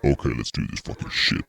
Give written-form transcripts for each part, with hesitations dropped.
Okay, let's do this fucking shit.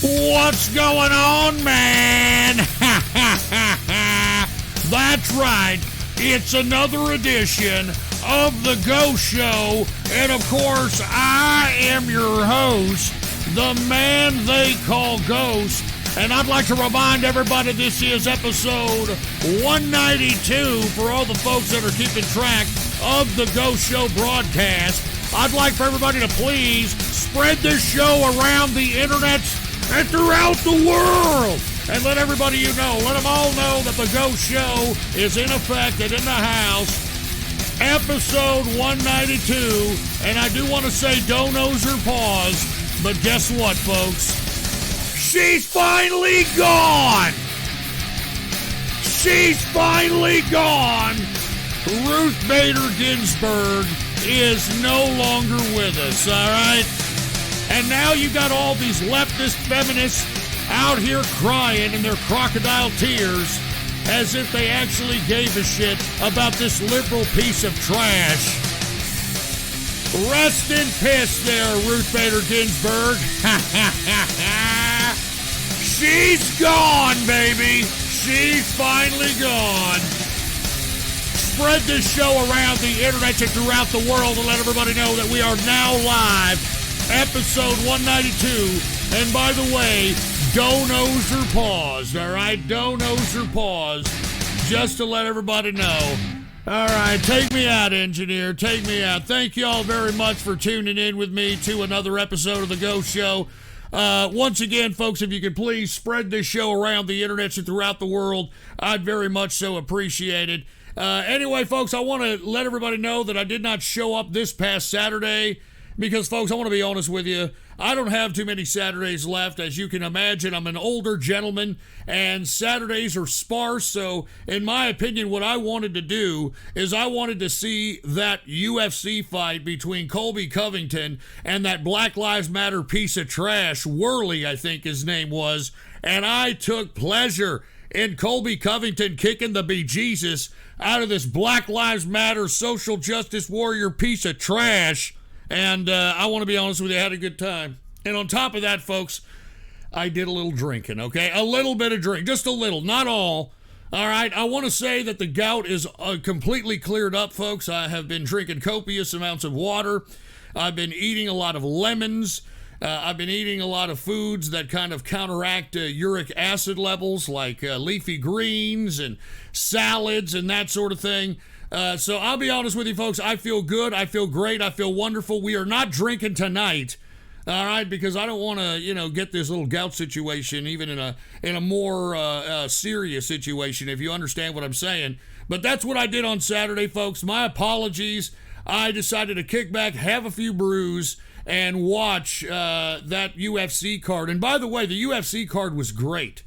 What's going on, man? That's right. It's another edition of The Ghost Show. And, of course, I am your host, the man they call Ghost. And I'd like to remind everybody this is episode 192 for all the folks that are keeping track of The Ghost Show broadcast. I'd like for everybody to please spread this show around the internet and throughout the world, and let everybody you know, let them all know that The Ghost Show is in effect and in the house. Episode 192, and I do want to say don't nose or pause, but guess what, folks? She's finally gone! She's finally gone! Ruth Bader Ginsburg is no longer with us, all right? And now you got all these leftist feminists out here crying in their crocodile tears as if they actually gave a shit about this liberal piece of trash. Rest in piss there, Ruth Bader Ginsburg. She's gone, baby. She's finally gone. Spread this show around the internet and throughout the world to let everybody know that we are now live. Episode 192, and by the way, don't nose or pause, all right? Don't nose or pause, just to let everybody know. All right, take me out, engineer, take me out. Thank you all very much for tuning in with me to another episode of The Ghost Show. Once again, folks, if you could please spread this show around the internet and throughout the world, I'd very much so appreciate it. Anyway, folks, I want to let everybody know that I did not show up this past Saturday. Because, folks, I want to be honest with you, I don't have too many Saturdays left. As you can imagine, I'm an older gentleman, and Saturdays are sparse. So, in my opinion, what I wanted to do is I wanted to see that UFC fight between Colby Covington and that Black Lives Matter piece of trash, Worley, I think his name was. And I took pleasure in Colby Covington kicking the bejesus out of this Black Lives Matter social justice warrior piece of trash. And I want to be honest with you, I had a good time. And on top of that, folks, I did a little drinking, okay? A little bit of drink, just a little, not all. All right, I want to say that the gout is completely cleared up, folks. I have been drinking copious amounts of water. I've been eating a lot of lemons. I've been eating a lot of foods that kind of counteract uric acid levels, like leafy greens and salads and that sort of thing. So I'll be honest with you, folks. I feel good. I feel great. I feel wonderful. We are not drinking tonight, all right, because I don't want to, get this little gout situation even in a more serious situation, if you understand what I'm saying. But that's what I did on Saturday, folks. My apologies. I decided to kick back, have a few brews, and watch that UFC card. And by the way, the UFC card was great.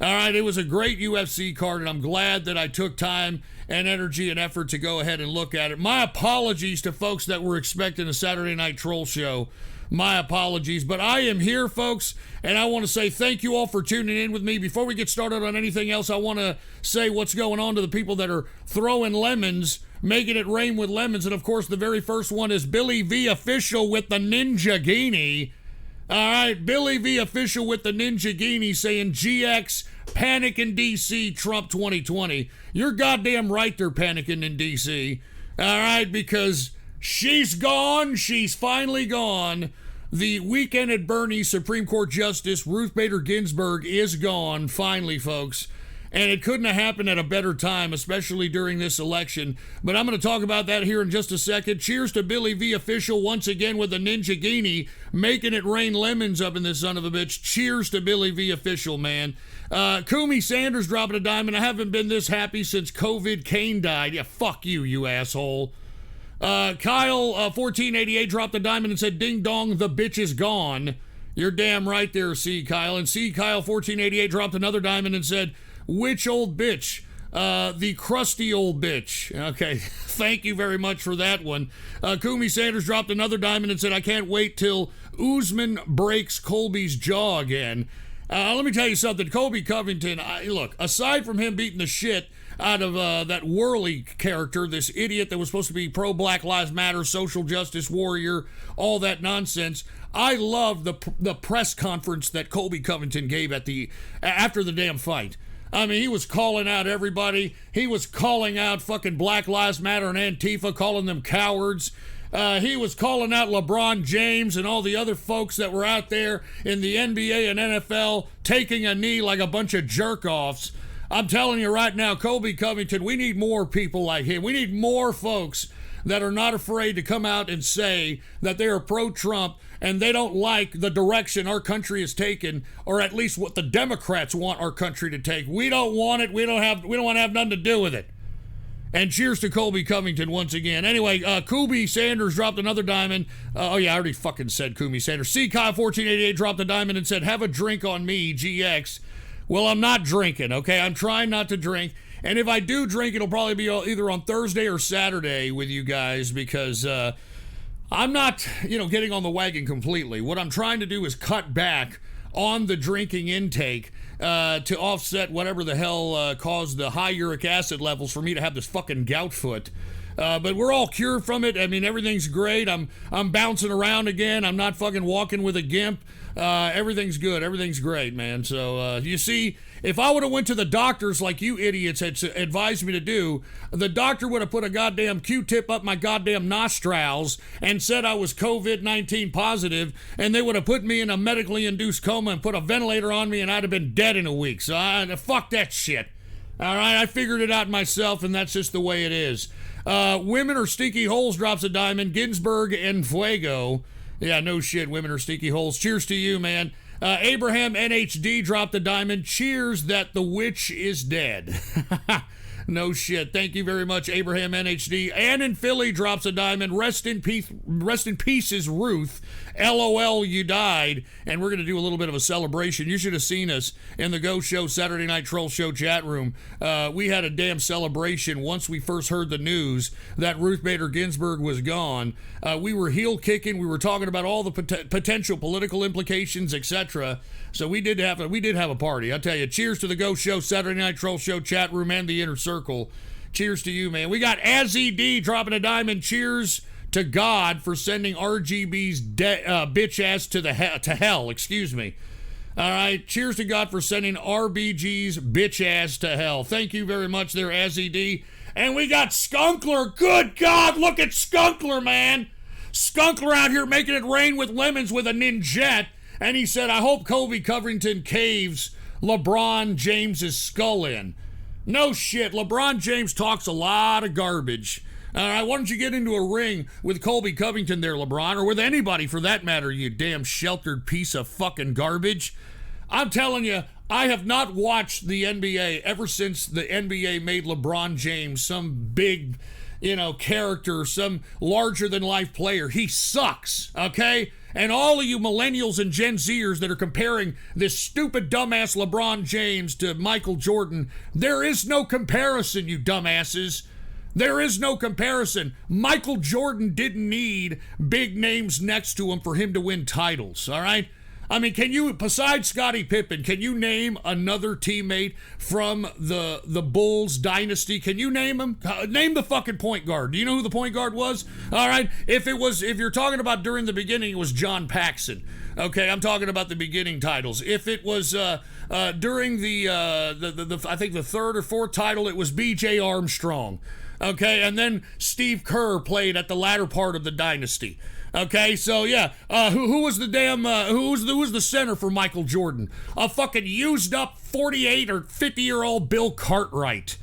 All right, it was a great UFC card, and I'm glad that I took time and energy and effort to go ahead and look at it. My apologies to folks that were expecting a Saturday Night Troll show. My apologies, but I am here, folks, and I want to say thank you all for tuning in with me. Before we get started on anything else, I want to say what's going on to the people that are throwing lemons making it rain with lemons. And, of course, the very first one is Billy V. Official with the Ninja Guinea. All right, Billy V. Official with the Ninja Guinea saying GX panic in D.C. Trump 2020. You're goddamn right they're panicking in D.C. All right, because she's gone. She's finally gone. The Weekend at Bernie's Supreme Court Justice Ruth Bader Ginsburg is gone, finally, folks. And it couldn't have happened at a better time, especially during this election. But I'm going to talk about that here in just a second. Cheers to Billy V. Official once again with the Ninja Guinea, making it rain lemons up in this son of a bitch. Cheers to Billy V. Official, man. Kumi Sanders dropping a diamond. I haven't been this happy since COVID Kane died. Yeah, fuck you, you asshole. Kyle 1488 dropped a diamond and said, ding dong, the bitch is gone. You're damn right there, C. Kyle. And C. Kyle 1488 dropped another diamond and said, which old bitch? The crusty old bitch. Okay, thank you very much for that one. Kumi Sanders dropped another diamond and said, I can't wait till Usman breaks Colby's jaw again. Let me tell you something. Colby Covington, look, aside from him beating the shit out of that Worley character, this idiot that was supposed to be pro-Black Lives Matter, social justice warrior, all that nonsense, I love the press conference that Colby Covington gave after the damn fight. I mean, he was calling out everybody. He was calling out fucking Black Lives Matter and Antifa, calling them cowards. He was calling out LeBron James and all the other folks that were out there in the NBA and NFL taking a knee like a bunch of jerk-offs. I'm telling you right now, Colby Covington, we need more people like him. We need more folks that are not afraid to come out and say that they are pro-Trump and they don't like the direction our country has taken, or at least what the Democrats want our country to take. We don't want it. We don't want to have nothing to do with it. And cheers to Colby Covington once again. Anyway, Kumi Sanders dropped another diamond. Oh, yeah, I already fucking said Kumi Sanders. C. Kyle 1488 dropped a diamond and said, have a drink on me, GX. Well, I'm not drinking, okay? I'm trying not to drink. And if I do drink, it'll probably be either on Thursday or Saturday with you guys because I'm not, getting on the wagon completely. What I'm trying to do is cut back on the drinking intake to offset whatever the hell caused the high uric acid levels for me to have this fucking gout foot. But we're all cured from it. I mean, everything's great. I'm bouncing around again. I'm not fucking walking with a gimp. Everything's good. Everything's great, man. So, you see, if I would have went to the doctors like you idiots had advised me to do, the doctor would have put a goddamn Q-tip up my goddamn nostrils and said I was COVID-19 positive, and they would have put me in a medically induced coma and put a ventilator on me, and I'd have been dead in a week. So, fuck that shit. All right, I figured it out myself, and that's just the way it is. Women are stinky holes drops a diamond. Ginsburg and Fuego. Yeah, no shit. Women are stinky holes. Cheers to you, man. Abraham NHD dropped a diamond. Cheers that the witch is dead. No shit. Thank you very much, Abraham NHD. Ann in Philly drops a diamond. Rest in peace. Rest in pieces, Ruth. LOL, you died. And we're going to do a little bit of a celebration. You should have seen us in the Go Show Saturday Night Troll Show chat room. We had a damn celebration once we first heard the news that Ruth Bader Ginsburg was gone. We were heel kicking. We were talking about all the potential political implications, etc. So we did have a party. I tell you, cheers to the Go Show Saturday Night Troll Show chat room and the inner circle. Cheers to you, man. We got AZD dropping a diamond. Cheers to God for sending RGB's bitch ass to hell. Excuse me. All right. Cheers to God for sending RBG's bitch ass to hell. Thank you very much there, AZD. And we got Skunkler. Good God, look at Skunkler, man. Skunkler out here making it rain with lemons with a ninjet. And he said, I hope Colby Covington caves LeBron James's skull in. No shit. LeBron James talks a lot of garbage. All right, why don't you get into a ring with Colby Covington there, LeBron, or with anybody for that matter, you damn sheltered piece of fucking garbage. I'm telling you, I have not watched the NBA ever since the NBA made LeBron James some big, character, some larger-than-life player. He sucks, okay? And all of you millennials and Gen Zers that are comparing this stupid dumbass LeBron James to Michael Jordan, there is no comparison, you dumbasses. There is no comparison. Michael Jordan didn't need big names next to him for him to win titles, all right? I mean, can you, besides Scottie Pippen, can you name another teammate from the Bulls dynasty? Can you name him? Name the fucking point guard. Do you know who the point guard was? All right. If you're talking about during the beginning, it was John Paxson. Okay, I'm talking about the beginning titles. If it was during the I think the third or fourth title, it was B.J. Armstrong. Okay, and then Steve Kerr played at the latter part of the dynasty. Okay, so yeah, who was the damn who was the center for Michael Jordan? A fucking used up 48 or 50-year-old Bill Cartwright.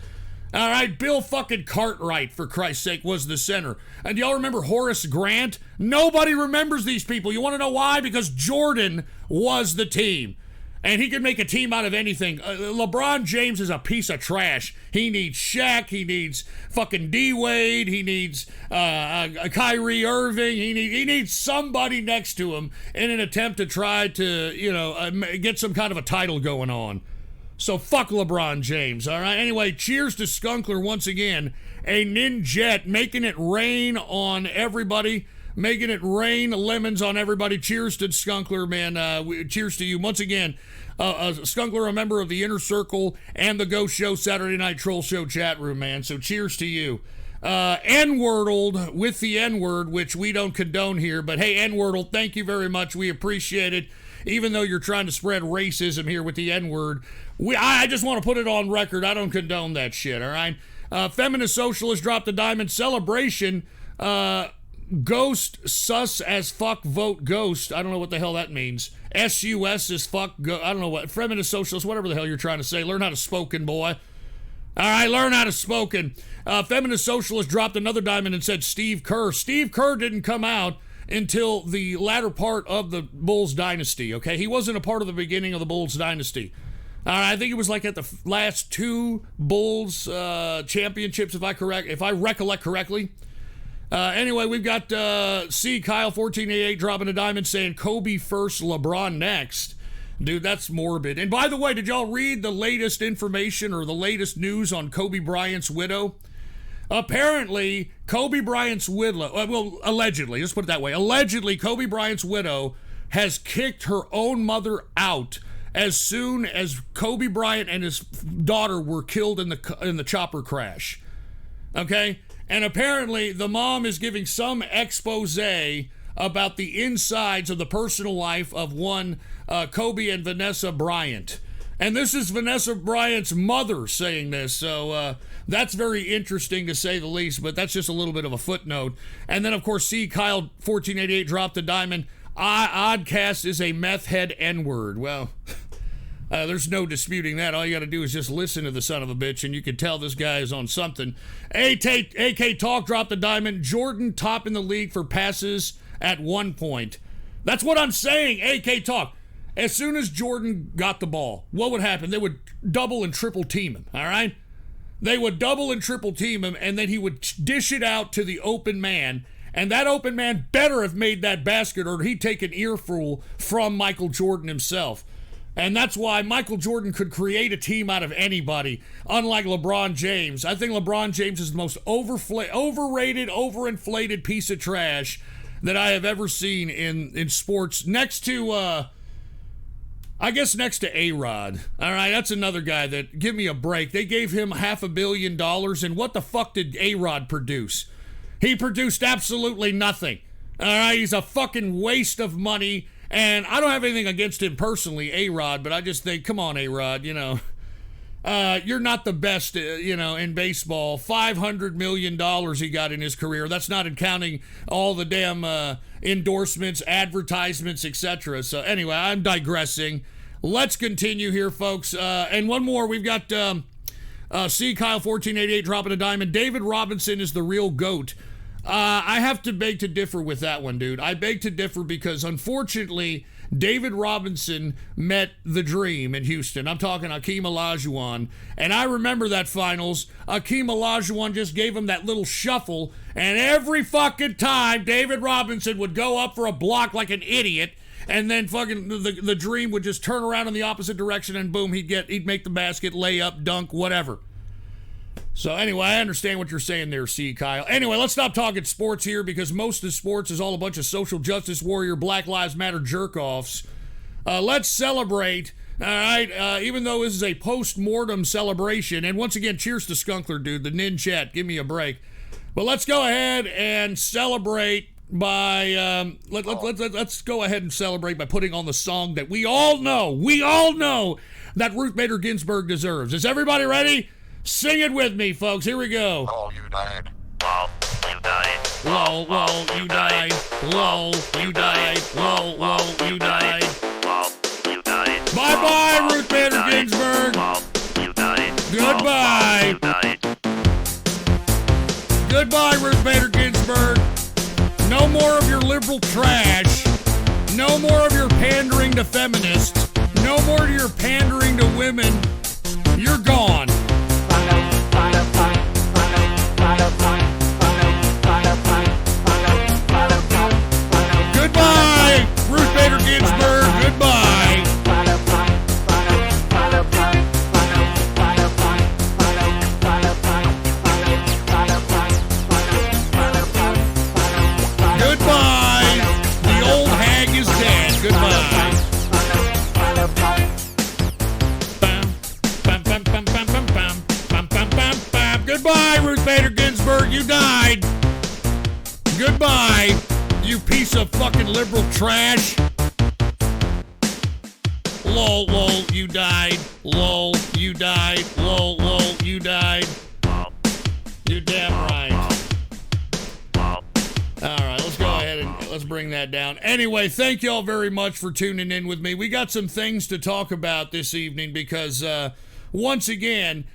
All right, Bill fucking Cartwright, for Christ's sake, was the center. And y'all remember Horace Grant? Nobody remembers these people. You want to know why? Because Jordan was the team. And he could make a team out of anything. LeBron James is a piece of trash. He needs Shaq. He needs fucking D-Wade. He needs Kyrie Irving. He needs somebody next to him in an attempt to try to, get some kind of a title going on. So fuck LeBron James, all right? Anyway, cheers to Skunkler once again. A Ninjet making it rain on everybody. Making it rain lemons on everybody. Cheers to Skunkler, man. Cheers to you once again. Skunkler, a member of the Inner Circle and the Ghost Show Saturday Night Troll Show chat room, man. So cheers to you. N-wordled with the N-word, which we don't condone here. But hey, N-wordled, thank you very much. We appreciate it. Even though you're trying to spread racism here with the N-word, I just want to put it on record. I don't condone that shit, all right? Feminist Socialist dropped a diamond celebration. Ghost sus as fuck vote ghost. I don't know what the hell that means. SUS is fuck I don't know what. Feminist Socialist, whatever the hell you're trying to say. Learn how to spoken, boy. All right, learn how to spoken. Feminist Socialist dropped another diamond and said Steve Kerr. Steve Kerr didn't come out until the latter part of the Bulls dynasty, okay? He wasn't a part of the beginning of the Bulls dynasty. I think it was like at the last two Bulls championships, if I recollect correctly. Anyway, we've got C. Kyle1488 dropping a diamond saying Kobe first, LeBron next. Dude, that's morbid. And by the way, did y'all read the latest information or the latest news on Kobe Bryant's widow? Apparently, Kobe Bryant's widow, allegedly, let's put it that way. Allegedly, Kobe Bryant's widow has kicked her own mother out as soon as Kobe Bryant and his daughter were killed in the chopper crash. Okay? And apparently, the mom is giving some expose about the insides of the personal life of one Kobe and Vanessa Bryant. And this is Vanessa Bryant's mother saying this, so that's very interesting to say the least, but that's just a little bit of a footnote. And then, of course, C. Kyle1488 dropped the diamond. Oddcast is a meth head N-word. Well, there's no disputing that. All you got to do is just listen to the son of a bitch, and you can tell this guy is on something. AK Talk dropped the diamond. Jordan top in the league for passes at one point. That's what I'm saying, AK Talk. As soon as Jordan got the ball, what would happen? They would double and triple team him, all right? They would double and triple team him, and then he would dish it out to the open man, and that open man better have made that basket or he'd take an earful from Michael Jordan himself. And that's why Michael Jordan could create a team out of anybody, unlike LeBron James. I think LeBron James is the most overrated, overinflated piece of trash that I have ever seen in sports. Next to, next to A-Rod. All right, that's another guy that, give me a break. They gave him $500 million, and what the fuck did A-Rod produce? He produced absolutely nothing. All right, he's a fucking waste of money. And I don't have anything against him personally, A-Rod, but I just think, come on, A-Rod, you're not the best, in baseball. $500 million he got in his career. That's not in counting all the damn endorsements, advertisements, etc. So anyway, I'm digressing. Let's continue here, folks. And one more, we've got C. Kyle1488 dropping a diamond. David Robinson is the real GOAT. I have to beg to differ with that one, dude. I beg to differ because, unfortunately, David Robinson met the dream in Houston. I'm talking Hakeem Olajuwon. And I remember that finals. Hakeem Olajuwon just gave him that little shuffle. And every fucking time, David Robinson would go up for a block like an idiot. And then fucking the dream would just turn around in the opposite direction and boom, he'd make the basket, lay up, dunk, whatever. So anyway, I understand what you're saying there, C. Kyle. Anyway, let's stop talking sports here because most of sports is all a bunch of social justice warrior, Black Lives Matter jerk-offs. Let's celebrate. All right, even though this is a post-mortem celebration, and once again, cheers to Skunkler, dude, the Nin Chat, give me a break. But let's go ahead and celebrate by, let's go ahead and celebrate by putting on the song that we all know that Ruth Bader Ginsburg deserves. Is everybody ready? Sing it with me, folks. Here we go. Oh, you died. Lol, you died. Lol, lol, you died. Lol, you died. Lol, lol, you died. Lol, you died. Bye-bye, Ruth Bader Ginsburg. Lol, you died. Goodbye. You died. Goodbye, Ruth Bader Ginsburg. No more of your liberal trash. No more of your pandering to feminists. No more of your pandering to women. You're gone. Goodbye, Ruth Bader Ginsburg. Goodbye. Goodbye. The old hag is dead. Goodbye. Bam, bam, bam, bam, bam, bam, bam, bam, bam, bam. Goodbye, Ruth Bader Ginsburg. You died. Goodbye, you piece of fucking liberal trash. Lol, lol, you died. Lol, you died. Lol, lol, you died. You're damn right. All right, let's go ahead and let's bring that down. Anyway, thank y'all very much for tuning in with me. We got some things to talk about this evening because, once again,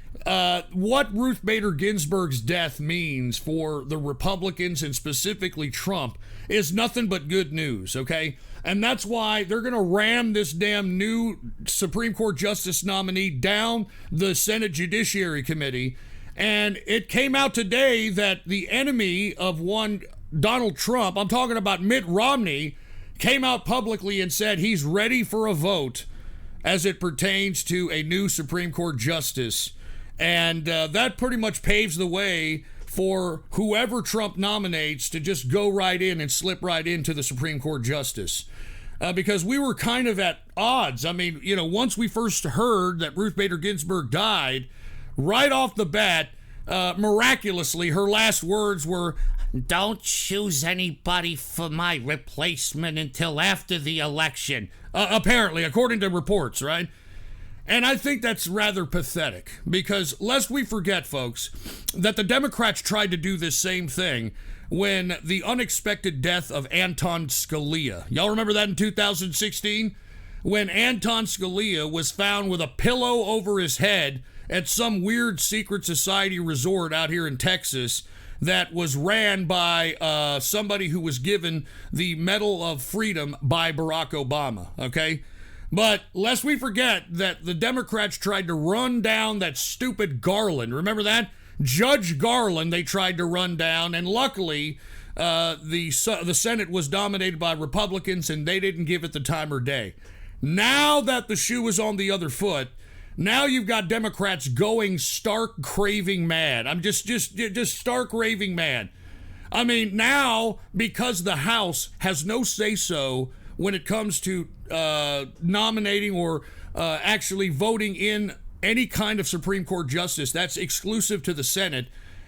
what Ruth Bader Ginsburg's death means for the Republicans and specifically Trump is nothing but good news, okay? And that's why they're going to ram this damn new Supreme Court Justice nominee down the Senate Judiciary Committee. And it came out today that the enemy of one Donald Trump, I'm talking about Mitt Romney, came out publicly and said he's ready for a vote as it pertains to a new Supreme Court justice. And that pretty much paves the way for whoever Trump nominates to just go right in and slip right into the Supreme Court justice. Because we were kind of at odds. I mean, you know, once we first heard that Ruth Bader Ginsburg died, right off the bat, miraculously, her last words were, "Don't choose anybody for my replacement until after the election." Apparently, according to reports, right? And I think that's rather pathetic because lest we forget, folks, that the Democrats tried to do this same thing when the unexpected death of Anton Scalia. Y'all remember that in 2016? When Anton Scalia was found with a pillow over his head at some weird secret society resort out here in Texas that was ran by somebody who was given the Medal of Freedom by Barack Obama, okay? But lest we forget that the Democrats tried to run down that stupid Garland. Remember that? Judge Garland they tried to run down, and luckily the Senate was dominated by Republicans and they didn't give it the time or day. Now that the shoe is on the other foot, now you've got Democrats going stark craving mad. I'm just stark raving mad. I mean, now because the House has no say-so when it comes to nominating or actually voting in any kind of Supreme Court justice that's exclusive to the Senate,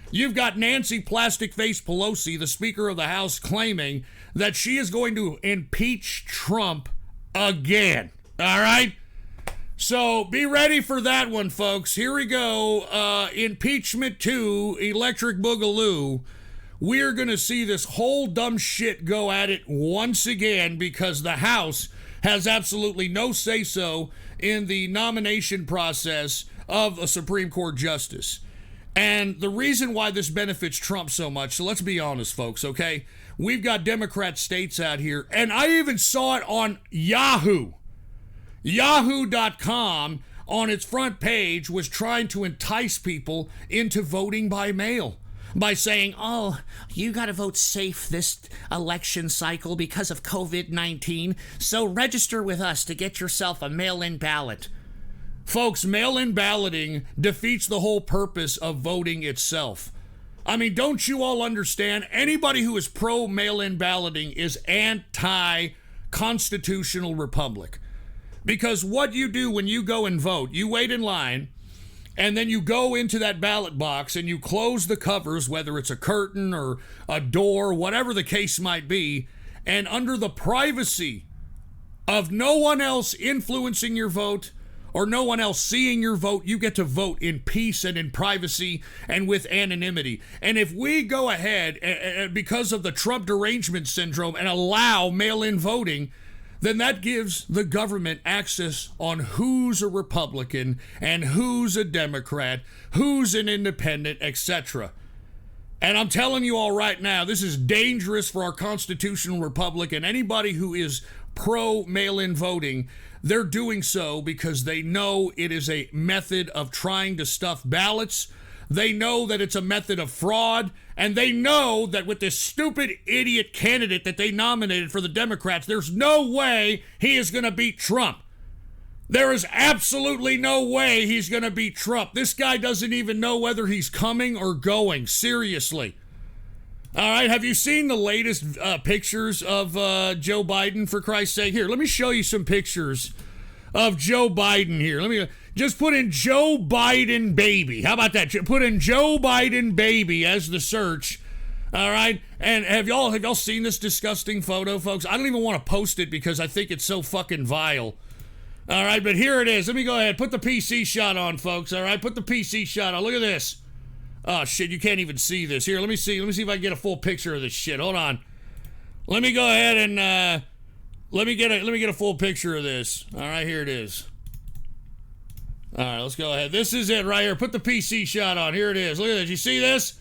you've got Nancy Plastic Face Pelosi, the Speaker of the House, claiming that she is going to impeach Trump again. All right? So be ready for that one, folks. Here we go. Impeachment 2, Electric Boogaloo. We're going to see this whole dumb shit go at it once again because the House has absolutely no say-so in the nomination process of a Supreme Court justice. And the reason why this benefits Trump so much, so let's be honest, folks, okay? We've got Democrat states out here, and I even saw it on Yahoo. Yahoo.com on its front page was trying to entice people into voting by mail by saying, oh, you got to vote safe this election cycle because of COVID-19, so register with us to get yourself a mail-in ballot. Folks, mail-in balloting defeats the whole purpose of voting itself. I mean, don't you all understand? Anybody who is pro mail-in balloting is anti-constitutional republic. Because what you do when you go and vote, you wait in line, and then you go into that ballot box and you close the covers, whether it's a curtain or a door, whatever the case might be, and under the privacy of no one else influencing your vote or no one else seeing your vote, you get to vote in peace and in privacy and with anonymity. And if we go ahead because of the Trump derangement syndrome and allow mail-in voting, then that gives the government access on who's a Republican and who's a Democrat, who's an independent, etc. And I'm telling you all right now, this is dangerous for our constitutional republic, and anybody who is pro mail-in voting, they're doing so because they know it is a method of trying to stuff ballots. They know that it's a method of fraud, and they know that with this stupid idiot candidate that they nominated for the Democrats, there's no way he is going to beat Trump. There is absolutely no way he's going to beat Trump. This guy doesn't even know whether he's coming or going. Seriously. All right, have you seen the latest pictures of Joe Biden, for Christ's sake? Here, let me show you some pictures of Joe Biden here. Let me just put in Joe Biden baby. How about that? Put in Joe Biden baby as the search. All right, and have y'all seen this disgusting photo, folks? I don't even want to post it because I think it's so fucking vile. All right, but here it is. Let me go ahead. Put the PC shot on, folks. All right, put the PC shot on. Look at this. Oh, shit, you can't even see this. Here, let me see. Let me see if I can get a full picture of this shit. Hold on. Let me go ahead and let me get a full picture of this. All right, here it is. All right, let's go ahead. This is it right here. Put the PC shot on. Here it is. Look at this. You see this?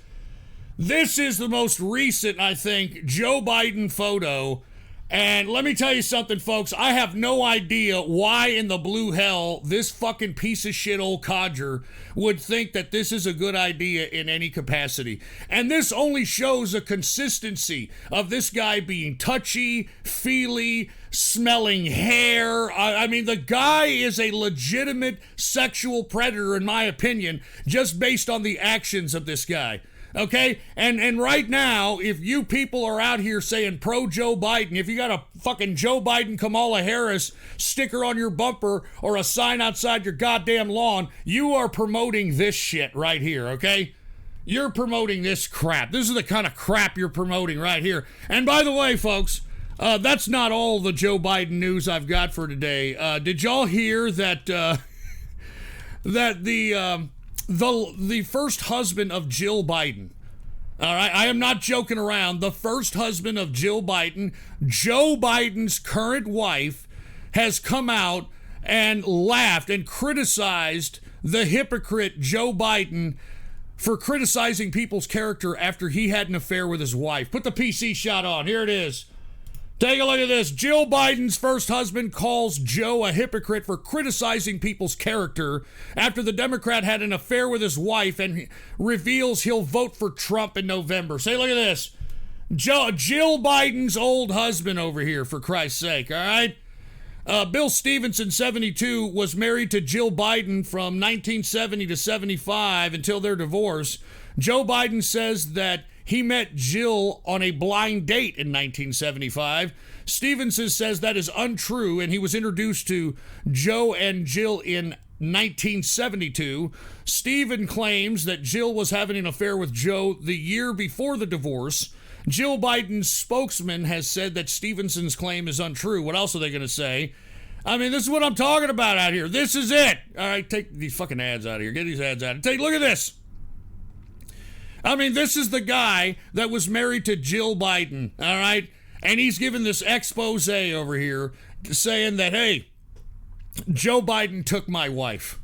This is the most recent, I think, Joe Biden photo. And let me tell you something, folks. I have no idea why in the blue hell this fucking piece of shit old codger would think that this is a good idea in any capacity. And this only shows a consistency of this guy being touchy, feely, smelling hair. I mean, the guy is a legitimate sexual predator, in my opinion, just based on the actions of this guy. Okay, and right now, if you people are out here saying pro Joe Biden, if you got a fucking Joe Biden Kamala Harris sticker on your bumper or a sign outside your goddamn lawn, you are promoting this shit right here, okay? You're promoting this crap. This is the kind of crap you're promoting right here. And by the way, folks, that's not all the Joe Biden news I've got for today. Did y'all hear that that the first husband of Jill Biden, all right, I am not joking around, the first husband of Jill Biden, Joe Biden's current wife, has come out and laughed and criticized the hypocrite Joe Biden for criticizing people's character after he had an affair with his wife. Put the PC shot on. Here it is. Take a look at this. Jill Biden's first husband calls Joe a hypocrite for criticizing people's character after the Democrat had an affair with his wife and reveals he'll vote for Trump in November. Say, look at this. Jill Biden's old husband over here, for Christ's sake, all right? Bill Stevenson, 72, was married to Jill Biden from 1970 to 75 until their divorce. Joe Biden says that he met Jill on a blind date in 1975. Stevenson says that is untrue, and he was introduced to Joe and Jill in 1972. Steven claims that Jill was having an affair with Joe the year before the divorce. Jill Biden's spokesman has said that Stevenson's claim is untrue. What else are they going to say? I mean, this is what I'm talking about out here. This is it. All right, take these fucking ads out of here. Get these ads out. Look at this. I mean, this is the guy that was married to Jill Biden, all right? And he's giving this expose over here saying that, hey, Joe Biden took my wife.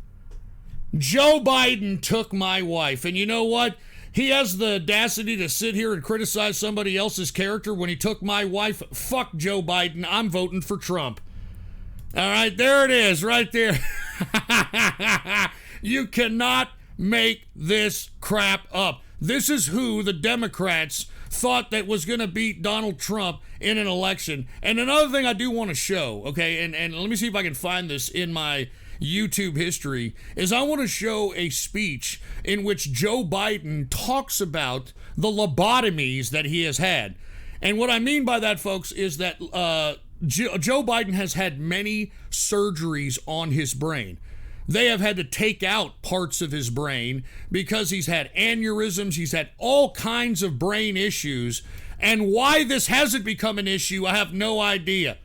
Joe Biden took my wife. And you know what? He has the audacity to sit here and criticize somebody else's character when he took my wife. Fuck Joe Biden. I'm voting for Trump. All right, there it is, right there. You cannot make this crap up. This is who the Democrats thought that was going to beat Donald Trump in an election. And another thing I do want to show, okay, and let me see if I can find this in my YouTube history, is I want to show a speech in which Joe Biden talks about the lobotomies that he has had. And what I mean by that, folks, is that Joe Biden has had many surgeries on his brain. They have had to take out parts of his brain because he's had aneurysms, he's had all kinds of brain issues. And why this hasn't become an issue, I have no idea.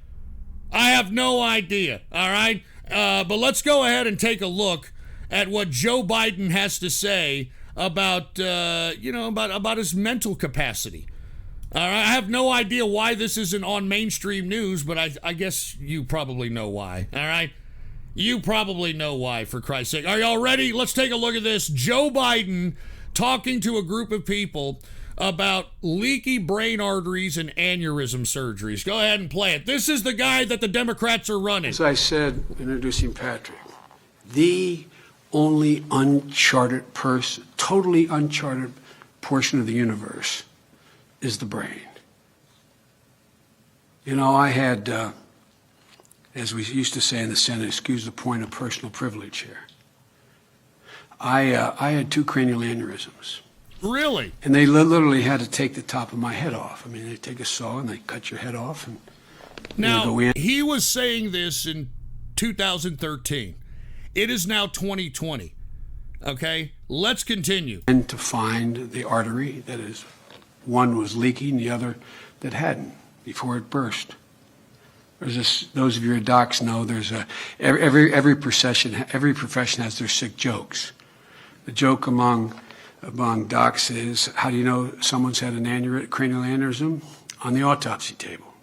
I have no idea, all right? But let's go ahead and take a look at what Joe Biden has to say about, about his mental capacity. All right, I have no idea why this isn't on mainstream news, but I guess you probably know why, all right? You probably know why, for Christ's sake. Are y'all ready? Let's take a look at this. Joe Biden talking to a group of people about leaky brain arteries and aneurysm surgeries. Go ahead and play it. This is the guy that the Democrats are running. As I said, introducing Patrick, the only totally uncharted portion of the universe is the brain. You know, I had, as we used to say in the Senate, excuse the point of personal privilege here. I had 2 cranial aneurysms. Really? And they literally had to take the top of my head off. I mean, they take a saw and they cut your head off. And now, he was saying this in 2013. It is now 2020. Okay? Let's continue. And to find the artery that is, one was leaking, the other that hadn't before it burst. There's this, those of you docs know there's every profession has their sick jokes. The joke among docs is, how do you know someone's had a cranial aneurysm? On the autopsy table.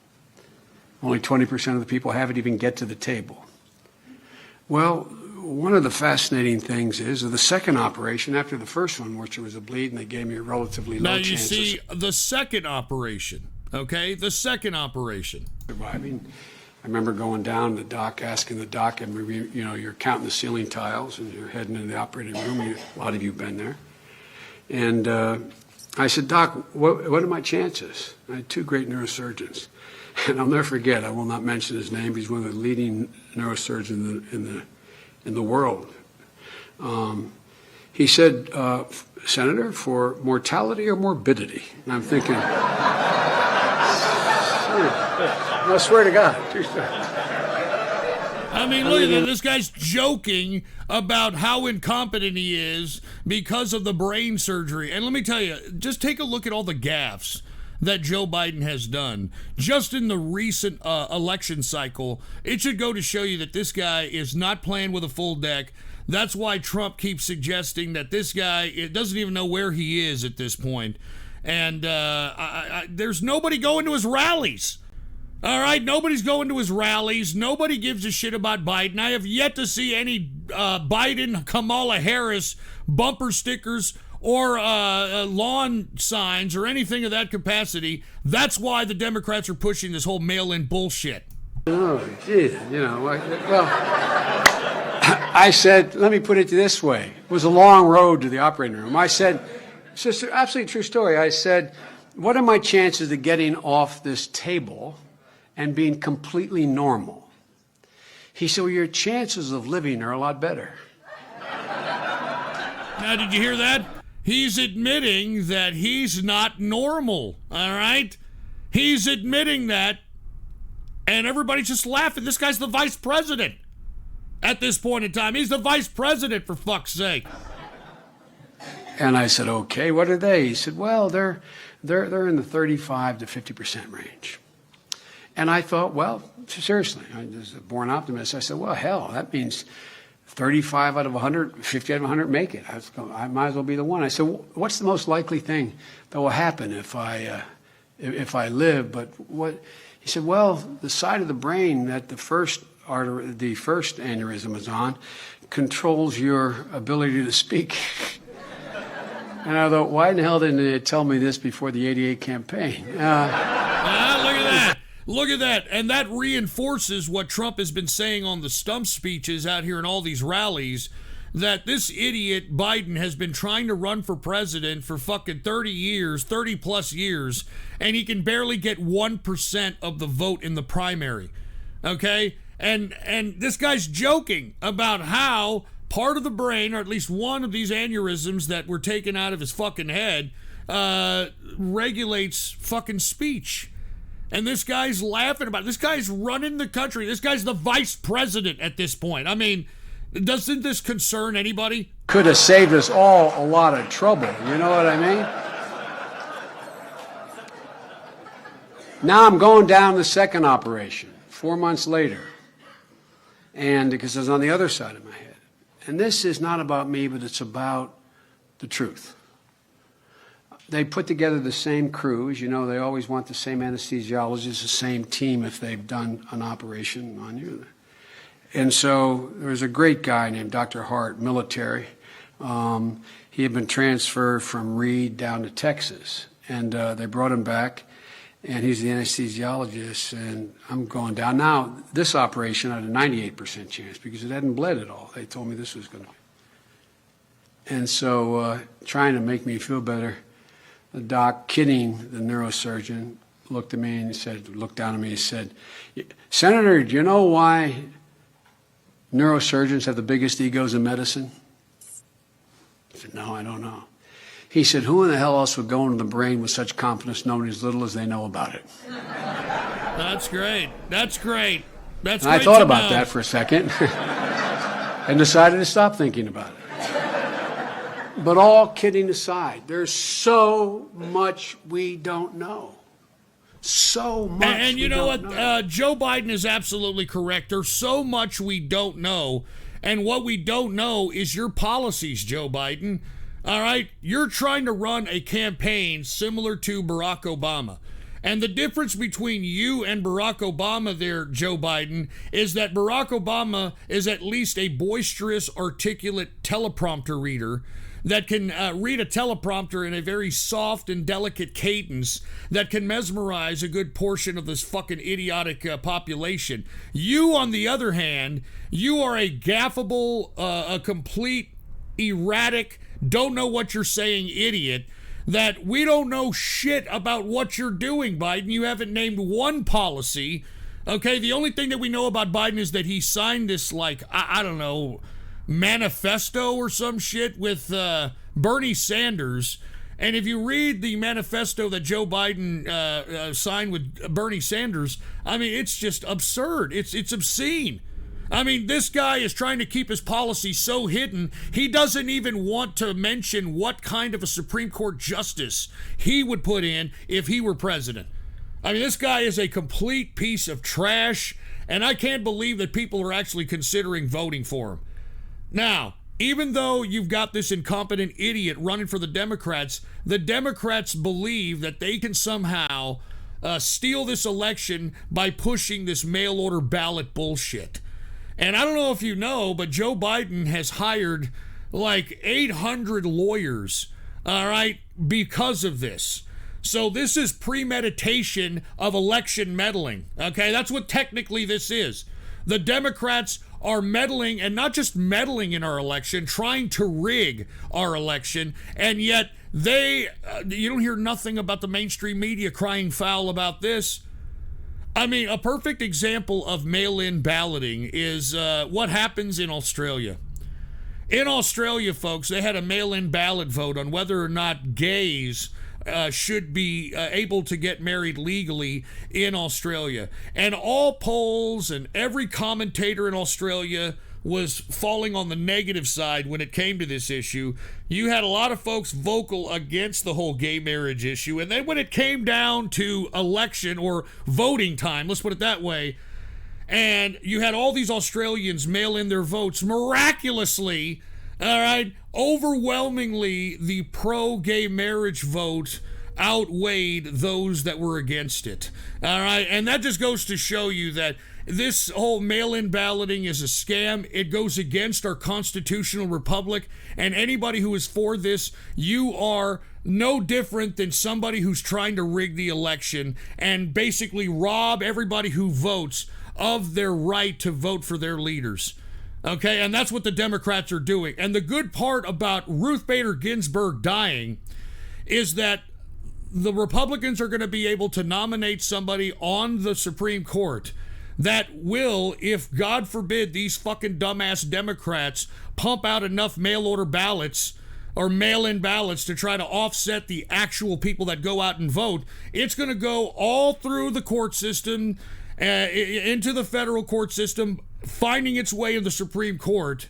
Only 20% of the people haven't even get to the table. Well, one of the fascinating things is the second operation after the first one, which was a bleed, and they gave me a relatively low chance. Now you see the second operation, okay? The second operation. Surviving. I remember going down to the doc, asking the doc, and you're counting the ceiling tiles, and you're heading into the operating room. A lot of you have been there. And I said, Doc, what are my chances? I had 2 great neurosurgeons. And I'll never forget, I will not mention his name, he's one of the leading neurosurgeons in the world. He said, Senator, for mortality or morbidity? And I'm thinking, I swear to God, true story. I mean, look at that. This guy's joking about how incompetent he is because of the brain surgery. And let me tell you, just take a look at all the gaffes that Joe Biden has done just in the recent election cycle. It should go to show you that this guy is not playing with a full deck. That's why Trump keeps suggesting that this guy doesn't even know where he is at this point. And there's nobody going to his rallies. All right, nobody's going to his rallies. Nobody gives a shit about Biden. I have yet to see any Biden, Kamala Harris bumper stickers or lawn signs or anything of that capacity. That's why the Democrats are pushing this whole mail-in bullshit. Oh, geez, well, I said, let me put it this way. It was a long road to the operating room. I said, it's just an absolutely true story. I said, what are my chances of getting off this table and being completely normal? He said, well, your chances of living are a lot better. Now, did you hear that? He's admitting that he's not normal, all right? He's admitting that, and everybody's just laughing. This guy's the vice president at this point in time. He's the vice president, for fuck's sake. And I said, okay, what are they? He said, well, they're in the 35 to 50% range. And I thought, well, seriously, I'm just a born optimist. I said, well, hell, that means 35 out of 100, 50 out of 100 make it. I might as well be the one. I said, what's the most likely thing that will happen if I live? But what? He said, well, the side of the brain that the first aneurysm is on controls your ability to speak. And I thought, why in the hell didn't they tell me this before the '88 campaign? Look at that. Look at that. And that reinforces what Trump has been saying on the stump speeches out here in all these rallies, that this idiot Biden has been trying to run for president for fucking 30 years, 30 plus years, and he can barely get 1% of the vote in the primary. Okay? And this guy's joking about how part of the brain, or at least one of these aneurysms that were taken out of his fucking head, regulates fucking speech. And this guy's laughing about it. This guy's running the country. This guy's the vice president at this point. I mean, doesn't this concern anybody? Could have saved us all a lot of trouble. You know what I mean? Now I'm going down the second operation, 4 months later. And because it's on the other side of my head. And this is not about me, but it's about the truth. They put together the same crews. You know, they always want the same anesthesiologist, the same team if they've done an operation on you. And so there was a great guy named Dr. Hart, military. He had been transferred from Reed down to Texas. And they brought him back, and he's the anesthesiologist, and I'm going down. Now, this operation I had a 98% chance because it hadn't bled at all. They told me this was going to be. And so trying to make me feel better, the doc, kidding the neurosurgeon, looked at me and looked down at me and said, Senator, do you know why neurosurgeons have the biggest egos in medicine? I said, no, I don't know. He said, who in the hell else would go into the brain with such confidence knowing as little as they know about it? That's great. That's great. That's and great. I thought about that for a second and decided to stop thinking about it. But all kidding aside, there's so much we don't know. So much. And you know what? Joe Biden is absolutely correct. There's so much we don't know. And what we don't know is your policies, Joe Biden. All right? You're trying to run a campaign similar to Barack Obama. And the difference between you and Barack Obama there, Joe Biden, is that Barack Obama is at least a boisterous, articulate teleprompter reader that can read a teleprompter in a very soft and delicate cadence that can mesmerize a good portion of this fucking idiotic population. You, on the other hand, you are a gaffable, a complete, erratic, don't know what you're saying idiot that we don't know shit about what you're doing, Biden. You haven't named one policy. Okay, the only thing that we know about Biden is that he signed this, like, I don't know, manifesto or some shit with Bernie Sanders. And if you read the manifesto that Joe Biden signed with Bernie Sanders, I mean, it's just absurd. It's obscene. I mean, this guy is trying to keep his policy so hidden, he doesn't even want to mention what kind of a Supreme Court justice he would put in if he were president. I mean, this guy is a complete piece of trash, and I can't believe that people are actually considering voting for him. Now, even though you've got this incompetent idiot running for the Democrats believe that they can somehow steal this election by pushing this mail order ballot bullshit. And I don't know if you know, but Joe Biden has hired like 800 lawyers, all right, because of this. So this is premeditation of election meddling, okay? That's what technically this is. The Democrats are meddling, and not just meddling in our election, trying to rig our election, and yet they, you don't hear nothing about the mainstream media crying foul about this. I mean, a perfect example of mail-in balloting is what happens in Australia. In Australia, folks, they had a mail-in ballot vote on whether or not gays should be able to get married legally in Australia. And all polls and every commentator in Australia was falling on the negative side when it came to this issue. You had a lot of folks vocal against the whole gay marriage issue. And then when it came down to election or voting time, let's put it that way, and you had all these Australians mail in their votes, miraculously, all right, overwhelmingly the pro-gay marriage vote outweighed those that were against it. All right, and that just goes to show you that this whole mail-in balloting is a scam. It goes against our constitutional republic, and anybody who is for this, you are no different than somebody who's trying to rig the election and basically rob everybody who votes of their right to vote for their leaders. Okay, and that's what the Democrats are doing. And the good part about Ruth Bader Ginsburg dying is that the Republicans are going to be able to nominate somebody on the Supreme Court that will, if God forbid these fucking dumbass Democrats pump out enough mail order ballots, or mail-in ballots to try to offset the actual people that go out and vote. It's going to go all through the court system, into the federal court system, finding its way in the Supreme Court.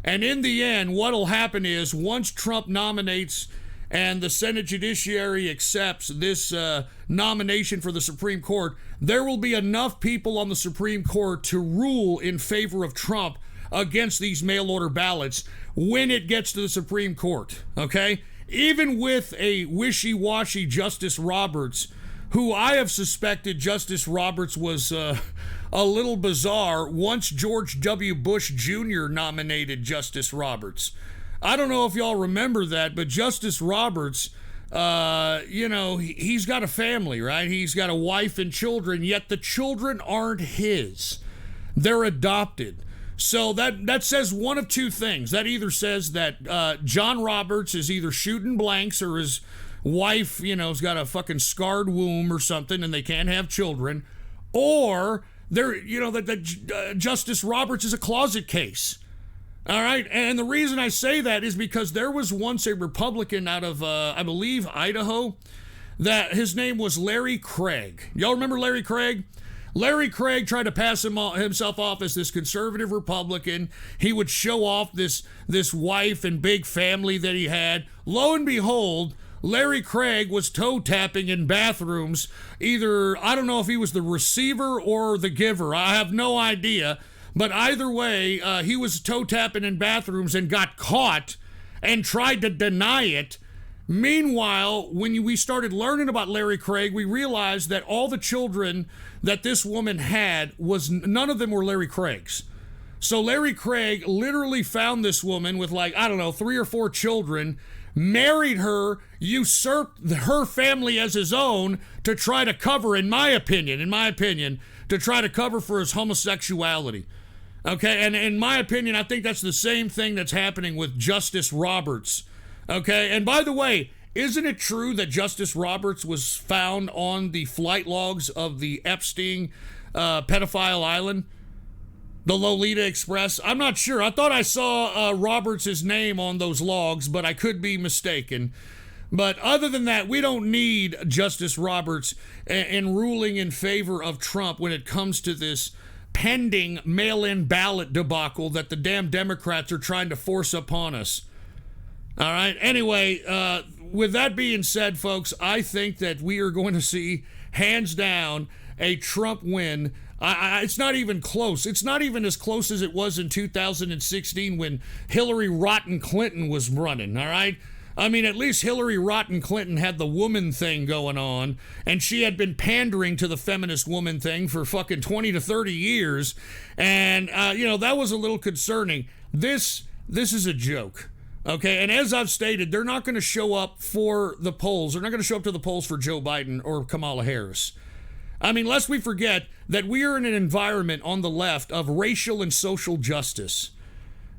And in the end, what'll happen is once Trump nominates and the Senate Judiciary accepts this nomination for the Supreme Court, there will be enough people on the Supreme Court to rule in favor of Trump against these mail-order ballots when it gets to the Supreme Court, okay? Even with a wishy-washy Justice Roberts, who I have suspected Justice Roberts was a little bizarre once George W. Bush Jr. nominated Justice Roberts. I don't know if y'all remember that, but Justice Roberts, he's got a family, right? He's got a wife and children, yet the children aren't his. They're adopted. So that says one of two things. That either says that John Roberts is either shooting blanks or his wife, has got a fucking scarred womb or something and they can't have children, or that Justice Roberts is a closet case. All right, and the reason I say that is because there was once a Republican out of, I believe, Idaho, that his name was Larry Craig. Y'all remember Larry Craig? Larry Craig tried to pass himself off as this conservative Republican. He would show off this wife and big family that he had. Lo and behold, Larry Craig was toe-tapping in bathrooms. Either, I don't know if he was the receiver or the giver. I have no idea. But either way, he was toe-tapping in bathrooms and got caught and tried to deny it. Meanwhile, when we started learning about Larry Craig, we realized that all the children that this woman had, none of them were Larry Craig's. So Larry Craig literally found this woman with 3 or 4 children, married her, usurped her family as his own to try to cover, in my opinion, to try to cover for his homosexuality. Okay, and in my opinion, I think that's the same thing that's happening with Justice Roberts. Okay, and by the way, isn't it true that Justice Roberts was found on the flight logs of the Epstein pedophile island, the Lolita Express? I'm not sure. I thought I saw Roberts' name on those logs, but I could be mistaken. But other than that, we don't need Justice Roberts in ruling in favor of Trump when it comes to this pending mail-in ballot debacle that the damn Democrats are trying to force upon us. All right. Anyway, with that being said, folks, I think that we are going to see, hands down, a Trump win. It's not even close. It's not even as close as it was in 2016 when Hillary Rotten Clinton was running. All right. I mean, at least Hillary Rotten Clinton had the woman thing going on, and she had been pandering to the feminist woman thing for fucking 20 to 30 years, and, that was a little concerning. This is a joke, okay? And as I've stated, they're not going to show up for the polls. They're not going to show up to the polls for Joe Biden or Kamala Harris. I mean, lest we forget that we are in an environment on the left of racial and social justice.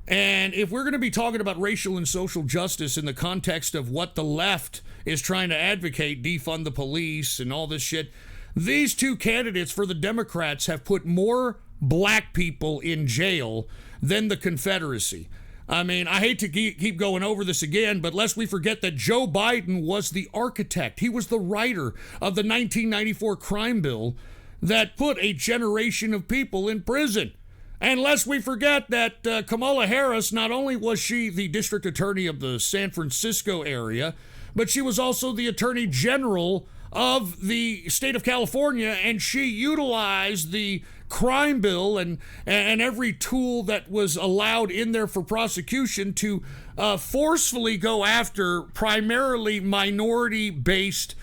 And if we're going to be talking about racial and social justice in the context of what the left is trying to advocate, defund the police and all this shit, these two candidates for the Democrats have put more black people in jail than the Confederacy. I mean, I hate to keep going over this again, but lest we forget that Joe Biden was the architect. He was the writer of the 1994 crime bill that put a generation of people in prison. And lest we forget that Kamala Harris, not only was she the district attorney of the San Francisco area, but she was also the attorney general of the state of California, and she utilized the crime bill and every tool that was allowed in there for prosecution to forcefully go after primarily minority-based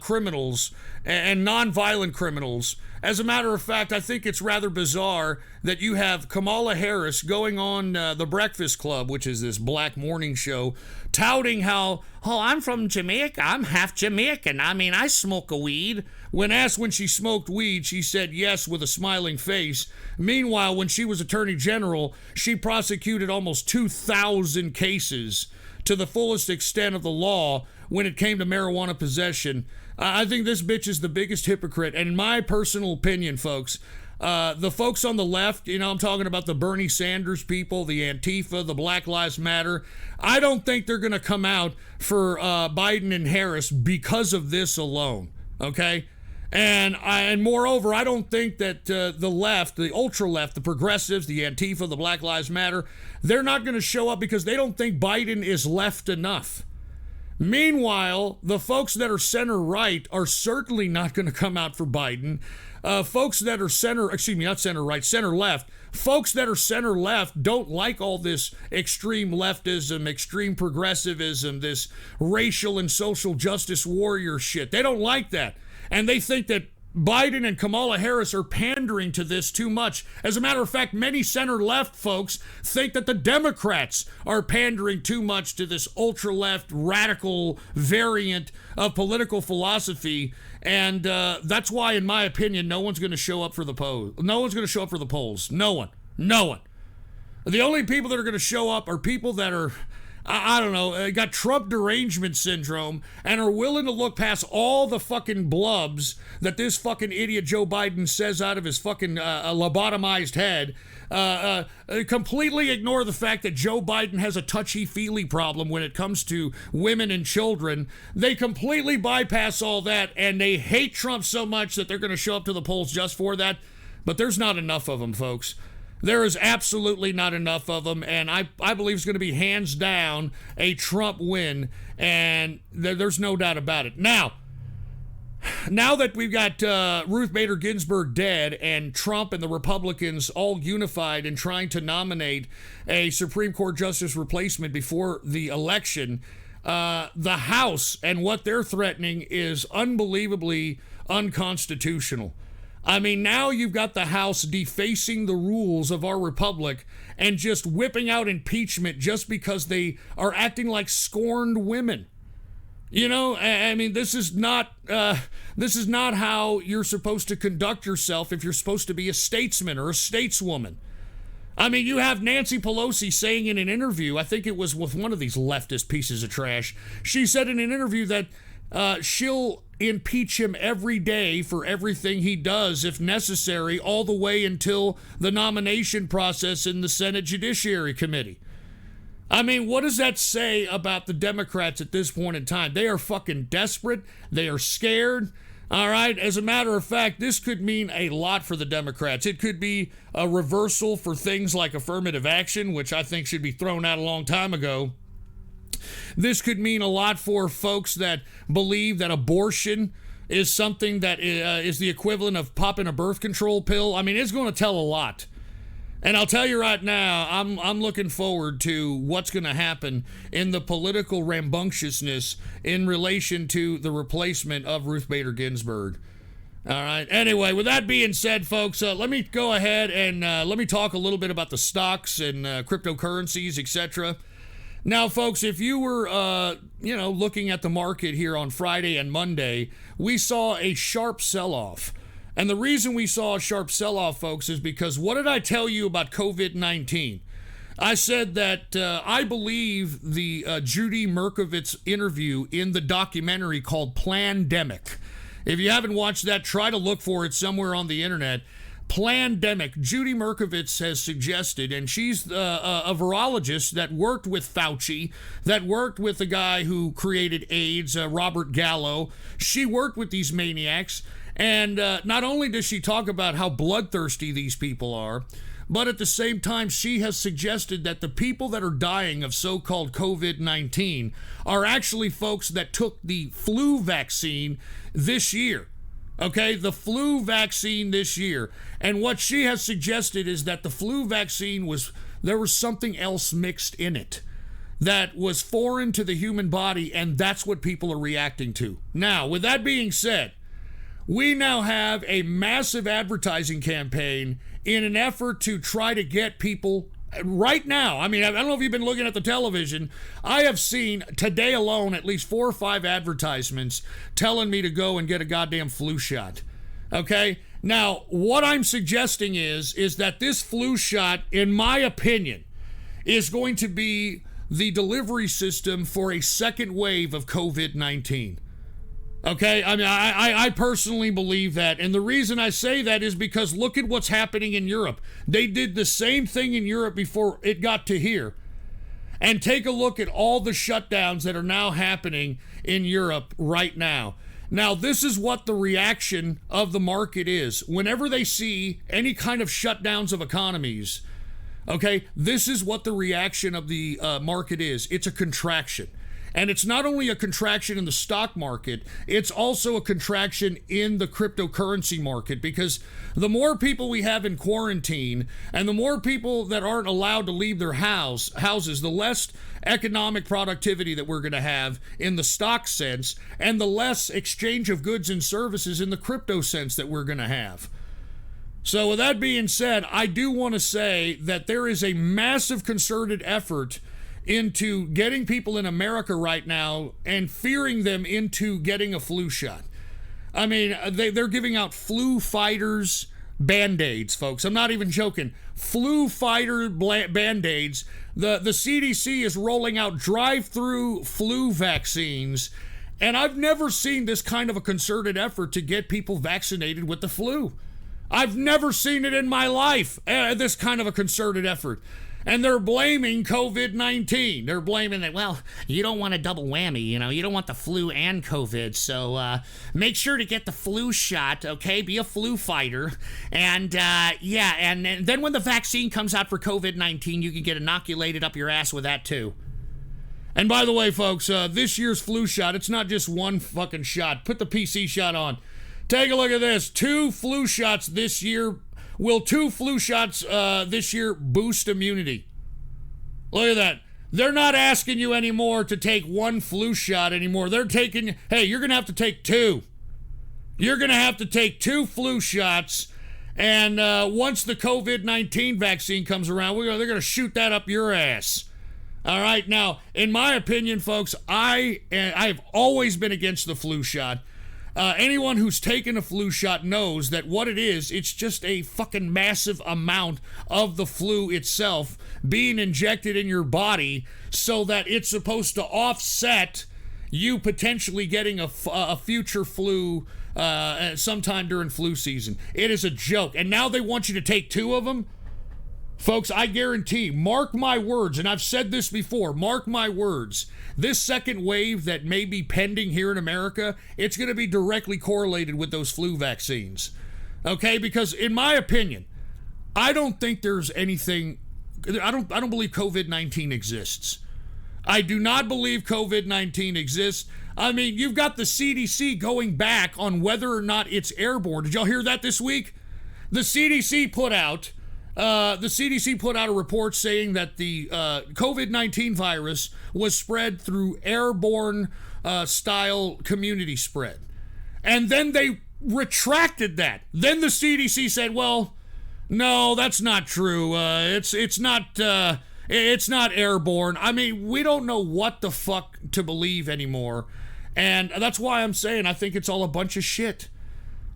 criminals and nonviolent criminals. As a matter of fact, I think it's rather bizarre that you have Kamala Harris going on The Breakfast Club, which is this black morning show, touting how, I'm from Jamaica, I'm half Jamaican. I mean, I smoke a weed. When asked when she smoked weed, she said yes with a smiling face. Meanwhile, when she was Attorney General, she prosecuted almost 2,000 cases to the fullest extent of the law when it came to marijuana possession. I think this bitch is the biggest hypocrite. And in my personal opinion, folks, The folks on the left, I'm talking about the Bernie Sanders people, the Antifa, the Black Lives Matter. I don't think they're going to come out for Biden and Harris because of this alone, okay? And moreover, I don't think that the left, the ultra left, the progressives, the Antifa, the Black Lives Matter, they're not going to show up because they don't think Biden is left enough. Meanwhile, the folks that are center right are certainly not going to come out for Biden. Folks that are center left. Folks that are center left don't like all this extreme leftism, extreme progressivism, this racial and social justice warrior shit. They don't like that. And they think that Biden and Kamala Harris are pandering to this too much. As a matter of fact, many center-left folks think that the Democrats are pandering too much to this ultra-left radical variant of political philosophy. And that's why, in my opinion, no one's going to show up for the polls. No one's going to show up for the polls. No one. No one. The only people that are going to show up are people that are, I don't know, got Trump derangement syndrome and are willing to look past all the fucking blubs that this fucking idiot Joe Biden says out of his fucking lobotomized head. Completely ignore the fact that Joe Biden has a touchy-feely problem when it comes to women and children. They completely bypass all that, and they hate Trump so much that they're going to show up to the polls just for that. But there's not enough of them, folks. There is absolutely not enough of them, and I believe it's going to be hands down a Trump win, and there's no doubt about it. Now that we've got Ruth Bader Ginsburg dead and Trump and the Republicans all unified in trying to nominate a Supreme Court justice replacement before the election, the House and what they're threatening is unbelievably unconstitutional. I mean, now you've got the House defacing the rules of our republic and just whipping out impeachment just because they are acting like scorned women. I mean, this is not how you're supposed to conduct yourself if you're supposed to be a statesman or a stateswoman. I mean, you have Nancy Pelosi saying in an interview, I think it was with one of these leftist pieces of trash, she said in an interview that she'll impeach him every day for everything he does, if necessary, all the way until the nomination process in the Senate Judiciary Committee. I mean, what does that say about the Democrats at this point in time? They are fucking desperate. They are scared. All right. As a matter of fact, this could mean a lot for the Democrats. It could be a reversal for things like affirmative action, which I think should be thrown out a long time ago. This could mean a lot for folks that believe that abortion is something that is the equivalent of popping a birth control pill. I mean, it's going to tell a lot. And I'll tell you right now, I'm looking forward to what's going to happen in the political rambunctiousness in relation to the replacement of Ruth Bader Ginsburg. All right. Anyway, with that being said, folks, let me go ahead and let me talk a little bit about the stocks and cryptocurrencies, etc. Now, folks, if you were, looking at the market here on Friday and Monday, we saw a sharp sell-off. And the reason we saw a sharp sell-off, folks, is because what did I tell you about COVID-19? I said that I believe the Judy Merkovits interview in the documentary called Plandemic. If you haven't watched that, try to look for it somewhere on the internet. Plandemic. Judy Merkovits has suggested, and she's a virologist that worked with Fauci, that worked with the guy who created AIDS, Robert Gallo. She worked with these maniacs, and not only does she talk about how bloodthirsty these people are, but at the same time, she has suggested that the people that are dying of so-called COVID-19 are actually folks that took the flu vaccine this year. Okay, the flu vaccine this year. And what she has suggested is that the flu vaccine there was something else mixed in it that was foreign to the human body, and that's what people are reacting to. Now, with that being said, we now have a massive advertising campaign in an effort to try to get people right now. I mean, I don't know if you've been looking at the television. I have seen today alone at least 4 or 5 advertisements telling me to go and get a goddamn flu shot. Okay? Now, what I'm suggesting is that this flu shot, in my opinion, is going to be the delivery system for a second wave of COVID-19. Okay, I mean, I personally believe that. And the reason I say that is because look at what's happening in Europe. They did the same thing in Europe before it got to here. And take a look at all the shutdowns that are now happening in Europe right now. Now, this is what the reaction of the market is. Whenever they see any kind of shutdowns of economies, okay, this is what the reaction of the market is. It's a contraction. And it's not only a contraction in the stock market, it's also a contraction in the cryptocurrency market, because the more people we have in quarantine and the more people that aren't allowed to leave their houses, the less economic productivity that we're going to have in the stock sense, and the less exchange of goods and services in the crypto sense that we're going to have. So with that being said, I do want to say that there is a massive concerted effort into getting people in America right now and fearing them into getting a flu shot. I mean, they're giving out flu fighters Band-Aids, folks. I'm not even joking. Flu fighter Band-Aids. The CDC is rolling out drive-through flu vaccines, and I've never seen this kind of a concerted effort to get people vaccinated with the flu. I've never seen it in my life, this kind of a concerted effort. And they're blaming COVID-19. They're blaming that, well, you don't want a double whammy, you know, you don't want the flu and COVID, so make sure to get the flu shot, okay? Be a flu fighter. And and then when the vaccine comes out for COVID-19, you can get inoculated up your ass with that too. And by the way, folks, this year's flu shot, it's not just one fucking shot. Put the PC shot on. Take a look at this. 2 flu shots this year. Will 2 flu shots this year boost immunity? Look at that. They're not asking you anymore to take 1 flu shot anymore. They're taking, hey, you're going to have to take 2. You're going to have to take 2 flu shots. And once the COVID-19 vaccine comes around, they're going to shoot that up your ass. All right. Now, in my opinion, folks, I've always been against the flu shot. Anyone who's taken a flu shot knows that what it is, it's just a fucking massive amount of the flu itself being injected in your body so that it's supposed to offset you potentially getting a future flu sometime during flu season. It is a joke. And now they want you to take 2 of them? Folks, I guarantee, mark my words, and I've said this before, mark my words, this second wave that may be pending here in America, it's going to be directly correlated with those flu vaccines. Okay? Because in my opinion, I don't think there's anything, I don't believe COVID-19 exists. I do not believe COVID-19 exists. I mean, you've got the CDC going back on whether or not it's airborne. Did y'all hear that this week? The CDC put out a report saying that the COVID-19 virus was spread through airborne style community spread. And then they retracted that. Then the CDC said, well, no, that's not true. It's not airborne. I mean, we don't know what the fuck to believe anymore. And that's why I'm saying I think it's all a bunch of shit.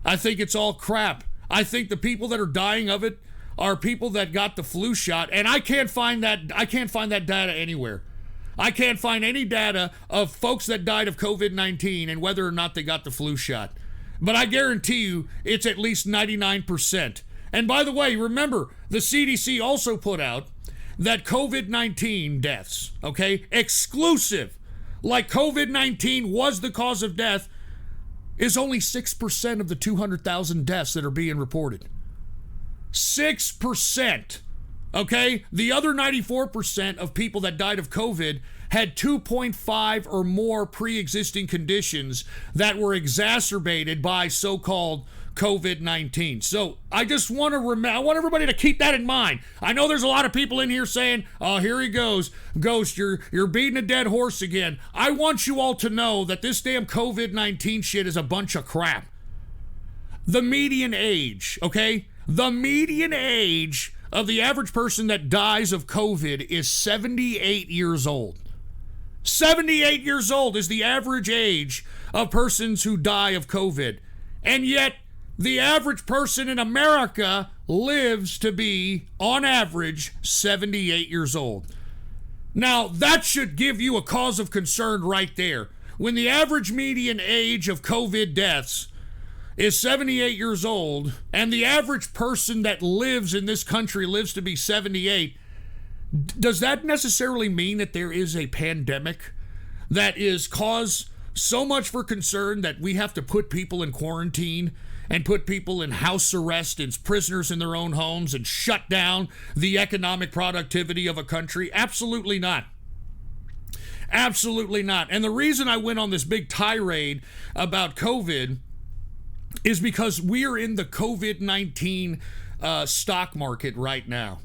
I think it's all crap. I think the people that are dying of it are people that got the flu shot, and I can't find that data anywhere. I can't find any data of folks that died of COVID-19 and whether or not they got the flu shot. But I guarantee you it's at least 99%. And by the way, remember, the CDC also put out that COVID-19 deaths, okay, exclusive, like COVID-19 was the cause of death, is only 6% of the 200,000 deaths that are being reported. 6%. Okay? The other 94% of people that died of COVID had 2.5 or more pre-existing conditions that were exacerbated by so-called COVID-19. So I just want to I want everybody to keep that in mind. I know there's a lot of people in here saying, oh, here he goes. Ghost, you're beating a dead horse again. I want you all to know that this damn COVID-19 shit is a bunch of crap. The median age, okay? The median age of the average person that dies of COVID is 78 years old. 78 years old is the average age of persons who die of COVID. And yet, the average person in America lives to be, on average, 78 years old. Now, that should give you a cause of concern right there. when the average median age of COVID deaths is 78 years old, and the average person that lives in this country lives to be 78, does that necessarily mean that there is a pandemic that is cause so much for concern that we have to put people in quarantine and put people in house arrest as prisoners in their own homes and shut down the economic productivity of a country? Absolutely not. Absolutely not. And the reason I went on this big tirade about COVID is because we are in the COVID-19 stock market right now.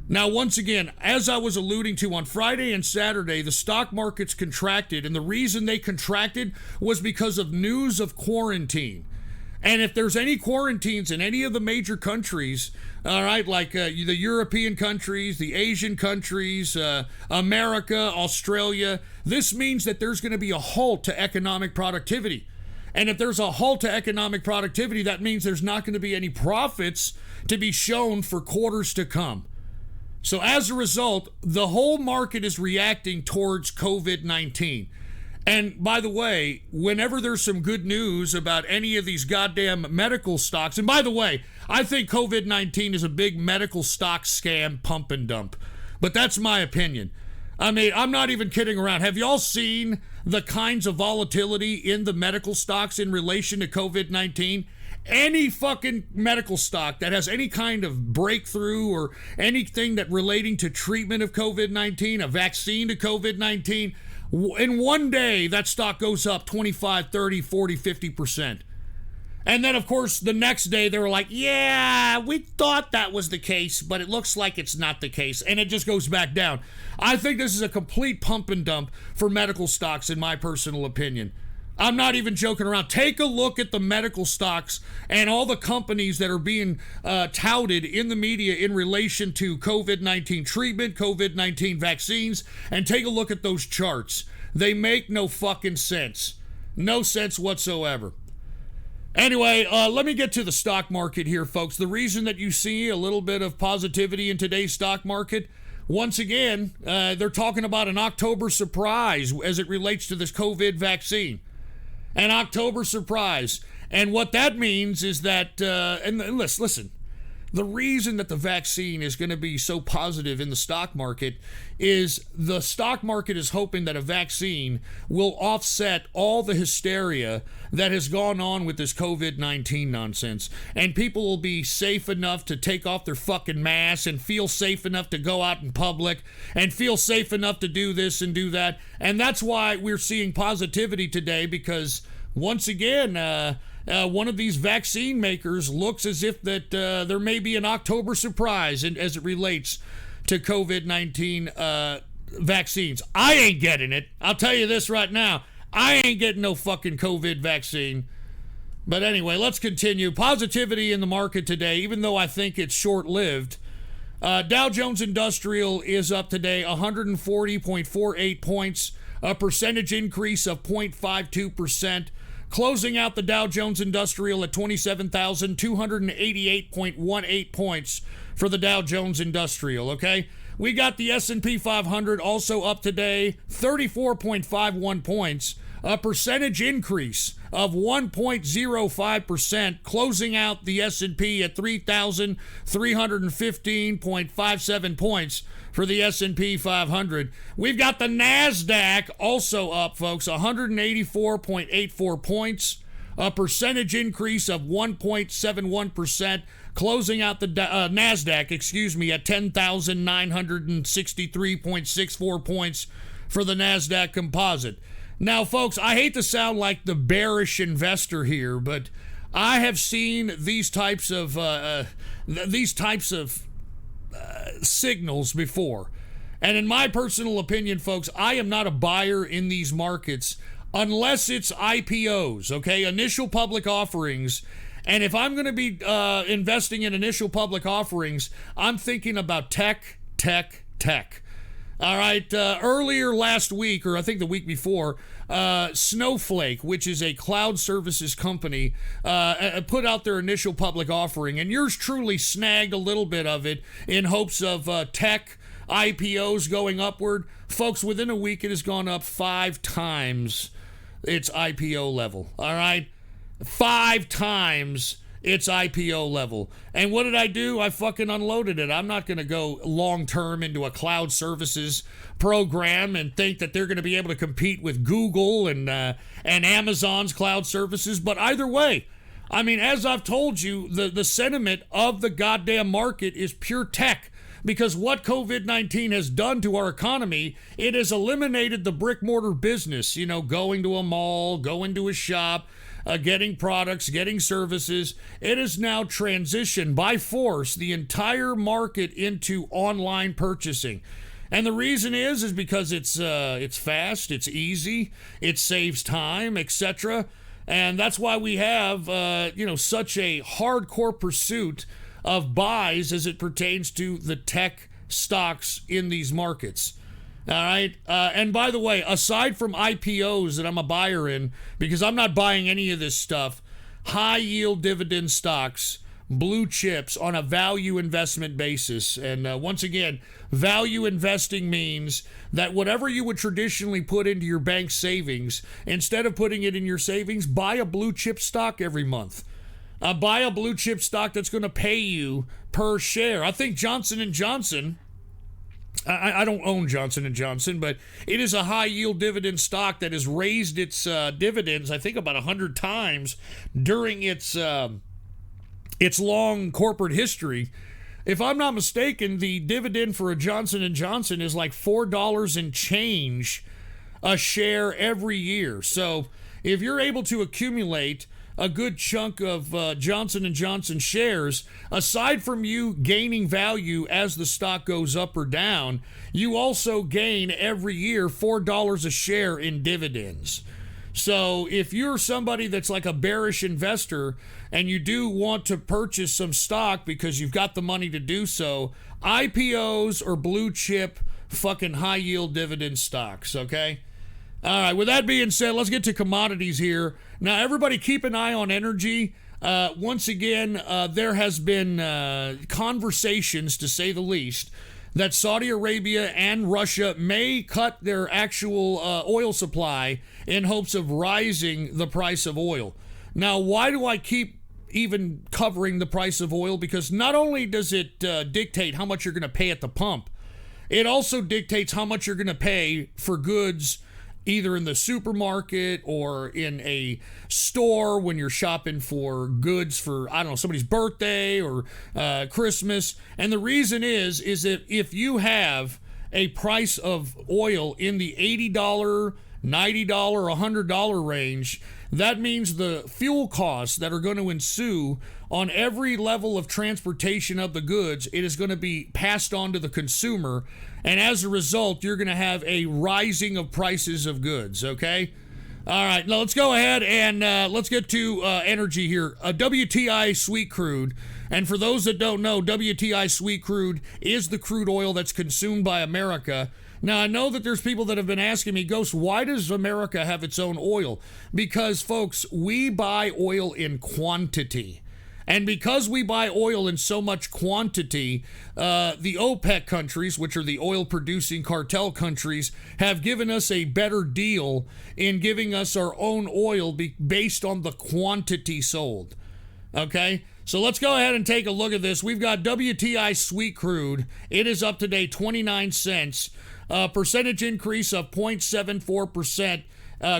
Now, once again, as I was alluding to on Friday and Saturday, the stock markets contracted, and the reason they contracted was because of news of quarantine. And if there's any quarantines in any of the major countries, all right, like the European countries, the Asian countries, America, Australia, this means that there's going to be a halt to economic productivity. And if there's a halt to economic productivity, that means there's not going to be any profits to be shown for quarters to come. So as a result, the whole market is reacting towards COVID-19. And by the way, whenever there's some good news about any of these goddamn medical stocks, and by the way, I think COVID-19 is a big medical stock scam pump and dump. But that's my opinion. I mean, I'm not even kidding around. Have y'all seen the kinds of volatility in the medical stocks in relation to COVID-19? Any fucking medical stock that has any kind of breakthrough or anything that relating to treatment of COVID-19, a vaccine to COVID-19, in one day, that stock goes up 25, 30, 40, 50%. And then, of course, the next day, they were like, yeah, we thought that was the case, but it looks like it's not the case. And it just goes back down. I think this is a complete pump and dump for medical stocks, in my personal opinion. I'm not even joking around. Take a look at the medical stocks and all the companies that are being touted in the media in relation to COVID-19 treatment, COVID-19 vaccines, and take a look at those charts. They make no fucking sense. No sense whatsoever. Anyway, let me get to the stock market here, folks. The reason that you see a little bit of positivity in today's stock market, once again, they're talking about an October surprise as it relates to this COVID vaccine. An October surprise. And what that means is that, and listen, the reason that the vaccine is going to be so positive in the stock market is the stock market is hoping that a vaccine will offset all the hysteria that has gone on with this COVID-19 nonsense. And people will be safe enough to take off their fucking masks and feel safe enough to go out in public and feel safe enough to do this and do that. And that's why we're seeing positivity today, because once again, one of these vaccine makers looks as if that there may be an October surprise as it relates to COVID-19 vaccines. I ain't getting it. I'll tell you this right now. I ain't getting no fucking COVID vaccine. But anyway, let's continue. Positivity in the market today, even though I think it's short-lived. Dow Jones Industrial is up today 140.48 points, a percentage increase of 0.52%. Closing out the Dow Jones Industrial at 27,288.18 points for the Dow Jones Industrial, okay? We got the S&P 500 also up today, 34.51 points, a percentage increase of 1.05%, closing out the S&P at 3,315.57 points for the S&P 500. We've got the NASDAQ also up, folks, 184.84 points, a percentage increase of 1.71%, closing out the NASDAQ, at 10,963.64 points for the NASDAQ composite. Now, folks, I hate to sound like the bearish investor here, but I have seen these types of signals before. And in my personal opinion, folks, I am not a buyer in these markets unless it's IPOs, okay? Initial public offerings. And if I'm going to be investing in initial public offerings, I'm thinking about tech. All right, earlier last week, or I think the week before, Snowflake, which is a cloud services company, put out their initial public offering, and yours truly snagged a little bit of it in hopes of tech IPOs going upward. Folks, within a week, it has gone up 5 times. its IPO level. All right? 5 times its IPO level. And what did I do? I fucking unloaded it. I'm not going to go long term into a cloud services program and think that they're going to be able to compete with Google and Amazon's cloud services. But either way, I mean, as I've told you, the sentiment of the goddamn market is pure tech. Because what COVID-19 has done to our economy, it has eliminated the brick mortar business, you know, going to a mall, going to a shop, getting products, getting services. It has now transitioned by force the entire market into online purchasing. And the reason is because it's fast, it's easy, it saves time, etc. And that's why we have, such a hardcore pursuit of buys as it pertains to the tech stocks in these markets. All right. And by the way, aside from IPOs that I'm a buyer in, because I'm not buying any of this stuff, high yield dividend stocks, blue chips on a value investment basis. And once again, value investing means that whatever you would traditionally put into your bank savings, instead of putting it in your savings, buy a blue chip stock every month. Buy a blue chip stock that's going to pay you per share. I think Johnson & Johnson, I don't own Johnson & Johnson, but it is a high yield dividend stock that has raised its dividends, I think, about 100 times during its long corporate history. If I'm not mistaken, the dividend for a Johnson & Johnson is like $4 and change a share every year. So if you're able to accumulate a good chunk of Johnson & Johnson shares, aside from you gaining value as the stock goes up or down, you also gain every year $4 a share in dividends. So if you're somebody that's like a bearish investor and you do want to purchase some stock because you've got the money to do so, IPOs or blue chip fucking high yield dividend stocks, okay? All right, with that being said, let's get to commodities here. Now, everybody keep an eye on energy. Once again, there has been conversations, to say the least, that Saudi Arabia and Russia may cut their actual oil supply in hopes of rising the price of oil. Now, why do I keep even covering the price of oil? Because not only does it dictate how much you're going to pay at the pump, it also dictates how much you're going to pay for goods either in the supermarket or in a store when you're shopping for goods for, I don't know, somebody's birthday or Christmas. And the reason is that if you have a price of oil in the $80, $90, $100 range, that means the fuel costs that are going to ensue on every level of transportation of the goods, it is going to be passed on to the consumer. And as a result, you're going to have a rising of prices of goods, okay? All right, now let's go ahead and let's get to energy here. WTI sweet crude. And for those that don't know, WTI sweet crude is the crude oil that's consumed by America. Now, I know that there's people that have been asking me, Ghost, why does America have its own oil? Because, folks, we buy oil in quantity. And because we buy oil in so much quantity, the OPEC countries, which are the oil-producing cartel countries, have given us a better deal in giving us our own oil based on the quantity sold. Okay? So let's go ahead and take a look at this. We've got WTI sweet crude. It is up today 29 cents. Percentage increase of 0.74%.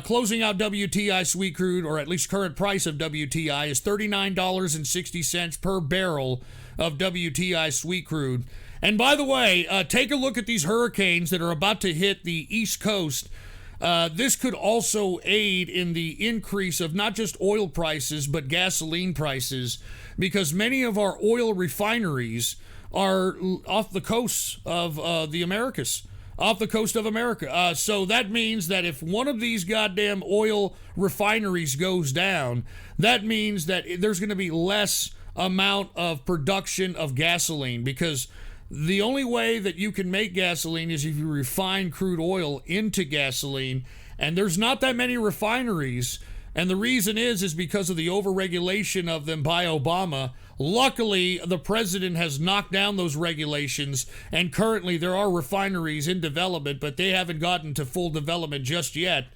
Closing out WTI sweet crude, or at least current price of WTI, is $39.60 per barrel of WTI sweet crude. And by the way, take a look at these hurricanes that are about to hit the East Coast. This could also aid in the increase of not just oil prices, but gasoline prices, because many of our oil refineries are off the coast of the Americas. Off the coast of America. So that means that if one of these goddamn oil refineries goes down, that means that there's going to be less amount of production of gasoline, because the only way that you can make gasoline is if you refine crude oil into gasoline, and there's not that many refineries. And the reason is because of the overregulation of them by Obama. Luckily, the president has knocked down those regulations, and currently there are refineries in development, but they haven't gotten to full development just yet.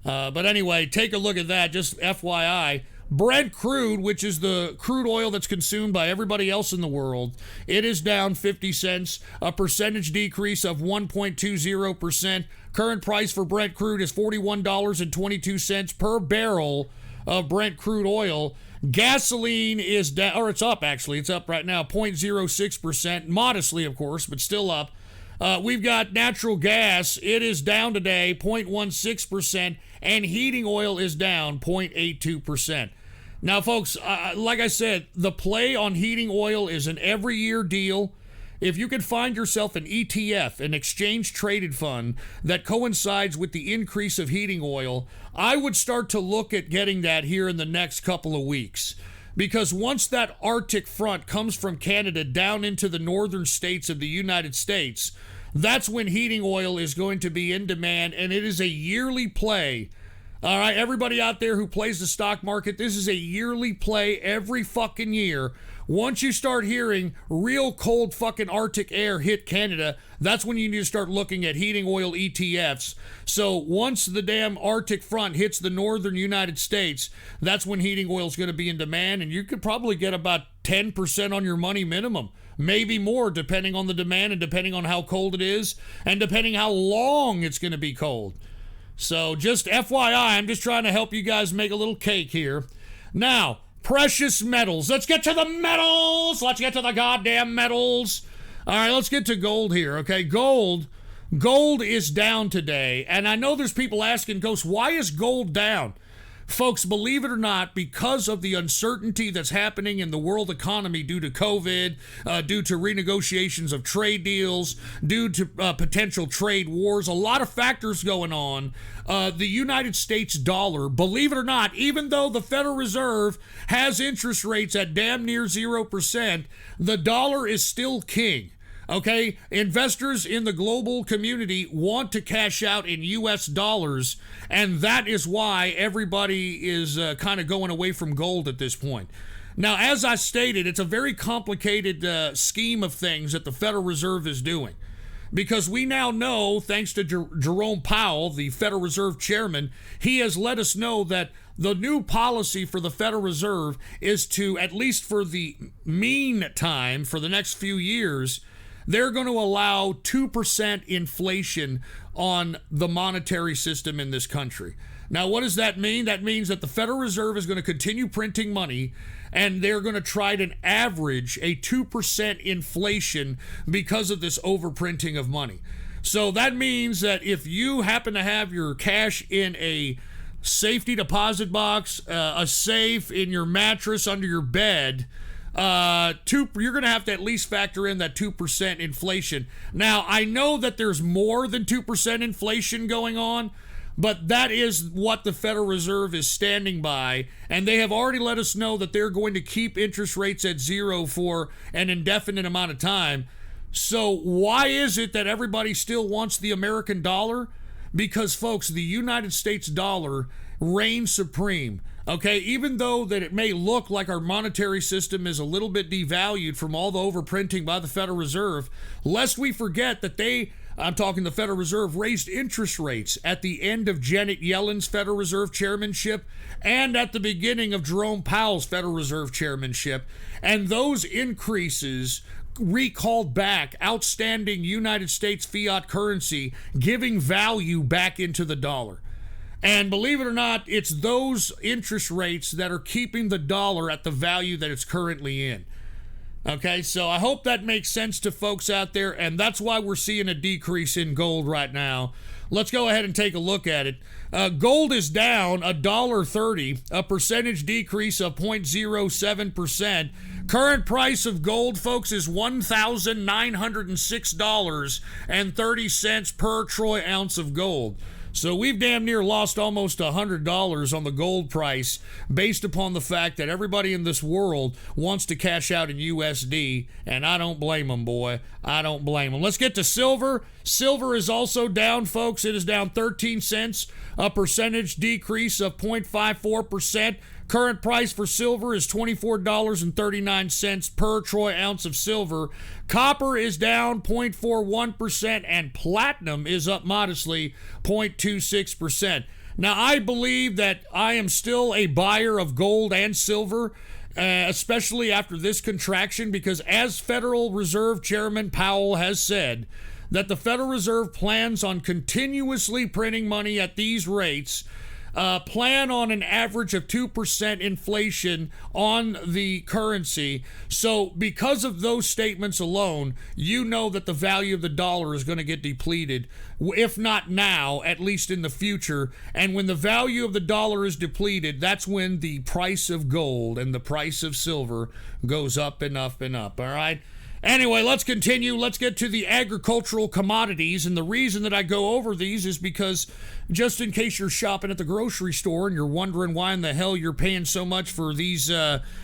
But anyway, take a look at that, just FYI. Brent crude, which is the crude oil that's consumed by everybody else in the world, it is down 50 cents, a percentage decrease of 1.20%. Current price for Brent crude is $41.22 per barrel of Brent crude oil. Gasoline is down, or it's up actually. It's up right now, 0.06%, modestly, of course, but still up. We've got natural gas. It is down today, 0.16%, and heating oil is down 0.82%. Now, folks, like I said, the play on heating oil is an every year deal. If you could find yourself an ETF, an exchange traded fund that coincides with the increase of heating oil, I would start to look at getting that here in the next couple of weeks. Because once that Arctic front comes from Canada down into the northern states of the United States, that's when heating oil is going to be in demand, and it is a yearly play. All right, everybody out there who plays the stock market, this is a yearly play every fucking year. Once you start hearing real cold fucking Arctic air hit Canada, that's when you need to start looking at heating oil ETFs. So once the damn Arctic front hits the northern United States, that's when heating oil is going to be in demand, and you could probably get about 10% on your money minimum. Maybe more, depending on the demand and depending on how cold it is and depending how long it's going to be cold. So just FYI, I'm just trying to help you guys make a little cake here. Now, precious metals. Let's get to the metals. Let's get to the goddamn metals. All right, let's get to gold here, okay? Gold is down today, and I know there's people asking, Ghost, why is gold down? Folks, believe it or not, because of the uncertainty that's happening in the world economy due to COVID, due to renegotiations of trade deals, due to potential trade wars, a lot of factors going on, the United States dollar, believe it or not, even though the Federal Reserve has interest rates at damn near 0%, the dollar is still king. Okay, investors in the global community want to cash out in U.S. dollars, and that is why everybody is kind of going away from gold at this point. Now, as I stated, it's a very complicated scheme of things that the Federal Reserve is doing, because we now know, thanks to Jerome Powell, the Federal Reserve chairman, he has let us know that the new policy for the Federal Reserve is to, at least for the meantime, for the next few years, they're going to allow 2% inflation on the monetary system in this country. Now, what does that mean? That means that the Federal Reserve is going to continue printing money, and they're going to try to average a 2% inflation because of this overprinting of money. So that means that if you happen to have your cash in a safety deposit box, a safe, in your mattress, under your bed, you're going to have to at least factor in that 2% inflation. Now, I know that there's more than 2% inflation going on, but that is what the Federal Reserve is standing by, and they have already let us know that they're going to keep interest rates at zero for an indefinite amount of time. So why is it that everybody still wants the American dollar? Because, folks, the United States dollar reigns supreme. Okay, even though that it may look like our monetary system is a little bit devalued from all the overprinting by the Federal Reserve, lest we forget that I'm talking the Federal Reserve, raised interest rates at the end of Janet Yellen's Federal Reserve chairmanship and at the beginning of Jerome Powell's Federal Reserve chairmanship. And those increases recalled back outstanding United States fiat currency, giving value back into the dollar. And believe it or not, it's those interest rates that are keeping the dollar at the value that it's currently in. Okay, so I hope that makes sense to folks out there, and that's why we're seeing a decrease in gold right now. Let's go ahead and take a look at it. Gold is down $1.30, a percentage decrease of 0.07%. Current price of gold, folks, is $1,906.30 per troy ounce of gold. So we've damn near lost almost $100 on the gold price based upon the fact that everybody in this world wants to cash out in USD, and I don't blame them, boy. I don't blame them. Let's get to silver. Silver is also down, folks. It is down 13 cents, a percentage decrease of 0.54%. Current price for silver is $24.39 per troy ounce of silver. Copper is down 0.41%, and platinum is up modestly 0.26%. Now, I believe that I am still a buyer of gold and silver, especially after this contraction, because as Federal Reserve Chairman Powell has said, that the Federal Reserve plans on continuously printing money at these rates, plan on an average of 2% inflation on the currency. So because of those statements alone, you know that the value of the dollar is going to get depleted, if not now, at least in the future. And when the value of the dollar is depleted, that's when the price of gold and the price of silver goes up and up and up, all right? Anyway, let's continue. Let's get to the agricultural commodities. And the reason that I go over these is because just in case you're shopping at the grocery store and you're wondering why in the hell you're paying so much for these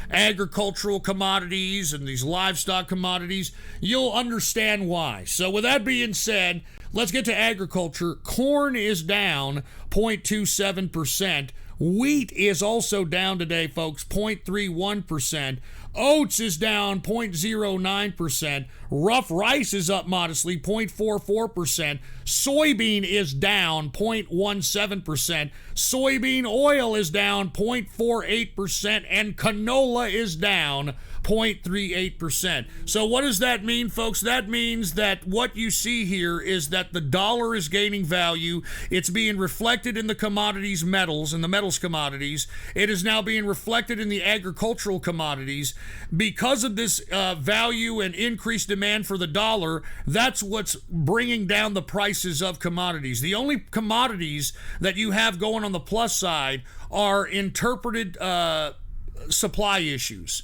agricultural commodities and these livestock commodities, you'll understand why. So with that being said, let's get to agriculture. Corn is down 0.27%. Wheat is also down today, folks, 0.31%. Oats is down 0.09%. Rough rice is up modestly, 0.44%. Soybean is down 0.17%. Soybean oil is down 0.48%. And canola is down 0.38%. So what does that mean, folks? That means that what you see here is that the dollar is gaining value. It's being reflected in the commodities, metals, and the metals commodities. It is now being reflected in the agricultural commodities. Because of this value and increased demand for the dollar, that's what's bringing down the prices of commodities. The only commodities that you have going on the plus side are interpreted supply issues.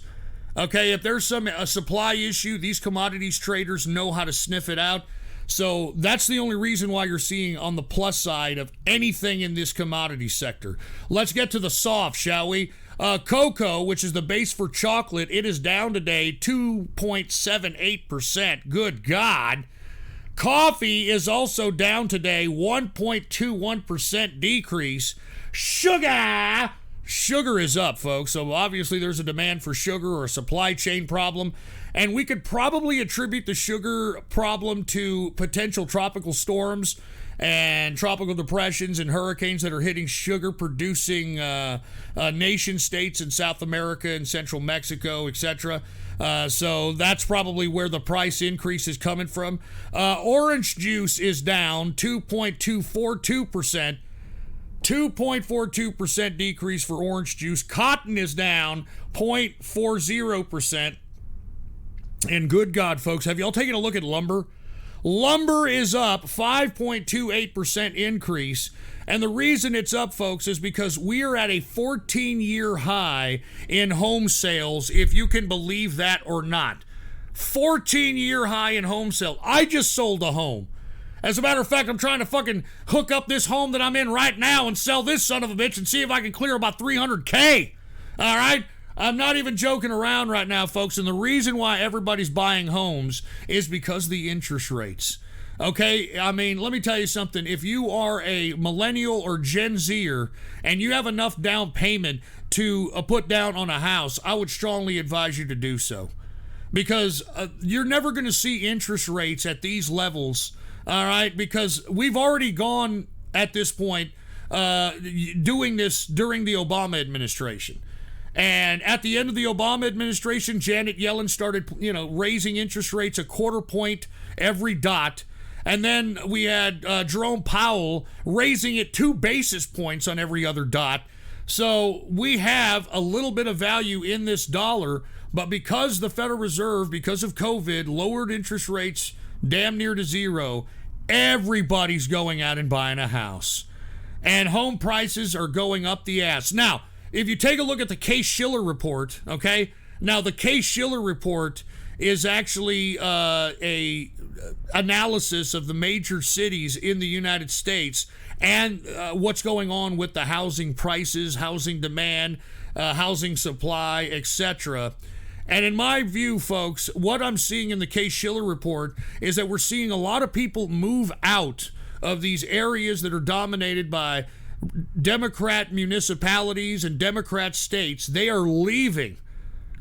Okay, if there's a supply issue, these commodities traders know how to sniff it out. So that's the only reason why you're seeing on the plus side of anything in this commodity sector. Let's get to the soft, shall we? Cocoa, which is the base for chocolate, it is down today 2.78%. Good God. Coffee is also down today, 1.21% decrease. Sugar is up, folks. So obviously there's a demand for sugar or a supply chain problem. And we could probably attribute the sugar problem to potential tropical storms and tropical depressions and hurricanes that are hitting sugar-producing nation states in South America and central Mexico, etc. So that's probably where the price increase is coming from. Orange juice is down 2.242%. 2.42% decrease for orange juice. Cotton is down 0.40%. And good God, folks, have y'all taken a look at lumber? Lumber is up 5.28% increase. And the reason it's up, folks, is because we are at a 14-year high in home sales, if you can believe that or not. 14-year high in home sales. I just sold a home. As a matter of fact, I'm trying to fucking hook up this home that I'm in right now and sell this son of a bitch and see if I can clear about $300K. All right? I'm not even joking around right now, folks. And the reason why everybody's buying homes is because of the interest rates. Okay? I mean, let me tell you something. If you are a millennial or Gen Zer and you have enough down payment to put down on a house, I would strongly advise you to do so. Because you're never going to see interest rates at these levels. All right, because we've already gone at this point doing this during the Obama administration. And at the end of the Obama administration, Janet Yellen started, raising interest rates a quarter point every dot. And then we had Jerome Powell raising it 2 basis points on every other dot. So we have a little bit of value in this dollar, but because the Federal Reserve, because of COVID, lowered interest rates damn near to zero, everybody's going out and buying a house. And home prices are going up the ass. Now, if you take a look at the Case-Shiller report, okay? Now, the Case-Shiller report is actually a analysis of the major cities in the United States and what's going on with the housing prices, housing demand, housing supply, etc. And in my view, folks, what I'm seeing in the Case-Shiller report is that we're seeing a lot of people move out of these areas that are dominated by Democrat municipalities and Democrat states. They are leaving.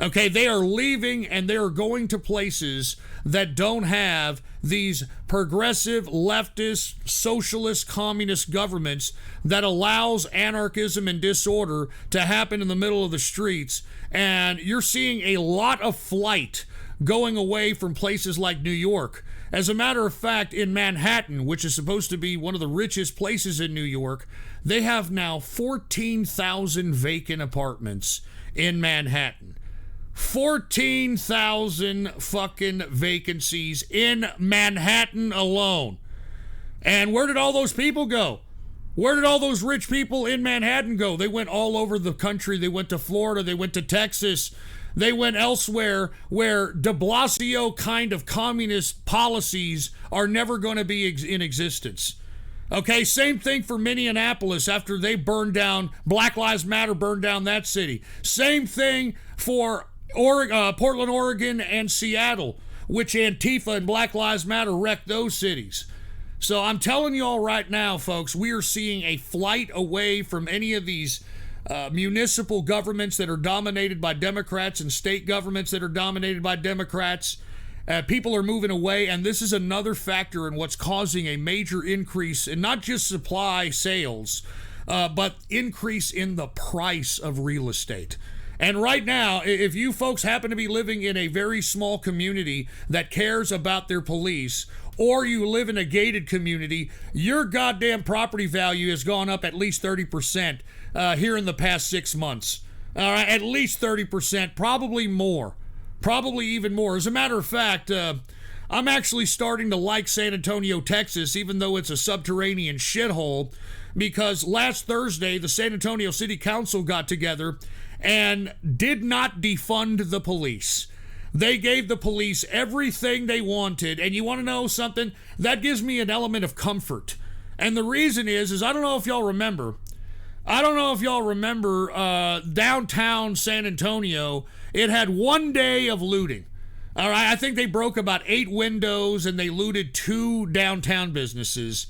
Okay, they are leaving and they are going to places that don't have these progressive, leftist, socialist, communist governments that allows anarchism and disorder to happen in the middle of the streets. And you're seeing a lot of flight going away from places like New York. As a matter of fact, in Manhattan, which is supposed to be one of the richest places in New York, they have now 14,000 vacant apartments in Manhattan. 14,000 fucking vacancies in Manhattan alone. And where did all those people go? Where did all those rich people in Manhattan go? They went all over the country. They went to Florida. They went to Texas. They went elsewhere where de Blasio kind of communist policies are never going to be in existence. Okay, same thing for Minneapolis after they burned down, Black Lives Matter burned down that city. Same thing for Portland, Oregon, and Seattle, which Antifa and Black Lives Matter wrecked those cities. So I'm telling you all right now, folks, we are seeing a flight away from any of these municipal governments that are dominated by Democrats and state governments that are dominated by Democrats. People are moving away, and this is another factor in what's causing a major increase in not just supply sales, but increase in the price of real estate. And right now, if you folks happen to be living in a very small community that cares about their police, or you live in a gated community, your goddamn property value has gone up at least 30% here in the past 6 months. All right, at least 30%, probably more. Probably even more. As a matter of fact, I'm actually starting to like San Antonio, Texas, even though it's a subterranean shithole, because last Thursday, the San Antonio City Council got together and did not defund the police. They gave the police everything they wanted, and you want to know something? That gives me an element of comfort. And the reason is I don't know if y'all remember downtown San Antonio, it had 1 day of looting. All right, I think they broke about 8 windows and they looted 2 downtown businesses.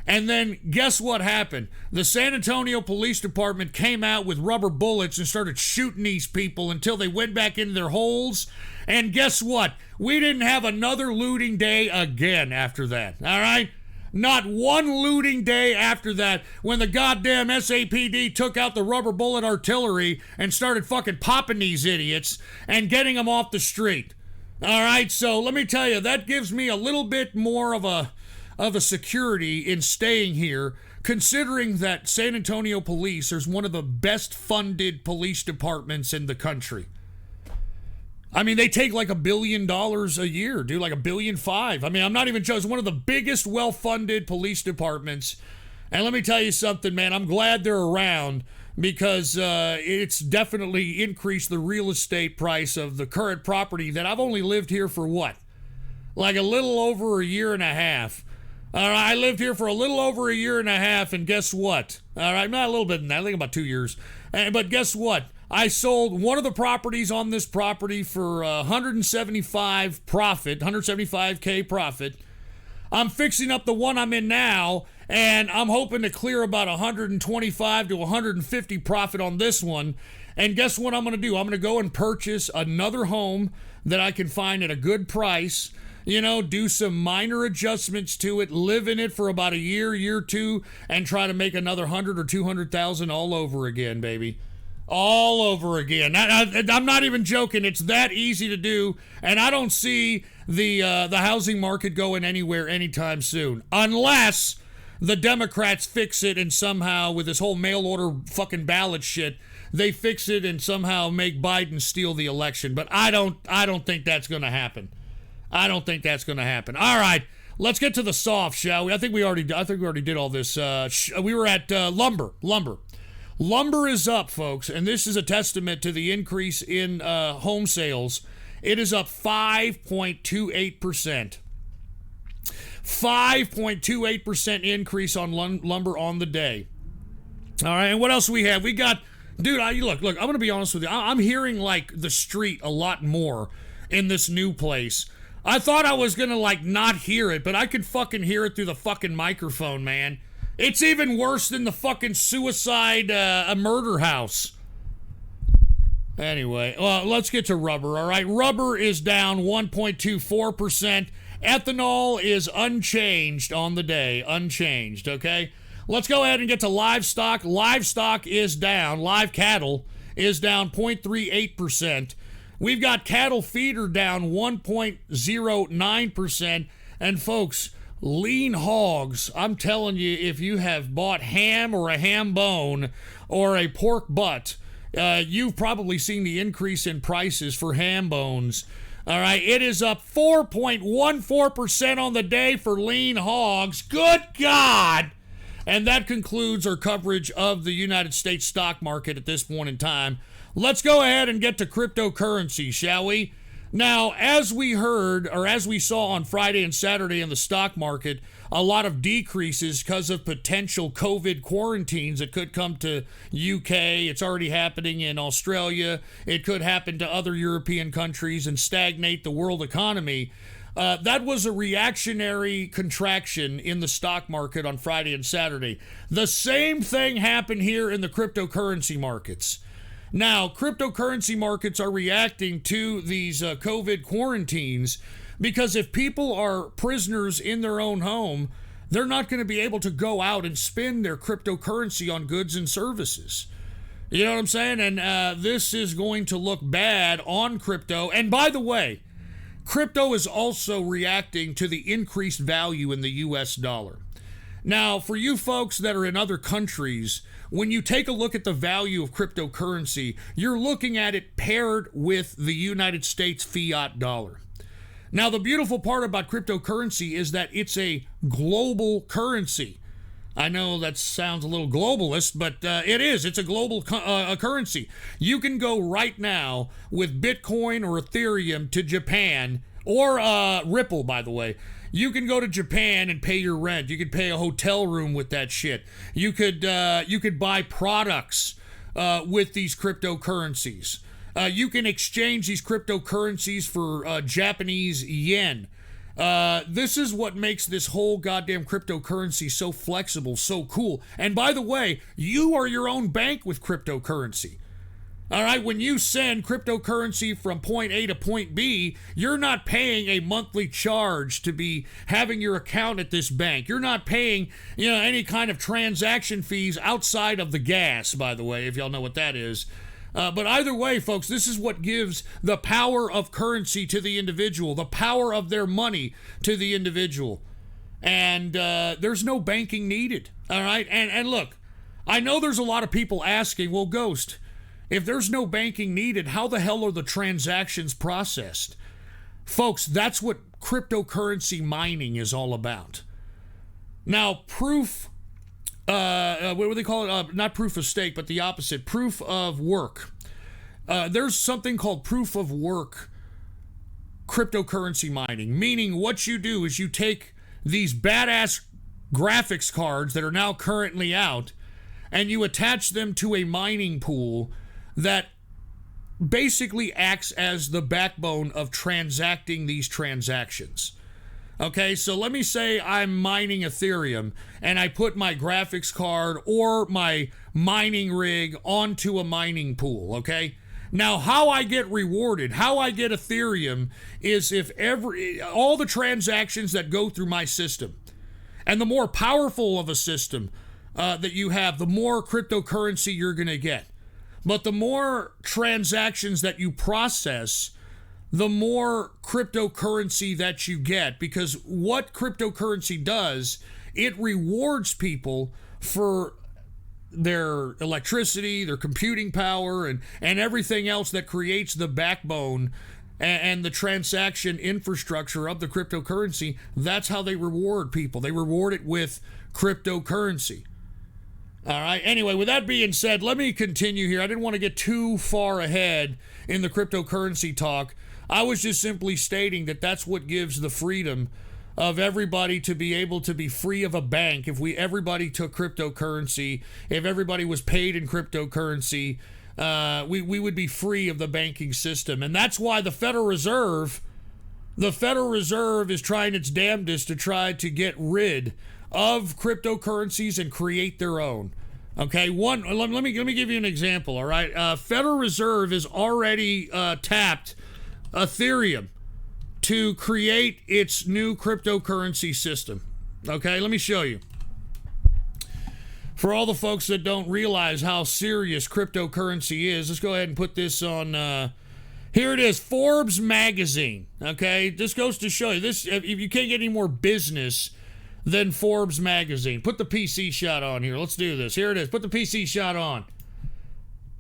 And then guess what happened? The San Antonio Police Department came out with rubber bullets and started shooting these people until they went back into their holes. And guess what? We didn't have another looting day again after that. All right? Not one looting day after that when the goddamn SAPD took out the rubber bullet artillery and started fucking popping these idiots and getting them off the street. All right? So let me tell you, that gives me a little bit more of a security in staying here, considering that San Antonio Police is one of the best funded police departments in the country. I mean, they take like $1 billion a year, dude, like $1.5 billion. I mean, I'm not even joking. It's one of the biggest well-funded police departments. And let me tell you something, man. I'm glad they're around because it's definitely increased the real estate price of the current property that I've only lived here for what? Like a little over a year and a half. All right, I lived here for a little over a year and a half, and guess what? All right, not a little bit than that, I think about 2 years. But guess what? I sold one of the properties on this property for 175K profit. I'm fixing up the one I'm in now, and I'm hoping to clear about 125 to 150 profit on this one. And guess what I'm going to do? I'm going to go and purchase another home that I can find at a good price. You know, do some minor adjustments to it, live in it for about a year, 2, and try to make another 100 or 200,000 all over again, baby. All over again. I'm not even joking. It's that easy to do, and I don't see the housing market going anywhere anytime soon, unless the Democrats fix it and somehow, with this whole mail order fucking ballot shit, they fix it and somehow make Biden steal the election. But I don't think that's going to happen. I don't think that's going to happen. All right, let's get to the soft, shall we? I think we already did all this. We were at lumber. Lumber is up, folks, and this is a testament to the increase in home sales. It is up 5.28%. 5.28% increase on lumber on the day. All right, and what else we have? We got, dude, look, I'm going to be honest with you. I'm hearing, like, the street a lot more in this new place. I thought I was going to, like, not hear it, but I could fucking hear it through the fucking microphone, man. It's even worse than the fucking suicide, murder house. Anyway, let's get to rubber, all right? Rubber is down 1.24%. Ethanol is unchanged on the day, unchanged, okay? Let's go ahead and get to livestock. Livestock is down. Live cattle is down 0.38%. We've got cattle feeder down 1.09%. And folks, lean hogs, I'm telling you, if you have bought ham or a ham bone or a pork butt, you've probably seen the increase in prices for ham bones. All right, it is up 4.14% on the day for lean hogs. Good God! And that concludes our coverage of the United States stock market at this point in time. Let's go ahead and get to cryptocurrency, shall we? Now, as we heard, or as we saw on Friday and Saturday in the stock market, a lot of decreases because of potential COVID quarantines that could come to UK. It's already happening in Australia. It could happen to other European countries and stagnate the world economy. That was a reactionary contraction in the stock market on Friday and Saturday. The same thing happened here in the cryptocurrency markets. Now, cryptocurrency markets are reacting to these COVID quarantines because if people are prisoners in their own home, they're not going to be able to go out and spend their cryptocurrency on goods and services. You know what I'm saying? And this is going to look bad on crypto. And by the way, crypto is also reacting to the increased value in the US dollar. Now, for you folks that are in other countries, when you take a look at the value of cryptocurrency, you're looking at it paired with the United States fiat dollar. Now, the beautiful part about cryptocurrency is that it's a global currency. I know that sounds a little globalist, but it is. It's a global currency. You can go right now with Bitcoin or Ethereum to Japan, or Ripple, by the way. You can go to Japan and pay your rent. You could pay a hotel room with that shit. You could buy products with these cryptocurrencies. You can exchange these cryptocurrencies for Japanese yen. This is what makes this whole goddamn cryptocurrency so flexible, so cool. And by the way, you are your own bank with cryptocurrency. All right, when you send cryptocurrency from point A to point B, you're not paying a monthly charge to be having your account at this bank. You're not paying, any kind of transaction fees outside of the gas, by the way, if y'all know what that is. But either way, folks, this is what gives the power of currency to the individual, the power of their money to the individual. And there's no banking needed, all right? And look, I know there's a lot of people asking, well, Ghost, if there's no banking needed, how the hell are the transactions processed? Folks, that's what cryptocurrency mining is all about. Now, proof, what do they call it? Not proof of stake, but the opposite, proof of work. There's something called proof of work cryptocurrency mining, meaning what you do is you take these badass graphics cards that are now currently out and you attach them to a mining pool that basically acts as the backbone of transacting these transactions. Okay, so let me say I'm mining Ethereum and I put my graphics card or my mining rig onto a mining pool, okay? Now, how I get rewarded, how I get Ethereum is if all the transactions that go through my system, and the more powerful of a system that you have, the more cryptocurrency you're going to get. But the more transactions that you process, the more cryptocurrency that you get. Because what cryptocurrency does, it rewards people for their electricity, their computing power, and everything else that creates the backbone and the transaction infrastructure of the cryptocurrency. That's how they reward people. They reward it with cryptocurrency. All right. Anyway, with that being said, let me continue here. I didn't want to get too far ahead in the cryptocurrency talk. I was just simply stating that that's what gives the freedom of everybody to be able to be free of a bank. If everybody took cryptocurrency, if everybody was paid in cryptocurrency, we would be free of the banking system. And that's why the Federal Reserve is trying its damnedest to try to get rid of cryptocurrencies and create their own. Okay, let me give you an example, all right? Federal Reserve has already tapped Ethereum to create its new cryptocurrency system. Okay, let me show you. For all the folks that don't realize how serious cryptocurrency is, let's go ahead and put this on. Here it is, Forbes magazine. Okay, this goes to show you this. If you can't get any more business than Forbes magazine. Put the PC shot on here. Let's do this. Here it is. Put the PC shot on.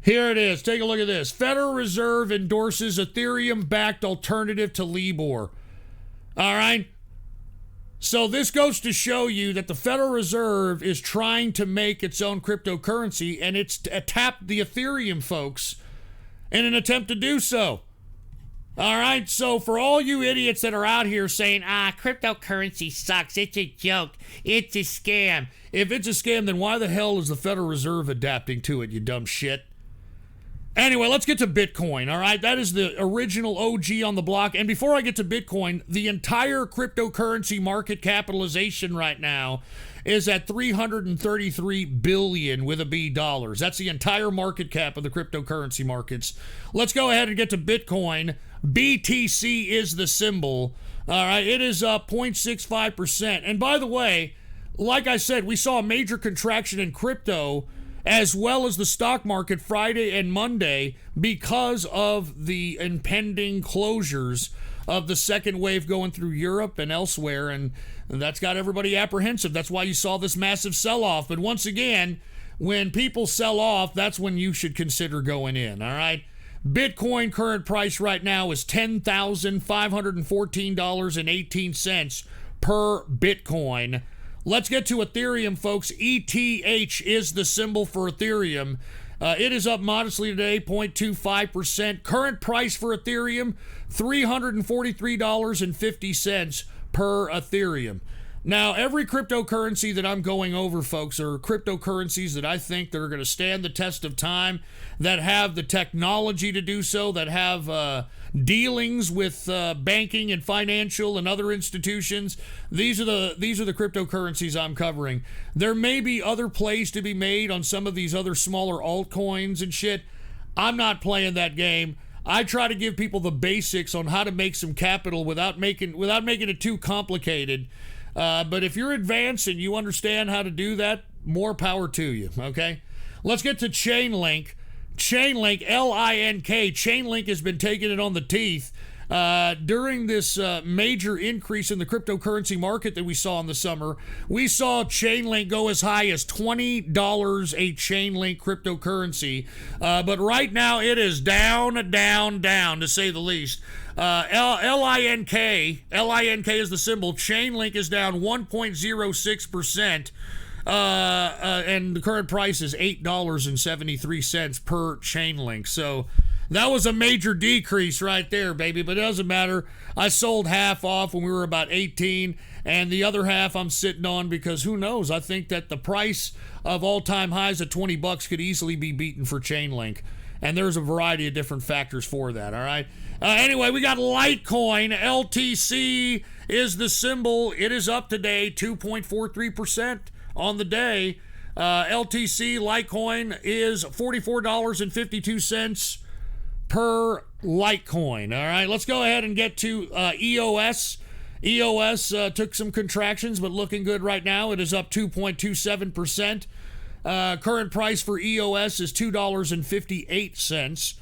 Here it is. Take a look at this. Federal Reserve endorses Ethereum-backed alternative to Libor. All right? So this goes to show you that the Federal Reserve is trying to make its own cryptocurrency, and it's tapped the Ethereum folks in an attempt to do so. All right, so for all you idiots that are out here saying, cryptocurrency sucks, it's a joke, it's a scam. If it's a scam, then why the hell is the Federal Reserve adapting to it, you dumb shit? Anyway, let's get to Bitcoin, all right? That is the original OG on the block. And before I get to Bitcoin, the entire cryptocurrency market capitalization right now is at $333 billion with a B dollars. That's the entire market cap of the cryptocurrency markets. Let's go ahead and get to Bitcoin. BTC is the symbol. All right, it is up 0.65%. And by the way, like I said, we saw a major contraction in crypto as well as the stock market Friday and Monday because of the impending closures of the second wave going through Europe and elsewhere, and that's got everybody apprehensive. That's why you saw this massive sell-off. But once again, when people sell off, that's when you should consider going in, all right? Bitcoin current price right now is $10,514.18 per Bitcoin. Let's get to Ethereum, folks. ETH is the symbol for Ethereum. It is up modestly today, 0.25%. Current price for Ethereum, $343.50 per Ethereum. Now, every cryptocurrency that I'm going over, folks, are cryptocurrencies that I think that are going to stand the test of time, that have the technology to do so, that have dealings with banking and financial and other institutions. These are the cryptocurrencies I'm covering. There may be other plays to be made on some of these other smaller altcoins and shit. I'm not playing that game. I try to give people the basics on how to make some capital without making it too complicated. But if you're advanced and you understand how to do that, more power to you, okay? Let's get to Chainlink. Chainlink, L-I-N-K. Chainlink has been taking it on the teeth. During this major increase in the cryptocurrency market that we saw in the summer, we saw Chainlink go as high as $20 a Chainlink cryptocurrency. But right now it is down, to say the least. L-I-N-K is the symbol. Chainlink is down 1.06%. And the current price is $8.73 per Chainlink. So that was a major decrease right there, baby. But it doesn't matter. I sold half off when we were about 18, and the other half I'm sitting on because who knows? I think that the price of all-time highs at $20 could easily be beaten for Chainlink. And there's a variety of different factors for that, all right? Anyway, we got Litecoin. LTC is the symbol. It is up today, 2.43% on the day. LTC Litecoin is $44.52 per Litecoin. All right, let's go ahead and get to EOS. EOS took some contractions, but looking good right now. It is up 2.27%. Current price for EOS is $2.58.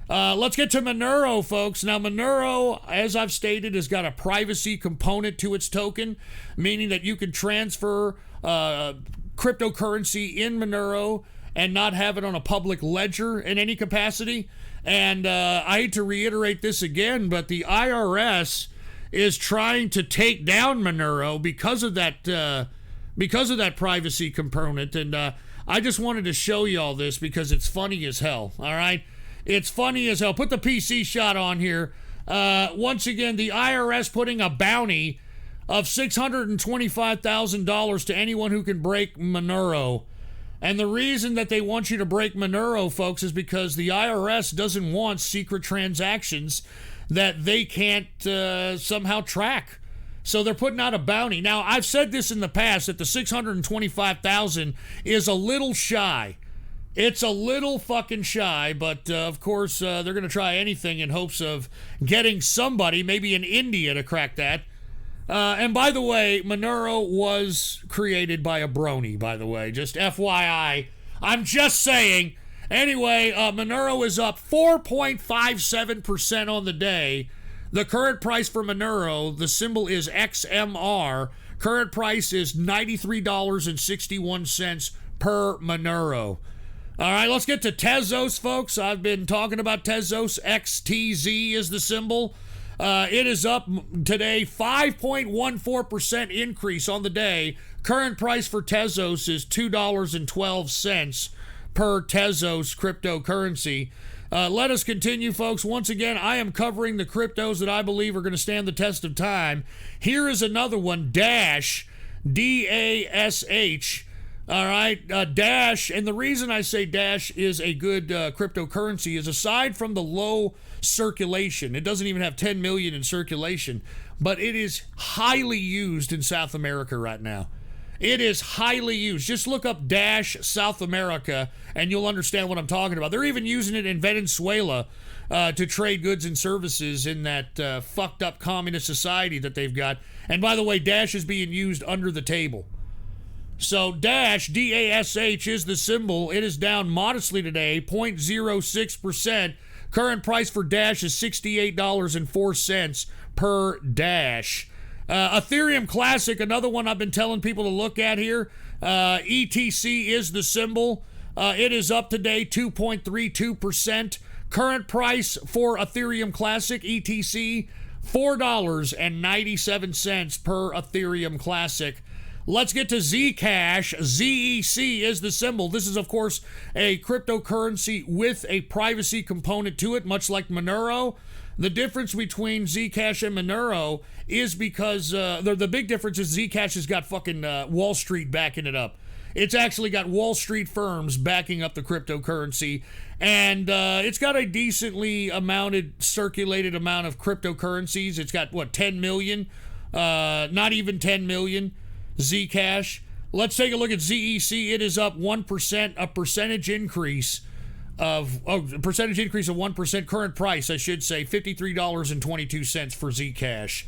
Let's get to Monero, folks. Now, Monero, as I've stated, has got a privacy component to its token, meaning that you can transfer cryptocurrency in Monero and not have it on a public ledger in any capacity. And I hate to reiterate this again, but the IRS is trying to take down Monero because of that privacy component. And I just wanted to show you all this because it's funny as hell. All right, it's funny as hell. Put the PC shot on here. Once again, the IRS putting a bounty of $625,000 to anyone who can break Monero. And the reason that they want you to break Monero, folks, is because the IRS doesn't want secret transactions that they can't somehow track. So they're putting out a bounty. Now, I've said this in the past that the 625,000 is a little shy. It's a little fucking shy, but of course they're going to try anything in hopes of getting somebody, maybe in India, to crack that. And by the way, Monero was created by a brony, by the way. Just FYI. I'm just saying. Anyway, Monero is up 4.57% on the day. The current price for Monero, the symbol is XMR. Current price is $93.61 per Monero. All right, let's get to Tezos, folks. I've been talking about Tezos. XTZ is the symbol. It is up today, 5.14% increase on the day. Current price for Tezos is $2.12 per Tezos cryptocurrency. Let us continue, folks. Once again, I am covering the cryptos that I believe are going to stand the test of time. Here is another one, Dash, D-A-S-H. All right, Dash, and the reason I say Dash is a good cryptocurrency is aside from the low circulation, it doesn't even have 10 million in circulation, but it is highly used in South America right now. It is highly used. Just look up Dash South America and you'll understand what I'm talking about. They're even using it in Venezuela to trade goods and services in that fucked up communist society that they've got. And by the way, Dash is being used under the table. So Dash, D-A-S-H, is the symbol. It is down modestly today, 0.06%. Current price for Dash is $68.04 per Dash. Ethereum Classic, another one I've been telling people to look at here. ETC is the symbol. It is up today, 2.32%. Current price for Ethereum Classic, ETC, $4.97 per Ethereum Classic. Let's get to Zcash. ZEC is the symbol. This is, of course, a cryptocurrency with a privacy component to it, much like Monero. The difference between Zcash and Monero is because the big difference is Zcash has got fucking Wall Street backing it up. It's actually got Wall Street firms backing up the cryptocurrency, and it's got a decently circulated amount of cryptocurrencies. It's got, 10 million? Not even 10 million. Zcash. Let's take a look at ZEC. It is up 1%, a percentage increase of 1%. Current price, I should say, $53.22 for Zcash.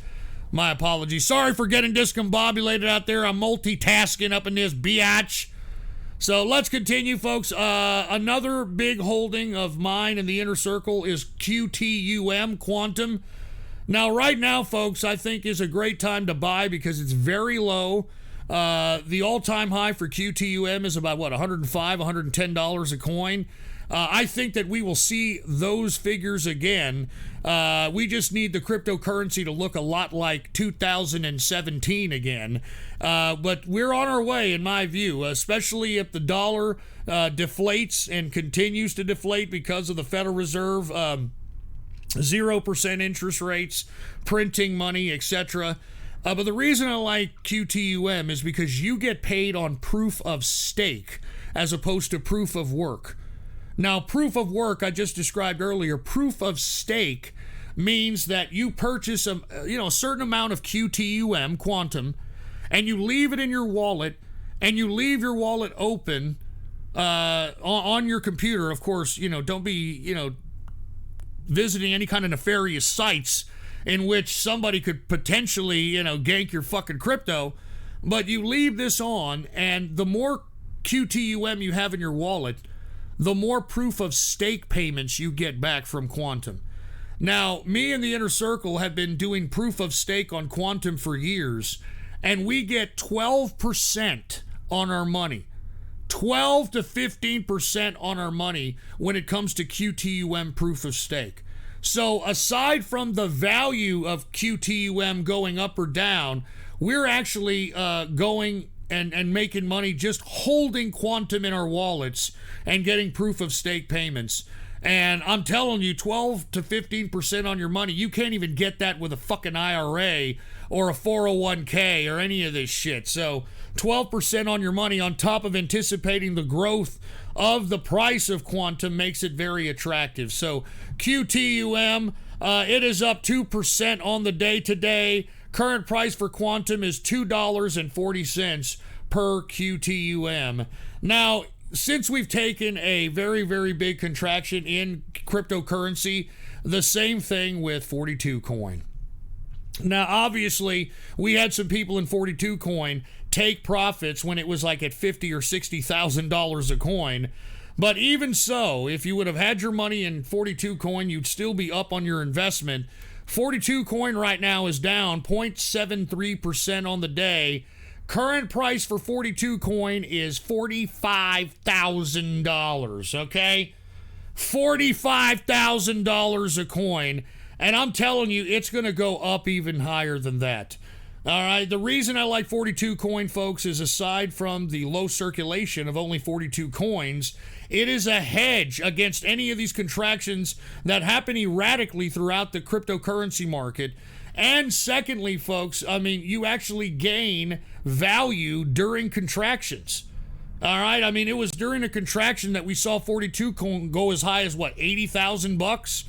My apologies. Sorry for getting discombobulated out there. I'm multitasking up in this biatch. So let's continue, folks. Another big holding of mine in the inner circle is QTUM, Quantum. Now, right now, folks, I think is a great time to buy because it's very low. The all-time high for QTUM is about, $105, $110 a coin. I think that we will see those figures again. We just need the cryptocurrency to look a lot like 2017 again. But we're on our way, in my view, especially if the dollar deflates and continues to deflate because of the Federal Reserve 0% interest rates, printing money, etc. But the reason I like QTUM is because you get paid on proof of stake as opposed to proof of work. Now, proof of work, I just described earlier. Proof of stake means that you purchase a certain amount of QTUM, Quantum, and you leave it in your wallet, and you leave your wallet open on your computer. Of course, don't be, visiting any kind of nefarious sites in which somebody could potentially, gank your fucking crypto. But you leave this on, and the more QTUM you have in your wallet, the more proof of stake payments you get back from Quantum. Now, me and the Inner Circle have been doing proof of stake on Quantum for years, and we get 12% on our money. 12 to 15% on our money when it comes to QTUM proof of stake. So aside from the value of QTUM going up or down, we're actually going and making money just holding Quantum in our wallets and getting proof of stake payments. And I'm telling you, 12 to 15% on your money, you can't even get that with a fucking IRA or a 401k or any of this shit. So 12% on your money on top of anticipating the growth of the price of Quantum makes it very attractive. So QTUM, it is up 2% on the day today. Current price for quantum is $2.40 per QTUM. Now, since we've taken a very, very big contraction in cryptocurrency, the same thing with 42 coin. Now, obviously, we had some people in 42 coin take profits when it was like at $50,000 or $60,000 a coin. But even so, if you would have had your money in 42 coin, you'd still be up on your investment. 42 coin right now is down 0.73% on the day. Current price for 42 coin is $45,000, okay? $45,000 a coin. And I'm telling you, it's going to go up even higher than that. All right, the reason I like 42 coin, folks, is aside from the low circulation of only 42 coins, it is a hedge against any of these contractions that happen erratically throughout the cryptocurrency market. And secondly, folks, I mean, you actually gain value during contractions. All right, I mean, it was during a contraction that we saw 42 coin go as high as, what, $80,000?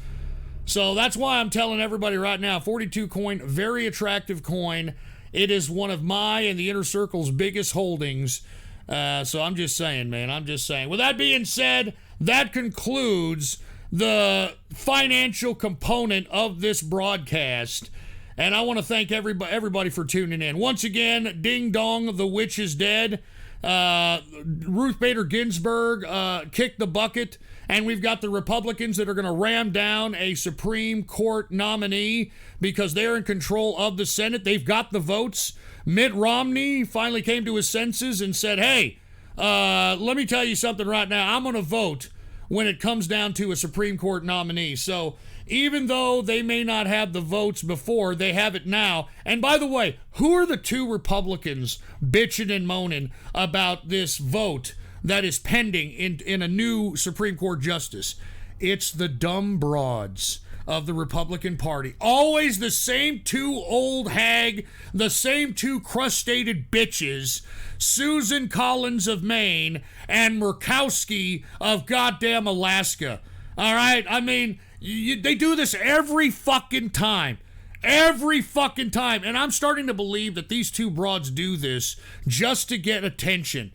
So that's why I'm telling everybody right now, 42 coin, very attractive coin. It is one of my and the Inner Circle's biggest holdings. So I'm just saying, man, I'm just saying. With that being said, that concludes the financial component of this broadcast. And I want to thank everybody for tuning in. Once again, ding dong, the witch is dead. Ruth Bader Ginsburg kicked the bucket, and we've got the Republicans that are going to ram down a Supreme Court nominee because they're in control of the Senate. They've got the votes. Mitt Romney finally came to his senses and said, hey, let me tell you something right now. I'm going to vote when it comes down to a Supreme Court nominee. So even though they may not have the votes before, they have it now. And by the way, who are the two Republicans bitching and moaning about this vote that is pending in a new Supreme Court justice? It's the dumb broads of the Republican Party. Always the same two old hag, the same two crustated bitches, Susan Collins of Maine and Murkowski of goddamn Alaska. All right? I mean, they do this every fucking time. Every fucking time. And I'm starting to believe that these two broads do this just to get attention.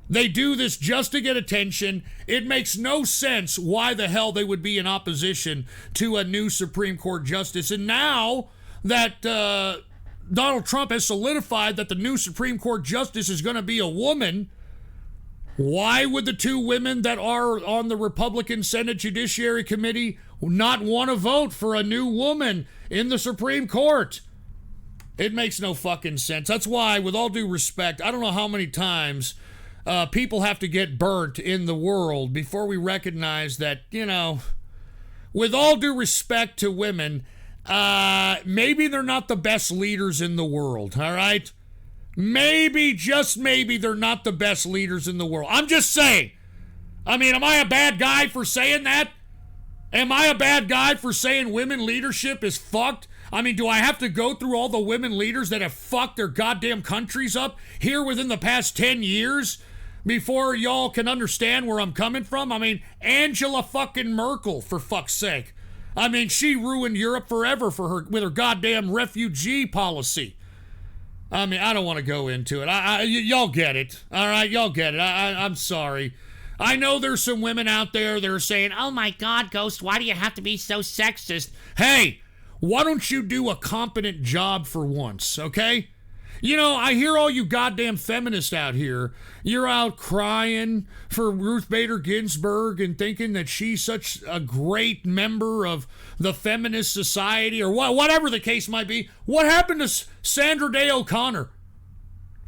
They do this just to get attention. It makes no sense why the hell they would be in opposition to a new Supreme Court justice. And now that Donald Trump has solidified that the new Supreme Court justice is going to be a woman, why would the two women that are on the Republican Senate Judiciary Committee not want to vote for a new woman in the Supreme Court? It makes no fucking sense. That's why, with all due respect, I don't know how many times people have to get burnt in the world before we recognize that, you know, with all due respect to women, maybe they're not the best leaders in the world, all right? Maybe, just maybe, they're not the best leaders in the world. I'm just saying. I mean, am I a bad guy for saying that? Am I a bad guy for saying women leadership is fucked? I mean, do I have to go through all the women leaders that have fucked their goddamn countries up here within the past 10 years before y'all can understand where I'm coming from? I mean, Angela fucking Merkel, for fuck's sake. I mean, she ruined Europe forever with her goddamn refugee policy. I mean, I don't want to go into it. Y'all get it. All right, y'all get it. I'm sorry. I know there's some women out there that are saying, oh my God, Ghost, why do you have to be so sexist? Hey, why don't you do a competent job for once, okay? You know, I hear all you goddamn feminists out here. You're out crying for Ruth Bader Ginsburg and thinking that she's such a great member of the feminist society or whatever the case might be. What happened to Sandra Day O'Connor?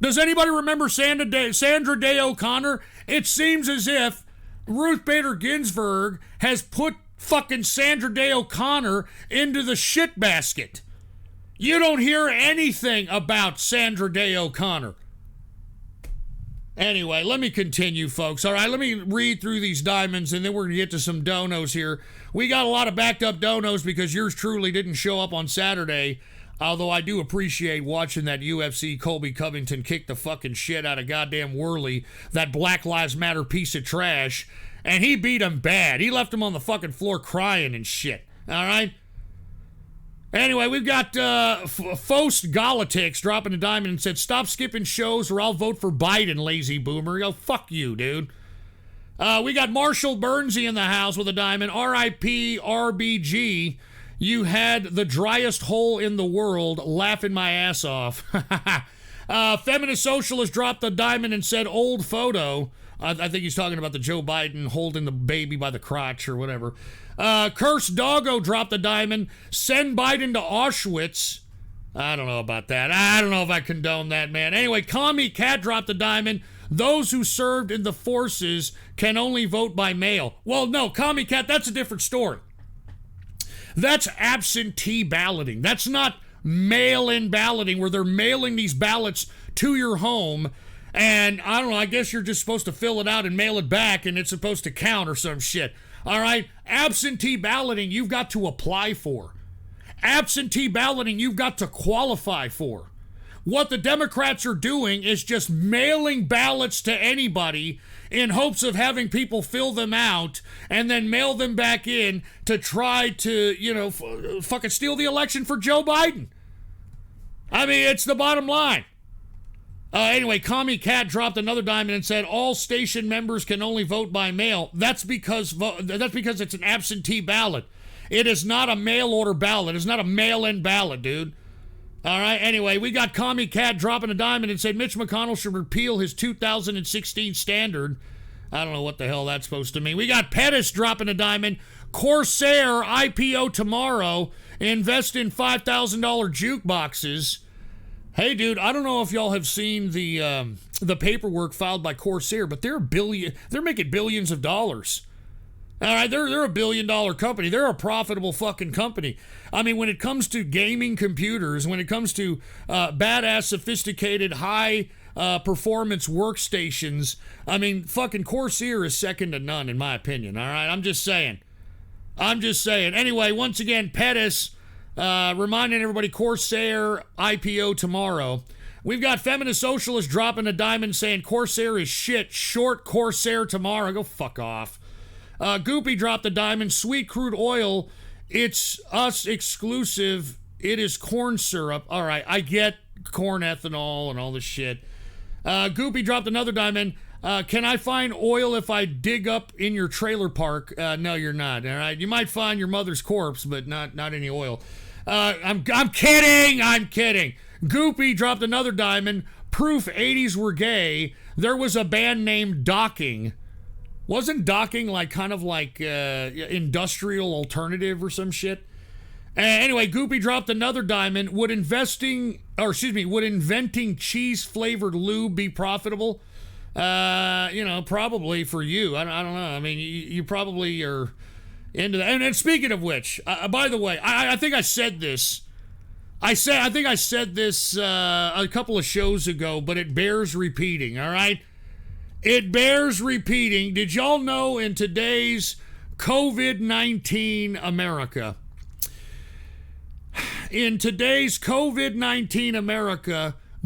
Does anybody remember Sandra Day O'Connor? It seems as if Ruth Bader Ginsburg has put fucking Sandra Day O'Connor into the shit basket. You don't hear anything about Sandra Day O'Connor. Anyway, let me continue, folks. All right, let me read through these diamonds, and then we're going to get to some donos here. We got a lot of backed up donos because yours truly didn't show up on Saturday, although I do appreciate watching that UFC Colby Covington kick the fucking shit out of goddamn Worley, that Black Lives Matter piece of trash, and he beat him bad. He left him on the fucking floor crying and shit, all right? Anyway, we've got Fost Galatics dropping a diamond and said, stop skipping shows or I'll vote for Biden, lazy boomer. Yo, fuck you, dude. We got Marshall Burnsy in the house with a diamond. R.I.P. RBG. You had the driest hole in the world, laughing my ass off. Feminist Socialist dropped a diamond and said, old photo. I think he's talking about the Joe Biden holding the baby by the crotch or whatever. Cursed Doggo dropped a diamond. Send Biden to Auschwitz. I don't know about that. I don't know if I condone that, man. Anyway, Commie Cat dropped a diamond. Those who served in the forces can only vote by mail. Well, no, Commie Cat, that's a different story. That's absentee balloting. That's not mail-in balloting where they're mailing these ballots to your home. And I don't know, I guess you're just supposed to fill it out and mail it back and it's supposed to count or some shit. All right? Absentee balloting, you've got to apply for. Absentee balloting, you've got to qualify for. What the Democrats are doing is just mailing ballots to anybody in hopes of having people fill them out and then mail them back in to try to, fucking steal the election for Joe Biden. I mean, it's the bottom line. Anyway, Commie Cat dropped another diamond and said all station members can only vote by mail. That's because it's an absentee ballot. It is not a mail order ballot. It's not a mail-in ballot, dude. All right, anyway, we got Commie Cat dropping a diamond and said Mitch McConnell should repeal his 2016 standard. I don't know what the hell that's supposed to mean. We got Pettis dropping a diamond. Corsair IPO tomorrow. Invest in $5,000 jukeboxes. Hey, dude, I don't know if y'all have seen the paperwork filed by Corsair, but they're making billions of dollars. All right, they're $1 billion company. They're a profitable fucking company. I mean, when it comes to gaming computers, when it comes to badass, sophisticated, high performance workstations, I mean, fucking Corsair is second to none, in my opinion. All right, I'm just saying. Anyway, once again, Pettis reminding everybody, Corsair IPO tomorrow. We've got Feminist Socialist dropping a diamond saying Corsair is shit. Short Corsair tomorrow. Go fuck off. Goopy dropped a diamond. Sweet crude oil. It's us exclusive. It is corn syrup. All right, I get corn ethanol and all this shit. Goopy dropped another diamond. Can I find oil if I dig up in your trailer park? No, you're not. All right, you might find your mother's corpse, but not any oil. I'm kidding. Goopy dropped another diamond. Proof 80s were gay. There was a band named Docking. Wasn't Docking kind of like industrial alternative or some shit? Anyway, Goopy dropped another diamond. Would inventing cheese-flavored lube be profitable? Probably for you. I don't know. I mean, you probably are into that. And speaking of which, by the way, I think I said this. I think I said this a couple of shows ago, but it bears repeating, all right? It bears repeating. Did y'all know in today's COVID-19 America,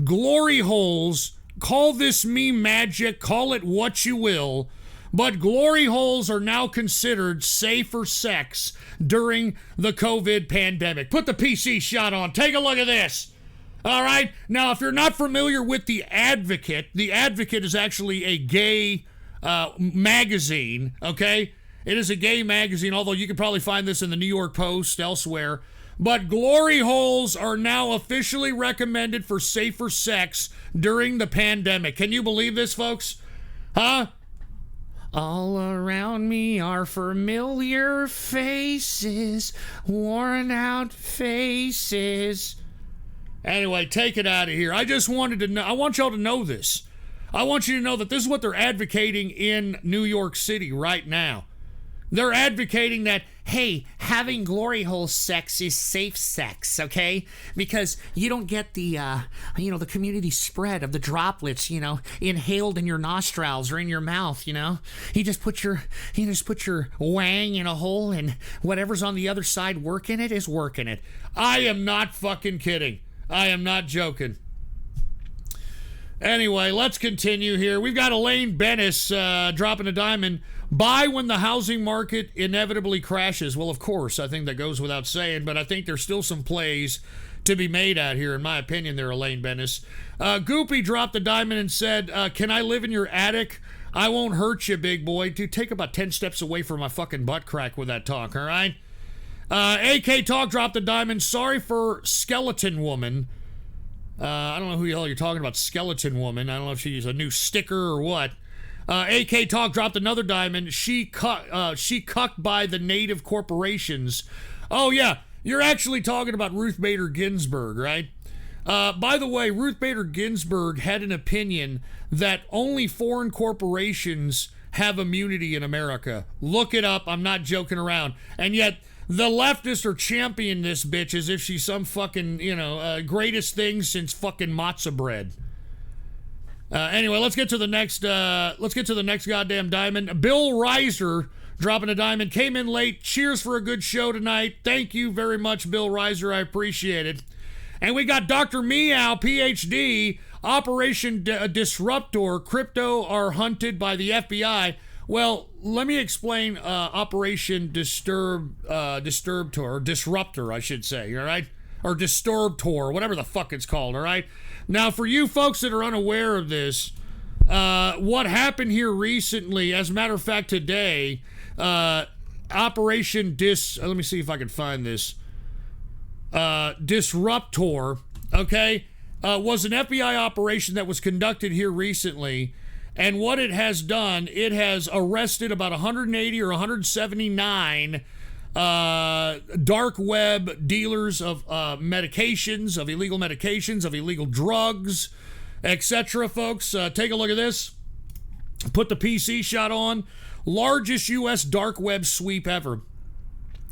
glory holes, call this meme magic, call it what you will, but glory holes are now considered safe for sex during the COVID pandemic. Put the PC shot on. Take a look at this. All right. Now, if you're not familiar with The Advocate is actually a gay magazine, okay? It is a gay magazine, although you can probably find this in the New York Post, elsewhere. But glory holes are now officially recommended for safer sex during the pandemic. Can you believe this, folks? Huh? All around me are familiar faces, worn out faces. Anyway, take it out of here. I just wanted to know. I want y'all to know this. I want you to know that this is what they're advocating in New York City right now. They're advocating that, hey, having glory hole sex is safe sex, okay? Because you don't get the, the community spread of the droplets, inhaled in your nostrils or in your mouth, You just put your wang in a hole and whatever's on the other side working it is working it. I am not fucking kidding. I am not joking. Anyway, let's continue here. We've got Elaine Bennis dropping a diamond. Buy when the housing market inevitably crashes. Well, of course, I think that goes without saying, but I think there's still some plays to be made out here, in my opinion, there, Elaine Bennis. Goopy dropped the diamond and said, can I live in your attic? I won't hurt you, big boy. Dude, take about 10 steps away from my fucking butt crack with that talk, all right? AK Talk dropped the diamond. Sorry for Skeleton Woman. I don't know who the hell you're talking about, Skeleton Woman. I don't know if she's a new sticker or what. AK Talk dropped another diamond. She cucked by the native corporations. Oh, yeah. You're actually talking about Ruth Bader Ginsburg, right? By the way, Ruth Bader Ginsburg had an opinion that only foreign corporations have immunity in America. Look it up. I'm not joking around. And yet, the leftists are championing this bitch as if she's some fucking, greatest thing since fucking matzah bread. Anyway, let's get to the next goddamn diamond. Bill Reiser dropping a diamond. Came in late. Cheers for a good show tonight. Thank you very much, Bill Reiser. I appreciate it. And we got Dr. Meow, PhD, Operation Disruptor. Crypto are hunted by the FBI. Well, let me explain Operation Disruptor, I should say, all right? Or Disturbtor, whatever the fuck it's called, all right? Now, for you folks that are unaware of this, what happened here recently, as a matter of fact, today, Operation let me see if I can find this. Disruptor, okay, was an FBI operation that was conducted here recently. And what it has done, it has arrested about 180 or 179 dark web dealers of medications, of illegal drugs, etc. Folks, take a look at this. Put the PC shot on. Largest U.S. dark web sweep ever.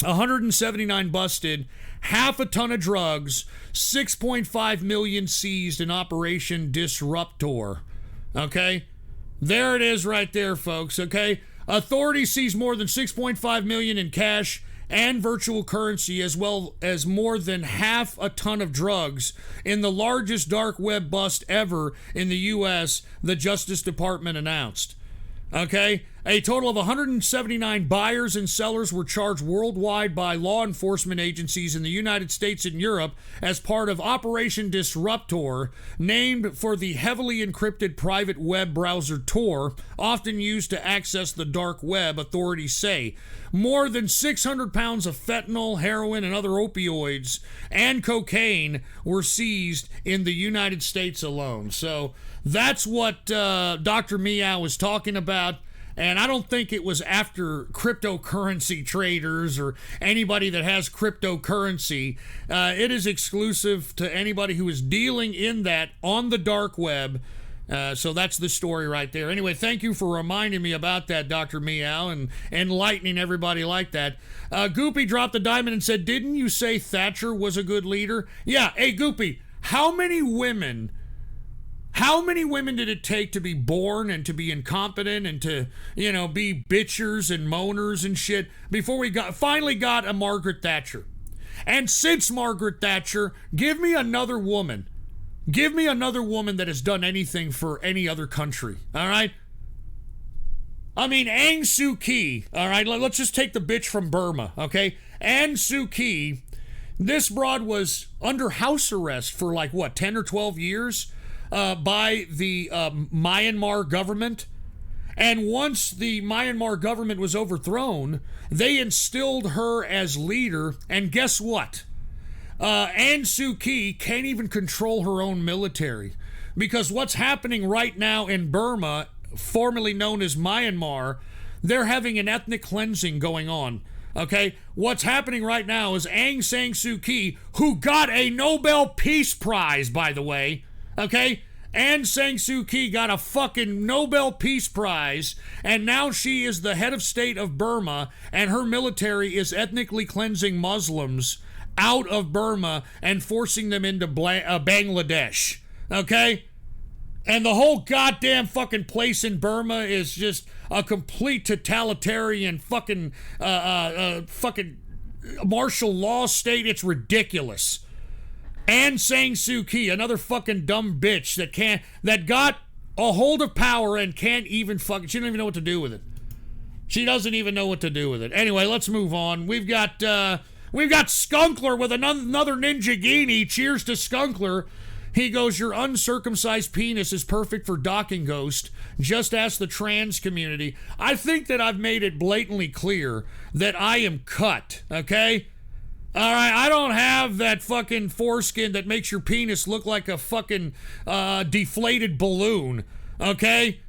179 busted, half a ton of drugs, 6.5 million seized in Operation Disruptor. Okay? There it is right there, folks, okay? Authorities seized more than 6.5 million in cash and virtual currency, as well as more than half a ton of drugs in the largest dark web bust ever in the U.S., the Justice Department announced. Okay? A total of 179 buyers and sellers were charged worldwide by law enforcement agencies in the United States and Europe as part of Operation Disruptor, named for the heavily encrypted private web browser Tor, often used to access the dark web, authorities say. More than 600 pounds of fentanyl, heroin, and other opioids and cocaine were seized in the United States alone. So that's what Dr. Meow was talking about. And I don't think it was after cryptocurrency traders or anybody that has cryptocurrency. It is exclusive to anybody who is dealing in that on the dark web. So that's the story right there. Anyway, thank you for reminding me about that, Dr. Meow, and enlightening everybody like that. Goopy dropped the diamond and said, didn't you say Thatcher was a good leader? Yeah, hey, Goopy, how many women did it take to be born and to be incompetent and to, be bitchers and moaners and shit before we finally got a Margaret Thatcher? And since Margaret Thatcher, give me another woman. Give me another woman that has done anything for any other country, all right? I mean, Aung Suu Kyi, all right? Let's just take the bitch from Burma, okay? Aung Suu Kyi, this broad was under house arrest for 10 or 12 years? By the Myanmar government. And once the Myanmar government was overthrown, they instilled her as leader. And guess what? Aung Suu Kyi can't even control her own military. Because what's happening right now in Burma, formerly known as Myanmar, they're having an ethnic cleansing going on. Okay? What's happening right now is Aung San Suu Kyi, who got a Nobel Peace Prize, by the way, okay? Aung San Suu Kyi got a fucking Nobel Peace Prize, and now she is the head of state of Burma, and her military is ethnically cleansing Muslims out of Burma and forcing them into Bangladesh, okay? And the whole goddamn fucking place in Burma is just a complete totalitarian fucking martial law state. It's ridiculous. Aung San Suu Kyi, another fucking dumb bitch that got a hold of power and can't even she don't even know what to do with it. She doesn't even know what to do with it. Anyway, let's move on. We've got Skunkler with another Ninjagini. Cheers to Skunkler. He goes, your uncircumcised penis is perfect for docking Ghost. Just ask the trans community. I think that I've made it blatantly clear that I am cut, okay? All right, I don't have that fucking foreskin that makes your penis look like a fucking deflated balloon, okay?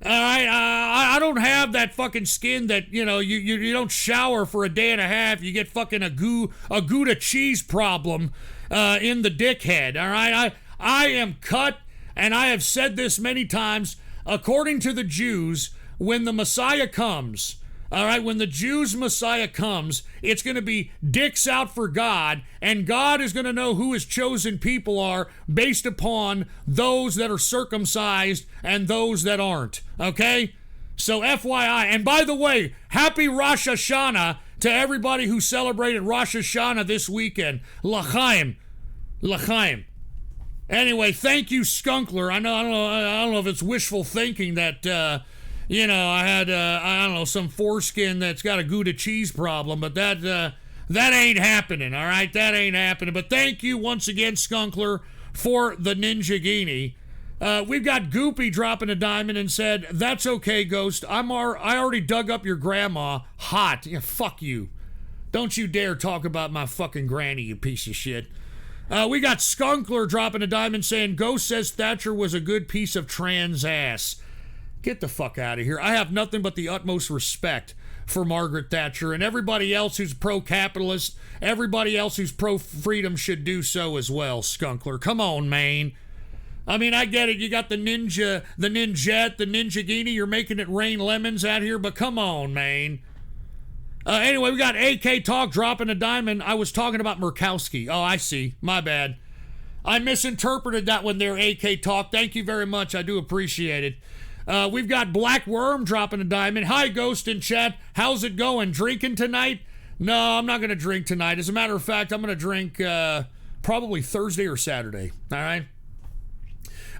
All right, I don't have that fucking skin that, you know, you don't shower for a day and a half. You get fucking a Gouda cheese problem in the dickhead, all right? I am cut, and I have said this many times. According to the Jews, when the Messiah comes, all right, when the Jews' Messiah comes, it's going to be dicks out for God, and God is going to know who his chosen people are based upon those that are circumcised and those that aren't, okay? So FYI, and by the way, happy Rosh Hashanah to everybody who celebrated Rosh Hashanah this weekend. L'chaim. L'chaim. Anyway, thank you, Skunkler. I don't know if it's wishful thinking that, you know, I had, I don't know, some foreskin that's got a Gouda cheese problem, but that ain't happening, all right? That ain't happening. But thank you once again, Skunkler, for the Ninjagini. We've got Goopy dropping a diamond and said, that's okay, Ghost. I already dug up your grandma. Hot. Yeah, fuck you. Don't you dare talk about my fucking granny, you piece of shit. We got Skunkler dropping a diamond saying, Ghost says Thatcher was a good piece of trans ass. Get the fuck out of here. I have nothing but the utmost respect for Margaret Thatcher, and everybody else who's pro-capitalist, everybody else who's pro-freedom should do so as well, Skunkler. Come on, man. I mean, I get it. You got the Ninjette, the Ninjagini. You're making it rain lemons out here, but come on, man. Anyway, we got AK Talk dropping a diamond. I was talking about Murkowski. Oh, I see. My bad. I misinterpreted that one there, AK Talk. Thank you very much. I do appreciate it. We've got Black Worm dropping a diamond. Hi, Ghost in chat. How's it going? Drinking tonight? No, I'm not going to drink tonight. As a matter of fact, I'm going to drink probably Thursday or Saturday. All right?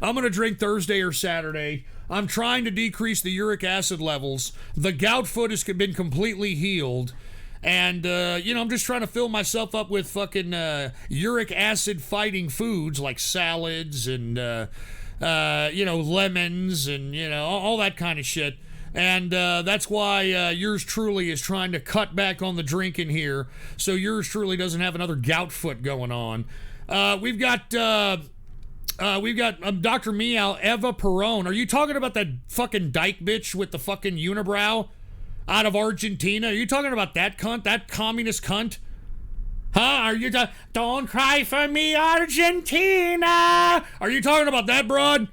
I'm going to drink Thursday or Saturday. I'm trying to decrease the uric acid levels. The gout foot has been completely healed. And, you know, I'm just trying to fill myself up with fucking uric acid fighting foods like salads and, you know, lemons and, you know, all that kind of shit. And that's why yours truly is trying to cut back on the drinking here so yours truly doesn't have another gout foot going on. We've got Dr. Meow, Eva Perón. Are you talking about that fucking dyke bitch with the fucking unibrow out of Argentina? Are you talking about that cunt? That communist cunt? Huh? Are you don't cry for me, Argentina? Are you talking about that broad?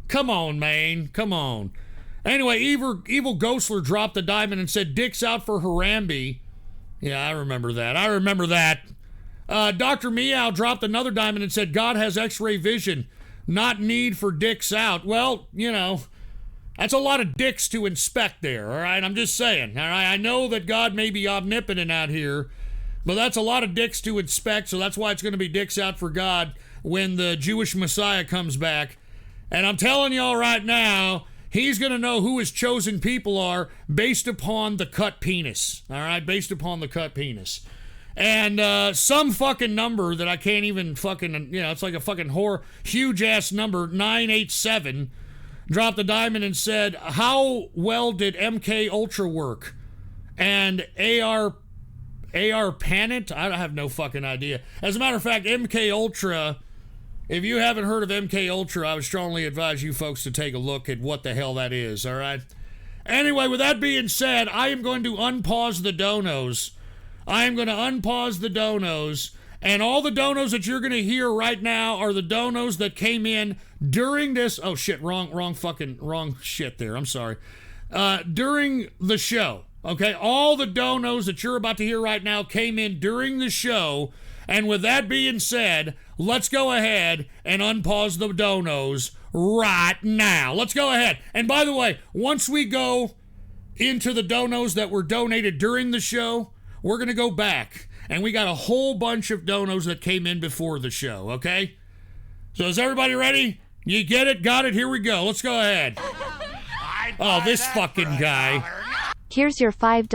Come on, man. Come on. Anyway, Evil Ghostler dropped the diamond and said, dicks out for Harambe. Yeah, I remember that. Dr. Meow dropped another diamond and said, God has x-ray vision, not need for dicks out. Well, you know, that's a lot of dicks to inspect there, all right? I'm just saying, all right? I know that God may be omnipotent out here, but that's a lot of dicks to inspect, so that's why it's going to be dicks out for God when the Jewish Messiah comes back. And I'm telling y'all right now, he's going to know who his chosen people are based upon the cut penis, all right? Based upon the cut penis. And some fucking number that I can't even fucking, you know, it's like a fucking huge-ass number, 987, dropped the diamond and said, how well did MK Ultra work? And AR Panic? I have no fucking idea. As a matter of fact, MK Ultra, if you haven't heard of MK Ultra, I would strongly advise you folks to take a look at what the hell that is, all right? Anyway, with that being said, I am going to unpause the donos. I am going to unpause the donos, and all the donos that you're going to hear right now are the donos that came in during this. Oh shit, wrong shit there. I'm sorry. During the show, okay? All the donos that you're about to hear right now came in during the show, and with that being said, let's go ahead and unpause the donos right now. Let's go ahead. And by the way, once we go into the donos that were donated during the show, we're going to go back, and we got a whole bunch of donos that came in before the show, okay? So is everybody ready? You get it? Got it? Here we go. Let's go ahead. Oh, this fucking guy. Here's your $5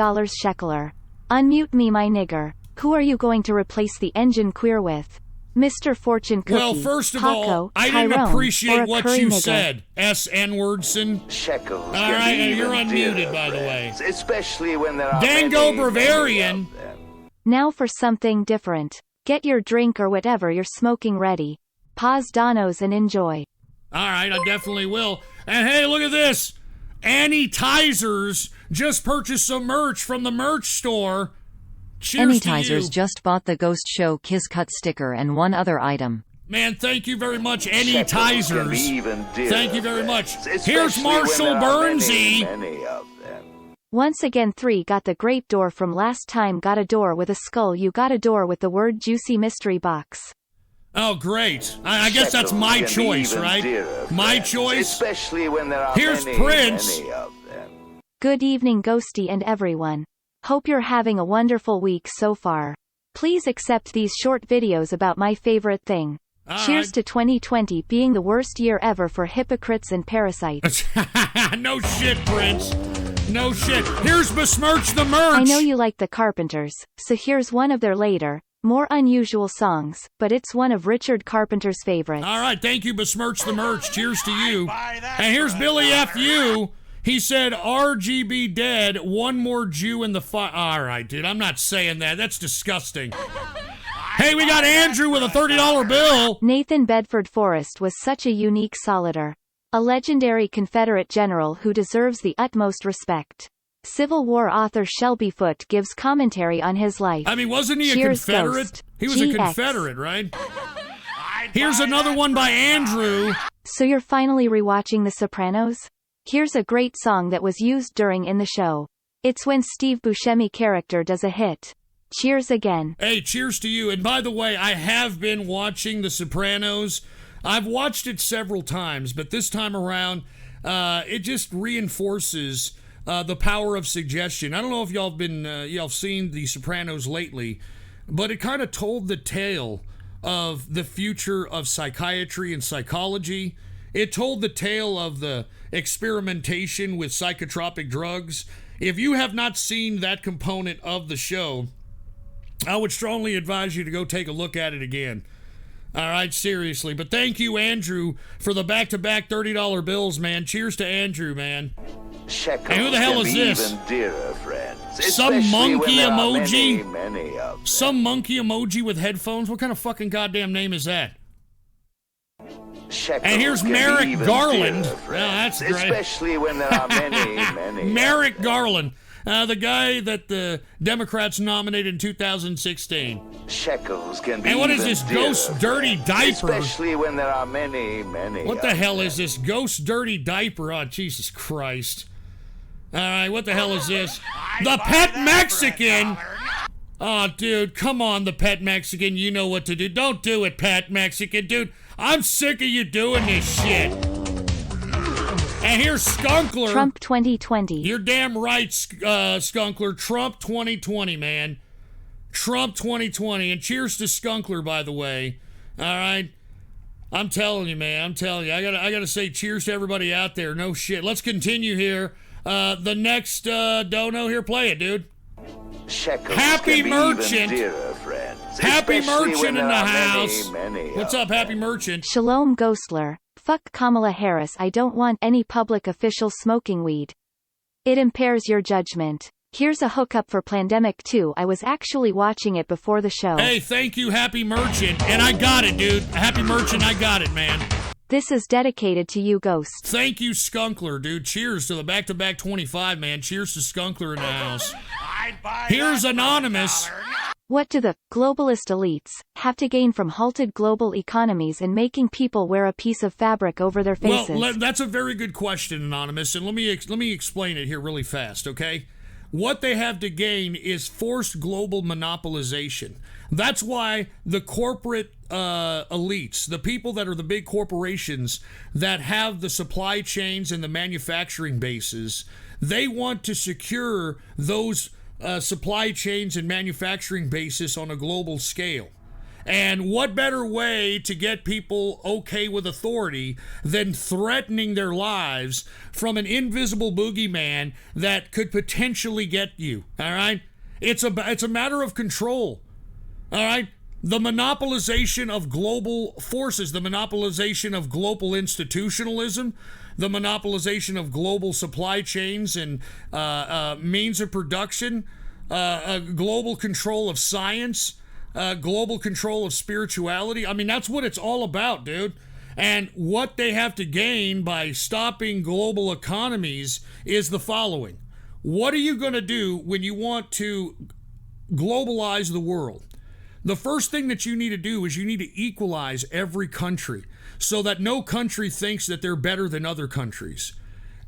shekeler. Unmute me, my nigger. Who are you going to replace the engine queer with? Mr. Fortune Cookie, Well, first of Paco, all, I didn't Tyrone, or appreciate a what curry you nigger? said, S.N.Wordson. Shekels. All right, and you're unmuted, by the way. Especially when there are Dango many Bavarian. of them. Now for something different. Get your drink or whatever you're smoking ready. Pause Donos and enjoy. All right, I definitely will. And hey, look at this. Annie Tizers just purchased some merch from the merch store. Cheers to you. Anytizers just bought the Ghost Show Kiss Cut sticker and one other item. Man, thank you very much, Annie Shekels can be Tizers. even dearer, Thank you very much. friends, Here's especially when Marshall there are Burnsy. many of them. Once again 3 got the grape door from last time. Got a door with a skull. You got a door with the word juicy mystery box. Oh, great. I guess that's my Shekels can be choice, even right? dearer, My friends, choice. Especially when there are Here's many Prince. of them. Good evening, Ghosty and everyone. Hope you're having a wonderful week so far. Please accept these short videos about my favorite thing. All Cheers right. to 2020 being the worst year ever for hypocrites and parasites. No shit, Prince. No shit. Here's Besmirch the merch. I know you like the Carpenters, so here's one of their later, more unusual songs, but it's one of Richard Carpenter's favorites. All right, thank you, Besmirch the merch. Cheers to you. And here's Billy F.U. He said, RGB dead, one more Jew in the fire. All right, dude, I'm not saying that. That's disgusting. Hey, we got Andrew with a $30 bill. Nathan Bedford Forrest was such a unique solider. A legendary Confederate general who deserves the utmost respect. Civil War author Shelby Foote gives commentary on his life. I mean, wasn't he a Cheers, Confederate? Ghost. He was a GX. Confederate, right? Here's another one by Andrew. So you're finally rewatching The Sopranos? Here's a great song that was used during in the show. It's when Steve Buscemi character does a hit. Cheers again. Hey, cheers to you. And by the way, I have been watching The Sopranos. I've watched it several times, but this time around, it just reinforces the power of suggestion. I don't know if y'all have been, y'all have seen The Sopranos lately, but it kind of told the tale of the future of psychiatry and psychology. It told the tale of the experimentation with psychotropic drugs. If you have not seen that component of the show, I would strongly advise you to go take a look at it again. All right, seriously. But thank you, Andrew, for the back-to-back $30 bills, man. Cheers to Andrew, man. Shekels Hey, who the hell can is be this? even dearer, friends, Some especially when monkey there are emoji? many of them. Some monkey emoji with headphones? What kind of fucking goddamn name is that? Shekels And here's can be Merrick even Garland. dearer, Well, friends, that's great. Especially when there are many Merrick of them. Garland, the guy that the Democrats nominated in 2016. Shekels can be And what is even this dearer, ghost dirty friends, diaper? Especially when there are many What the of hell them. is this ghost dirty diaper? Oh, Jesus Christ. All right, what the hell is this? The Pet Mexican! Oh, dude, come on, the Pet Mexican. You know what to do. Don't do it, Pet Mexican. Dude, I'm sick of you doing this shit. And here's Skunkler. Trump 2020. You're damn right, Skunkler. Trump 2020, man. Trump 2020. And cheers to Skunkler, by the way. All right? I'm telling you, man. I'm telling you. I gotta say cheers to everybody out there. No shit. Let's continue here. The next dono here. Play it, dude. Shekels Happy can be Merchant. even dearer, friends, Happy especially Merchant when in there the are house. many What's of up, Happy Merchant? Shalom Ghostler. Fuck Kamala Harris. I don't want any public official smoking weed. It impairs your judgment. Here's a hookup for Plandemic 2. I was actually watching it before the show. Hey, thank you, Happy Merchant. And I got it, dude. Happy Merchant, I got it, man. This is dedicated to you, Ghost. Thank you, Skunkler, dude. Cheers to the back-to-back 25, man. Cheers to Skunkler in the house. Here's Anonymous. What do the globalist elites have to gain from halted global economies and making people wear a piece of fabric over their faces? Well, that's a very good question, Anonymous, and let me explain it here really fast, okay? What they have to gain is forced global monopolization. That's why the corporate elites, the people that are the big corporations that have the supply chains and the manufacturing bases, they want to secure those supply chains and manufacturing bases on a global scale. And what better way to get people okay with authority than threatening their lives from an invisible boogeyman that could potentially get you, all right? It's a matter of control, all right? The monopolization of global forces, the monopolization of global institutionalism, the monopolization of global supply chains and means of production, global control of science, global control of spirituality. I mean, that's what it's all about, dude. And what they have to gain by stopping global economies is the following. What are you going to do when you want to globalize the world? The first thing that you need to do is you need to equalize every country so that no country thinks that they're better than other countries.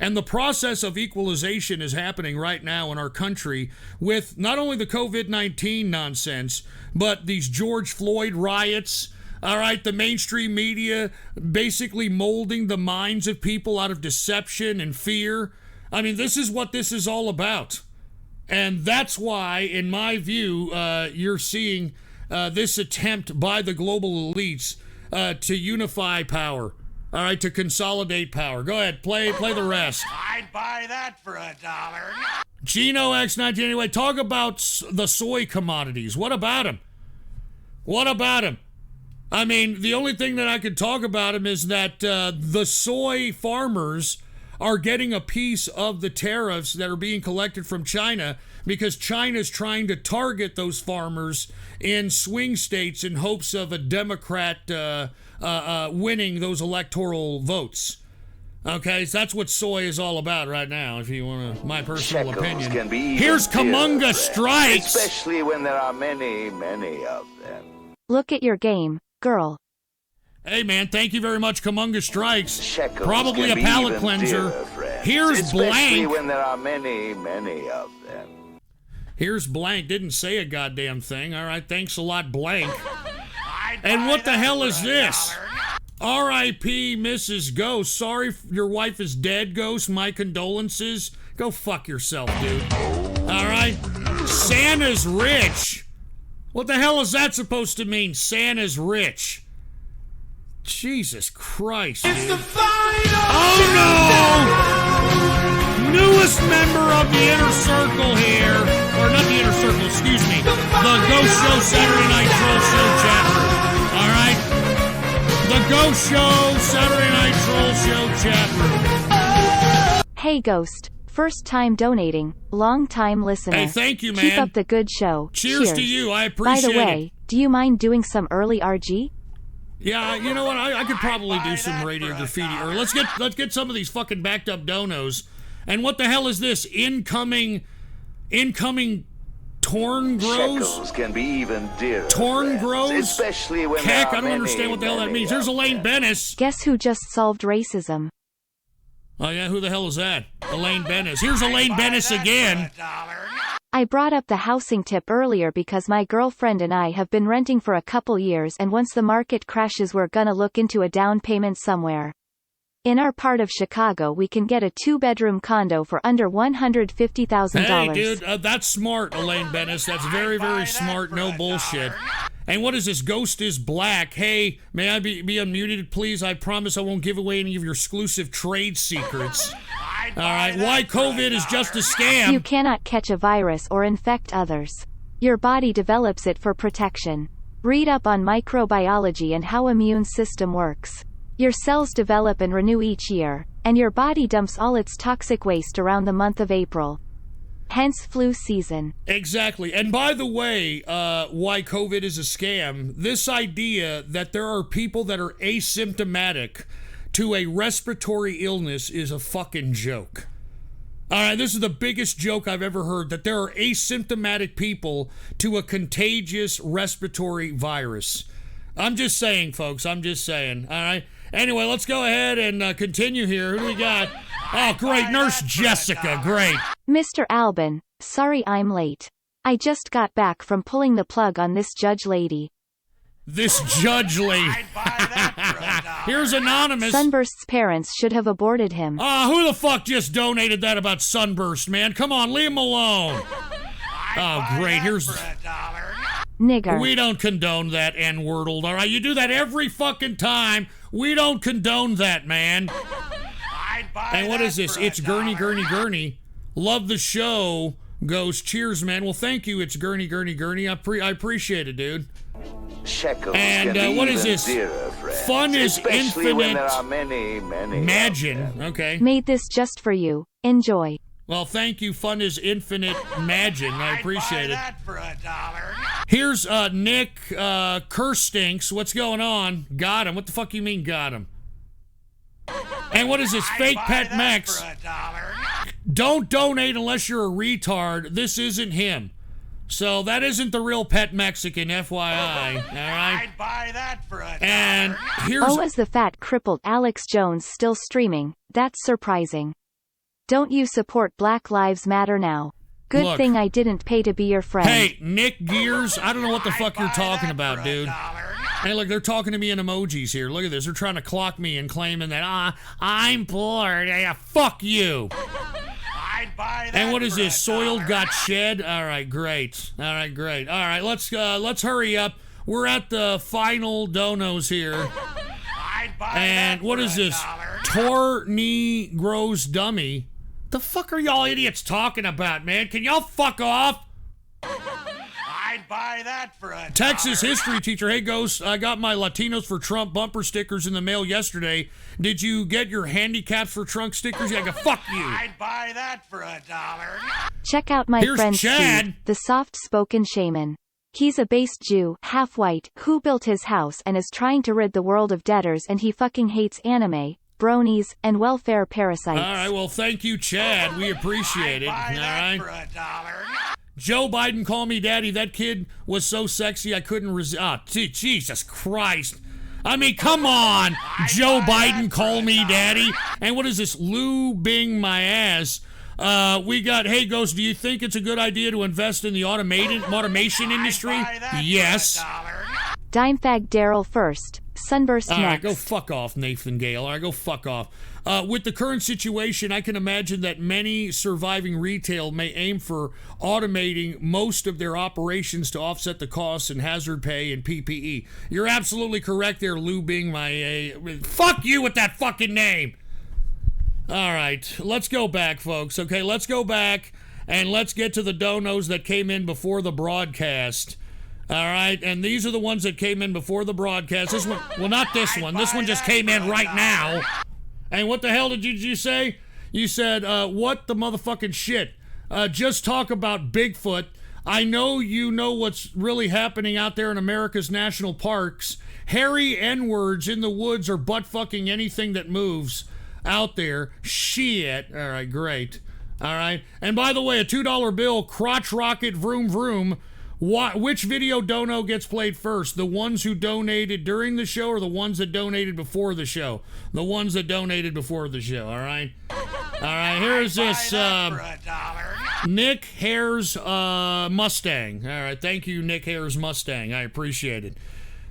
And the process of equalization is happening right now in our country with not only the COVID-19 nonsense, but these George Floyd riots, all right, the mainstream media basically molding the minds of people out of deception and fear. I mean, this is what this is all about. And that's why, in my view, you're seeing this attempt by the global elites to unify power, all right, to consolidate power. Go ahead, play the rest. I'd buy that for $1. Gino X19, anyway, talk about the soy commodities. What about them? What about them? I mean, the only thing that I could talk about them is that the soy farmers are getting a piece of the tariffs that are being collected from China because China's trying to target those farmers in swing states in hopes of a Democrat winning those electoral votes. Okay, so that's what soy is all about right now, if you want my personal Shekels opinion. can be even Here's Kamunga dearer, Strikes. especially when there are many, many of them. Look at your game, girl. Hey, man, thank you very much, Kamunga Strikes. Shekels Probably can a be palate even cleanser. dearer, friends, Here's especially Blank. when there are many, many of them. Here's Blank. Didn't say a goddamn thing. All right, thanks a lot, Blank. And what the hell is this? R.I.P. Mrs. Ghost. Sorry your wife is dead, Ghost. My condolences. Go fuck yourself, dude. All right? Santa's rich. What the hell is that supposed to mean? Santa's rich. Jesus Christ, dude. Oh, no! Newest member of the Inner Circle here. Or not the Inner Circle, excuse me. The Ghost Show Saturday Night Troll Show chat room. All right? The Ghost Show Saturday Night Troll Show chat room. Hey Ghost, first time donating, long time listener. Hey, thank you, man. Keep up the good show. Cheers to you. I appreciate it. By the way, do you mind doing some early RG? Yeah, you know what? I could probably do some radio graffiti. Or let's get some of these fucking backed up donos. And what the hell is this? Incoming torn grows? Shekels can be even dearer, Torn friends, grows? especially when Heck, there are I don't understand what the hell that many means. There's of Elaine them. Bennis. Guess who just solved racism? Oh, yeah, who the hell is that? Elaine Bennis. Here's Elaine Bennis again. I brought up the housing tip earlier because my girlfriend and I have been renting for a couple years, and once the market crashes we're gonna look into a down payment somewhere. In our part of Chicago we can get a 2-bedroom condo for under $150,000. Hey, dude, that's smart, Elaine Bennis. That's very, very smart. No bullshit. And what is this? Ghost is black. Hey, may I be unmuted, please? I promise I won't give away any of your exclusive trade secrets. All right, why COVID is just a scam. You cannot catch a virus or infect others. Your body develops it for protection. Read up on microbiology and how immune system works. Your cells develop and renew each year, and your body dumps all its toxic waste around the month of April. Hence flu season. Exactly. And by the way, why COVID is a scam, this idea that there are people that are asymptomatic to a respiratory illness is a fucking joke. All right, this is the biggest joke I've ever heard, that there are asymptomatic people to a contagious respiratory virus. I'm just saying, folks. I'm just saying. All right. Anyway, let's go ahead and continue here. Who do we got? Oh, great. Nurse Jessica. Great. Mr. Albin, sorry I'm late. I just got back from pulling the plug on this judge lady. This judge lady. Here's Anonymous. Sunburst's parents should have aborted him. Who the fuck just donated that about Sunburst, man? Come on, leave him alone. Oh, great. Here's... Nigger. We don't condone that N-wordle, all right? You do that every fucking time. We don't condone that, man. I'd buy And what that is this? for It's Gurney, $1. Gurney, Gurney. Love the show. Goes, cheers, man. Well, thank you. It's Gurney, Gurney, Gurney. I appreciate it, dude. Shekels And can be what is even this? dearer, friends, Fun is especially when infinite. there are many, many of Imagine. them. Okay. Made this just for you. Enjoy. Well, thank you. Fun is infinite. Imagine. I appreciate I'd buy it. that for $1. Here's Nick Kerstinks. What's going on? Got him. What the fuck you mean got him? And what is this? I'd Fake buy Pet that Max. for $1. Don't donate unless you're a retard. This isn't him. So that isn't the real Pet Mexican, FYI. All right? I'd buy that for $1. And here's... Oh, is the fat crippled Alex Jones still streaming? That's surprising. Don't you support Black Lives Matter now? Good Look. thing I didn't pay to be your friend. Hey, Nick Gears, I don't know what the fuck you're Buy talking that about, for dude. $1. Hey, look, they're talking to me in emojis here. Look at this. They're trying to clock me and claiming that, I'm bored. Yeah, fuck you. I'd buy that And what is for this? Soiled $1. got shed? All right, great. All right, great. All right, let's hurry up. We're at the final donos here. I'd buy And that what for is this? $1. Tor knee grows dummy. The fuck are y'all idiots talking about, man? Can y'all fuck off? I'd buy that for $1. Texas history teacher. Hey, Ghost, I got my Latinos for Trump bumper stickers in the mail yesterday. Did you get your handicaps for trunk stickers? Yeah, go fuck you. I'd buy that for $1. Check out my Here's friend Chad. Steve, the soft-spoken shaman. He's a based Jew, half-white, who built his house and is trying to rid the world of debtors, and he fucking hates anime, bronies, and welfare parasites. All right, well, thank you, Chad. We appreciate it. All Buy that right. for $1. Joe Biden, call me daddy. That kid was so sexy I couldn't resist. Oh, Jesus Christ. I mean, come on. Joe Biden, call me daddy. And what is this? Lou Bing my ass. We got, hey, Ghost, do you think it's a good idea to invest in the automation industry? I'd buy that for Yes. $1. Dimefag Daryl first. Sunburst All right, next. go fuck off, Nathan Gale. All right, go fuck off. With the current situation, I can imagine that many surviving retail may aim for automating most of their operations to offset the costs and hazard pay and PPE. You're absolutely correct there, Lou Bing, my... fuck you with that fucking name! All right, let's go back, folks, okay? Let's go back, and let's get to the donos that came in before the broadcast. All right, and these are the ones that came in before the broadcast. This one, well, not this one. This one just came in right now. And what the hell did you say? You said, what the motherfucking shit? Just talk about Bigfoot. I know you know what's really happening out there in America's national parks. Hairy N-words in the woods are butt-fucking anything that moves out there. Shit. All right, great. All right. And by the way, a $2 bill, crotch rocket, vroom vroom. Which video dono gets played first? The ones who donated during the show or the ones that donated before the show? The ones that donated before the show, all right? All right, here's this Nick Hare's Mustang. All right, thank you, Nick Hare's Mustang. I appreciate it.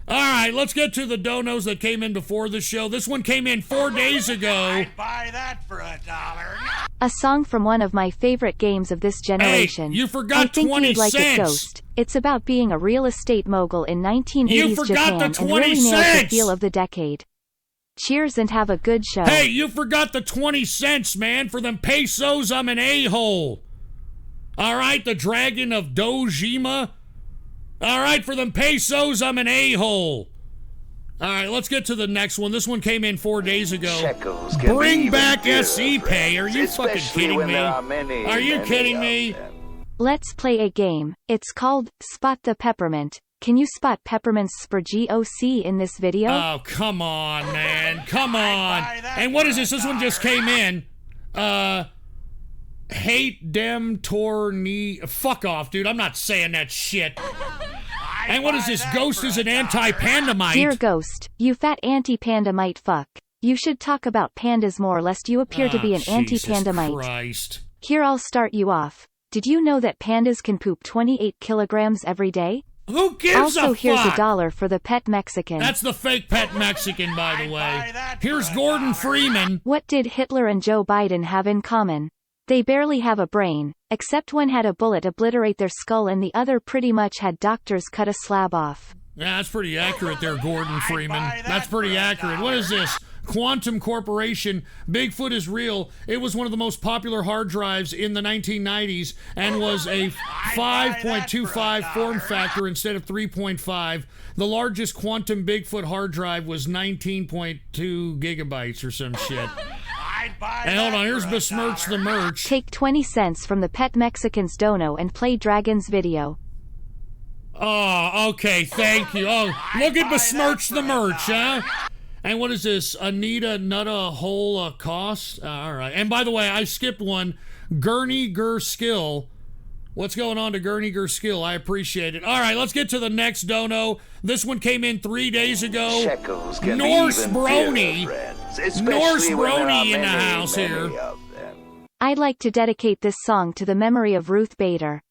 All right, let's get to the donos that came in before the show. This one came in 4 days ago. I'd buy that for $1. A song from one of my favorite games of this generation. Hey, you forgot I think 20 you'd like cents. it, Ghost. It's about being a real estate mogul in 1980s You forgot Japan the and 20 really nails the cents. feel of the decade. Cheers and have a good show. Hey, you forgot the 20 cents, man. For them pesos, I'm an a-hole. All right, the Dragon of Dojima. All right, for them pesos, I'm an a-hole. All right, let's get to the next one. This one came in 4 days ago. Shekels can be Bring even back dearer, SE pay. Are you friends, fucking especially kidding when me? there are many, Are you many kidding of me? them. Let's play a game. It's called Spot the Peppermint. Can you spot Peppermint's GOC in this video? Oh, come on, man. Come on. buy that And what is for this? This one just came in. Hate dem torney. Fuck off, dude. I'm not saying that shit. And what is this? Ghost is an Dear anti-pandamite. Ghost, you fat anti-panda mite fuck. You should talk about pandas more lest you appear to be an anti-panda mite. Christ. Here, I'll start you off. Did you know that pandas can poop 28 kilograms every day? Who gives Also, a here's fuck? $1 for the pet Mexican. That's the fake pet Mexican, by the way. buy that for Here's $1. Gordon Freeman. What did Hitler and Joe Biden have in common? They barely have a brain, except one had a bullet obliterate their skull and the other pretty much had doctors cut a slab off. Yeah, that's pretty accurate there, Gordon Freeman. buy that That's pretty for accurate. $1. What is this? Quantum Corporation. Bigfoot is real. It was one of the most popular hard drives in the 1990s and was a 5.25 form factor instead of 3.5. The largest quantum Bigfoot hard drive was 19.2 gigabytes or some shit. I'd buy And hold that on, here's for Besmirch the $1. merch. Take 20 cents from the Pet Mexicans dono and play Dragon's video. Oh, okay, thank you. Oh, look at Besmirch the merch, huh? And what is this? Anita Nutta Hole Cost? All right. And by the way, I skipped one. Gurney Skill. What's going on to Gurney Skill? I appreciate it. All right, let's get to the next dono. This one came in 3 days ago. Shekels can Norse be even Brony. dearer friends, Norse especially when there are Brony in the many, house many here. of them. I'd like to dedicate this song to the memory of Ruth Bader.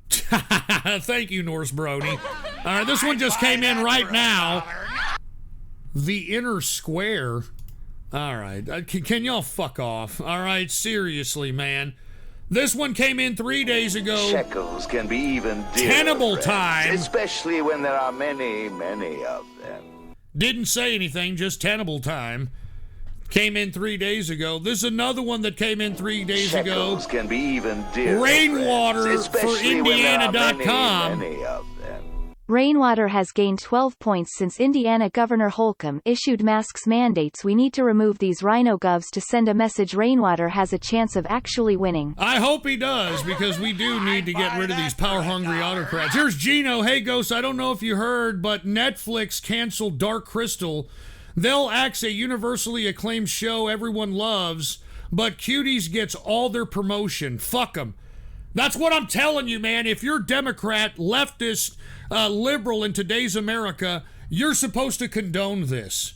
Thank you, Norse Brony. All right, this one just came in right now. The Inner Square. All right. Can y'all fuck off? All right, seriously, man. This one came in 3 days ago. Shekels can be even dearer Tenable friends, time. especially when there are many, many of them. Didn't say anything, just tenable time. Came in 3 days ago. This is another one that came in 3 days ago. Shekels can be even dearer Rainwater friends, for especially when there are Indiana.com. many of them. Rainwater has gained 12 points since Indiana Governor Holcomb issued masks mandates. We need to remove these rhino govs to send a message Rainwater has a chance of actually winning. I hope he does, because we do need to get rid of these power-hungry autocrats. Here's Gino. Hey, Ghost, I don't know if you heard, but Netflix canceled Dark Crystal. They'll axe a universally acclaimed show everyone loves, but Cuties gets all their promotion. Fuck them. That's what I'm telling you, man. If you're Democrat, leftist, liberal in today's America, you're supposed to condone this.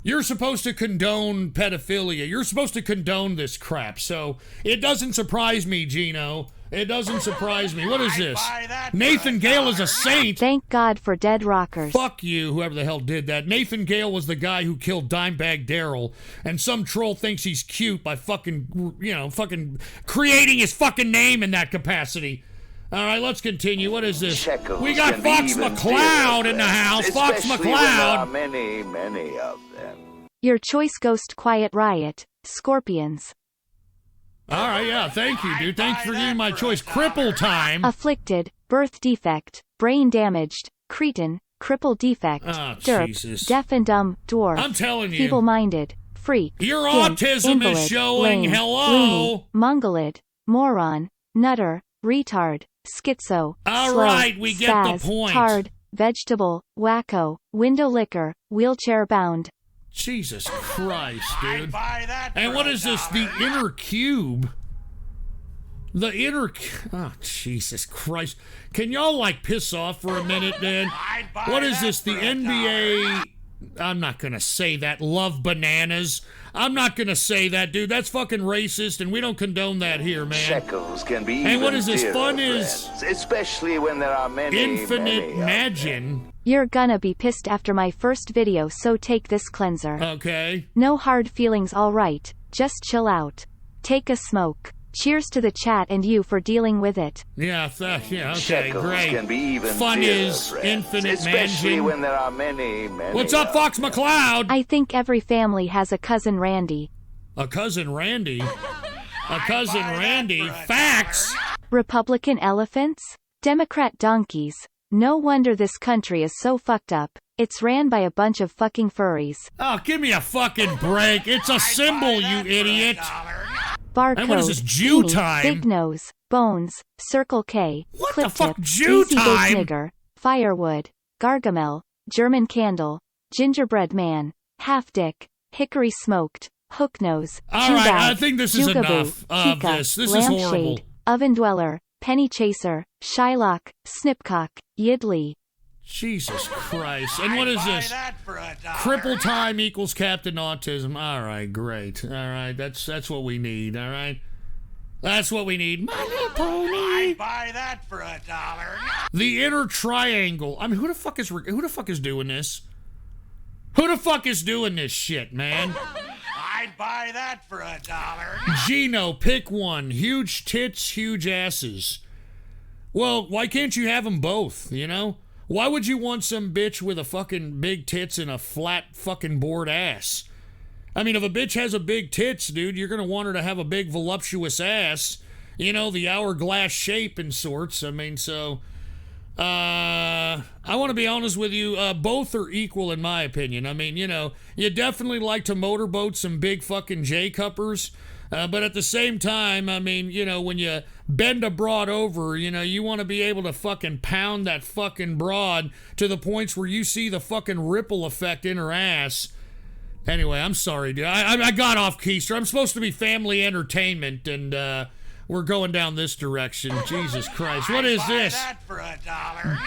You're supposed to condone pedophilia. You're supposed to condone this crap. So it doesn't surprise me, Gino. It doesn't surprise me. What is this? Nathan Gale is a saint. Thank God for dead rockers. Fuck you, whoever the hell did that. Nathan Gale was the guy who killed Dimebag Darrell, and some troll thinks he's cute by fucking creating his fucking name in that capacity. All right, let's continue. What is this? Shekels We got can be Fox even McCloud dearer in the friends, house. Fox especially when there are McCloud. many, many of them. Your choice, Ghost Quiet Riot, Scorpions. All right, yeah, thank you, dude. Thanks for giving my choice. Cripple time. Afflicted, birth defect, brain damaged, cretin, cripple defect, Oh, derp, Jesus. deaf and dumb, dwarf, I'm telling you. feeble-minded, freak, Your gimp, autism invalid, is showing. lame, Hello. loony, mongolid, moron, nutter, retard, schizo, All slow, right, we get the spaz, point. tard, vegetable, wacko, window licker, wheelchair bound. Jesus Christ, dude. Buy that And for what is this? The $1. inner cube. The inner. Oh, Jesus Christ. Can y'all, like, piss off for a minute, man? I'd buy What is that this? The for $1. NBA. I'm not going to say that. Love bananas. I'm not going to say that, dude. That's fucking racist, and we don't condone that here, man. Shekels can be And even what is this? dearer Fun is friends, especially when there are many, Infinite many of them. Imagine. You're gonna be pissed after my first video, so take this cleanser. Okay. No hard feelings, alright. Just chill out. Take a smoke. Cheers to the chat and you for dealing with it. Yeah, yeah, okay, Shekels great. can be even Fun dearer is friends, Infinite especially Mansion. when there are many, many. What's up, of Fox them. McCloud? I think every family has a cousin Randy. A cousin Randy. A cousin buy that Randy. for $1. Facts. Republican elephants? Democrat donkeys. No wonder this country is so fucked up. It's ran by a bunch of fucking furries. Oh, give me a fucking break. It's a symbol, you idiot. Barcode. And what is this, Jew Beanie, time? Big nose. Bones. Circle K. What the Clip fuck, tip, Jew Greasy time? Big nigger. Firewood. Gargamel. German candle. Gingerbread man. Half dick. Hickory smoked. Hook nose. All Chew right, bag, I think this is Jugaboo, enough of Chica, this. This is Lampshade, horrible. Oven dweller. Penny chaser. Shylock. Snipcock. Yidley. Jesus Christ. And what is this? Cripple time equals Captain Autism. All right, great. All right, that's what we need, all right? That's what we need. My Little Pony. Buy that for $1. The inner triangle. I mean, who the fuck is doing this? Who the fuck is doing this shit, man? I'd buy that for $1. Gino, pick one. Huge tits, huge asses. Well, why can't you have them both, you know? Why would you want some bitch with a fucking big tits and a flat fucking bored ass? I mean, if a bitch has a big tits, dude, you're gonna want her to have a big voluptuous ass. You know, the hourglass shape and sorts. I mean, so... I want to be honest with you, both are equal in my opinion. I mean, you know, you definitely like to motorboat some big fucking J-cuppers, but at the same time, I mean, you know, when you bend a broad over, you know, you want to be able to fucking pound that fucking broad to the points where you see the fucking ripple effect in her ass. Anyway, I'm sorry, dude. I got off Keister. I'm supposed to be family entertainment, and, we're going down this direction. Jesus Christ. What is this? That for $1.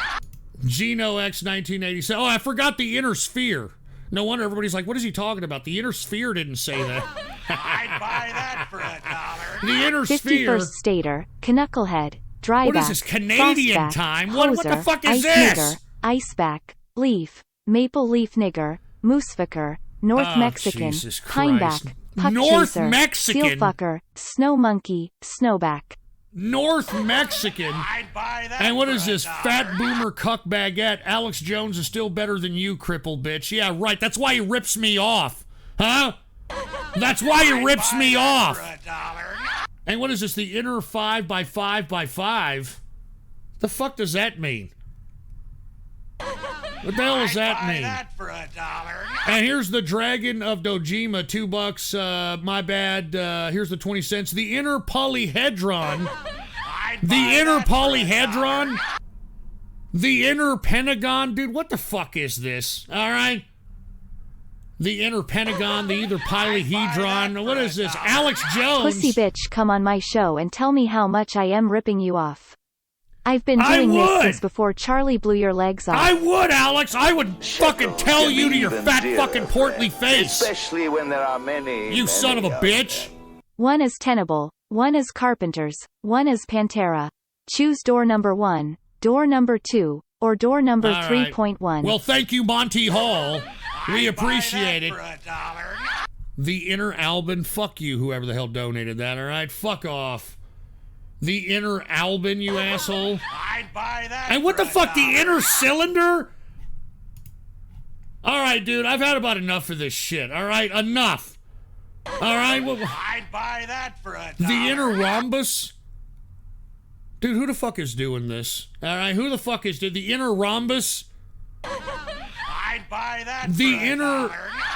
Geno X 1987. Oh, I forgot the inner sphere. No wonder everybody's like, what is he talking about? The inner sphere didn't say that. I'd buy that for $1. The inner sphere. 51st Stater, Knucklehead, Dryback, What is this, Canadian Frostback, time? What the Hoser, fuck is Ice this? Nigger, Iceback, Leaf, Maple Leaf Nigger, Moosefucker, North Oh, Mexican, Jesus Christ. Hineback, Puck North Chaser, Mexican? Steelfucker, Snow Monkey, Snowback. North Mexican. I'd buy that And what for is this? $1. Fat boomer cuck baguette. Alex Jones is still better than you, crippled bitch. Yeah, right. That's why he rips me off. Huh? That's why he rips me off. For $1. And what is this? The inner 5x5x5? The fuck does that mean? What the hell does that I'd buy mean? that for $1. And here's the Dragon of Dojima, $2. My bad. Here's the 20 cents. The inner polyhedron. I'd The buy inner that for polyhedron. The inner pentagon. Dude, what the fuck is this? All right. The inner pentagon, the either polyhedron. What is this? Alex Jones. Pussy bitch, come on my show and tell me how much I am ripping you off. I've been I doing this would. since before Charlie blew your legs off. I would, Alex. I would fucking Shekels tell can you be to your even fat dearer, fucking portly friend, face. Especially when there are many. You son of a bitch. One is Tenable, one is Carpenters, one is Pantera. Choose door number 1, door number 2, or door number All right. 3.1. Well, thank you, Monty Hall. We I'd buy appreciate it. that for $1. The inner Albin, fuck you, whoever the hell donated that, all right? Fuck off. The inner Albin, you asshole. I'd buy that. And what for the fuck, the $1. inner cylinder? All right, dude, I've had about enough of this shit, all right? Enough. All right? I'd buy that for $1. The inner rhombus? Dude, who the fuck is doing this? All right, who the fuck is the inner rhombus? I'd buy that The for inner $1.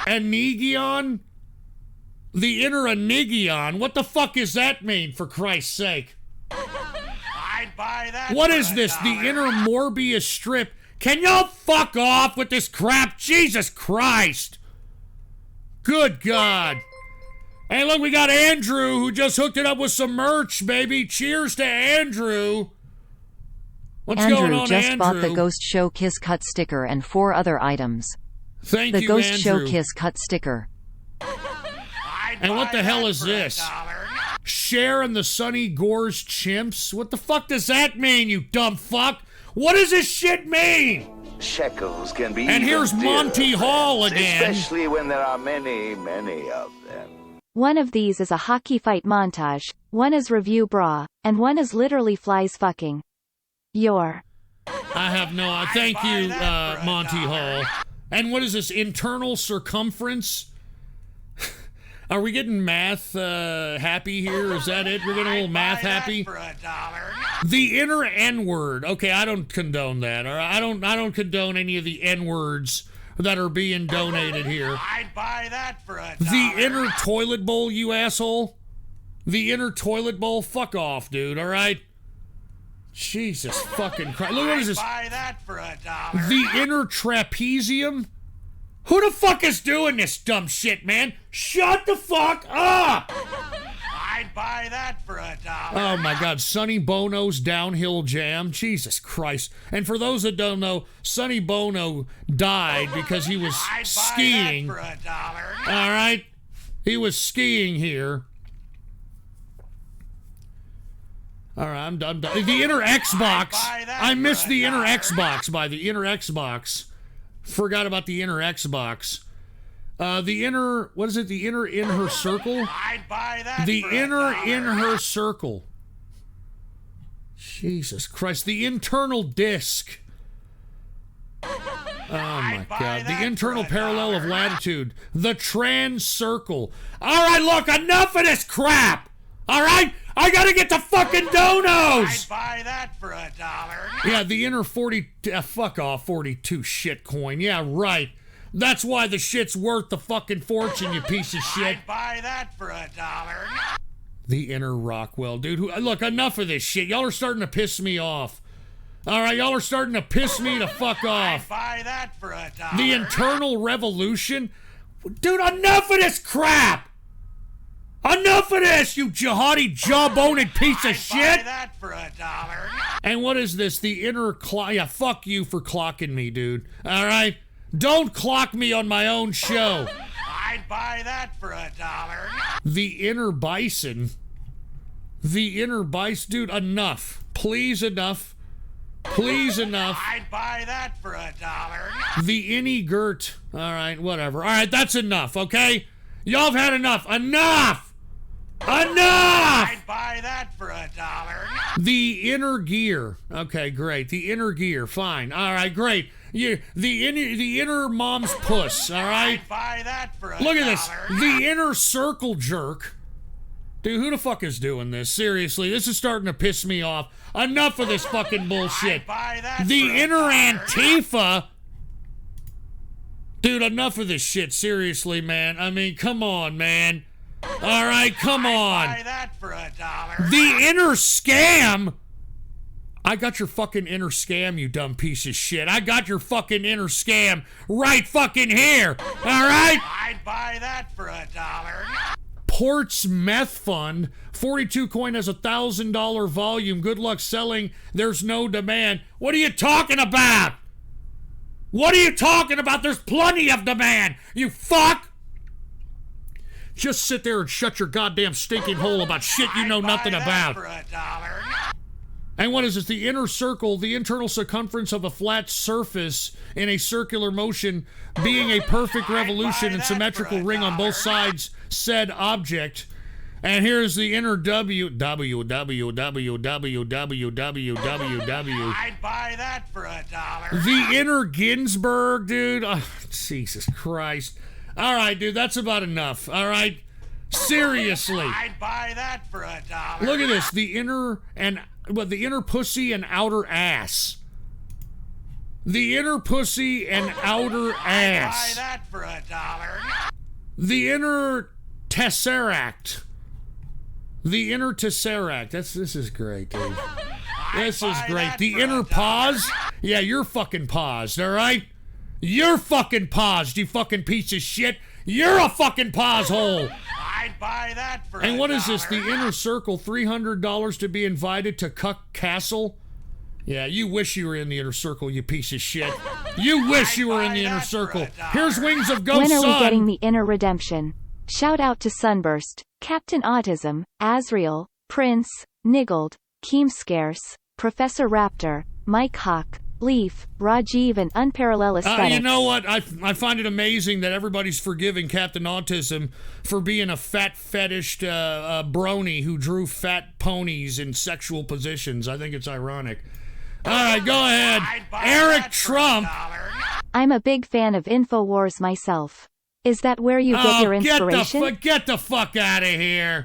anigion? The inner anigion? What the fuck does that mean, for Christ's sake? I'd buy that What for is this? The $1. inner Morbius strip? Can y'all fuck off with this crap? Jesus Christ! Good God. Hey, look, we got Andrew who just hooked it up with some merch, baby. Cheers to Andrew. What's going Andrew on, just Andrew? bought the Ghost Show Kiss Cut sticker and 4 other items. Thank The you, Ghost Andrew. Show Kiss Cut sticker. I'd And what buy the hell that is for this? $1. Cher and the Sunny Gores chimps? What the fuck does that mean, you dumb fuck? What does this shit mean? Shekels can be. And even here's dearer, Monty Hall friends, again. Especially when there are many of them. One of these is a hockey fight montage, one is review bra, and one is literally flies fucking. Your. I have no... Thank buy you, that for Monty $1. Hall. And what is this? Internal circumference? Are we getting math happy here? Is that it? We're getting a little I'd math buy that happy? for $1. The inner N-word. Okay, I don't condone that. All right? I don't condone any of the N-words that are being donated here. I'd buy that for $1. The inner toilet bowl, you asshole. The inner toilet bowl. Fuck off, dude. All right? Jesus fucking Christ. Look, what is this? I'd buy that for $1. The inner trapezium? Who the fuck is doing this dumb shit, man? Shut the fuck up! I'd buy that for $1. Oh my God, Sonny Bono's Downhill Jam. Jesus Christ. And for those that don't know, Sonny Bono died because he was I'd buy skiing. that for $1. All right? He was skiing here. All right, I'm done. The inner Xbox. buy that I for missed the inner $1. Xbox by the inner Xbox. Forgot about the inner Xbox. The inner, what is it? The inner in her circle? I'd buy that The for a inner dollar. in her circle. Jesus Christ. The internal disc. Oh my buy God. The that internal for a parallel of dollar. latitude. The trans circle. All right, look, enough of this crap. All right? I gotta get the fucking donos. I'd buy that for a dollar. Yeah, the inner 40, fuck off, 42 shit coin. Yeah, right. That's why the shit's worth the fucking fortune, you piece of shit. I'd buy that for a dollar. The inner Rockwell, dude. Look, enough of this shit. Y'all are starting to piss me off. All right, y'all are starting to piss me the fuck off. I'd buy that for a dollar. The internal revolution? Dude, enough of this crap! Enough of this, you jihadi jawboned piece of I'd buy shit! that for a dollar. And what is this? The inner clock? Yeah, fuck you for clocking me, dude. All right? Don't clock me on my own show. I'd buy that for a dollar. The inner bison? The inner bison? Dude, enough. Please, enough. Please, enough. I'd buy that for a dollar. The innie girt. All right, whatever. All right, that's enough, okay? Y'all have had enough. Enough! Enough! I'd buy that for a dollar. The inner gear. Okay, great. The inner gear. Fine. All right, great. The inner mom's puss. All right? I'd buy that for a Look at this. dollar. The inner circle jerk. Dude, who the fuck is doing this? Seriously, this is starting to piss me off. Enough of this fucking bullshit. I'd buy that The for a inner dollar. Antifa. Dude, enough of this shit. Seriously, man. I mean, come on, man. All right, come on. Buy that for a dollar. The inner scam. I got your fucking inner scam, you dumb piece of shit. I got your fucking inner scam right fucking here. All right? I'd buy that for a dollar. Ports Meth Fund. 42 coin has $1,000 volume. Good luck selling. There's no demand. What are you talking about? What are you talking about? There's plenty of demand. You fuck. Just sit there and shut your goddamn stinking hole about shit you know I'd buy nothing that about. for a dollar. And what is this? The inner circle, the internal circumference of a flat surface in a circular motion being a perfect revolution and that symmetrical for a ring on both dollar. sides said object. And here's the inner W. I'd buy that for a dollar. The inner Ginsburg, dude. Oh, Jesus Christ. All right, dude, that's about enough. All right? Seriously. I'd buy that for a dollar. Look at this. The inner pussy and outer ass. The inner pussy and outer Buy ass. that for a dollar. The inner tesseract. The inner tesseract. This is great, dude. This is buy great. that The for a inner dollar. pause. Yeah, you're fucking paused, all right? You're fucking paused, you fucking piece of shit. You're a fucking pause hole. I'd buy that for And a what is this? The dollar. inner circle, $300 to be invited to Cuck Castle? Yeah, you wish you were in the inner circle, you piece of shit. You wish you were in the inner that for circle. a dollar. Here's Wings of Ghost When are we getting Sun. the inner redemption? Shout out to Sunburst, Captain Autism, Azriel, Prince, Niggled, Keemscarce, Professor Raptor, Mike Hawk, Leaf, Rajiv, and Unparalleled Aesthetics. You know what? I find it amazing that everybody's forgiving Captain Autism for being a fat fetished brony who drew fat ponies in sexual positions. I think it's ironic. All right, go ahead. I'd buy Eric that for a Trump. dollar. I'm a big fan of InfoWars myself. Is that where you get your inspiration? Get the fuck out of here.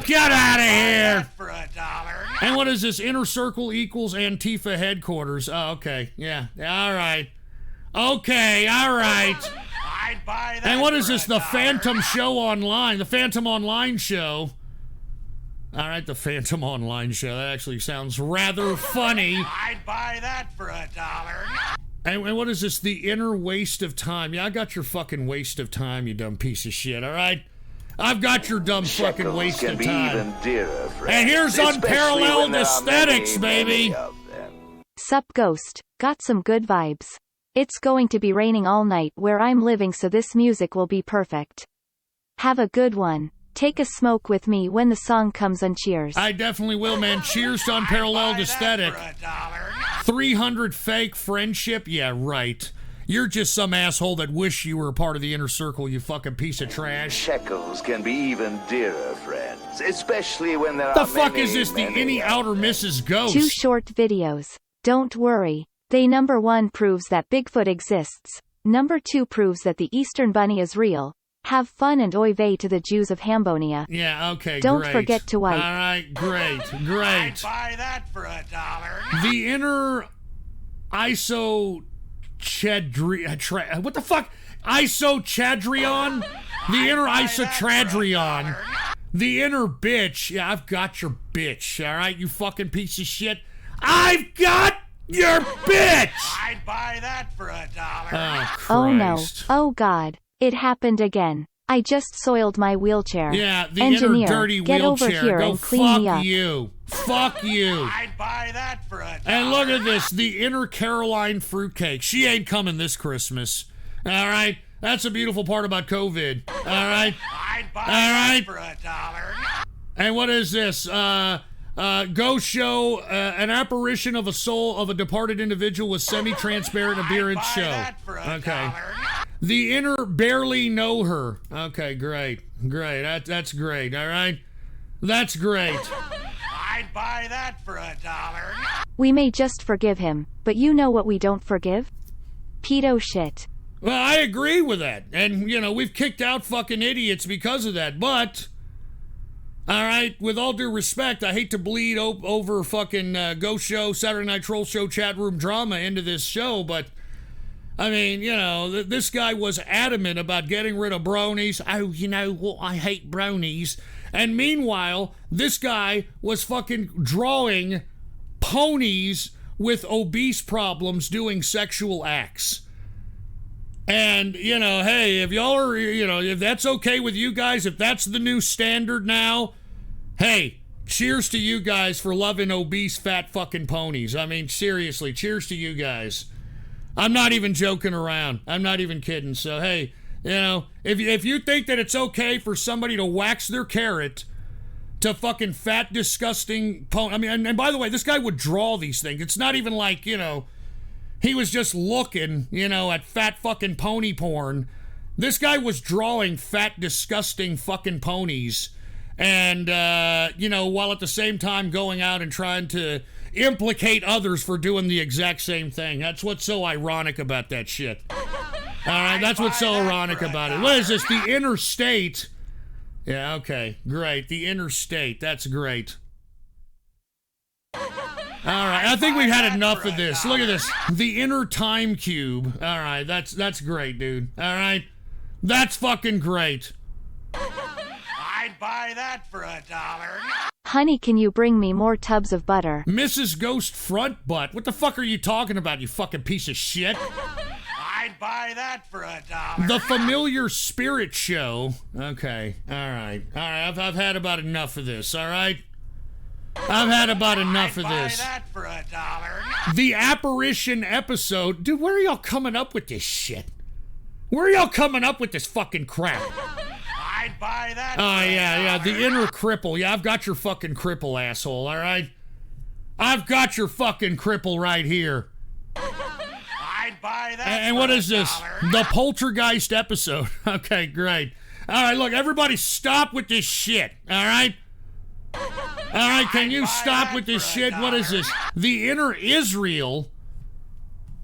Get out of here. That for a dollar. And what is this? Inner circle equals Antifa headquarters. Oh, okay. Yeah. All right. Okay. All right. I'd buy that And what is for this? a The dollar. Phantom Show Online. The Phantom Online Show. All right, the Phantom Online Show. That actually sounds rather funny. I'd buy that for a dollar. And what is this? The inner waste of time. Yeah, I got your fucking waste of time, you dumb piece of shit, all right? I've got your dumb fucking Shekels waste can of be time. even dearer, friend. And here's Especially Unparalleled when there are Aesthetics, many, baby. many of them. Sup Ghost, got some good vibes. It's going to be raining all night where I'm living, so this music will be perfect. Have a good one. Take a smoke with me when the song comes on. Cheers. I definitely will, man. Cheers to Unparalleled Buy that Aesthetic. for a dollar. 300 fake friendship? Yeah, right. You're just some asshole that wish you were a part of the inner circle, you fucking piece of trash. Shekels can be even dearer, friends. Especially when there The are fuck many, is this, the many Any of Outer them. Mrs. Ghost? 2 short videos. Don't worry. They number 1 proves that Bigfoot exists. Number 2 proves that the Eastern Bunny is real. Have fun and oy vey to the Jews of Hambonia. Yeah, okay, Don't great. forget to wipe. All right, great, I'd great. buy that for $1. The inner what the fuck? Isochadrion? The inner Isochadrion. The inner bitch. Yeah, I've got your bitch, all right, you fucking piece of shit. I've got your bitch! I'd buy that for $1. Oh, Christ. Oh no. Oh god. It happened again. I just soiled my wheelchair. Yeah, the Engineer, inner dirty get wheelchair. over here Go and clean me fuck up. you. Fuck you. I'd buy that for $1. And look at this, the inner Caroline fruitcake. She ain't coming this Christmas. All right? That's a beautiful part about COVID. All right? I'd buy All that right. for $1. And what is this? Ghost show, an apparition of a soul of a departed individual with semi-transparent appearance I'd buy show. that for $1. Okay. The inner barely know her. Okay, great. Great. That's great. All right? That's great. I'd buy that for $1. We may just forgive him, but you know what we don't forgive? Pedo shit. Well, I agree with that. And, you know, we've kicked out fucking idiots because of that. But, all right, with all due respect, I hate to bleed over fucking Ghost Show, Saturday Night Troll Show, chat room drama into this show, but, I mean, you know, this guy was adamant about getting rid of bronies. Oh, you know what? I hate bronies. And meanwhile, this guy was fucking drawing ponies with obese problems doing sexual acts. And, you know, hey, if y'all are, you know, if that's okay with you guys, if that's the new standard now, hey, cheers to you guys for loving obese, fat fucking ponies. I mean, seriously, cheers to you guys. I'm not even joking around. I'm not even kidding. So, hey, you know, if you think that it's okay for somebody to wax their carrot to fucking fat, disgusting pony. I mean, and by the way, this guy would draw these things. It's not even like, you know, he was just looking, you know, at fat fucking pony porn. This guy was drawing fat, disgusting fucking ponies. And, you know, while at the same time going out and trying to implicate others for doing the exact same thing. That's what's so ironic about that shit. All right, that's what's so ironic about it. What is this? The interstate. Yeah, okay, great. The interstate. That's great. All right, I think we've had enough of this. Look at this. The inner time cube. All right, that's great, dude. All right, that's fucking great. I'd buy that for $1. Honey, can you bring me more tubs of butter? Mrs. Ghost front butt. What the fuck are you talking about, you fucking piece of shit? I'd buy that for $1. The Familiar Spirit Show. Okay, all right. I've had about enough of this, all right? I've had about enough I'd of buy this. that for $1. The Apparition episode. Dude, where are y'all coming up with this shit? Where are y'all coming up with this fucking crap? I'd buy that Oh, for yeah, $1. the inner cripple. Yeah, I've got your fucking cripple, asshole, all right? I've got your fucking cripple right here. I'd buy that And for what is this? $1. The Poltergeist episode. Okay, great. All right, look, everybody stop with this shit, all right? All right, can you buy stop that with this for shit? What is $1. this? The inner Israel.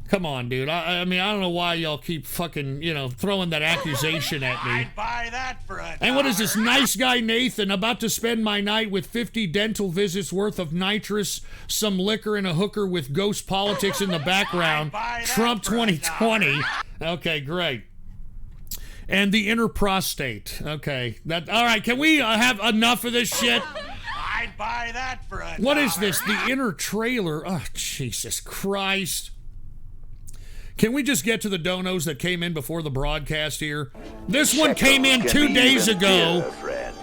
Come on, dude. I mean, I don't know why y'all keep fucking, you know, throwing that accusation at me. I'd buy that for $1. And what is this? Nice guy Nathan about to spend my night with 50 dental visits worth of nitrous, some liquor, and a hooker with ghost politics in the background. buy that Trump for $2020. Okay, great. And the inner prostate. Okay. All right, can we have enough of this shit? I'd buy that for $1. What is this? The inner trailer. Oh, Jesus Christ. Can we just get to the donos that came in before the broadcast here? This one came in 2 days ago.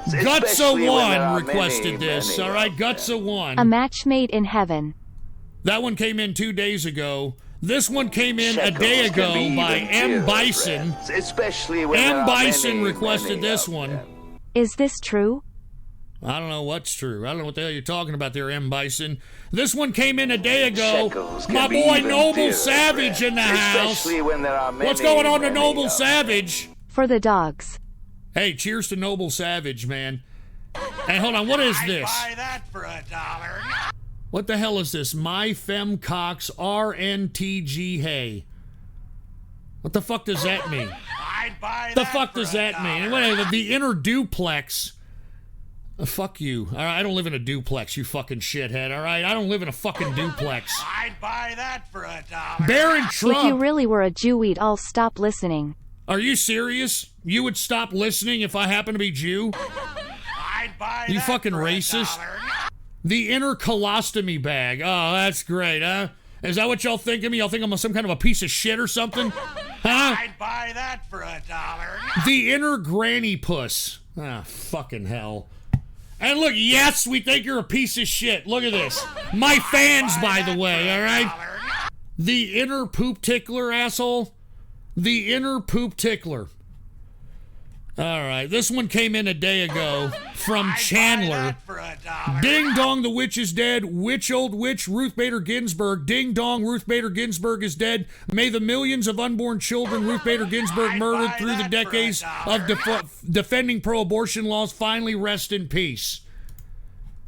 Gutsa1 requested this. All right, A Gutsa1. match made in heaven. That one came in 2 days ago. This one came in a day ago by M. Bison. Especially when M. Bison requested this one. Is this true? I don't know what's true. I don't know what the hell you're talking about there, M. Bison. This one came in a day ago. Shekels can My be boy even Noble dearer, Savage friend, in the house. especially when there are What's many, going on to many Noble of Savage? For the dogs. Hey, cheers to Noble Savage, man. Hey, hold on. What is this? Buy that for $1. What the hell is this? My Femcox RNTG Hey. What the fuck does that mean? I'd buy The that fuck for does that $1. mean? Wait, the inner duplex. Fuck you. All right, I don't live in a duplex, you fucking shithead. All right, I don't live in a fucking duplex. I'd buy that for $1. Baron If you Trump. really were a Jew, we'd all stop listening. Are you serious? You would stop listening if I happen to be Jew? I'd buy You that fucking for racist. $1. The inner colostomy bag. Oh, that's great, huh? Is that what y'all think of me? Y'all think I'm some kind of a piece of shit or something? Huh? I'd buy that for $1. The inner granny puss. Ah, fucking hell. And look, yes, we think you're a piece of shit. Look at this. My fans, by the way, all right? The inner poop tickler, asshole. The inner poop tickler. All right, this one came in a day ago from Chandler. For $1. Ding dong, the witch is dead. Witch, old witch, Ruth Bader Ginsburg. Ding dong, Ruth Bader Ginsburg is dead. May the millions of unborn children Ruth Bader Ginsburg murdered through the decades of defending pro-abortion laws finally rest in peace.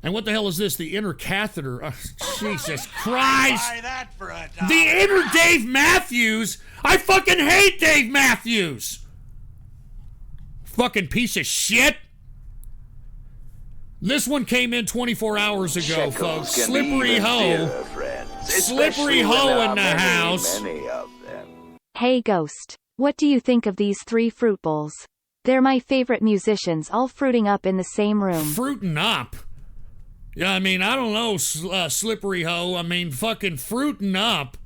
And what the hell is this? The inner catheter. Oh, Jesus Christ. Buy that for $1. The inner Dave Matthews. I fucking hate Dave Matthews. Fucking piece of shit. This one came in 24 hours ago, Shekels folks. can be Slippery even Ho. dearer, friends, Slippery especially when Ho there in are the many, house. many of them. Hey Ghost. What do you think of these 3 fruit bowls? They're my favorite musicians, all fruiting up in the same room. Fruiting up. Yeah, I mean, I don't know, Slippery Ho. I mean, fucking fruiting up.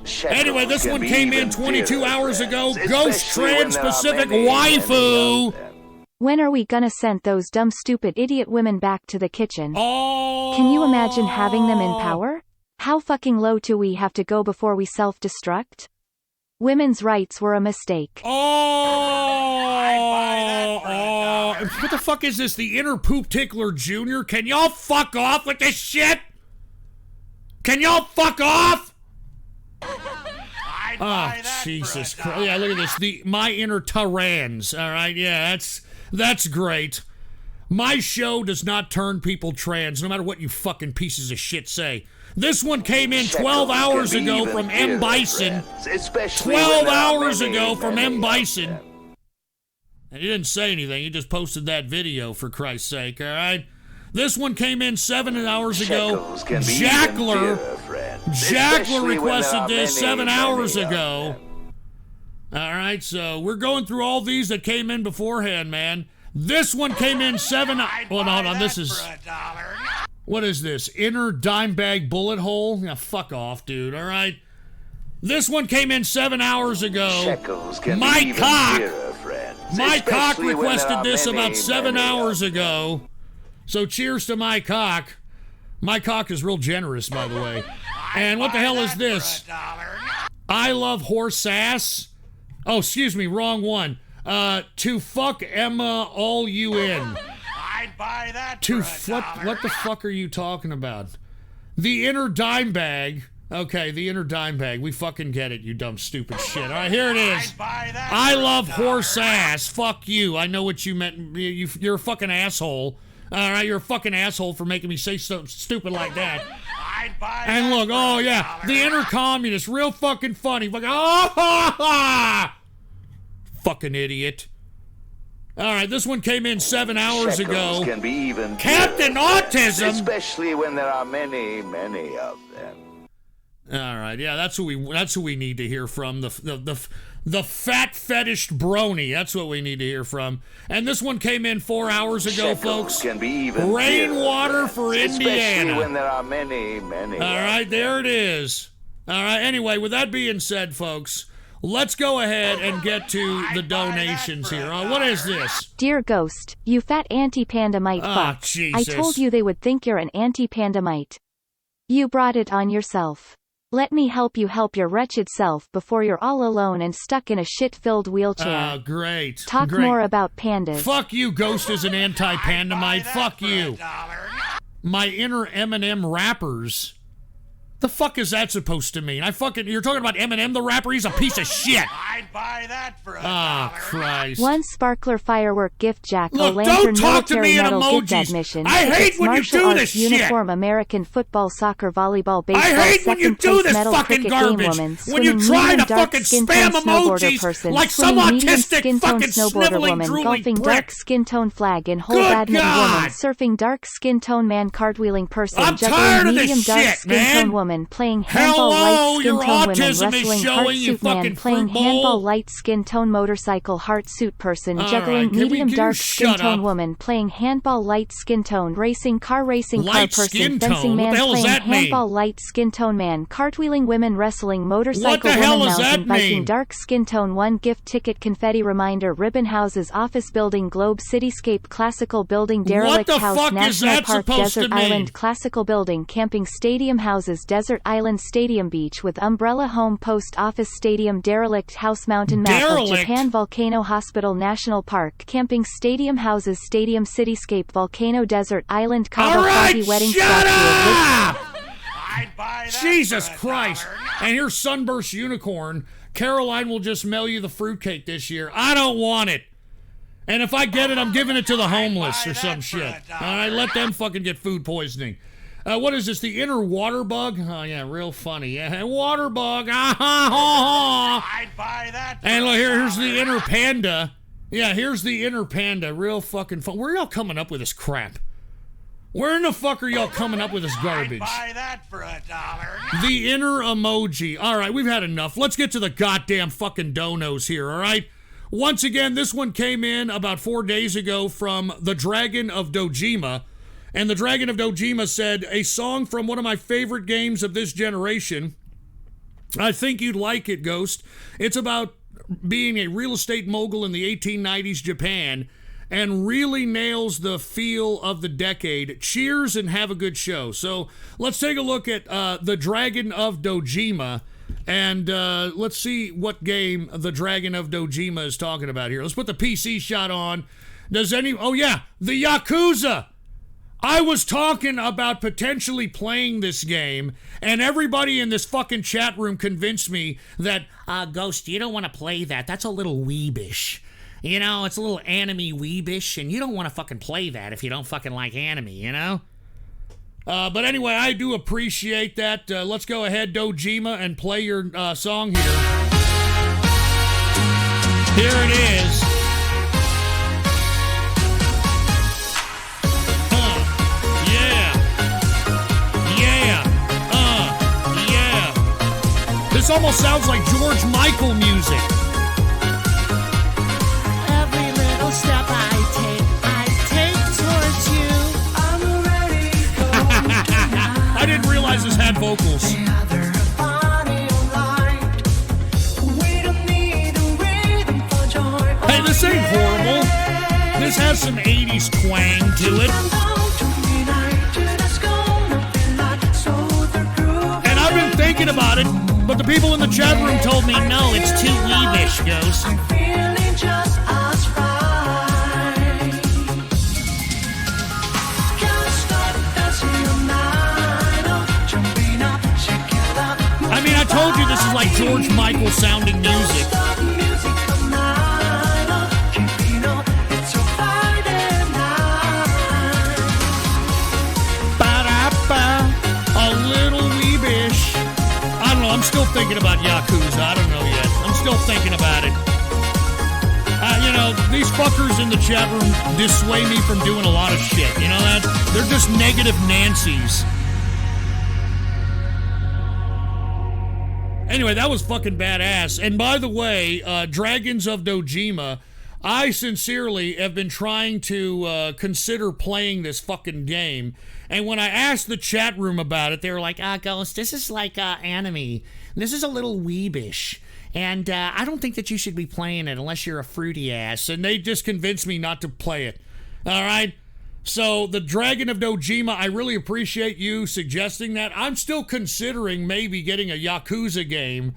Shekels Anyway, this can one be came in even 22 dearer, hours friends, ago. Ghost especially when there are Trans-Pacific many, many Waifu. of them. When are we gonna send those dumb stupid idiot women back to the kitchen? Oh. Can you imagine having them in power? How fucking low do we have to go before we self-destruct? Women's rights were a mistake. Oh, what the fuck is this? The inner poop tickler junior? Can y'all fuck off with this shit? Can y'all fuck off? I'd Oh, buy that Jesus for Christ. $1. Yeah, look at this. My inner Tyrans. All right, yeah, that's great. My show does not turn people trans, no matter what you fucking pieces of shit say. This one came in 12 Shekels hours can be ago even from dearer, M. Bison. friends, especially when 12 there are hours many, ago from many M. of Bison. them. And he didn't say anything. He just posted that video, for Christ's sake, all right? This one came in 7 hours ago. Shekels can be even dearer, Jackler. friends, Jackler especially when there requested are this many, 7 many hours of ago. them. All right, so we're going through all these that came in beforehand, man. This one came in 7. I'd Hold buy on. This that is. for $1. What is this? Inner dime bag bullet hole? Yeah, fuck off, dude. All right. This one came in 7 hours ago. Shekels can My be even cock. dearer, friends, My cock especially when there requested are this many, about 7 many of hours them. ago. So cheers to my cock. My cock is real generous, by the way. And what the hell is this? I love horse ass. Oh, excuse me, wrong one. To fuck Emma all you in. I'd buy that To for $1. what the fuck are you talking about? The inner dime bag. Okay, the inner dime bag. We fucking get it, you dumb stupid shit. All right, here it is. I'd buy that I for love $1. horse ass. Fuck you. I know what you meant. You're a fucking asshole. All right, you're a fucking asshole for making me say something stupid like that. I'd buy And that look, for oh yeah, $1. the inner communist, real fucking funny. Fucking, oh, ha, ha. Fucking idiot. All right, this one came in 7 hours Shekels ago. can be even Captain dearer, Autism. especially when there are many, many of them. All right, yeah, that's who we need to hear from. The fat fetished brony. That's what we need to hear from. And this one came in 4 hours ago, Shekels folks. can be even Rainwater dearer, for friends, Indiana. especially when there are many, many. All of right, there them. it is. All right, anyway, with that being said, folks, let's go ahead and get to the donations here. What is this? Dear Ghost, you fat anti-pandamite Ah, fuck. Jesus. I told you they would think you're an anti-pandamite. You brought it on yourself. Let me help you help your wretched self before you're all alone and stuck in a shit-filled wheelchair. Oh, great. Talk great. more about pandas. Fuck you, Ghost is an anti-pandamite. Fuck you. My inner Eminem rappers. The fuck is that supposed to mean? You're talking about Eminem the rapper? He's a piece of shit. I'd buy that for $1. Oh, Christ. One sparkler firework gift jack Look, o' lantern don't talk to military me in medal gift emojis. admission. I hate tickets, when you martial do arts this shit. uniform American football soccer volleyball baseball I hate when you second do place this medal fucking cricket garbage. game woman When you swimming try medium to dark fucking skin spam tone snowboarder emojis person like some swimming medium autistic skin tone fucking snowboarder sniveling, woman drooling golfing prick. dark skin tone flag and whole Good badminton God. woman surfing dark skin tone man cartwheeling person I'm juggling tired of this medium dark shit, skin man. tone woman playing handball Hello, light skin your tone women autism is wrestling showing, heart you suit man fucking playing fruit bowl. handball light skin tone motorcycle heart suit person All juggling right, can medium you dark shut skin tone up? woman playing handball light skin tone racing car Light person skin fencing tone? What man the hell does playing that mean? handball light skin tone man cartwheeling women wrestling motorcycle What the hell woman does that mountain biking mean? dark skin tone one gift ticket confetti reminder ribbon houses office building globe cityscape classical building derelict the house fuck is national that park supposed to desert mean? island classical building camping stadium houses desert island stadium beach with umbrella home post office stadium derelict house mountain map of Derelict? Japan volcano hospital national park camping stadium houses stadium cityscape volcano desert island Cabo All right, Foggy wedding shut statue up! I'd buy that Jesus for $1. Christ. And here's Sunburst Unicorn. Caroline will just mail you the fruitcake this year. I don't want it. And if I get it, I'm giving it to the homeless buy or some that for shit. $1. All right, let them fucking get food poisoning. What is this, the inner water bug? Oh, yeah, real funny. Yeah, water bug. I'd buy that for And look, here's $1. the inner panda. Yeah, here's the inner panda. Real fucking fun. Where are y'all coming up with this crap? Where in the fuck are y'all coming up with this garbage? I'd buy that for $1. The inner emoji. All right, we've had enough. Let's get to the goddamn fucking donos here, all right? Once again, this one came in about 4 days ago from the Dragon of Dojima. And the Dragon of Dojima said, a song from one of my favorite games of this generation. I think you'd like it, Ghost. It's about being a real estate mogul in the 1890s Japan and really nails the feel of the decade. Cheers and have a good show. So let's take a look at the Dragon of Dojima, and let's see what game the Dragon of Dojima is talking about here. Let's put the PC shot on. Oh yeah, the Yakuza. I was talking about potentially playing this game, and everybody in this fucking chat room convinced me that, Ghost, you don't want to play that. That's a little weebish. You know, it's a little anime weebish, and you don't want to fucking play that if you don't fucking like anime, you know? But anyway, I do appreciate that. Let's go ahead, Dojima, and play your song here. Here it is. This almost sounds like George Michael music. Every little step I take towards you. I'm already going tonight. I didn't realize this had vocals. Hey, this ain't horrible. This has some 80s twang to it. And I've been thinking about it, but the people in the chat room told me, no, it's too weebish, Ghost. I mean, I told you this is like George Michael sounding music. Ba-da-ba, a little weebish. I don't know, I'm still thinking about Yakuza. I don't know yet. I'm still thinking about it. You know, these fuckers in the chat room dissuade me from doing a lot of shit. You know that? They're just negative Nancys. Anyway, that was fucking badass. And by the way, Dragons of Dojima, I sincerely have been trying to consider playing this fucking game. And when I asked the chat room about it, they were like, Ghost, this is like anime. This is a little weebish. And I don't think that you should be playing it unless you're a fruity ass. And they just convinced me not to play it. All right? So the Dragon of Dojima, I really appreciate you suggesting that. I'm still considering maybe getting a Yakuza game,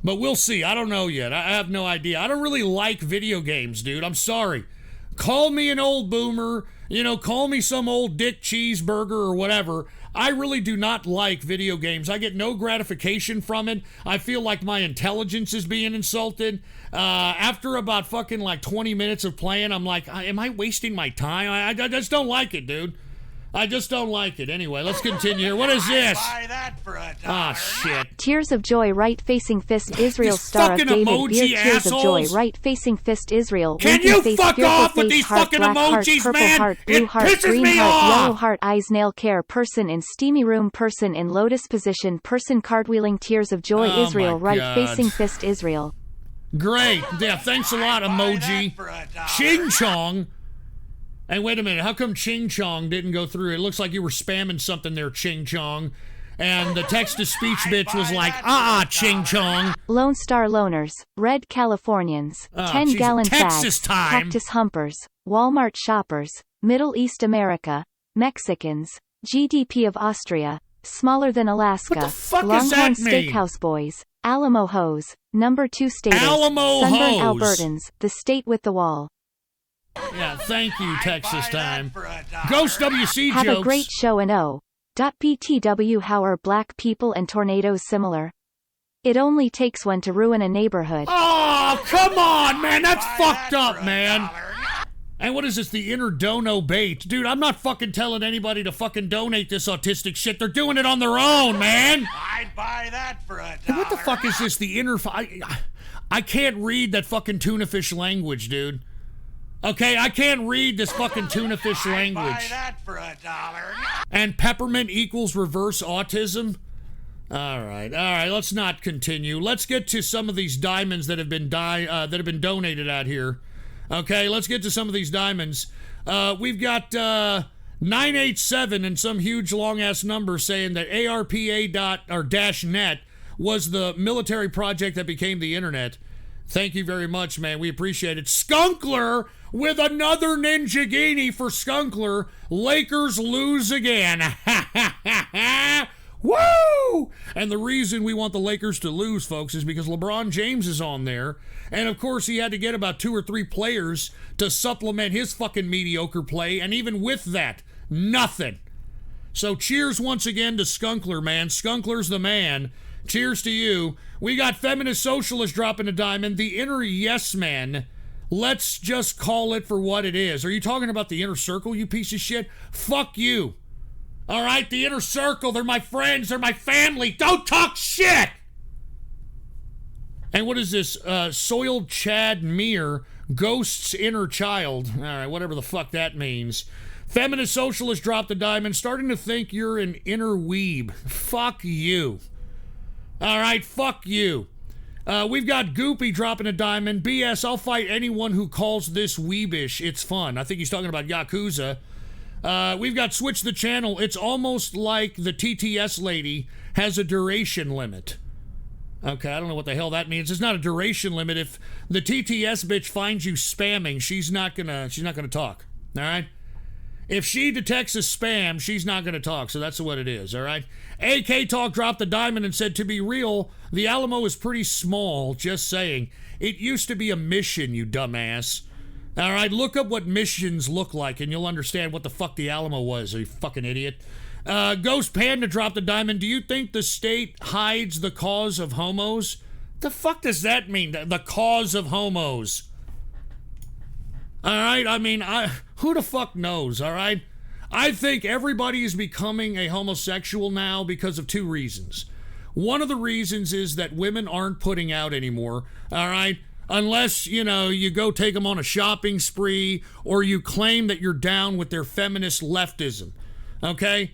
but we'll see. I don't know yet. I have no idea. I don't really like video games, dude. I'm sorry. Call me an old boomer, call me some old dick cheeseburger or whatever. I really do not like video games. I get no gratification from it. I feel like my intelligence is being insulted. After about fucking like 20 minutes of playing, I'm like, am I wasting my time? I just don't like it, dude. I just don't like it. Anyway, let's continue here. What is this? Buy that for $1. Ah, shit. Tears of Joy, right-facing fist Israel, These star of fucking David emoji Beer. Tears of Joy, assholes. right-facing fist Israel. Can winking you face, fuck fearful off with face, these heart, fucking black heart, emojis, purple man? heart, It blue heart, pisses green me heart, off. yellow heart, eyes, nail care, person in steamy room, person in lotus position, person cartwheeling. Tears of Joy, Oh Israel, my right-facing God. fist Israel. Great. Yeah, thanks a lot, emoji. Ching Chong. And wait a minute, how come Ching Chong didn't go through? It looks like you were spamming something there, Ching Chong. And the text-to-speech bitch was like, Ching Chong. Lone Star Loners, Red Californians, Oh, 10-gallon Texas fags, time. Cactus Humpers, Walmart shoppers, Middle East America, Mexicans, GDP of Austria, smaller than Alaska, What the fuck Longhorn does that mean? Steakhouse Boys, Alamo Hose, Number 2 Staters, Alamo Sunburn Hose. Albertans, the state with the wall. Yeah, thank you, Texas time. Ghost WC Have jokes. a great show and BTW. How are black people and tornadoes similar? It only takes one to ruin a neighborhood. Oh, come on, man. That's fucked up, man. And what is this, the inner dono bait? Dude, I'm not fucking telling anybody to fucking donate this autistic shit. They're doing it on their own, man. I'd buy that for $1. And what the fuck is this, the inner... I can't read that fucking tuna fish language, dude. Okay, I can't read this fucking tuna fish I'd buy language. that for $1. And peppermint equals reverse autism? All right, let's not continue. Let's get to some of these diamonds that have been donated out here. Okay, let's get to some of these diamonds. We've got 987 and some huge long-ass number saying that ARPA.net was the military project that became the internet. Thank you very much, man. We appreciate it. Skunkler with another Ninjagini for Skunkler. Lakers lose again. Woo! And the reason we want the Lakers to lose, folks, is because LeBron James is on there. And, of course, he had to get about 2 or 3 players to supplement his fucking mediocre play. And even with that, nothing. So cheers once again to Skunkler, man. Skunkler's the man. Cheers to you. We got Feminist Socialist dropping a diamond. The inner yes man. Let's just call it for what it is. Are you talking about the inner circle, you piece of shit? Fuck you. All right, the inner circle. They're my friends. They're my family. Don't talk shit. And what is this? Soiled Chad Mere, Ghost's inner child. All right, whatever the fuck that means. Feminist Socialist dropped a diamond. Starting to think you're an inner weeb. Fuck you. All right, fuck you. We've got Goopy dropping a diamond. BS, I'll fight anyone who calls this weebish. It's fun. I think he's talking about Yakuza. We've got Switch the Channel. It's almost like the TTS lady has a duration limit. Okay, I don't know what the hell that means. It's not a duration limit. If the TTS bitch finds you spamming, she's not gonna talk. All right? If she detects a spam, she's not going to talk, so that's what it is, all right? AK Talk dropped the diamond and said, to be real, the Alamo is pretty small, just saying. It used to be a mission, you dumbass. All right, look up what missions look like, and you'll understand what the fuck the Alamo was, you fucking idiot. Ghost Panda dropped the diamond. Do you think the state hides the cause of homos? The fuck does that mean, the cause of homos? All right, I mean, who the fuck knows, all right? I think everybody is becoming a homosexual now because of 2 reasons. One of the reasons is that women aren't putting out anymore, all right? Unless, you go take them on a shopping spree or you claim that you're down with their feminist leftism, okay?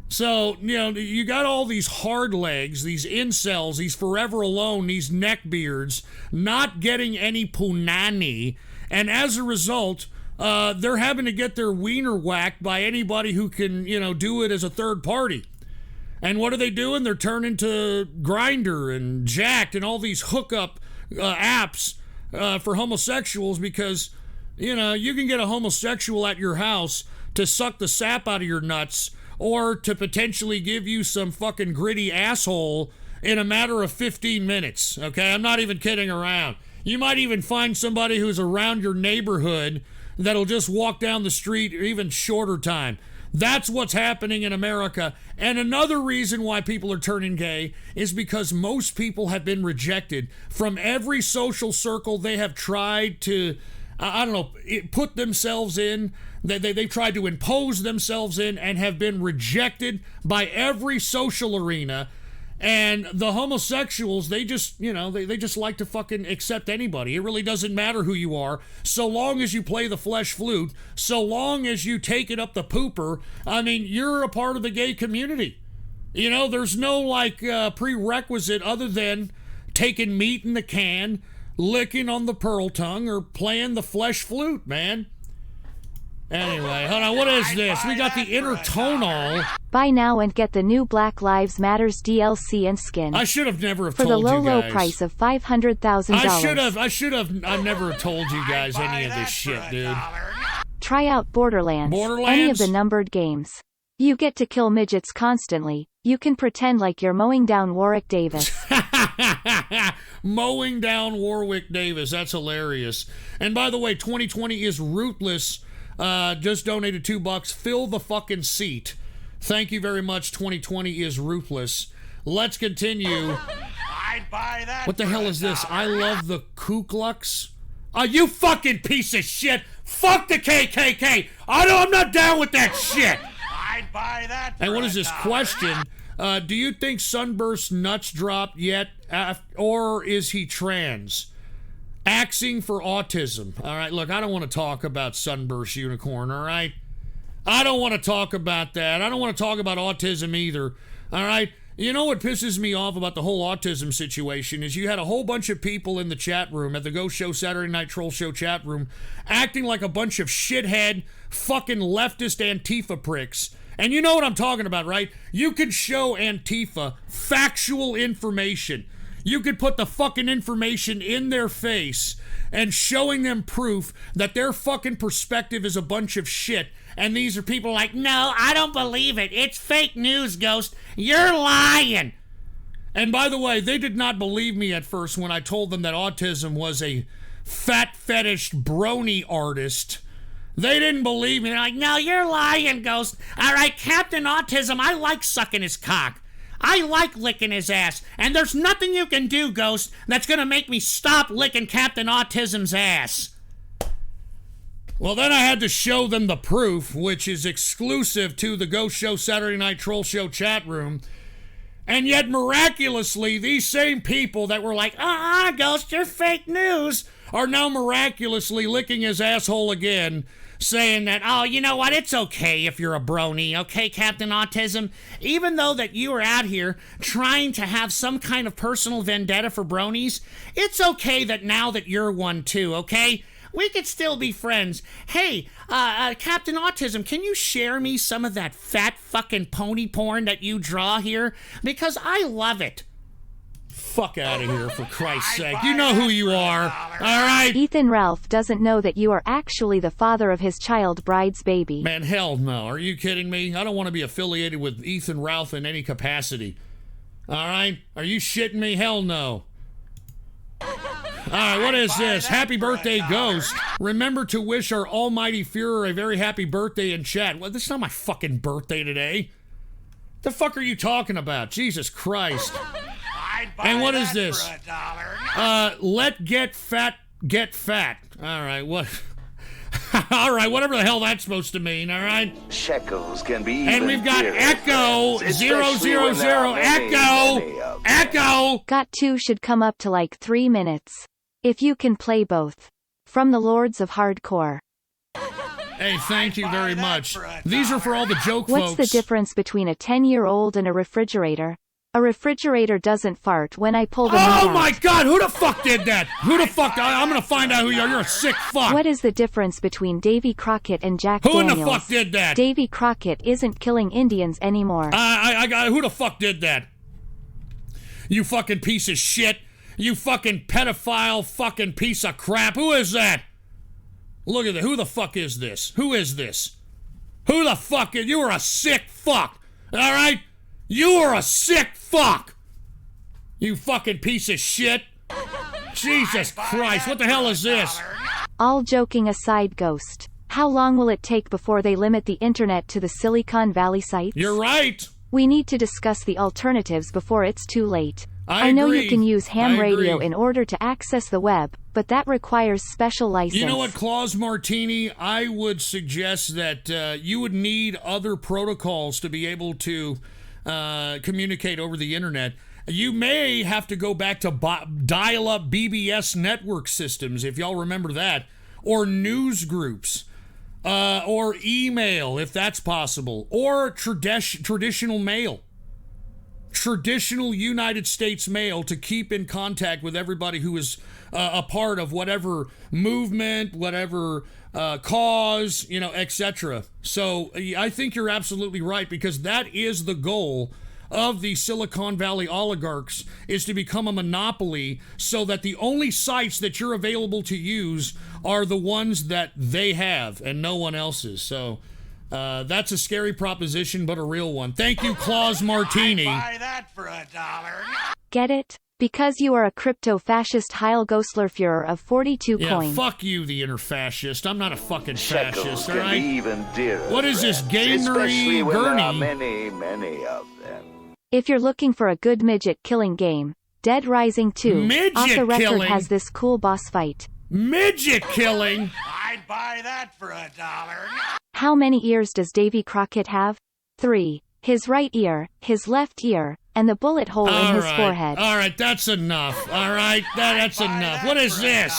So, you got all these hard legs, these incels, these forever alone, these neckbeards, not getting any punani. And as a result, they're having to get their wiener whacked by anybody who can, do it as a third party. And what are they doing? They're turning to Grindr and Jacked and all these hookup apps for homosexuals because, you can get a homosexual at your house to suck the sap out of your nuts or to potentially give you some fucking gritty asshole in a matter of 15 minutes, okay? I'm not even kidding around. You might even find somebody who's around your neighborhood that'll just walk down the street even shorter time. That's what's happening in America. And another reason why people are turning gay is because most people have been rejected from every social circle they have tried to, put themselves in. They've tried to impose themselves in and have been rejected by every social arena. And the homosexuals, they just, they just like to fucking accept anybody. It really doesn't matter who you are, so long as you play the flesh flute, so long as you take it up the pooper. I mean, you're a part of the gay community. There's no, prerequisite other than taking meat in the can, licking on the pearl tongue, or playing the flesh flute, man. Anyway, hold on, what is this? We got the intertonal. Buy now and get the new Black Lives Matters DLC and skin. I should have never have for told the low, you guys. low price of $500,000. I never told you guys any of this shit, dude. Try out Borderlands. Any of the numbered games. You get to kill midgets constantly. You can pretend like you're mowing down Warwick Davis. Mowing down Warwick Davis. That's hilarious. And by the way, 2020 is rootless. Just donated $2. Fill the fucking seat. Thank you very much. 2020 is ruthless. Let's continue. I'd buy that. What the hell is this? I love the Ku Klux. You fucking piece of shit. Fuck the KKK. I'm not down with that shit. I'd buy that. And what is this question? Do you think Sunburst nuts dropped yet? Or is he trans? Axing for autism. All right, look, I don't want to talk about Sunburst Unicorn, all right? I don't want to talk about that. I don't want to talk about autism either, all right? You know what pisses me off about the whole autism situation is you had a whole bunch of people in the chat room at the Ghost Show Saturday Night Troll Show chat room acting like a bunch of shithead fucking leftist Antifa pricks. And you know what I'm talking about, right? You could show Antifa factual information. You could put the fucking information in their face and showing them proof that their fucking perspective is a bunch of shit. And these are people like, no, I don't believe it. It's fake news, Ghost. You're lying. And by the way, they did not believe me at first when I told them that autism was a fat fetish brony artist. They didn't believe me. They're like, no, you're lying, Ghost. All right, Captain Autism, I like sucking his cock. I like licking his ass, and there's nothing you can do, Ghost, that's gonna make me stop licking Captain Autism's ass. Well, then I had to show them the proof, which is exclusive to the Ghost Show Saturday Night Troll Show chat room. And yet, miraculously, these same people that were like, Ghost, you're fake news, are now miraculously licking his asshole again, saying that, oh, you know what, it's okay if you're a brony, okay, Captain Autism? Even though that you are out here trying to have some kind of personal vendetta for bronies, it's okay that now that you're one too, okay? We could still be friends. Hey, Captain Autism, can you share me some of that fat fucking pony porn that you draw here? Because I love it. Fuck out of here, for Christ's sake. You know who you are, all right? Ethan Ralph doesn't know that you are actually the father of his child bride's baby. Man, hell no. Are you kidding me? I don't want to be affiliated with Ethan Ralph in any capacity. All right? Are you shitting me? Hell no. All right, what is this? Happy birthday, Ghost. Remember to wish our almighty Führer a very happy birthday in chat. Well, this is not my fucking birthday today. The fuck are you talking about? Jesus Christ. And what is this? Let get fat. All right, what? All right, whatever the hell that's supposed to mean, all right? Shekels can be And we've got Echo 000 Echo. Got 2 should come up to like 3 minutes. If you can play both. From the Lords of Hardcore. Hey, thank you very much. These are for all the joke What's folks. the difference between a 10-year-old and a refrigerator? A refrigerator doesn't fart when I pull the meat out. Oh my God, who the fuck did that? Who the fuck? I'm gonna find out who you are. You're a sick fuck. What is the difference between Davy Crockett and Jack Who Daniels? in the fuck did that? Davy Crockett isn't killing Indians anymore. I got who the fuck did that? You fucking piece of shit. You fucking pedophile fucking piece of crap. Who is that? Look at that. Who the fuck is this? Who is this? Who the fuck is you? Are a sick fuck. All right? You are a sick fuck. You fucking piece of shit. Jesus Christ, what the hell is this? All joking aside, Ghost, how long will it take before they limit the internet to the Silicon Valley sites? You're right. We need to discuss the alternatives before it's too late. I know agree. you can use ham I radio agree. in order to access the web, but that requires special license. You know what, Claus Martini? I would suggest that you would need other protocols to be able to communicate over the internet. You may have to go back to dial-up BBS network systems, if y'all remember that, or news groups, or email, if that's possible, or traditional mail. Traditional United States mail to keep in contact with everybody who is a part of whatever movement, whatever cause, etc. So I think you're absolutely right, because that is the goal of the Silicon Valley oligarchs, is to become a monopoly so that the only sites that you're available to use are the ones that they have and no one else's. So that's a scary proposition, but a real one. Thank you, Claus Martini. Buy that for $1. Get it? Because you are a crypto-fascist Heil Goslerführer of 42 Yeah, coin. fuck you, the inner fascist. I'm not a fucking Shekels fascist, all can be right? even dearer. What is this, friends, gamery especially when there are gurney? many, many of them. If you're looking for a good midget killing game, Dead Rising 2 Midget off the record killing? has this cool boss fight. Midget killing? I'd buy that for $1. How many ears does Davy Crockett have? 3. His right ear, his left ear, and the bullet hole in his forehead. All right, that's enough. All right, that's enough. What is this?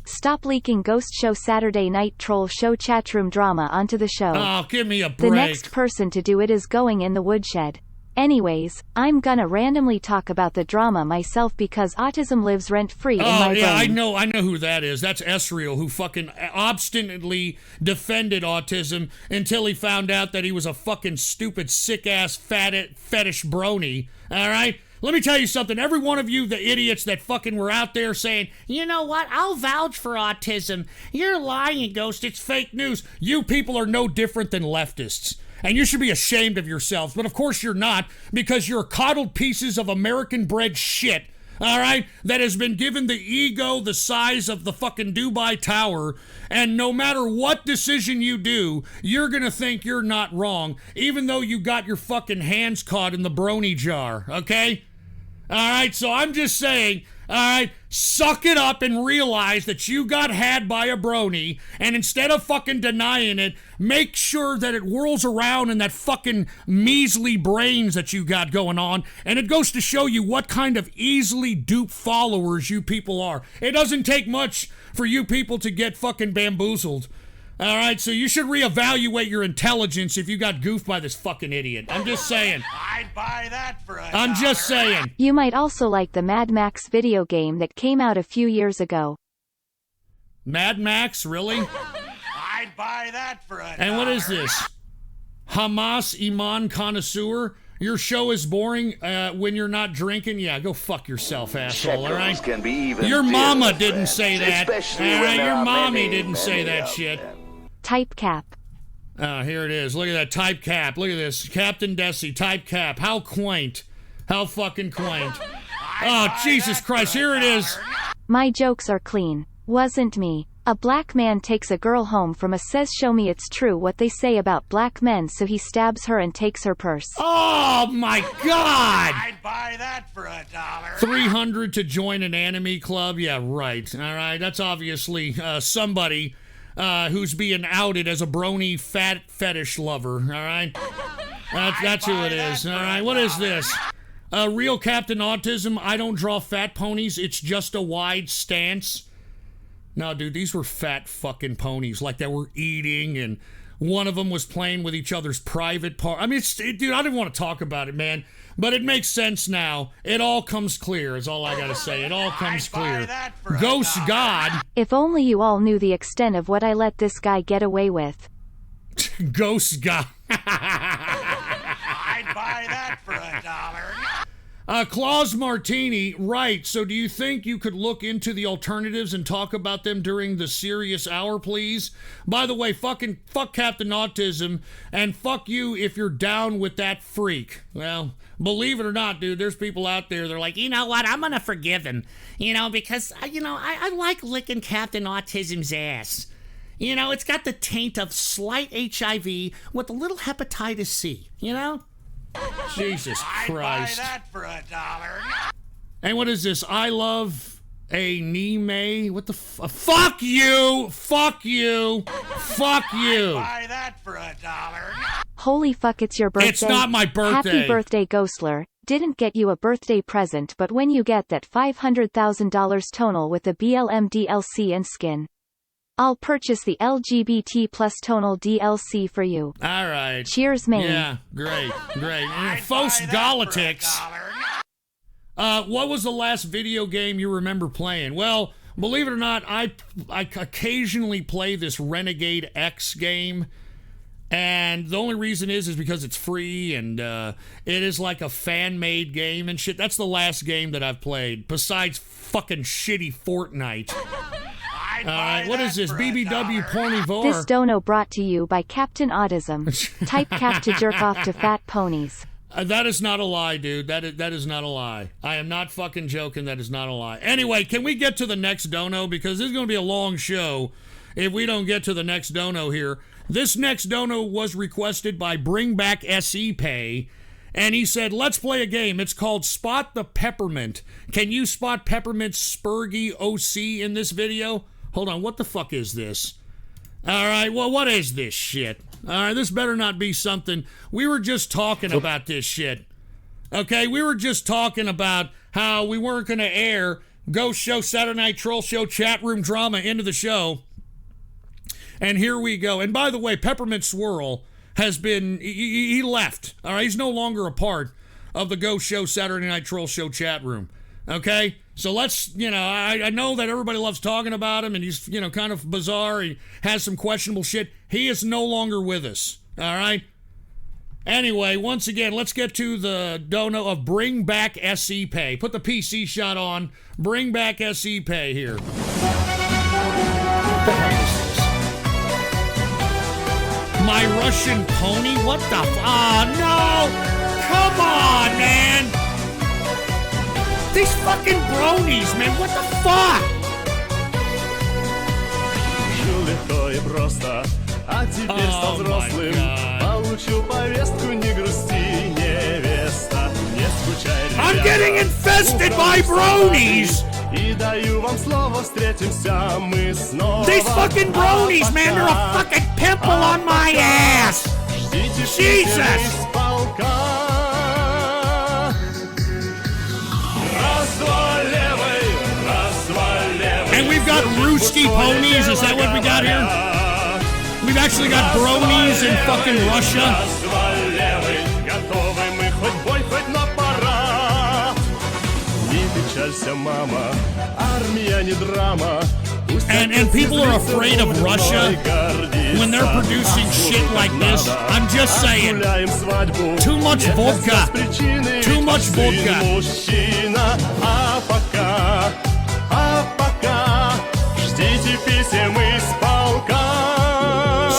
Stop leaking Ghost Show Saturday Night Troll Show chatroom drama onto the show. Oh, give me a The break. next person to do it is going in the woodshed. Anyways, I'm gonna randomly talk about the drama myself because autism lives rent-free in my brain. I know who that is. That's Esriel, who fucking obstinately defended autism until he found out that he was a fucking stupid, sick-ass, fetish brony. All right? Let me tell you something. Every one of you, the idiots that fucking were out there saying, you know what, I'll vouch for autism. You're lying, Ghost. It's fake news. You people are no different than leftists. And you should be ashamed of yourselves. But of course you're not, because you're coddled pieces of American-bred shit, all right, that has been given the ego the size of the fucking Dubai Tower, and no matter what decision you do, you're gonna think you're not wrong, even though you got your fucking hands caught in the brony jar, okay? All right, so I'm just saying, all right, suck it up and realize that you got had by a brony, and instead of fucking denying it, make sure that it whirls around in that fucking measly brains that you got going on, and it goes to show you what kind of easily duped followers you people are. It doesn't take much for you people to get fucking bamboozled. All right, so you should reevaluate your intelligence if you got goofed by this fucking idiot. I'm just saying. I'd buy that for $1. I'm just saying. You might also like the Mad Max video game that came out a few years ago. Mad Max, really? I'd buy that for $1. And what is this? Hamas Iman Connoisseur? Your show is boring when you're not drinking? Yeah, go fuck yourself, asshole, all right? Shekels can be even Your dearer, mama didn't friends, say that. All especially when right, there your are mommy many, didn't say many that of shit. them. Type cap. Here it is. Look at that type cap. Look at this. Captain Desi, type cap. How quaint. How fucking quaint. Oh, Jesus Christ. Here it is. My jokes are clean. Wasn't me. A black man takes a girl home from a says show me it's true what they say about black men, so he stabs her and takes her purse. Oh, my God. I'd buy that for $1. 300 to join an anime club? Yeah, right. All right. That's obviously somebody who's being outed as a brony fat fetish lover. All right. That's who it is. All right. What is this? Real Captain Autism. I don't draw fat ponies. It's just a wide stance. No, dude, these were fat fucking ponies, like that were eating, and one of them was playing with each other's private part. I mean, dude, I didn't want to talk about it, man, but it makes sense now. It all comes clear, is all I gotta say. It all comes clear. Ghost God. If only you all knew the extent of what I let this guy get away with. Ghost God. I'd buy that for $1. Claus Martini, right. So do you think you could look into the alternatives and talk about them during the serious hour, please? By the way, fuck Captain Autism, and fuck you if you're down with that freak. Well, believe it or not, dude, there's people out there, they're like, you know what, I'm gonna forgive him. Because, I like licking Captain Autism's ass. It's got the taint of slight HIV with a little hepatitis C, Jesus Christ. I'd buy that for $1. And what is this? I love a Nime. What the fuck you! Fuck you! Fuck you! I'd buy that for $1. Holy fuck, it's your birthday. It's not my birthday. Happy birthday, Ghostler. Didn't get you a birthday present, but when you get that $500,000 tonal with the BLM DLC and skin, I'll purchase the LGBT plus tonal DLC for you. All right. Cheers, man. Yeah, great. Fos Galactics. What was the last video game you remember playing? Well, believe it or not, I occasionally play this Renegade X game. And the only reason is because it's free and it is like a fan-made game and shit. That's the last game that I've played, besides fucking shitty Fortnite. What is this? BBW Pornivore? This dono brought to you by Captain Autism. Type cap to jerk off to fat ponies. That is not a lie, dude. That is not a lie. I am not fucking joking. That is not a lie. Anyway, can we get to the next dono? Because this is going to be a long show if we don't get to the next dono here. This next dono was requested by Bring Back SE Pay. And he said, let's play a game. It's called Spot the Peppermint. Can you spot Peppermint Spurgy OC in this video? Hold on, what the fuck is this? All right, well, what is this shit? All right, this better not be something. We were just talking about this shit. Okay, we were just talking about how we weren't going to air Ghost Show, Saturday Night Troll Show, chat room drama into the show. And here we go. And by the way, Peppermint Swirl has been, he left. All right, he's no longer a part of the Ghost Show, Saturday Night Troll Show chat room. Okay? So let's, I know that everybody loves talking about him and he's, kind of bizarre. He has some questionable shit. He is no longer with us. All right? Anyway, once again, let's get to the dono of Bring Back SE Pay. Put the PC shot on. Bring Back SE Pay here. My Russian pony? What the no! Come on, man! These fucking bronies, man, what the fuck? Жил легко и просто, а теперь стал взрослым. Получил повестку, не грусти, невеста, не скучай, ребята. I'm getting infested by bronies! И даю вам слово, встретимся мы снова. These fucking bronies, man, they're a fucking pimple on my ass! Jesus! And we've got Ruski ponies, is that what we got here? We've actually got bronies in fucking Russia. And people are afraid of Russia when they're producing shit like this. I'm just saying. Too much vodka. Too much vodka.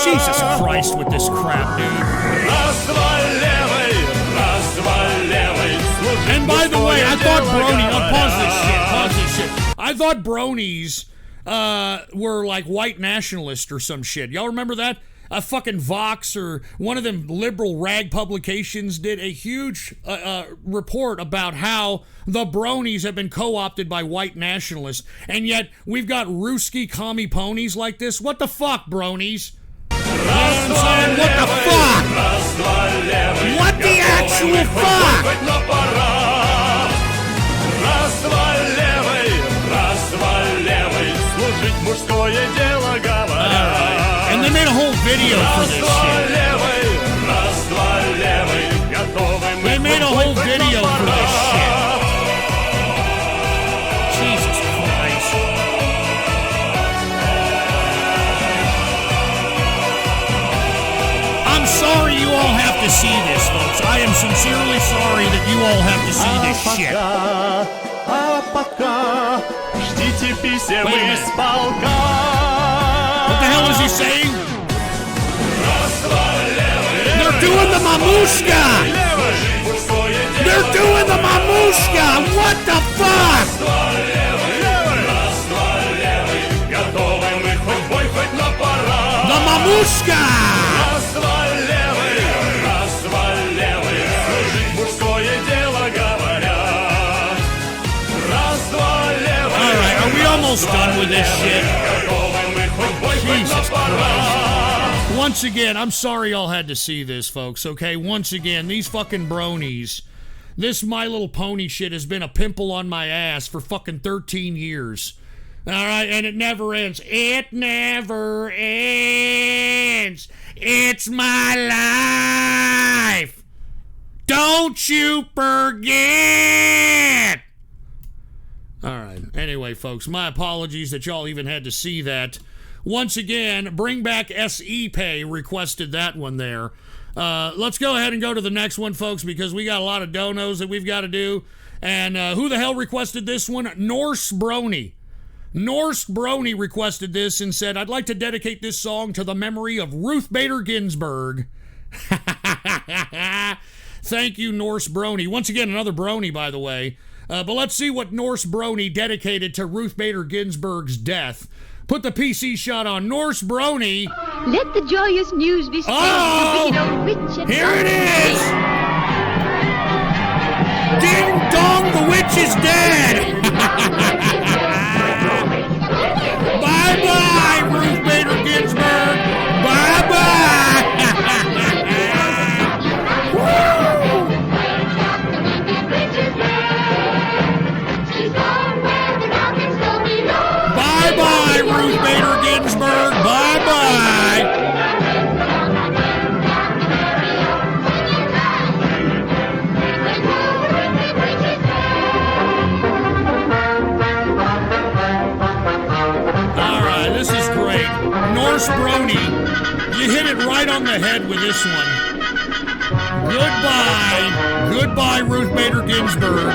Jesus Christ with this crap, dude. And by the way, I thought pause this shit. I thought bronies were like white nationalists or some shit. Y'all remember that? A fucking Vox or one of them liberal rag publications did a huge report about how the bronies have been co-opted by white nationalists, and yet we've got Ruski commie ponies like this. What the fuck, bronies? You know what I'm saying? What the fuck? What the actual fuck? And they made a whole video for this shit. They made a whole video for this shit. Jesus Christ. I'm sorry you all have to to see this, folks. I am sincerely sorry that you all have to see this shit. Пока, ждите писем Wait a minute. из полка. What the hell is he saying? They're doing the mamushka! They're doing the mamushka! What the fuck? Готовы мы хоть бой, хоть на парад. The mamushka! Служить мужское дело говорят. Alright, are we almost done with this shit? Готовы мы хоть бой, хоть на парад. Once again, I'm sorry y'all had to see this, folks, okay? Once again, these fucking bronies, this My Little Pony shit has been a pimple on my ass for fucking 13 years. Alright, and it never ends. It never ends. It's my life. Don't you forget. Alright, anyway, folks, my apologies that y'all even had to see that. Once again, Bring Back SE Pay requested that one there. Let's go ahead and go to the next one, folks, because we got a lot of donos that we've got to do. And who the hell requested this one? Norse Brony. Norse Brony requested this and said, I'd like to dedicate this song to the memory of Ruth Bader Ginsburg. Thank you, Norse Brony. Once again, another Brony, by the way. But let's see what Norse Brony dedicated to Ruth Bader Ginsburg's death. Put the PC shot on. Norse Brony. Let the joyous news be spread. Oh! Here it is! Ding dong, the witch is dead! Bye-bye, Ruth Bader Ginsburg! Bye-bye! Bye-bye, Ruth Bader Ginsburg! Bye-bye! Alright, this is great. Norse Brony, you hit it right on the head with this one. Goodbye. Goodbye, Ruth Bader Ginsburg.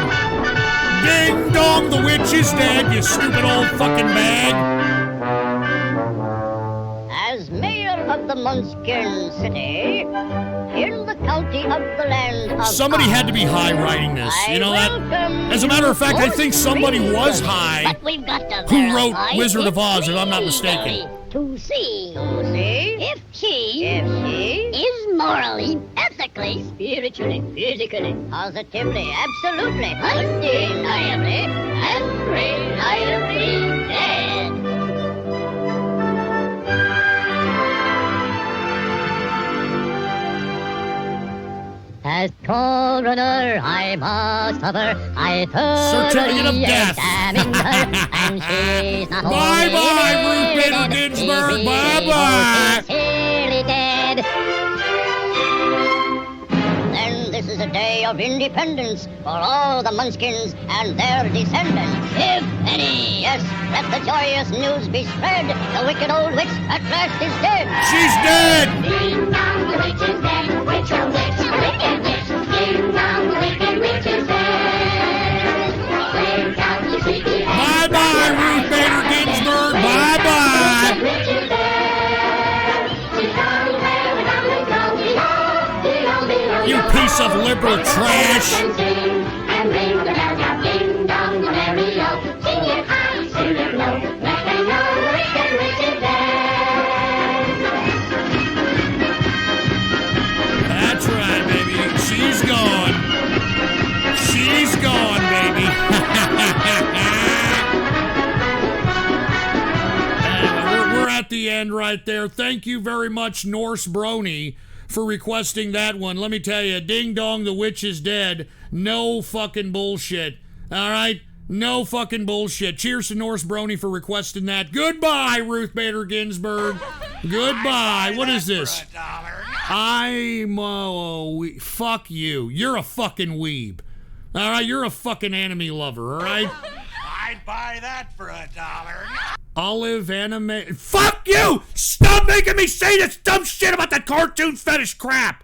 Ding dong, the witch is dead, you stupid old fucking bag. As mayor of the Munchkin City, in the county of the land of Somebody had to be high writing this. You know that? As a matter of fact, I think somebody was high who wrote Wizard of Oz, if I'm not mistaken. To see if she is morally, ethically, spiritually, physically, positively, absolutely, undeniably, and reliably dead. As coroner, I must cover. I Certificate of thoroughly death. examined her, and she's not Bye-bye, only Ruth Bader dead, Ginsburg. she's Bye-bye. sincerely dead. Then this is a day of independence for all the Munchkins and their descendants, if any. Yes, let the joyous news be spread. The wicked old witch at last is dead. She's dead. Ding dong, the witch is dead. Witch, oh witch, wicked witch. Ding dong, the wicked witch is dead. Wake up, you sleepy head. Bye-bye, Ruth Bader Ginsburg. Bye-bye. Witch is dead. She's gone where the goblins go. Behold, behold, behold. You piece of liberal trash. And sing and ring the bell now. Ding dong, the merry-o. Sing it high, sing it low. Let them know the wicked witch is dead. That's right, baby. She's gone. She's gone, baby. We're at the end right there. Thank you very much, Norse Brony, for requesting that one. Let me tell you, ding dong, the witch is dead. No fucking bullshit. All right? No fucking bullshit. Cheers to Norse Brony for requesting that. Goodbye, Ruth Bader Ginsburg. Goodbye. What is this? I'm fuck you. You're a fucking weeb. All right, you're a fucking anime lover. All right. I'd buy that for $1. Olive anime. Fuck you! Stop making me say this dumb shit about that cartoon fetish crap.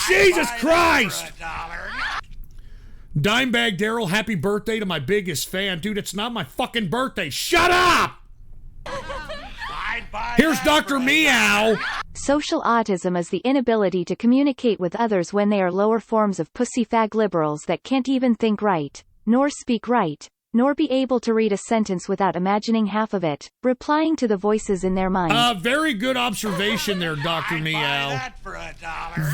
Jesus Christ! Dimebag Daryl, happy birthday to my biggest fan. Dude, it's not my fucking birthday. Shut up! Here's Dr. Meow. Social autism is the inability to communicate with others when they are lower forms of pussy-fag liberals that can't even think right, nor speak right, nor be able to read a sentence without imagining half of it, replying to the voices in their mind. Very good observation there, Dr. Meow.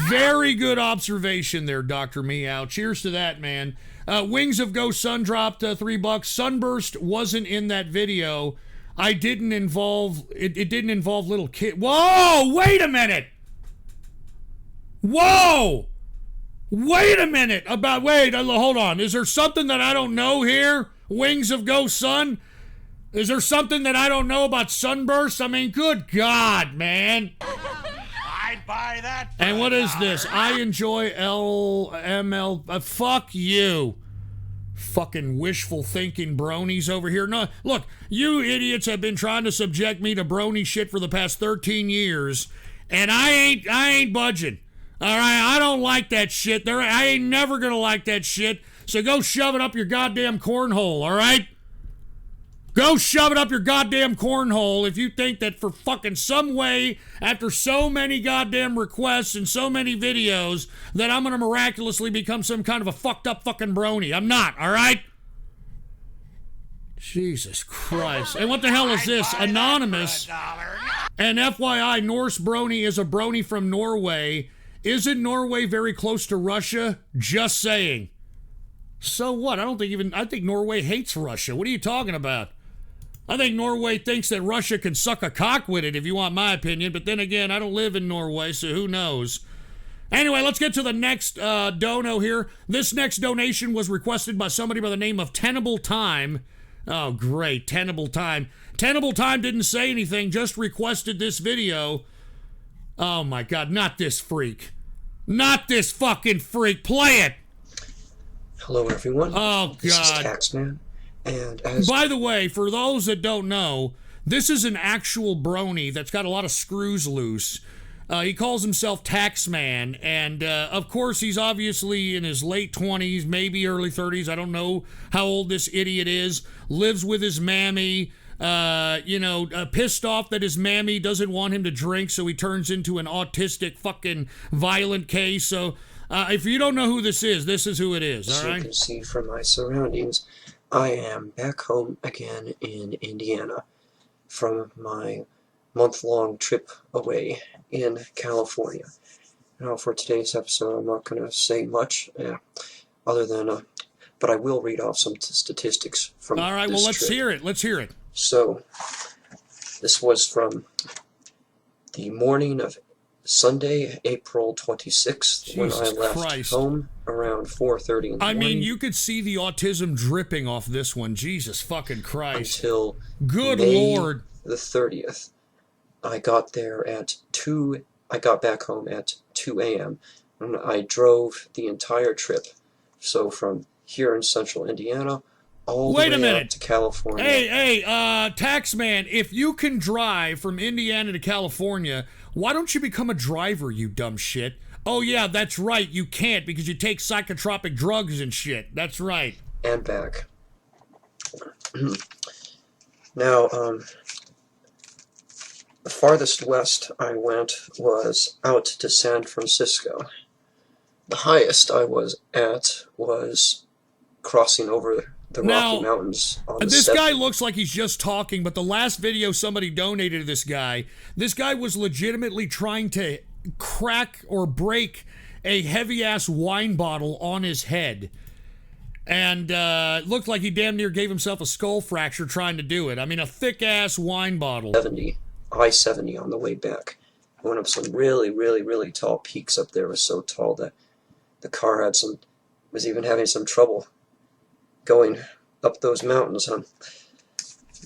Very good observation there, Dr. Meow. Cheers to that, man. Wings of Ghost Sun dropped $3. Sunburst wasn't in that video. It didn't involve little kid. Whoa! Wait a minute! Whoa! Wait a minute! Hold on. Is there something that I don't know here? Wings of Ghost Sun? Is there something that I don't know about Sunburst? I mean, good God, man. I'd buy that. And what is this? I enjoy LML. Fuck you. Fucking wishful thinking bronies over here. No, look, you idiots have been trying to subject me to brony shit for the past 13 years, and I ain't budging. All right, I don't like that shit. I ain't never gonna like that shit. So go shove it up your goddamn cornhole. All right, go shove it up your goddamn cornhole if you think that for fucking some way, after so many goddamn requests and so many videos, that I'm gonna miraculously become some kind of a fucked up fucking brony. I'm not, all right? Jesus Christ. And what the hell is this? Anonymous. And FYI, Norse brony is a brony from Norway. Isn't Norway very close to Russia? Just saying. So what? I think Norway hates Russia. What are you talking about? I think Norway thinks that Russia can suck a cock with it, if you want my opinion. But then again, I don't live in Norway, so who knows? Anyway, let's get to the next dono here. This next donation was requested by somebody by the name of Tenable Time. Oh, great. Tenable Time. Tenable Time didn't say anything, just requested this video. Oh, my God. Not this freak. Not this fucking freak. Play it. Hello, everyone. Oh, God. This is Taxman. And by the way, for those that don't know, this is an actual brony that's got a lot of screws loose. He calls himself Taxman, and of course he's obviously in his late 20s, maybe early 30s. I don't know how old this idiot is. Lives with his mammy. Pissed off that his mammy doesn't want him to drink, so he turns into an autistic fucking violent case. So if you don't know who this is who it is, all right? As you can see from my surroundings, I am back home again in Indiana from my month-long trip away in California. Now, for today's episode, I'm not going to say much other than, but I will read off some statistics from all right, this well, let's trip. hear it. Let's hear it. So, this was from the morning of Sunday, April 26th, when I left home around 4:30 in the morning. I mean, you could see the autism dripping off this one. Jesus fucking Christ. Until Good May Lord. the 30th. I got back home at 2 a.m. and I drove the entire trip. So from here in central Indiana all the way out to California. Hey, Taxman, if you can drive from Indiana to California, why don't you become a driver, you dumb shit? Oh, yeah, that's right. You can't because you take psychotropic drugs and shit. That's right. And back. Now, the farthest west I went was out to San Francisco. The highest I was at was crossing over the Rocky Mountains on the this guy looks like he's just talking, but the last video somebody donated to this guy was legitimately trying to crack or break a heavy-ass wine bottle on his head. And looked like he damn near gave himself a skull fracture trying to do it. I mean, a thick-ass wine bottle. I-70 on the way back. I went up some really, really, really tall peaks up there. It was so tall that the car was even having some trouble going up those mountains.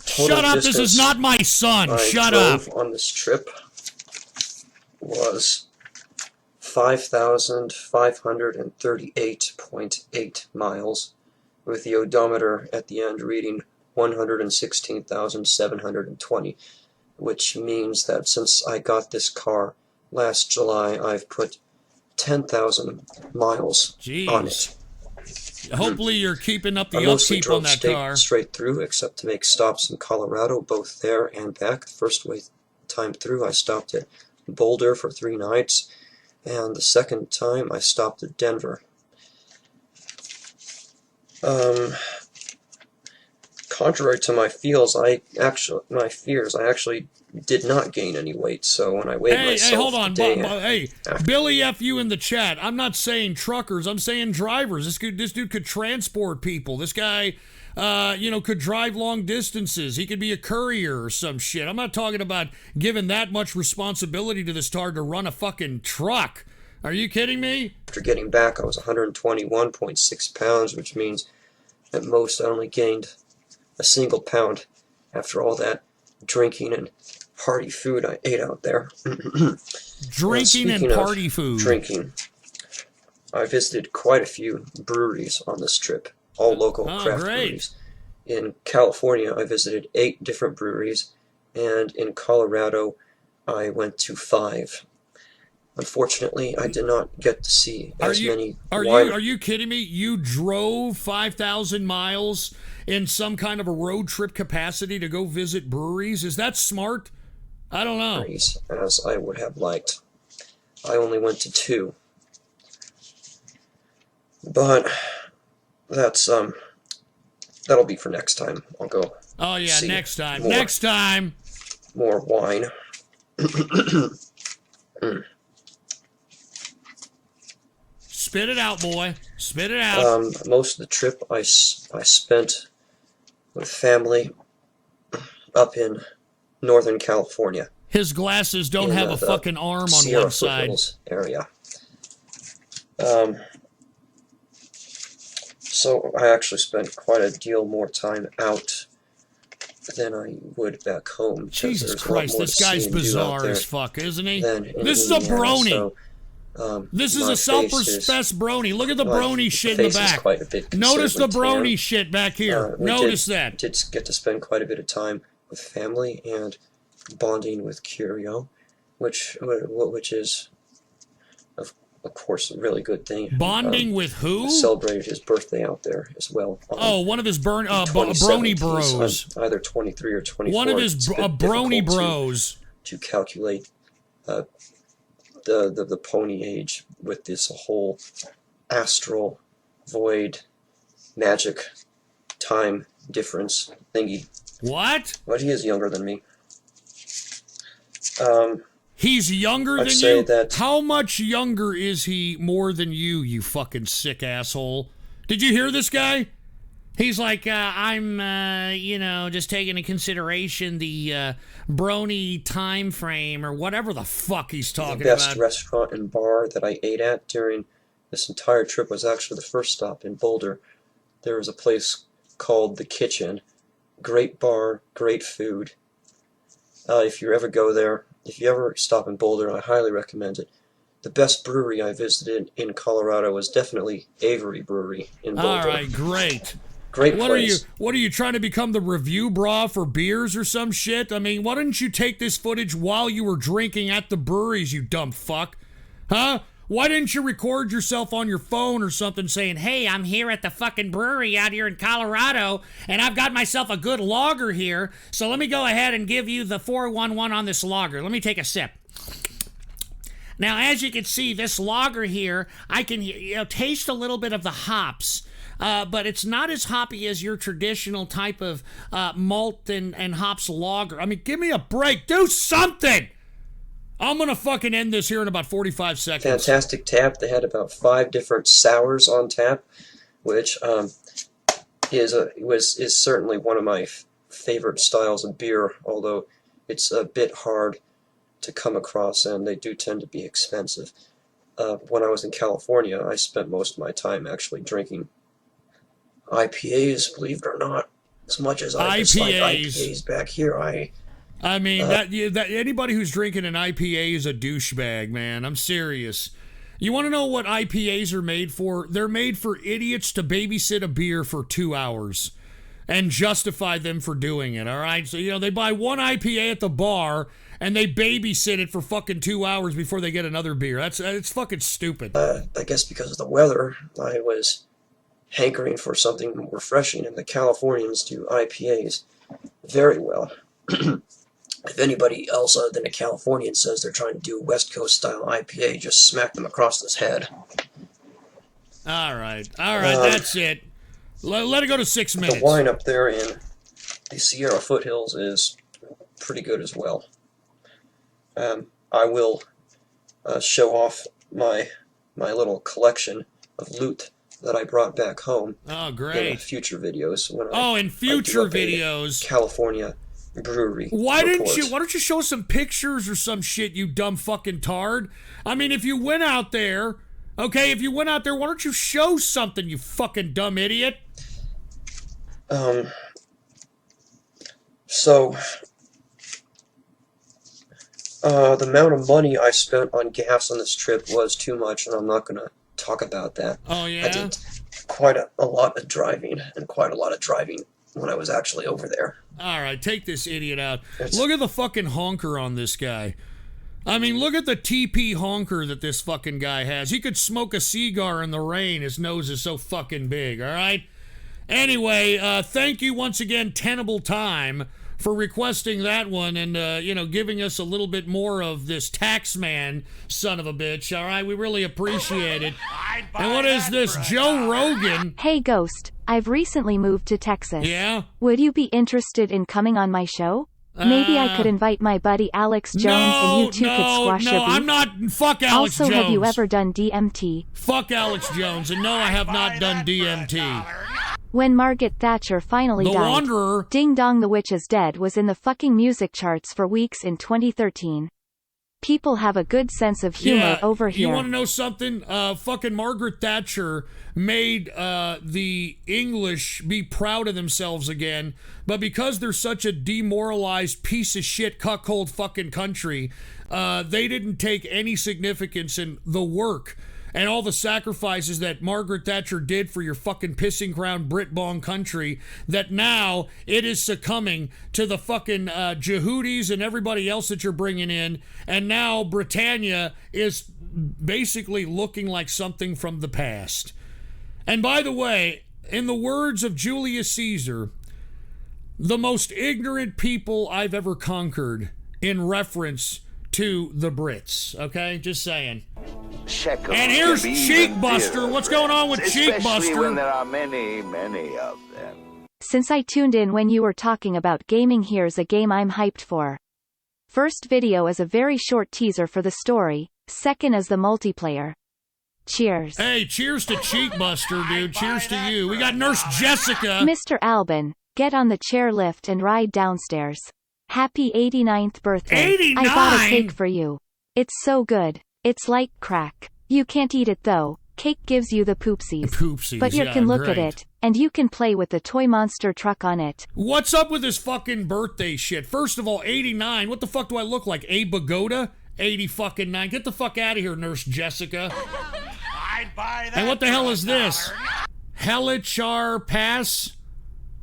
Shut up, this is not my son. Shut up. On this trip was 5,538.8 miles, with the odometer at the end reading 116,720, which means that since I got this car last July, I've put 10,000 miles on it. Hopefully you're keeping up the I mostly upkeep drove on that car. straight through, except to make stops in Colorado, both there and back. The first time through, I stopped at Boulder for 3 nights, and the second time I stopped at Denver. Contrary to my fears, I actually did not gain any weight. So when I weighed myself, hey, hold on, hey, Billy F. you in the chat. I'm not saying truckers. I'm saying drivers. This dude could transport people. This guy, could drive long distances. He could be a courier or some shit. I'm not talking about giving that much responsibility to this tard to run a fucking truck. Are you kidding me? After getting back, I was 121.6 pounds, which means at most I only gained a single pound after all that drinking and party food I ate out there. Drinking and party food. Drinking. I visited quite a few breweries on this trip, all local craft breweries. In California, I visited 8 different breweries, and in Colorado, I went to 5. Unfortunately, I did not get to see as many. Are you kidding me? You drove 5,000 miles in some kind of a road trip capacity to go visit breweries? Is that smart? I don't know. As I would have liked. I only went to 2. But that's that'll be for next time. I'll go. Oh yeah, next time. Next time. More wine. Spit it out, boy. Spit it out. Most of the trip I spent with family up in Northern California. His glasses don't have a fucking arm on Sierra one side. Foothills area. So I actually spent quite a deal more time out than I would back home. Jesus Christ, this guy's bizarre as fuck, isn't he? This is a brony. So, this is a self-professed brony. Look at the brony shit in the back. Notice the brony shit back here. Notice that. Did get to spend quite a bit of time with family and bonding with Curio, which is, of course, a really good thing. Bonding with who? Celebrated his birthday out there as well. One of his brony bros. Either 23 or 24. One of his brony bros. To calculate the pony age with this whole astral void magic time difference thingy. What? But he is younger than me. He's younger than you? How much younger is he more than you, you fucking sick asshole? Did you hear this guy? He's like, I'm, just taking into consideration the brony time frame or whatever the fuck he's talking about. The best restaurant and bar that I ate at during this entire trip was actually the first stop in Boulder. There was a place called The Kitchen. Great bar, great food. If you ever go there, if you ever stop in Boulder, I highly recommend it. The best brewery I visited in Colorado was definitely Avery Brewery in Boulder. All right, great. Great place. What are you trying to become the review bra for beers or some shit? I mean, why didn't you take this footage while you were drinking at the breweries, you dumb fuck? Huh? Why didn't you record yourself on your phone or something saying, hey, I'm here at the fucking brewery out here in Colorado, and I've got myself a good lager here, so let me go ahead and give you the 411 on this lager. Let me take a sip. Now, as you can see, this lager here, I can taste a little bit of the hops, but it's not as hoppy as your traditional type of malt and hops lager. I mean, give me a break. Do something! I'm going to fucking end this here in about 45 seconds. Fantastic tap. They had about 5 different sours on tap, which is certainly one of my favorite styles of beer, although it's a bit hard to come across, and they do tend to be expensive. When I was in California, I spent most of my time actually drinking IPAs, believe it or not. As much as I dislike IPAs back here, I mean, that anybody who's drinking an IPA is a douchebag, man. I'm serious. You want to know what IPAs are made for? They're made for idiots to babysit a beer for 2 hours and justify them for doing it, all right? So, they buy one IPA at the bar, and they babysit it for fucking 2 hours before they get another beer. It's fucking stupid. I guess because of the weather, I was hankering for something refreshing, and the Californians do IPAs very well. If anybody else other than a Californian says they're trying to do West Coast style IPA, just smack them across his head. All right, that's it. Let it go to 6 minutes. The wine up there in the Sierra foothills is pretty good as well. I will show off my little collection of loot that I brought back home. Oh, great! In future videos. In future videos, California brewery. Why don't you show some pictures or some shit, you dumb fucking tard? I mean, if you went out there, why don't you show something, you fucking dumb idiot? So, the amount of money I spent on gas on this trip was too much, and I'm not going to talk about that. Oh, yeah? I did quite a lot of driving, and quite a lot of driving when I was actually over there. All right, take this idiot out. Look at the fucking honker on this guy. I mean, look at the TP honker that this fucking guy has. He could smoke a cigar in the rain. His nose is so fucking big, all right? Anyway, thank you once again, Tenable Time, for requesting that one and, giving us a little bit more of this taxman son of a bitch, all right? We really appreciate it. And what is this, Joe Rogan? Hey, Ghost, I've recently moved to Texas. Yeah? Would you be interested in coming on my show? Maybe I could invite my buddy Alex Jones and you two could squash a beef. I'm not. Fuck Alex Jones. Also, have you ever done DMT? Fuck Alex Jones, and no, I have not done DMT. When Margaret Thatcher finally died, Wanderer. Ding Dong the Witch is Dead was in the fucking music charts for weeks in 2013. People have a good sense of humor over here. You want to know something? Fucking Margaret Thatcher made the English be proud of themselves again, but because they're such a demoralized piece of shit cuckold fucking country, they didn't take any significance in the work and all the sacrifices that Margaret Thatcher did for your fucking pissing ground Brit-bong country, that now it is succumbing to the fucking Jehudis and everybody else that you're bringing in, and now Britannia is basically looking like something from the past. And by the way, in the words of Julius Caesar, the most ignorant people I've ever conquered, in reference to the Brits, okay? Just saying. And here's Cheek Buster. What's going on with Cheek Buster? Especially when there are many, many of them. Since I tuned in when you were talking about gaming, here's a game I'm hyped for. First video is a very short teaser for the story, second is the multiplayer. Cheers. Hey, cheers to Cheek Buster, dude. Cheers to you. We got Nurse Jessica. Mr. Albin, get on the chairlift and ride downstairs. Happy 89th birthday. 89? I bought a cake for you. It's so good. It's like crack. You can't eat it though. Cake gives you the poopsies. Poopsies, but you can look great. at it, and you can play with the toy monster truck on it. What's up with this fucking birthday shit? First of all, 89. What the fuck do I look like? Abe Bagoda? 80 fucking 9. Get the fuck out of here, Nurse Jessica. I'd buy that. And what the hell is this? Helichar Pass?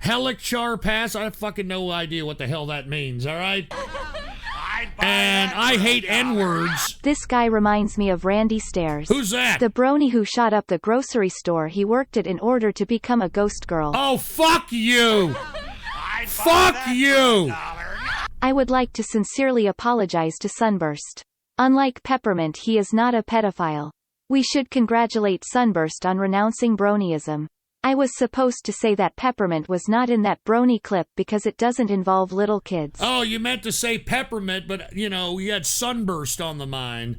Helichar Pass? I have fucking no idea what the hell that means, alright? And I hate N-words. This guy reminds me of Randy Stairs. Who's that? The brony who shot up the grocery store he worked at in order to become a ghost girl. Oh, fuck you! Fuck you! I would like to sincerely apologize to Sunburst. Unlike Peppermint, he is not a pedophile. We should congratulate Sunburst on renouncing bronyism. I was supposed to say that Peppermint was not in that brony clip because it doesn't involve little kids. Oh, you meant to say Peppermint, but, you know, you had Sunburst on the mind.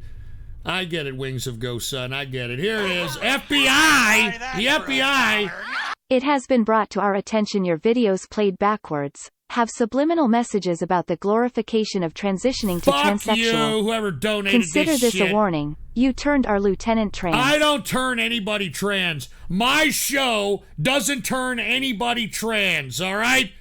I get it, Wings of Ghost, son. I get it. Here it is. FBI! The FBI! It has been brought to our attention your videos played backwards have subliminal messages about the glorification of transitioning to Fuck transsexual. you, whoever donated Consider this shit. a warning. You turned our lieutenant trans. I don't turn anybody trans. My show doesn't turn anybody trans, all right?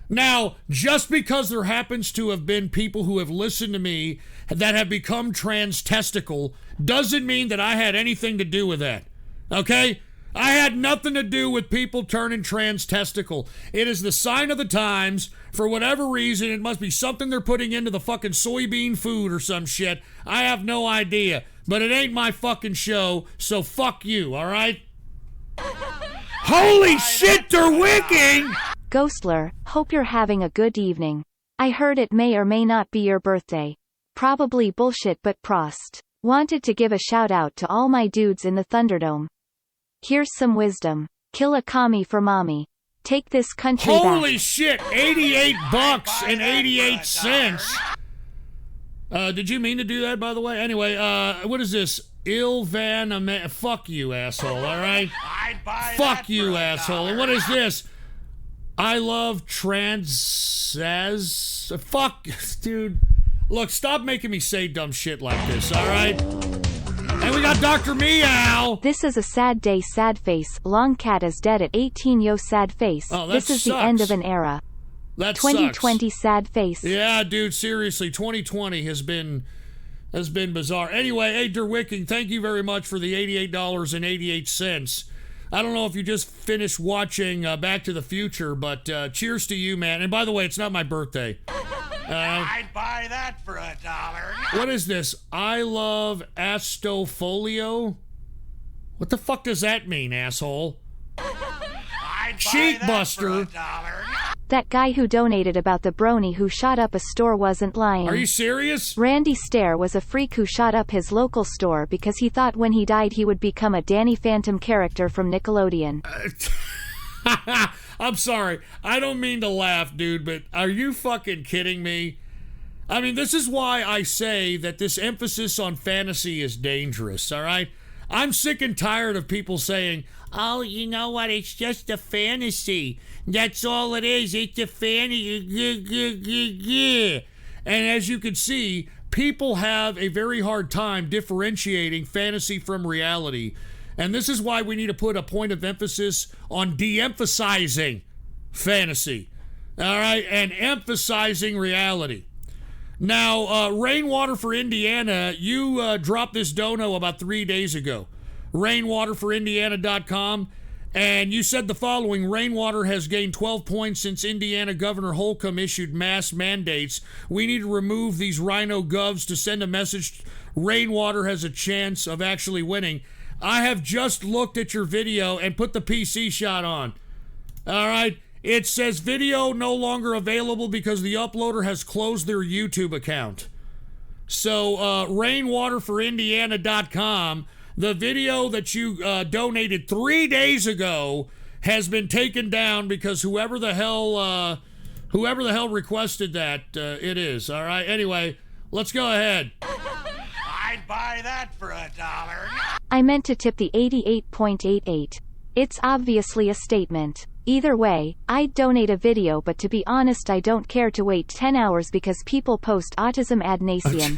Now, just because there happens to have been people who have listened to me that have become trans testicle doesn't mean that I had anything to do with that, okay? I had nothing to do with people turning trans testicle. It is the sign of the times. For whatever reason, it must be something they're putting into the fucking soybean food or some shit. I have no idea. But it ain't my fucking show, so fuck you, all right? Holy shit, they're wicking! Ghostler, hope you're having a good evening. I heard it may or may not be your birthday. Probably bullshit, but Prost. Wanted to give a shout out to all my dudes in the Thunderdome. Here's some wisdom. Kill a commie for mommy. Take this country back. Holy shit, $88 and 88 cents. Did you mean to do that, by the way? Anyway, what is this? Fuck you, asshole, all right? Fuck you, asshole. And what is this? I love trans... Fuck, dude. Look, stop making me say dumb shit like this, all right? And we got Dr. Meow. This is a sad day, sad face. Long cat is dead at 18, yo, sad face. Oh, that this is sucks. the end of an era. That 2020 sucks. sad face. Yeah, dude, seriously, 2020 has been bizarre. Anyway, hey, Derwicking, thank you very much for the $88.88. I don't know if you just finished watching Back to the Future, but cheers to you, man. And by the way, it's not my birthday. I'd buy that for $1. What is this? I love Astofolio? What the fuck does that mean, asshole? Cheek Buster. That guy who donated about the brony who shot up a store wasn't lying. Are you serious? Randy Stair was a freak who shot up his local store because he thought when he died he would become a Danny Phantom character from Nickelodeon. I'm sorry. I don't mean to laugh, dude, but are you fucking kidding me? I mean, this is why I say that this emphasis on fantasy is dangerous, all right? I'm sick and tired of people saying, oh, you know what, it's just a fantasy. That's all it is. It's a fantasy. And as you can see, people have a very hard time differentiating fantasy from reality. And this is why we need to put a point of emphasis on de-emphasizing fantasy, all right, and emphasizing reality. Now, Rainwater for Indiana, you dropped this dono about 3 days ago. Rainwaterforindiana.com. And you said the following: Rainwater has gained 12 points since Indiana Governor Holcomb issued mass mandates. We need to remove these rhino govs to send a message. Rainwater has a chance of actually winning. I have just looked at your video and put the PC shot on. All right. It says video no longer available because the uploader has closed their YouTube account. So, rainwaterforindiana.com, the video that you donated 3 days ago has been taken down because whoever the hell requested that, it is. All right. Anyway, let's go ahead. I'd buy that for $1. I meant to tip the 88.88. It's obviously a statement. Either way, I'd donate a video, but to be honest I don't care to wait 10 hours because people post autism ad nauseum.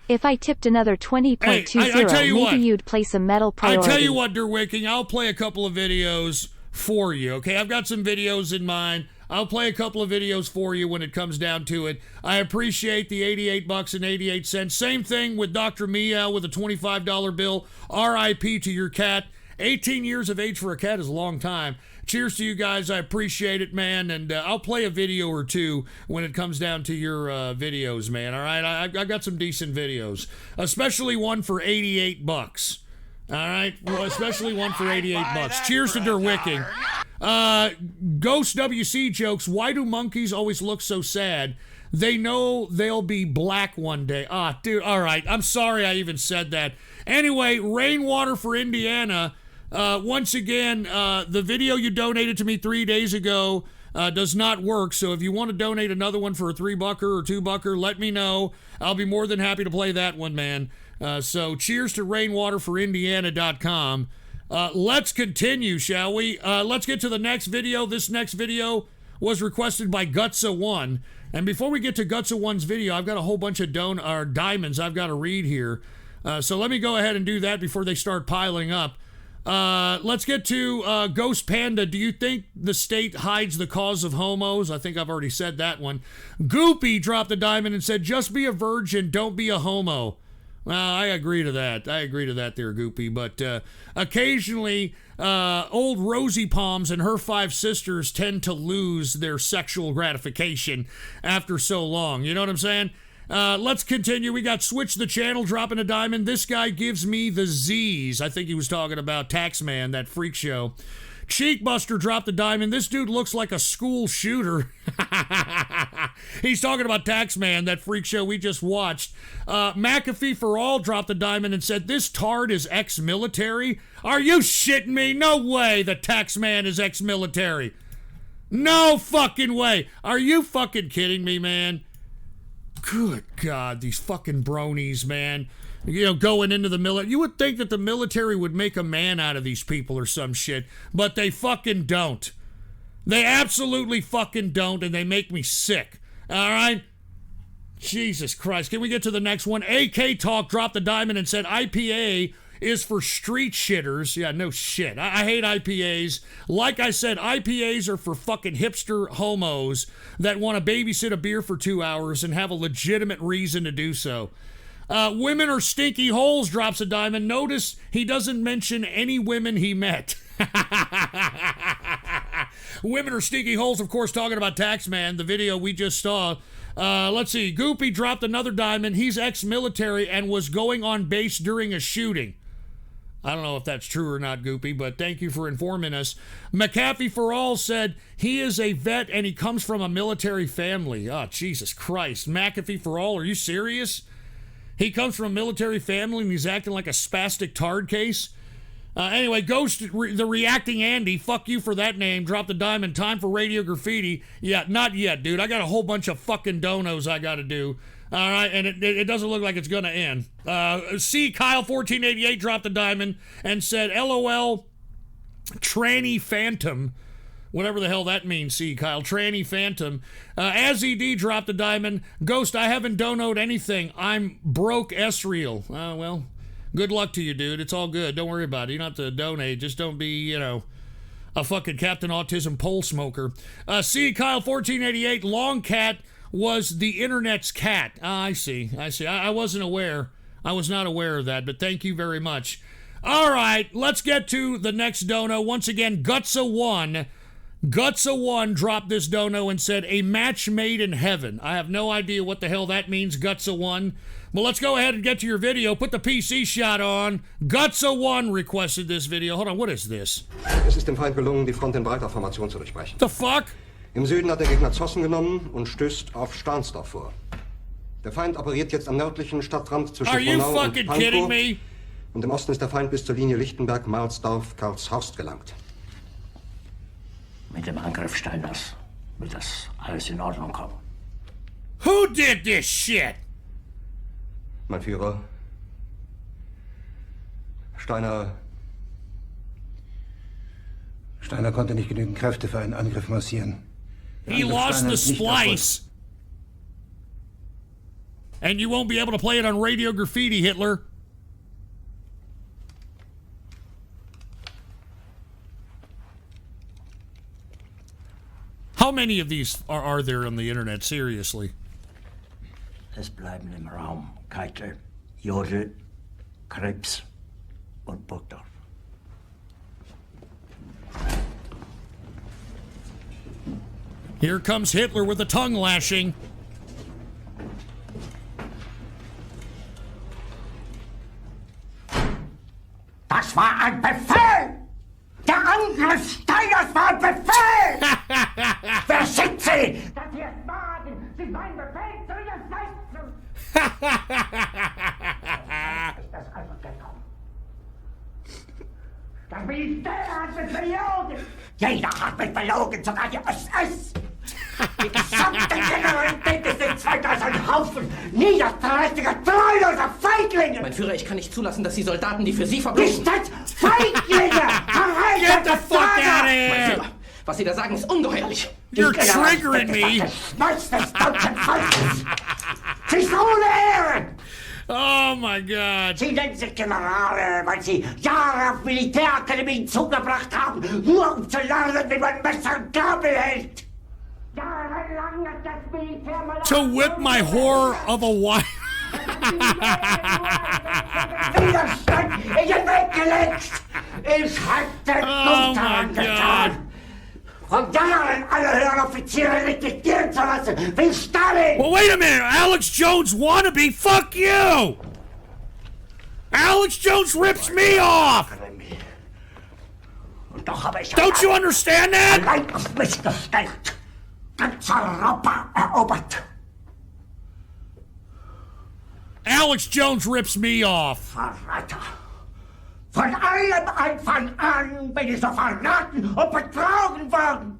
If I tipped another 20.20, maybe you'd play some metal priority. I tell you what, Derwicking, I'll play a couple of videos for you, okay? I've got some videos in mind. I'll play a couple of videos for you when it comes down to it. I appreciate the $88 and 88 cents. Same thing with Dr. Meow with a $25 bill. R.I.P. to your cat. 18 years of age for a cat is a long time. Cheers to you guys. I appreciate it, man. And I'll play a video or two when it comes down to your videos, man. All right? I've got some decent videos, especially one for $88. All right? Well, especially one for $88. Cheers to Derwicking. Ghost WC jokes. Why do monkeys always look so sad? They know they'll be black one day. Ah, dude. All right. I'm sorry I even said that. Anyway, Rainwater for Indiana. Once again, the video you donated to me 3 days ago does not work. So if you want to donate another one for a $3 or $2, let me know. I'll be more than happy to play that one, man. So cheers to rainwaterforindiana.com. Let's continue, shall we? Let's get to the next video. This next video was requested by Gutsa1. And before we get to Gutsa1's video, I've got a whole bunch of diamonds I've got to read here. So let me go ahead and do that before they start piling up. Let's get to Ghost Panda. Do you think the state hides the cause of homos? I think I've already said that one. Goopy dropped a diamond and said, just be a virgin, don't be a homo. Well, I agree to that. I agree to that there, Goopy. But occasionally, old Rosie Palms and her 5 sisters tend to lose their sexual gratification after so long. You know what I'm saying? Let's continue. We got Switch the Channel dropping a diamond. This guy gives me the Z's. I think he was talking about Taxman, that freak show. Cheekbuster dropped a diamond. This dude looks like a school shooter. He's talking about Taxman, that freak show we just watched. McAfee for All dropped a diamond and said, this tard is ex-military? Are you shitting me? No way the Taxman is ex-military. No fucking way. Are you fucking kidding me, man? Good God, these fucking bronies, man. You know, going into the military. You would think that the military would make a man out of these people or some shit, but they fucking don't. They absolutely fucking don't, and they make me sick. All right? Jesus Christ. Can we get to the next one? AK Talk dropped the diamond and said IPA is for street shitters. Yeah, no shit. I hate IPAs. Like I said, IPAs are for fucking hipster homos that want to babysit a beer for 2 hours and have a legitimate reason to do so. Women are stinky holes drops a diamond. Notice he doesn't mention any women he met. Women are stinky holes, of course, talking about Taxman, the video we just saw. Let's see. Goopy dropped another diamond. He's ex-military and was going on base during a shooting. I don't know if that's true or not, Goopy, but thank you for informing us. McAfee for All said he is a vet and he comes from a military family. Oh, Jesus Christ. McAfee for All, are you serious? He comes from a military family and he's acting like a spastic tard case. Anyway, Ghost, the reacting Andy, fuck you for that name, dropped a diamond. Time for Radio Graffiti. Yeah, not yet, dude. I got a whole bunch of fucking donos I got to do. All right, and it doesn't look like it's going to end. C. Kyle1488 dropped a diamond and said, LOL, tranny phantom. Whatever the hell that means, C. Kyle. Tranny phantom. AzED dropped a diamond. Ghost, I haven't donoed anything. I'm broke Esreal. Well, good luck to you, dude. It's all good. Don't worry about it. You don't have to donate. Just don't be, you know, a fucking Captain Autism pole smoker. C. Kyle1488, Long Cat was the internet's cat. I see. I wasn't aware. I was not aware of that, but thank you very much. All right, let's get to the next dono. Once again, Gutsa1 dropped this dono and said, a match made in heaven. I have no idea what the hell that means, Gutsa1. Well, let's go ahead and get to your video. Put the PC shot on. Gutsa1 requested this video. Hold on, what is this? Es ist dem Feind gelungen, die Front in breiter Formation zu durchbrechen. The fuck? Im Süden hat der Gegner Zossen genommen und stößt auf Stahnsdorf vor. Der Feind operiert jetzt am nördlichen Stadtrand zwischen Frohnau und Pankow. Und im Osten ist der Feind bis zur Linie Lichtenberg-Marsdorf-Karlshorst gelangt. Mit dem Angriff Steiners wird das alles in Ordnung kommen. Who did this shit? Mein Führer, Steiner konnte nicht genügend Kräfte für einen Angriff massieren. He lost the splice. And you won't be able to play it on Radio Graffiti, Hitler. How many of these are there on the internet, seriously? Es bleiben im Raum Keitel, Jodl, Krebs und Burgdorf. Here comes Hitler with a tongue lashing. Das war ein Befehl! Der Angriff Steiners war ein Befehl! Wer schickt Sie? Dass Sie es wagen, sich meinen Befehl zu widersetzen! Ist das also gekommen? Das Militär hat mich belogen! Jeder hat mich belogen, sogar die SS! Die gesamte Generalität ist in Zweiters ein Haufen niederträchtiger, treuloser Feiglinge! Mein Führer, ich kann nicht zulassen, dass die Soldaten, die für Sie verbringen... Nicht als Feiglinge! Get the fuck out of here! Mein Führer, was Sie da sagen, ist ungeheuerlich. You're triggering me! Das des deutschen Volkes! Sie ist ohne Ehre! Oh my God! Sie nennen sich Generale, weil Sie Jahre auf Militärakademien zugebracht haben, nur um zu lernen, wie man Messer und Gabel hält! To whip my whore of a wife. Widerstand in den Weg gelegt. Ich hätte gut daran getan, von Jahren alle höheren Offiziere rekrutieren zu lassen, wie Stalin. Well, wait a minute. Alex Jones wannabe? Fuck you! Alex Jones rips me off! Und doch habe ich Don't you understand that? allein auf mich gestellt. Ganz Europa erobert. Alex Jones rips me off. Verräter. Von allem Anfang an bin ich so verraten und betrogen worden.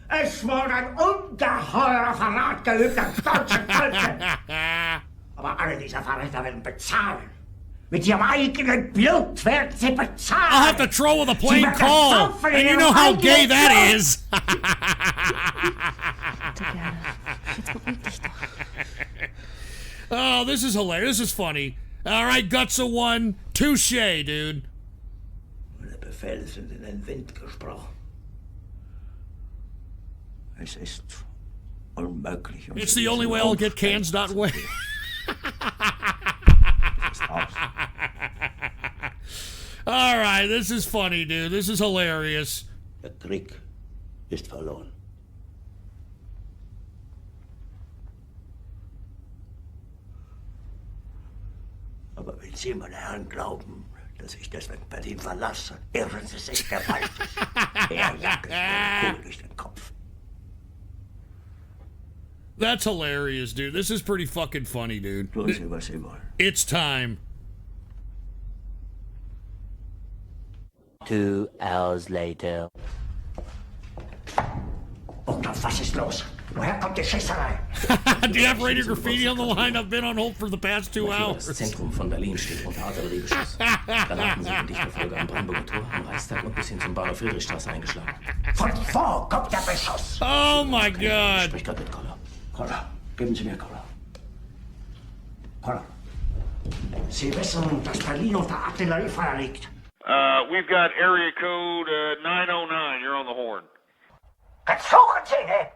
Es wurde ein ungeheurer Verrat geübt am deutschen Volke. Aber alle diese Verräter werden bezahlen. Mit ihrem eigenen Blut werden sie bezahlen. I'll have to troll with a plain call. And you know how gay that is. Oh, this is hilarious. This is funny. All right, Guts of One. Touche, dude. Meine Befehle sind in den Wind gesprochen. Es ist unmöglich. It's the only way I'll get cans that way. All right, this is funny, dude. This is hilarious. Der Krieg ist verloren. Aber wenn Sie, meine Herren, glauben, dass ich deswegen Berlin verlasse, irren Sie sich gewaltig. Er jagt es mir Kugel durch den Kopf. That's hilarious, dude. This is pretty fucking funny, dude. Tun Sie, was Sie wollen. It's time. 2 hours later. Und was ist los? Woher kommt die Schießerei? Do you have radio graffiti on the line? I've been on hold for the past 2 hours. Das Zentrum von Berlin steht unter Artilleriebeschuss. Granaten sind in dichter Folge am Brandenburger Tor, am Reichstag und bis hin zum Bahnhof Friedrichstraße eingeschlagen. Von wo kommt der Beschuss? Oh my God. Ich sprich gerade mit Koller. Koller, geben Sie mir Koller. Koller. Sie wissen, dass Berlin unter Artilleriefeuer liegt. We've got area code 909. You're on the horn. Suchen Sie ihn!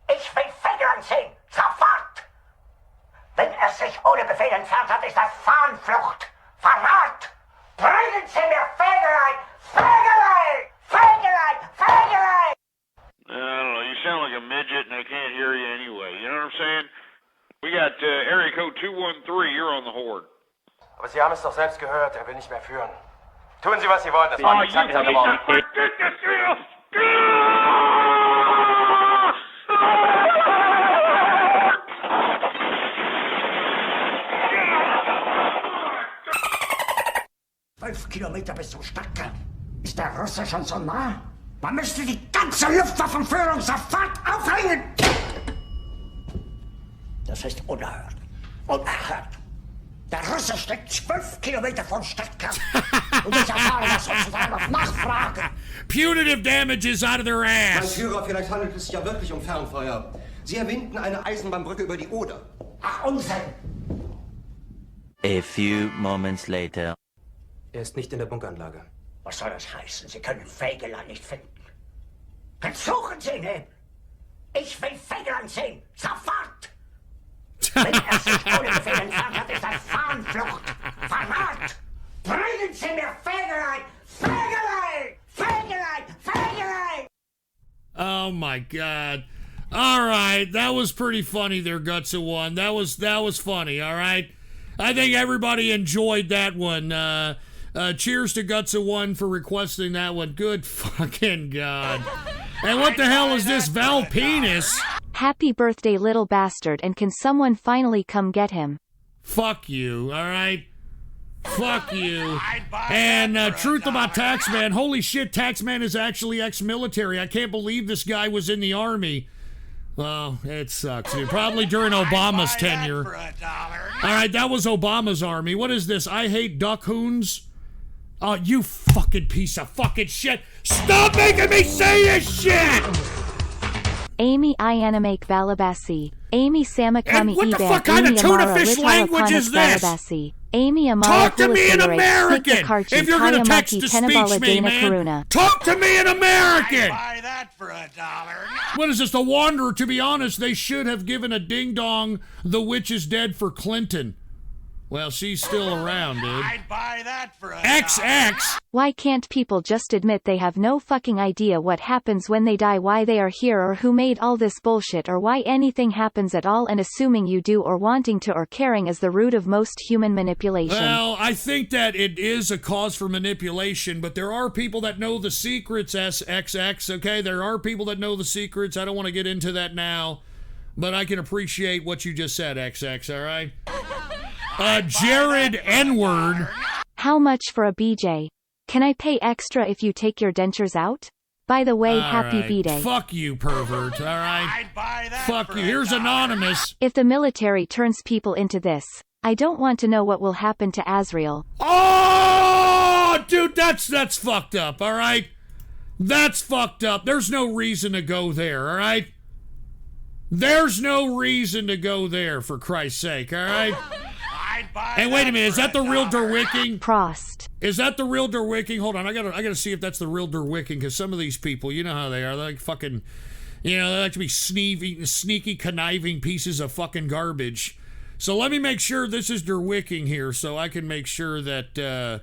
Ich will Federn sehen! Sofort! Wenn er sich ohne Befehl entfernt hat, ist das Fahnenflucht! Verrat! Bringen Sie mir Federei! Federei! Federei! Federei! I don't know. You sound like a midget, and I can't hear you anyway. You know what I'm saying? We got area code 213. You're on the horn. Aber Sie haben es doch selbst gehört. Er will nicht mehr führen. Tun Sie, was Sie wollen. Das war nichts anderes. Kilometer bis zum Stadtkern. Ist der Russe schon so nah? Man müsste die ganze Luftwaffenführung sofort aufhängen! Das ist unerhört. Unerhört. Der Russe steckt 12 Kilometer vom Stadtkern. Und ich erfahre das sozusagen auf Nachfrage. Punitive damages out of their Mein ass. Führer, vielleicht handelt es sich ja wirklich um Fernfeuer. Sie erwähnten eine Eisenbahnbrücke über die Oder. Ach, Unsinn! A few moments later. Er ist nicht in der Bunkeranlage. Was soll das heißen? Sie können Fegelein nicht finden. Dann suchen Sie ihn! Ich will Fegelein sehen! Sofort! Wenn er sich ohne Befehl entfernt hat, ist das Fahnenflucht! Verrat! Bringen Sie mir Fegelein! Fegelein! Fegelein! Fegelein! Oh my God. All right, that was pretty funny there, Guts of One. That was funny, all right? I think everybody enjoyed that one. Cheers to Guts of One for requesting that one. Good fucking God. And what the hell is this Val Penis? Happy birthday, little bastard, and can someone finally come get him? Fuck you, all right? Fuck you. And truth about Taxman. Holy shit, Taxman is actually ex-military. I can't believe this guy was in the army. Well, it sucks. Probably during Obama's tenure. All right, that was Obama's army. What is this? I hate duck hoons? Oh, you fucking piece of fucking shit. Stop making me say this shit! Amy Ianamake Balabasi. Amy Samakami And what the Iban. fuck kind of Amy tuna Amara fish Litala language Panik is this? Balabasi. Amy Amala Talk to me in American! If you're going to text to speech me, man, talk to me in American! Buy that for $1. What is this, The Wanderer? To be honest, they should have given a ding-dong, the witch is dead for Clinton. Well, she's still around, dude. I'd buy that for $1. XX! Why can't people just admit they have no fucking idea what happens when they die, why they are here, or who made all this bullshit, or why anything happens at all, and assuming you do, or wanting to, or caring is the root of most human manipulation? Well, I think that it is a cause for manipulation, but there are people that know the secrets, SXX, okay? There are people that know the secrets. I don't want to get into that now, but I can appreciate what you just said, XX, all right? Jared N-word. How much for a BJ? Can I pay extra if you take your dentures out? By the way, happy B-Day. Fuck you, pervert, all right? I'd buy that. Fuck you. Here's Anonymous. If the military turns people into this, I don't want to know what will happen to Azrael. Oh, dude, that's fucked up, all right? That's fucked up. There's no reason to go there, all right? There's no reason to go there, for Christ's sake, all right? Hey, wait a minute, is that the real Derwicking? Prost. Is that the real Derwicking? Hold on, I gotta see if that's the real Derwicking, because some of these people, you know how they are, they're like fucking, they like to be sneaky, conniving pieces of fucking garbage. So let me make sure this is Derwicking here, so I can make sure that,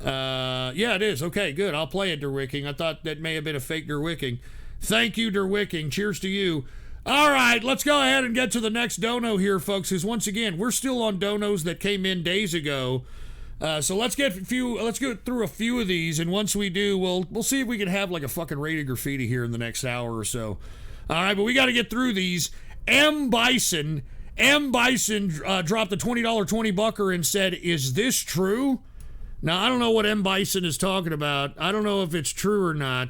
yeah, it is. Okay, good, I'll play it, Derwicking. I thought that may have been a fake Derwicking. Thank you, Derwicking. Cheers to you. All right, let's go ahead and get to the next dono here, folks, because once again, we're still on donos that came in days ago. So let's go through a few of these, and once we do, we'll see if we can have like a fucking rated graffiti here in the next hour or so. All right, but we got to get through these. M. Bison dropped the $20 20-bucker and said, "Is this true?" Now, I don't know what M. Bison is talking about. I don't know if it's true or not.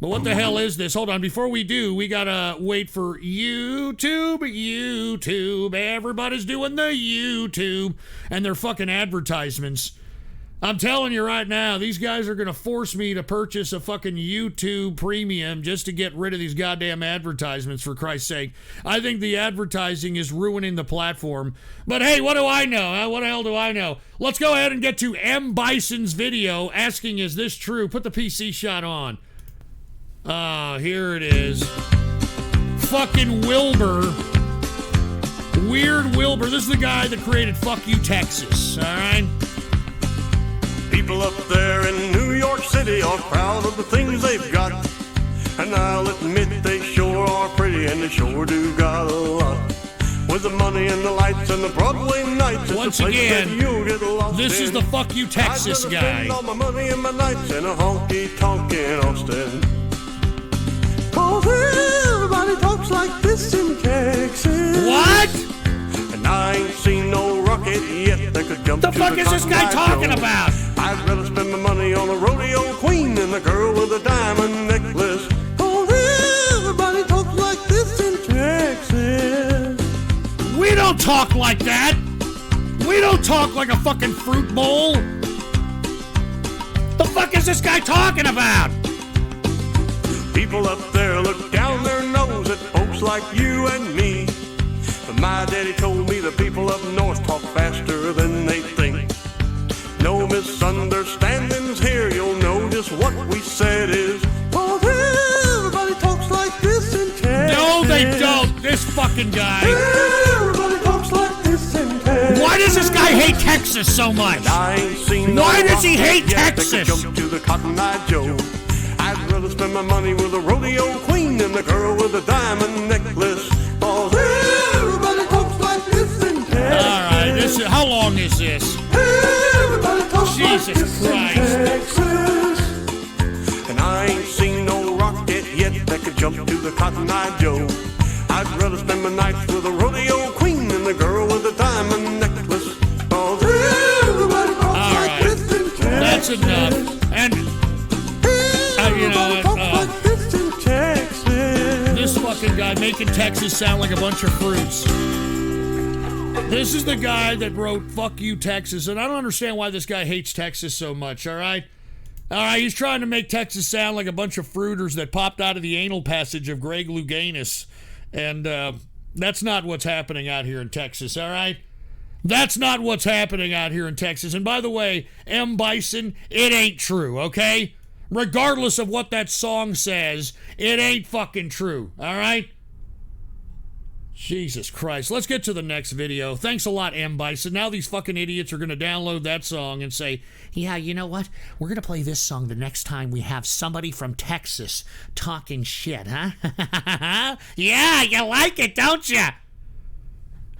But what the hell is this? Hold on. Before we do, we gotta wait for YouTube. Everybody's doing the YouTube and their fucking advertisements. I'm telling you right now, these guys are gonna force me to purchase a fucking YouTube premium just to get rid of these goddamn advertisements, for Christ's sake. I think the advertising is ruining the platform. But hey, what do I know? Huh? What the hell do I know? Let's go ahead and get to M. Bison's video asking, is this true? Put the PC shot on. Here it is. Fucking Wilbur. Weird Wilbur. This is the guy that created Fuck You Texas, alright? People up there in New York City are proud of the things they've got. And I'll admit they sure are pretty, and they sure do got a lot. With the money and the lights and the Broadway nights, once again, this is the Fuck You Texas guy. Spend all my money and my nights in a honky-tonk in Austin. Cause everybody talks like this in Texas. What? And I ain't seen no rocket yet that could jump the to fuck the is this guy talking about? I'd rather spend my money on a rodeo queen than the girl with a diamond necklace. Cause everybody talks like this in Texas. We don't talk like that. We don't talk like a fucking fruit bowl. The fuck is this guy talking about? People up there look down their nose at folks like you and me. But my daddy told me the people up north talk faster than they think. No misunderstandings here, you'll know just what we said is. Cause everybody talks like this in Texas. No, they don't. This fucking guy. Everybody talks like this in Texas. Why does this guy hate Texas so much? I ain't seen Why does he hate Texas? Texas? Jump to the Cotton Eye Joe. I'd rather spend my money with a rodeo queen than the girl with a diamond necklace. Cause everybody talks like this in Texas. Alright, how long is this? Everybody talks Jesus like Christ. This in Texas. And I ain't seen no rocket yet that could jump to the Cotton Eye Joe. I'd rather spend my nights with a rodeo queen than the girl with a diamond necklace. Cause everybody talks like this in Texas. That's enough. And this fucking guy making Texas sound like a bunch of fruits. This is the guy that wrote Fuck You Texas, and I don't understand why this guy hates Texas so much, alright? Alright, he's trying to make Texas sound like a bunch of fruiters that popped out of the anal passage of Greg Louganis, and that's not what's happening out here in Texas, alright? That's not what's happening out here in Texas. And by the way, M. Bison, it ain't true, okay? Regardless of what that song says, it ain't fucking true, all right? Jesus Christ. Let's get to the next video. Thanks a lot, M. Bison. Now these fucking idiots are going to download that song and say, yeah, you know what? We're going to play this song the next time we have somebody from Texas talking shit, huh? Yeah, you like it, don't you?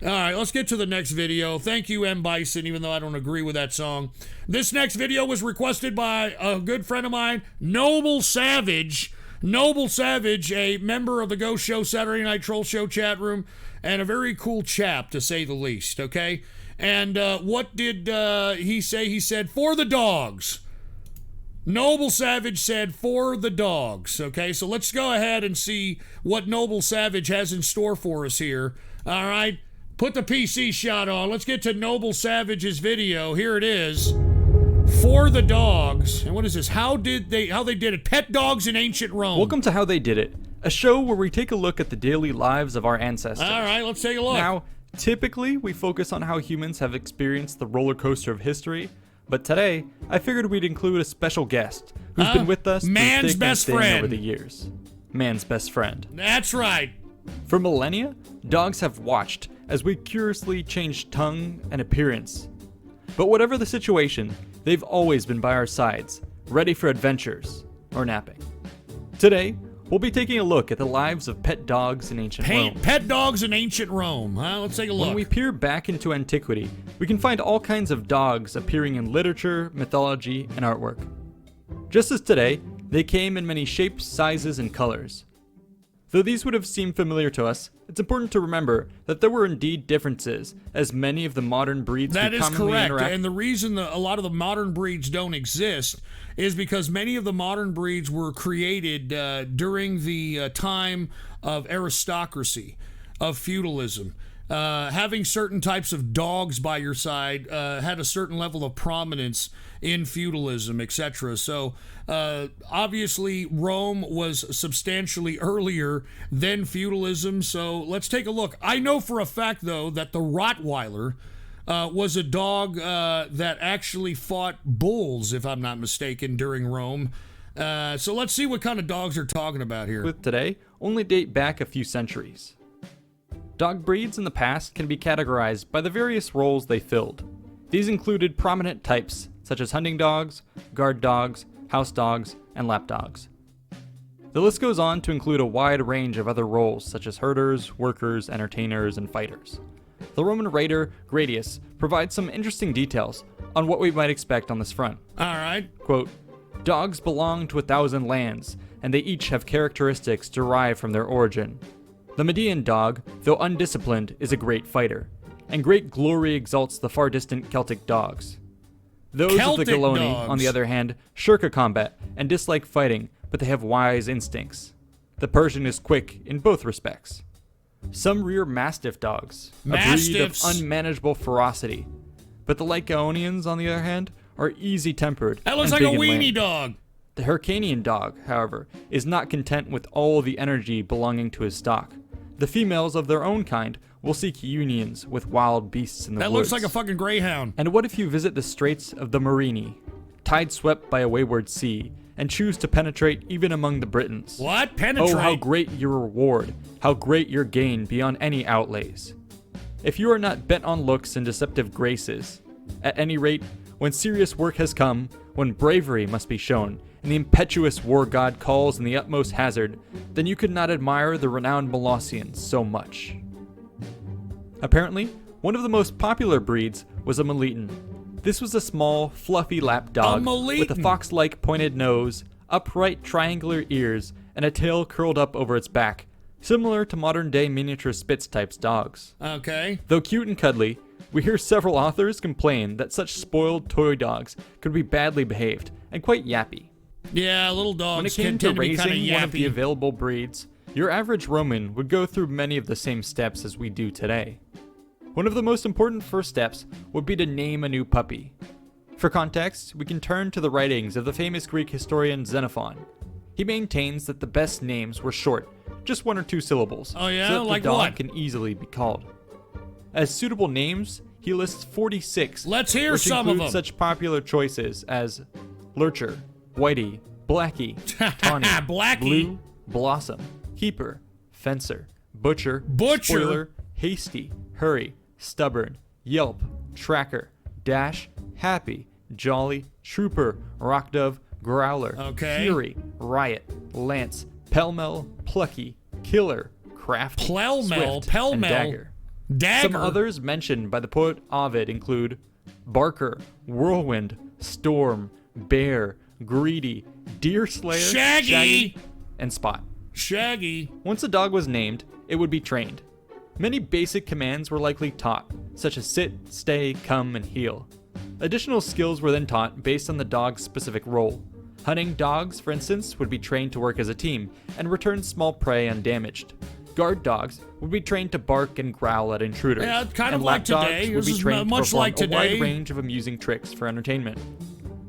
All right, let's get to the next video. Thank you, M. Bison, even though I don't agree with that song. This next video was requested by a good friend of mine, Noble Savage. Noble Savage, a member of the Ghost Show Saturday Night Troll Show chat room, and a very cool chap, to say the least, okay? And what did he say? He said, for the dogs. Noble Savage said, for the dogs, okay? So let's go ahead and see what Noble Savage has in store for us here, all right? Put the PC shot on. Let's get to Noble Savage's video. Here it is. For the dogs. And what is this? How they did it? Pet dogs in ancient Rome. Welcome to How They Did It, a show where we take a look at the daily lives of our ancestors. All right, let's take a look. Now, typically we focus on how humans have experienced the roller coaster of history, but today I figured we'd include a special guest who's been with us man's best friend over the years. Man's best friend. That's right. For millennia, dogs have watched as we curiously changed tongue and appearance. But whatever the situation, they've always been by our sides, ready for adventures or napping. Today, we'll be taking a look at the lives of pet dogs in ancient Rome. Pet dogs in ancient Rome, huh? Let's take a look. When we peer back into antiquity, we can find all kinds of dogs appearing in literature, mythology, and artwork. Just as today, they came in many shapes, sizes, and colors. Though these would have seemed familiar to us, it's important to remember that there were indeed differences, as many of the modern breeds that is correct, interact. And the reason that a lot of the modern breeds don't exist is because many of the modern breeds were created during the time of aristocracy, of feudalism. Having certain types of dogs by your side had a certain level of prominence in feudalism, etc. So obviously Rome was substantially earlier than feudalism. So let's take a look. I know for a fact, though, that the Rottweiler was a dog that actually fought bulls, if I'm not mistaken, during Rome. So let's see what kind of dogs they're talking about here. With today only date back a few centuries. Dog breeds in the past can be categorized by the various roles they filled. These included prominent types such as hunting dogs, guard dogs, house dogs, and lap dogs. The list goes on to include a wide range of other roles such as herders, workers, entertainers, and fighters. The Roman writer Gradius provides some interesting details on what we might expect on this front. All right. Quote, dogs belong to 1,000 lands, and they each have characteristics derived from their origin. The Median dog, though undisciplined, is a great fighter, and great glory exalts the far distant Celtic dogs. Those of the Galoni, on the other hand, shirk a combat and dislike fighting, but they have wise instincts. The Persian is quick in both respects. Some rear Mastiff dogs, a breed of unmanageable ferocity, but the Lycaonians, on the other hand, are easy-tempered. That looks like a weenie dog. The Hyrcanian dog, however, is not content with all the energy belonging to his stock. The females of their own kind will seek unions with wild beasts in the woods. That looks like a fucking greyhound. And what if you visit the straits of the Morini, tide swept by a wayward sea, and choose to penetrate even among the Britons? What? Penetrate? Oh, how great your reward, how great your gain beyond any outlays. If you are not bent on looks and deceptive graces, at any rate, when serious work has come, when bravery must be shown, and the impetuous war god calls in the utmost hazard, then you could not admire the renowned Molossians so much. Apparently, one of the most popular breeds was a Miletan. This was a small, fluffy lap dog with a fox-like pointed nose, upright triangular ears, and a tail curled up over its back, similar to modern-day miniature Spitz types dogs. Okay. Though cute and cuddly, we hear several authors complain that such spoiled toy dogs could be badly behaved and quite yappy. Yeah, little dogs when it came to raising one of the available breeds, your average Roman would go through many of the same steps as we do today. One of the most important first steps would be to name a new puppy. For context, we can turn to the writings of the famous Greek historian Xenophon. He maintains that the best names were short, just 1 or 2 syllables, oh, yeah? so that like the dog what? can easily be called. As suitable names, he lists 46. Let's hear which some of include them. such popular choices as Lurcher, Whitey, Blackie, Tawny, Blackie. Blue, Blossom, Keeper, Fencer, Butcher, Spoiler, Hasty, Hurry, Stubborn, Yelp, Tracker, Dash, Happy, Jolly, Trooper, Rock Dove, Growler, Fury, Riot, Lance, Pellmell, Plucky, Killer, Craft, Pellmell, Swift, and Pellmell. Dagger. Some others mentioned by the poet Ovid include Barker, Whirlwind, Storm, Bear, Greedy, Deerslayer, Shaggy, and Spot. Shaggy. Once a dog was named, it would be trained. Many basic commands were likely taught, such as sit, stay, come, and heel. Additional skills were then taught based on the dog's specific role. Hunting dogs, for instance, would be trained to work as a team and return small prey undamaged. Guard dogs would be trained to bark and growl at intruders. Yeah, kind and of like lap today. dogs would This be is trained much to perform like a today. wide range of amusing tricks for entertainment.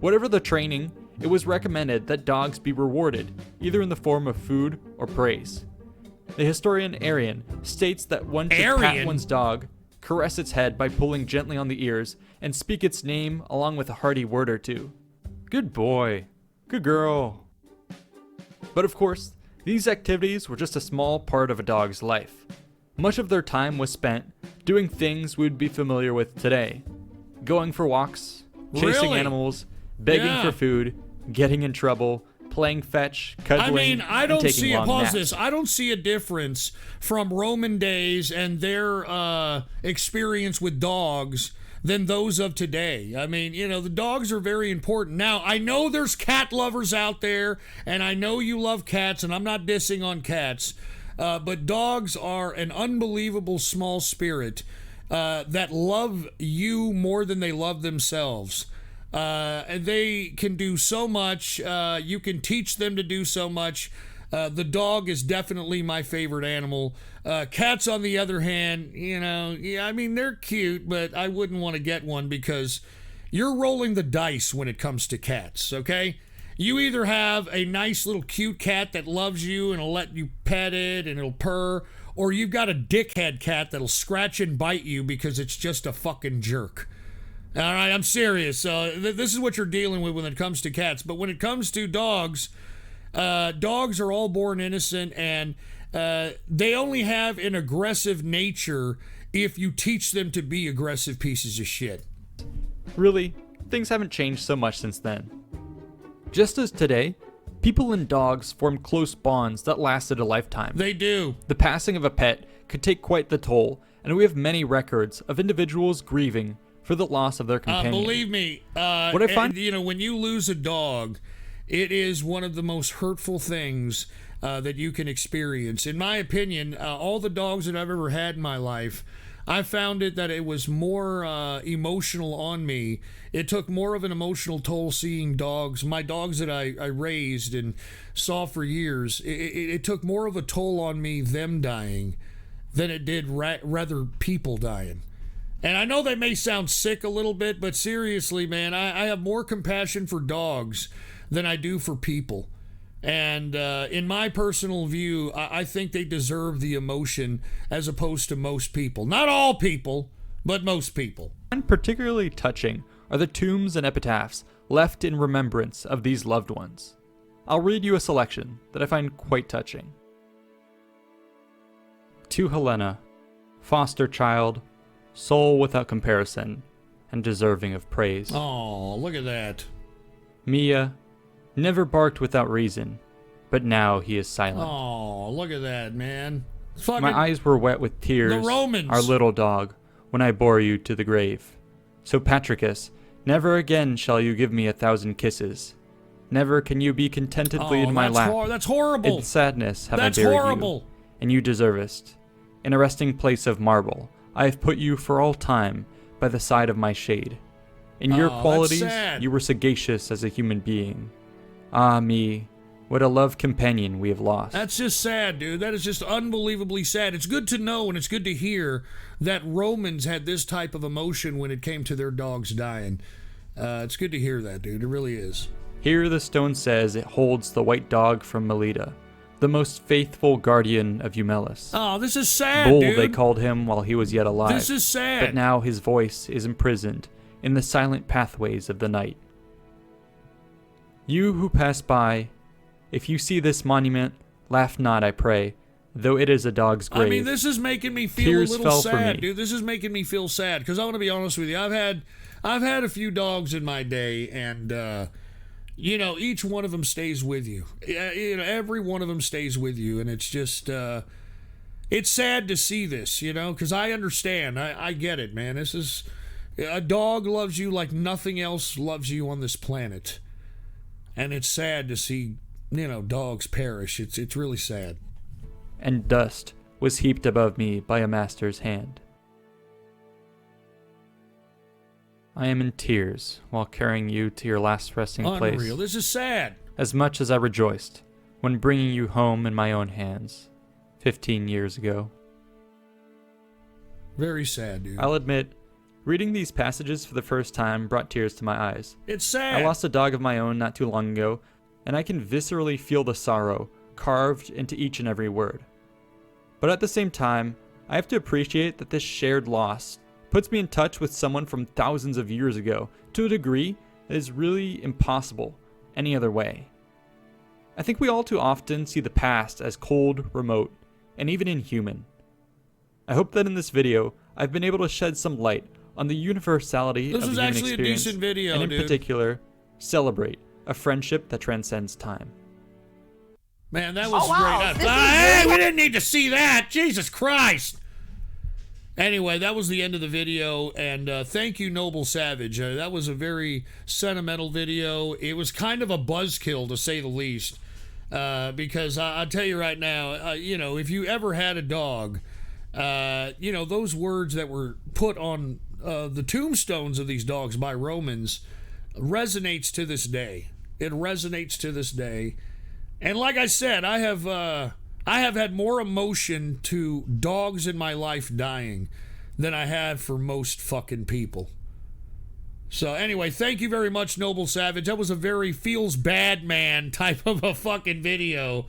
Whatever the training, it was recommended that dogs be rewarded, either in the form of food or praise. The historian Arian states that one should pat one's dog, caress its head by pulling gently on the ears, and speak its name along with a hearty word or two. Good boy. Good girl. But of course, these activities were just a small part of a dog's life. Much of their time was spent doing things we'd be familiar with today. Going for walks, chasing animals, begging for food, getting in trouble, playing fetch, cuddling, I and don't taking see long pause naps. this. I don't see a difference from Roman days and their experience with dogs than those of today. I mean, you know, the dogs are very important. Now, I know there's cat lovers out there, and I know you love cats, and I'm not dissing on cats, but dogs are an unbelievable small spirit that love you more than they love themselves. And they can do so much. You can teach them to do so much. The dog is definitely my favorite animal. Cats, on the other hand, you know, yeah, I mean, they're cute, but I wouldn't want to get one because you're rolling the dice when it comes to cats, okay? You either have a nice little cute cat that loves you and will let you pet it and it'll purr, or you've got a dickhead cat that'll scratch and bite you because it's just a fucking jerk. All right, I'm serious. This is what you're dealing with when it comes to cats. But when it comes to dogs, dogs are all born innocent, and they only have an aggressive nature if you teach them to be aggressive pieces of shit. Really, things haven't changed so much since then. Just as today, people and dogs form close bonds that lasted a lifetime. They do. The passing of a pet could take quite the toll, and we have many records of individuals grieving for the loss of their companion. Believe me, what I find, you know, when you lose a dog, it is one of the most hurtful things that you can experience. In my opinion, all the dogs that I've ever had in my life, I found that it was more emotional on me. It took more of an emotional toll seeing dogs, my dogs that I raised and saw for years. It took more of a toll on me, them dying, than it did rather people dying. And I know they may sound sick a little bit, but seriously, man, I have more compassion for dogs than I do for people. And in my personal view, I think they deserve the emotion as opposed to most people. Not all people, but most people. And particularly touching are the tombs and epitaphs left in remembrance of these loved ones. I'll read you a selection that I find quite touching. To Helena, foster child, soul without comparison, and deserving of praise. Oh, look at that. Mia, never barked without reason, but now he is silent. Oh, look at that, man. My eyes were wet with tears, the Romans. Our little dog, when I bore you to the grave. So Patricus, never again shall you give me 1,000 kisses. Never can you be contentedly in my lap. That's horrible. In sadness have That's I buried horrible. you, and you deservest. In a resting place of marble, I have put you for all time by the side of my shade. In your qualities, you were sagacious as a human being. Ah, me, what a loved companion we have lost. That's just sad, dude. That is just unbelievably sad. It's good to know and it's good to hear that Romans had this type of emotion when it came to their dogs dying. It's good to hear that, dude. It really is. Here the stone says it holds the white dog from Melita, the most faithful guardian of Eumelus. Oh, this is sad, Bull, dude. they called him while he was yet alive. This is sad. But now his voice is imprisoned in the silent pathways of the night. You who pass by, if you see this monument, laugh not, I pray, though it is a dog's grave. I mean, this is making me feel Tears a little fell for sad, me. dude. This is making me feel sad because I want to be honest with you. I've had a few dogs in my day, and you know, each one of them stays with you. You know, every one of them stays with you, and it's just it's sad to see this, you know, because I understand. I get it, man. This is a dog loves you like nothing else loves you on this planet, and it's sad to see, you know, dogs perish. It's really sad. And dust was heaped above me by a master's hand. I am in tears while carrying you to your last resting place. Unreal. This is sad. As much as I rejoiced when bringing you home in my own hands 15 years ago. Very sad, dude. I'll admit, reading these passages for the first time brought tears to my eyes. It's sad. I lost a dog of my own not too long ago, and I can viscerally feel the sorrow carved into each and every word. But at the same time, I have to appreciate that this shared loss puts me in touch with someone from thousands of years ago to a degree that is really impossible any other way. I think we all too often see the past as cold, remote, and even inhuman. I hope that in this video, I've been able to shed some light on the universality of the human experience, This is actually a decent video, and in dude. particular, celebrate a friendship that transcends time. Man, that was wow. great. Hey, we didn't need to see that. Jesus Christ. Anyway, that was the end of the video, and thank you, Noble Savage. That was a very sentimental video. It was kind of a buzzkill, to say the least, because I'll tell you right now, you know, if you ever had a dog, you know, those words that were put on the tombstones of these dogs by Romans resonates to this day. It resonates to this day. And like I said, I have had more emotion to dogs in my life dying than I have for most fucking people. So anyway, thank you very much, Noble Savage. That was a very feels bad man type of a fucking video.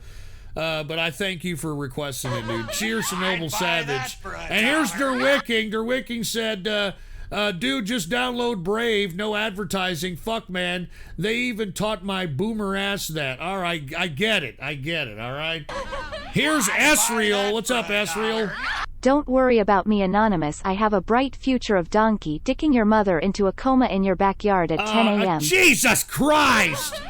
But I thank you for requesting it, dude. Cheers to Noble Savage. And here's Derwicking. Derwicking said, dude, just download Brave, no advertising. Fuck, man. They even taught my boomer ass that. All right, I get it, all right? Here's Esriel. What's up, Esriel? Don't worry about me, Anonymous. I have a bright future of donkey dicking your mother into a coma in your backyard at 10 a.m. Jesus Christ!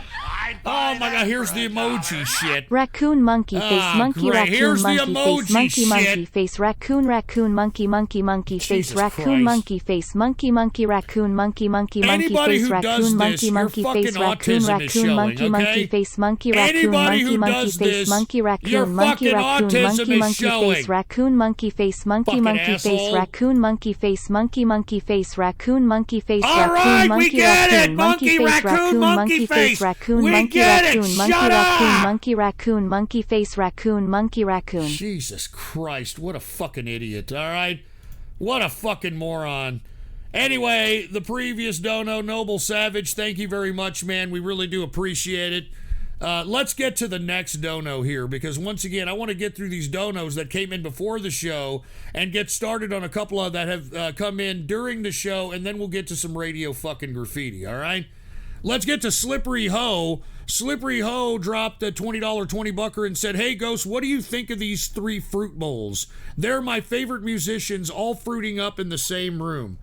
Oh my God, here's the emoji shit. Raccoon monkey face monkey great. raccoon Here's the monkey face emoji monkey shit. monkey face raccoon raccoon monkey monkey monkey face Jesus raccoon Christ. monkey face monkey monkey raccoon monkey monkey monkey Anybody face who does raccoon this, monkey your monkey fucking face raccoon autism is raccoon showing, monkey monkey okay? face monkey raccoon Anybody monkey who monkey does face this, monkey your raccoon monkey fucking raccoon autism monkey is monkey showing. face raccoon monkey face monkey Fucking monkey face asshole. raccoon monkey face monkey monkey face raccoon monkey face All raccoon right, we monkey get it. raccoon Monkey, face raccoon, monkey face. face raccoon We monkey get it. raccoon monkey Shut raccoon up. monkey raccoon monkey face raccoon monkey raccoon. Jesus Christ, what a fucking idiot, all right? What a fucking moron. Anyway, the previous dono, Noble Savage, thank you very much, man. We really do appreciate it. Let's get to the next dono here, because once again, I want to get through these donos that came in before the show and get started on a couple of that have come in during the show, and then we'll get to some radio fucking graffiti, all right? Let's get to Slippery Ho. Slippery Ho dropped a $20 20-bucker and said, "Hey, Ghost, what do you think of these 3 fruit bowls? They're my favorite musicians, all fruiting up in the same room."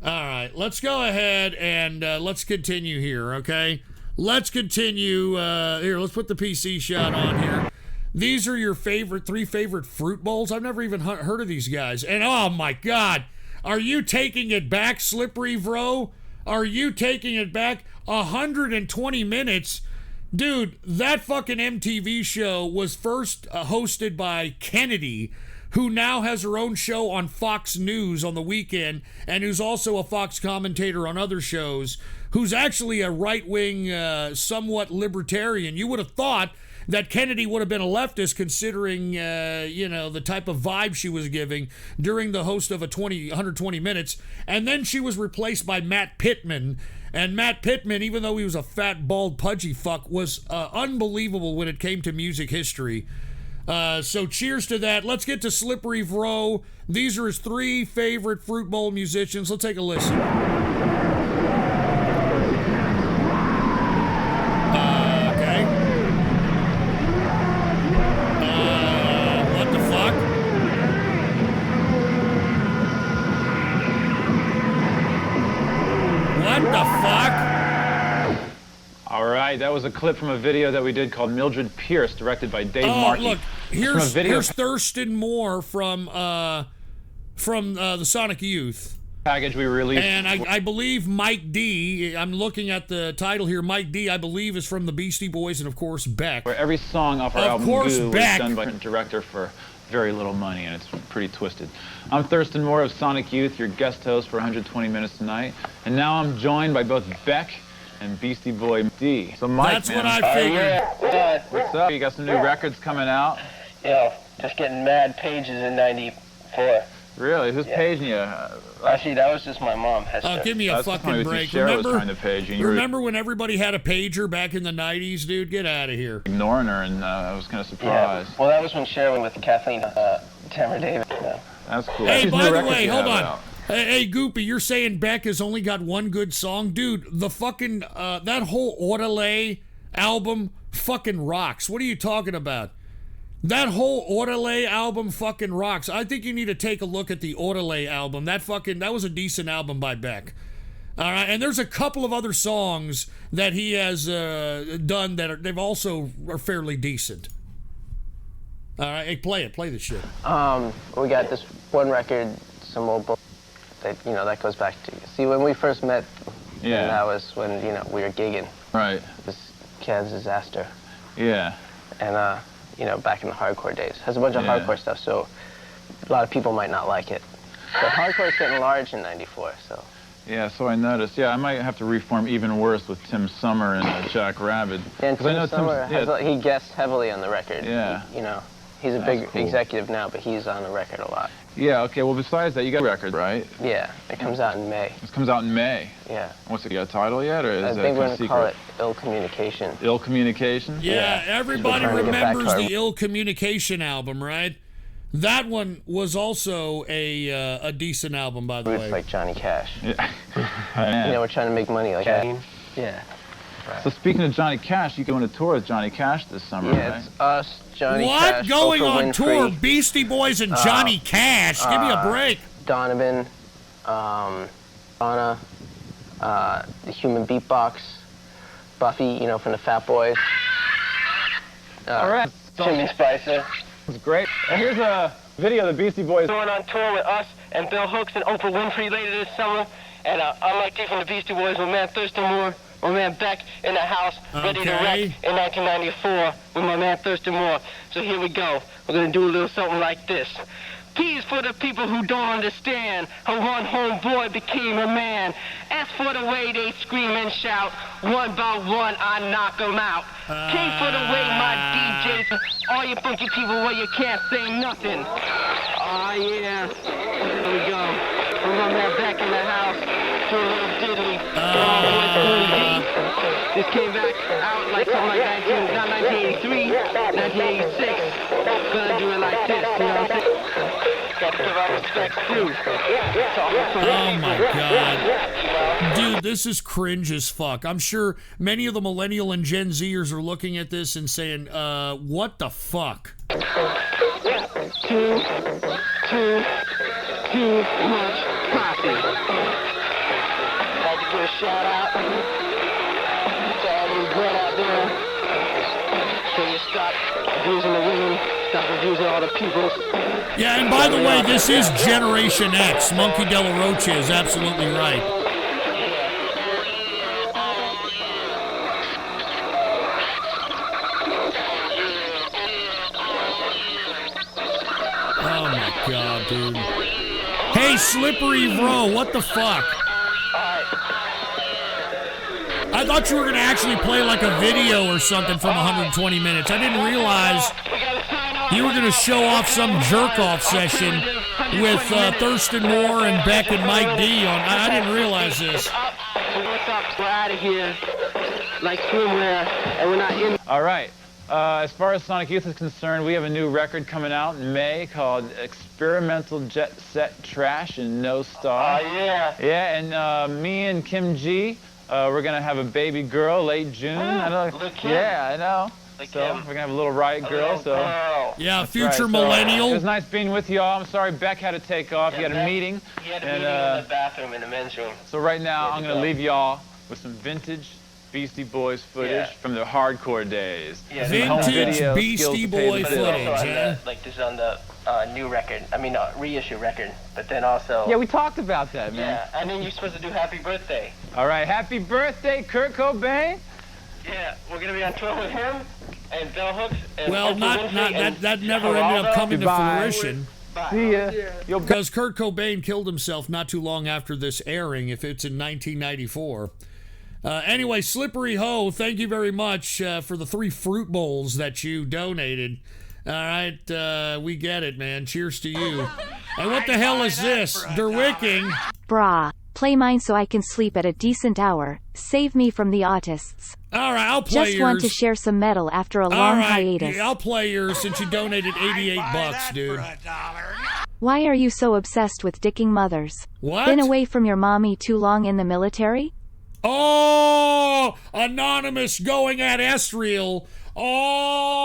All right, let's go ahead and let's continue here, okay? Let's continue. Here, let's put the PC shot on here. These are your 3 favorite fruit bowls? I've never even heard of these guys. And oh my God, are you taking it back, Slippery Bro? Are you taking it back? 120 minutes? Dude, that fucking MTV show was first hosted by Kennedy, who now has her own show on Fox News on the weekend, and who's also a Fox commentator on other shows, who's actually a right-wing, somewhat libertarian. You would have thought that Kennedy would have been a leftist considering, the type of vibe she was giving during the host of 120 Minutes. And then she was replaced by Matt Pittman. And Matt Pittman, even though he was a fat, bald, pudgy fuck, was unbelievable when it came to music history. So cheers to that. Let's get to Slippery Vro. These are his 3 favorite Fruit Bowl musicians. Let's take a listen. Okay. What the fuck? What the fuck? All right, that was a clip from a video that we did called Mildred Pierce, directed by Dave Markey. Look, here's Thurston Moore from the Sonic Youth package we released. And I believe Mike D, I'm looking at the title here, Mike D, I believe is from the Beastie Boys, and of course Beck. Where every song off our album Goo Beck was done by a director for very little money, and it's pretty twisted. I'm Thurston Moore of Sonic Youth, your guest host for 120 Minutes tonight, and now I'm joined by both Beck and Beastie Boy D. So Mike, that's what I figured. What's up? You got some new records coming out? Yo, just getting mad pages in 94. Really? Who's paging you? Actually, that was just my mom. Oh, give me a fucking break. Remember when everybody had a pager back in the 90s, dude? Get out of here. Ignoring her, and I was kind of surprised. Yeah. Well, that was when Cher went with Kathleen Tamara Davis. Yeah. That's cool. Hey, by the way, hold on. Hey, Goopy, you're saying Beck has only got one good song? Dude, the fucking, that whole Orderly album fucking rocks. What are you talking about? That whole Orderly album fucking rocks. I think you need to take a look at the Orderly album. That was a decent album by Beck. All right, and there's a couple of other songs that he has done that they've also are fairly decent. All right, hey, play this shit. We got this one record, some old book. That goes back to, see, when we first met, and that was when, we were gigging. Right. It was Kansas Disaster. Yeah. And, back in the hardcore days. Has a bunch of hardcore stuff, so a lot of people might not like it. But hardcore's getting large in 94, so. Yeah, so I noticed. Yeah, I might have to reform even worse with Tim Summer and Jack Rabbit. And Tim Summer, he guests heavily on the record. Yeah. He's a big executive now, but he's on the record a lot. Yeah, okay, well, besides that, you got a record, right? Yeah, it comes out in May. It comes out in May? Yeah. What's it, you got a title yet, or is I it think we're going to secret? call it Ill Communication. Ill Communication? Yeah, everybody remembers the Ill Communication album, right? That one was also a decent album, by the way. Roots like Johnny Cash. Yeah. We're trying to make money like that. Yeah. Right. So speaking of Johnny Cash, you going to tour with Johnny Cash this summer, right? It's us, Johnny Cash, going Oprah on Winfrey, tour? Beastie Boys and Johnny Cash. Give me a break. Donovan, Donna, the Human Beatbox, Buffy, from the Fat Boys. All right. Jimmy Spicer. That's great. And here's a video of the Beastie Boys going on tour with us and Bill Hooks and Oprah Winfrey later this summer. And I'm Mike D from the Beastie Boys, my man Thurston Moore, my man Beck in the house, ready to wreck in 1994 with my man Thurston Moore. So here we go. We're going to do a little something like this. P's for the people who don't understand how one homeboy became a man. S for the way they scream and shout. One by one, I knock them out. K for the way my DJs, all you funky people where you can't say nothing. Oh yeah, here we go. We're my man back in the house. Do a little diddly. This came back out like something like 1983, 1986. Gonna do it like this, you know what I'm saying? Gotta give our respects too. Oh my God. Dude, this is cringe as fuck. I'm sure many of the millennial and Gen Zers are looking at this and saying, what the fuck? Too much coffee. I'd like to give a shout out to all you men out there. So you stop abusing the women, stop abusing all the people. Yeah, and by the way, this is Generation X. Monkey De La Rocha is absolutely right. Oh my God, dude. Hey, Slippery Bro, what the fuck? I thought you were going to actually play like a video or something from 120 minutes. I didn't realize you were going to show off some jerk-off session with Thurston Moore and Beck and Mike D on. I didn't realize this. We're out of here like swimwear, and we're not in. All right. As far as Sonic Youth is concerned, we have a new record coming out in May called Experimental Jet Set Trash and No Star. Oh, yeah. Yeah, and me and Kim G, we're going to have a baby girl late June. I know. Yeah, I know. So we're going to have a little riot girl. Yeah, That's future right. millennial. So, it was nice being with y'all. I'm sorry Beck had to take off. He had a meeting. He had a meeting in the bathroom in the men's room. So right now, I'm going to leave y'all with some vintage Beastie Boys footage from their hardcore days. Yeah, vintage Beastie Boy footage, yeah. Like this is on the new record. I mean, reissue record. But then also. Yeah, we talked about that, man. Yeah, and then you're supposed to do Happy Birthday. All right, Happy Birthday, Kurt Cobain. Yeah, we're gonna be on tour with him and Bell Hooks. And Well, that never ended up coming to fruition. See ya. Because Kurt Cobain killed himself not too long after this airing, if it's in 1994. Anyway, Slippery Ho, thank you very much for the 3 fruit bowls that you donated. All right, we get it, man. Cheers to you. And what the hell is this? Derwicking. Brah. Play mine so I can sleep at a decent hour. Save me from the autists. All right, I'll play yours. Just want to share some metal after a long hiatus. I'll play yours since you donated 88 bucks, dude. Why are you so obsessed with dicking mothers? What? Been away from your mommy too long in the military? Oh, Anonymous going at Esriel. Oh.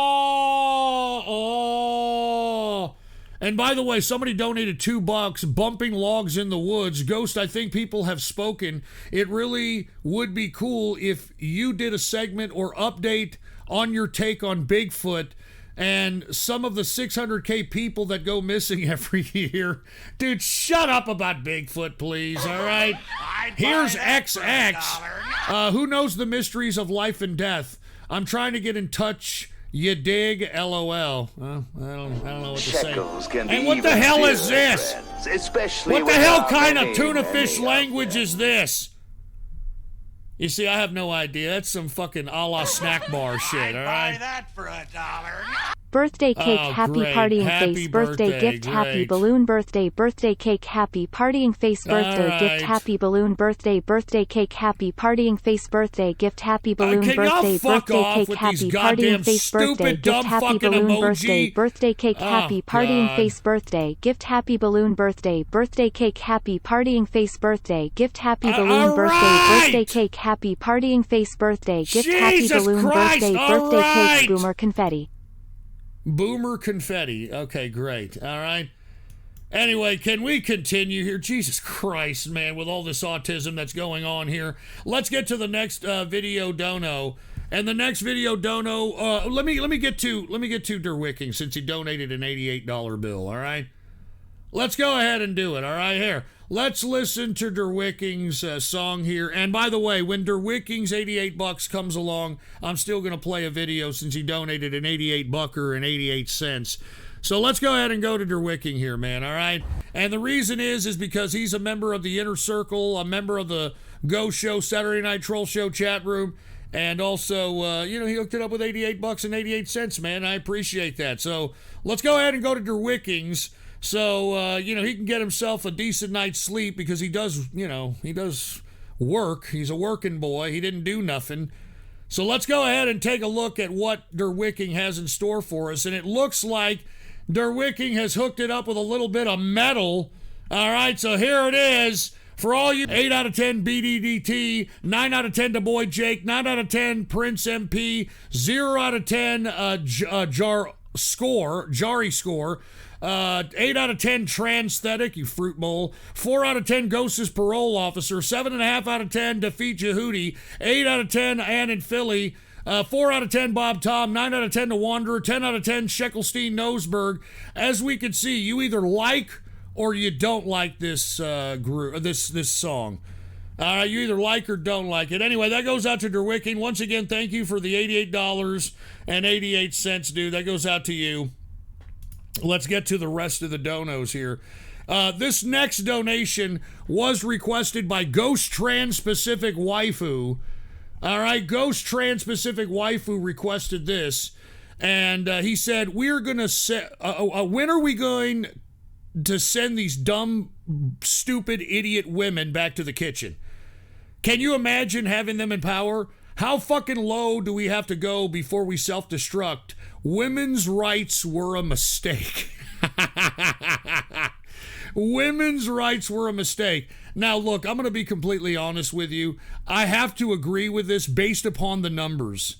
And by the way, somebody donated $2, bumping logs in the woods. Ghost, I think people have spoken. It really would be cool if you did a segment or update on your take on Bigfoot and some of the 600K people that go missing every year. Dude, shut up about Bigfoot, please, all right? Here's XX. Who knows the mysteries of life and death? I'm trying to get in touch. You dig? LOL. Well, I don't know what to say. And what the hell is this? What the hell kind of tuna fish language is this? You see, I have no idea. That's some fucking a la snack bar shit, all right? Buy that for $1. Birthday cake, happy great. partying Happy face, birthday gift, happy great. balloon, birthday cake, happy partying face, birthday All gift, right. happy balloon, birthday cake, happy partying face, birthday gift, happy balloon, can y'all birthday fuck off cake, with happy these goddamn partying face, stupid, birthday dumb gift, happy fucking balloon, emoji? birthday cake, happy partying God. face, birthday gift, happy balloon, birthday cake, happy partying face, birthday gift, happy balloon, all right. birthday cake, happy partying face, birthday gift, happy Jesus balloon, Christ, birthday all cake, right. boomer confetti. Boomer confetti. Okay, great. All right. Anyway, can we continue here? Jesus Christ, man, with all this autism that's going on here. Let's get to the next video dono. And the next video dono, let me get to Derwicking since he donated an $88 bill, all right? Let's go ahead and do it, all right? Here. Let's listen to Derwicking's song here. And by the way, when Derwicking's 88 bucks comes along, I'm still going to play a video since he donated an 88 bucker and 88 cents. So let's go ahead and go to Derwicking here, man, all right? And the reason is because he's a member of the Inner Circle, a member of the Go Show, Saturday Night Troll Show chat room, and also, he hooked it up with 88 bucks and 88 cents, man. I appreciate that. So let's go ahead and go to Derwicking's. So, he can get himself a decent night's sleep because he does work. He's a working boy. He didn't do nothing. So let's go ahead and take a look at what Derwicking has in store for us. And it looks like Derwicking has hooked it up with a little bit of metal. All right, so here it is. For all you 8 out of 10 BDDT, 9 out of 10 to Boy Jake, 9 out of 10 Prince MP, 0 out of 10 Jari Score, 8 out of 10 Transthetic, you fruit bowl, 4 out of 10 Ghost's Parole Officer, 7.5 out of 10 Defeat Jehudi, 8 out of 10 Ann and Philly, 4 out of 10 Bob Tom, 9 out of 10 The Wanderer, 10 out of 10 Sheckelstein Noseberg. As we can see, you either like or you don't like this this song. You either like or don't like it. Anyway, that goes out to Derwicking. Once again, thank you for the $88.88, dude. That goes out to you. Let's get to the rest of the donos here. This next donation was requested by Ghost Trans-Pacific Waifu. All right, Ghost Trans-Pacific Waifu requested this, and he said, we're going to when are we going to send these dumb, stupid, idiot women back to the kitchen? Can you imagine having them in power? How fucking low do we have to go before we self-destruct? Women's rights were a mistake. Women's rights were a mistake. Now, look, I'm going to be completely honest with you. I have to agree with this based upon the numbers.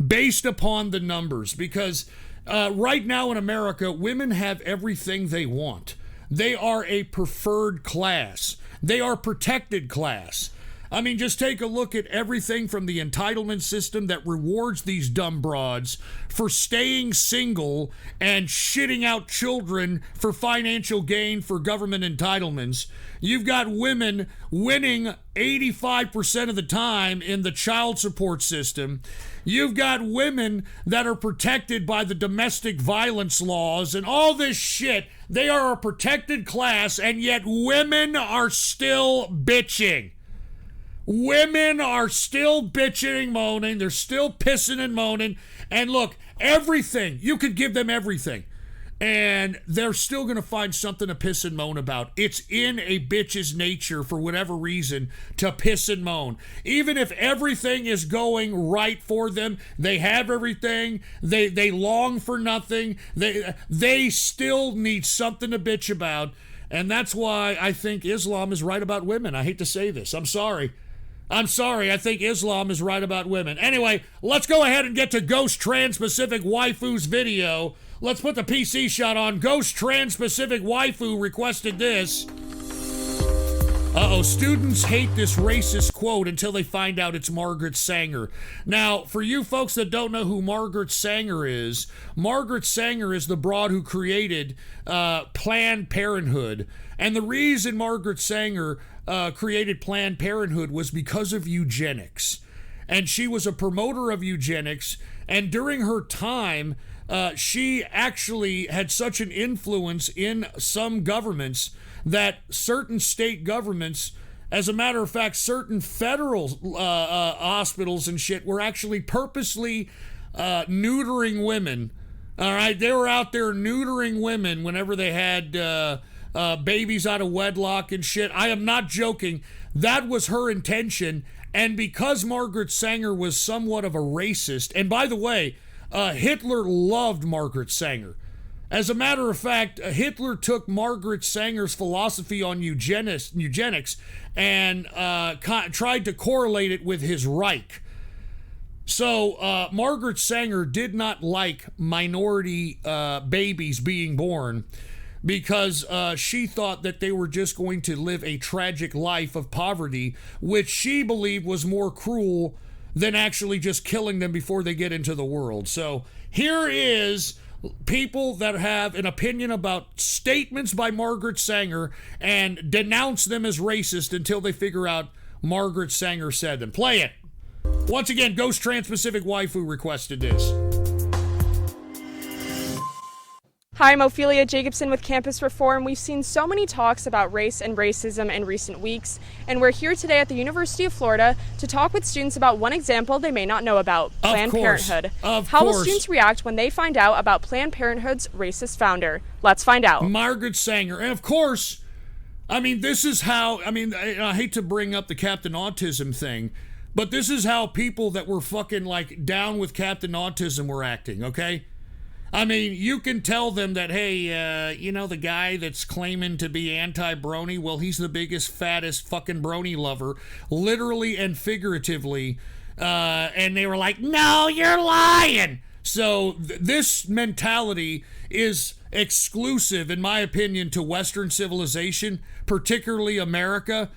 Based upon the numbers. Because right now in America, women have everything they want. They are a preferred class. They are protected class. I mean, just take a look at everything from the entitlement system that rewards these dumb broads for staying single and shitting out children for financial gain for government entitlements. You've got women winning 85% of the time in the child support system. You've got women that are protected by the domestic violence laws and all this shit. They are a protected class, and yet women are still bitching. Women are still bitching and moaning. They're still pissing and moaning. And look, everything, you could give them everything, and they're still going to find something to piss and moan about. It's in a bitch's nature, for whatever reason, to piss and moan. Even if everything is going right for them, they have everything, they long for nothing, they still need something to bitch about. And that's why I think Islam is right about women. I hate to say this. I'm sorry. I think Islam is right about women. Anyway, let's go ahead and get to Ghost Trans-Pacific Waifu's video. Let's put the PC shot on. Ghost Trans-Pacific Waifu requested this. Uh-oh, students hate this racist quote until they find out it's Margaret Sanger. Now, for you folks that don't know who Margaret Sanger is the broad who created Planned Parenthood. And the reason Margaret Sanger created Planned Parenthood was because of eugenics. And she was a promoter of eugenics, and during her time, she actually had such an influence in some governments that certain state governments, as a matter of fact, certain federal hospitals and shit were actually purposely neutering women. All right, they were out there neutering women whenever they had babies out of wedlock and shit. I am not joking. That was her intention. And because Margaret Sanger was somewhat of a racist, and by the way, Hitler loved Margaret Sanger. As a matter of fact, Hitler took Margaret Sanger's philosophy on eugenics and tried to correlate it with his Reich. So Margaret Sanger did not like minority babies being born, because she thought that they were just going to live a tragic life of poverty, which she believed was more cruel than actually just killing them before they get into the world. So here is people that have an opinion about statements by Margaret Sanger and denounce them as racist until they figure out Margaret Sanger said them. Play it. Once again, Ghost Trans-Pacific Waifu requested this. Hi, I'm Ophelia Jacobson with Campus Reform. We've seen so many talks about race and racism in recent weeks, and we're here today at the University of Florida to talk with students about one example they may not know about, Planned Parenthood. How will students react when they find out about Planned Parenthood's racist founder? Let's find out. Margaret Sanger. And of course, I mean, this is how, I hate to bring up the Captain Autism thing, but this is how people that were fucking like down with Captain Autism were acting, okay? I mean, you can tell them that, hey, the guy that's claiming to be anti-brony, well, he's the biggest, fattest fucking brony lover, literally and figuratively. And they were like, no, you're lying. So this mentality is exclusive, in my opinion, to Western civilization, particularly America.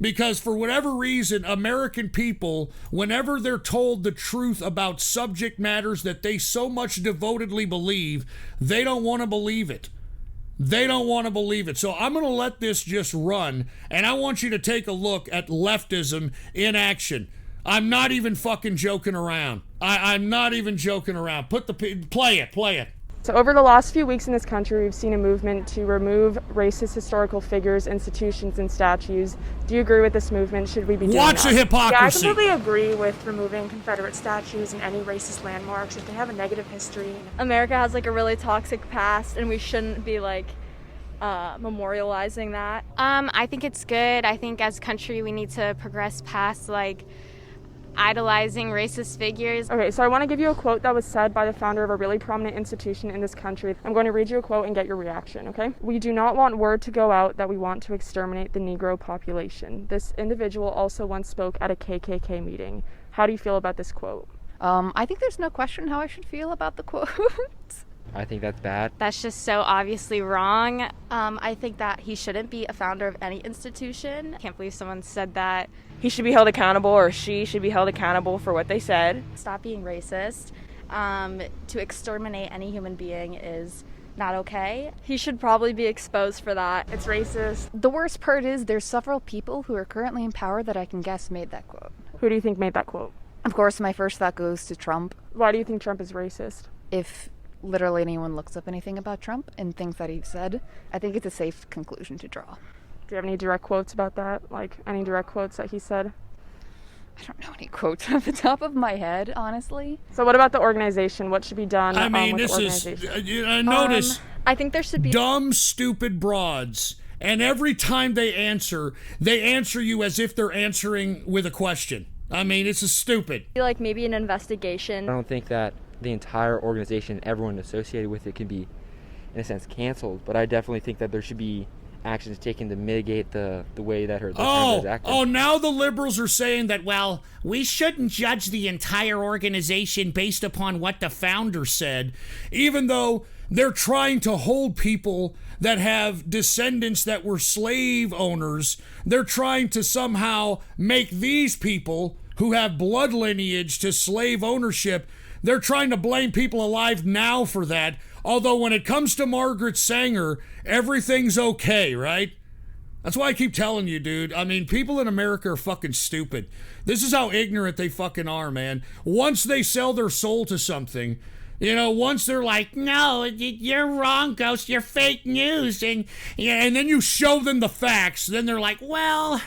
Because for whatever reason, American people, whenever they're told the truth about subject matters that they so much devotedly believe, they don't want to believe it. They don't want to believe it. So I'm going to let this just run, and I want you to take a look at leftism in action. I'm not even fucking joking around. I'm not even joking around. Play it. So over the last few weeks in this country, we've seen a movement to remove racist historical figures, institutions, and statues. Do you agree with this movement? Should we be doing Watch that? the hypocrisy. Yeah, I completely agree with removing Confederate statues and any racist landmarks if they have a negative history. America has like a really toxic past, and we shouldn't be like memorializing that. I think it's good. I think as a country we need to progress past like idolizing racist figures. Okay, so I want to give you a quote that was said by the founder of a really prominent institution in this country. I'm going to read you a quote and get your reaction, okay? "We do not want word to go out that we want to exterminate the Negro population." This individual also once spoke at a KKK meeting. How do you feel about this quote? I think there's no question how I should feel about the quote. I think that's bad. That's just so obviously wrong. I think that he shouldn't be a founder of any institution. Can't believe someone said that. He should be held accountable, or she should be held accountable for what they said. Stop being racist. To exterminate any human being is not okay. He should probably be exposed for that. It's racist. The worst part is there's several people who are currently in power that I can guess made that quote. Who do you think made that quote? Of course, my first thought goes to Trump. Why do you think Trump is racist? If literally anyone looks up anything about Trump and things that he said, I think it's a safe conclusion to draw. Do you have any direct quotes about that? Like any direct quotes that he said? I don't know any quotes off the top of my head, honestly. So what about the organization? What should be done I mean, with this the is, organization? notice I think there should be dumb, stupid broads. And every time they answer you as if they're answering with a question. I mean, it's just stupid. Like maybe an investigation. I don't think that the entire organization, everyone associated with it, can be, in a sense, canceled. But I definitely think that there should be actions taken to mitigate the way that her founder is acting. Oh, now the liberals are saying that, well, we shouldn't judge the entire organization based upon what the founder said, even though they're trying to hold people that have descendants that were slave owners. They're trying to somehow make these people who have blood lineage to slave ownership, they're trying to blame people alive now for that. Although when it comes to Margaret Sanger, everything's okay, right? That's why I keep telling you, dude. I mean, people in America are fucking stupid. This is how ignorant they fucking are, man. Once they sell their soul to something, you know, once they're like, no, you're wrong, Ghost, you're fake news, and then you show them the facts, then they're like, well,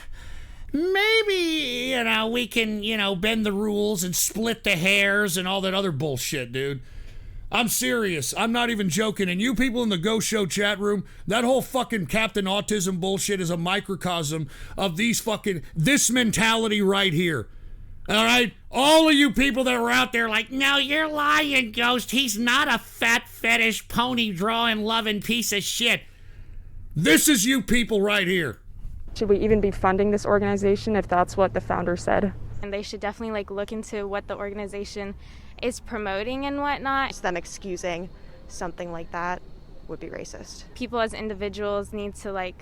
maybe, we can, bend the rules and split the hairs and all that other bullshit, dude. I'm serious. I'm not even joking. And you people in the Ghost Show chat room, that whole fucking Captain Autism bullshit is a microcosm of this mentality right here. All right? All of you people that were out there like, no, you're lying, Ghost. He's not a fat fetish pony drawing loving piece of shit. This is you people right here. Should we even be funding this organization if that's what the founder said? And they should definitely look into what the organization is promoting and whatnot. Them excusing something like that would be racist. People as individuals need to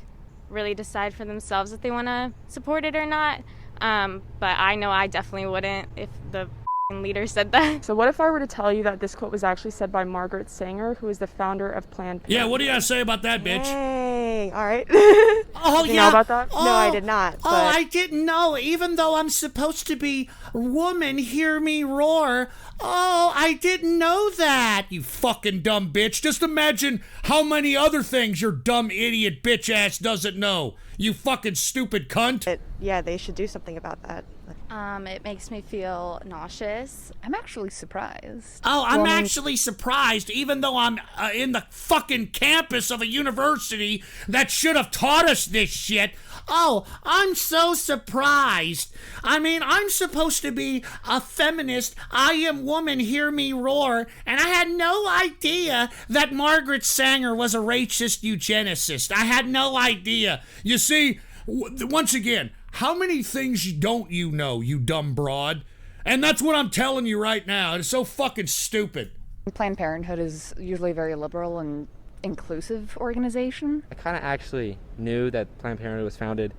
really decide for themselves if they want to support it or not. But I know I definitely wouldn't if the leader said that. So what if I were to tell you that this quote was actually said by Margaret Sanger, who is the founder of Planned Parenthood? Yeah, what do you got to say about that, bitch? Dang, all right. Oh, Did you know about that? No, I did not. Oh, I didn't know. Even though I'm supposed to be woman, hear me roar. Oh, I didn't know that, you fucking dumb bitch. Just imagine how many other things your dumb idiot bitch ass doesn't know. You fucking stupid cunt. Yeah, they should do something about that. It makes me feel nauseous. I'm actually surprised. Oh, I'm actually surprised, even though I'm in the fucking campus of a university that should have taught us this shit. Oh, I'm so surprised. I mean, I'm supposed to be a feminist. I am woman, hear me roar. And I had no idea that Margaret Sanger was a racist eugenicist. I had no idea. You see, once again, how many things don't you know, you dumb broad? And that's what I'm telling you right now. It's so fucking stupid. Planned Parenthood is usually a very liberal and inclusive organization. I kind of actually knew that Planned Parenthood was founded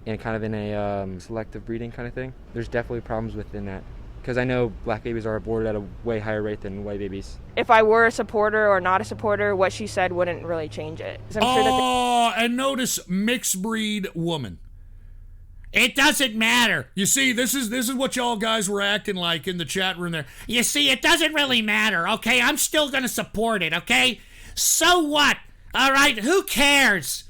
in a selective breeding kind of thing. There's definitely problems within that. Because I know black babies are aborted at a way higher rate than white babies. If I were a supporter or not a supporter, what she said wouldn't really change it. And notice mixed breed woman. It doesn't matter. You see, this is what y'all guys were acting like in the chat room there. You see, it doesn't really matter, okay? I'm still gonna support it, okay? So what? All right, who cares?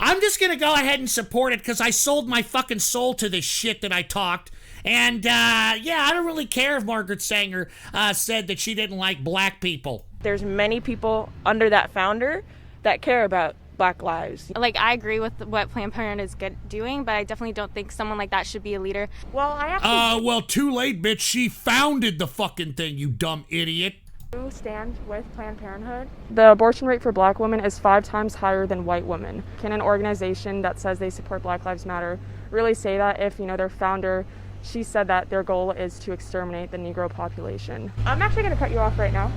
I'm just gonna go ahead and support it because I sold my fucking soul to this shit that I talked. And, yeah, I don't really care if Margaret Sanger said that she didn't like black people. There's many people under that founder that care about Black lives. Like, I agree with what Planned Parenthood is doing, but I definitely don't think someone like that should be a leader. Well, I actually well, too late, bitch. She founded the fucking thing, you dumb idiot. do stand with Planned Parenthood. The abortion rate for black women is 5 times higher than white women. Can an organization that says they support Black Lives Matter really say that if, their founder, she said that their goal is to exterminate the Negro population? I'm actually going to cut you off right now.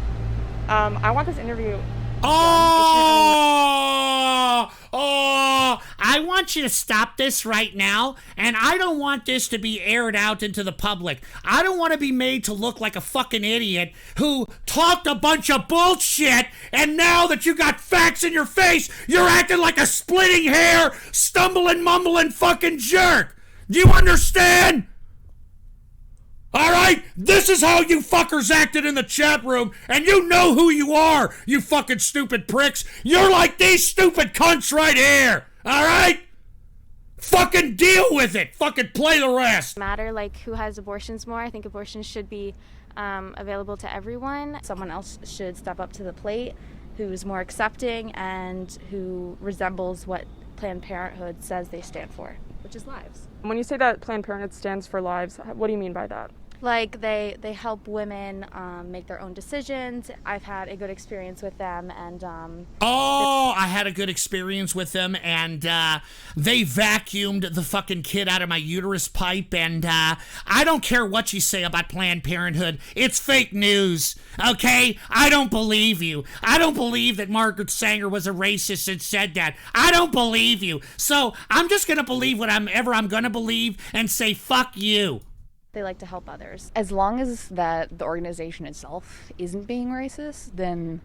I want this interview. I want you to stop this right now, and I don't want this to be aired out into the public. I don't want to be made to look like a fucking idiot who talked a bunch of bullshit, and now that you got facts in your face, you're acting like a splitting hair, stumbling, mumbling fucking jerk. Do you understand? All right, this is how you fuckers acted in the chat room, and you know who you are, you fucking stupid pricks. You're like these stupid cunts right here, all right? Fucking deal with it. Fucking play the rest. Matter, like, who has abortions more. I think abortions should be available to everyone. Someone else should step up to the plate who's more accepting and who resembles what Planned Parenthood says they stand for, which is lives. When you say that Planned Parenthood stands for lives, what do you mean by that? Like, they help women make their own decisions. I've had a good experience with them, and I had a good experience with them, and they vacuumed the fucking kid out of my uterus pipe, and I don't care what you say about Planned Parenthood. It's fake news, okay? I don't believe you. I don't believe that Margaret Sanger was a racist and said that. I don't believe you. So I'm just gonna believe whatever I'm gonna believe and say fuck you. they like to help others. As long as that the organization itself isn't being racist, then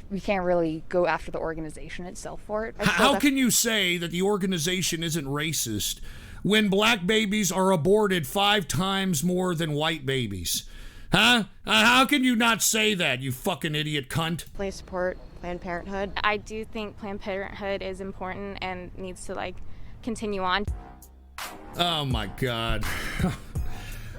we can't really go after the organization itself for it. How can you say that the organization isn't racist when black babies are aborted 5 times more than white babies? Huh? How can you not say that, you fucking idiot cunt? Please support Planned Parenthood. I do think Planned Parenthood is important and needs to, continue on. Oh, my God.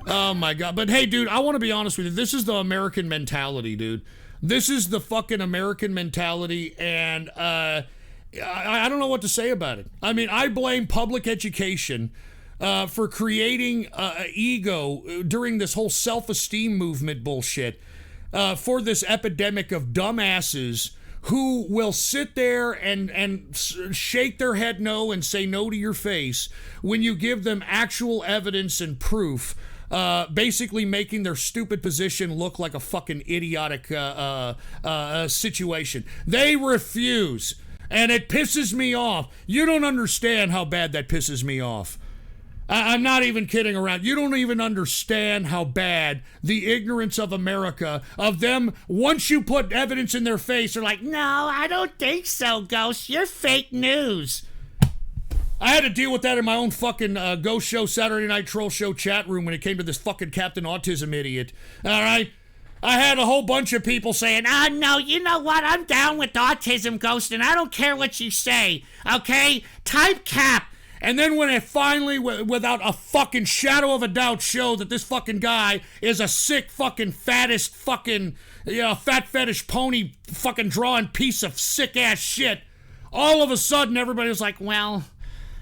Oh, my God. But, hey, dude, I want to be honest with you. This is the American mentality, dude. This is the fucking American mentality, and I don't know what to say about it. I mean, I blame public education for creating ego during this whole self-esteem movement bullshit for this epidemic of dumbasses who will sit there and shake their head no and say no to your face when you give them actual evidence and proof, basically making their stupid position look like a fucking idiotic situation. They refuse, and it pisses me off. You don't understand how bad that pisses me off. I'm not even kidding around. You don't even understand how bad the ignorance of America, of them, once you put evidence in their face, they're like, no, I don't think so, Ghost. You're fake news. I had to deal with that in my own fucking Ghost Show, Saturday Night Troll Show chat room when it came to this fucking Captain Autism idiot. All right? I had a whole bunch of people saying, no, you know what? I'm down with autism, Ghost, and I don't care what you say, okay? Type cap. And then when it finally, without a fucking shadow of a doubt, showed that this fucking guy is a sick fucking fattest fucking, fat fetish pony fucking drawing piece of sick ass shit, all of a sudden everybody was like, well,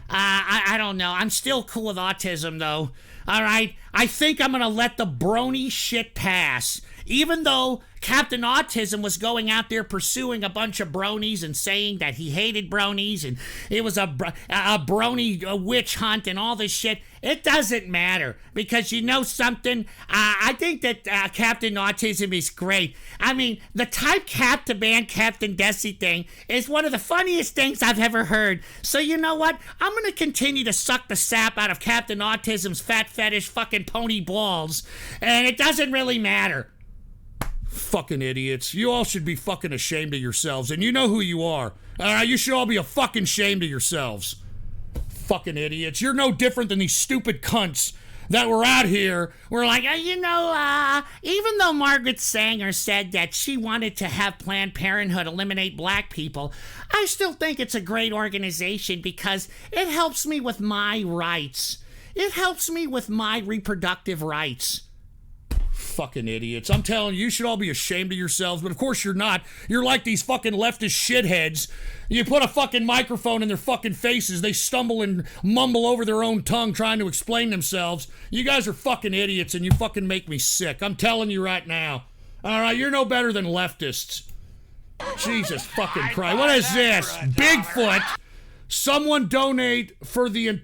I don't know. I'm still cool with autism though. All right? I think I'm going to let the brony shit pass. Even though Captain Autism was going out there pursuing a bunch of bronies and saying that he hated bronies and it was a brony witch hunt and all this shit, it doesn't matter because you know something? I think that Captain Autism is great. I mean, the type cap to man Captain Desi thing is one of the funniest things I've ever heard. So you know what? I'm going to continue to suck the sap out of Captain Autism's fat fetish fucking pony balls, and it doesn't really matter. Fucking idiots. You all should be fucking ashamed of yourselves, and you know who you are. All right, you should all be a fucking ashamed of yourselves. fucking idiots. You're no different than these stupid cunts that were out here. We're like, even though Margaret Sanger said that she wanted to have Planned Parenthood eliminate black people, I still think it's a great organization because it helps me with my rights. It helps me with my reproductive rights. Fucking idiots. I'm telling you, you should all be ashamed of yourselves, but of course you're not. You're like these fucking leftist shitheads. You put a fucking microphone in their fucking faces, they stumble and mumble over their own tongue trying to explain themselves. You guys are fucking idiots and you fucking make me sick. I'm telling you right now. Alright, you're no better than leftists. Jesus fucking Christ. What is this? Bigfoot? Someone donate for the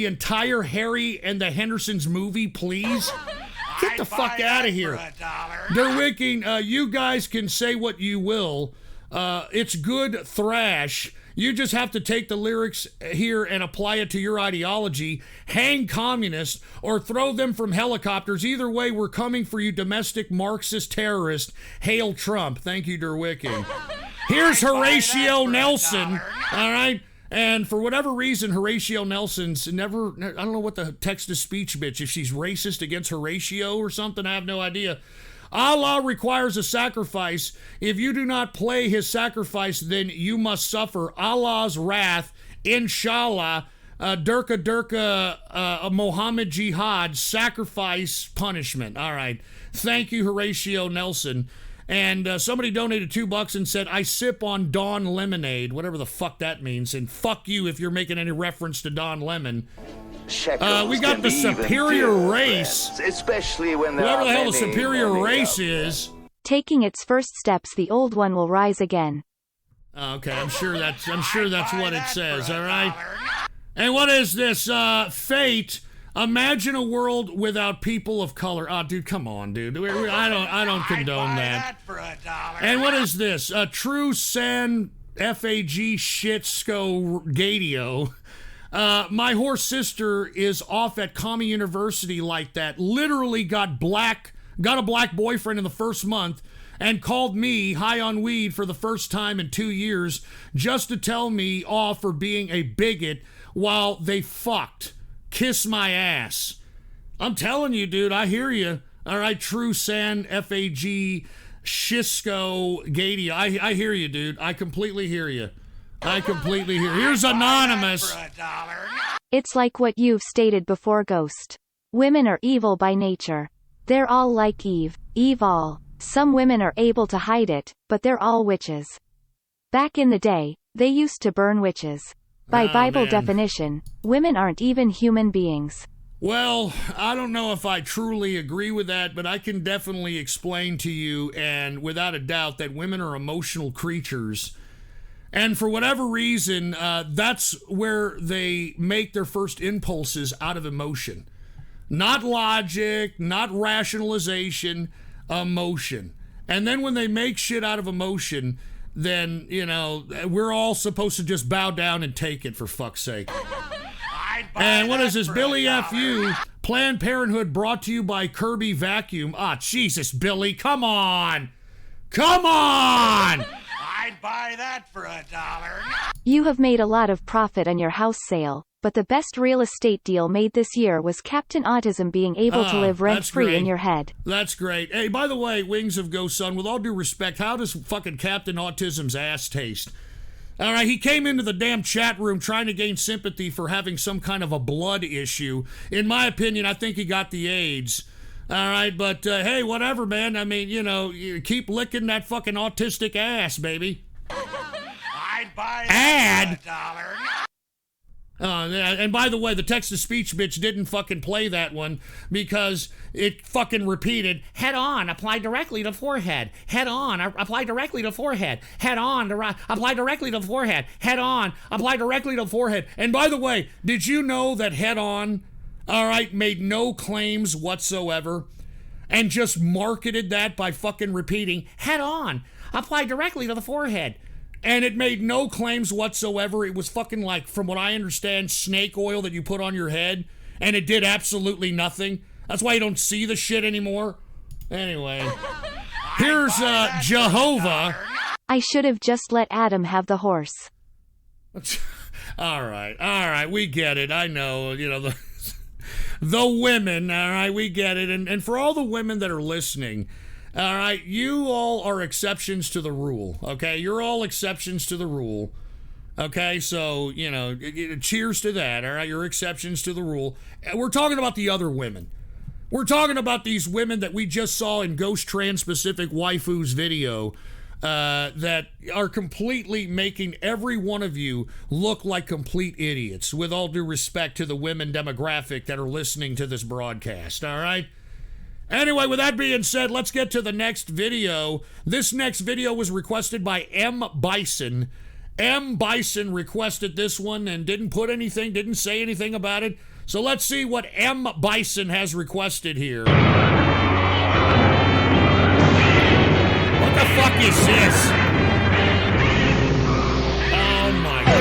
entire Harry and the Hendersons movie, please? Get the fuck out of here. Derwicking, you guys can say what you will. It's good thrash. You just have to take the lyrics here and apply it to your ideology. Hang communists or throw them from helicopters. Either way, we're coming for you, domestic Marxist terrorist. Hail Trump. Thank you, Derwicking. Here's Horatio Nelson. All right. And for whatever reason, Horatio Nelson's never, I don't know what the text-to-speech bitch, if she's racist against Horatio or something, I have no idea. Allah requires a sacrifice. If you do not play his sacrifice, then you must suffer Allah's wrath, inshallah, Durka, Mohammed Jihad, sacrifice, punishment. All right. Thank you, Horatio Nelson. And somebody donated $2 and said, I sip on Dawn lemonade, whatever the fuck that means. And fuck you if you're making any reference to Dawn Lemon. We got the superior race. Especially when whoever the hell the superior race is. Taking its first steps, the old one will rise again. Okay, I'm sure that's what it says, all right? And what is this? Fate. Imagine a world without people of color. Oh, dude, come on, dude. I don't condone that. For $1. And what is this? True San FAG Shitsko Gadio. My whore sister is off at Commie University like that. Literally got a black boyfriend in the first month and called me high on weed for the first time in 2 years just to tell me off for being a bigot while they fucked. Kiss my ass. I'm telling you, dude, I hear you. All right, True San FAG Shisco Gadia. I hear you, dude. I completely hear you. Here's Anonymous. It's like what you've stated before, Ghost. Women are evil by nature. They're all like Eve. Eve all. Some women are able to hide it, but they're all witches. Back in the day, they used to burn witches. By Bible definition, women aren't even human beings. Well, I don't know if I truly agree with that, but I can definitely explain to you, and without a doubt, that women are emotional creatures. And for whatever reason, that's where they make their first impulses out of emotion. Not logic, not rationalization, emotion. And then when they make shit out of emotion, then, we're all supposed to just bow down and take it, for fuck's sake. And what is this? Billy F.U. Planned Parenthood brought to you by Kirby Vacuum. Ah, Jesus, Billy, come on! I'd buy that for $1. You have made a lot of profit on your house sale, but the best real estate deal made this year was Captain Autism being able to live rent-free in your head. That's great. Hey, by the way, Wings of Ghost Son, with all due respect, how does fucking Captain Autism's ass taste? All right, he came into the damn chat room trying to gain sympathy for having some kind of a blood issue. In my opinion, I think he got the AIDS. All right, but hey, whatever, man. I mean, you keep licking that fucking autistic ass, baby. I'd buy that for $1. And by the way, the text-to-speech bitch didn't fucking play that one because it fucking repeated, head on, apply directly to forehead. Head on, apply directly to forehead. Head on, apply directly to forehead. Head on, apply directly to forehead. And by the way, did you know that head on, all right, made no claims whatsoever and just marketed that by fucking repeating, head on, apply directly to the forehead. And it made no claims whatsoever. It was fucking like, from what I understand, snake oil that you put on your head. And it did absolutely nothing. That's why you don't see the shit anymore. Anyway. Here's Jehovah. I should have just let Adam have the horse. All right, we get it. I know, the women, all right, we get it. And for all the women that are listening, all right, you all are exceptions to the rule, okay? You're all exceptions to the rule, okay? So, cheers to that, all right? You're exceptions to the rule. We're talking about the other women. We're talking about these women that we just saw in Ghost Trans-Pacific Waifu's video that are completely making every one of you look like complete idiots, with all due respect to the women demographic that are listening to this broadcast, all right? Anyway, with that being said, let's get to the next video. This next video was requested by M. Bison. M. Bison requested this one and didn't say anything about it. So let's see what M. Bison has requested here. What the fuck is this? Oh my God.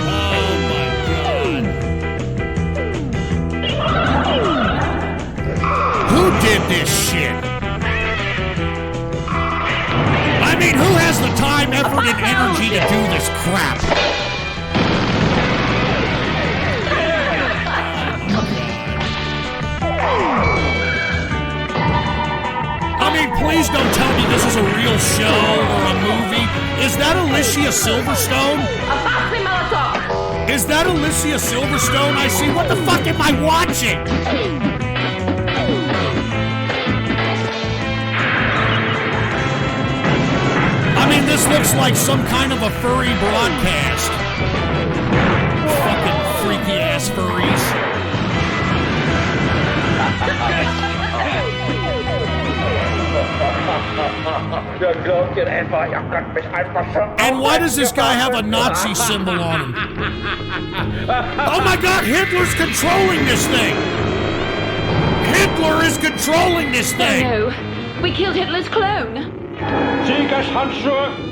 Oh my God. Who did this shit? I mean, who has the time, effort, and energy to do this crap? I mean, please don't tell me this is a real show or a movie. Is that Alicia Silverstone? Is that Alicia Silverstone I see? What the fuck am I watching? I mean, this looks like some kind of a furry broadcast. Fucking freaky ass furries. And why does this guy have a Nazi symbol on him? Oh my God, Hitler's controlling this thing! Hitler is controlling this thing! No, we killed Hitler's clone. Siegershandschuhe!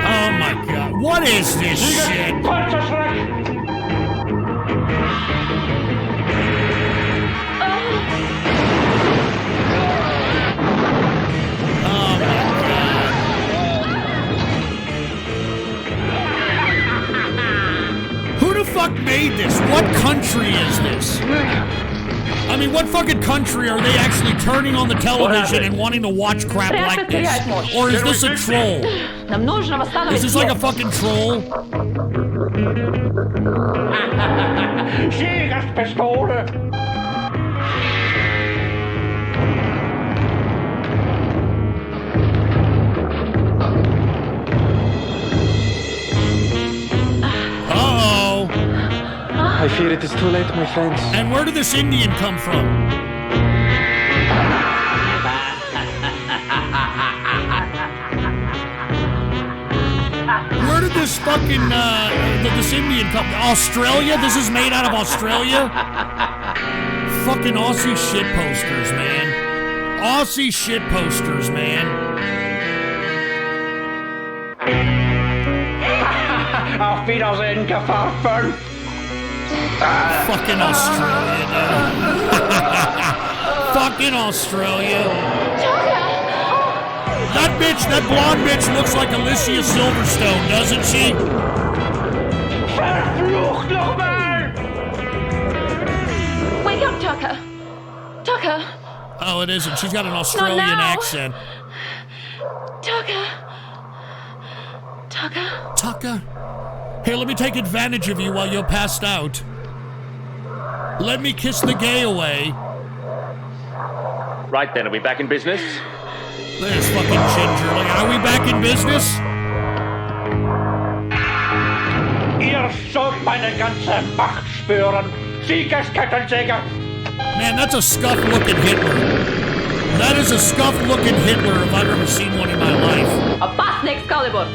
Oh my God, what is this shit? Fuck made this? What country is this? I mean, what fucking country are they actually turning on the television and wanting to watch crap like this? Or is this a troll? Is this like a fucking troll? I fear it is too late, my friends. And where did this Indian come from? Where did this fucking, this Indian come from? Australia? This is made out of Australia? Fucking Aussie shit posters, man. Aussie shit posters, man. Auf Wiedersehen, Gefahren! Fucking Australia, dude. Fucking Australia. That blonde bitch looks like Alicia Silverstone, doesn't she? Verflucht nochmal! Wake up, Tucker. Tucker. Oh, it isn't. She's got an Australian accent. Tucker. Tucker. Tucker? Here, let me take advantage of you while you're passed out. Let me kiss the gay away. Right then, are we back in business? There's fucking Ginger. Are we back in business? Ihr sollt meine ganze Macht spüren. Siegeskettensäger. Man, that's a scuffed-looking Hitler. That is a scuffed-looking Hitler if I've ever seen one in my life. A pass next caliber.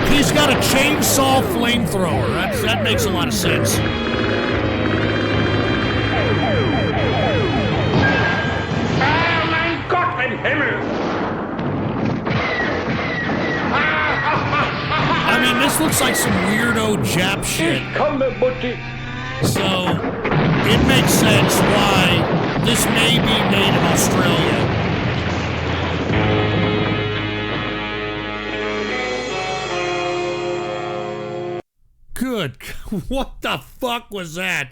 He's got a chainsaw flamethrower. That makes a lot of sense. Mein Gott im Himmel! I mean, this looks looks like some weirdo Jap shit. So, it makes sense why this may be made in Australia. Good. What the fuck was that?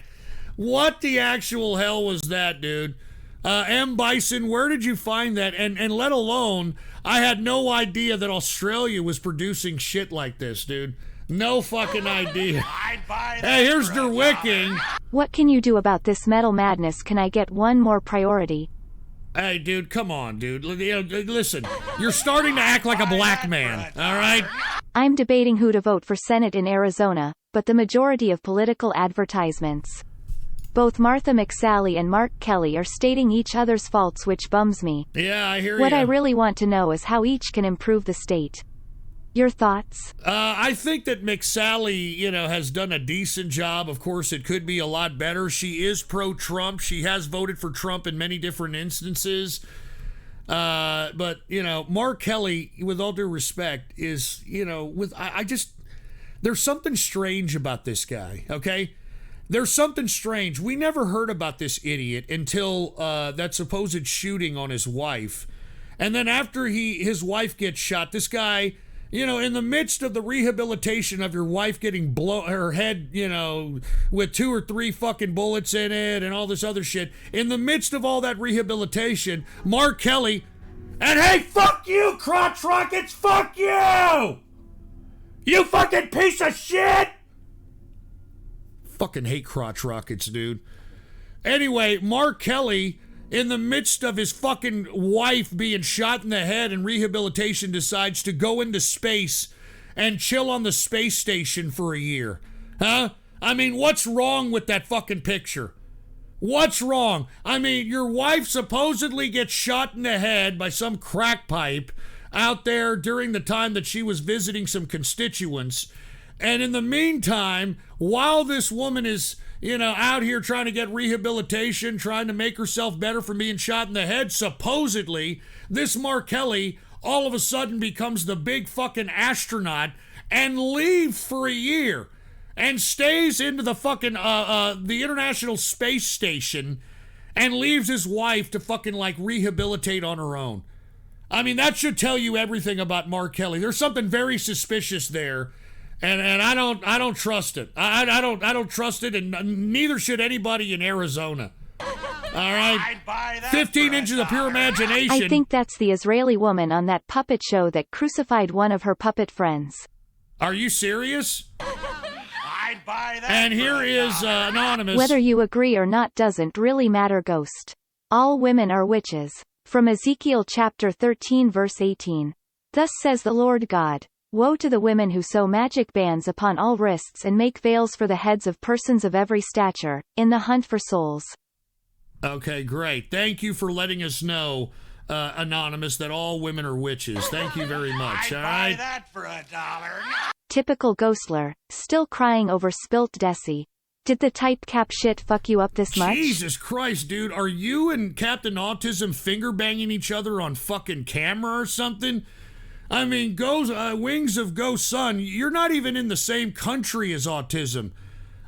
What the actual hell was that, dude? M. Bison, where did you find that? And let alone, I had no idea that Australia was producing shit like this, dude. No fucking idea. Hey, here's Derwicking. What can you do about this metal madness? Can I get one more priority? Hey, dude, come on, dude. Listen, you're starting to act like a black man, all right? I'm debating who to vote for Senate in Arizona, but the majority of political advertisements. Both Martha McSally and Mark Kelly are stating each other's faults, which bums me. Yeah, I hear you. What I really want to know is how each can improve the state. Your thoughts? I think that McSally, has done a decent job. Of course, it could be a lot better. She is pro-Trump. She has voted for Trump in many different instances. But, Mark Kelly, with all due respect, is, there's something strange about this guy, okay? There's something strange. We never heard about this idiot until that supposed shooting on his wife. And then after his wife gets shot, this guy, in the midst of the rehabilitation of your wife getting her head, with 2 or 3 fucking bullets in it and all this other shit, in the midst of all that rehabilitation, Mark Kelly, and hey, fuck you, crotch rockets, fuck you! You fucking piece of shit! Fucking hate crotch rockets, dude. Anyway, Mark Kelly, in the midst of his fucking wife being shot in the head and rehabilitation, decides to go into space and chill on the space station for a year. Huh? I mean, what's wrong with that fucking picture? What's wrong? I mean, your wife supposedly gets shot in the head by some crack pipe out there during the time that she was visiting some constituents. And in the meantime, while this woman is, out here trying to get rehabilitation, trying to make herself better from being shot in the head, supposedly, this Mark Kelly all of a sudden becomes the big fucking astronaut and leaves for a year and stays into the fucking, the International Space Station and leaves his wife to fucking, rehabilitate on her own. I mean, that should tell you everything about Mark Kelly. There's something very suspicious there. And I don't trust it. I don't trust it, and neither should anybody in Arizona. All right? 15 inches of pure imagination. I think that's the Israeli woman on that puppet show that crucified one of her puppet friends. Are you serious? I'd buy that. And here is Anonymous. Whether you agree or not doesn't really matter, Ghost. All women are witches. From Ezekiel chapter 13 verse 18. Thus says the Lord God. Woe to the women who sew magic bands upon all wrists and make veils for the heads of persons of every stature, in the hunt for souls. Okay, great. Thank you for letting us know, Anonymous, that all women are witches. Thank you very much, all right? Buy that for $1. Typical Ghostler, still crying over spilt Desi. Did the type cap shit fuck you up this much? Jesus Christ, dude. Are you and Captain Autism finger banging each other on fucking camera or something? I mean, Wings of Ghost Son, you're not even in the same country as Autism.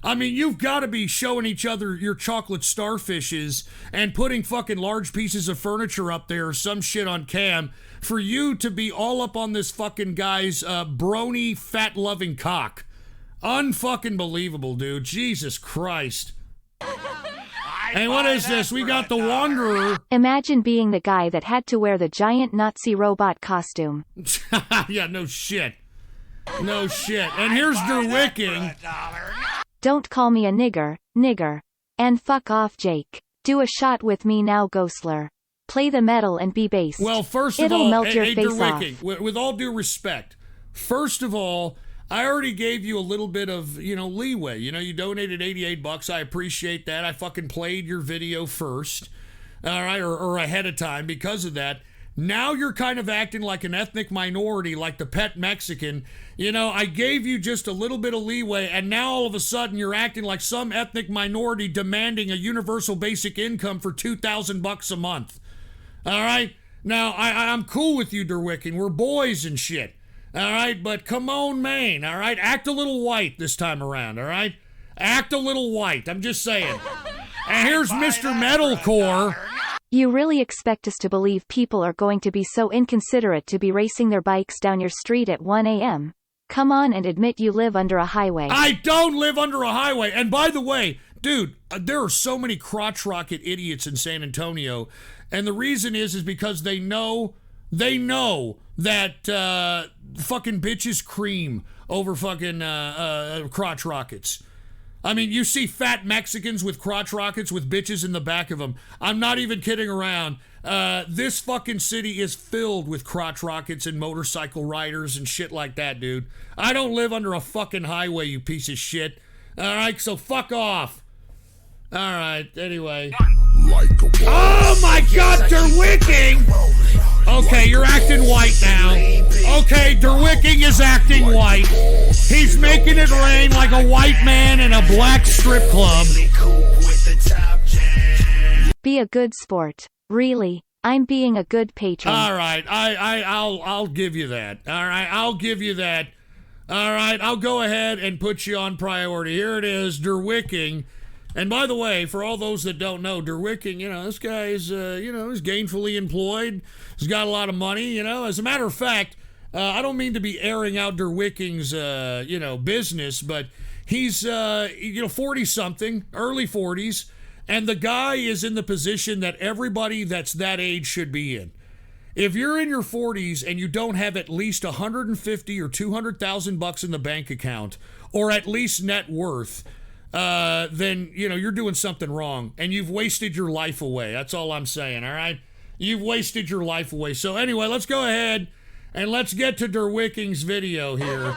I mean, you've got to be showing each other your chocolate starfishes and putting fucking large pieces of furniture up there or some shit on cam for you to be all up on this fucking guy's brony, fat-loving cock. Unfucking believable, dude. Jesus Christ. And what is this? We got the Wanderer. Imagine being the guy that had to wear the giant Nazi robot costume. Yeah, no shit. No shit. And here's Derwicking. Don't call me a nigger. And fuck off, Jake. Do a shot with me now, Ghostler. Play the metal and be based. Well, first of It'll all, melt your face off. with all due respect, first of all, I already gave you a little bit of, leeway. You donated $88. I appreciate that. I fucking played your video first, all right, or ahead of time because of that. Now you're kind of acting like an ethnic minority, like the pet Mexican. I gave you just a little bit of leeway, and now all of a sudden you're acting like some ethnic minority demanding a universal basic income for $2,000 a month. All right? Now, I'm cool with you, Derwicking. We're boys and shit. All right, but come on, Maine. All right, act a little white this time around. All right, act a little white. I'm just saying. And here's Mr. Metalcore. You really expect us to believe people are going to be so inconsiderate to be racing their bikes down your street at 1 a.m.? Come on and admit you live under a highway. I don't live under a highway. And by the way, dude, there are so many crotch rocket idiots in San Antonio. And the reason is because they know that fucking bitches cream over fucking crotch rockets. I mean, you see fat Mexicans with crotch rockets with bitches in the back of them. I'm not even kidding around. This fucking city is filled with crotch rockets and motorcycle riders and shit like that, dude. I don't live under a fucking highway, you piece of shit. All right, so fuck off. All right, anyway. Oh my God, Derwicking! Okay, you're acting white now. Okay, Derwicking is acting white. He's making it rain like a white man in a black strip club. Be a good sport. Really, I'm being a good patron. All right, I'll give you that. All right, I'll give you that. All right, I'll go ahead and put you on priority. Here it is, Derwicking. And by the way, for all those that don't know, Derwicking, this guy is, he's gainfully employed. He's got a lot of money, As a matter of fact, I don't mean to be airing out Derwicking's, business, but he's, 40-something, early 40s, and the guy is in the position that everybody that's that age should be in. If you're in your 40s and you don't have at least $150,000 or $200,000 in the bank account, or at least net worth, then, you're doing something wrong, and you've wasted your life away. That's all I'm saying, all right? You've wasted your life away. So anyway, let's go ahead and let's get to Derwicking's video here.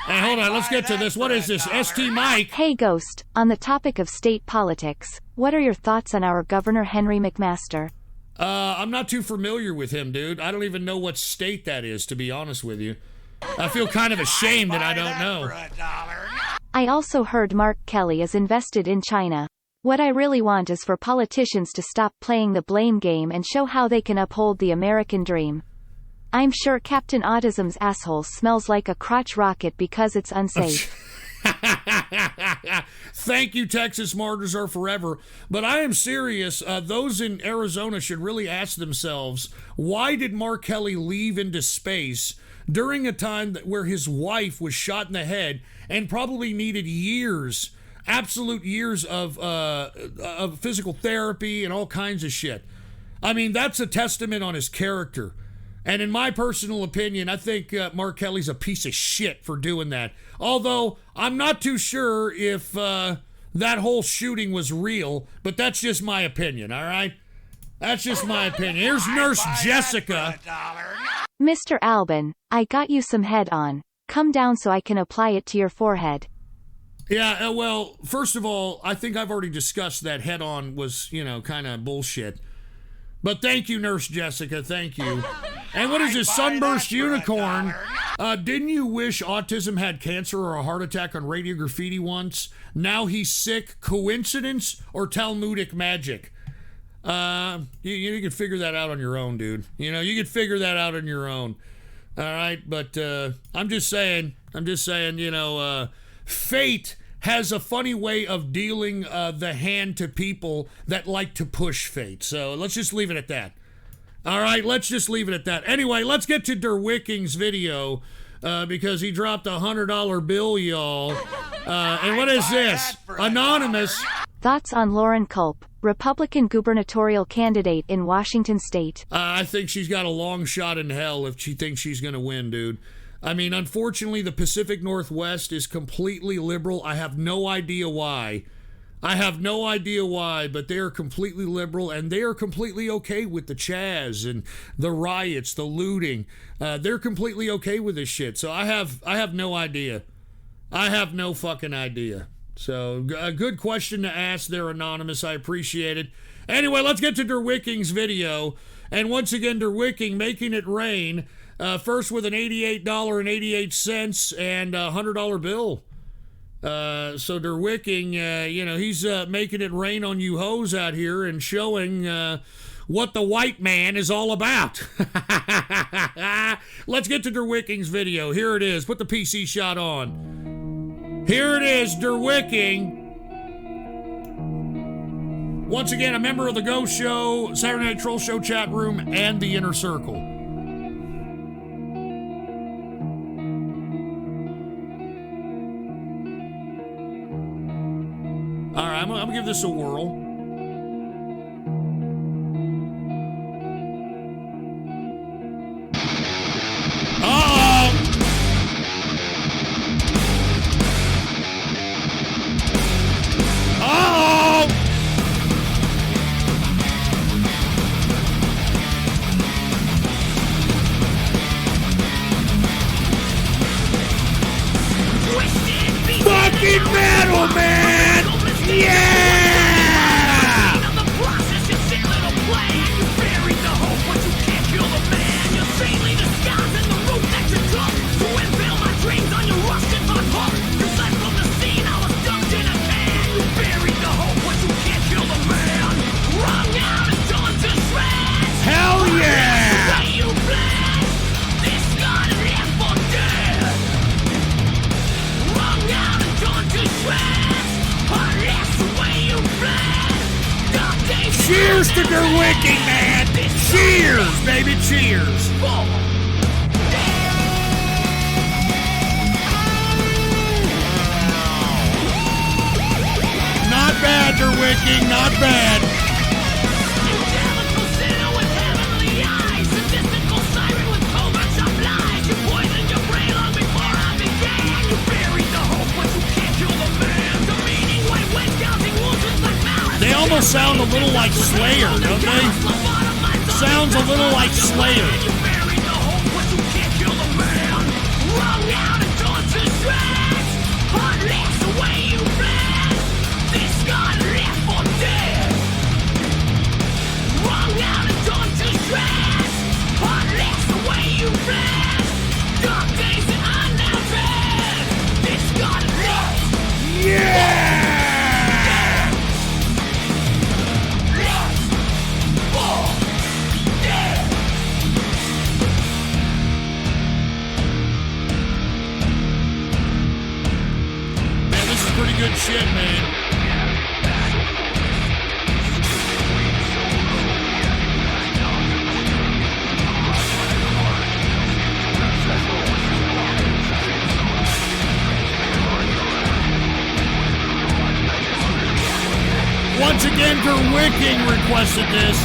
And hold on, let's get to this. What is this, ST Mike? Hey Ghost, on the topic of state politics, what are your thoughts on our Governor Henry McMaster? I'm not too familiar with him, dude. I don't even know what state that is, to be honest with you. I feel kind of ashamed that I don't know. I also heard Mark Kelly is invested in China. What I really want is for politicians to stop playing the blame game and show how they can uphold the American dream. I'm sure Captain Autism's asshole smells like a crotch rocket because it's unsafe. Thank you, Texas Martyrs are forever. But I am serious. Those in Arizona should really ask themselves, why did Mark Kelly leave into space during a time where his wife was shot in the head and probably needed years, absolute years of physical therapy and all kinds of shit? I mean, that's a testament on his character. And in my personal opinion, I think Mark Kelly's a piece of shit for doing that. Although, I'm not too sure if that whole shooting was real, but that's just my opinion, all right? That's just my opinion. Here's Nurse Jessica. Mr. Albin, I got you some head on. Come down so I can apply it to your forehead. Yeah, well, first of all, I think I've already discussed that head on was, kind of bullshit. But thank you, Nurse Jessica, thank you. And what is this, Sunburst Unicorn? Didn't you wish autism had cancer or a heart attack on Radio Graffiti once? Now he's sick. Coincidence or Talmudic magic? You can figure that out on your own, dude. You can figure that out on your own. All right, but I'm just saying, fate has a funny way of dealing the hand to people that like to push fate. So let's just leave it at that. All right, let's just leave it at that. Anyway, let's get to Derwicking's video because he dropped a $100 bill, y'all. And what is this? Anonymous. Thoughts on Lauren Culp, Republican gubernatorial candidate in Washington State? I think she's got a long shot in hell if she thinks she's going to win, dude. I mean, unfortunately, the Pacific Northwest is completely liberal. I have no idea why. But they are completely liberal, and they are completely okay with the Chaz and the riots, the looting. They're completely okay with this shit. So I have no idea. I have no fucking idea. So a good question to ask there, Anonymous. I appreciate it. Anyway, let's get to Derwicking's video. And once again, Derwicking making it rain. First with an $88.88 and a $100 bill. So Der Wicking, he's making it rain on you hoes out here and showing what the white man is all about. Let's get to Der Wicking's video. Here it is. Put the PC shot on. Here it is, Der Wicking. Once again, a member of the Ghost Show, Saturday Night Troll Show chat room, and the Inner Circle. All right, I'm gonna give this a whirl. Fucking metal, man! Yeah! Hell yeah! Cheers to Der Wicking, man! Cheers, baby, cheers! Not bad, Der Wicking, not bad. They almost sound a little like Slayer, don't they? Sounds a little like Slayer. Yeah! Pretty good shit, man. Once again, Der Wicking requested this.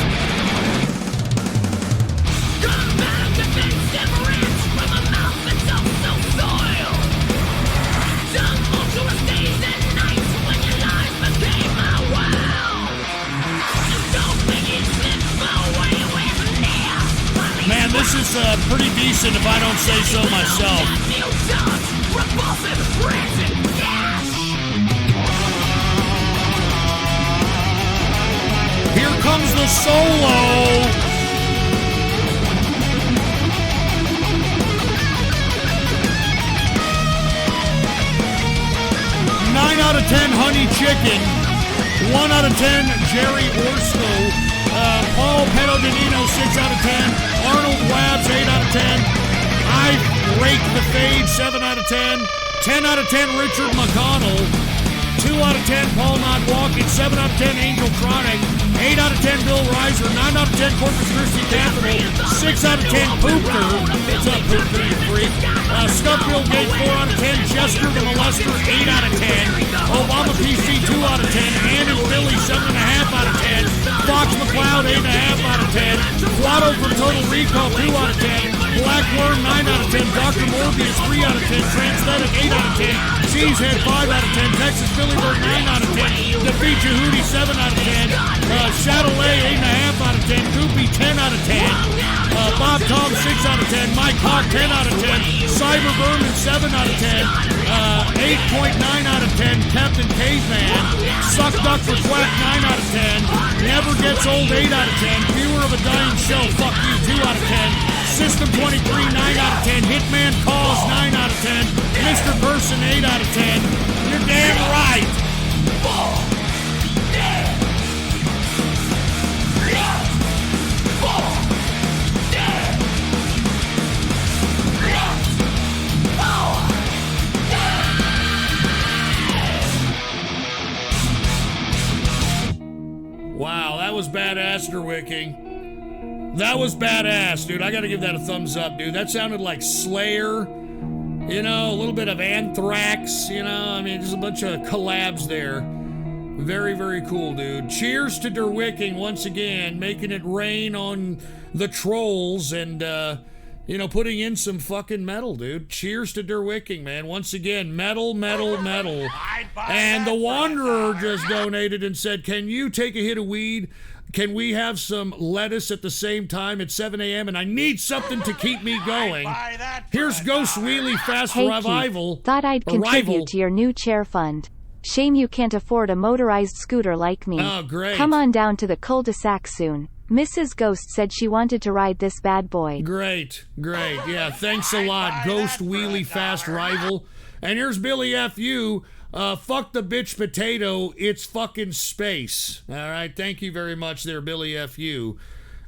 Man, this is pretty decent if I don't say so myself. Here comes the solo. 9 out of 10 Honey Chicken. 1 out of 10 Jerry Orsko. Paul Pedodinino, 6 out of 10. Arnold Wabs, 8 out of 10. I rake the fade, 7 out of 10. 10 out of 10 Richard McConnell. 2 out of 10 Paul Not Walking. 7 out of 10 Angel Tronic. 8 out of 10 Bill Reiser. 9 out of 10 Corpus Christi Capital. 6 out of 10 Poopter. What's up, Poopter, you freak? Stuff Bill Gates, 4 out of 10. Jester the Molester, 8 out of 10. Obama PC, 2 out of 10. Ann and Billy, 7.5 out of 10. Fox McCloud, 8.5 out of 10. Quado from Total Recall, 2 out of 10. Black Worm, 9 out of 10. Dr. Morbius, 3 out of 10. Transthetic, 8 out of 10. Cheesehead, 5 out of 10. Texas Phillybird, 9 out of 10. Defeat Yehudi, 7 out of 10. Shadowlay, 8.5 out of 10. Goopy, 10 out of 10. Bob Tom, 6 out of 10. Mike Hawk, 10 out of 10. Cyber Berman, 7 out of 10. 8.9 out of 10. Captain Caveman. Suck Duck for Quack, 9 out of 10. Never Gets Old, 8 out of 10. Viewer of a Dying Show, fuck you, 2 out of 10. System 23, 9 out of 10. Hitman Calls, 9 out of 10. faster person 8 out of 10. You're damn right. Wow, that was badass, Derwicking. That was badass, dude. I gotta give that a thumbs up, dude. That sounded like Slayer, you know, a little bit of Anthrax, you know, I mean, just a bunch of collabs there. Very, very cool, dude. Cheers to Derwicking once again, making it rain on the trolls and, you know, putting in some fucking metal, dude. Cheers to Derwicking, man. Once again, metal, metal, metal. And the Wanderer just donated and said, can you take a hit of weed? Can we have some lettuce at the same time at 7 a.m.? And I need something to keep me going. Here's Ghost Wheelie Fast Hey, Revival. Keith, thought I'd contribute to your new chair fund. Shame you can't afford a motorized scooter like me. Oh, great. Come on down to the cul-de-sac soon. Mrs. Ghost said she wanted to ride this bad boy. Great, great. Yeah, thanks a lot, Ghost Wheelie Fast Rival. And here's Billy F.U. Fuck the bitch potato, it's fucking space. All right, thank you very much there, Billy F.U.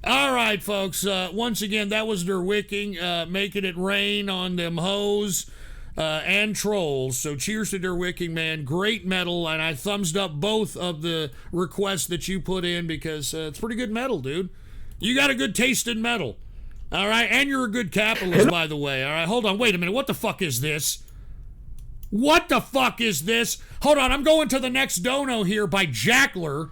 All right, folks, once again, that was Derwicking, making it rain on them hoes and trolls. So cheers to Derwicking, man. Great metal, and I thumbs up both of the requests that you put in because it's pretty good metal, dude. You got a good taste in metal. All right, and you're a good capitalist, by the way. All right, hold on, wait a minute. What the fuck is this? What the fuck is this? Hold on, I'm going to the next dono here by Jackler.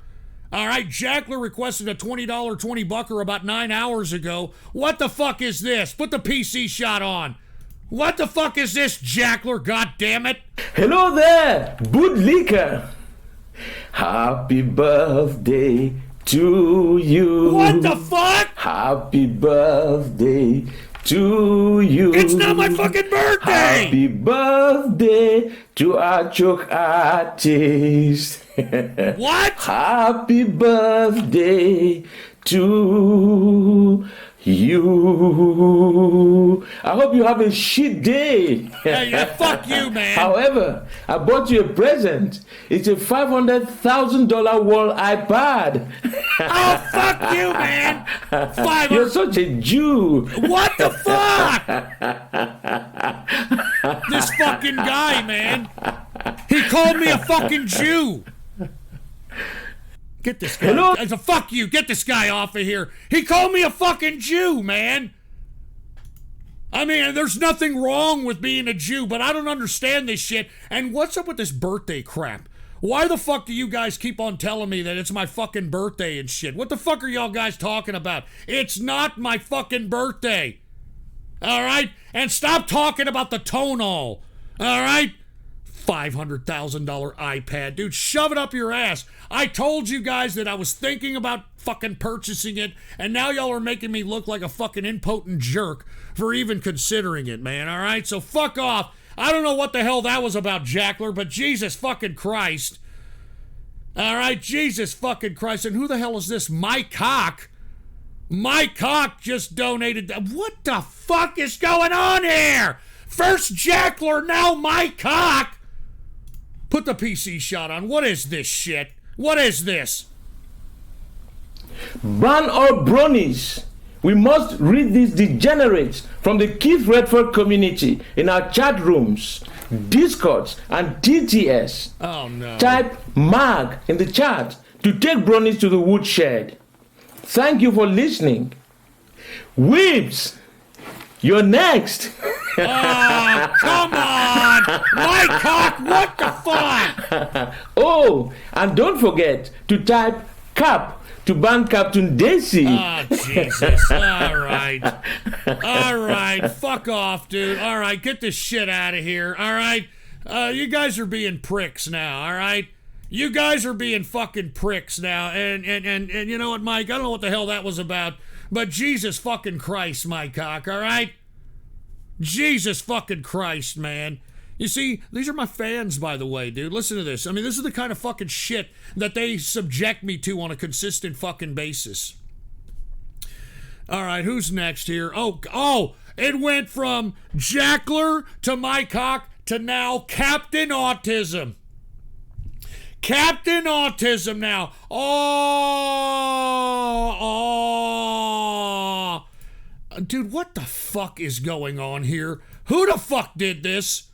All right, Jackler requested a $20 20-bucker about 9 hours ago. What the fuck is this? Put the PC shot on. What the fuck is this, Jackler? God damn it. Hello there, Bootlicker. Happy birthday to you. What the fuck? Happy birthday to you. It's not my fucking birthday. Happy birthday to our joke artist. What? Happy birthday to you. I hope you have a shit day. Yeah, fuck you, man. However, I bought you a present. It's a $500,000 wall iPad. Oh, fuck you, man. You're such a Jew. What the fuck? This fucking guy, man. He called me a fucking Jew. Get this guy. Hello? Fuck you. Get this guy off of here. He called me a fucking Jew, man. I mean, there's nothing wrong with being a Jew, but I don't understand this shit. And what's up with this birthday crap? Why the fuck do you guys keep on telling me that it's my fucking birthday and shit? What the fuck are y'all guys talking about? It's not my fucking birthday. All right? And stop talking about the tonal. All right? $500,000 iPad. Dude, shove it up your ass. I told you guys that I was thinking about fucking purchasing it, and now y'all are making me look like a fucking impotent jerk for even considering it, man, all right? So fuck off. I don't know what the hell that was about, Jackler, but Jesus fucking Christ. All right, Jesus fucking Christ. And who the hell is this? My Cock. My Cock just donated. What the fuck is going on here? First Jackler, now My Cock. Put the PC shot on. What is this shit? What is this? Ban all bronies. We must read these degenerates from the Keith Redford community in our chat rooms, Discords, and TTS. Oh no. Type MAG in the chat to take bronies to the woodshed. Thank you for listening. Weebs, you're next. Oh, come on! My Cock, what the fuck? Oh, and don't forget to type CAP to ban Captain Daisy. Oh, Jesus. All right. All right. Fuck off, dude. All right. Get this shit out of here. All right. You guys are being pricks now. All right. You guys are being fucking pricks now. And you know what, Mike? I don't know what the hell that was about. But Jesus fucking Christ, My Cock. All right. Jesus fucking Christ, man. You see, these are my fans, by the way, dude. Listen to this. I mean, this is the kind of fucking shit that they subject me to on a consistent fucking basis. All right, who's next here? Oh, it went from Jackler to My Cock to now Captain Autism. Captain Autism now. Oh. Dude, what the fuck is going on here? Who the fuck did this?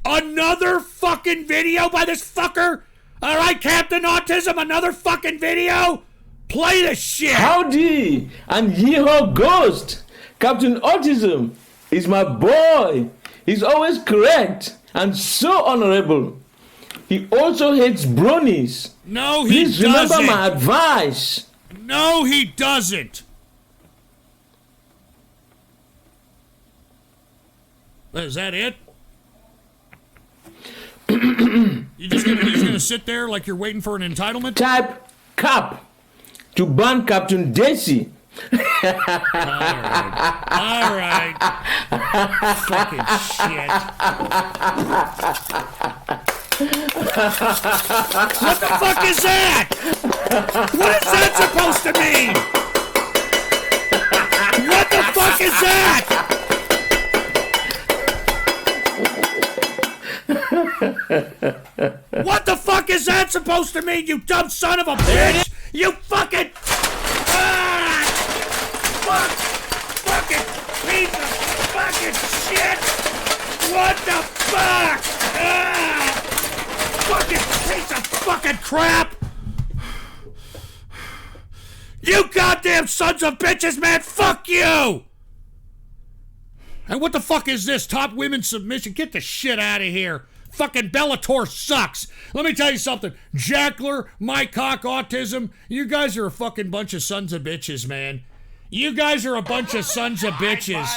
Another fucking video by this fucker? All right, Captain Autism, another fucking video? Play the shit. Howdy, and yeehaw ghost. Captain Autism is my boy. He's always correct and so honorable. He also hates bronies. No, he Please doesn't. remember my advice. No, he doesn't. Is that it? You just gonna sit there like you're waiting for an entitlement? Type cap to ban Captain Daisy. All right. Fucking shit. What the fuck is that? What is that supposed to mean? What the fuck is that? What the fuck is that supposed to mean, you dumb son of a bitch? You fucking... fucking piece of fucking shit! What the fuck? Fucking piece of fucking crap! You goddamn sons of bitches, man! Fuck you! And what the fuck is this? Top women's submission? Get the shit out of here. Fucking Bellator sucks. Let me tell you something. Jackler, My Cock Autism, you guys are a fucking bunch of sons of bitches, man. You guys are a bunch of sons of bitches.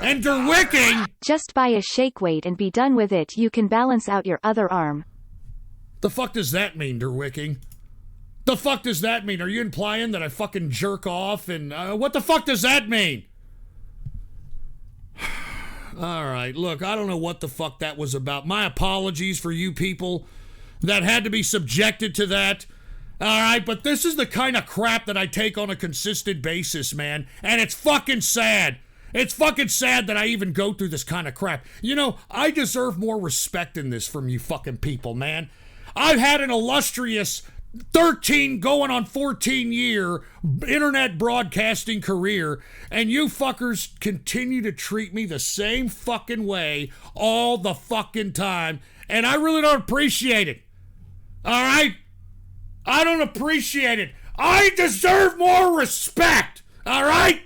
And Derwicking... Just buy a shake weight and be done with it. You can balance out your other arm. The fuck does that mean, Derwicking? The fuck does that mean? Are you implying that I fucking jerk off and... what the fuck does that mean? All right, look, I don't know what the fuck that was about. My apologies for you people that had to be subjected to that. All right, but this is the kind of crap that I take on a consistent basis, man. And it's fucking sad. It's fucking sad that I even go through this kind of crap. You know, I deserve more respect in this from you fucking people, man. I've had an illustrious 13 going on 14 year internet broadcasting career, and you fuckers continue to treat me the same fucking way all the fucking time, and I really don't appreciate it. All right? I don't appreciate it. I deserve more respect. All right?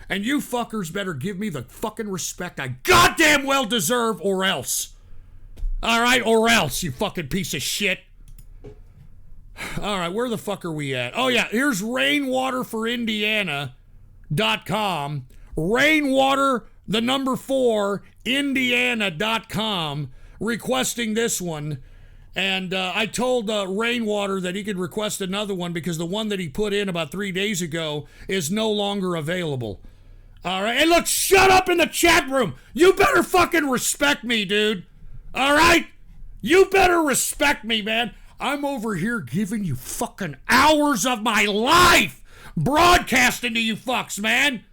And you fuckers better give me the fucking respect I goddamn well deserve, or else. All right? Or else, you fucking piece of shit. All right, where the fuck are we at? Oh, yeah, here's rainwaterforindiana.com. Rainwater, the number 4, Indiana.com, requesting this one. And I told Rainwater that he could request another one because the one that he put in about 3 days ago is no longer available. All right, and look, shut up in the chat room. You better fucking respect me, dude. All right? You better respect me, man. I'm over here giving you fucking hours of my life broadcasting to you fucks, man.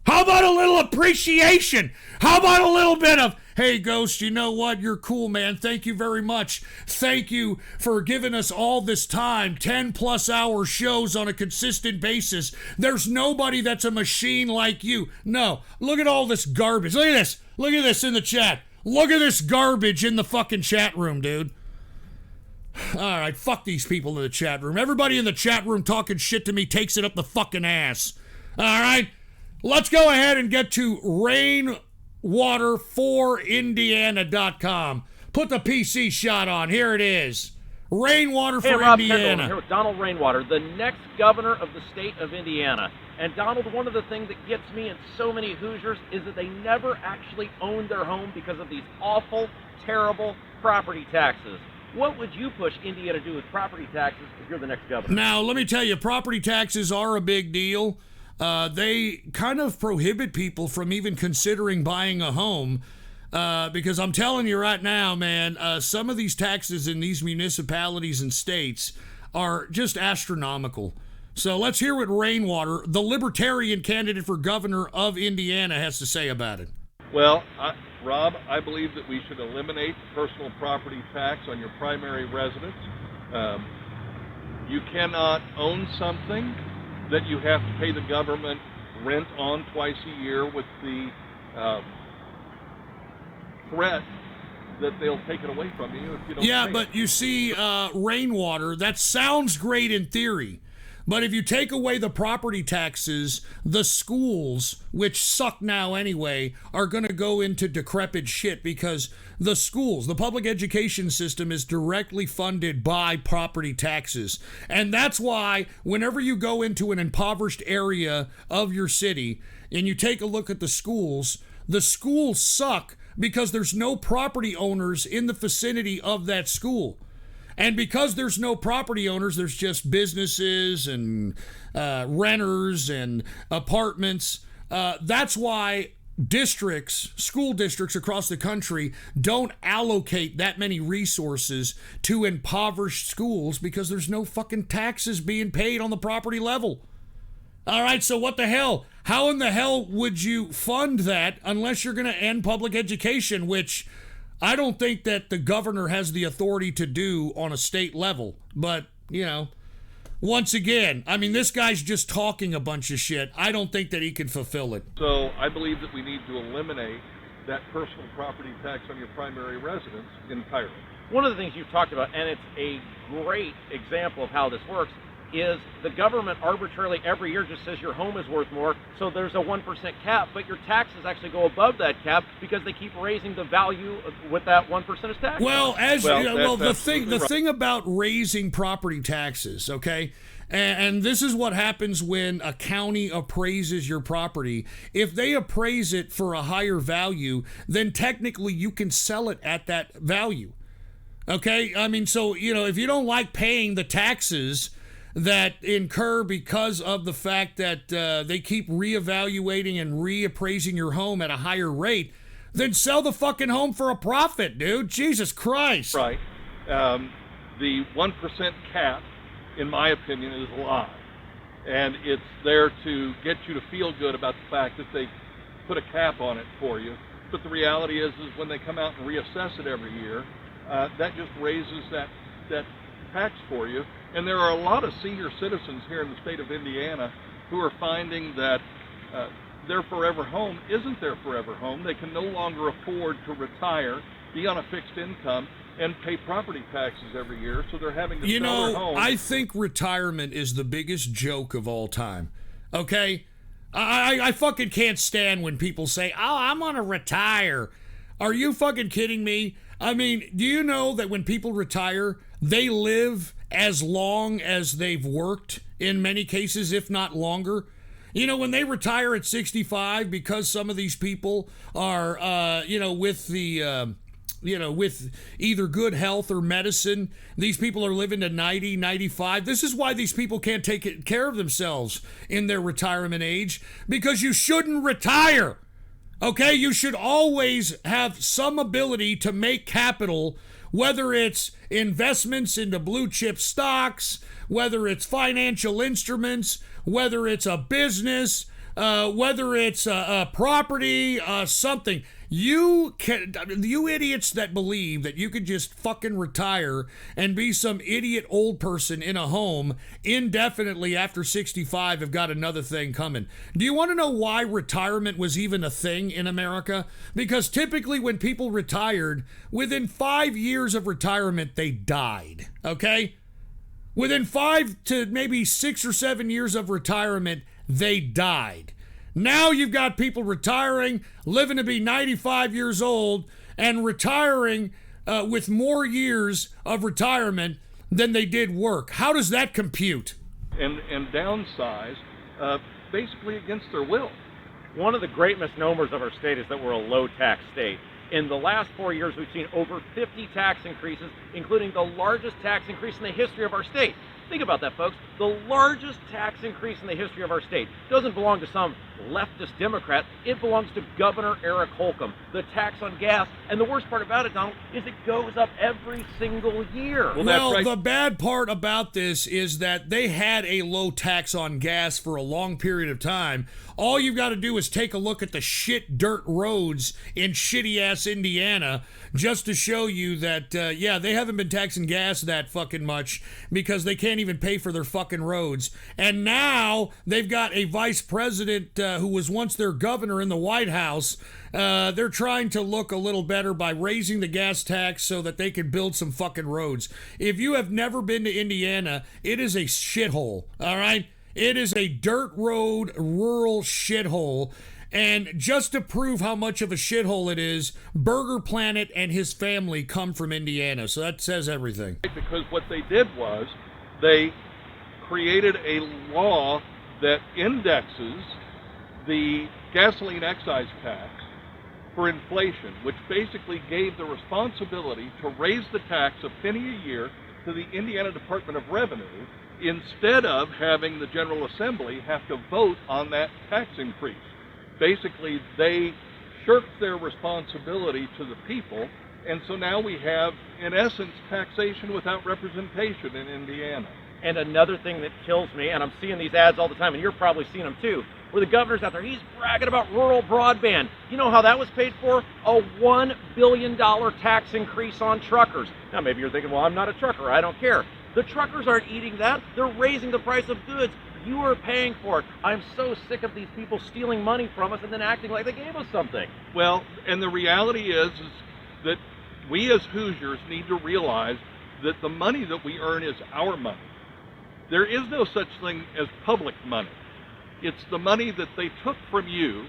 How about a little appreciation? How about a little bit of, hey, Ghost, you know what? You're cool, man. Thank you very much. Thank you for giving us all this time, 10+ hour shows on a consistent basis. There's nobody that's a machine like you. No, look at all this garbage. Look at this. Look at this in the chat. Look at this garbage in the fucking chat room, dude. All right, fuck these people in the chat room. Everybody in the chat room talking shit to me takes it up the fucking ass. All right, let's go ahead and get to rainwaterforindiana.com. Put the PC shot on. Here it is. Rainwater for Rob Indiana. Kendall, here with Donald Rainwater, the next governor of the state of Indiana. And Donald, one of the things that gets me and so many Hoosiers is that they never actually owned their home because of these awful, terrible property taxes. What would you push Indiana to do with property taxes if you're the next governor? Now, let me tell you, property taxes are a big deal. They kind of prohibit people from even considering buying a home because I'm telling you right now, man, some of these taxes in these municipalities and states are just astronomical. So let's hear what Rainwater, the Libertarian candidate for governor of Indiana, has to say about it. Well, Rob, I believe that we should eliminate personal property tax on your primary residence. You cannot own something that you have to pay the government rent on twice a year with the threat that they'll take it away from you if you don't Yeah, pay but it. you see, rainwater, that sounds great in theory. But if you take away the property taxes, the schools, which suck now anyway, are going to go into decrepit shit because the schools, the public education system is directly funded by property taxes. And that's why whenever you go into an impoverished area of your city and you take a look at the schools suck because there's no property owners in the vicinity of that school. And because there's no property owners, there's just businesses and renters and apartments. That's why school districts across the country don't allocate that many resources to impoverished schools because there's no fucking taxes being paid on the property level. All right, so what the hell? How in the hell would you fund that unless you're going to end public education, which I don't think that the governor has the authority to do on a state level. But, once again, I mean, this guy's just talking a bunch of shit. I don't think that he can fulfill it. So I believe that we need to eliminate that personal property tax on your primary residence entirely. One of the things you've talked about, and it's a great example of how this works, is the government arbitrarily every year just says your home is worth more, so there's a 1% cap, but your taxes actually go above that cap because they keep raising the value with that 1% of tax. Well, the thing about raising property taxes, okay, and this is what happens when a county appraises your property. If they appraise it for a higher value, then technically you can sell it at that value. Okay, I mean, so if you don't like paying the taxes that incur because of the fact that they keep reevaluating and reappraising your home at a higher rate, then sell the fucking home for a profit, dude. Jesus Christ. Right. The 1% cap, in my opinion, is a lie. And it's there to get you to feel good about the fact that they put a cap on it for you. But the reality is when they come out and reassess it every year, that just raises that tax for you. And there are a lot of senior citizens here in the state of Indiana who are finding that their forever home isn't their forever home. They can no longer afford to retire, be on a fixed income, and pay property taxes every year, so they're having to sell their home. I think retirement is the biggest joke of all time, okay? I fucking can't stand when people say, oh, I'm gonna retire. Are you fucking kidding me? I mean, do you know that when people retire, they live as long as they've worked in many cases, if not longer? When they retire at 65, because some of these people are, with the, with either good health or medicine, these people are living to 90, 95. This is why these people can't take care of themselves in their retirement age, because you shouldn't retire. Okay, you should always have some ability to make capital, whether it's investments into blue chip stocks, whether it's financial instruments, whether it's a business, whether it's a property, something. You idiots that believe that you could just fucking retire and be some idiot old person in a home indefinitely after 65 have got another thing coming. Do you want to know why retirement was even a thing in America? Because typically when people retired, within 5 years of retirement, they died, okay? Within 5 to maybe 6 or 7 years of retirement, they died. Now you've got people retiring, living to be 95 years old, and retiring with more years of retirement than they did work. How does that compute? And downsize, basically against their will. One of the great misnomers of our state is that we're a low-tax state. In the last 4 years, we've seen over 50 tax increases, including the largest tax increase in the history of our state. Think about that, folks. the largest tax increase in the history of our state. It doesn't belong to some leftist Democrat. It belongs to Governor Eric Holcomb. The tax on gas, and the worst part about it, Donald, is it goes up every single year. Well, the bad part about this is that they had a low tax on gas for a long period of time. All you've got to do is take a look at the shit dirt roads in shitty-ass Indiana just to show you that, yeah, they haven't been taxing gas that fucking much because they can't even pay for their fucking roads. And now they've got a vice president who was once their governor in the White House. They're trying to look a little better by raising the gas tax so that they can build some fucking roads. If you have never been to Indiana, it is a shithole, all right? It is a dirt road, rural shithole. And just to prove how much of a shithole it is, Burger Planet and his family come from Indiana. So that says everything. Because what they did was they created a law that indexes the gasoline excise tax for inflation, which basically gave the responsibility to raise the tax a penny a year to the Indiana Department of Revenue instead of having the General Assembly have to vote on that tax increase. Basically, they shirked their responsibility to the people, and so now we have, in essence, taxation without representation in Indiana. And another thing that kills me, and I'm seeing these ads all the time, and you're probably seeing them too, where the governor's out there, he's bragging about rural broadband. You know how that was paid for? A $1 billion tax increase on truckers. Now maybe you're thinking, well, I'm not a trucker, I don't care. The truckers aren't eating that. They're raising the price of goods. You are paying for it. I'm so sick of these people stealing money from us and then acting like they gave us something. Well, and the reality is that we as Hoosiers need to realize that the money that we earn is our money. There is no such thing as public money. It's the money that they took from you,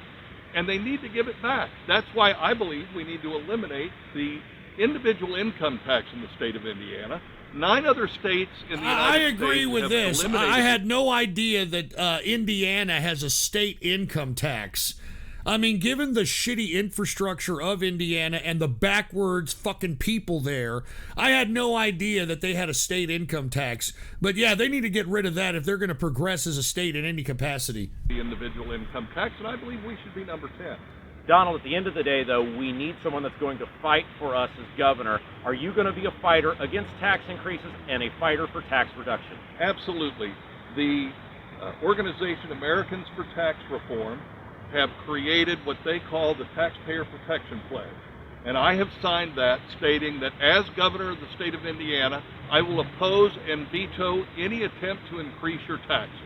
and they need to give it back. That's why I believe we need to eliminate the individual income tax in the state of Indiana. 9 other states in the United States. I agree with this. I had no idea that Indiana has a state income tax. I mean, given the shitty infrastructure of Indiana and the backwards fucking people there, I had no idea that they had a state income tax. But yeah, they need to get rid of that if they're going to progress as a state in any capacity. The individual income tax, and I believe we should be number 10. Donald, at the end of the day, though, we need someone that's going to fight for us as governor. Are you going to be a fighter against tax increases and a fighter for tax reduction? Absolutely. The organization Americans for Tax Reform have created what they call the Taxpayer Protection Pledge. And I have signed that, stating that as governor of the state of Indiana, I will oppose and veto any attempt to increase your taxes.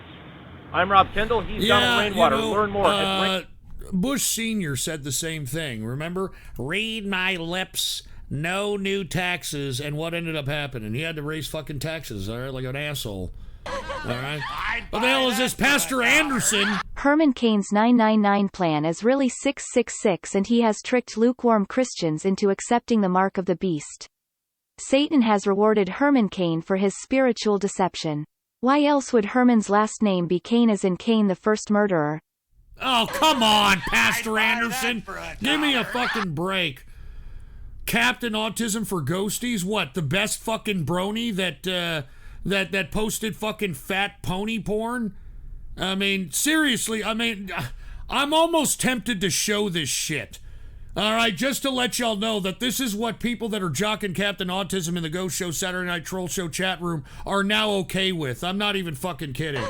I'm Rob Kendall. He's Donald Rainwater. Learn more at Bush Sr. said the same thing. Remember? Read my lips. No new taxes. And what ended up happening? He had to raise fucking taxes, all right, like an asshole. All right? What the hell is this, Pastor Anderson? Herman Cain's 999 plan is really 666, and he has tricked lukewarm Christians into accepting the mark of the beast. Satan has rewarded Herman Cain for his spiritual deception. Why else would Herman's last name be Cain, as in Cain the first murderer? Oh, come on, Pastor Anderson. Give me a fucking break. Captain Autism for Ghosties? What, the best fucking brony that posted fucking fat pony porn? I mean, seriously, I'm almost tempted to show this shit. All right, just to let y'all know that this is what people that are jocking Captain Autism in the Ghost Show Saturday Night Troll Show chat room are now okay with. I'm not even fucking kidding.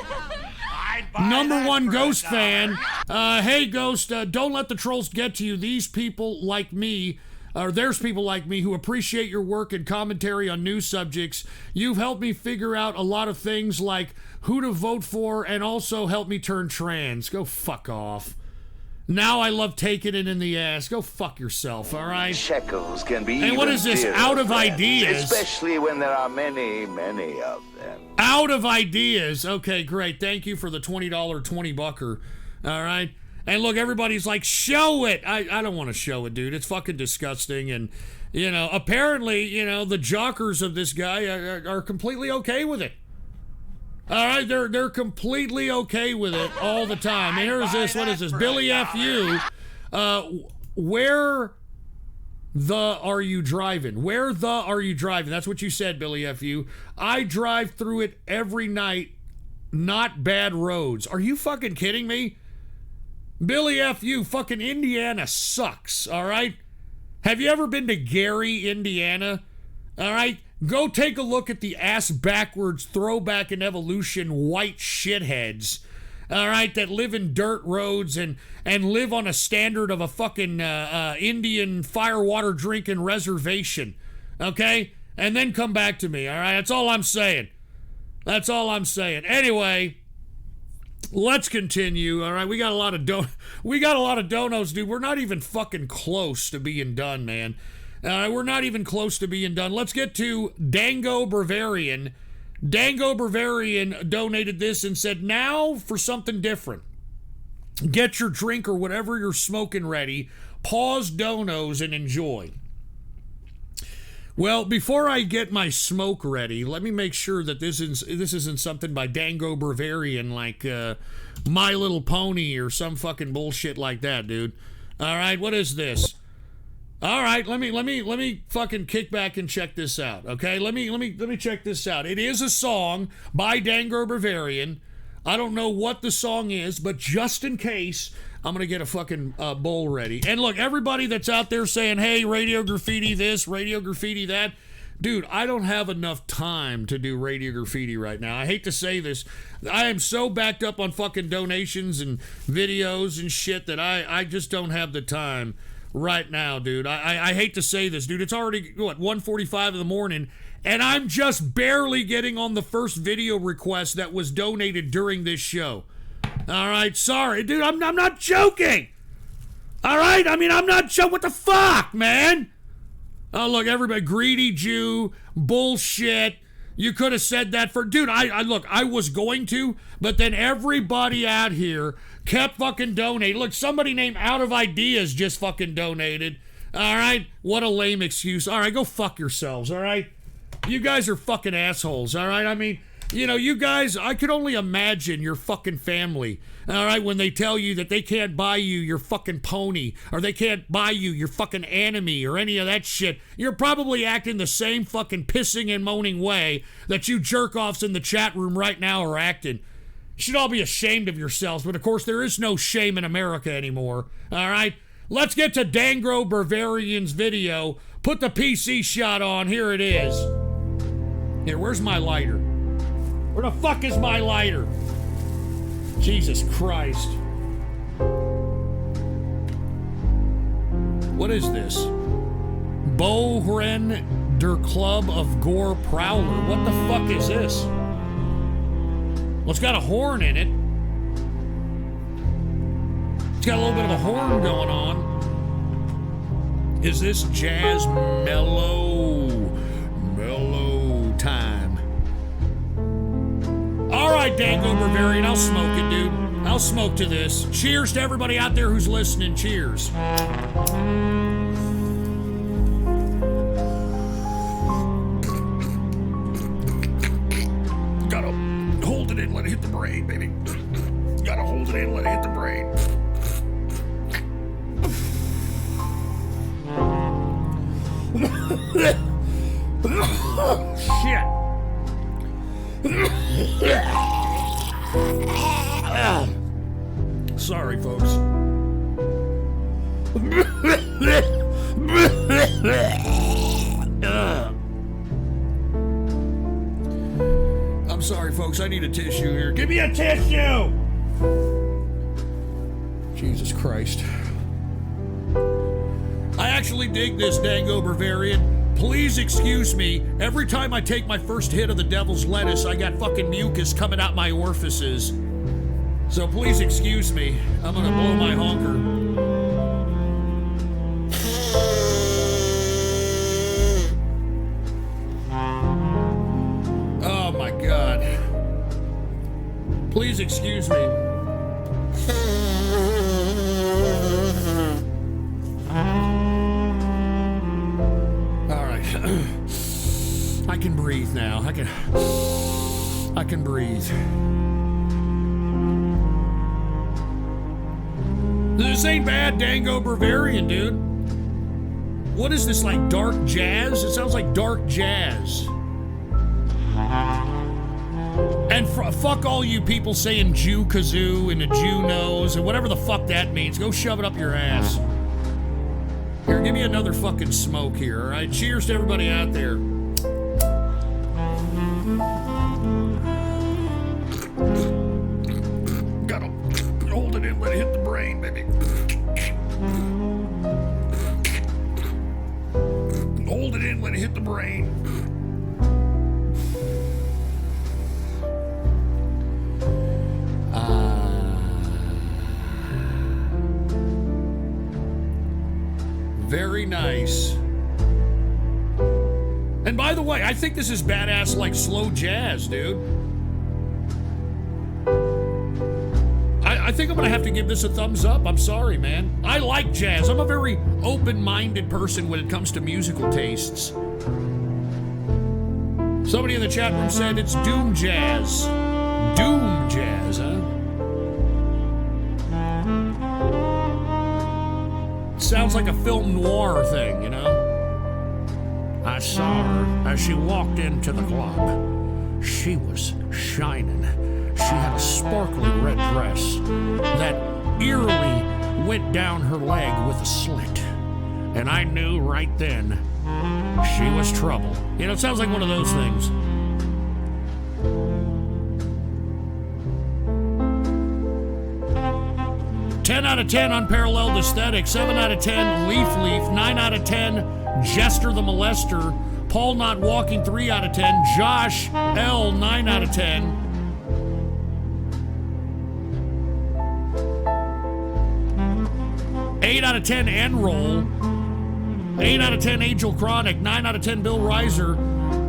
Number one Ghost fan. Hey, Ghost, don't let the trolls get to you. These people like me, or there's people like me who appreciate your work and commentary on news subjects. You've helped me figure out a lot of things like who to vote for and also helped me turn trans. Go fuck off. Now I love taking it in the ass. Go fuck yourself, all right? Shekels can be And what is this, out of ideas? Especially when there are many, many of them. Out of ideas. Okay, great. Thank you for the $20 20-bucker. All right? And look, everybody's like, show it. I don't want to show it, dude. It's fucking disgusting. And, you know, apparently, you know, the jockers of this guy are completely okay with it. All right, they're completely okay with it all the time. And here's this, what is this? Billy F.U. Where the are you driving? Where the are you driving? That's what you said, Billy F.U. I drive through it every night not bad roads. Are you fucking kidding me? Billy F. you, fucking Indiana sucks, all right? Have you ever been to Gary, Indiana? All right? Go take a look at the ass backwards throwback and evolution white shitheads, all right, that live in dirt roads and live on a standard of a fucking Indian firewater drinking reservation, okay? And then come back to me, all right? That's all I'm saying. That's all I'm saying. Anyway, let's continue, all right? We got a lot of donos, dude. We're not even fucking close to being done, man. We're not even close to being done. Let's get to Dango Bavarian. Dango Bavarian donated this and said, now for something different. Get your drink or whatever you're smoking ready. Pause donos and enjoy. Well, before I get my smoke ready, let me make sure that this isn't something by Dango Bavarian like My Little Pony or some fucking bullshit like that, dude. All right, what is this? All right, let me fucking kick back and check this out, okay? Let me check this out. It is a song by Dango Bavarian. I don't know what the song is, but just in case, I'm gonna get a fucking bowl ready. And look, everybody that's out there saying, "Hey, Radio Graffiti this, Radio Graffiti that," dude, I don't have enough time to do Radio Graffiti right now. I hate to say this, I am so backed up on fucking donations and videos and shit that I just don't have the time right now, dude. I hate to say this, dude. It's already, 1:45 in the morning, and I'm just barely getting on the first video request that was donated during this show. All right, sorry, dude. I'm not joking. All right, I mean, I'm not joking. What the fuck, man? Oh, look, everybody, greedy Jew, bullshit. You could have said that for, dude, I was going to, but then everybody out here kept fucking donating. Look, somebody named Out of Ideas just fucking donated. All right? What a lame excuse. All right, go fuck yourselves, all right? You guys are fucking assholes, all right? I mean, you know, you guys, I could only imagine your fucking family, all right, when they tell you that they can't buy you your fucking pony, or they can't buy you your fucking enemy, or any of that shit. You're probably acting the same fucking pissing and moaning way that you jerk-offs in the chat room right now are acting. You should all be ashamed of yourselves, but of course there is no shame in America anymore, all right? Let's get to Dango Bavarian's video. Put the PC shot on. Here it is. Here, where's my lighter? Where the fuck is my lighter? Jesus Christ. What is this? Bohren der Club of Gore Prowler. What the fuck is this? Well, it's got a horn in it. It's got a little bit of a horn going on. Is this jazz mellow time? All right, Dango Bavarian, I'll smoke it, dude. I'll smoke to this. Cheers to everybody out there who's listening. Cheers. Gotta hold it in, let it hit the brain, baby. Gotta hold it in, let it hit the brain. Shit. Sorry, folks. I'm sorry, folks. I need a tissue here. Give me a tissue! Jesus Christ. I actually dig this, Dango Bavarian. Please excuse me. Every time I take my first hit of the devil's lettuce, I got fucking mucus coming out my orifices. So please excuse me. I'm gonna blow my honker. Oh my God. Please excuse me. I can breathe now. I can breathe. This ain't bad, Dango Bavarian, dude. What is this, like dark jazz? It sounds like dark jazz. And fuck all you people saying Jew kazoo and a Jew nose and whatever the fuck that means. Go shove it up your ass. Here, give me another fucking smoke here, all right? Cheers to everybody out there. Gotta hold it in, let it hit the brain, baby. Hold it in, let it hit the brain. Very nice. And by the way, I think this is badass like slow jazz, dude. I think I'm gonna have to give this a thumbs up. I'm sorry, man. I like jazz. I'm a very open-minded person when it comes to musical tastes. Somebody in the chat room said it's doom jazz. Doom jazz, huh? Sounds like a film noir thing, you know? I saw her as she walked into the club. She was shining. She had a sparkly red dress that eerily went down her leg with a slit. And I knew right then she was trouble. You know, it sounds like one of those things. Ten out of 10 Unparalleled Aesthetic, 7 out of 10 Leaf, 9 out of 10 Jester the Molester, Paul Not Walking, 3 out of 10, Josh L, 9 out of 10. Eight out of 10 Enroll, 8 out of 10 Angel Chronic, 9 out of 10 Bill Reiser,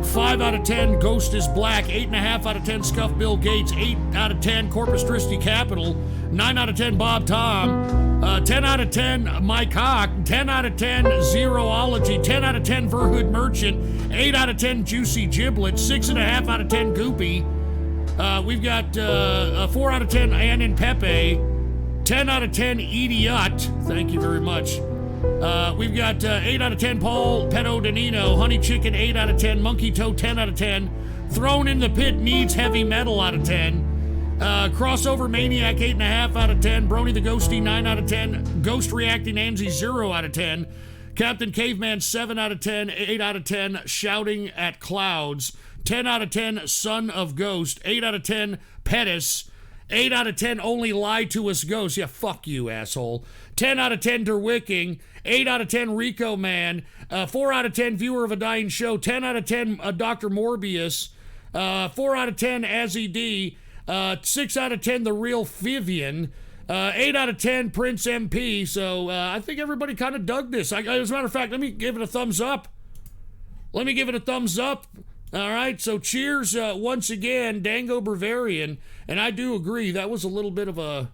5 out of 10 Ghost is Black, 8.5 out of 10 Scuff Bill Gates, 8 out of 10 Corpus Christi Capital, 9 out of 10 Bob Tom, 10 out of 10 Mike Hawk, 10 out of 10 Zeroology, 10 out of 10 Verhood Merchant, 8 out of 10 Juicy Giblet, 6.5 out of 10 Goopy. We've got 4 out of 10 Ann and Pepe, 10 out of 10 Idiot. Thank you very much. We've got 8 out of 10 Paul Pedo Danino, Honey Chicken 8 out of 10, Monkey Toe 10 out of 10, Thrown in the Pit Needs Heavy Metal out of 10, Crossover Maniac 8.5 out of 10, Brony the Ghosty 9 out of 10, Ghost Reacting Anzi 0 out of 10, Captain Caveman 7 out of 10, 8 out of 10 Shouting at Clouds, 10 out of 10 Son of Ghost, 8 out of 10 Pettis, 8 out of 10 Only Lie to Us Ghosts. Yeah, fuck you, asshole. 10 out of 10 Derwicking. 8 out of 10 Rico Man. 4 out of 10 Viewer of a Dying Show. 10 out of 10 Dr. Morbius. 4 out of 10 Azzy D. 6 out of 10 The Real Vivian. 8 out of 10 Prince MP. So I think everybody kind of dug this. As a matter of fact, let me give it a thumbs up. Let me give it a thumbs up. All right, so cheers once again, Dango Bavarian, and I do agree that was a little bit of a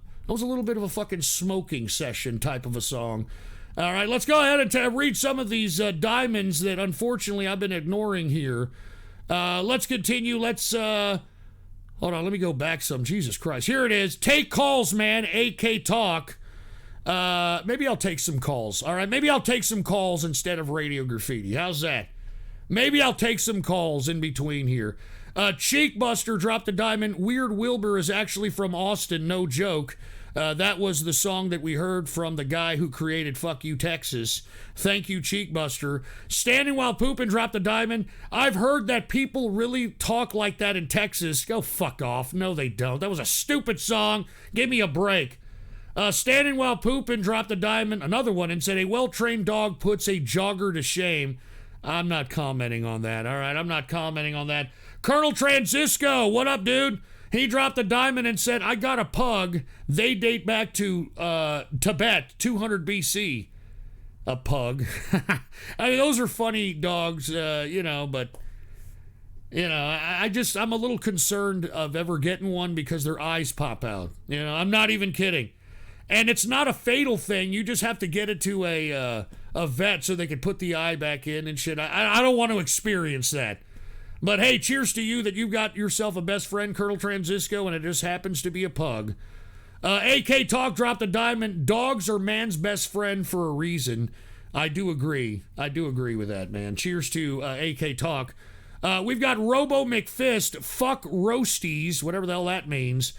fucking smoking session type of a song. All right, let's go ahead and read some of these diamonds that unfortunately I've been ignoring here. Let's continue. Let's hold on. Let me go back some. Jesus Christ, here it is. Take calls, man. AK Talk. Maybe I'll take some calls. All right, maybe I'll take some calls instead of Radio Graffiti. How's that? Maybe I'll take some calls in between here. Cheekbuster dropped a diamond. Weird Wilbur is actually from Austin, no joke. That was the song that we heard from the guy who created Fuck You, Texas. Thank you, Cheekbuster. Standing While Pooping dropped a diamond. I've heard that people really talk like that in Texas. Go fuck off. No, they don't. That was a stupid song. Give me a break. Standing While Pooping dropped a diamond. Another one and said, a well-trained dog puts a jogger to shame. I'm not commenting on that, all right? I'm not commenting on that. Colonel Transisco, what up, dude? He dropped a diamond and said, I got a pug. They date back to Tibet, 200 BC. A pug. I mean, those are funny dogs, but, I'm a little concerned of ever getting one because their eyes pop out. I'm not even kidding. And it's not a fatal thing. You just have to get it to a vet so they can put the eye back in and shit. I don't want to experience that. But hey, cheers to you that you've got yourself a best friend, Colonel Transisco, and it just happens to be a pug. AK Talk dropped a diamond. Dogs are man's best friend for a reason. I do agree. I do agree with that, man. Cheers to AK Talk. We've got Robo McFist, fuck roasties, whatever the hell that means.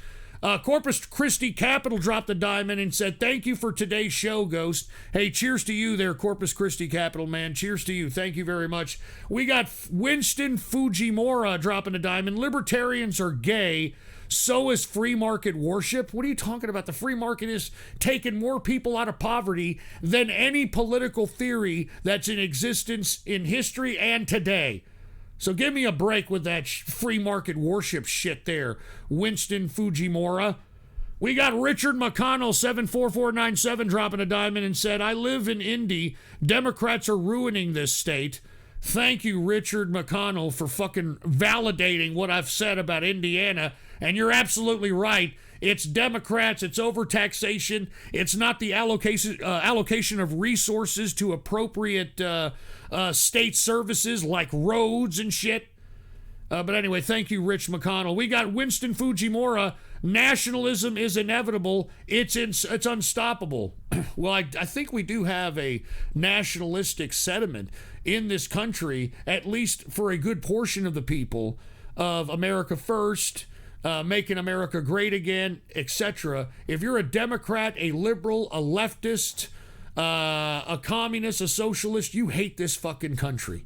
Corpus Christi Capital dropped a diamond and said, thank you for today's show, Ghost. Hey, cheers to you there, Corpus Christi Capital, man. Cheers to you. Thank you very much. We got Winston Fujimura dropping a diamond. Libertarians are gay. So is free market worship. What are you talking about? The free market is taking more people out of poverty than any political theory that's in existence in history and today. So give me a break with that free market worship shit there, Winston Fujimura. We got Richard McConnell, 74497, dropping a diamond and said, I live in Indy. Democrats are ruining this state. Thank you, Richard McConnell, for fucking validating what I've said about Indiana. And you're absolutely right. It's Democrats. It's overtaxation. It's not the allocation of resources to appropriate state services like roads and shit. But anyway, thank you, Rich McConnell. We got Winston Fujimura. Nationalism is inevitable. It's unstoppable. Well, I think we do have a nationalistic sentiment in this country, at least for a good portion of the people, of America first, making America great again, etc. If you're a Democrat, a liberal, a leftist, a communist, a socialist, you hate this fucking country.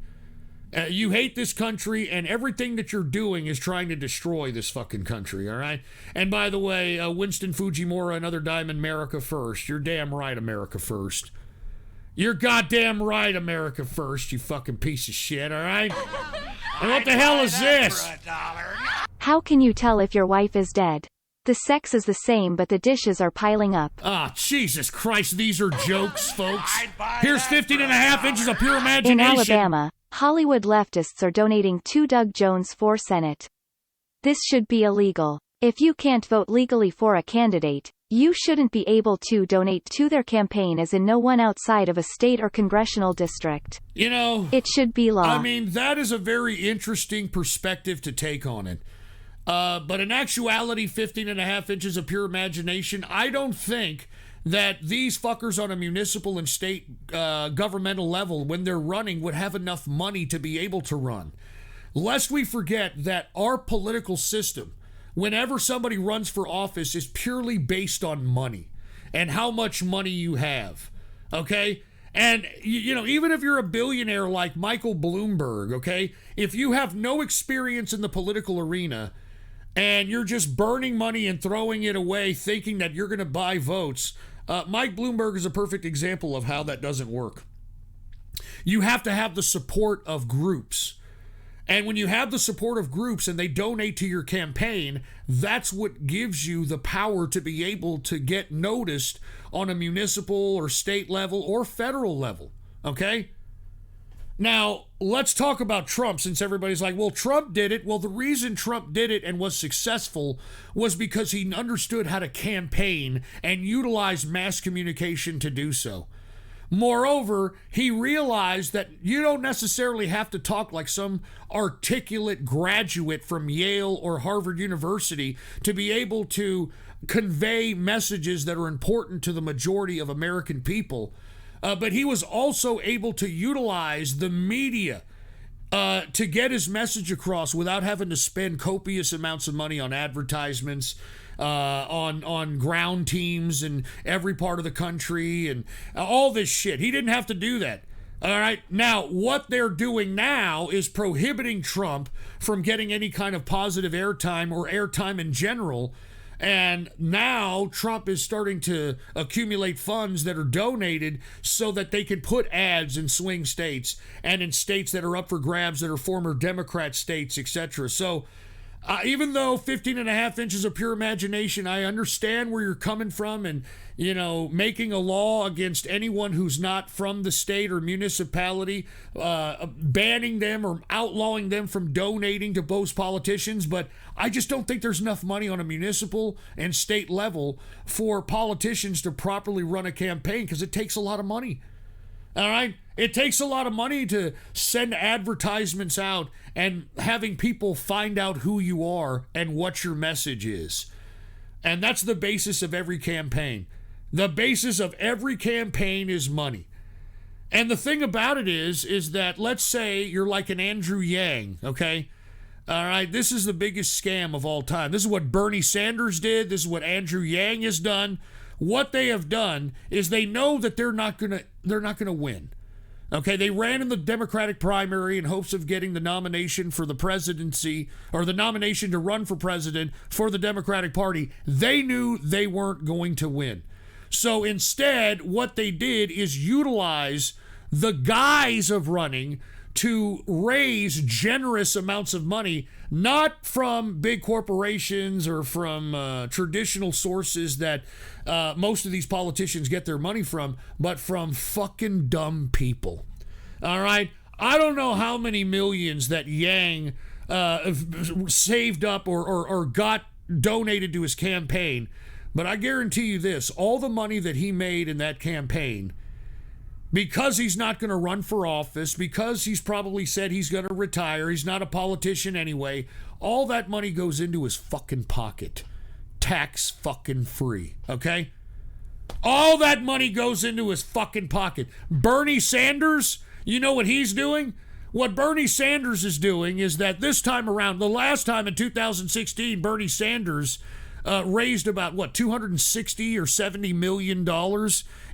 You hate this country, and everything that you're doing is trying to destroy this fucking country, all right? And by the way, Winston Fujimura, another diamond, America first. You're damn right, America first. You're goddamn right, America first, you fucking piece of shit, all right? And what the hell is this? How can you tell if your wife is dead? The sex is the same, but the dishes are piling up. Ah, Jesus Christ, these are jokes, folks. Here's 15.5 inches of pure imagination. In Alabama, Hollywood leftists are donating to Doug Jones for Senate. This should be illegal. If you can't vote legally for a candidate, you shouldn't be able to donate to their campaign, as in no one outside of a state or congressional district. You know, it should be law. I mean, that is a very interesting perspective to take on it. But in actuality, 15.5 inches of pure imagination, I don't think that these fuckers on a municipal and state governmental level, when they're running, would have enough money to be able to run. Lest we forget that our political system, whenever somebody runs for office, is purely based on money and how much money you have, okay? And, you know, even if you're a billionaire like Michael Bloomberg, okay, if you have no experience in the political arena and you're just burning money and throwing it away thinking that you're going to buy votes, Mike Bloomberg is a perfect example of how that doesn't work. You have to have the support of groups. And when you have the support of groups and they donate to your campaign, that's what gives you the power to be able to get noticed on a municipal or state level or federal level, okay? Now, let's talk about Trump, since everybody's like, well, Trump did it. Well, the reason Trump did it and was successful was because he understood how to campaign and utilize mass communication to do so. Moreover, he realized that you don't necessarily have to talk like some articulate graduate from Yale or Harvard University to be able to convey messages that are important to the majority of American people. But he was also able to utilize the media to get his message across without having to spend copious amounts of money on advertisements, on ground teams in every part of the country and all this shit. He didn't have to do that. All right. Now, what they're doing now is prohibiting Trump from getting any kind of positive airtime or airtime in general. And now Trump is starting to accumulate funds that are donated so that they can put ads in swing states and in states that are up for grabs that are former Democrat states, etc. So even though 15.5 inches of pure imagination, I understand where you're coming from, and, you know, making a law against anyone who's not from the state or municipality, banning them or outlawing them from donating to both politicians. But I just don't think there's enough money on a municipal and state level for politicians to properly run a campaign, because it takes a lot of money. All right? It takes a lot of money to send advertisements out and having people find out who you are and what your message is. And that's the basis of every campaign. The basis of every campaign is money. And the thing about it is that let's say you're like an Andrew Yang, okay? All right, this is the biggest scam of all time. This is what Bernie Sanders did. This is what Andrew Yang has done. What they have done is they know that they're not gonna win. Okay, they ran in the Democratic primary in hopes of getting the nomination for the presidency, or the nomination to run for president for the Democratic Party. They knew they weren't going to win. So instead, what they did is utilize the guise of running to raise generous amounts of money, not from big corporations or from traditional sources that most of these politicians get their money from, but from fucking dumb people. All right? I don't know how many millions that Yang saved up or got donated to his campaign, but I guarantee you this, all the money that he made in that campaign, because he's not going to run for office, because he's probably said he's going to retire, he's not a politician anyway, all that money goes into his fucking pocket. Tax fucking free, okay? All that money goes into his fucking pocket. Bernie Sanders, you know what he's doing? What Bernie Sanders is doing is that this time around, the last time in 2016, Bernie Sanders raised about, what, $260 or $70 million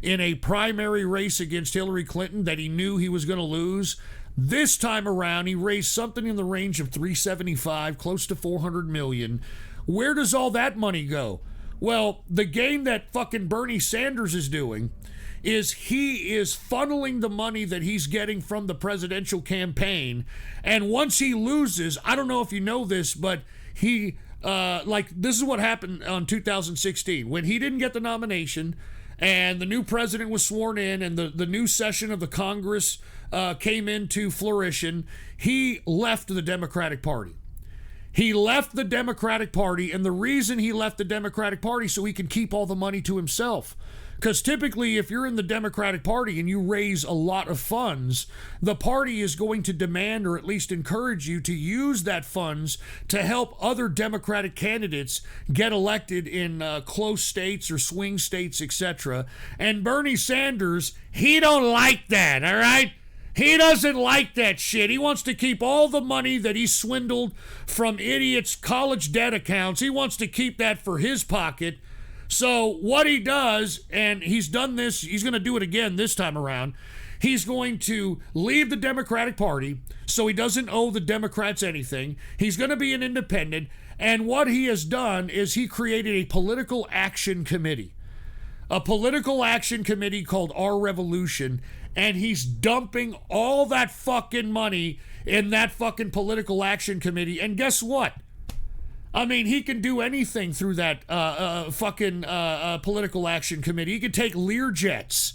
in a primary race against Hillary Clinton that he knew he was going to lose. This time around, he raised something in the range of 375, close to 400 million. Where does all that money go? Well, the game that fucking Bernie Sanders is doing is he is funneling the money that he's getting from the presidential campaign, and once he loses, I don't know if you know this, but he this is what happened on 2016 when he didn't get the nomination and the new president was sworn in and the new session of the Congress came into flourishing. He left the Democratic Party. He left the Democratic Party, and the reason he left the Democratic Party so he can keep all the money to himself. Because typically, if you're in the Democratic Party and you raise a lot of funds, the party is going to demand or at least encourage you to use that funds to help other Democratic candidates get elected in close states or swing states, etc. And Bernie Sanders, he don't like that, all right? He doesn't like that shit. He wants to keep all the money that he swindled from idiots' college debt accounts. He wants to keep that for his pocket. So what he does, and he's done this, he's going to do it again this time around, he's going to leave the Democratic Party so he doesn't owe the Democrats anything. He's going to be an independent, and what he has done is he created a political action committee. A political action committee called Our Revolution, and he's dumping all that fucking money in that fucking political action committee. And guess what? I mean, he can do anything through that political action committee. He can take Learjets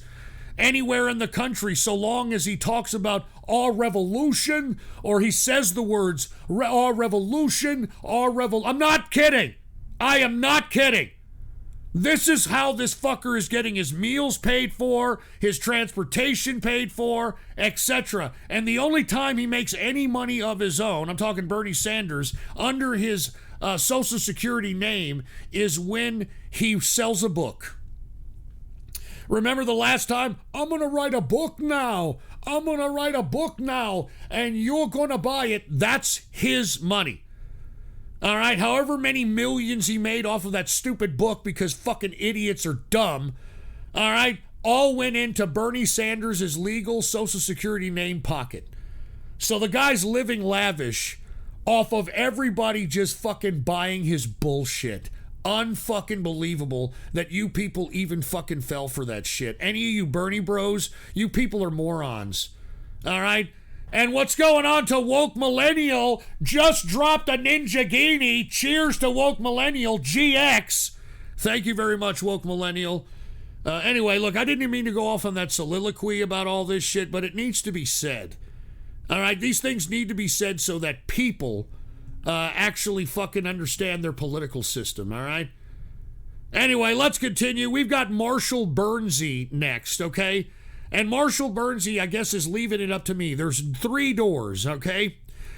anywhere in the country so long as he talks about our revolution or he says the words, our revolution, I'm not kidding. I am not kidding. This is how this fucker is getting his meals paid for, his transportation paid for, etc. And the only time he makes any money of his own, I'm talking Bernie Sanders, under his Social Security name is when he sells a book. Remember the last time? I'm going to write a book now. I'm going to write a book now, and you're going to buy it. That's his money. All right, however many millions he made off of that stupid book because fucking idiots are dumb, all right, all went into Bernie Sanders' legal Social Security name pocket. So the guy's living lavish off of everybody just fucking buying his bullshit. Unfucking believable that you people even fucking fell for that shit. Any of you Bernie bros, you people are morons. All right? And what's going on to Woke Millennial? Just dropped a Ninja Guinea. Cheers to Woke Millennial GX. Thank you very much, Woke Millennial. Anyway, look, I didn't even mean to go off on that soliloquy about all this shit, but it needs to be said. All right, these things need to be said so that people actually fucking understand their political system, all right? Anyway, let's continue. We've got Marshall Bernsey next, okay? And Marshall Bernsey, I guess, is leaving it up to me. There's 3 doors, okay?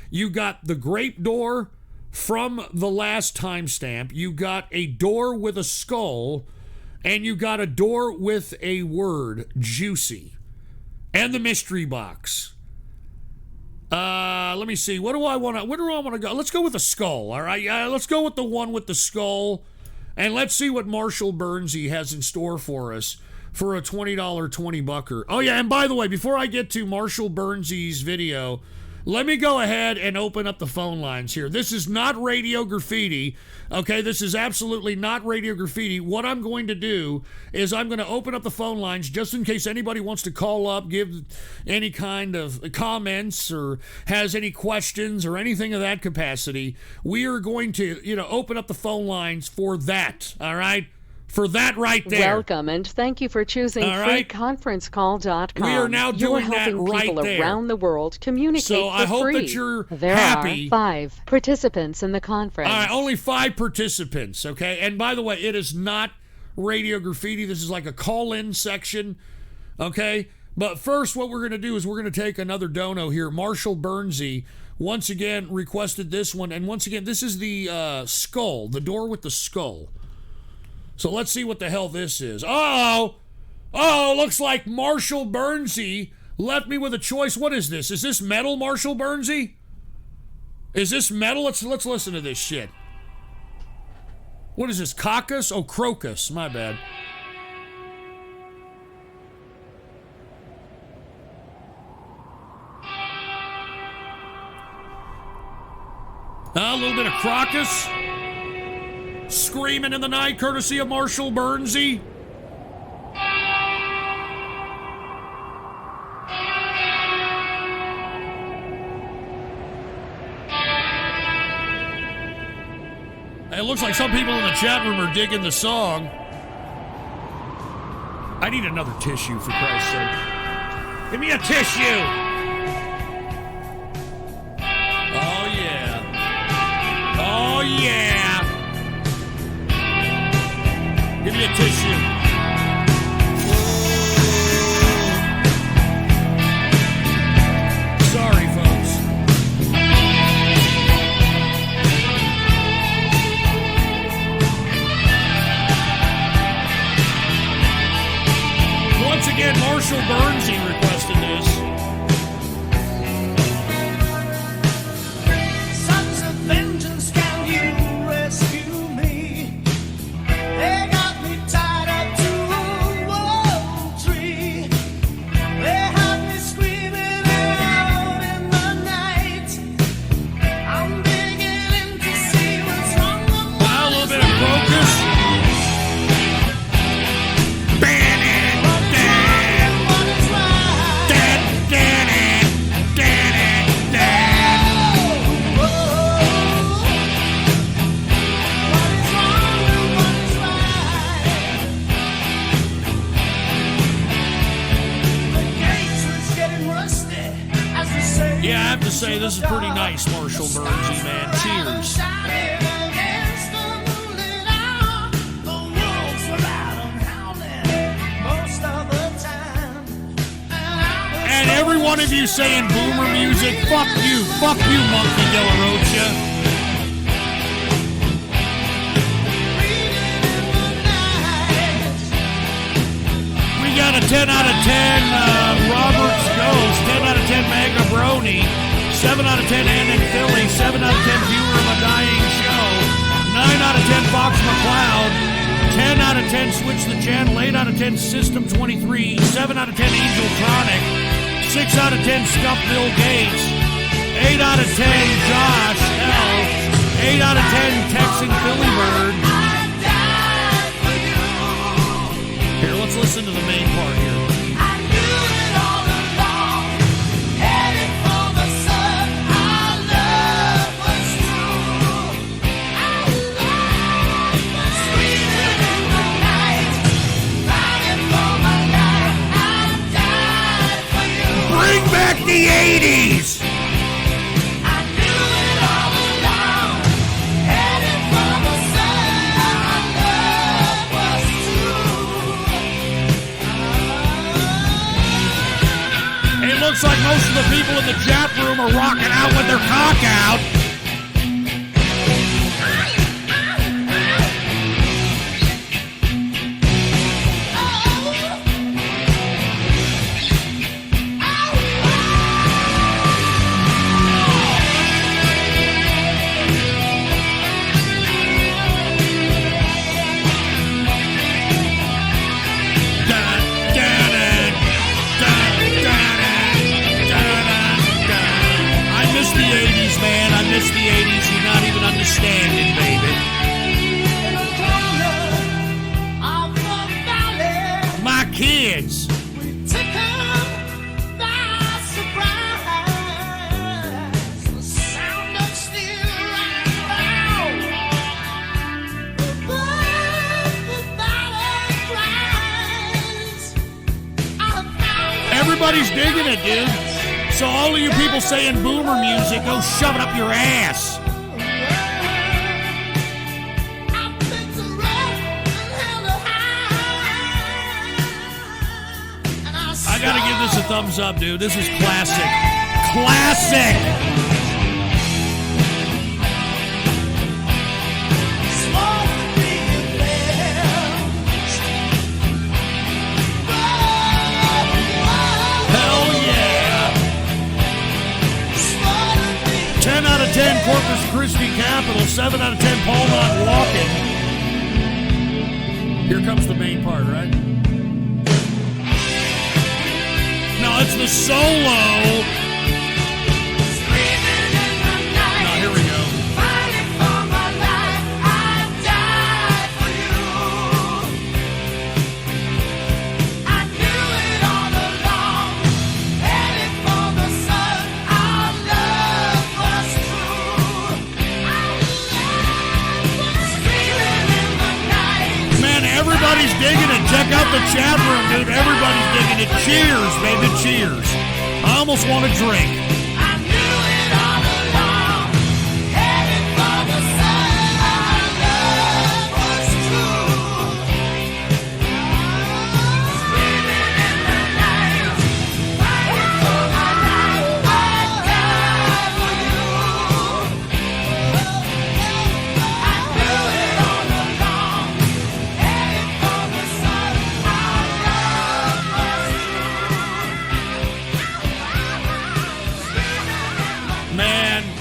You got the grape door from the last timestamp. You got a door with a skull. And you got a door with a word, juicy. and the mystery box. Let me see. Where do I want to go? Let's go with the skull, all right? Let's go with the one with the skull, and let's see what Marshall Bernsey has in store for us for a $20 20-bucker. Oh, yeah, and by the way, before I get to Marshall Bernsey's video, let me go ahead and open up the phone lines here. This is not Radio Graffiti, okay? This is absolutely not Radio Graffiti. What I'm going to do is I'm going to open up the phone lines just in case anybody wants to call up, give any kind of comments or has any questions or anything of that capacity. We are going to, open up the phone lines for that, all right? For that right there. Welcome, and thank you for choosing freeconferencecall.com. We are now doing You're helping that right people there. around the world communicate So for I hope free. that you're there happy. are 5 participants in the conference. All right, only 5 participants, okay? And by the way, it is not Radio Graffiti. This is like a call-in section, okay? But first, what we're going to do is we're going to take another dono here. Marshall Bernsey, once again, requested this one. And once again, this is the skull, the door with the skull. So let's see what the hell this is. Oh, looks like Marshall Bernsey left me with a choice. What is this? Is this metal, Marshall Bernsey? Is this metal? Let's listen to this shit. What is this, caucus? Oh, crocus. My bad. A little bit of crocus. Screaming in the night, courtesy of Marshall Bernsey. It looks like some people in the chat room are digging the song. I need another tissue, for Christ's sake. Give me a tissue! Oh, yeah. Oh, yeah. Give me a tissue. Sorry, folks. Once again, Marshall Bernsey requested this. Sons of vengeance, can you rescue me? They got me tied up to a wall tree. They had me screaming out in the night. I'm beginning to see what's wrong with my A little bit of crocus. Yeah, I have to say, this is pretty nice, Marshall Bernsey, man. Cheers. And every one of you saying boomer music, fuck you, Monkey De La Rocha. We got a 10 out of 10 Robert's Ghost, 10 out of 10 Mega Brony, 7 out of 10 Ann in Philly, 7 out of 10 Viewer of a Dying Show, 9 out of 10 Fox McCloud, 10 out of 10 Switch the Channel, 8 out of 10 System 23, 7 out of 10 Angel Tronic, 6 out of 10 Scuff Bill Gates, 8 out of 10 Josh L, 8 out of 10 Texan Philly Bird. Here, let's listen to the main part here. Bring back the 80s! It looks like most of the people in the chat room are rocking out with their cock out. missed the 80s, you're not even understanding, baby. My kids. Everybody's digging it, dude. So all of you people saying boomer music, go shove it up your ass. I gotta give this a thumbs up, dude. This is classic. Classic! Hell yeah! 10 out of 10 Corpus Christi Capital, 7 out of 10 Paul not walking. Here comes the main part, right? No, it's the solo. Now, here we go. Man, everybody's digging it. Check out the chat room, dude. Everybody's digging it. Cheers, baby, cheers. I almost want to drink.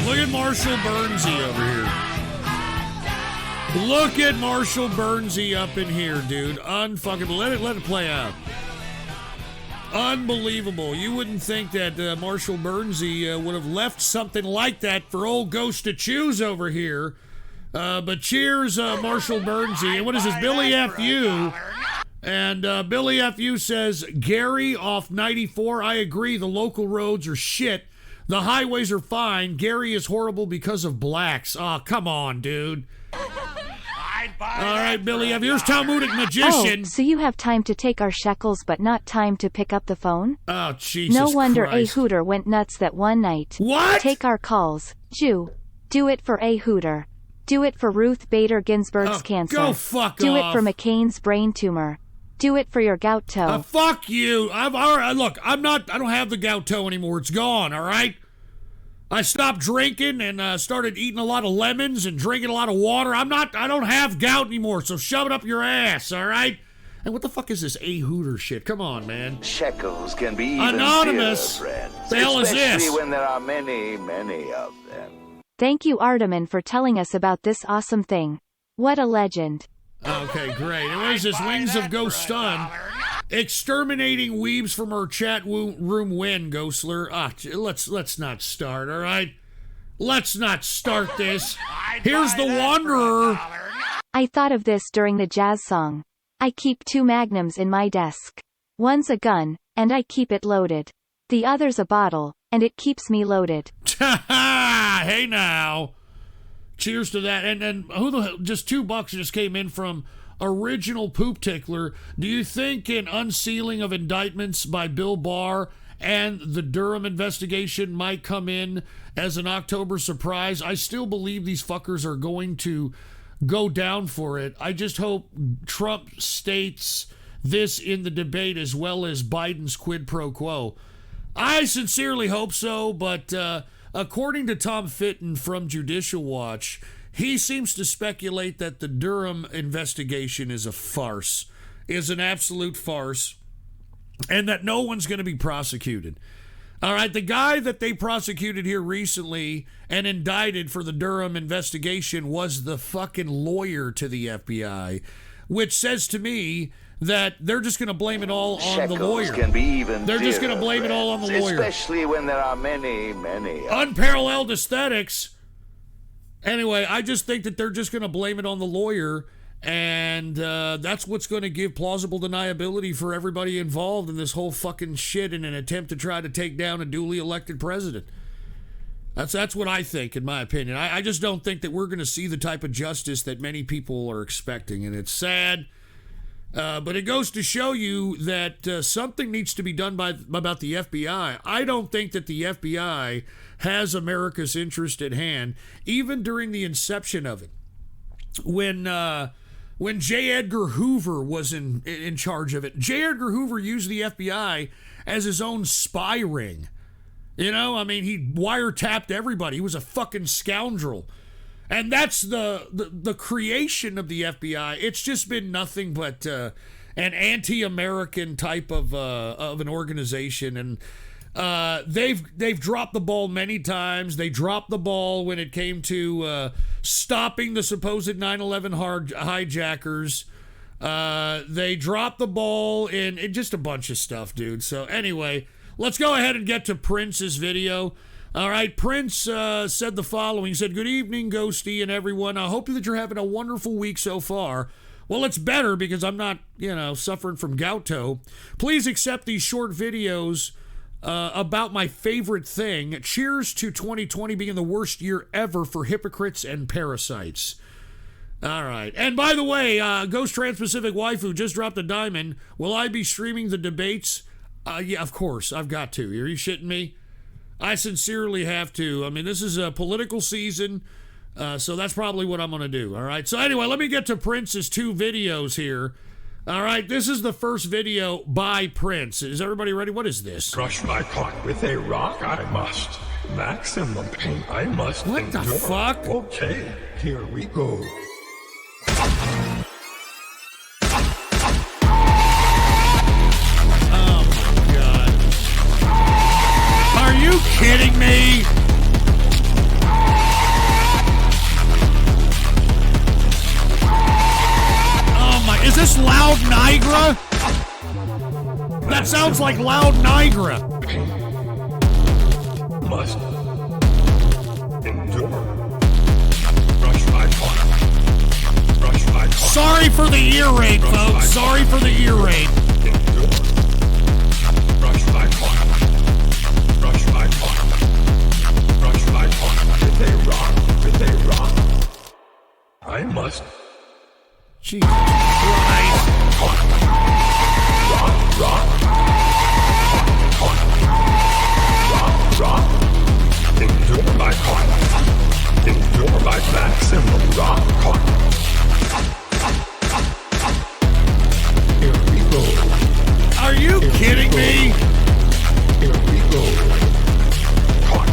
Look at Marshall Burnsy over here. Look at Marshall Burnsy up in here, dude. Unfucking let it play out. Unbelievable. You wouldn't think that Marshall Burnsy would have left something like that for old Ghost to choose over here. But cheers, Marshall Burnsy. And what is this, Billy F.U.? And Billy F.U. says, Gary off 94. I agree. The local roads are shit. The highways are fine. Gary is horrible because of blacks. Oh, come on, dude. All right, Billy, here's Talmudic Magician. Oh, so you have time to take our shekels but not time to pick up the phone? Oh, Jesus No wonder Christ. A Hooter went nuts that one night. What? Take our calls. Jew. Do it for A Hooter. Do it for Ruth Bader Ginsburg's cancer. Go fuck Do off. it for McCain's brain tumor. Do it for your gout toe. Fuck you. All right, look, I don't have the gout toe anymore. It's gone, all right? I stopped drinking and started eating a lot of lemons and drinking a lot of water. I don't have gout anymore, so shove it up your ass, all right? And what the fuck is this A Hooter shit? Come on, man. Shekels can be even Anonymous. dearer, friends. The hell is Especially this? when there are many, many of them. Thank you, Ardaman, for telling us about this awesome thing. What a legend. Okay, great. And what is this? Wings of Ghost Stun. Exterminating weebs from our chat room win, Ghostler. Let's not start, all right? Let's not start this. Here's the Wanderer. I thought of this during the jazz song. I keep 2 magnums in my desk. One's a gun, and I keep it loaded. The other's a bottle, and it keeps me loaded. Hey now. Cheers to that. And who the hell, just $2 just came in from Original Poop Tickler. Do you think an unsealing of indictments by Bill Barr and the Durham investigation might come in as an October surprise? I still believe these fuckers are going to go down for it. I just hope Trump states this in the debate as well as Biden's quid pro quo. I sincerely hope so, but according to Tom Fitton from Judicial Watch, he seems to speculate that the Durham investigation is a farce, is an absolute farce, and that no one's going to be prosecuted. All right, the guy that they prosecuted here recently and indicted for the Durham investigation was the fucking lawyer to the FBI, which says to me that they're just going to blame it all on the lawyer. Can be even They're just going to blame it all on the lawyer. Especially when there are many, many of Unparalleled aesthetics. Anyway, I just think that they're just going to blame it on the lawyer, and that's what's going to give plausible deniability for everybody involved in this whole fucking shit in an attempt to try to take down a duly elected president. That's what I think, in my opinion. I just don't think that we're going to see the type of justice that many people are expecting, and it's sad. But it goes to show you that something needs to be done about the FBI. I don't think that the FBI has America's interest at hand, even during the inception of it. When J. Edgar Hoover was in charge of it, J. Edgar Hoover used the FBI as his own spy ring. You know, I mean, he wiretapped everybody. He was a fucking scoundrel. And that's the creation of the FBI. It's just been nothing but an anti-American type of an organization, and they've dropped the ball many times. They dropped the ball when it came to stopping the supposed 9/11 hijackers. They dropped the ball in just a bunch of stuff, dude. So anyway, let's go ahead and get to Prince's video. All right, Prince said the following. He said, "Good evening, Ghosty and everyone. I hope that you're having a wonderful week so far. Well, it's better because I'm not, suffering from gout. Please accept these short videos about my favorite thing. Cheers to 2020 being the worst year ever for hypocrites and parasites." All right. And by the way, Ghost Trans-Pacific Waifu just dropped a diamond. Will I be streaming the debates? Yeah, of course. I've got to. Are you shitting me? I sincerely have to. I mean, this is a political season, so that's probably what I'm going to do, all right? So anyway, let me get to Prince's 2 videos here. All right, this is the first video by Prince. Is everybody ready? What is this? Brush my cock with a rock, I must. Maximum pain, I must What endure. the fuck? Okay, here we go. Are you kidding me? Oh my, is this Loud Niagara? That sounds like Loud Niagara. Must endure. Brush my cock. Brush my cock. Sorry for the ear raid, folks. Sorry for the ear raid. Endure. Brush my cock. Brush my cock. Brush my cock. With a rock. With a rock. I must. Jesus Christ. Rock, rock. Rock. Endure my cock. Endure my maximum rock cock. Here we go. Are you kidding me? Here we go. Cock.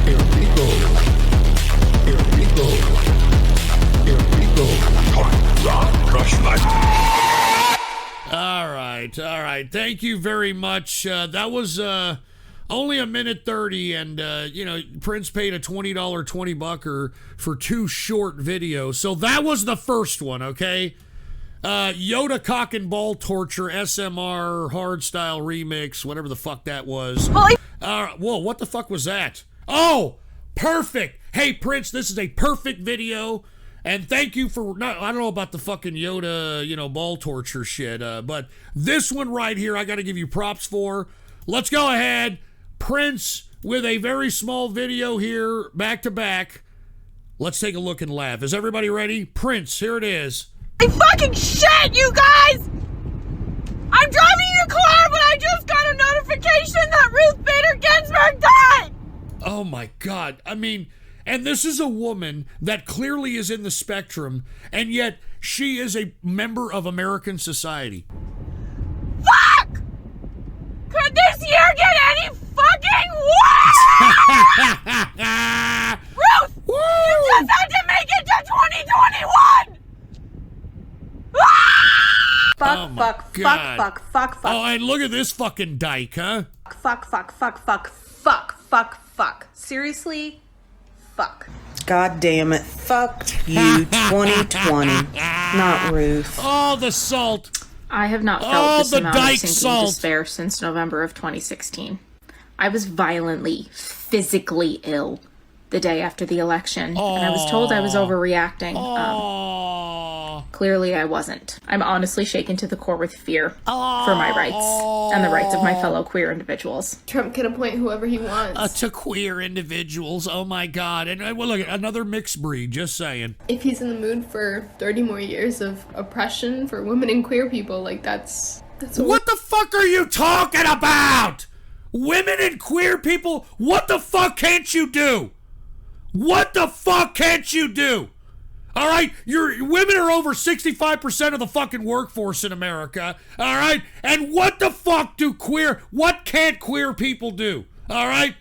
Here we go. Here we go. Here we go. Cock. Rock. Crush my. All right. Thank you very much. That was only a minute 30, and Prince paid a $20 $20 for 2 short videos. So that was the first one, okay? Yoda Cock and Ball Torture, SMR, Hardstyle Remix, whatever the fuck that was. Whoa, what the fuck was that? Oh, perfect. Hey, Prince, this is a perfect video. And thank you for, I don't know about the fucking Yoda, ball torture shit, but this one right here, I got to give you props for. Let's go ahead. Prince with a very small video here, back to back. Let's take a look and laugh. Is everybody ready? Prince, here it is. Fucking shit, you guys! I'm driving your car, but I just got a notification that Ruth Bader Ginsburg died! Oh my God. I mean, and this is a woman that clearly is in the spectrum, and yet she is a member of American society. Fuck! Could this year get any fucking worse? Ruth! Woo! You just had to make it to 2021! Fuck. Oh, and look at this fucking dyke, huh? Fuck. Seriously? Fuck. God damn it. Fuck you, 2020. Not Ruth. Oh, the salt. I have not felt this amount of sinking despair since November of 2016. I was violently, physically ill. the day after the election, and I was told I was overreacting. Clearly I wasn't. I'm honestly shaken to the core with fear for my rights and the rights of my fellow queer individuals. Trump can appoint whoever he wants. To queer individuals, oh my God. And well, look, another mixed breed, just saying. If he's in the mood for 30 more years of oppression for women and queer people, like that's what the fuck are you talking about? Women and queer people, what the fuck can't you do? What the fuck can't you do? All right, women are over 65% of the fucking workforce in America. All right, and what the fuck what can't queer people do? All right,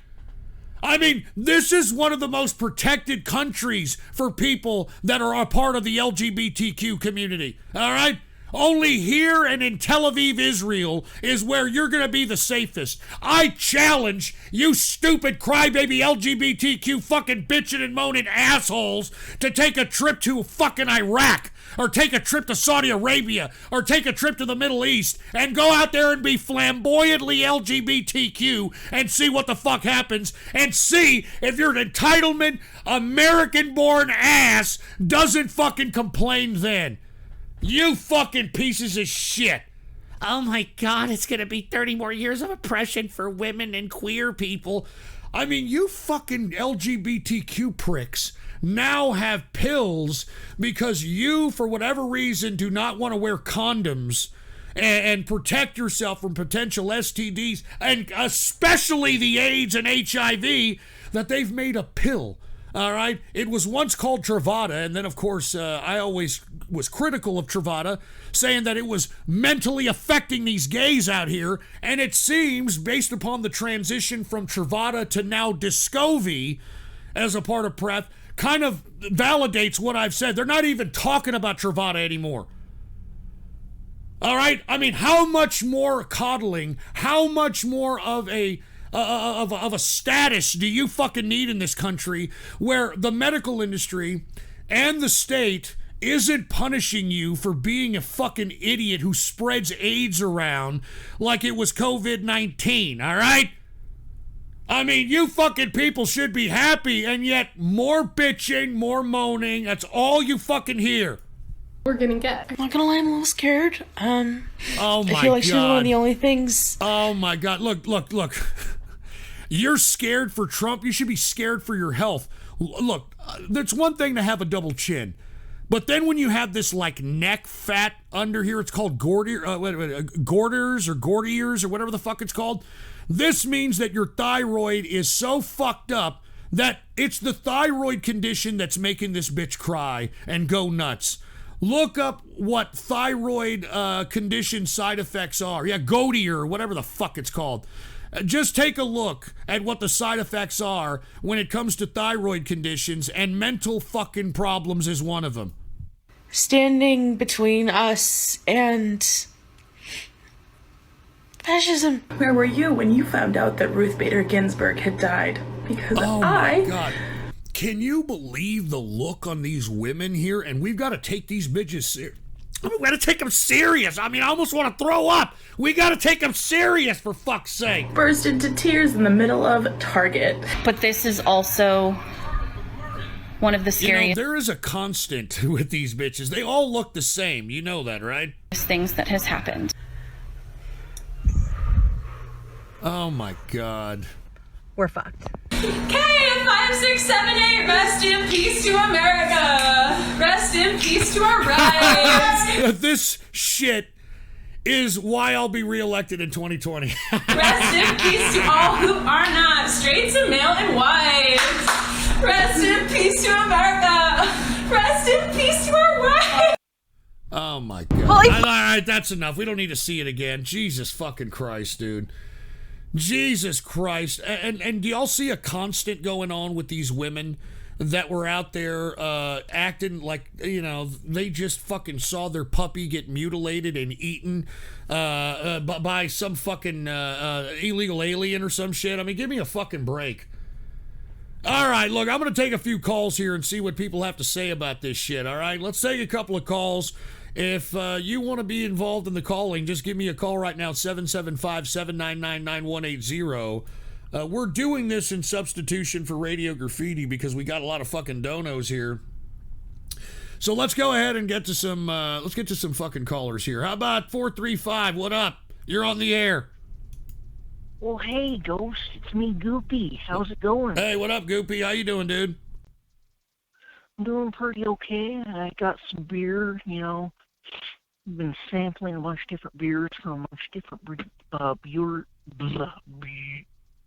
I mean, this is one of the most protected countries for people that are a part of the LGBTQ community. All right. Only here and in Tel Aviv, Israel, is where you're going to be the safest. I challenge you stupid crybaby LGBTQ fucking bitching and moaning assholes to take a trip to fucking Iraq, or take a trip to Saudi Arabia, or take a trip to the Middle East, and go out there and be flamboyantly LGBTQ and see what the fuck happens, and see if your entitlement, American-born ass doesn't fucking complain then. You fucking pieces of shit. Oh my God, it's gonna be 30 more years of oppression for women and queer people. I mean, you fucking LGBTQ pricks now have pills because you, for whatever reason, do not want to wear condoms and protect yourself from potential STDs, and especially the AIDS and HIV, that they've made a pill. All right, it was once called Truvada, and then of course I always was critical of Truvada, saying that it was mentally affecting these gays out here, and it seems, based upon the transition from Truvada to now Descovy as a part of PrEP, kind of validates what I've said. They're not even talking about Truvada anymore. All right, I mean, how much more coddling, how much more of a status do you fucking need in this country, where the medical industry and the state isn't punishing you for being a fucking idiot who spreads AIDS around like it was COVID-19, all right? I mean, you fucking people should be happy, and yet more bitching, more moaning, that's all you fucking hear. We're gonna get. I'm not gonna lie, I'm a little scared. Oh my God. I feel like she's one of the only things. Oh my God, look. You're scared for Trump. You should be scared for your health. Look, it's one thing to have a double chin, but then when you have this like neck fat under here, it's called Gordiers or Gordiers or whatever the fuck it's called. This means that your thyroid is so fucked up that it's the thyroid condition that's making this bitch cry and go nuts. Look up what thyroid condition side effects are. Yeah, Godier or whatever the fuck it's called. Just take a look at what the side effects are when it comes to thyroid conditions, and mental fucking problems is one of them. Standing between us and fascism. Where were you when you found out that Ruth Bader Ginsburg had died? Because my God. Can you believe the look on these women here? And we've got to take these bitches serious. We got to take them serious. I mean, I almost want to throw up. We got to take them serious, for fuck's sake. Burst into tears in the middle of Target. But this is also one of the scariest there is a constant with these bitches. They all look the same. You know that, right? Things that has happened. Oh my God. We're fucked. K5678, rest in peace to America. Rest in peace to our rights. This shit is why I'll be reelected in 2020. Rest in peace to all who are not straights and male and white. Rest in peace to America. Rest in peace to our rights. Oh my God. All right, that's enough. We don't need to see it again. Jesus fucking Christ, dude. Jesus Christ. And do y'all see a constant going on with these women that were out there acting like, they just fucking saw their puppy get mutilated and eaten by some fucking illegal alien or some shit? I mean, give me a fucking break. All right, look, I'm going to take a few calls here and see what people have to say about this shit, all right? Let's take a couple of calls. If you want to be involved in the calling, just give me a call right now, 775-799-9180. We're doing this in substitution for Radio Graffiti because we got a lot of fucking donos here. So let's go ahead and get to some fucking callers here. How about 435? What up? You're on the air. Well, hey, Ghost. It's me, Goopy. How's it going? Hey, what up, Goopy? How you doing, dude? I'm doing pretty okay. I got some beer, I've been sampling a bunch of different beers from a bunch of different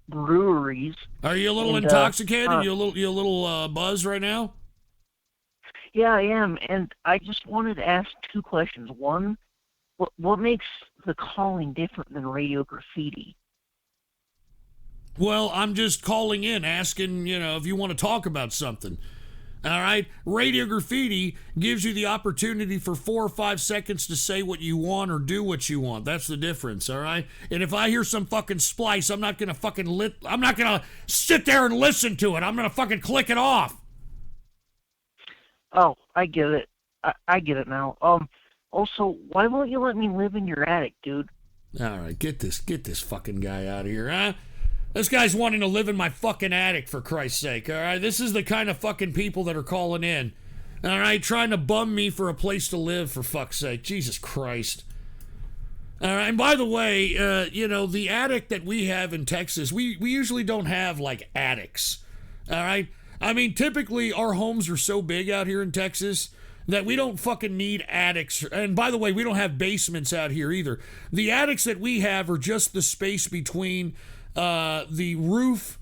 breweries. Are you a little intoxicated? You a little buzz right now? Yeah, I am. And I just wanted to ask two questions. One, what makes the calling different than Radio Graffiti? Well, I'm just calling in, asking, if you want to talk about something. All right? Radio Graffiti gives you the opportunity for 4 or 5 seconds to say what you want or do what you want. That's the difference, all right? And if I hear some fucking splice, I'm not going to I'm not going to sit there and listen to it. I'm going to fucking click it off. Oh, I get it. I get it now. Also, why won't you let me live in your attic, dude? All right, get this fucking guy out of here, huh? This guy's wanting to live in my fucking attic, for Christ's sake, all right? This is the kind of fucking people that are calling in, all right? Trying to bum me for a place to live, for fuck's sake. Jesus Christ. All right, and by the way, the attic that we have in Texas, we usually don't have, like, attics, all right? I mean, typically, our homes are so big out here in Texas that we don't fucking need attics. And by the way, we don't have basements out here either. The attics that we have are just the space between the roof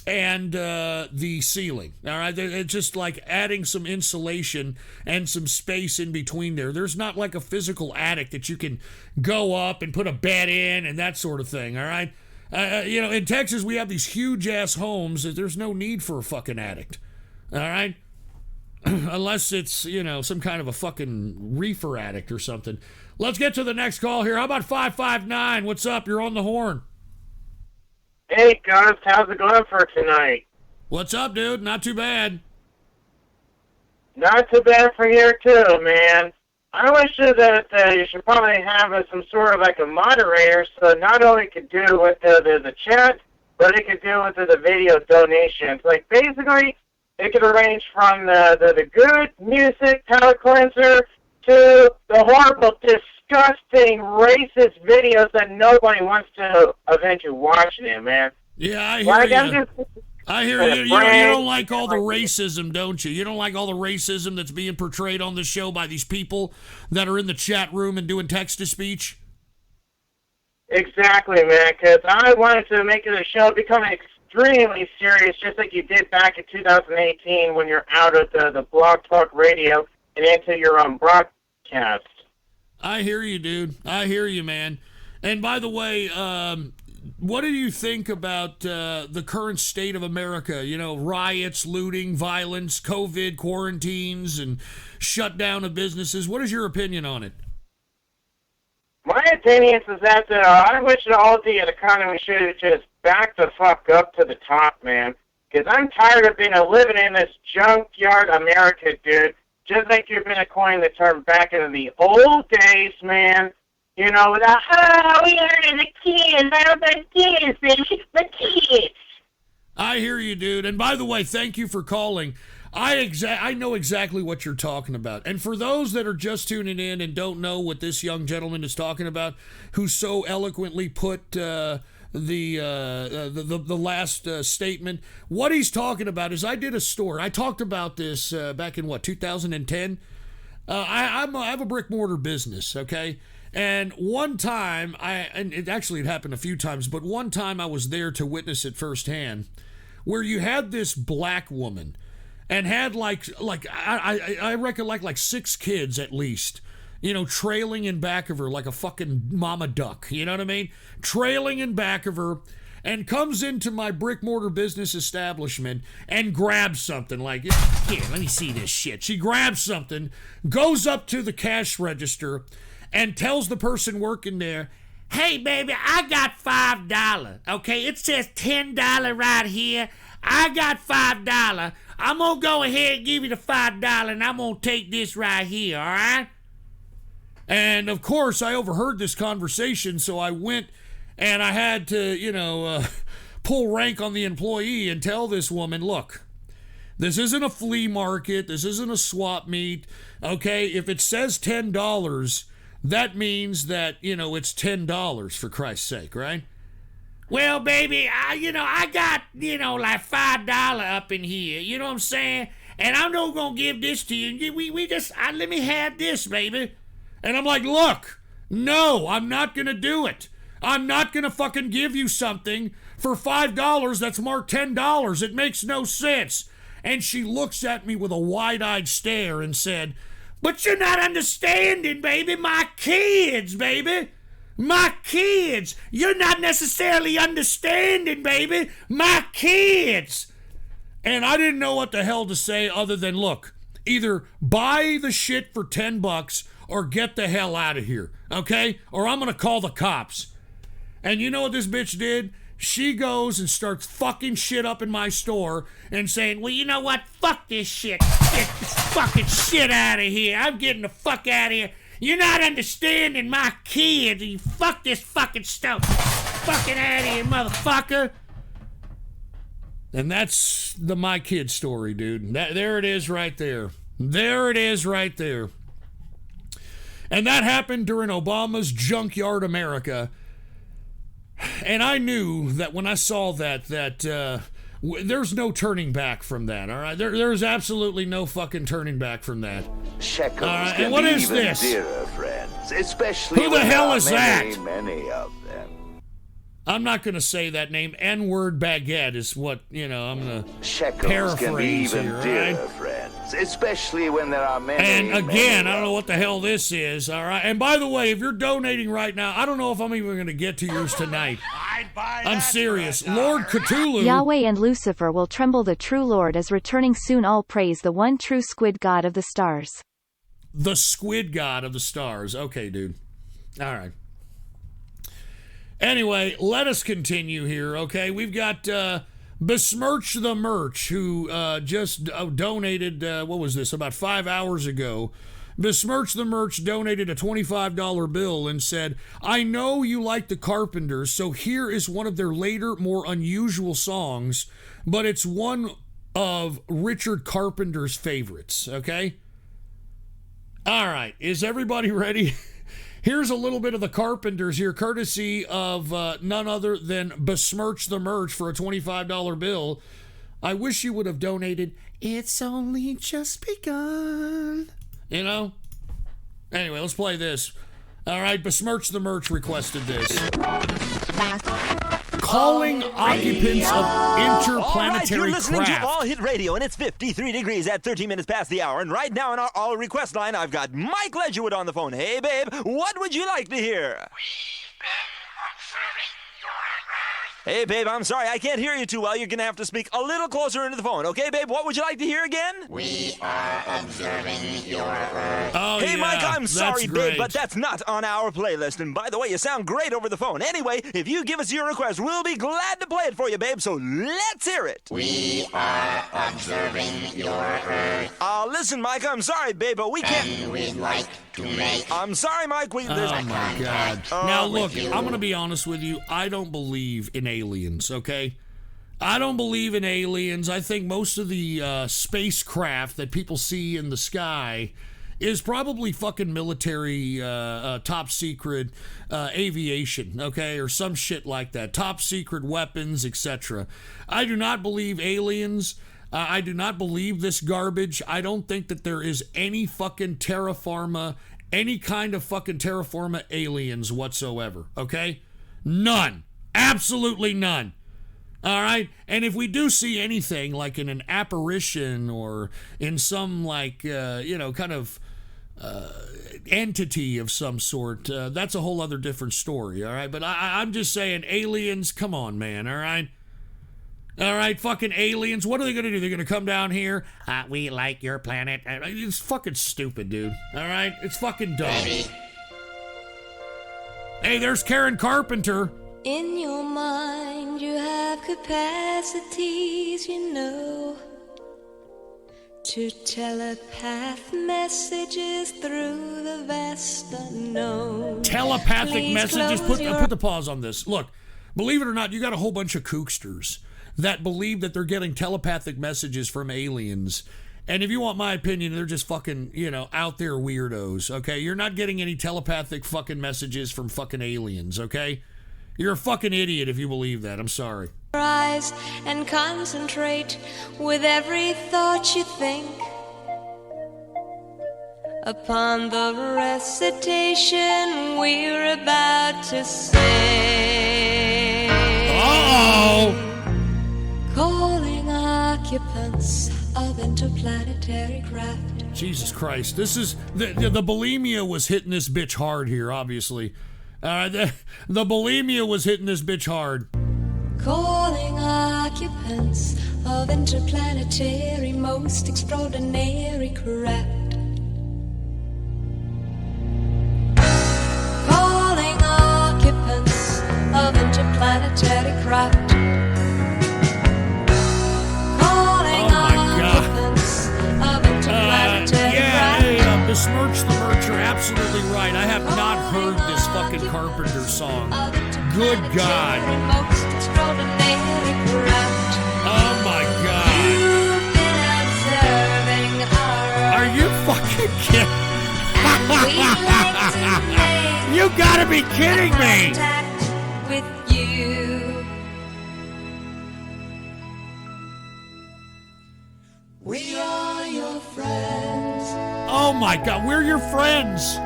and the ceiling. All right, it's just like adding some insulation and some space in between there. There's not like a physical attic that you can go up and put a bed in and that sort of thing. All right, in Texas we have these huge ass homes that there's no need for a fucking attic. All right, unless it's some kind of a fucking reefer addict or something. Let's get to the next call here. How about 559? What's up? You're on the horn. Hey, Gus, how's it going for tonight? What's up, dude? Not too bad. Not too bad for here, too, man. I wish that you should probably have some sort of like a moderator so not only it could do with the chat, but it could do with the video donations. Like, basically, it could arrange from the good music, palate cleanser, to the horrible, disgusting, racist videos that nobody wants to eventually watch them, man. Yeah, I hear you. I hear you. You don't like all the racism, don't you? You don't like all the racism that's being portrayed on the show by these people that are in the chat room and doing text-to-speech? Exactly, man, because I wanted to make the show become extremely serious, just like you did back in 2018 when you're out of the Blog Talk Radio and into your broadcast. I hear you, dude. I hear you, man. And by the way, what do you think about the current state of America? Riots, looting, violence, COVID, quarantines, and shutdown of businesses. What is your opinion on it? My opinion is that I wish that all the economy should just back the fuck up to the top, man. Because I'm tired of living in this junkyard America, dude. Just like you've been coining the term back in the old days, man. We are the kids, the kids. I hear you, dude. And by the way, thank you for calling. I know exactly what you're talking about. And for those that are just tuning in and don't know what this young gentleman is talking about, who so eloquently put the last statement, what he's talking about is I did a story. I talked about this back in 2010. I have a brick mortar business, okay? And one time, and it happened a few times, but one time I was there to witness it firsthand, where you had this black woman and had I recollect like 6 kids at least, trailing in back of her like a fucking mama duck, you know what I mean? Trailing in back of her, and comes into my brick mortar business establishment and grabs something like, here, let me see this shit. She grabs something, goes up to the cash register, and tells the person working there, hey, baby, I got $5, okay? It says $10 right here. I got $5. I'm going to go ahead and give you the $5, and I'm going to take this right here, all right? And, of course, I overheard this conversation, so I went and I had to, pull rank on the employee and tell this woman, look, this isn't a flea market. This isn't a swap meet. Okay, if it says $10, that means that, it's $10 for Christ's sake, right? Well, baby, I got, like $5 up in here. You know what I'm saying? And I'm not going to give this to you. Let me have this, baby. And I'm like, look, no, I'm not going to do it. I'm not going to fucking give you something for $5 that's marked $10. It makes no sense. And she looks at me with a wide-eyed stare and said, but you're not understanding, baby. My kids, baby. My kids. You're not necessarily understanding, baby. My kids. And I didn't know what the hell to say other than, look, either buy the shit for $10 or get the hell out of here, okay? Or I'm going to call the cops. And you know what this bitch did? She goes and starts fucking shit up in my store and saying, well, you know what? Fuck this shit. Get this fucking shit out of here. I'm getting the fuck out of here. You're not understanding my kids. You fuck this fucking stuff. Fucking out of here, motherfucker. And that's the my kid story, dude. There it is right there. There it is right there. And that happened during Obama's Junkyard America. And I knew that when I saw that there's no turning back from that, all right? There's absolutely no fucking turning back from that. Shekels all right, can and what be is even this? dearer, friends, especially who the when hell there is are that? many of them. I'm not going to say that name. N-word baguette is what, I'm going to Shekels can be even here, dearer, right? friends, especially when there are many. And again, I don't know what the hell this is, all right? And by the way, if you're donating right now, I don't know if I'm even going to get to yours tonight. I'm serious. Lord Cthulhu. Yahweh and Lucifer will tremble. The true Lord is returning soon. All praise the one true squid god of the stars. The squid god of the stars. Okay, dude. All right. Anyway, let us continue here, okay? We've got Besmirch the Merch, who just donated, what was this, about 5 hours ago. Besmirch the Merch donated a $25 bill and said, I know you like the Carpenters, so here is one of their later, more unusual songs, but it's one of Richard Carpenter's favorites, okay? All right, is everybody ready? Here's a little bit of the Carpenters here, courtesy of none other than Besmirch the Merch for a $25 bill. I wish you would have donated, It's Only Just Begun. You know? Anyway, let's play this. All right, Besmirch the Merch requested this. Calling occupants of interplanetary you're listening craft. to All Hit Radio, and it's 53 degrees at 13 minutes past the hour. And right now on our All Request line, I've got Mike Ledgerwood on the phone. Hey, babe, what would you like to hear? Hey, babe, I'm sorry, I can't hear you too well. You're going to have to speak a little closer into the phone. Okay, babe, what would you like to hear again? We are observing your Earth. Oh, hey, yeah, Mike, I'm that's sorry, great. babe, but that's not on our playlist. And by the way, you sound great over the phone. Anyway, if you give us your request, we'll be glad to play it for you, babe, so let's hear it. We are observing your Earth. Listen, Mike, I'm sorry, babe, but we can't... And we'd like to make... I'm sorry, Mike, Oh, my God. Now, look, I'm going to be honest with you. I don't believe in aliens, okay? I don't believe in aliens. I think most of the spacecraft that people see in the sky is probably fucking military, top secret aviation, okay? Or some shit like that. Top secret weapons, etc. I do not believe aliens. I do not believe this garbage. I don't think that there is any fucking terra firma, any kind of fucking terra firma aliens whatsoever, okay? None. Absolutely none. All right? And if we do see anything like in an apparition or in some like, kind of entity of some sort, that's a whole other different story, all right? But I'm just saying, aliens, come on, man, all right? All right, fucking aliens, what are they going to do? They're going to come down here? We like your planet. It's fucking stupid, dude. All right? It's fucking dumb. Hey, there's Karen Carpenter. In your mind, you have capacities, to telepath messages through the vast unknown. Telepathic Please messages. close Put the pause on this. Look, Believe it or not, you got a whole bunch of kooksters that believe that they're getting telepathic messages from aliens. And if you want my opinion, they're just fucking, out there weirdos, okay? You're not getting any telepathic fucking messages from fucking aliens, okay? You're a fucking idiot if you believe that. I'm sorry. Rise and concentrate with every thought you think upon the recitation we're about to sing. Uh-oh! Calling occupants of interplanetary craft. Jesus Christ. This is... The bulimia was hitting this bitch hard here, obviously. The bulimia was hitting this bitch hard. Calling occupants of interplanetary most extraordinary craft. Calling occupants of interplanetary craft. Calling occupants of interplanetary craft. Besmirch the merch, you're absolutely right. I have not heard this fucking Carpenter song. Good God. Oh my God. Are you fucking kidding? You gotta be kidding me. With you. We are your friends. Oh my God, we're your friends.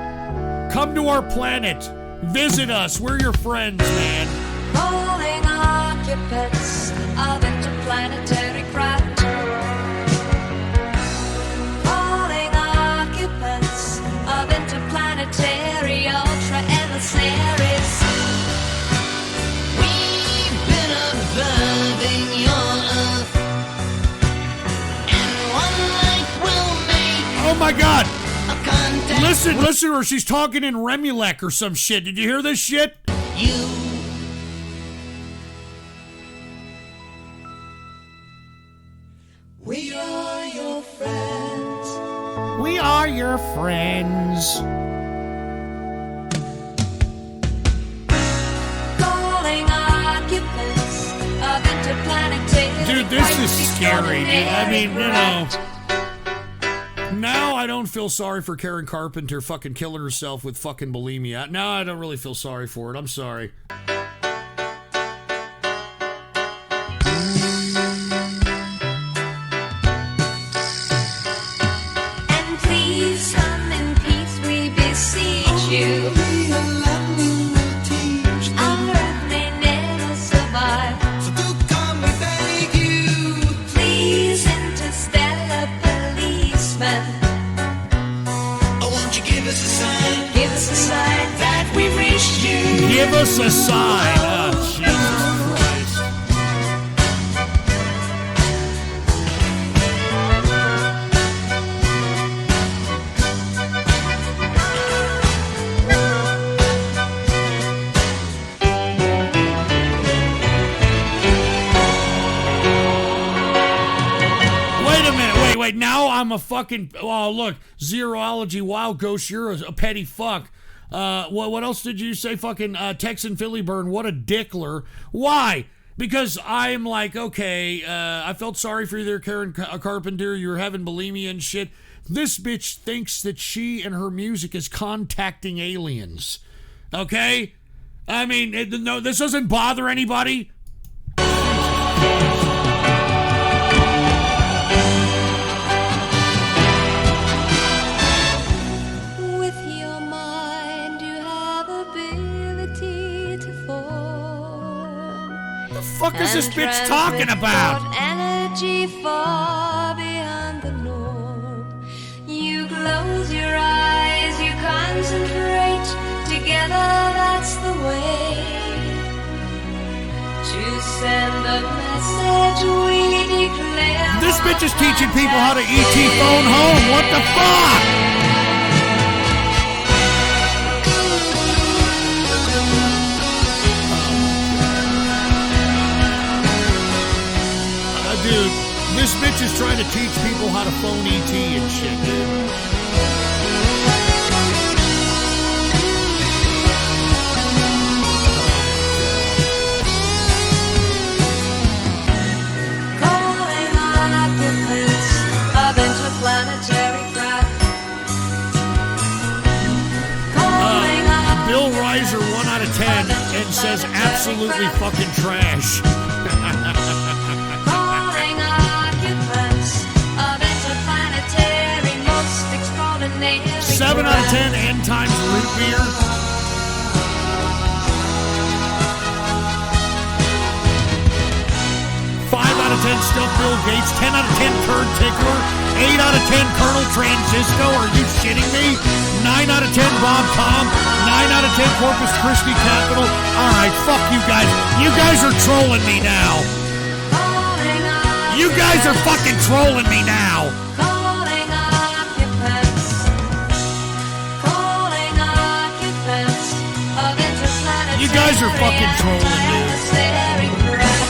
Come to our planet. Visit us. We're your friends, man. Calling occupants of interplanetary craft. Calling occupants of interplanetary ultra emissaries. We've been observing your Earth, and one night will make. Oh my God. Listen, or she's talking in Remulek or some shit. Did you hear this shit? We are your friends. We are your friends. Calling occupants of interplanetary. Dude, this is scary, dude. I mean, now I don't feel sorry for Karen Carpenter fucking killing herself with fucking bulimia. Now I don't really feel sorry for it. I'm sorry. And please come in peace, we beseech you. Our Earth may never survive. So do come, we beg you. Please, interstellar policeman. Oh, won't you give us a sign? Give us a sign that we've reached you. Give us a sign. Oh, Jesus Christ. Wait a minute. Wait. Now I'm a fucking... Oh, look. Zeroology, Wild Ghost, you're a petty fuck. What else did you say? Fucking Texan Philly Burn, what a dickler. Why? Because I'm like, okay, I felt sorry for you there, Karen Carpenter. You were having bulimia and shit. This bitch thinks that she and her music is contacting aliens. Okay? I mean, no, this doesn't bother anybody. With your mind, you have ability to form. What the fuck is this bitch talking about? Energy far beyond the norm. You close your eyes, you concentrate. Together, that's the way to send the message we declare. This bitch is teaching people how to ET phone home. What the fuck? Dude, this bitch is trying to teach people how to phone ET and shit, dude. again and says absolutely fucking trash. Calling occupants of interplanetary most extraordinary 7 out of 10 end times root beer. 5 out of 10 stuff Bill Gates, 10 out of 10 Turd Tickler, 8 out of 10 Colonel Transistor, are you shitting me? 9 out of 10 Bob Tom, 9 out of 10 Corpus Christi Capital. Alright, fuck you guys. You guys are trolling me now. You guys are fucking trolling me now. Calling occupants of interplanetary You guys are fucking trolling, dude. atmospheric breath.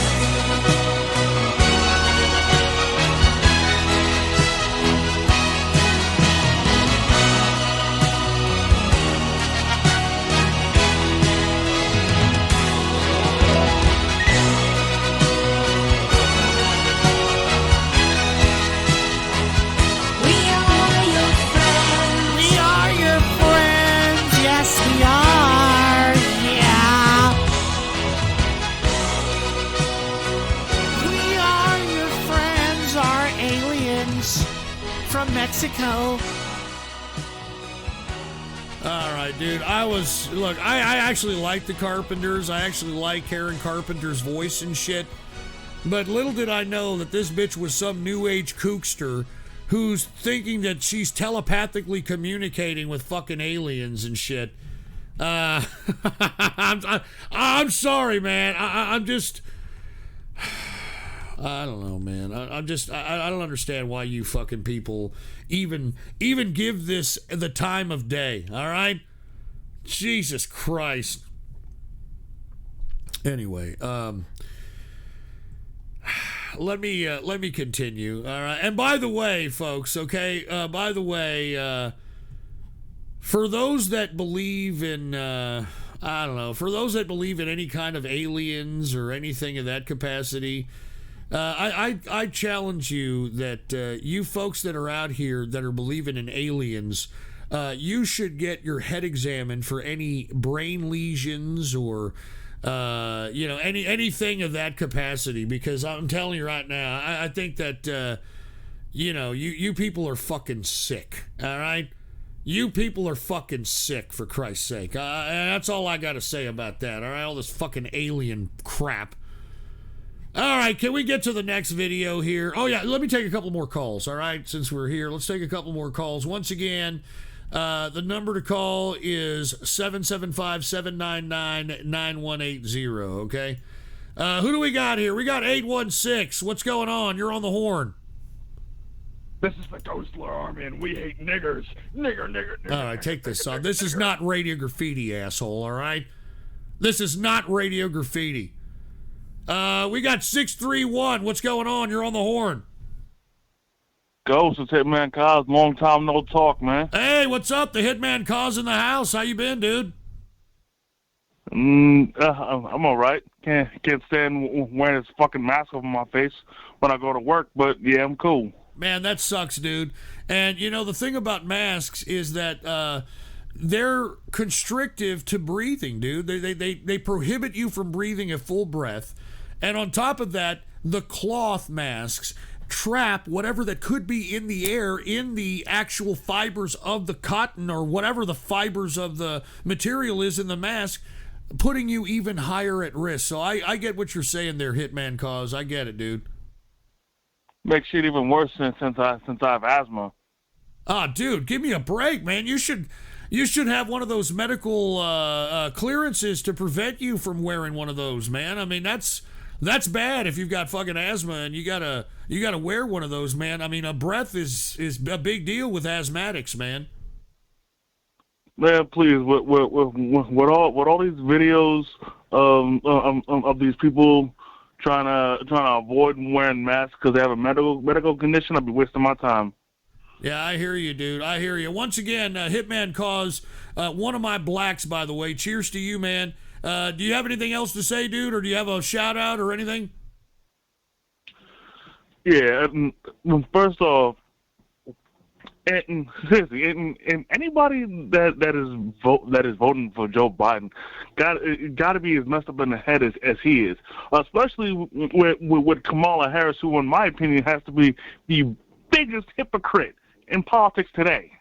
We are your friends. We are your friends. Yes, we are. Yeah. We are your friends, our aliens from Mexico. All right, dude. I actually like the Carpenters. I actually like Karen Carpenter's voice and shit. But little did I know that this bitch was some new age kookster who's thinking that she's telepathically communicating with fucking aliens and shit. I'm sorry, man. I'm just... I don't know, man. I don't understand why you fucking people even give this the time of day, all right? Jesus Christ. Anyway, let me continue, all right? And by the way, folks, okay, for those that believe in, I don't know, for those that believe in any kind of aliens or anything of that capacity, I challenge you that you folks that are out here that are believing in aliens, you should get your head examined for any brain lesions or anything of that capacity, because I'm telling you right now, I think that you people are fucking sick, all right? You people are fucking sick, for Christ's sake. That's all I got to say about that, all right? All this fucking alien crap. All right, can we get to the next video here? Oh, yeah, let me take a couple more calls, all right? Since we're here, let's take a couple more calls. Once again, the number to call is 775-799-9180, okay? Who do we got here? We got 816. What's going on? You're on the horn. This is the Ghostler Army, and we hate niggers. Nigger. All right, take this on. This is not Radio Graffiti, asshole, all right? This is not Radio Graffiti. We got 631. What's going on? You're on the horn. Ghost, it's Hitman Cos. Long time no talk, man. Hey, what's up? The Hitman Cos in the house. How you been, dude? I'm all right. Can't stand wearing this fucking mask over my face when I go to work, but yeah, I'm cool. Man, that sucks, dude. And, the thing about masks is that they're constrictive to breathing, dude. They prohibit you from breathing a full breath. And on top of that, the cloth masks trap whatever that could be in the air in the actual fibers of the cotton or whatever the fibers of the material is in the mask, putting you even higher at risk. So I get what you're saying there, Hitman Cause. I get it, dude. Makes shit even worse since I have asthma. Ah, dude, give me a break, man. You should have one of those medical clearances to prevent you from wearing one of those, man. I mean, that's bad if you've got fucking asthma and you gotta wear one of those, man. I mean, a breath is a big deal with asthmatics, man. Man, please, with all these videos of these people trying to avoid wearing masks because they have a medical condition, I'll be wasting my time. Yeah, I hear you, dude. I hear you. Once again, Hitman Cause, one of my blacks, by the way. Cheers to you, man. Do you have anything else to say, dude, or do you have a shout-out or anything? Yeah, first off, and seriously, and anybody that is voting for Joe Biden got to be as messed up in the head as he is, especially with Kamala Harris, who, in my opinion, has to be the biggest hypocrite in politics today.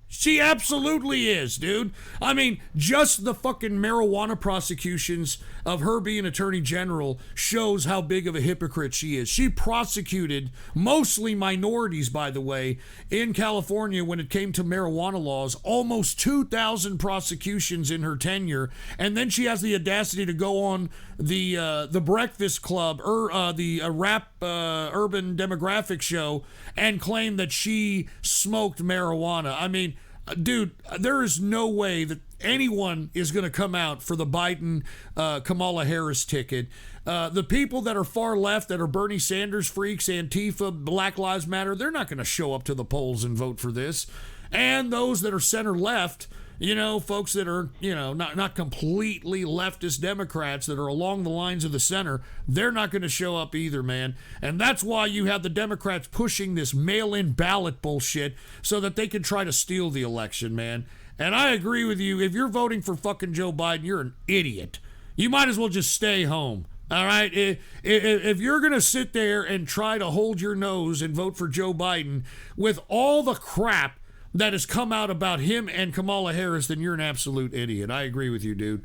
She absolutely is, dude. I mean, just the fucking marijuana prosecutions of her being attorney general shows how big of a hypocrite she is. She prosecuted mostly minorities, by the way, in California when it came to marijuana laws, almost 2,000 prosecutions in her tenure. And then she has the audacity to go on the Breakfast Club, the rap urban demographic show, and claim that she smoked marijuana. I mean, dude, there is no way that anyone is going to come out for the Biden Kamala Harris ticket. The people that are far left, that are Bernie Sanders freaks, Antifa, Black Lives Matter, they're not going to show up to the polls and vote for this. And those that are center left, you know, folks that are, you know, not completely leftist Democrats that are along the lines of the center, they're not going to show up either, man. And that's why you have the Democrats pushing this mail-in ballot bullshit so that they can try to steal the election, man. And I agree with you. If you're voting for fucking Joe Biden, you're an idiot. You might as well just stay home. All right? If you're going to sit there and try to hold your nose and vote for Joe Biden with all the crap that has come out about him and Kamala Harris, then you're an absolute idiot. I agree with you, dude.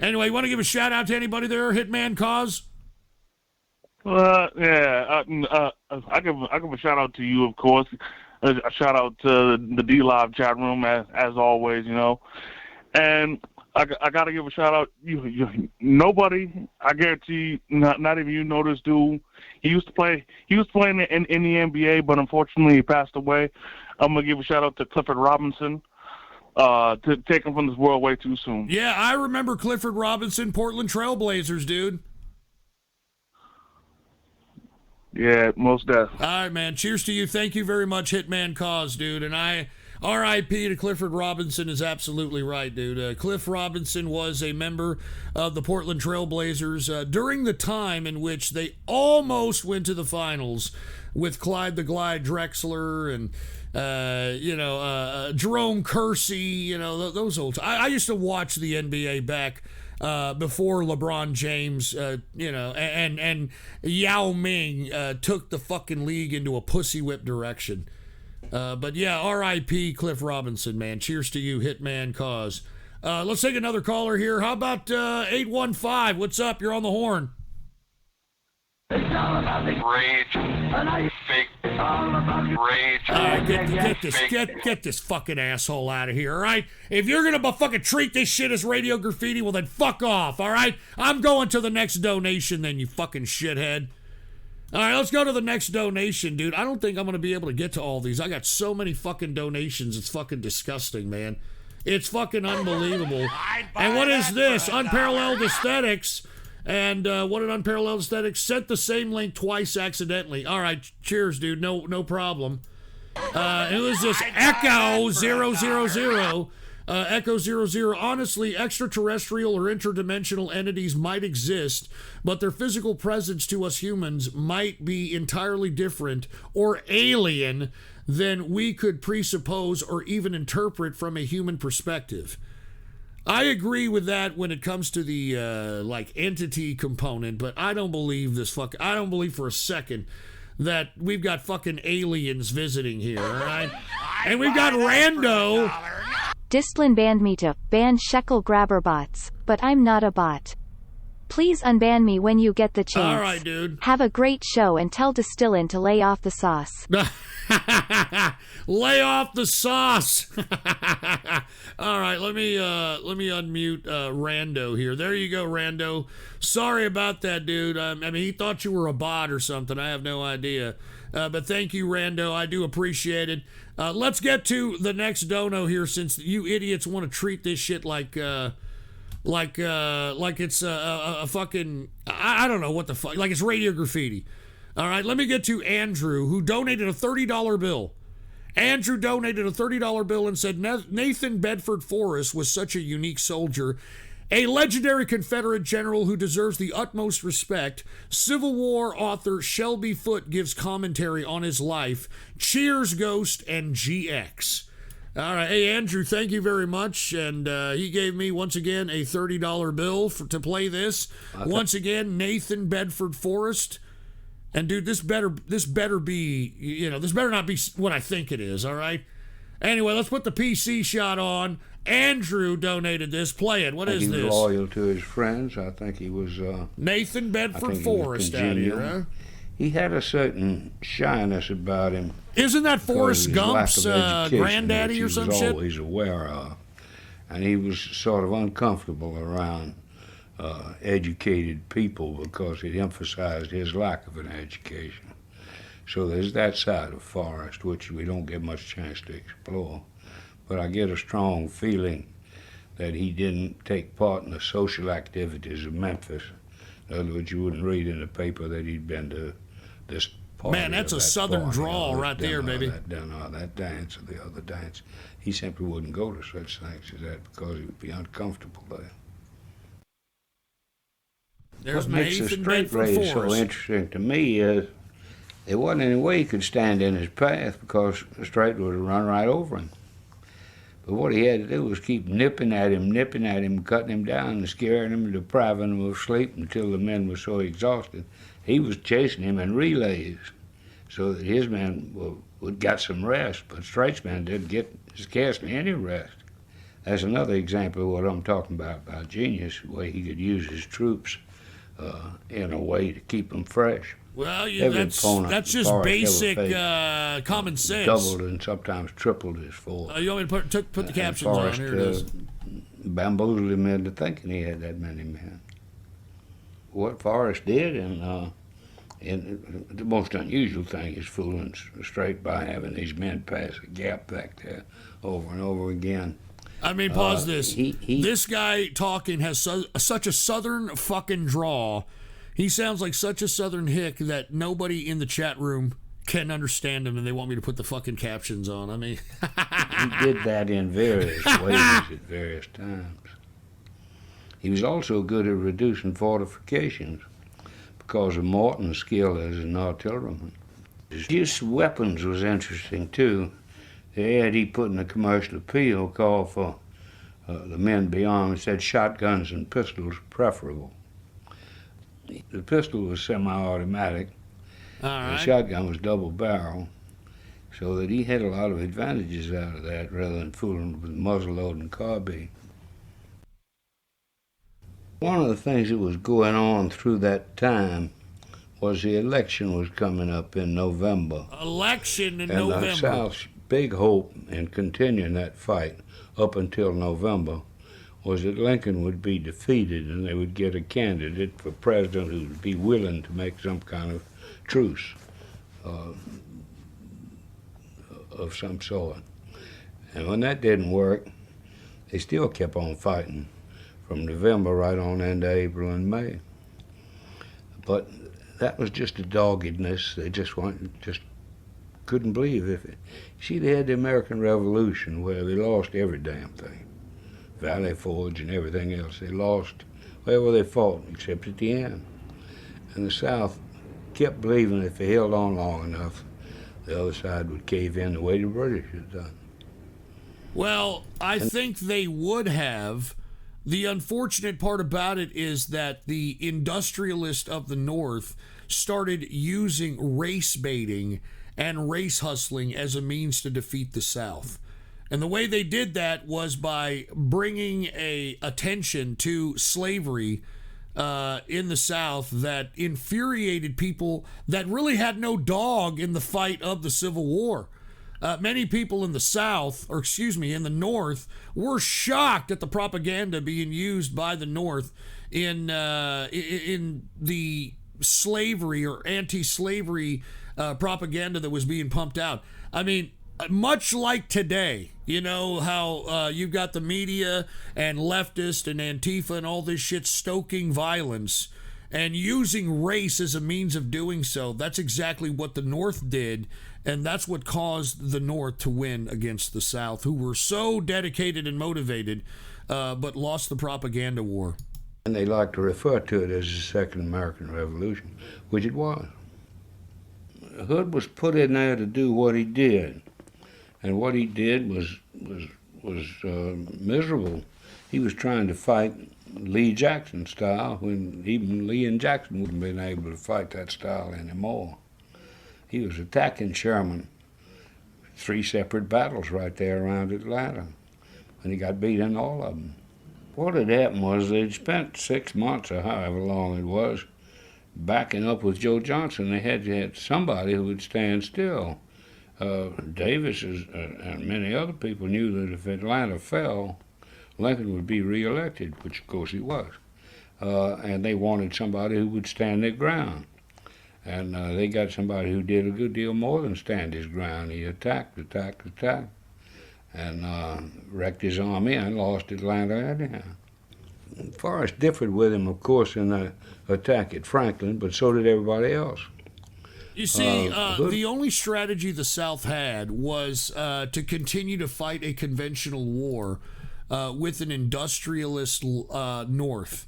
Anyway, you want to give a shout out to anybody there, Hitman Cause? Yeah. I give a shout out to you, of course. A shout out to the D Live chat room as always, you know. And I got to give a shout out. Nobody, I guarantee, not even you know this dude. He used to play. He was playing in the NBA, but unfortunately he passed away. I'm gonna give a shout out to Clifford Robinson, to take him from this world way too soon. Yeah, I remember Clifford Robinson, Portland Trailblazers, dude. Yeah, most definitely. All right, man. Cheers to you. Thank you very much, Hitman Cause, dude. And R.I.P. to Clifford Robinson is absolutely right, dude. Cliff Robinson was a member of the Portland Trailblazers during the time in which they almost went to the finals with Clyde the Glide Drexler and Jerome Kersey, you know, those old. I used to watch the NBA back before LeBron James, and Yao Ming took the fucking league into a pussy whip direction. But yeah, R.I.P. Cliff Robinson, man. Cheers to you, Hitman Cause. Let's take another caller here. How about 815? What's up? You're on the horn. It's all about the rage. And I fake. It's all about rage. All right, get this fucking asshole out of here, all right? If you're gonna fucking treat this shit as radio graffiti, well then fuck off, all right? I'm going to the next donation then, you fucking shithead. All right, let's go to the next donation, dude. I don't think I'm gonna be able to get to all these. I got so many fucking donations. It's fucking disgusting, man. It's fucking unbelievable. And what is this? Unparalleled Aesthetics. And what an Unparalleled Aesthetics sent the same link twice accidentally. All right, cheers, dude. No problem. It was this Echo 000. Echo 00. Honestly, extraterrestrial or interdimensional entities might exist, but their physical presence to us humans might be entirely different or alien than we could presuppose or even interpret from a human perspective. I agree with that when it comes to the entity component, but I don't believe I don't believe for a second that we've got fucking aliens visiting here, all right? And we've got Rando. Displin banned me to ban shekel grabber bots, but I'm not a bot. Please unban me when you get the chance. All right, dude. Have a great show and tell Distillin to lay off the sauce. Lay off the sauce. All right, let me unmute Rando here. There you go, Rando. Sorry about that, dude. I mean, he thought you were a bot or something. I have no idea. But thank you, Rando. I do appreciate it. Let's get to the next dono here, since you idiots want to treat this shit like it's a fucking, I don't know what the fuck, like it's radio graffiti. All right, let me get to Andrew, who donated a $30 bill. Andrew donated a $30 bill and said Nathan Bedford Forrest was such a unique soldier, A legendary Confederate general who deserves the utmost respect, Civil War author Shelby Foote gives commentary on his life. Cheers, Ghost and GX. All right. Hey, Andrew, thank you very much. And he gave me, once again, a $30 bill to play this. Once again, Nathan Bedford Forrest. And, dude, this better be, this better not be what I think it is, all right? Anyway, let's put the PC shot on. Andrew donated this. Play it. What is this? He was loyal to his friends. I think he was... Nathan Bedford Forrest out here, huh? He had a certain shyness about him. Isn't that Forrest Gump's granddaddy or some shit? He was always aware of. And he was sort of uncomfortable around educated people because it emphasized his lack of an education. So there's that side of Forrest, which we don't get much chance to explore. But I get a strong feeling that he didn't take part in the social activities of Memphis. In other words, you wouldn't read in the paper that he'd been to this party. Man, that's a southern drawl right there, baby. That dance or the other dance. He simply wouldn't go to such things as that because he would be uncomfortable there. There's what makes the Nathan straight Bedford race so Forrest. interesting to me is there wasn't any way he could stand in his path because the straight would have run right over him. But what he had to do was keep nipping at him, cutting him down and scaring him and depriving him of sleep until the men were so exhausted. He was chasing him in relays so that his men would get some rest, but Straight's men didn't get scarcely any rest. That's another example of what I'm talking about genius, the way he could use his troops in a way to keep them fresh. Well, that's just basic common sense. Doubled and sometimes tripled his force. You want me to put the captions on? Here it is. Bamboozled him into thinking he had that many men. What Forrest did, and the most unusual thing is fooling Straight by having these men pass a gap back there over and over again. I mean, pause this. This guy talking has such a southern fucking drawl. He sounds like such a southern hick that nobody in the chat room can understand him, and they want me to put the fucking captions on. I mean... He did that in various ways at various times. He was also good at reducing fortifications because of Morton's skill as an artilleryman. His use of weapons was interesting, too. The ad he put in the commercial appeal called for the men be armed, said shotguns and pistols preferable. The pistol was semi-automatic. All right. The shotgun was double barrel, so that he had a lot of advantages out of that rather than fooling with muzzle-loading carbine. One of the things that was going on through that time was the election was coming up in November. Election in and November. The South's big hope in continuing that fight up until November was that Lincoln would be defeated and they would get a candidate for president who would be willing to make some kind of truce of some sort. And when that didn't work, they still kept on fighting from November right on into April and May. But that was just a doggedness. They just couldn't believe it. See, they had the American Revolution where they lost every damn thing. Valley Forge and everything else. They lost wherever they fought, except at the end. And the South kept believing if they held on long enough, the other side would cave in the way the British had done. Well, I think they would have. The unfortunate part about it is that the industrialists of the North started using race baiting and race hustling as a means to defeat the South. And the way they did that was by bringing attention to slavery in the South that infuriated people that really had no dog in the fight of the Civil War. Many people in the South, in the North, were shocked at the propaganda being used by the North in the slavery or anti-slavery propaganda that was being pumped out. I mean, much like today, you know how you've got the media and leftist and Antifa and all this shit stoking violence and using race as a means of doing so. That's exactly what the North did, and that's what caused the North to win against the South, who were so dedicated and motivated but lost the propaganda war. And they like to refer to it as the Second American Revolution, which it was. Hood was put in there to do what he did, and what he did was miserable. He was trying to fight Lee Jackson style when even Lee and Jackson wouldn't have been able to fight that style anymore. He was attacking Sherman. 3 separate battles right there around Atlanta, and he got beat in all of them. What had happened was they'd spent 6 months or however long it was backing up with Joe Johnson. They had to have somebody who would stand still. Davis and many other people knew that if Atlanta fell, Lincoln would be reelected, which of course he was. And they wanted somebody who would stand their ground. And they got somebody who did a good deal more than stand his ground. He attacked, and wrecked his army and lost Atlanta anyhow. Forrest differed with him, of course, in the attack at Franklin, but so did everybody else. You see, the only strategy the South had was to continue to fight a conventional war with an industrialist North.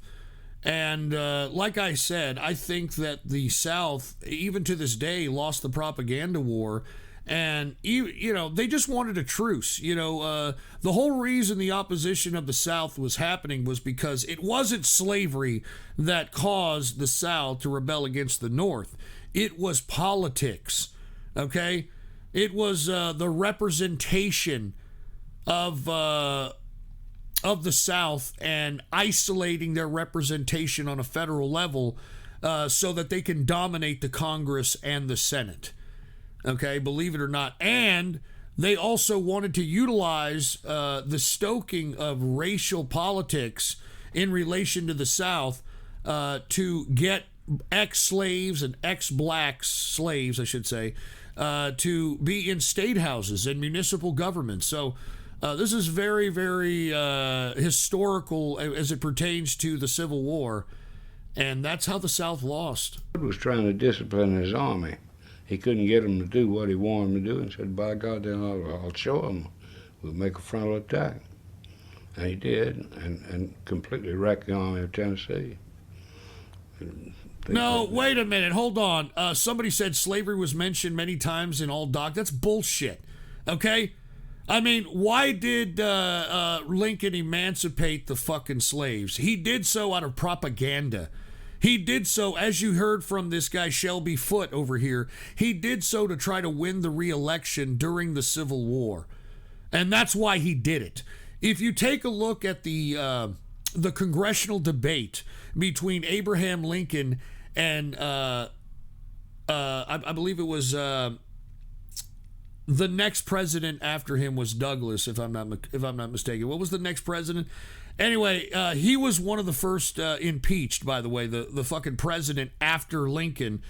And like I said, I think that the South, even to this day, lost the propaganda war. And, you know, they just wanted a truce. You know, the whole reason the opposition of the South was happening was because it wasn't slavery that caused the South to rebel against the North. It was politics, okay? It was the representation of the South and isolating their representation on a federal level so that they can dominate the Congress and the Senate. Okay, believe it or not. And they also wanted to utilize the stoking of racial politics in relation to the South to get ex-slaves and ex-black slaves, I should say, to be in state houses and municipal governments. So this is very, very historical as it pertains to the Civil War. And that's how the South lost. Hood was trying to discipline his army. He couldn't get them to do what he wanted them to do, and said, by God, then I'll show them. We'll make a frontal attack. And he did, and completely wrecked the Army of Tennessee. No, wait a minute. Hold on. Somebody said slavery was mentioned many times in all doc. That's bullshit. Okay? I mean, why did Lincoln emancipate the fucking slaves? He did so out of propaganda. He did so, as you heard from this guy Shelby Foote over here, he did so to try to win the re-election during the Civil War. And that's why he did it. If you take a look at the congressional debate between Abraham Lincoln and I believe it was the next president after him was Douglas, if I'm not mistaken. What was the next president? Anyway, he was one of the first impeached, by the way, the fucking president after Lincoln.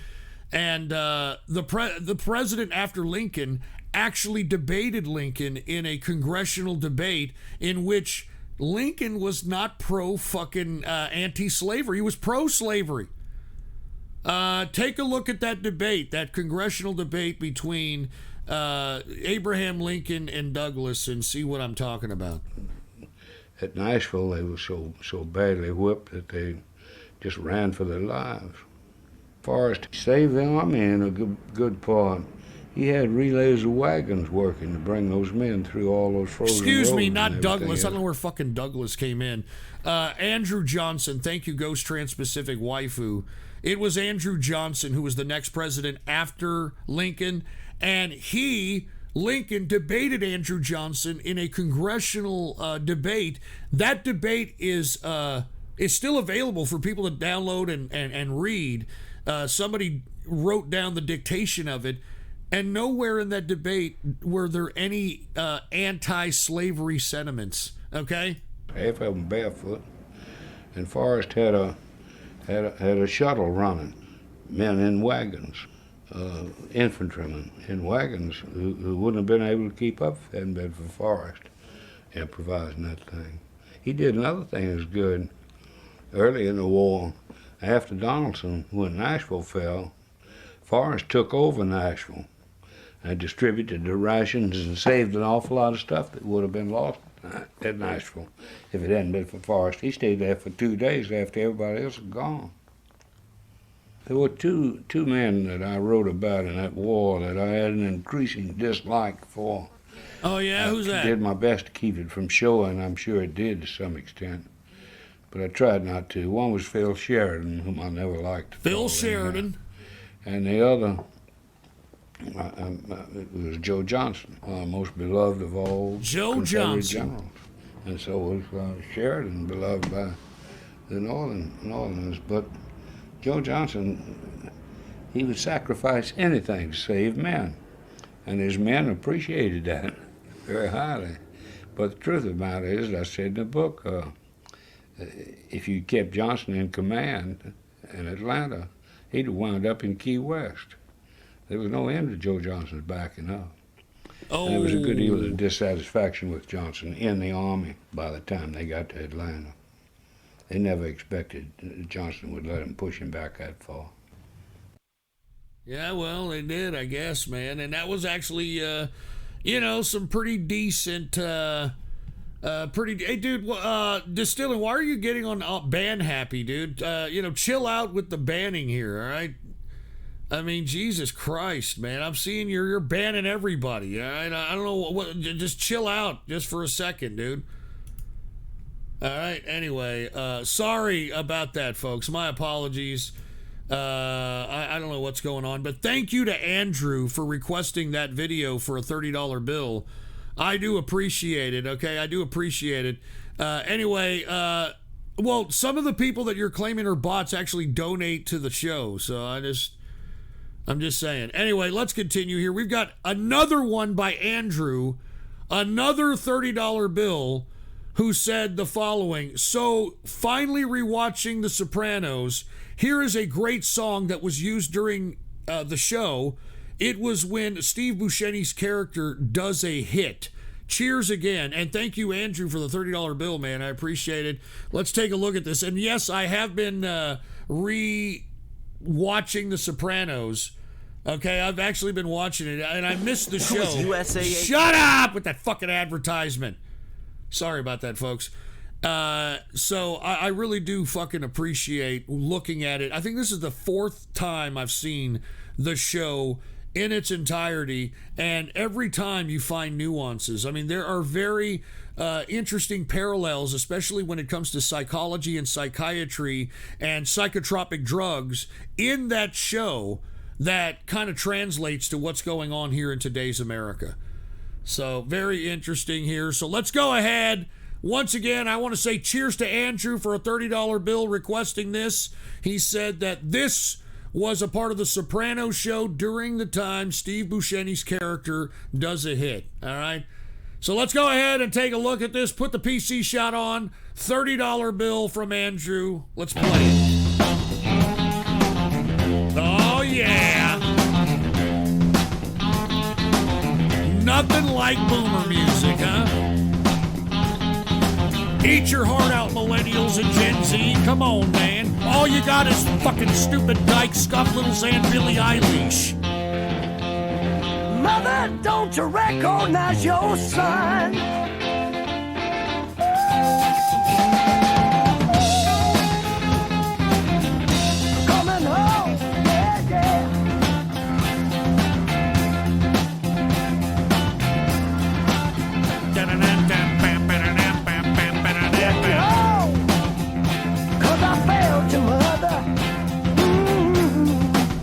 And the president after Lincoln actually debated Lincoln in a congressional debate in which Lincoln was not pro-fucking anti-slavery. He was pro-slavery. Take a look at that debate, that congressional debate between Abraham Lincoln and Douglas, and see what I'm talking about. At Nashville, they were so badly whipped that they just ran for their lives. Forrest saved the Army in a good part. He had relays of wagons working to bring those men through all those frozen Excuse me, roads not Douglas. else. I don't know where fucking Douglas came in. Andrew Johnson, thank you, Ghost Trans-Pacific Waifu. It was Andrew Johnson who was the next president after Lincoln, and Lincoln debated Andrew Johnson in a congressional debate. That debate is still available for people to download and read. Somebody wrote down the dictation of it, and nowhere in that debate were there any anti-slavery sentiments. Okay, half of them barefoot, and Forrest had a shuttle running, men in wagons. Infantrymen in wagons who wouldn't have been able to keep up if it hadn't been for Forrest improvising that thing. He did another thing that was good early in the war. After Donaldson, when Nashville fell, Forrest took over Nashville and distributed the rations and saved an awful lot of stuff that would have been lost at Nashville. If it hadn't been for Forrest, he stayed there for 2 days after everybody else had gone. There were two men that I wrote about in that war that I had an increasing dislike for. Oh, yeah? Who's that? I did my best to keep it from showing. I'm sure it did to some extent. But I tried not to. One was Phil Sheridan, whom I never liked. Phil Sheridan. And the other, it was Joe Johnson, most beloved of all Joe Confederate Johnson. generals. And so was Sheridan, beloved by the Northerners. But Joe Johnson, he would sacrifice anything to save men. And his men appreciated that very highly. But the truth of the matter is, as I said in the book, if you kept Johnson in command in Atlanta, he'd have wound up in Key West. There was no end to Joe Johnson's backing up. Oh. And there was a good deal of dissatisfaction with Johnson in the Army by the time they got to Atlanta. They never expected Johnson would let him push him back that far. Yeah, well, they did, I guess, man. And that was actually, some pretty decent... Hey, dude, Distilling, why are you getting on ban happy, dude? Chill out with the banning here, all right? I mean, Jesus Christ, man. I'm seeing you're banning everybody, all right? I don't know what just chill out just for a second, dude. All right, anyway, sorry about that, folks. My apologies. I don't know what's going on, but thank you to Andrew for requesting that video for a $30 bill. I do appreciate it, okay? I do appreciate it. Anyway, well, some of the people that you're claiming are bots actually donate to the show, so I'm just saying. Anyway, let's continue here. We've got another one by Andrew, another $30 bill, who said the following: so, finally rewatching The Sopranos, here is a great song that was used during the show. It was when Steve Buscemi's character does a hit. Cheers again. And thank you, Andrew, for the $30 bill, man. I appreciate it. Let's take a look at this. And yes, I have been re-watching The Sopranos. Okay, I've actually been watching it, and I missed the show. Shut up with that fucking advertisement. Sorry about that, folks. So I really do fucking appreciate looking at it. I think this is the 4th time I've seen the show in its entirety, and every time you find nuances. I mean, there are very interesting parallels, especially when it comes to psychology and psychiatry and psychotropic drugs in that show that kind of translates to what's going on here in today's America. So very interesting here. So let's go ahead. Once again, I want to say cheers to Andrew for a $30 bill requesting this. He said that this was a part of the Sopranos show during the time Steve Buscemi's character does a hit. All right? So let's go ahead and take a look at this. Put the PC shot on. $30 bill from Andrew. Let's play it. Oh, yeah. Nothing like boomer music, huh? Eat your heart out, millennials and Gen Z. Come on, man. All you got is fucking stupid dyke, scuff littles, and Billie Eilish. Mother, don't you recognize your son? Coming home, yeah, yeah.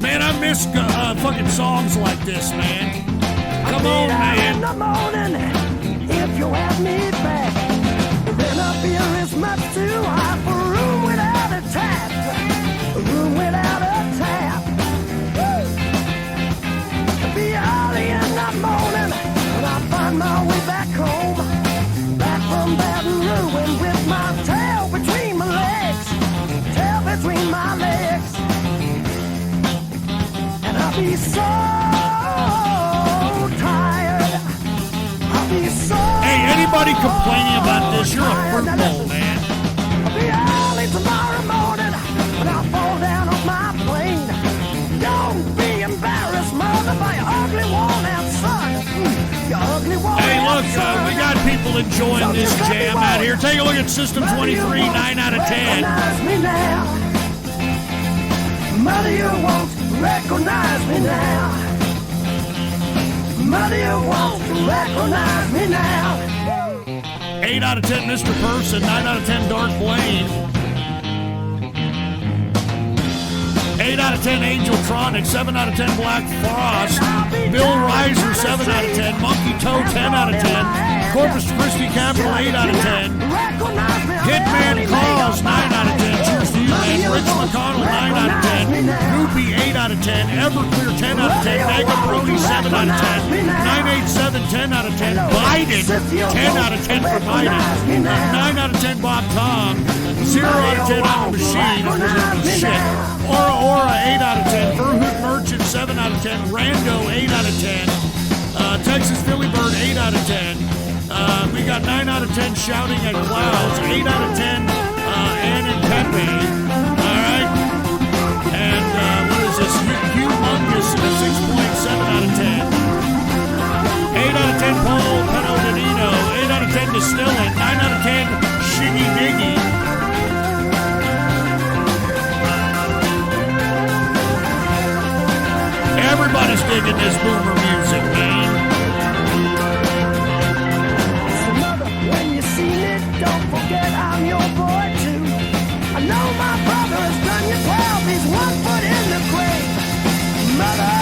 Man, I miss fucking songs like this, man. Come on, man. In the morning, if you have me back, then a beer is much too hot for a room without a tap. A room without a tap. It'll be early in the morning when I find my way back home. Back from Baton Rouge with my tail between my legs. Tail between my legs. And I'll be so tired. I'll be so Hey, anybody complaining about this, you're a fruitball, man. I'll be early tomorrow morning when I fall down on my plane. Don't be embarrassed, mother, by your ugly worn-out son. Your ugly worn-out Hey, look, son. we got people still enjoying this jam out here. Take a look at System 23, 9 out of 10. Me now. Mother, you won't recognize me now. Mother, you won't recognize me now. 8 out of 10, Mr. Person. 9 out of 10, Dark Blade. 8 out of 10, Angeltronic. 7 out of 10, Black Frost. Bill Reiser, 7 out of 10. Monkey Toe, 10 out of 10. Corpus Christi Capital, 8 out of 10. Hitman Cause, 9 out of 10. Choose the man. Rich McConnell, 9 out of 10. Goopy, 8 out of 10. Everclear, 10 out of 10. Mega Brody, 7 out of 10. 987, 10 out of 10. Biden, 10 out of 10 for Biden. 9 out of 10, Bob Tom. 0 out of 10, I'm a machine. Shit. Aura, 8 out of 10. Verhoot Merchant, 7 out of 10. Rando, 8 out of 10. Texas Philly Bird, 8 out of 10. We got 9 out of 10 Shouting at Clouds, 8 out of 10 Ann and Pepe. All right. And what is this? Humongous, 6.7 out of 10. 8 out of 10 Paul Penodino. 8 out of 10 Distillant. 9 out of 10 Shiggy Diggy. Everybody's digging this boomer music, man. So mother, when you see me, don't forget I'm your boy too. I know my brother has done you 12. He's 1 foot in the grave. Mother,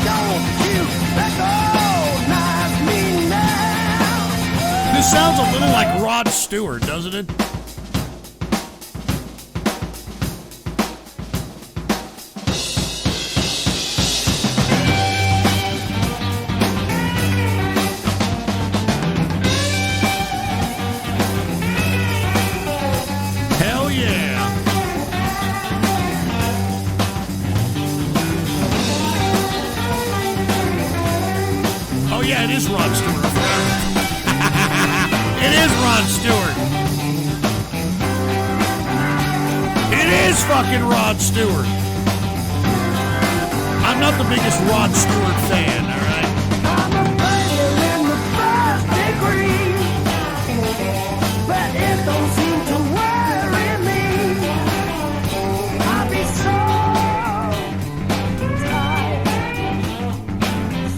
don't you recognize me now. This sounds a little like Rod Stewart, doesn't it? Yeah, it is Rod Stewart. It is Rod Stewart. It is fucking Rod Stewart. I'm not the biggest Rod Stewart fan, all right? I'm a failure in the first degree, but it don't seem to worry me. I'll be so tired,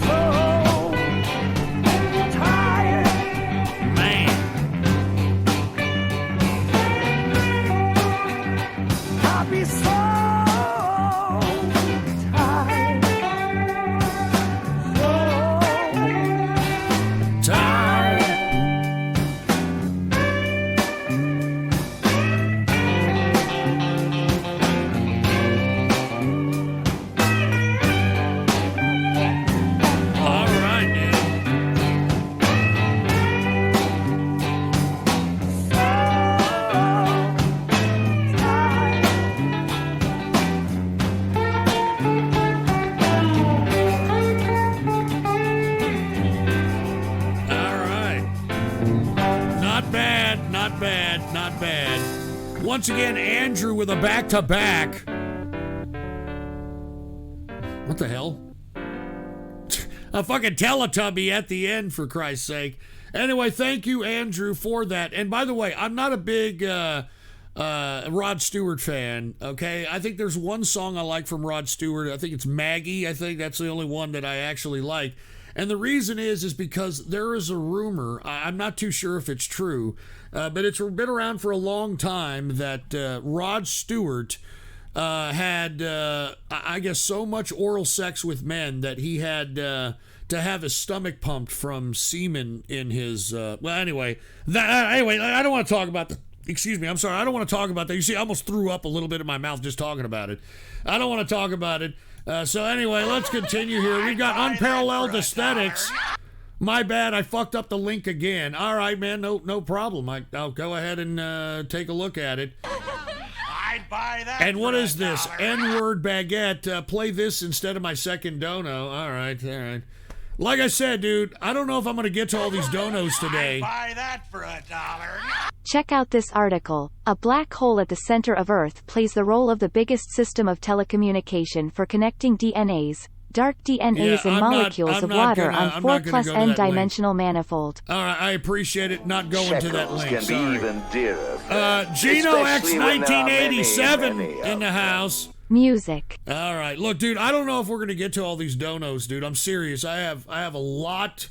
so tired. Man. I'll be so Once again, Andrew with a back-to-back. What the hell? A fucking Teletubby at the end, for Christ's sake. Anyway, thank you, Andrew, for that. And by the way, I'm not a big Rod Stewart fan, okay? I think there's one song I like from Rod Stewart. I think it's Maggie. I think that's the only one that I actually like. And the reason is because there is a rumor, I'm not too sure if it's true, but it's been around for a long time that Rod Stewart had, I guess, so much oral sex with men that he had to have his stomach pumped from semen in his, well, anyway, I don't want to talk about excuse me, I'm sorry, I don't want to talk about that. You see, I almost threw up a little bit in my mouth just talking about it. I don't want to talk about it. So anyway, let's continue here. We've got Unparalleled Aesthetics. My bad, I fucked up the link again. All right, man, no problem. I'll go ahead and take a look at it. I'd buy that. And what is this? N-word baguette. Play this instead of my second dono. All right. Like I said, dude, I don't know if I'm going to get to all these donos today. I'd buy that for $1. Check out this article. A black hole at the center of Earth plays the role of the biggest system of telecommunication for connecting DNAs, dark DNAs and molecules of water on 4 plus n-dimensional manifold. All right, I appreciate it. Not going to that link. Can Sorry. be even dearer. Gino X Especially when there are 1987 many in the house. Music. All right, look, dude. I don't know if we're gonna get to all these donos, dude. I'm serious. I have a lot,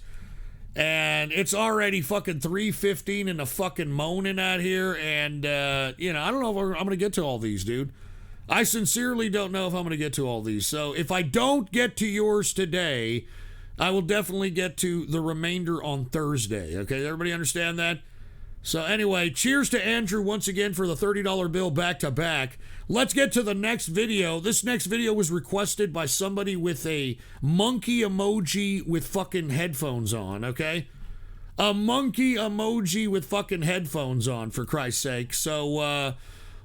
and it's already fucking 3:15 and the fucking moaning out here, and I don't know if I'm gonna get to all these, dude. I sincerely don't know if I'm gonna get to all these. So if I don't get to yours today, I will definitely get to the remainder on Thursday. Okay, everybody understand that? So anyway, cheers to Andrew once again for the $30 bill back to back. Let's get to the next video. This next video was requested by somebody with a monkey emoji with fucking headphones on, okay? A monkey emoji with fucking headphones on, for Christ's sake. So,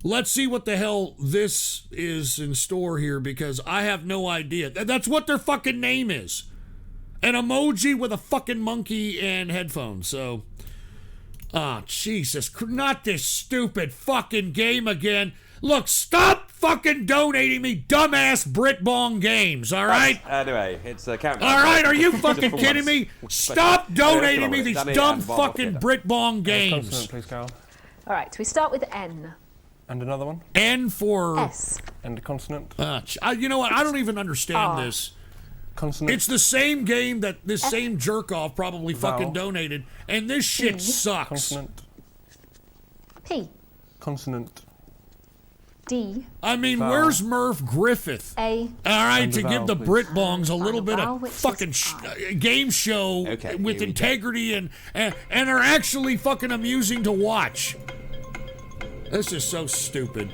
let's see what the hell this is in store here, because I have no idea. That's what their fucking name is. An emoji with a fucking monkey and headphones, so... Oh, Jesus, not this stupid fucking game again. Look, stop fucking donating me dumbass Britbong games, all right? Anyway, it's a countdown. All right, are you fucking kidding me? Stop donating me these dumb fucking Britbong games. Consonant, please, Carol. All right, we start with N. And another one? N for... S. And a consonant? You know what? I don't even understand this. Consonant. It's the same game that this same jerk-off probably fucking donated, and this shit sucks. Consonant. P. Consonant. D. I mean, where's Murph Griffith? A. All right, And to vowel, give the please. Britbongs a little bit vowel, of which fucking game show with here we integrity and are actually fucking amusing to watch. This is so stupid.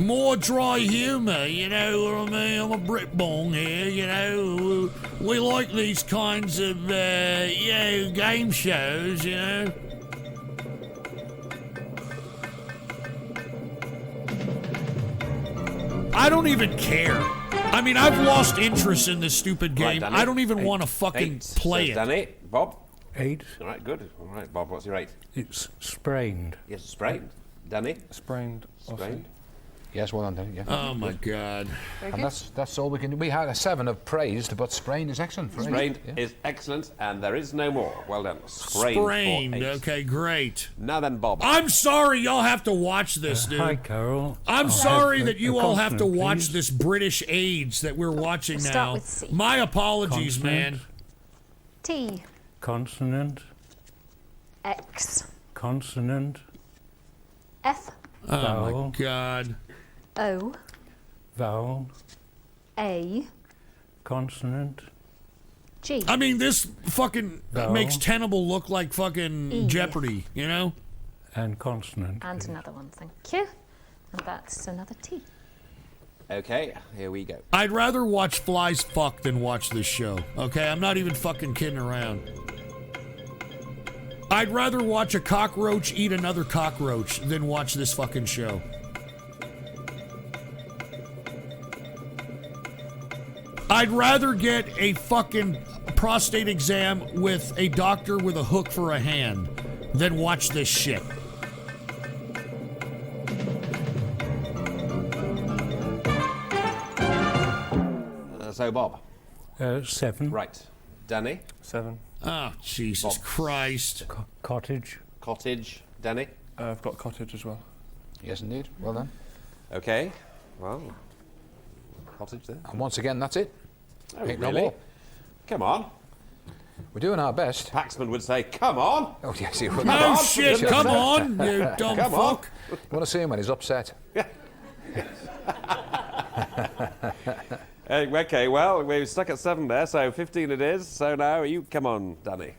More dry humour, you know what I mean? I'm a Britbong here, you know. We like these kinds of, game shows, you know. I don't even care. I mean, I've lost interest in this stupid game. Right, I don't even want to fucking play it. Danny, Bob? 8. All right, good. All right, Bob, what's your 8? It's sprained. Yes, sprained. Danny? Sprained. Sprained. Yes, well done, Danny. Yeah. Oh my God. And that's all we can do. We had a 7 of praised, but sprained is excellent. For Sprained yeah. is excellent, and there is no more. Well done. Sprained. Sprained. For 8. Okay, great. Now then, Bob. I'm sorry y'all have to watch this, dude. Hi, Carol. I'm sorry that you all have to consonant, watch please. this British AIDS that we're watching We'll now. start with C. My apologies, Consonant. man. T. Consonant. X. Consonant. F. Oh Vowel. my God. O. Vowel. A. Consonant. G. I mean, this fucking Vowel. makes Tenable look like fucking E. Jeopardy, you know? And consonant. And another one, thank you. And that's another T. Okay, here we go. I'd rather watch flies fuck than watch this show, okay? I'm not even fucking kidding around. I'd rather watch a cockroach eat another cockroach than watch this fucking show. I'd rather get a fucking prostate exam with a doctor with a hook for a hand than watch this shit. So, Bob. 7. Right. Danny? 7. Oh, Jesus Bob. Christ. Cottage. Cottage. Danny? I've got cottage as well. Yes, indeed. Well done. Okay. Well, cottage there. And once again, that's it. Oh, Ain't no really? more. Come on. We're doing our best. Paxman would say, come on. Oh, yes, he would. No shit, come on, you dumb Come on. fuck. You want to see him when he's upset. Okay, well, we're stuck at 7 there, so 15 it is. So now you, come on, Danny.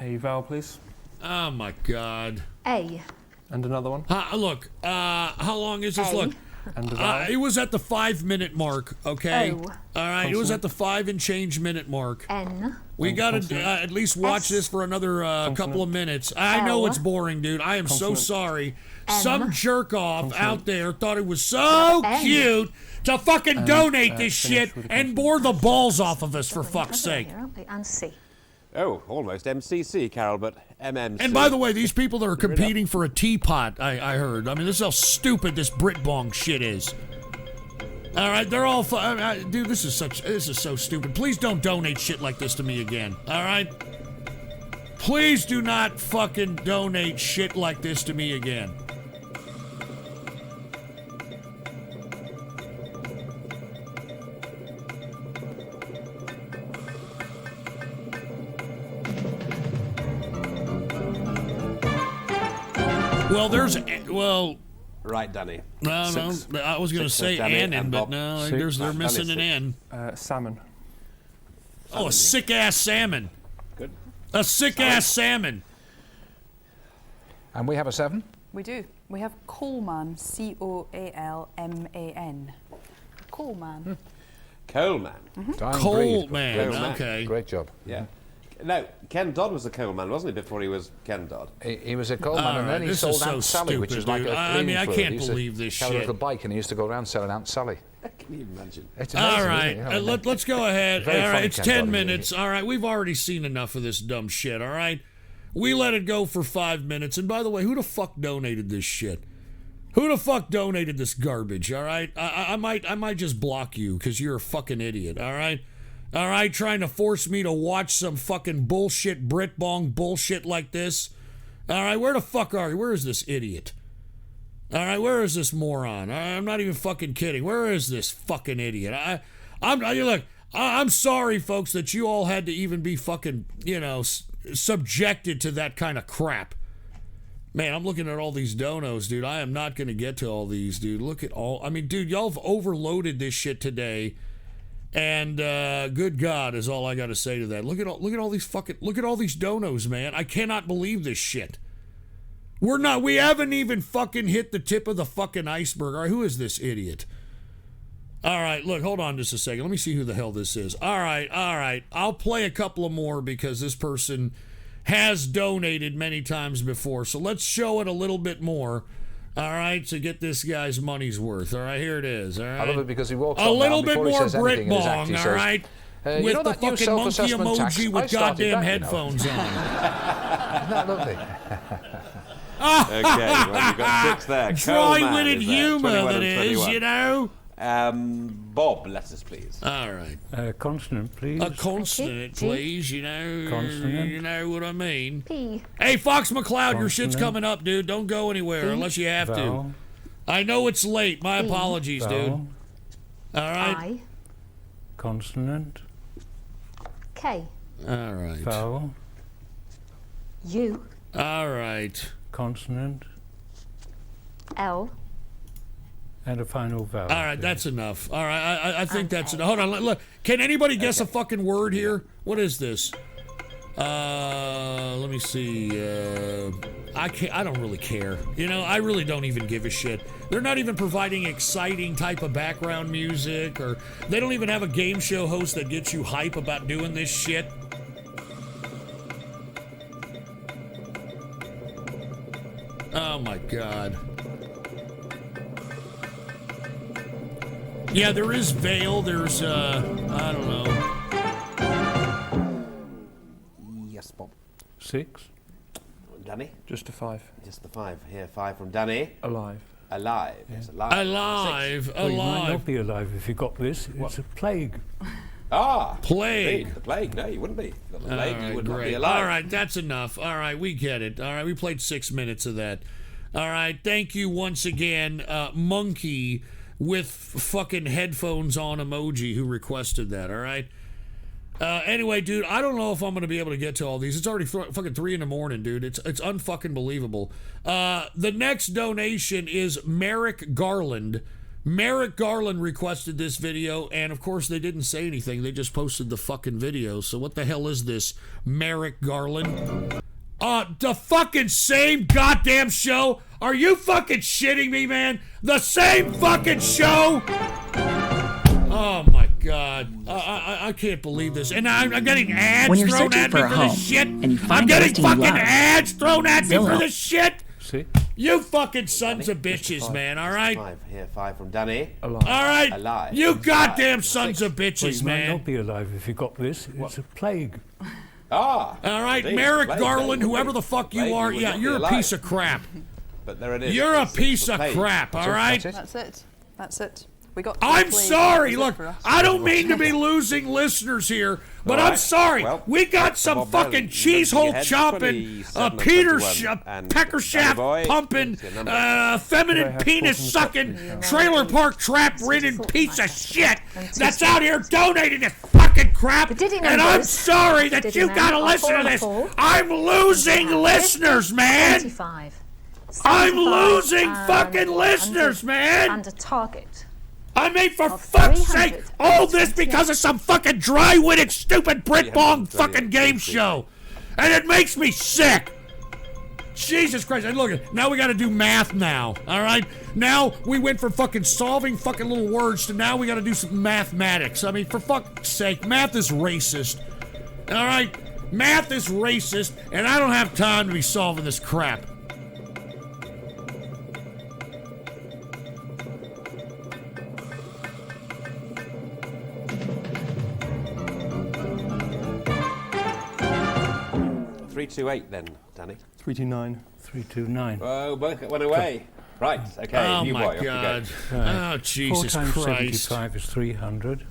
A vowel, please. Oh my God. A. And another one. Look, how long is this? A. Look, And a vowel. it was at the 5-minute mark, okay? O. All right, it was at the 5 and change minute mark. N. We And got to consonant. at least watch S. this for another couple of minutes. I know L. it's boring, dude. I am so Consonant. sorry. M. Some jerk off Consonant. out there thought it was so N. cute to fucking donate this finish shit with a and consonant. bore the balls off of us, for fuck's sake. Here, aren't we? And C. Oh, almost MCC, Carol, but MMC. And by the way, these people that are competing for a teapot, I heard. I mean, this is how stupid this Brit Bong shit is. All right, they're all dude, this is so stupid. Please don't donate shit like this to me again. All right? Please do not fucking donate shit like this to me again. Well, right, Danny. No, I was going to say Annan, but no, they're missing an N. Salmon. Oh, a sick-ass salmon. Good. A sick-ass salmon. And we have a 7? We do. We have Coleman, C-O-A-L-M-A-N. Coleman. Coleman. Coleman, okay. Great job. Yeah. No, Ken Dodd was a coalman, wasn't he, before he was Ken Dodd? He was a coalman, and then he sold Aunt Sally, which is like a cleaning I fluid. can't He used believe to this have a shit. little bike, and he used to go around selling Aunt Sally. Can you imagine? It's amazing, all right, isn't it? You know, let's go ahead. Very All right, funny, it's Ken 10 Dodd. minutes. All right, we've already seen enough of this dumb shit, all right? We let it go for 5 minutes. And by the way, who the fuck donated this shit? Who the fuck donated this garbage, all right? I might just block you because you're a fucking idiot, all right? All right, trying to force me to watch some fucking bullshit Brit Bong bullshit like this. All right, where the fuck are you? Where is this idiot? All right, where is this moron? I'm not even fucking kidding. Where is this fucking idiot? I'm sorry, folks, that you all had to even be fucking, subjected to that kind of crap. Man, I'm looking at all these donos, dude. I am not going to get to all these, dude. Look at all. I mean, dude, y'all have overloaded this shit today. And good God is all I got to say to that. Look at all these donos, man. I cannot believe this shit. We haven't even fucking hit the tip of the fucking iceberg. All right, who is this idiot? All right, look, hold on just a second. Let me see who the hell this is. All right. I'll play a couple of more because this person has donated many times before. So let's show it a little bit more. All right, to get this guy's money's worth. All right, here it is. All right. I love it because he walks a up little now, bit before he more says anything Brit in his act, Bong, he all says, right? you With know the that new fucking monkey self-assessment tax? emoji I with started goddamn that, headphones on. Isn't that lovely? Okay, well, you've got 6 there. Dry-witted humour, that is, you know. Bob, letters, please. All right. Consonant, please. A consonant, please, you know. Consonant. You know what I mean. P. Hey, Fox McCloud, your shit's Consonant. coming up, dude. Don't go anywhere P. unless you have Vowel. to. I know it's late. My P. apologies, dude. Vowel. All right. I. Consonant. K. All right. Vowel. U. All right. Consonant. L. And a final vowel. All right, that's enough. All right, I think that's enough. Hold on, look. Can anybody guess a fucking word here? What is this? Let me see. I don't really care. You know, I really don't even give a shit. They're not even providing exciting type of background music, or they don't even have a game show host that gets you hype about doing this shit. Oh my God. Yeah, there is Vale. There's, I don't know. Yes, Bob. 6. Danny? Just a 5. Just the 5. Here, 5 from Danny. Alive. Alive. Yeah. Yes, alive. Alive. Six. Well, you might Alive. not be alive if you got this. It's a plague. Ah! Plague. Indeed, the plague. No, you wouldn't be. If you got the All plague, right, you would not be great. alive. All right, that's enough. All right, we get it. All right, we played 6 minutes of that. All right, thank you once again, Monkey with fucking headphones on emoji who requested that, all right? Anyway, dude, I don't know if I'm going to be able to get to all these. It's already fucking 3 in the morning, dude. It's unfucking believable. The next donation is Merrick Garland. Merrick Garland requested this video, and of course they didn't say anything. They just posted the fucking video. So what the hell is this, Merrick Garland? The fucking same goddamn show? Are you fucking shitting me, man? The same fucking show? Oh my God. I can't believe this. And I'm getting ads When you're thrown searching at for me a for home this shit. and you find I'm a getting listing you fucking love, ads thrown at me for Zillow. this shit. 6. You fucking sons of bitches, man, all right? 5. Here, 5 from Danny. Alive. All right? Alive. You 5. goddamn sons of Well, bitches, you might man. not be alive if you got this. It's a plague. All right, indeed. Merrick Play, Garland, play, whoever the play. fuck you Play, are, you would yeah, not be you're a alive. piece of crap. But there it is. You're a It's piece of played. crap, all right? That's it. That's it. We got. I'm complete. sorry. That's it Look, for us. I don't mean to be losing listeners here, but All I'm right. sorry. Well, We got some Bob fucking Bradley, cheese you hole had chopping, 27 or Peter 21, and pecker Danny shaft Boy, pumping, it's your number. feminine penis sucking, trailer park trap ridden piece of shit that's out here donating this fucking crap. And I'm sorry that you gotta listen to this. I'm losing listeners, man. 25. I'm 75, losing fucking listeners, man. And a target. I mean, for fuck's sake, all this because of some fucking dry-witted, stupid Brit Bong fucking game show. And it makes me sick. Jesus Christ. And look, now we gotta do math now, all right? Now we went from fucking solving fucking little words to now we gotta do some mathematics. I mean, for fuck's sake, math is racist. All right? Math is racist, and I don't have time to be solving this crap. $328 then, Danny. 329. 329. Oh, both went away. Right, okay, Oh new my boy, off you God. go. Oh, Jesus 4 times Christ. 75 is 300.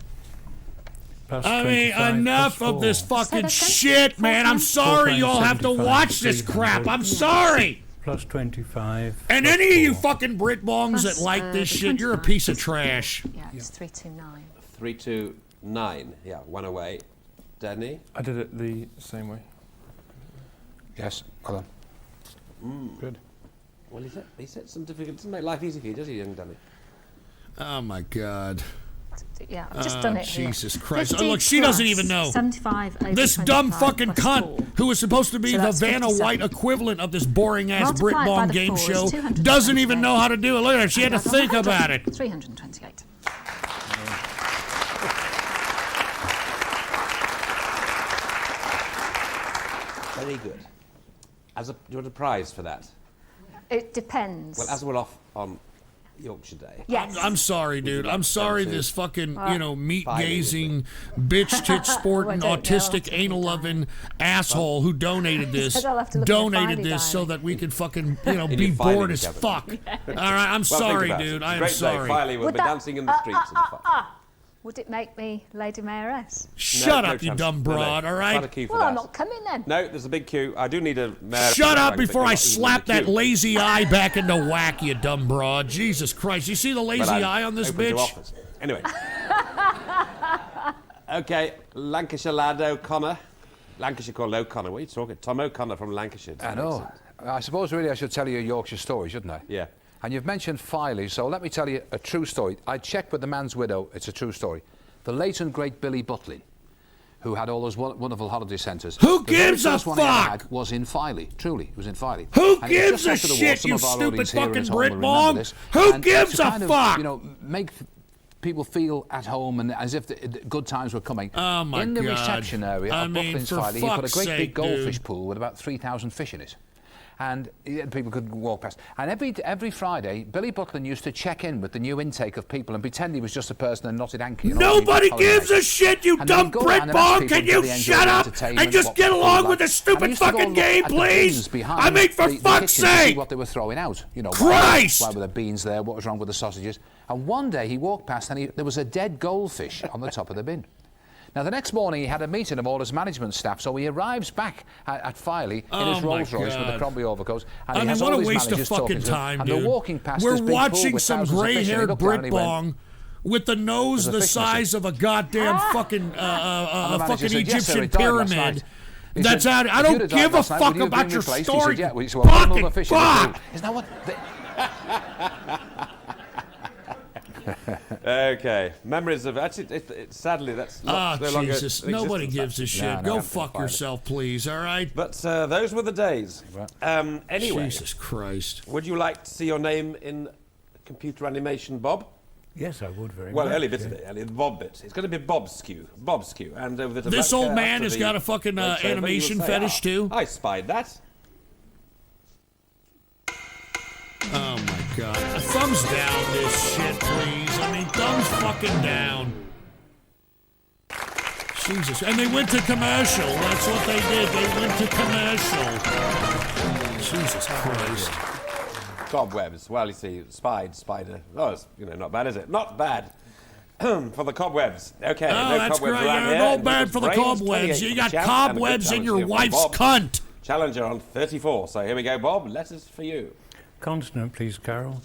Plus I mean, 25 enough plus of this 4. fucking shit, man. I'm sorry you all have to watch this crap. I'm sorry. Plus 25. And plus any of you 4. fucking Brit bongs that like this shit, you're a piece of trash. Yeah, it's 329. 329, yeah, one away. Danny? I did it the same way. Yes, well done. Good. Well, he set some difficult. Doesn't make life easy for you, does he, young Danny? Oh my God. Yeah, I've just done it. Jesus here. Christ. 50 Oh, look, she doesn't plus even know. 75 over This dumb 25 fucking plus cunt 4. who was supposed to be So the that's Vanna 57. White equivalent of this boring ass Brit Multiplied by Bong the game 4 is show 228. doesn't even know how to do it. Look at her. She had to think about it. 328. Very good. Do you want a prize for that? It depends. Well, as we're off on Yorkshire Day. Yes. I'm sorry, dude. I'm sorry this fucking, meat-gazing, bitch-tit sporting, I don't know. autistic, anal-loving asshole who donated this, said I'll have to look in the donated Friday this so diary. that we could fucking, In be your filing bored as cabinet. fuck. All right, I'm Well, think sorry, about it. dude. It's a I am great day. sorry. Filey will Would be that- dancing in the streets and fun. Would it make me Lady Mayoress? Shut No, up, you chance. dumb No, no. broad, all Not a right? queue for Well, that. I'm not coming then. No, there's a big queue. I do need a mayor. Shut up but before you're I not even in slap the that queue. lazy eye back into whack, you dumb broad. Jesus Christ. You see the lazy But I'm eye on this open to bitch? offers. Anyway. Okay, Lancashire lad O'Connor. Lancashire called O'Connor. What are you talking? Tom O'Connor from Lancashire. I know. I suppose really I should tell you a Yorkshire story, shouldn't I? Yeah. And you've mentioned Filey, so let me tell you a true story. I checked with the man's widow. It's a true story. The late and great Billy Butlin, who had all those wonderful holiday centres. Who the very gives a first one he ever fuck? had was in Filey. Truly, it was in Filey. Who And it was gives a just after the war. shit, Some you of our stupid audience here fucking at home Brit will Bong? remember this. Who And gives to a kind of, fuck? you know, make people feel at home and as if the good times were coming. Oh, my in the God. reception area I of mean, Butlin's for Filey, he put a fuck's great sake, big goldfish dude. pool with about 3,000 fish in it. And people could walk past. And every Friday, Billy Butlin used to check in with the new intake of people and pretend he was just a person in knotted ankle. You know, Nobody holiday gives a makers. shit, you And then dumb he'd go Brit around and ask Bong. people, Can do you they enjoy shut the up entertainment, and just what get the food along like? with the And he stupid used to go fucking look game, at the please? bins behind I mean, for the fuck's kitchen to see sake. what they were throwing out. You know, Christ! why were the beans there? What was wrong with the sausages? And one day he walked past and there was a dead goldfish on the top of the bin. Now, the next morning, he had a meeting of all his management staff, so he arrives back at Filey in his Oh, my Rolls Royce with the God. Crombie overcoats, and I he mean, has what all a his waste of managers talking fucking to him, time, and dude. they're walking past We're this big pool watching with some thousands of fish, and he gray-haired looked down and Brit he went, Bong with the nose There's a the fish size of a goddamn fucking And the manager fucking said, "Yes, sir, Egyptian it died last pyramid. night." He That's said, out. I "If don't you'd have died give a last night, fuck would you have about been your replaced?" He story. said, "Yeah, well, one Fucking other fish in the fuck. pool." Isn't that what? Okay, memories of actually. Sadly, that's Ah, no longer Jesus. in Nobody existence, gives a shit. that. Go fuck yourself, please, all right? But those were the days. Anyway, Jesus Christ. would you like to see your name in computer animation, Bob? Yes, I would very Well, much. early bits of it, the Bob bit. It's going to be Bob's skew. And over the This old man has got a fucking animation fetish, too? I spied that. Oh my God. Thumbs down this shit, please. I mean, thumbs fucking down. Jesus. And they went to commercial. That's what they did. They went to commercial. Jesus Christ. Cobwebs. Well, you see, spider. Oh, it's, not bad, is it? Not bad. For the cobwebs. Okay. Oh, no that's cobwebs great. around Yeah, here. no And bad it's for the brains, cobwebs. 28 You for got the champ, and a good cobwebs in challenge your here from wife's Bob. cunt. Challenger on 34. So here we go, Bob. Letters for you. Consonant, please, Carol.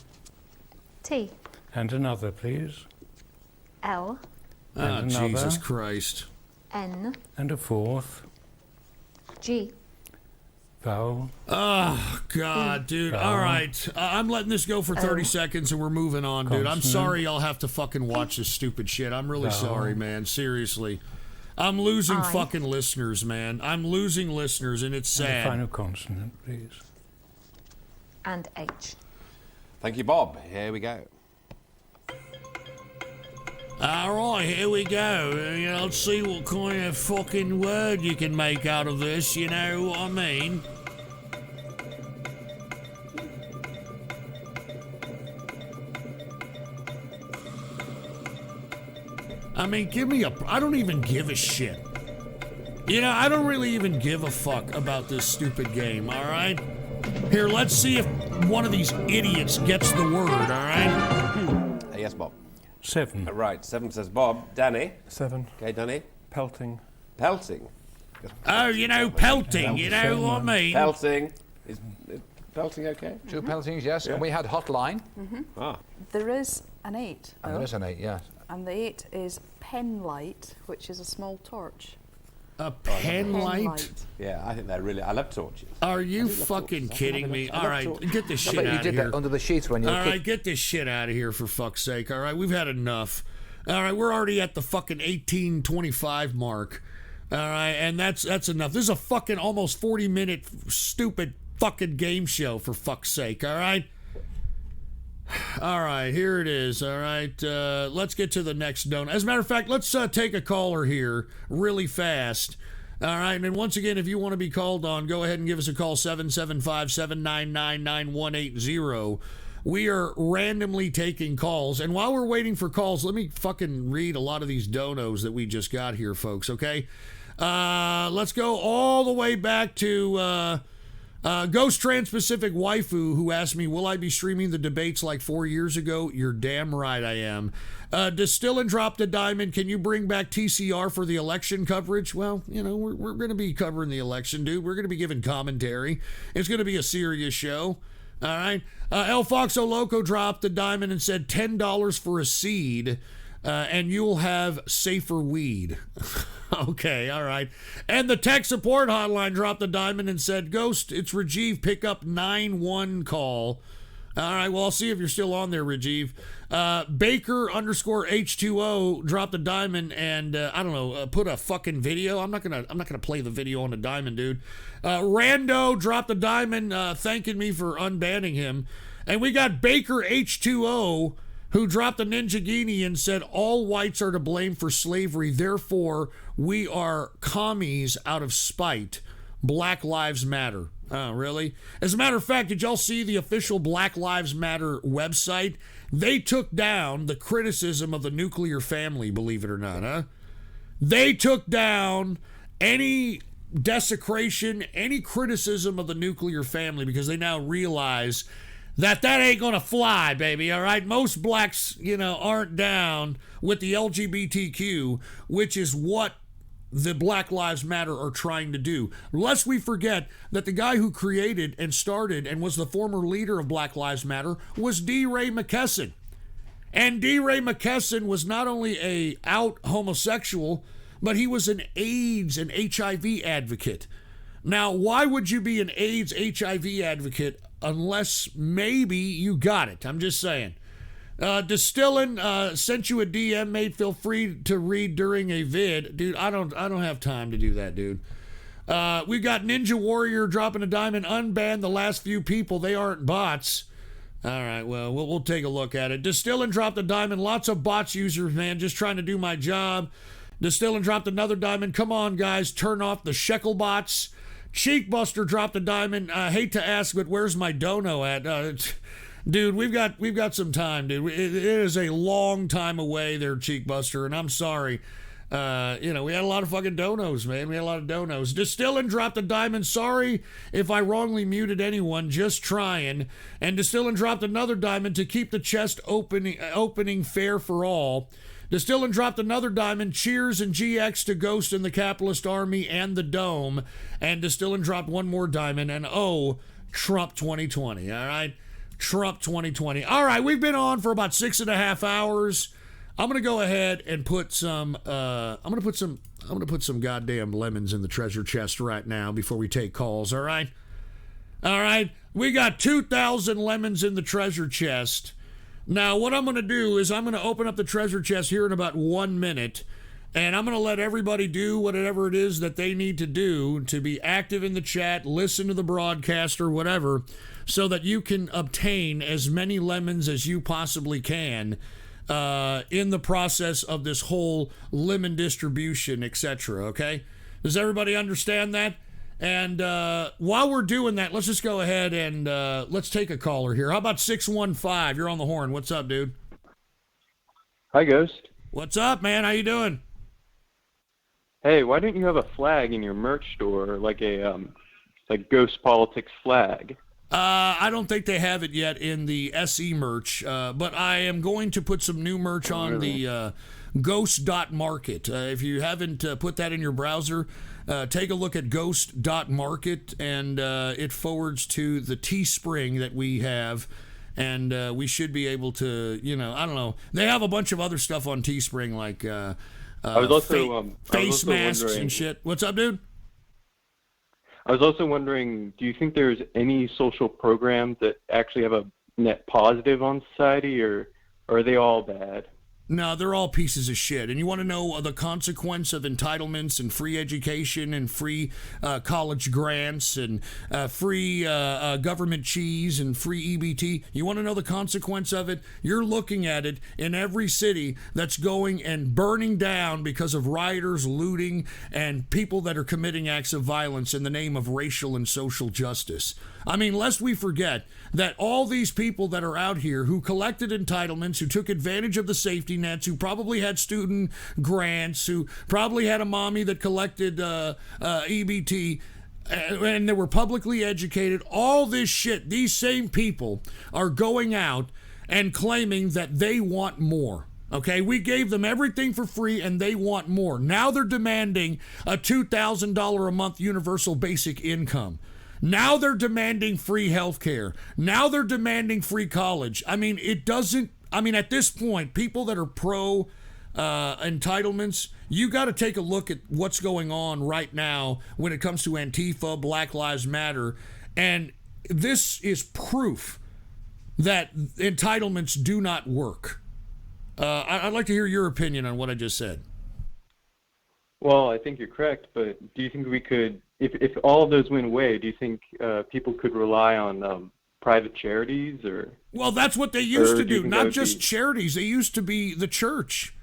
T. And another, please. L. Ah, And another. Jesus Christ. N. And a fourth. G. Vowel. Oh, God, dude. Vowel. All right. I'm letting this go for 30 seconds and we're moving on, dude. I'm Consonant. sorry y'all have to fucking watch this stupid shit. I'm really Vowel. sorry, man. Seriously. I'm losing I. fucking listeners, man. I'm losing listeners, and it's And a sad. final consonant, please. And H. Thank you, Bob. Here we go. All right, here we go. Let's see what kind of fucking word you can make out of this, you know what I mean? I mean, I don't even give a shit. I don't really even give a fuck about this stupid game, all right? Here, let's see if one of these idiots gets the word, all right? Yes, Bob. 7. Right, 7 says Bob. Danny. 7. Okay, Danny. Pelting. Pelting. Oh, pelting, you know what I mean? Pelting. Is pelting okay? 2 peltings, yes. And we had hotline. Ah. There is an 8. And there is an 8, yes. And the 8 is pen light, which is a small torch. A pen light? Yeah, I think they're really. I love torches. Are you fucking kidding me? All right, get this I shit bet you out of did here. that under the sheets when you All were right, get this shit out of here for fuck's sake. All right, we've had enough. All right, we're already at the fucking 18:25 mark. All right, and that's enough. This is a fucking almost 40-minute stupid fucking game show for fuck's sake. All right. All right, here it is. All right, let's get to the next donut. As a matter of fact, let's take a caller here really fast. All right, and then once again, if you want to be called on, go ahead and give us a call, 775-799-9180. We are randomly taking calls, and while we're waiting for calls, let me fucking read a lot of these donos that we just got here, folks, okay? Let's go all the way back to... Ghost Trans-Pacific Waifu, who asked me, will I be streaming the debates like 4 years ago? You're damn right I am. Distill and Drop the Diamond, can you bring back TCR for the election coverage? Well, we're going to be covering the election, dude. We're going to be giving commentary. It's going to be a serious show. All right? El Foxo Loco dropped the diamond and said $10 for a seed. And you'll have safer weed. Okay, all right. And the tech support hotline dropped the diamond and said, Ghost, it's Rajiv, pick up 9-1 call. All right, well, I'll see if you're still on there, Rajiv. Baker _ H2O dropped a diamond and, I don't know, put a fucking video. I'm not gonna play the video on the diamond, dude. Rando dropped a diamond, thanking me for unbanning him. And we got Baker H2O, who dropped a Ninja Genie and said all whites are to blame for slavery, therefore we are commies out of spite. Black Lives Matter. Oh, really? As a matter of fact, did y'all see the official Black Lives Matter website? They took down the criticism of the nuclear family, believe it or not, huh? They took down any desecration, any criticism of the nuclear family because they now realize that ain't gonna fly, baby, all right? Most blacks, aren't down with the LGBTQ, which is what the Black Lives Matter are trying to do. Lest we forget that the guy who created and started and was the former leader of Black Lives Matter was D. Ray McKesson. And D. Ray McKesson was not only a out homosexual, but he was an AIDS and HIV advocate. Now, why would you be an AIDS HIV advocate unless maybe you got it? I'm just saying. Distilling sent you a DM, made feel free to read during a vid. Dude, I don't have time to do that, dude. We got Ninja Warrior dropping a diamond, unban the last few people. They aren't bots. All right, well, we'll take a look at it. Distilling dropped a diamond. Lots of bots users, man, just trying to do my job. Distilling dropped another diamond. Come on, guys, turn off the shekel bots. Cheekbuster dropped a diamond. I hate to ask, but where's my dono at? Dude, we've got some time, dude. It is a long time away there, Cheekbuster, and I'm sorry. We had a lot of fucking donos, man. We had a lot of donos. Distillin dropped a diamond. Sorry if I wrongly muted anyone. Just trying. And Distillin dropped another diamond to keep the chest opening fair for all. Distillin dropped another diamond. Cheers and GX to Ghost and the Capitalist Army and the Dome. And Distillin dropped one more diamond. And Trump 2020. All right, Trump 2020. All right, we've been on for about 6.5 hours. I'm gonna go ahead and put some. I'm gonna put some goddamn lemons in the treasure chest right now before we take calls. All right. We got 2,000 lemons in the treasure chest. Now, what I'm gonna do is I'm gonna open up the treasure chest here in about 1 minute, and I'm gonna let everybody do whatever it is that they need to do to be active in the chat, listen to the broadcast or whatever, so that you can obtain as many lemons as you possibly can. In the process of this whole lemon distribution, etc. Okay? Does everybody understand that? And while we're doing that, let's just go ahead and let's take a caller here. How about 615? You're on the horn. What's up, dude? Hi, Ghost. What's up, man? How you doing? Hey, why don't you have a flag in your merch store, like a like Ghost Politics flag? I don't think they have it yet in the SE merch, but I am going to put some new merch on the ghost.market. If you haven't put that in your browser, take a look at ghost.market, and it forwards to the Teespring that we have, and we should be able to, I don't know. They have a bunch of other stuff on Teespring, like face masks and shit. What's up, dude? I was also wondering, do you think there's any social programs that actually have a net positive on society, or are they all bad? No, they're all pieces of shit. And you want to know the consequence of entitlements and free education and free college grants and free government cheese and free EBT? You want to know the consequence of it? You're looking at it in every city that's going and burning down because of rioters, looting, and people that are committing acts of violence in the name of racial and social justice. I mean, lest we forget that all these people that are out here who collected entitlements, who took advantage of the safety nets, who probably had student grants, who probably had a mommy that collected EBT, and they were publicly educated, all this shit, these same people are going out and claiming that they want more. Okay, we gave them everything for free and they want more. Now they're demanding a $2,000 a month universal basic income. Now they're demanding free health care. Now they're demanding free college. I mean, at this point, people that are pro entitlements, you got to take a look at what's going on right now when it comes to Antifa, Black Lives Matter. And this is proof that entitlements do not work. I'd like to hear your opinion on what I just said. Well, I think you're correct, but do you think we could, if all of those went away, do you think people could rely on private charities or? Well, that's what they used to do. Not just charities. They used to be the church,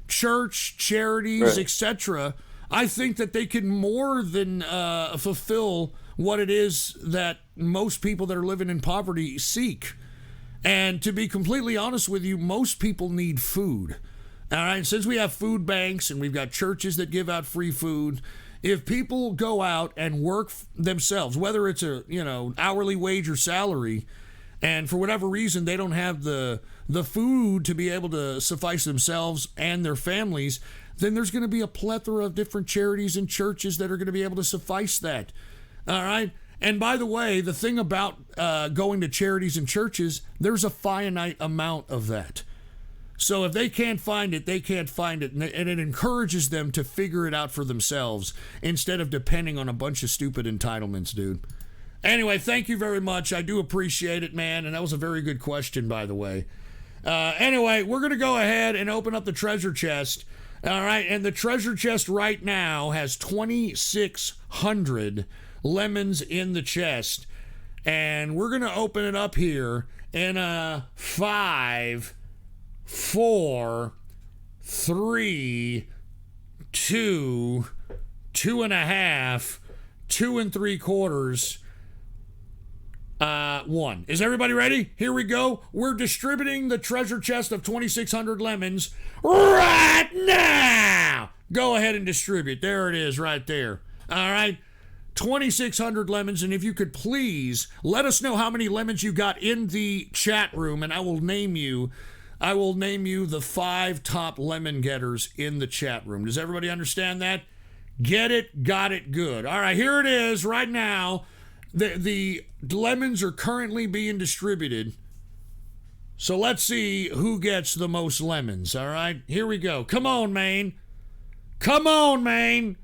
charities, right, etc. I think that they can more than fulfill what it is that most people that are living in poverty seek. And to be completely honest with you, most people need food. All right, since we have food banks and we've got churches that give out free food, if people go out and work themselves, whether it's a hourly wage or salary, and for whatever reason they don't have the food to be able to suffice themselves and their families, then there's going to be a plethora of different charities and churches that are going to be able to suffice that. All right. And by the way, the thing about going to charities and churches, there's a finite amount of that. So if they can't find it, they can't find it. And it encourages them to figure it out for themselves instead of depending on a bunch of stupid entitlements, dude. Anyway, thank you very much. I do appreciate it, man. And that was a very good question, by the way. Anyway, we're going to go ahead and open up the treasure chest. All right. And the treasure chest right now has 2,600 lemons in the chest. And we're going to open it up here in a 5, 4, 3, 2, 2.5, 2 3/4, 1. Is everybody ready? Here we go. We're distributing the treasure chest of 2,600 lemons right now. Go ahead and distribute. There it is right there. All right. 2,600 lemons, and if you could please let us know how many lemons you got in the chat room, and I will name you the 5 top lemon getters in the chat room. Does everybody understand that? Get it, got it, good. All right, here it is right now. The lemons are currently being distributed. So let's see who gets the most lemons, all right? Here we go. Come on, Maine. Come on, Maine.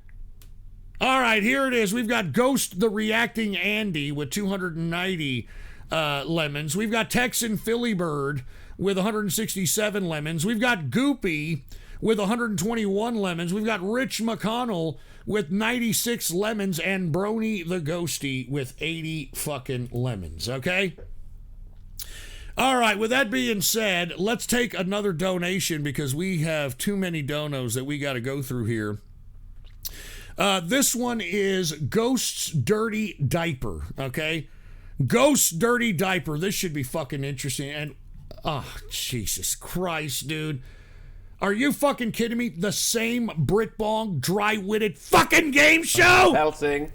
All right, here it is. We've got Ghost the Reacting Andy with 290 lemons. We've got Texan Philly Bird with 167 lemons. We've got Goopy with 121 lemons. We've got Rich McConnell with 96 lemons and Brony the Ghosty with 80 fucking lemons, okay? All right, with that being said, let's take another donation because we have too many donos that we got to go through here. This one is Ghost's Dirty Diaper, okay? Ghost's Dirty Diaper. This should be fucking interesting. And, oh, Jesus Christ, dude. Are you fucking kidding me? The same Britbong, dry-witted fucking game show? Belting.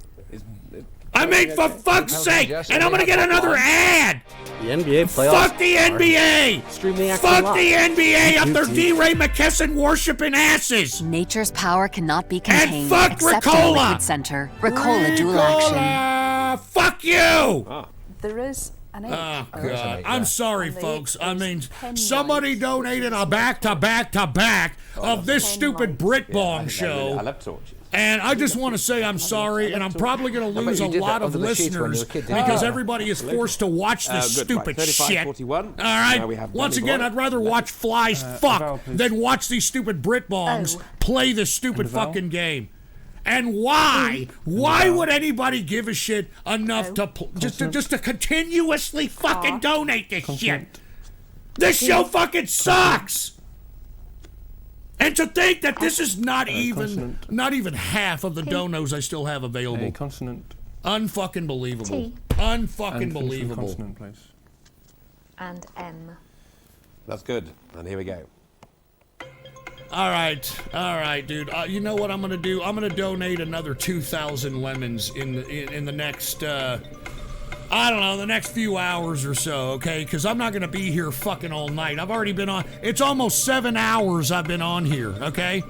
I mean, for fuck's sake! And I'm gonna get another ad! The NBA playoffs. Fuck the NBA! Streaming Fuck the NBA up their D-Ray McKesson worshiping asses! Nature's power cannot be contained fuck except in the Ricola! Liquid Center. Ricola Dual Action. Fuck you! There is an 8. Oh, God. I'm sorry, folks. I mean, somebody donated a back-to-back-to-back of this stupid Britbong show. I love torches. And I just want to say I'm sorry, and I'm probably going to lose a lot of listeners because everybody is forced to watch this stupid shit. 41. All right? Once again, I'd rather watch flies fuck than watch these stupid Britbongs play this stupid fucking game. And why? Why would anybody give a shit enough to just to continuously fucking donate this shit? This show fucking sucks. And to think that this is not even half of the donos I still have available. Consonant. Unfucking believable. T. Unfucking believable. Consonant, please. And M. That's good. And here we go. All right, dude. You know what I'm gonna do? I'm gonna donate another 2,000 lemons in the next. I don't know, the next few hours or so, okay? Because I'm not going to be here fucking all night. I've already been on. It's almost 7 hours I've been on here, okay?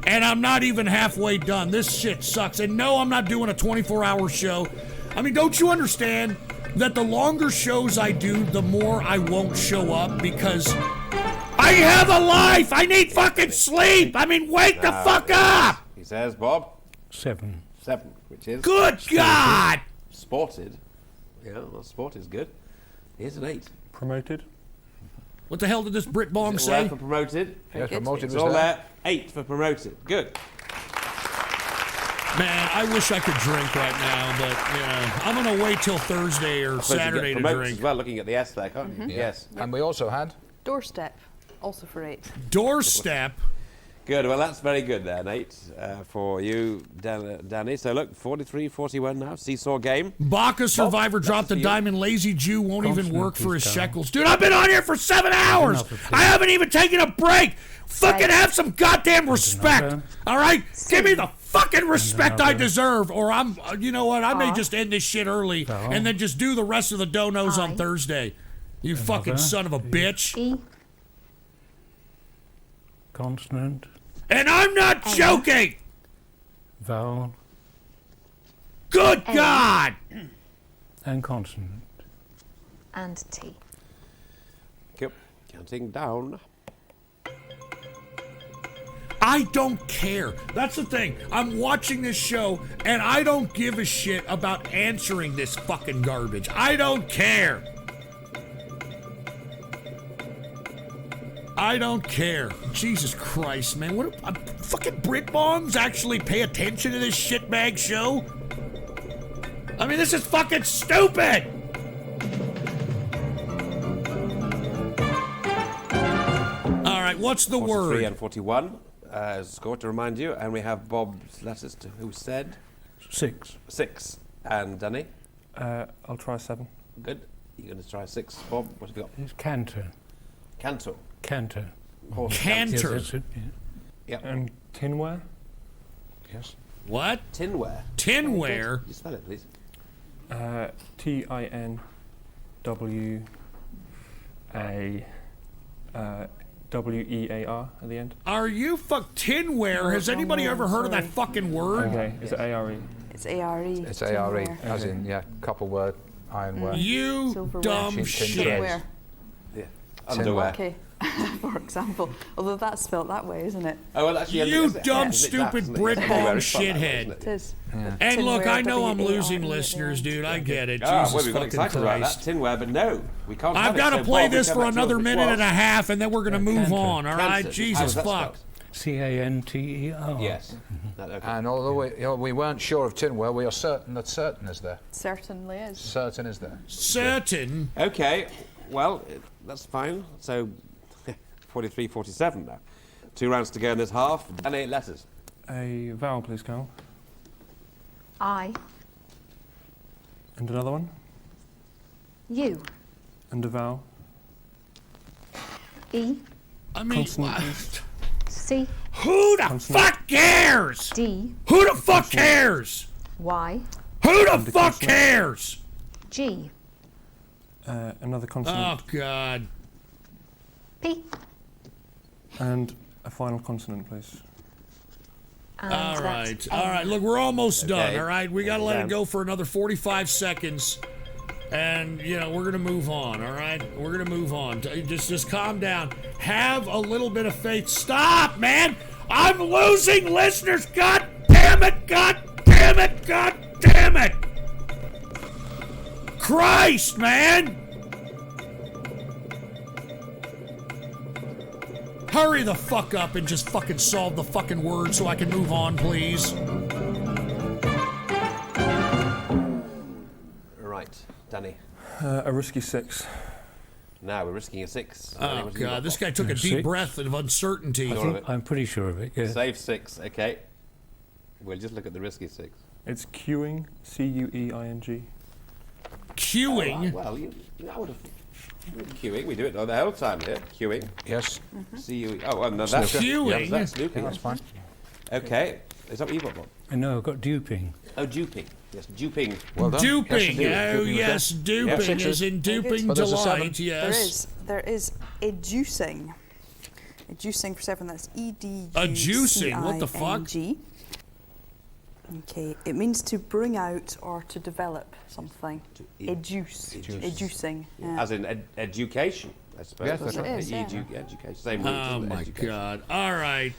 And I'm not even halfway done. This shit sucks. And no, I'm not doing a 24-hour show. I mean, don't you understand that the longer shows I do, the more I won't show up because I have a life. I need fucking sleep. I mean, wake the fuck up. He says, Bob. 7. 7, which is... Good God! Spotted. Yeah, well, sport is good. Here's an 8. Promoted. What the hell did this Britbong Is it say? there for promoted? Yes, promoted It's was all there. there. 8 for promoted. Good. Man, I wish I could drink right now, but I'm gonna wait till Thursday or Saturday to drink. As well, looking at the S there, can't you? Yes. And we also had Doorstep, also for 8. Doorstep. Good. Well, that's very good there, Nate, for you, Danny. So look, 43-41 now. Seesaw game. Baka Survivor dropped the diamond. Lazy Jew won't even work for his shekels. Dude, I've been on here for 7 hours. I haven't even taken a break. Fucking have some goddamn respect. All right? Give me the fucking respect I deserve, or I'm, you know what? I may just end this shit early and then just do the rest of the donos on Thursday. You fucking son of a bitch. E. Consonant. And I'm not joking. Vowel. Good God. And consonant. And T. Yep. Counting down. I don't care. That's the thing. I'm watching this show, and I don't give a shit about answering this fucking garbage. I don't care. I don't care. Jesus Christ, man. What fucking Britbongs actually pay attention to this shitbag show? I mean, this is fucking stupid! All right, what's the 43 word? and 41. Score to remind you. And we have Bob's letters to who said? 6. 6. And Danny? I'll try 7. Good. You're going to try 6. Bob, what have you got? It's canter. Cantor. Canter. Canter. Yes, that's it, yeah. Yep. And Tinware. Yes. What? Tinware. Tinware? You spell it, please. TINWAWEAR at the end. Are you tinware? Has anybody ever heard of that fucking word? Okay, is it ARE? It's ARE. It's ARE, as in, yeah, copperware, ironware. You Silverware. dumb shit. Tinware. Yeah. Underwear. Okay. For example, although that's spelled that way, isn't it? Oh, well, actually, You dumb, stupid Brit-bomb shithead. It is. Yeah. And look, I know I'm Tinware, losing W-A-R-E listeners, dude. I get it. Ah, Jesus well, we got fucking excited about Christ. that tinware, but no, we can't. I've got to play this for another minute and a half, and then we're going to move on, all right? Jesus fuck. CANTER. Yes. And although we weren't sure of tinware, we are certain that certain is there. Certainly is. Certain is there. Certain. Okay, well, that's fine. So, 43, 47 now. 2 rounds to go in this half, and 8 letters. A vowel, please, Carl. I. And another one. You. And a vowel. E. I mean, Consonant. C. Who the fuck cares? D. Who the fuck cares? Y. Who the fuck cares? G. Another Oh, consonant. God. P. And a final consonant, please. And All that's right. All right. Look, we're almost done, Okay. all right? We got to let it Down. go for another 45 seconds. And, you know, we're going to move on, all right? We're going to move on. Just calm down. Have a little bit of faith. Stop, man! I'm losing listeners! God damn it! God damn it! God damn it! Christ, man! Hurry the fuck up and just fucking solve the fucking word so I can move on, please. Right, Danny. A risky 6. Now we're risking a 6. Oh, God, this guy took a deep breath of uncertainty. I'm pretty sure of it, yeah. Save 6, okay. We'll just look at the risky 6. It's queuing, C-U-E-I-N-G. Queuing? Oh, well, I would have... Queuing, we do it the whole time here. Queuing. Yes. C-U-E... Oh, well, no, that's... Queuing? Yes, that's snooking. Yeah, that's fine. Okay. Is that what you got, Bob? No, I've got duping. Oh, duping. Yes, duping. Well done. Duping. Yes, Oh, duping. yes, duping Yeah. is in duping But there's a 7. delight, yes. There is educing. Educing for 7, that's E-D-U-C-I-N-G. Educing? What the fuck? Okay, it means to bring out or to develop something. Educe. Educe. Educing. Yeah. As in education, I suppose. Yes, that's right. It is, yeah. Education. Same root, Oh, isn't it? my Education. God. All right.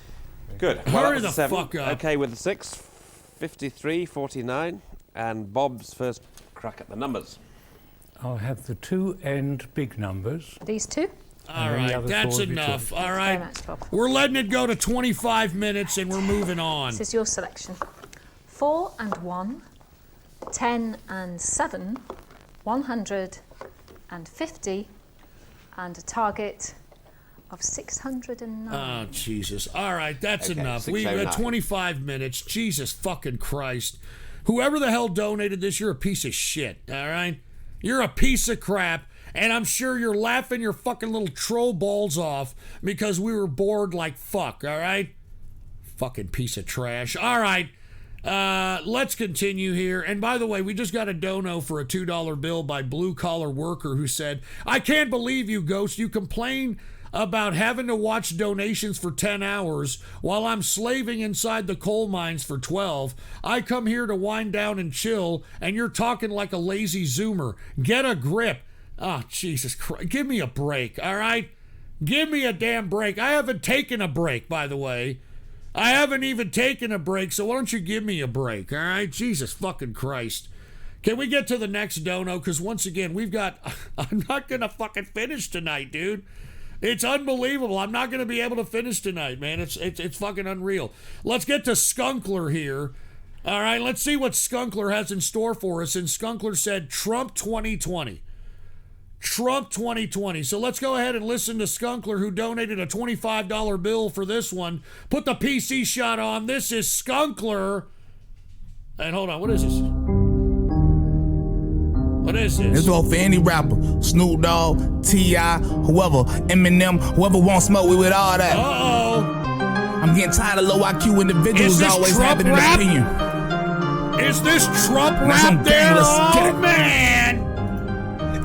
Good. Hurry Well, that was the a 7. fuck up. Okay, with the 6, 53, 49, and Bob's first crack at the numbers. I'll have the 2 end big numbers. These two. All And the right, other that's 4 between. enough. All Thanks right. very much, Bob. We're letting it go to 25 minutes and we're moving on. This is your selection. 4 and 1, 10 and 7, 150, and a target of 609. Oh, Jesus. All right, that's Okay, enough. We've 609. got 25 minutes. Jesus fucking Christ. Whoever the hell donated this, you're a piece of shit, all right? You're a piece of crap, and I'm sure you're laughing your fucking little troll balls off because we were bored like fuck, all right? Fucking piece of trash. All right, let's continue here. And by the way, we just got a dono for a $2 bill by Blue Collar Worker who said, I can't believe you, Ghost. You complain about having to watch donations for 10 hours while I'm slaving inside the coal mines for 12. I come here to wind down and chill, and you're talking like a lazy Zoomer. Get a grip. Oh, Jesus Christ. Give me a break, all right? Give me a damn break. I haven't taken a break, by the way. I haven't even taken a break, so why don't you give me a break, all right? Jesus fucking Christ. Can we get to the next dono? Because once again, we've got... I'm not going to fucking finish tonight, dude. It's unbelievable. I'm not going to be able to finish tonight, man. It's fucking unreal. Let's get to Skunkler here. All right, let's see what Skunkler has in store for us. And Skunkler said Trump 2020. Trump 2020. So let's go ahead and listen to Skunkler, who donated a $25 bill for this one. Put the PC shot on. This is Skunkler. And hold on, what is this? What is this? This vote for any rapper, Snoop Dogg, T.I., whoever, Eminem, whoever wants smoke, we with all that. Uh-oh. I'm getting tired of low IQ individuals always having an opinion. Is this Trump Now rap some there? gangless. Get Oh, it. man.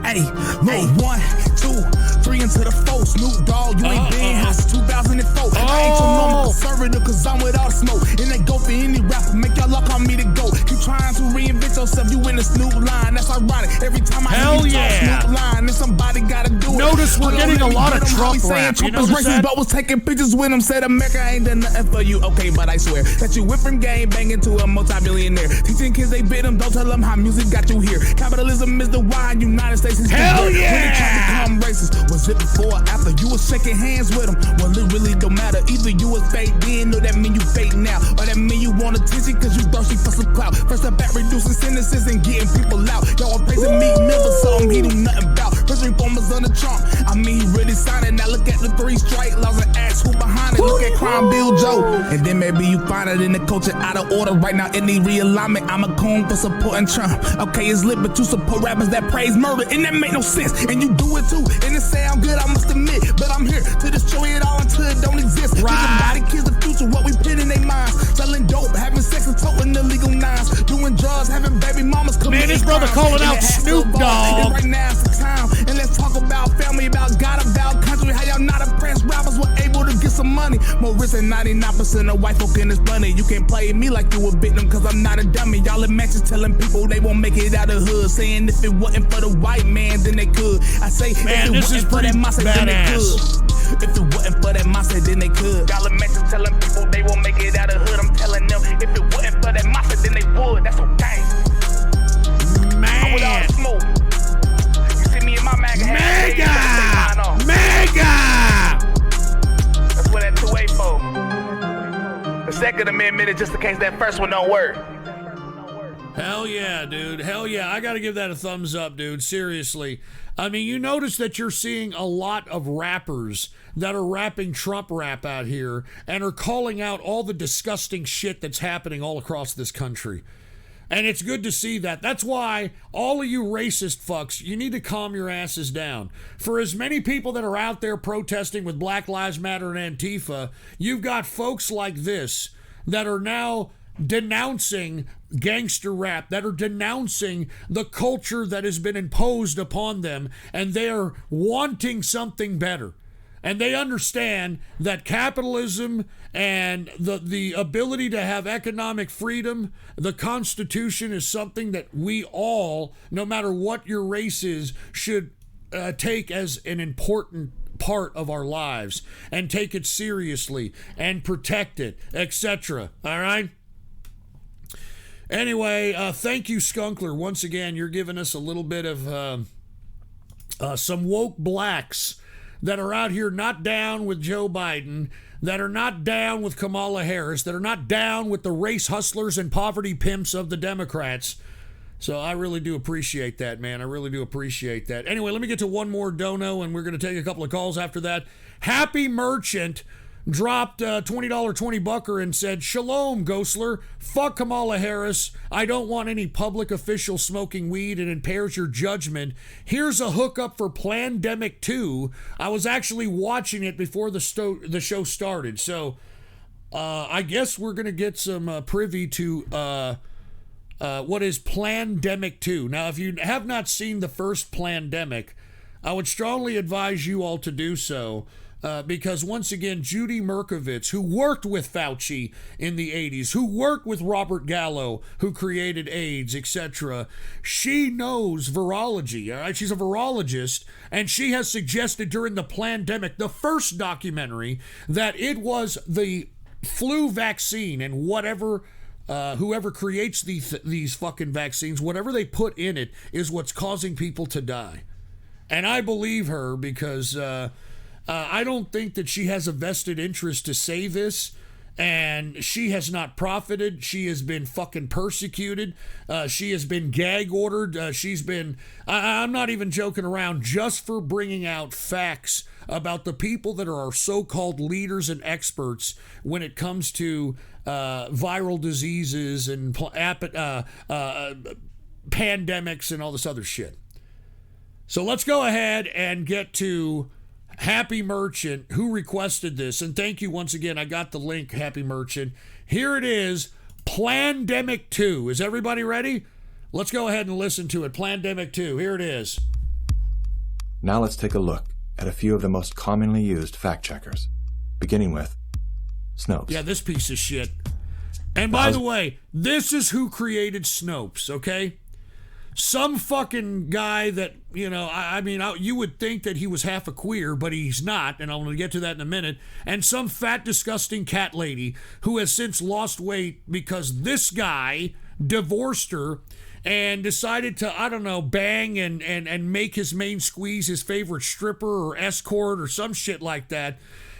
Hey, look, 1, 2, 3 into the 4. Snoop Dogg, you ain't been hot since 2004. I ain't your normal conservative, cause I'm with all the smoke. And they go for any rapper, make y'all lock on me to go. Keep trying to reinvent yourself, you in the Snoop line. That's ironic. Every time I Hell hear you talk yeah. Snoop line, then somebody gotta do it. Notice we're Hold on, getting let a me lot get of 'em. How Trump he saying rap. You Trump is notice racist, that? but was taking pictures with him. Said America ain't done nothing for you. Okay, but I swear that you went from game banging to a multi-billionaire. Teaching kids they bit them, don't tell them how music got you here. Capitalism is the why United States is Hell When yeah. they tried to become racist, was it before or after? You was shaking hands with them. Well, it really don't matter. Either you was fake then, or that mean you fake now. Or that mean you want attention cause you thirsty for some clout. First up at reducing sentences and getting people out. Y'all are praising Meek Mill for something he knew nothing about. First reformers under Trump. I mean, he really signed it. Now look at the 3 strike laws and ask who behind it. Look at Crime Bill Joe. And then maybe you find it in the culture out of order. Right now, any realignment, I'm a coon for supporting Trump. Okay, it's lit, but you support rappers that praise murder. And that make no sense. And you do it too. And it sound good, I must admit. But I'm here to destroy it all until it don't exist. Teaching body kids the future, what we put in their minds. Selling dope, having sex and toting illegal nines. Doing drugs, having baby mamas committing Man, this brother crimes. calling And out it has to Snoop evolve. Dogg. And right now it's the time. And let's talk about family, about God, about country. How y'all not oppressed rappers were able to get some money. More rich than 99% of white folk in this money. You can't play me like you a victim, cause I'm not a dummy. Y'all in matches telling people they won't make it out of hood. Saying if it wasn't for the white man, then they could. I say Man, if it this is wasn't for that pretty massa, then they badass. could. If it wasn't for that massa, then they could. Y'all in matches telling people they won't make it out of hood. I'm telling them if it wasn't for that massa, then they would. That's okay. I'm with all the smoke. You see me in my MAGA hat. Mega! That's what that 2A for. The Second Amendment is just in case that first one don't work. Hell yeah, dude. Hell yeah. I got to give that a thumbs up, dude. Seriously. I mean, you notice that you're seeing a lot of rappers that are rapping Trump rap out here and are calling out all the disgusting shit that's happening all across this country. And it's good to see that. That's why all of you racist fucks, you need to calm your asses down. For as many people that are out there protesting with Black Lives Matter and Antifa, you've got folks like this that are now denouncing gangster rap, that are denouncing the culture that has been imposed upon them, and they are wanting something better. And they understand that capitalism and the ability to have economic freedom, the Constitution is something that we all, no matter what your race is, should take as an important part of our lives and take it seriously and protect it, etc. All right? Anyway, thank you, Skunkler. Once again, you're giving us a little bit of some woke blacks that are out here not down with Joe Biden, that are not down with Kamala Harris, that are not down with the race hustlers and poverty pimps of the Democrats. So I really do appreciate that, man. I really do appreciate that. Anyway, let me get to one more dono, and we're going to take a couple of calls after that. Happy Merchant dropped a $20 20-bucker and said, "Shalom, Ghostler. Fuck Kamala Harris. I don't want any public official smoking weed. It impairs your judgment. Here's a hookup for Plandemic 2. I was actually watching it before the show started. So I guess we're going to get some privy to what is Plandemic 2. Now, if you have not seen the first Plandemic, I would strongly advise you all to do so. Because once again, Judy Merkovich, who worked with Fauci in the 80s, who worked with Robert Gallo, who created AIDS, etc., she knows virology, all right? She's a virologist, and she has suggested during the Plandemic, the first documentary, that it was the flu vaccine and whatever whoever creates these fucking vaccines, whatever they put in it is what's causing people to die. And I believe her because I don't think that she has a vested interest to say this, and she has not profited. She has been fucking persecuted. She has been gag ordered. She's been, I'm not even joking around, just for bringing out facts about the people that are our so-called leaders and experts when it comes to viral diseases and pandemics and all this other shit. So let's go ahead and get to Happy Merchant, who requested this, and thank you once again. I got the link, Happy Merchant. Here it is, Plandemic 2. Is everybody ready? Let's go ahead and listen to it. Plandemic 2, here it is. Now let's take a look at a few of the most commonly used fact checkers, beginning with Snopes. Yeah, this piece of shit. And by the way, this is who created Snopes, okay? Some fucking guy that, you know, you would think that he was half a queer, but he's not, and I'm going to get to that in a minute. And some fat, disgusting cat lady who has since lost weight because this guy divorced her and decided to, I don't know, bang and make his main squeeze his favorite stripper or escort or some shit like that.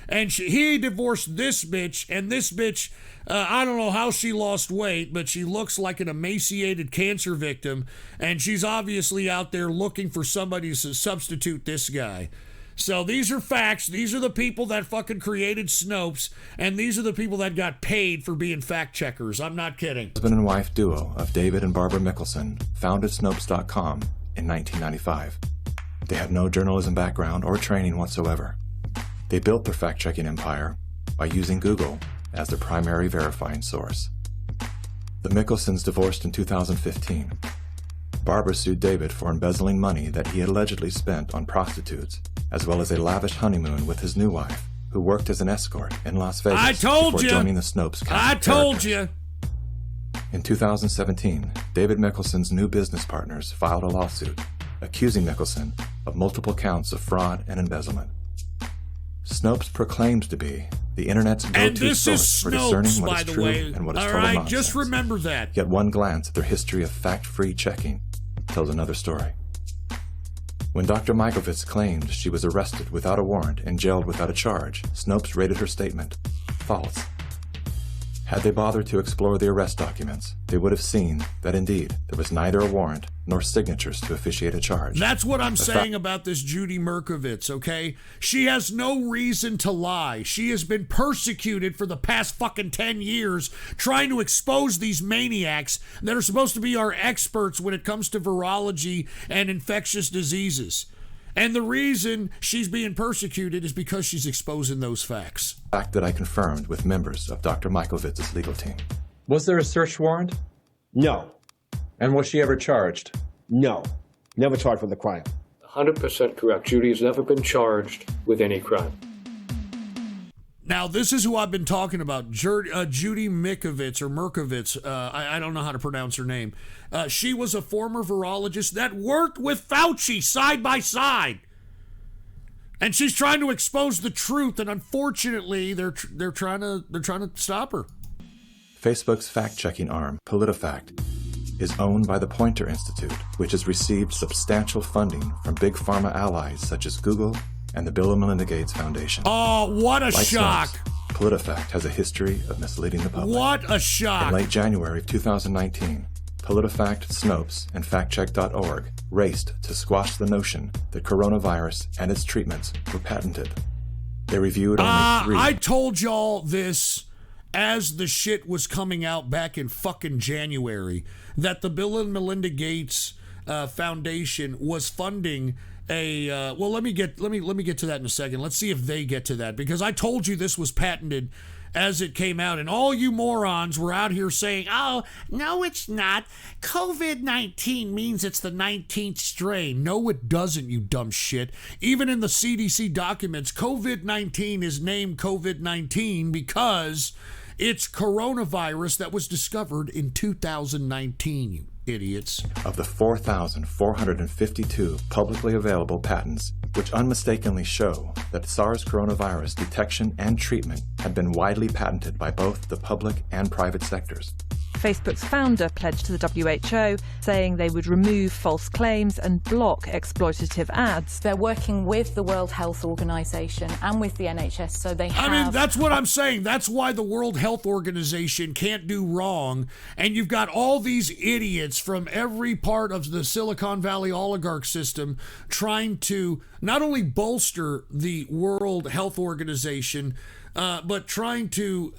And he divorced this bitch, and this bitch, I don't know how she lost weight, but she looks like an emaciated cancer victim, and she's obviously out there looking for somebody to substitute this guy. So these are facts. These are the people that fucking created Snopes, and these are the people that got paid for being fact checkers. I'm not kidding. Husband and wife duo of David and Barbara Mickelson founded Snopes.com in 1995. They had no journalism background or training whatsoever. They built their fact-checking empire by using Google as their primary verifying source. The Mickelsons divorced in 2015. Barbara sued David for embezzling money that he had allegedly spent on prostitutes, as well as a lavish honeymoon with his new wife, who worked as an escort in Las Vegas before joining the Snopes cast. I told you. In 2017, David Mickelson's new business partners filed a lawsuit accusing Mickelson of multiple counts of fraud and embezzlement. Snopes proclaims to be the internet's go-to source for discerning what is true and what is total nonsense. Just remember that. Yet one glance at their history of fact-free checking tells another story. When Dr. Mikovits claimed she was arrested without a warrant and jailed without a charge, Snopes rated her statement false. Had they bothered to explore the arrest documents, they would have seen that indeed there was neither a warrant nor signatures to officiate a charge. That's what I'm saying about this Judy Merkovits, okay? She has no reason to lie. She has been persecuted for the past fucking 10 years trying to expose these maniacs that are supposed to be our experts when it comes to virology and infectious diseases. And the reason she's being persecuted is because she's exposing those facts. Fact that I confirmed with members of Dr. Mikovits' legal team. Was there a search warrant? No. And was she ever charged? No. Never charged with a crime. 100% correct. Judy has never been charged with any crime. Now, this is who I've been talking about, Judy Mikovits, or Merkovits. I don't know how to pronounce her name. She was a former virologist that worked with Fauci side by side. And she's trying to expose the truth, and unfortunately, they're trying to stop her. Facebook's fact-checking arm, PolitiFact, is owned by the Poynter Institute, which has received substantial funding from big pharma allies such as Google and the Bill and Melinda Gates Foundation. Oh, what a shock! Snopes, PolitiFact has a history of misleading the public. What a shock! In late January of 2019, PolitiFact, Snopes, and FactCheck.org raced to squash the notion that coronavirus and its treatments were patented. They reviewed only 3. I told y'all this as the shit was coming out back in fucking January, that the Bill and Melinda Gates Foundation was funding a well, let me get to that in a second. Let's see if they get to that, because I told you this was patented as it came out, and all you morons were out here saying, oh, no, it's not. COVID-19 means it's the 19th strain. No, it doesn't, you dumb shit. Even in the CDC documents, COVID-19 is named COVID-19 because it's coronavirus that was discovered in 2019, you idiots. Of the 4,452 publicly available patents, which unmistakably show that SARS coronavirus detection and treatment had been widely patented by both the public and private sectors. Facebook's founder pledged to the WHO, saying they would remove false claims and block exploitative ads. They're working with the World Health Organization and with the NHS, so they have... I mean, that's what I'm saying. That's why the World Health Organization can't do wrong, and you've got all these idiots from every part of the Silicon Valley oligarch system trying to not only bolster the World Health Organization, but trying to...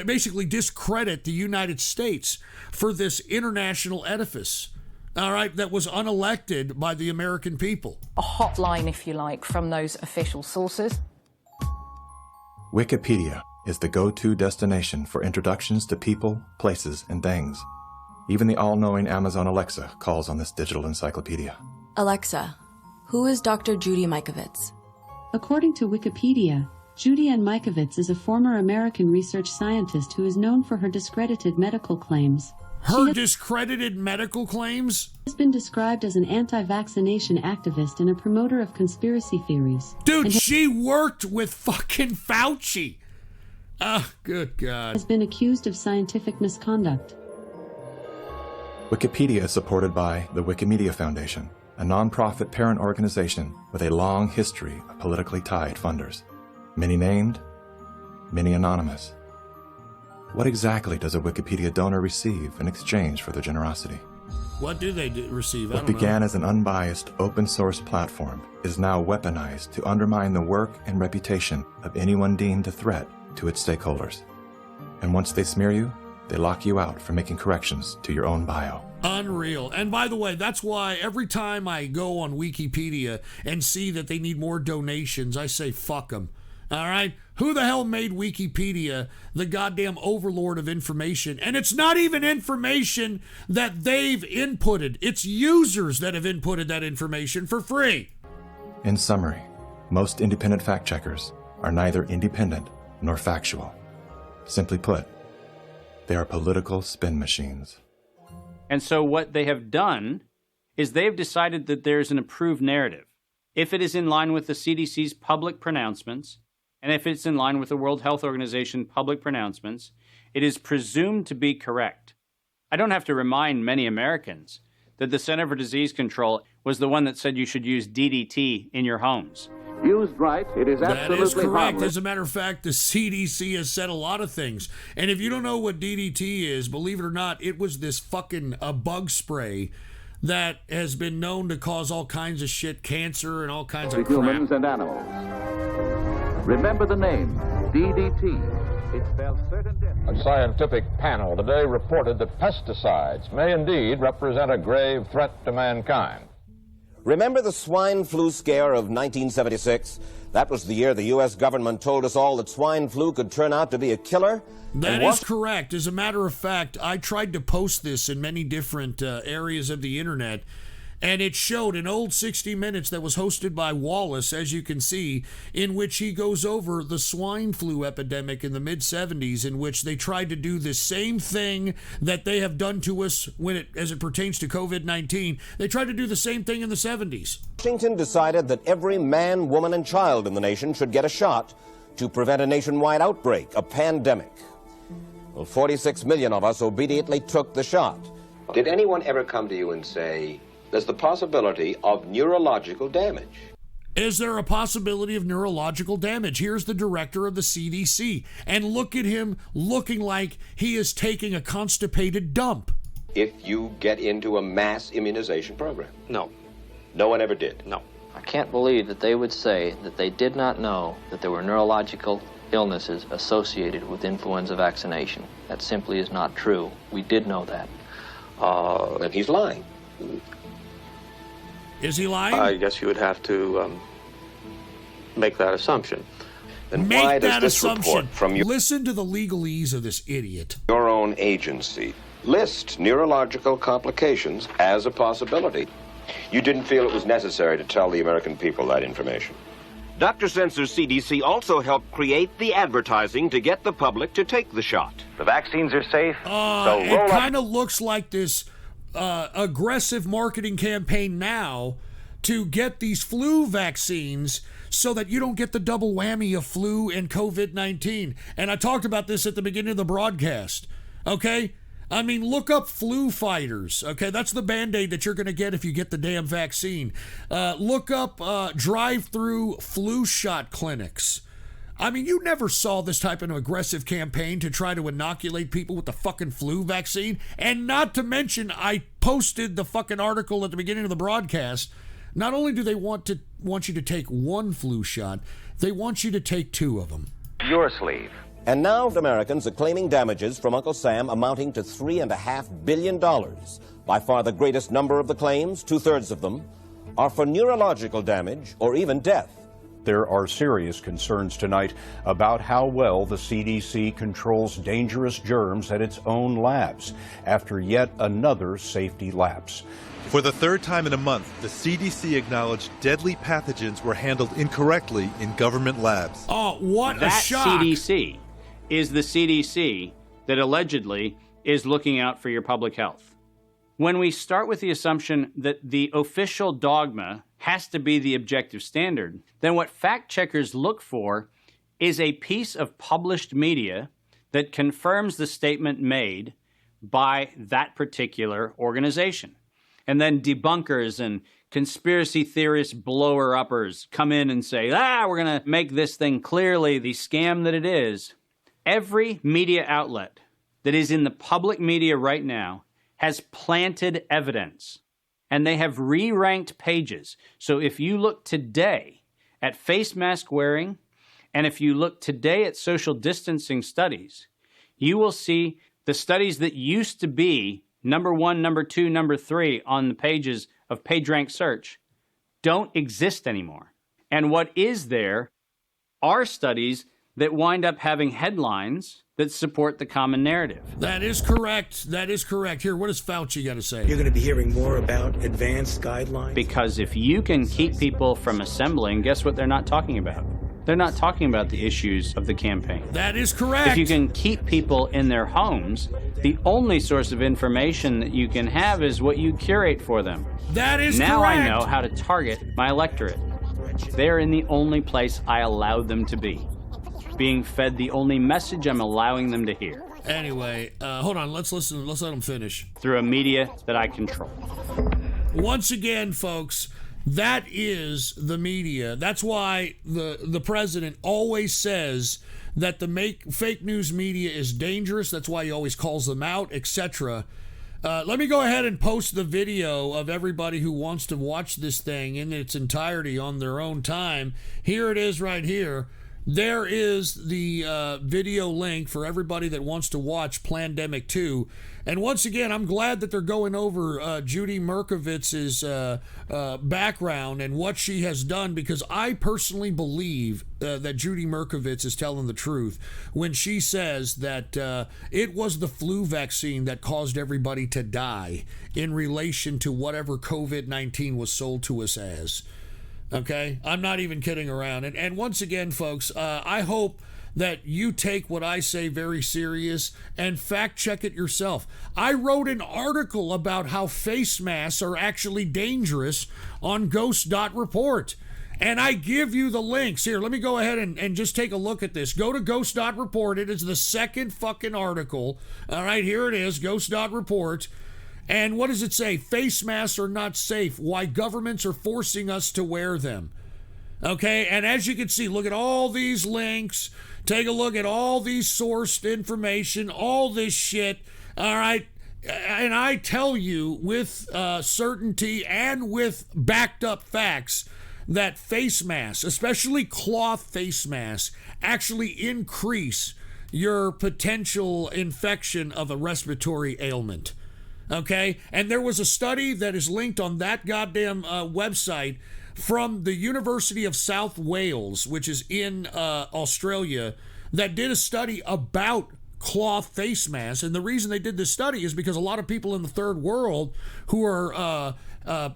basically discredit the United States for this international edifice. all right, that was unelected by the American people. A hotline, if you like, from those official sources. Wikipedia is the go-to destination for introductions to people, places, and things. Even the all-knowing Amazon Alexa calls on this digital encyclopedia. Alexa, who is Dr. Judy Mikovits? According to Wikipedia, Judy Ann Mikovits is a former American research scientist who is known for her discredited medical claims. Her discredited medical claims? She has been described as an anti-vaccination activist and a promoter of conspiracy theories. Dude, she worked with fucking Fauci. Good God. Has been accused of scientific misconduct. Wikipedia is supported by the Wikimedia Foundation, a non-profit parent organization with a long history of politically tied funders. Many named, many anonymous. What exactly does a Wikipedia donor receive in exchange for their generosity? What do they receive? What began as an unbiased open source platform is now weaponized to undermine the work and reputation of anyone deemed a threat to its stakeholders. And once they smear you, they lock you out for making corrections to your own bio. Unreal. And by the way, that's why every time I go on Wikipedia and see that they need more donations, I say fuck them. All right? Who the hell made Wikipedia the goddamn overlord of information? And it's not even information that they've inputted. It's users that have inputted that information for free. In summary, most independent fact checkers are neither independent nor factual. Simply put, they are political spin machines. And so what they have done is they've decided that there's an approved narrative. If it is in line with the CDC's public pronouncements, and if it's in line with the World Health Organization public pronouncements, it is presumed to be correct. I don't have to remind many Americans that the Center for Disease Control was the one that said you should use DDT in your homes. Used right, it is absolutely That is correct. harmless. As a matter of fact, the CDC has said a lot of things. And if you don't know what DDT is, believe it or not, it was this fucking bug spray that has been known to cause all kinds of shit, cancer and all kinds of crap. Humans and animals. Remember the name, DDT. It spells certain death. A scientific panel today reported that pesticides may indeed represent a grave threat to mankind. Remember the swine flu scare of 1976? That was the year the U.S. government told us all that swine flu could turn out to be a killer. That is correct. As a matter of fact, I tried to post this in many different areas of the internet, and it showed an old 60 Minutes that was hosted by Wallace, as you can see, in which he goes over the swine flu epidemic in the mid-'70s, in which they tried to do the same thing that they have done to us as it pertains to COVID-19. They tried to do the same thing in the 70s. Washington decided that every man, woman, and child in the nation should get a shot to prevent a nationwide outbreak, a pandemic. Well, 46 million of us obediently took the shot. Did anyone ever come to you and say, there's the possibility of neurological damage? Is there a possibility of neurological damage? Here's the director of the CDC, and look at him looking like he is taking a constipated dump. If you get into a mass immunization program? No. No one ever did? No. I can't believe that they would say that they did not know that there were neurological illnesses associated with influenza vaccination. That simply is not true. We did know that. And he's lying. Is he lying? I guess you would have to make that assumption. Then Make why does that this assumption. report from Listen to the legalese of this idiot. your own agency list neurological complications as a possibility? You didn't feel it was necessary to tell the American people that information. Dr. Sensor's CDC also helped create the advertising to get the public to take the shot. The vaccines are safe, so It kind of looks like this aggressive marketing campaign now to get these flu vaccines so that you don't get the double whammy of flu and COVID-19. And I talked about this at the beginning of the broadcast, okay? I mean, look up flu fighters, okay? That's the Band-Aid that you're going to get if you get the damn vaccine. Look up drive-through flu shot clinics. I mean, you never saw this type of aggressive campaign to try to inoculate people with the fucking flu vaccine. And not to mention, I posted the fucking article at the beginning of the broadcast. Not only do they want you to take one flu shot, they want you to take two of them. Your sleeve. And now Americans are claiming damages from Uncle Sam amounting to $3.5 billion. By far the greatest number of the claims, 2/3 of them, are for neurological damage or even death. There are serious concerns tonight about how well the CDC controls dangerous germs at its own labs after yet another safety lapse. For the third time in a month, the CDC acknowledged deadly pathogens were handled incorrectly in government labs. Oh, what a that shock. CDC is the CDC that allegedly is looking out for your public health. When we start with the assumption that the official dogma has to be the objective standard, then what fact checkers look for is a piece of published media that confirms the statement made by that particular organization. And then debunkers and conspiracy theorist blower-uppers come in and say, we're going to make this thing clearly the scam that it is. Every media outlet that is in the public media right now has planted evidence, and they have re-ranked pages. So if you look today at face mask wearing, and if you look today at social distancing studies, you will see the studies that used to be number 1, number 2, number 3 on the pages of PageRank search don't exist anymore. And what is there are studies that wind up having headlines that support the common narrative. That is correct. That is correct. Here, what does Fauci got to say? You're going to be hearing more about advanced guidelines? Because if you can keep people from assembling, guess what they're not talking about? They're not talking about the issues of the campaign. That is correct. If you can keep people in their homes, the only source of information that you can have is what you curate for them. That is now correct. I know how to target my electorate. They're in the only place I allowed them to be, being fed the only message I'm allowing them to hear. Anyway, hold on. Let's listen. Let's let them finish. Through a media that I control. Once again, folks, that is the media. That's why the president always says that the fake news media is dangerous. That's why he always calls them out, etc. Let me go ahead and post the video of everybody who wants to watch this thing in its entirety on their own time. Here it is right here. There is the video link for everybody that wants to watch Plandemic 2. And once again, I'm glad that they're going over Judy Merkowitz's background and what she has done, because I personally believe that Judy Merkowitz is telling the truth when she says that it was the flu vaccine that caused everybody to die in relation to whatever COVID-19 was sold to us as. Okay? I'm not even kidding around. And once again, folks, I hope that you take what I say very serious and fact check it yourself. I wrote an article about how face masks are actually dangerous on Ghost.report. And I give you the links. Here, let me go ahead and just take a look at this. Go to Ghost.report. It is the second fucking article. All right, here it is, Ghost.report. And what does it say? Face masks are not safe. Why governments are forcing us to wear them. Okay, and as you can see, look at all these links. Take a look at all these sourced information, all this shit. All right, and I tell you with certainty and with backed up facts that face masks, especially cloth face masks, actually increase your potential infection of a respiratory ailment. Okay, and there was a study that is linked on that goddamn website from the University of South Wales, which is in Australia, that did a study about cloth face masks. And the reason they did this study is because a lot of people in the third world who are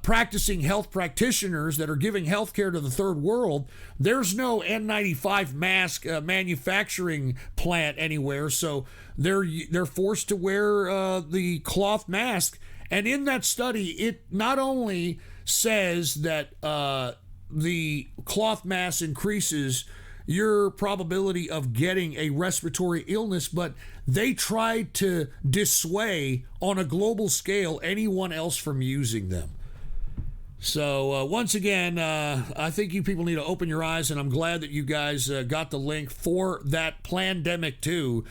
practicing health practitioners that are giving health care to the third world, there's no N95 mask manufacturing plant anywhere, so they're forced to wear the cloth mask. And in that study, it not only says that the cloth mask increases your probability of getting a respiratory illness, but they tried to dissuade on a global scale anyone else from using them. So once again, I think you people need to open your eyes, and I'm glad that you guys got the link for that Plandemic 2.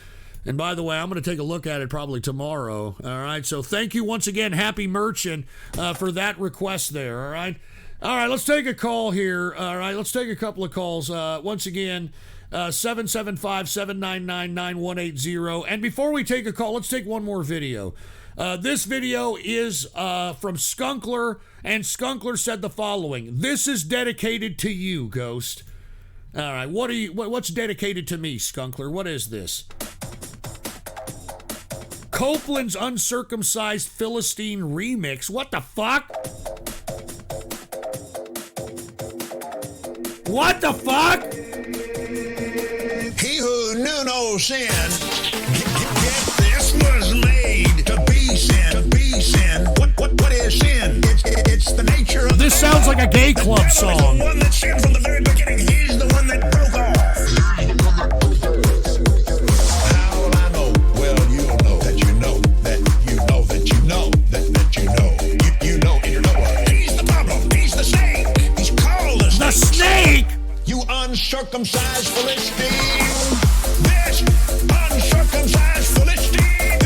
And by the way, I'm going to take a look at it probably tomorrow. All right. So thank you once again, Happy Merchant, for that request there. All right. All right, let's take a call here. All right, let's take a couple of calls. Once again, 775-799-9180. And before we take a call, let's take one more video. This video is from Skunkler, and Skunkler said the following. This is dedicated to you, Ghost. All right, what's dedicated to me, Skunkler? What is this? Copeland's Uncircumcised Philistine remix. What the fuck? What the fuck? He who knew no sin, get this, was made to be sin. To be sin. What is sin? It's the nature of. This sounds like a gay club song. The one that sinned from the very beginning. He's the one that broke off. How will I know? Well, you'll know that you know that you know that you know that you know. You know and you know what? He's the problem. He's the snake. He's called the snake. You uncircumcised Philistine. This uncircumcised Philistine.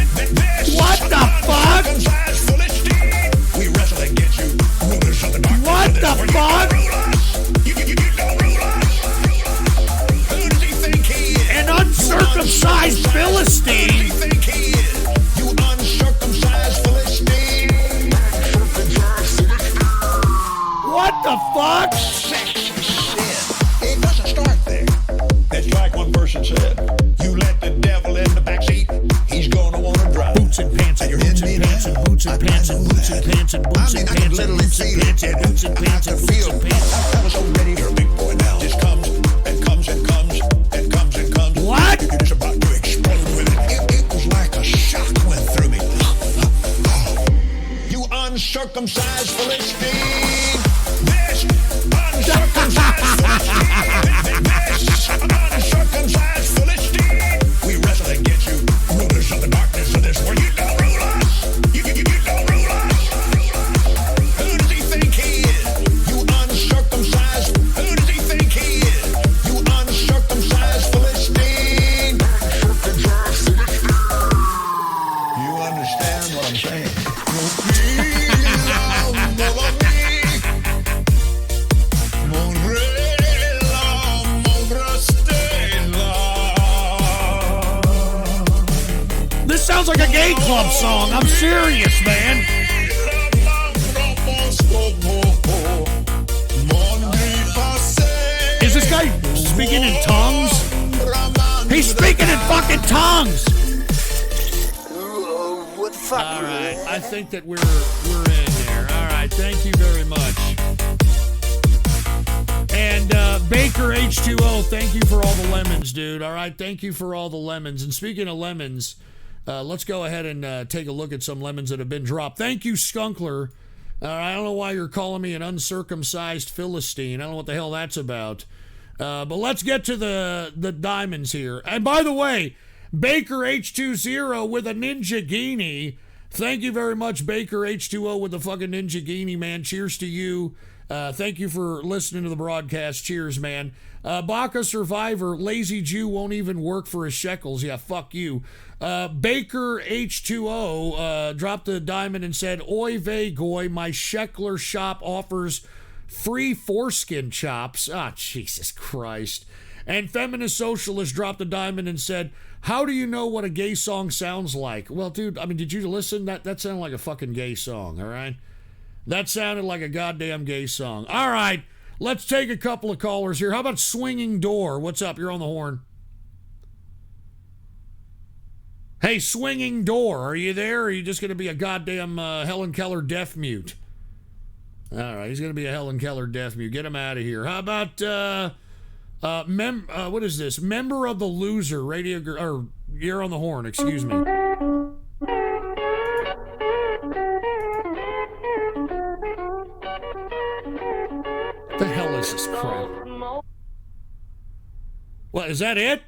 What the fuck? Uncircumcised Philistine. We wrestle against you. Rulers of the darkness. What the fuck? You don't rule us. Who does he think he is? An uncircumcised Philistine. Who does he think he is? You uncircumcised Philistine. What the fuck? It doesn't start there. It's like one person said, you let the devil in the backseat, he's gonna wanna drive. Boots and pants and boots and pants and boots and pants and boots and pants and boots and pants and boots and pants and boots and pants and boots and pants. I was so ready. You're a big boy now. Just comes and comes and comes and comes and comes. What? You're just about to explode with it. It was like a shock went through me. You uncircumcised Philistine. This uncircumcised uncircumcised Philistine. We wrestle against you, rulers of the darkness of this world. You don't rule us. You don't rule us. Who does he think he is? You uncircumcised. Who does he think he is? You uncircumcised Philistine. You understand what I'm saying? This sounds like a gay club song. I'm serious, man. Is this guy speaking in tongues? He's speaking in fucking tongues. What the fuck? All right, I think that we're in there. All right, thank you very much. And Baker H2O, thank you for all the lemons, dude. All right, thank you for all the lemons. And speaking of lemons, let's go ahead and take a look at some lemons that have been dropped. Thank you, Skunkler. I don't know why you're calling me an uncircumcised Philistine. I don't know what the hell that's about. But let's get to the diamonds here. And by the way, Baker H20 with a Ninja Guinea. Thank you very much, Baker H2O with the fucking Ninja Guinea, man. Cheers to you. Thank you for listening to the broadcast. Cheers, man. Baka Survivor, lazy Jew won't even work for his shekels. Yeah, fuck you. Baker H2O dropped a diamond and said, Oy vey goy, my Sheckler shop offers free foreskin chops. Ah, Jesus Christ. And Feminist Socialist dropped a diamond and said, how do you know what a gay song sounds like? Well, dude, I mean, did you listen? That sounded like a fucking gay song, all right? That sounded like a goddamn gay song. All right, let's take a couple of callers here. How about Swinging Door? What's up? You're on the horn. Hey, Swinging Door, are you there? Or are you just going to be a goddamn Helen Keller deaf mute? All right, he's going to be a Helen Keller deaf mute. Get him out of here. How about, what is this? Member of the Loser, Radio, or you're on the horn, excuse me. The hell is this crap? What, is that it?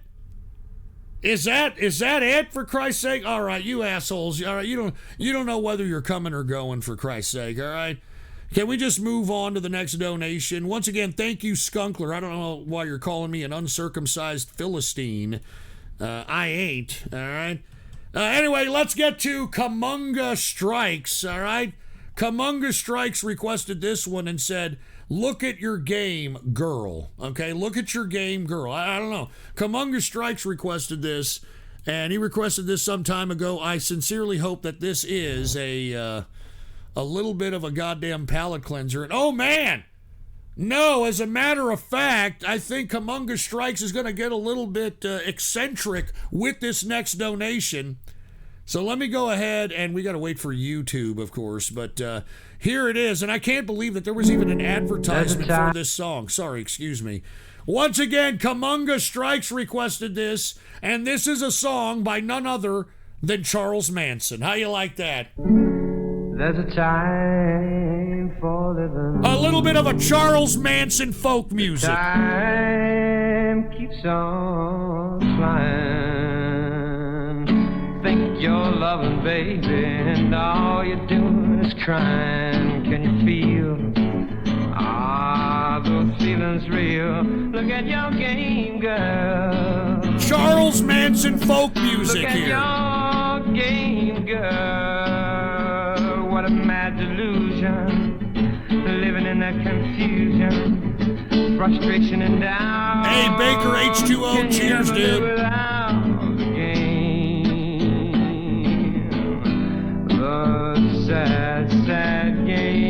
Is that it, for Christ's sake? All right, you assholes. All right, you don't know whether you're coming or going, for Christ's sake, all right? Can we just move on to the next donation? Once again, thank you, Skunkler. I don't know why you're calling me an uncircumcised Philistine. I ain't, all right? Anyway, let's get to Kamunga Strikes, all right? Kamunga Strikes requested this one and said, Look at your game, girl. Okay, look at your game, girl. I don't know. Kumunga Strikes requested this, and he requested this some time ago. I sincerely hope that this is a little bit of a goddamn palate cleanser. And oh man, no, as a matter of fact, I think Kumunga Strikes is going to get a little bit eccentric with this next donation. So let me go ahead, and we got to wait for YouTube, of course, but here it is. And I can't believe that there was even an advertisement for this song. Sorry, excuse me. Once again, Kumunga Strikes requested this, and this is a song by none other than Charles Manson. How you like that? There's a time for living. A little bit of a Charles Manson folk music. Time keeps on flying. Think you're loving, baby, and all you're doing is crying. Can you feel? Those feelings real. Look at your game, girl. Charles Manson folk music here. Look at your game, girl. What a mad delusion. Living in that confusion, frustration and doubt. Hey, Baker H2O, cheers, dude. The sad, sad game.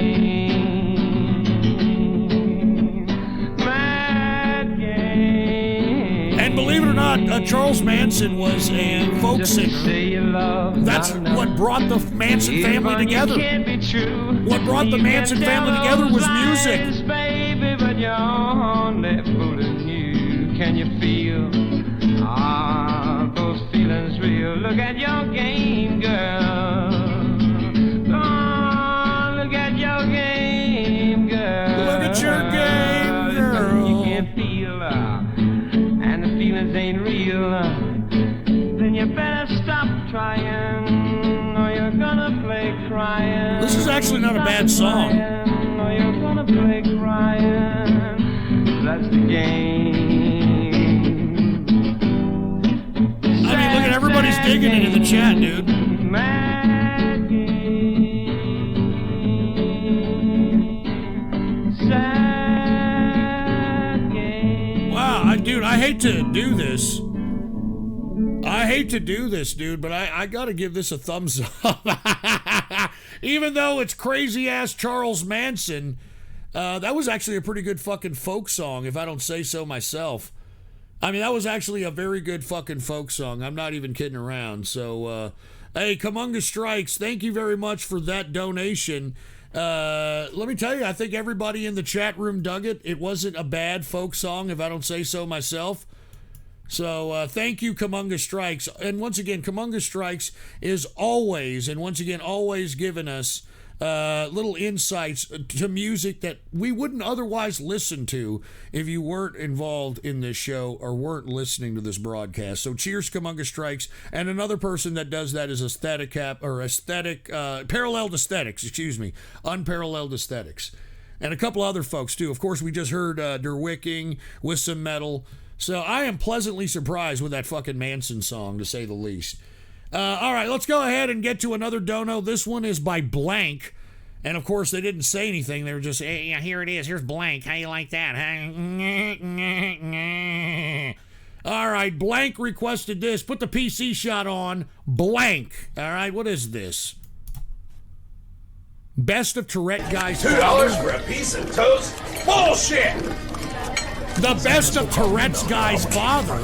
And believe it or not, Charles Manson was a folk singer. That's what brought the Manson family together. What brought the Manson family together was music. Baby, but you're only fooling you. Can you feel those feelings real? Look at your game, girl. Oh, look at your game, girl. Look at your game, girl. You can't feel and the feelings ain't real, then you better stop trying, or you're gonna play crying. This is actually not a bad song. Or you're gonna play crying. That's the game. I mean, look at everybody's digging it in the chat, dude. Mad game. Sad game. Wow, dude, I hate to do this. Dude, but I gotta give this a thumbs up. Even though it's crazy-ass Charles Manson, that was actually a pretty good fucking folk song, if I don't say so myself. I mean, that was actually a very good fucking folk song. I'm not even kidding around. So, hey, Kumunga Strikes, thank you very much for that donation. Let me tell you, I think everybody in the chat room dug it. It wasn't a bad folk song, if I don't say so myself. So thank you, Kumunga Strikes. And once again, Kumunga Strikes is always giving us little insights to music that we wouldn't otherwise listen to if you weren't involved in this show or weren't listening to this broadcast. So cheers, Kumunga Strikes. And another person that does that is Unparalleled Aesthetics. And a couple other folks, too. Of course, we just heard Der Wicking with some metal. So I am pleasantly surprised with that fucking Manson song, to say the least. All right, let's go ahead and get to another dono. This one is by Blank. And, of course, they didn't say anything. They were just, hey, yeah, here it is. Here's Blank. How you like that? All right, Blank requested this. Put the PC shot on. Blank. All right, what is this? Best of Tourette Guys. $2 for a piece of toast? Bullshit! The best of Tourette's Guy's father.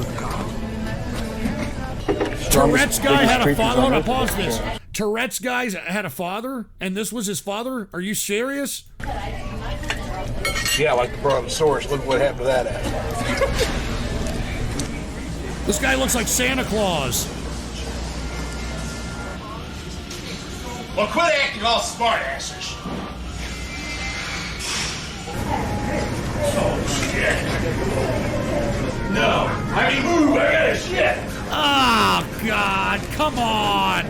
Tourette's Guy had a father. Hold on, pause this. Tourette's Guy had a father, and this was his father? Are you serious? Yeah, like the Brontosaurus. Look what happened to that ass. This guy looks like Santa Claus. Well, quit acting all smart asses. Oh, shit. No. I mean, move. I got a shit. Oh, God. Come on.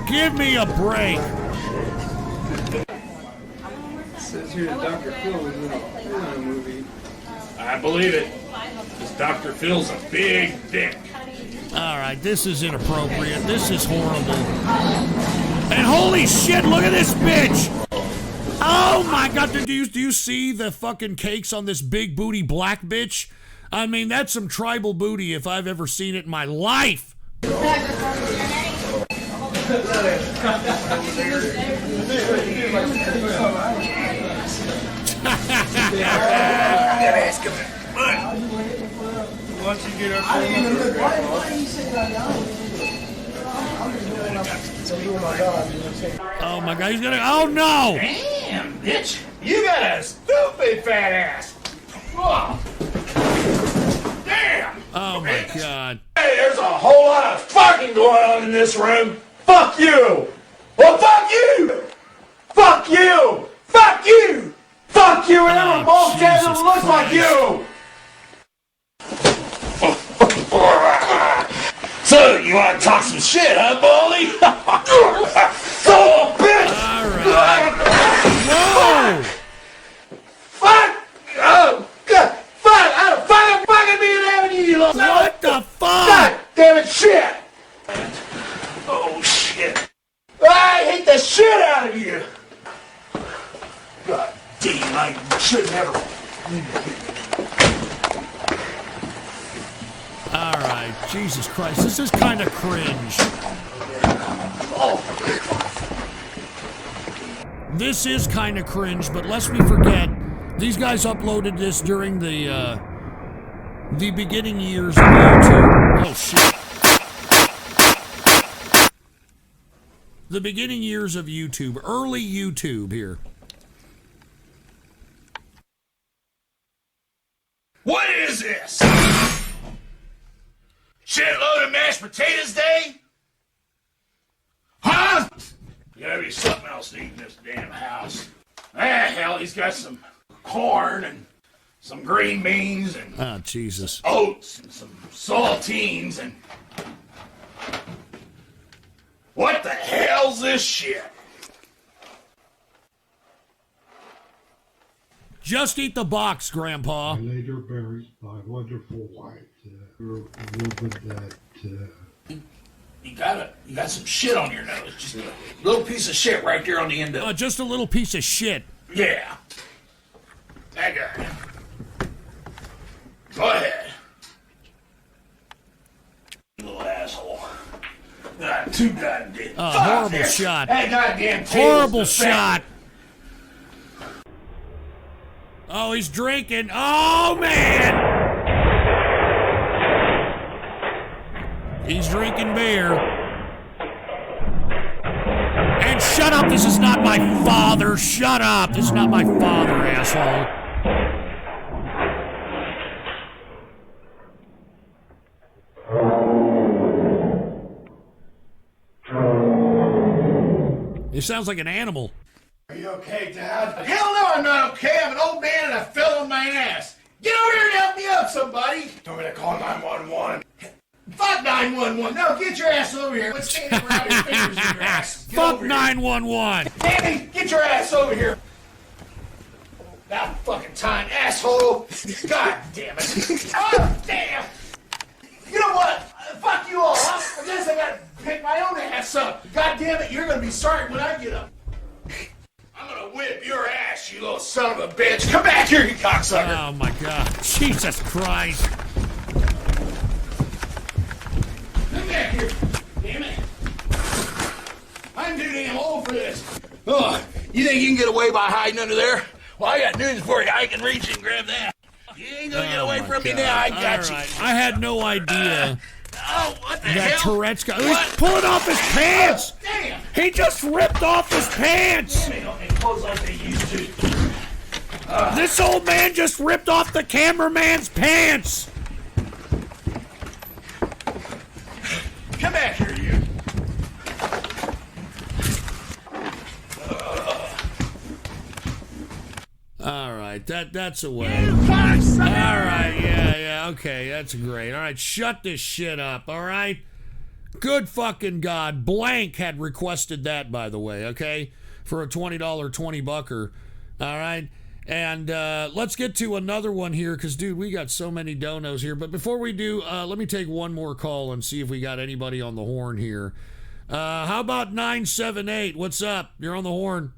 Give me a break. It says here that Dr. Phil was in a porno movie. I believe it. Because Dr. Phil's a big dick. All right, this is inappropriate. This is horrible. And holy shit, look at this bitch. Oh my God! Do you see the fucking cakes on this big booty black bitch? I mean, that's some tribal booty if I've ever seen it in my life. Once you get up Oh my God, he's gonna. Oh no! Damn, bitch! You got a stupid fat ass! Oh. Damn! Oh my God. Hey, there's a whole lot of fucking going on in this room! Fuck you! Well, fuck you! Fuck you! Fuck you! Fuck you! And everyone bullshit that looks like you! So, you want to talk some shit, huh, Baldy? So, bitch! Alright. Whoa! Fuck! Oh, God! Fuck! Out of fucking me and having you, little... What the fuck? God damn it, shit! Oh, shit. I hate the shit out of you! God damn, I should never... Alright, Jesus Christ, this is kind of cringe. This is kind of cringe, but lest we forget, these guys uploaded this during the beginning years of YouTube. Oh, shit. The beginning years of YouTube, early YouTube here. What is this? Shitload of mashed potatoes day? Huh? Gotta be something else to eat in this damn house. Ah, hell, he's got some corn and some green beans and Oh, Jesus. oats and some saltines and... What the hell's this shit? Just eat the box, Grandpa. Later berries, my wonderful wife. You got some shit on your nose. Just a little piece of shit right there on the end of it. Just a little piece of shit. Yeah. That guy. Go ahead. You little asshole. Too goddamn. Horrible shot. That goddamn Horrible shot. Oh, he's drinking. Oh, man. He's drinking beer. And shut up. This is not my father. Shut up. This is not my father, asshole. It sounds like an animal. Are you okay, Dad? Hell no, I'm not okay. I'm an old man and I fell on my ass. Get over here and help me up, somebody. Told me to call 911. Fuck 911. No, get your ass over here. Quit standing around your fingers in your ass. Get Fuck over 911. Danny, get your ass over here. About fucking time, asshole. God damn it. Oh, damn. You know what? Fuck you all. I guess I gotta pick my own ass up. God damn it, you're gonna be sorry when I get up. I'm gonna whip your ass, you little son of a bitch. Come back here, you cocksucker. Oh, my God. Jesus Christ. Come back here. Damn it. I'm too damn old for this. Oh, you think you can get away by hiding under there? Well, I got news for you. I can reach you and grab that. You ain't gonna get away from me now. I got you. I had no idea Oh, what the that hell? Tourette's got. He's pulling off his pants. Oh, damn. He just ripped off his pants. Damn it, don't make clothes like they used to. This old man just ripped off the cameraman's pants. Come back here, you. All right, that's a way. All right, yeah, okay, that's great. All right, shut this shit up, all right? Good fucking God. Blank had requested that, by the way, okay? For a $20 20-bucker, all right? And let's get to another one here, because, dude, we got so many donos here. But before we do, let me take one more call and see if we got anybody on the horn here. How about 978? What's up? You're on the horn.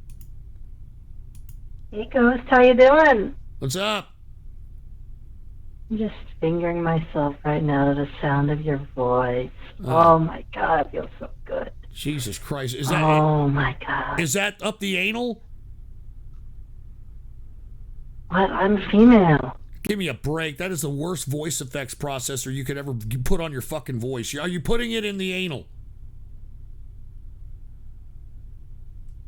Hey, Ghost, how you doing? What's up? I'm just fingering myself right now to the sound of your voice. Oh. Oh my God, it feels so good. Jesus Christ. Is that Oh my God. Is that up the anal? What? I'm female. Give me a break. That is the worst voice effects processor you could ever put on your fucking voice. Are you putting it in the anal?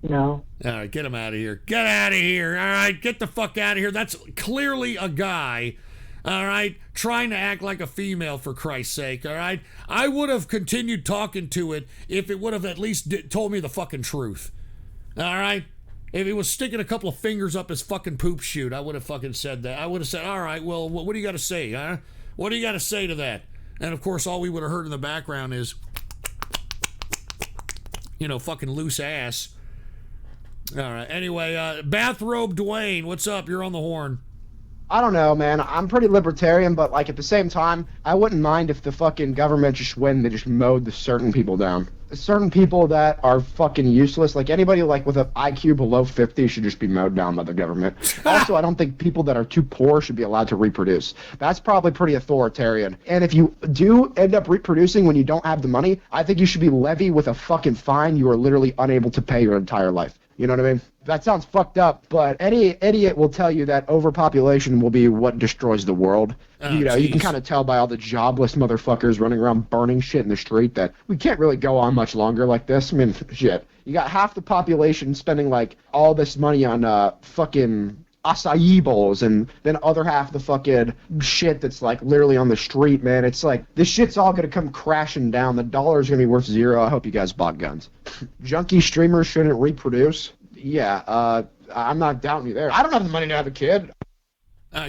No. All right, get him out of here. Get out of here. All right, get the fuck out of here. That's clearly a guy, all right, trying to act like a female, for Christ's sake, all right? I would have continued talking to it if it would have at least told me the fucking truth, all right? If he was sticking a couple of fingers up his fucking poop chute, I would have fucking said that. I would have said, all right, well, what do you got to say, huh? What do you got to say to that? And, of course, all we would have heard in the background is, you know, fucking loose ass. All right. Anyway, Bathrobe Dwayne, what's up? You're on the horn. I don't know, man. I'm pretty libertarian, but, like, at the same time, I wouldn't mind if the fucking government just went and they just mowed the certain people down. Certain people that are fucking useless, like anybody like with an IQ below 50 should just be mowed down by the government. Also, I don't think people that are too poor should be allowed to reproduce. That's probably pretty authoritarian. And if you do end up reproducing when you don't have the money, I think you should be levied with a fucking fine you are literally unable to pay your entire life. You know what I mean? That sounds fucked up, but any idiot will tell you that overpopulation will be what destroys the world. You know, you can kind of tell by all the jobless motherfuckers running around burning shit in the street that we can't really go on much longer like this. I mean, shit. You got half the population spending, like, all this money on fucking acai bowls, and then other half the fucking shit that's, like, literally on the street, man. It's like, this shit's all gonna come crashing down. The dollar's gonna be worth zero. I hope you guys bought guns. Junkie streamers shouldn't reproduce. Yeah, I'm not doubting you there. I don't have the money to have a kid.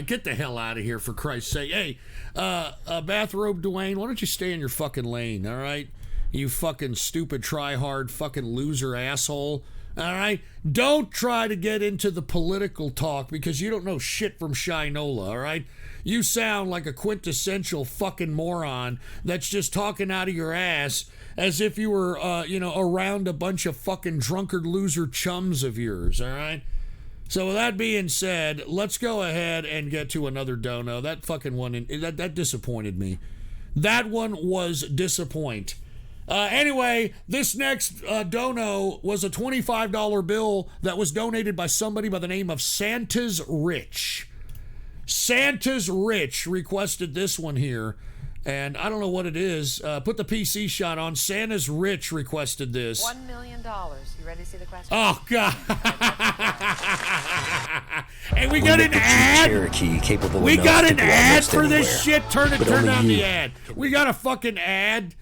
Get the hell out of here, for Christ's sake. Hey, Bathrobe Dwayne, why don't you stay in your fucking lane, all right? You fucking stupid, try-hard, fucking loser asshole. All right? Don't try to get into the political talk because you don't know shit from Shinola, all right? You sound like a quintessential fucking moron that's just talking out of your ass as if you were, around a bunch of fucking drunkard loser chums of yours, all right? So with that being said, let's go ahead and get to another dono. That fucking one, that disappointed me. That one was disappoint. Anyway, this next dono was a $25 bill that was donated by somebody by the name of Santa's Rich. Santa's Rich requested this one here, and I don't know what it is. Put the PC shot on. Santa's Rich requested this. $1 million. You ready to see the question? Oh, God. Hey, we got an ad? We got an ad for this shit? Turn down the ad. We got a fucking ad?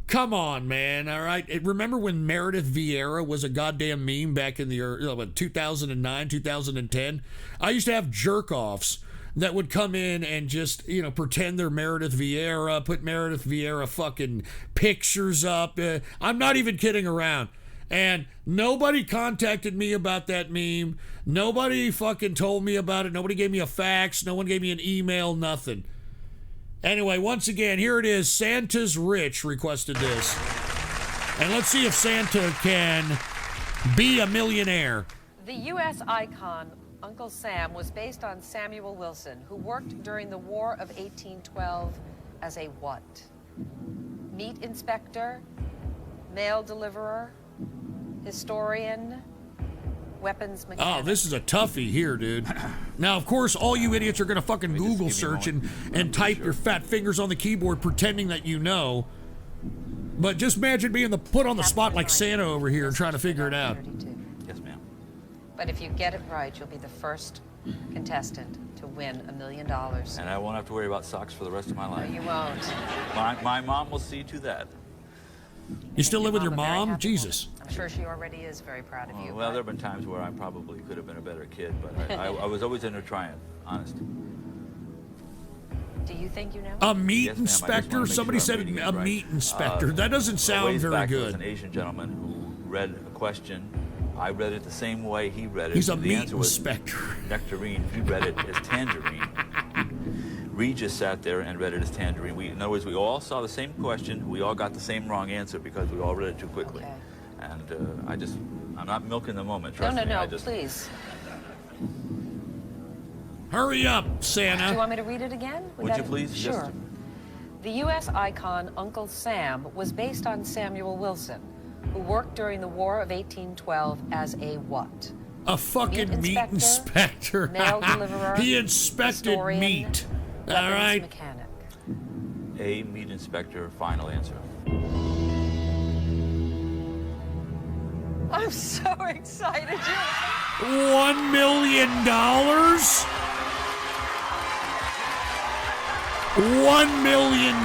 Come on, man, all right? Remember when Meredith Vieira was a goddamn meme back in the 2009, 2010? I used to have jerk-offs that would come in and just, pretend they're Meredith Vieira, put Meredith Vieira fucking pictures up. I'm not even kidding around. And nobody contacted me about that meme. Nobody fucking told me about it. Nobody gave me a fax. No one gave me an email, nothing. Anyway, once again, here it is. Santa's Rich requested this. And let's see if Santa can be a millionaire. The U.S. icon Uncle Sam was based on Samuel Wilson, who worked during the War of 1812 as a what? Meat inspector, mail deliverer, historian, weapons mechanic. Oh, this is a toughie here, dude. Now, of course, all you idiots are going to fucking Google search and type your fat fingers on the keyboard pretending that you know. But just imagine being put on the spot like Santa over here and trying to figure it out. Yes, ma'am. But if you get it right, you'll be the first contestant to win $1 million. And I won't have to worry about socks for the rest of my life. No, you won't. My mom will see to that. You still live with your mom? Jesus. I'm sure she already is very proud of you. Well, there have been times where I probably could have been a better kid, but I was always in her triumph, honest. Do you think you know? A meat inspector? Somebody said a meat inspector. That doesn't sound very good. There was an Asian gentleman who read a question. I read it the same way he read it. He's a meat inspector. Nectarine. He read it as tangerine. Regis sat there and read it as tangerine. In other words, we all saw the same question. We all got the same wrong answer because we all read it too quickly. Okay. And I'm not milking the moment. Trust me. No, please. Hurry up, Santa. Do you want me to read it again? Would you please? Sure. Just- The U.S. icon Uncle Sam was based on Samuel Wilson, who worked during the War of 1812 as a what? A fucking meat inspector. Mail deliverer, He inspected historian, meat. All weapons right. mechanic. A meat inspector, final answer. I'm so excited. $1 million? $1 million.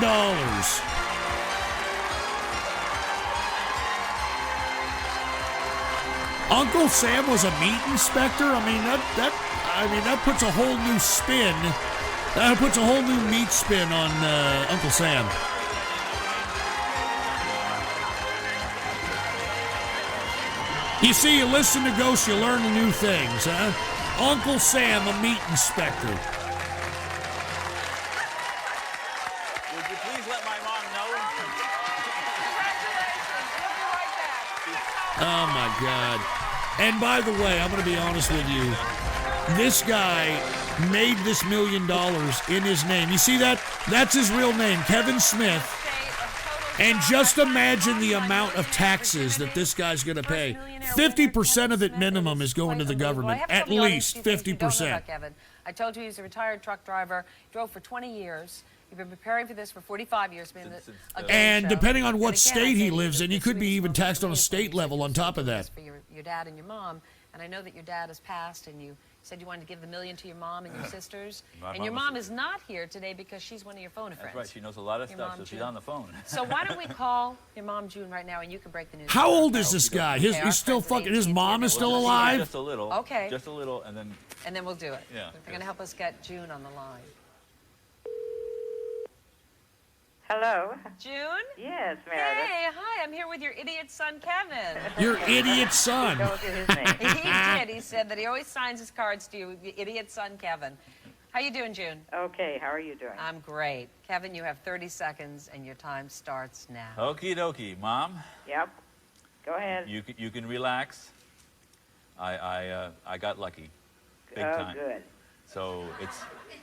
Uncle Sam was a meat inspector. I mean that puts a whole new spin. That puts a whole new meat spin on Uncle Sam. You see, you listen to ghosts, you learn new things, huh? Uncle Sam, a meat inspector. Would you please let my mom know? Oh my God. And by the way, I'm going to be honest with you. This guy made this $1 million in his name. You see that? That's his real name, Kevin Smith. And just imagine the amount of taxes that this guy's going to pay. 50% of it minimum is going to the government. At least 50%. Kevin. I told you he's a retired truck driver. Drove for 20 years. You've been preparing for this for 45 years. And depending on what state he lives in, he could be even taxed on a state level on top of that. For your dad and your mom. And I know that your dad has passed, and you said you wanted to give the $1 million to your mom and your sisters. And your mom is not here today because she's one of your phone friends. That's right. She knows a lot of Your stuff, mom, so she's June. on the phone. So why don't we call your mom, June, right now, and you can break the news. How old is this guy? He's still fucking, his mom is still alive? Just a little. Okay. Just a little, and then... And then we'll do it. Yeah. They're going to help us get June on the line. Hello? June? Yes, Meredith. Hey, hi, I'm here with your idiot son, Kevin. Your idiot son. He told you his name. He did. He said that he always signs his cards to you, your idiot son, Kevin. How you doing, June? Okay, how are you doing? I'm great. Kevin, you have 30 seconds, and your time starts now. Okie dokie, Mom. Yep. Go ahead. You can relax. I got lucky, big Oh, time. good. So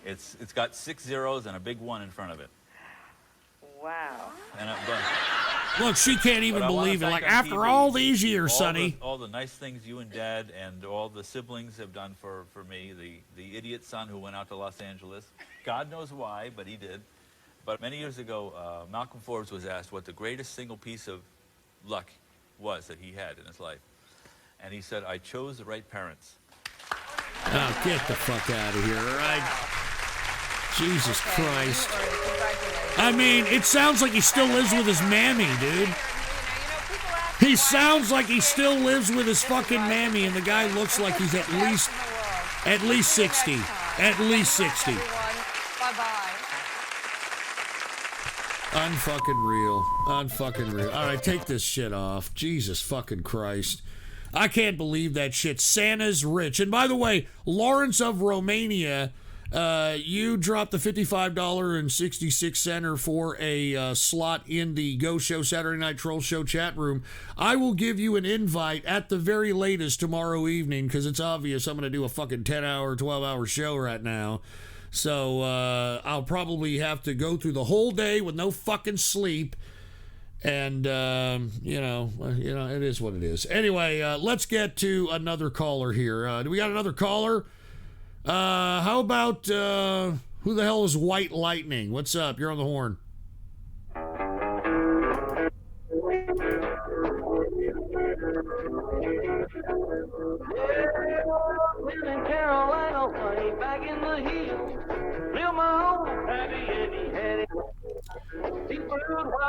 it's got 6 zeros and a big 1 in front of it. Wow. And Look, she can't even but I wanna believe it. thank Like, on after TV, all these years, Sonny. all the nice things you and Dad and all the siblings have done for me. The idiot son who went out to Los Angeles. God knows why, but he did. But many years ago, Malcolm Forbes was asked what the greatest single piece of luck was that he had in his life. And he said, I chose the right parents. Oh, get the fuck out of here, all right? Jesus Christ. I mean, it sounds like he still lives with his mammy, dude. He sounds like he still lives with his fucking mammy, and the guy looks like he's at least 60. At least 60. Bye-bye. Unfucking real. Unfucking real. All right, take this shit off. Jesus fucking Christ. I can't believe that shit. Santa's rich. And by the way, Lawrence of Romania, you dropped the $55.66 for a slot in the Go Show Saturday Night Troll Show chat room. I will give you an invite at the very latest tomorrow evening, because it's obvious I'm going to do a fucking 10-hour, 12-hour show right now. So I'll probably have to go through the whole day with no fucking sleep. And, you know, it is what it is. Anyway, let's get to another caller here. Do we got another caller? How about, who the hell is White Lightning? What's up? You're on the horn. In Carolina, way back in the hills, real my old pappy and he had it.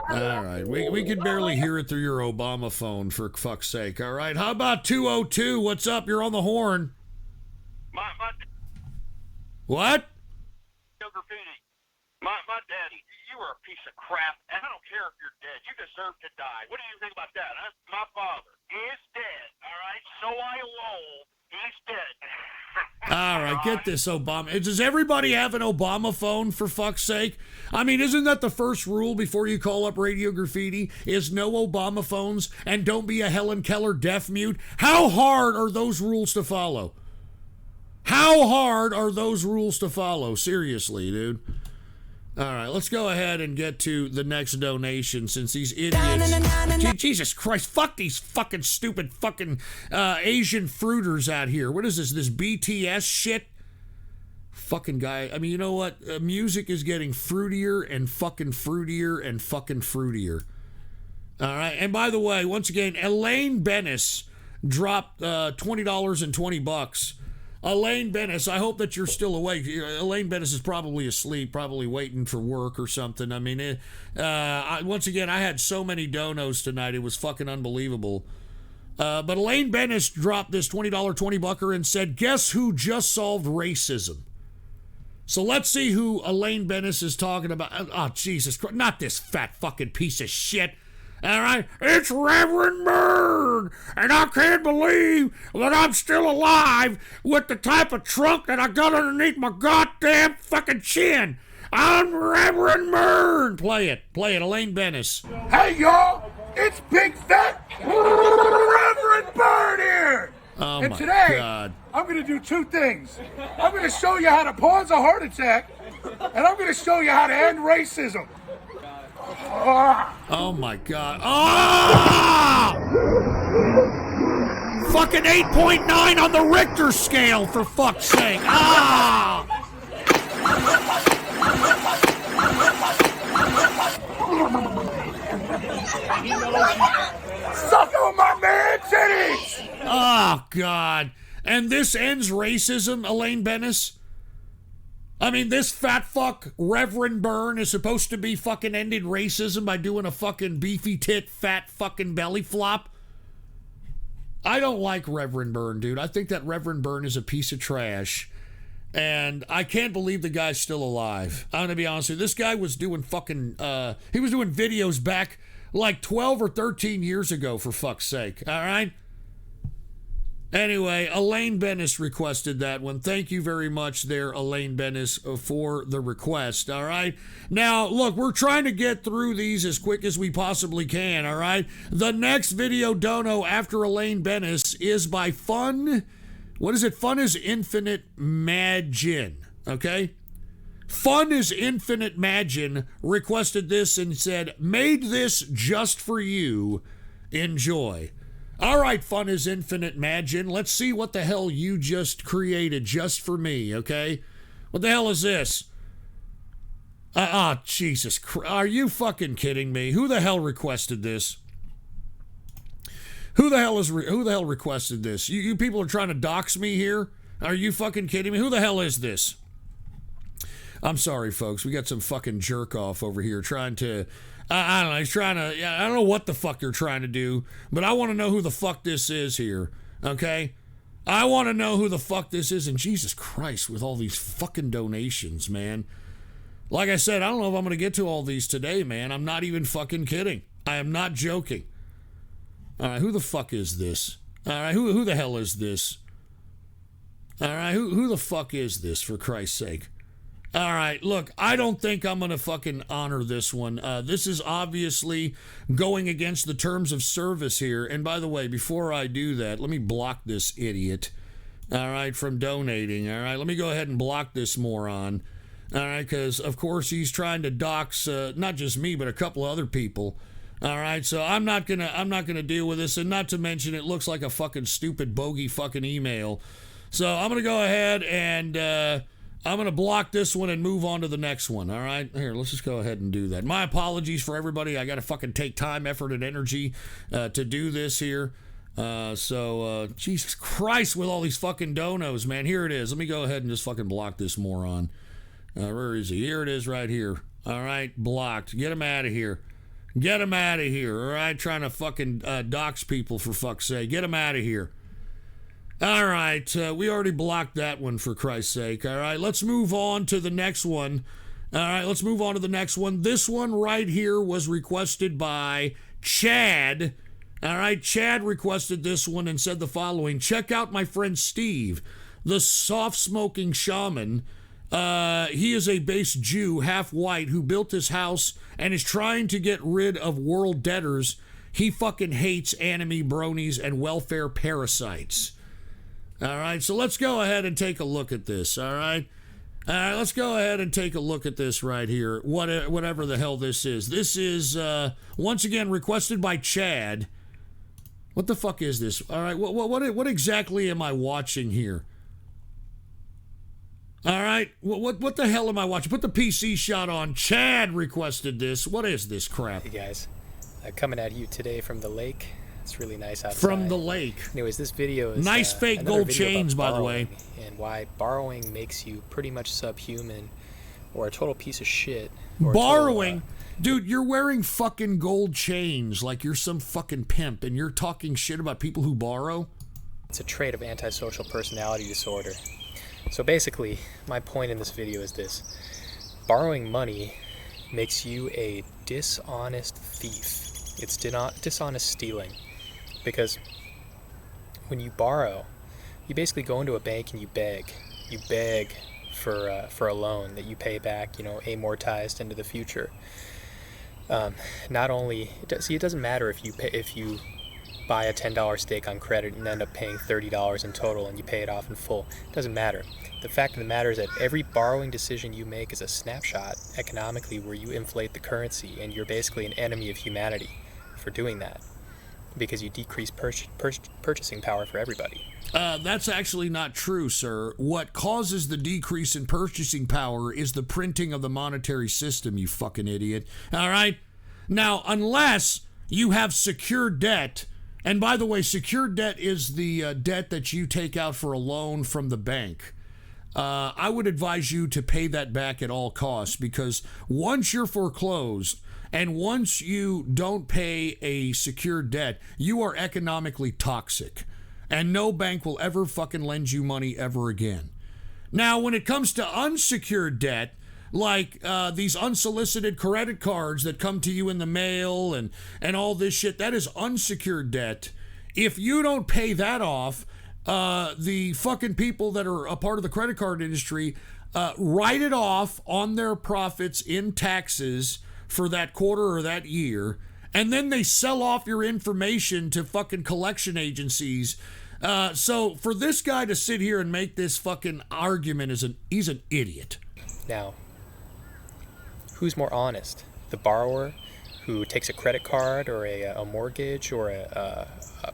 All right, we can barely hear it through your Obama phone, for fuck's sake. All right, how about 202? What's up? You're on the horn. What? My daddy, you were a piece of crap, and I don't care if you're dead. You deserve to die. What do you think about that, huh? My father is dead, all right? So I alone, he's dead. All right, get this, Obama. Does everybody have an Obama phone, for fuck's sake? I mean, isn't that the first rule before you call up Radio Graffiti? Is no Obama phones, and don't be a Helen Keller deaf mute? How hard are those rules to follow? How hard are those rules to follow? Seriously, dude. All right, let's go ahead and get to the next donation since these idiots... Jesus Christ, fuck these fucking stupid fucking Asian fruiters out here. What is this BTS shit? Fucking guy. I mean, you know what? Music is getting fruitier and fucking fruitier and fucking fruitier. All right, and by the way, once again, Elaine Bennis dropped $20 and $20. Elaine Bennis, I hope that you're still awake. Elaine Bennis is probably asleep, probably waiting for work or something. I mean, once again, I had so many donos tonight, it was fucking unbelievable. But Elaine Bennis dropped this $20 20-bucker and said, guess who just solved racism? So let's see who Elaine Bennis is talking about. Oh, Jesus Christ, not this fat fucking piece of shit. All right, it's Reverend Bird, and I can't believe that I'm still alive with the type of trunk that I got underneath my goddamn fucking chin. I'm Reverend Bird. Play it, Elaine Bennis. Hey, y'all, it's Big Fat Reverend Bird here. Oh, and my today, God. I'm going to do two things. I'm going to show you how to pause a heart attack, and I'm going to show you how to end racism. Oh my God. Ah! Fucking 8.9 on the Richter scale, for fuck's sake. Ah! Suck on my man titties! Oh, God. And this ends racism, Elaine Bennis? I mean, this fat fuck, Reverend Byrne, is supposed to be fucking ending racism by doing a fucking beefy tit, fat fucking belly flop? I don't like Reverend Byrne, dude. I think that Reverend Byrne is a piece of trash. And I can't believe the guy's still alive. I'm gonna be honest with you. This guy was doing fucking, he was doing videos back like 12 or 13 years ago, for fuck's sake. All right? Anyway, Elaine Bennis requested that one. Thank you very much there, Elaine Bennis, for the request, all right? Now, look, we're trying to get through these as quick as we possibly can, all right? The next video dono after Elaine Bennis is by Fun. What is it? Fun is Infinite Magin, okay? Fun is Infinite Magin requested this and said, made this just for you. Enjoy. All right, Fun is Infinite Magin. Let's see what the hell you just created just for me, okay? What the hell is this? Jesus Christ. Are you fucking kidding me? Who the hell requested this? Who the hell requested this? You people are trying to dox me here? Are you fucking kidding me? Who the hell is this? I'm sorry, folks. We got some fucking jerk off over here trying to... I don't know. He's trying to... I don't know what the fuck they're trying to do, but I want to know who the fuck this is here, okay? I want to know who the fuck this is, and Jesus Christ, with all these fucking donations, man. Like I said, I don't know if I'm going to get to all these today, man. I'm not even fucking kidding. I am not joking. All right, who the fuck is this? All right, who the hell is this? All right, who the fuck is this, for Christ's sake? All right, look, I don't think I'm going to fucking honor this one. This is obviously going against the terms of service here. And by the way, before I do that, let me block this idiot, all right, from donating, all right? Let me go ahead and block this moron, all right, because, of course, he's trying to dox not just me, but a couple of other people, all right? So I'm not gonna deal with this, and not to mention it looks like a fucking stupid bogey fucking email. So I'm going to go ahead and... I'm going to block this one and move on to the next one, all right? Here, let's just go ahead and do that. My apologies for everybody. I got to fucking take time, effort, and energy to do this here. Jesus Christ, with all these fucking donos, man. Here it is. Let me go ahead and just fucking block this moron. Where is he? Here it is right here. All right, blocked. Get him out of here. Get him out of here, all right? Trying to fucking dox people, for fuck's sake. Get him out of here. All right, we already blocked that one, for Christ's sake. All right, let's move on to the next one. All right, let's move on to the next one. This one right here was requested by Chad. All right, Chad requested this one and said the following. Check out my friend Steve, the soft-smoking shaman. He is a base Jew, half white, who built his house and is trying to get rid of world debtors. He fucking hates anime bronies and welfare parasites. All right, so let's go ahead and take a look at this, all right? Let's go ahead and take a look at this right here, whatever the hell this is. This is, once again, requested by Chad. What the fuck is this? All right, what exactly am I watching here? All right, what the hell am I watching? Put the PC shot on. Chad requested this. What is this crap? Hey, guys. Coming at you today from the lake. It's really nice outside. From the lake. Anyways, this video is nice fake gold chains, by the way. And why borrowing makes you pretty much subhuman or a total piece of shit. Or Borrowing? Dude, you're wearing fucking gold chains like you're some fucking pimp, and you're talking shit about people who borrow? It's a trait of antisocial personality disorder. So basically, my point in this video is this. Borrowing money makes you a dishonest thief. It's dishonest stealing. Because when you borrow, you basically go into a bank and you beg. You beg for a loan that you pay back, amortized into the future. Not only, it doesn't matter if you buy a $10 steak on credit and end up paying $30 in total and you pay it off in full. It doesn't matter. The fact of the matter is that every borrowing decision you make is a snapshot economically where you inflate the currency, and you're basically an enemy of humanity for doing that, because you decrease purchasing power for everybody. That's actually not true, sir. What causes the decrease in purchasing power is the printing of the monetary system, you fucking idiot. All right? Now, unless you have secured debt, and by the way, secured debt is the debt that you take out for a loan from the bank. I would advise you to pay that back at all costs, because once you're foreclosed, and once you don't pay a secured debt, you are economically toxic. And no bank will ever fucking lend you money ever again. Now, when it comes to unsecured debt, like these unsolicited credit cards that come to you in the mail and all this shit, that is unsecured debt. If you don't pay that off, the fucking people that are a part of the credit card industry write it off on their profits in taxes for that quarter or that year, and then they sell off your information to fucking collection agencies. So for this guy to sit here and make this fucking argument, he's an idiot. Now, who's more honest? The borrower who takes a credit card or a mortgage or a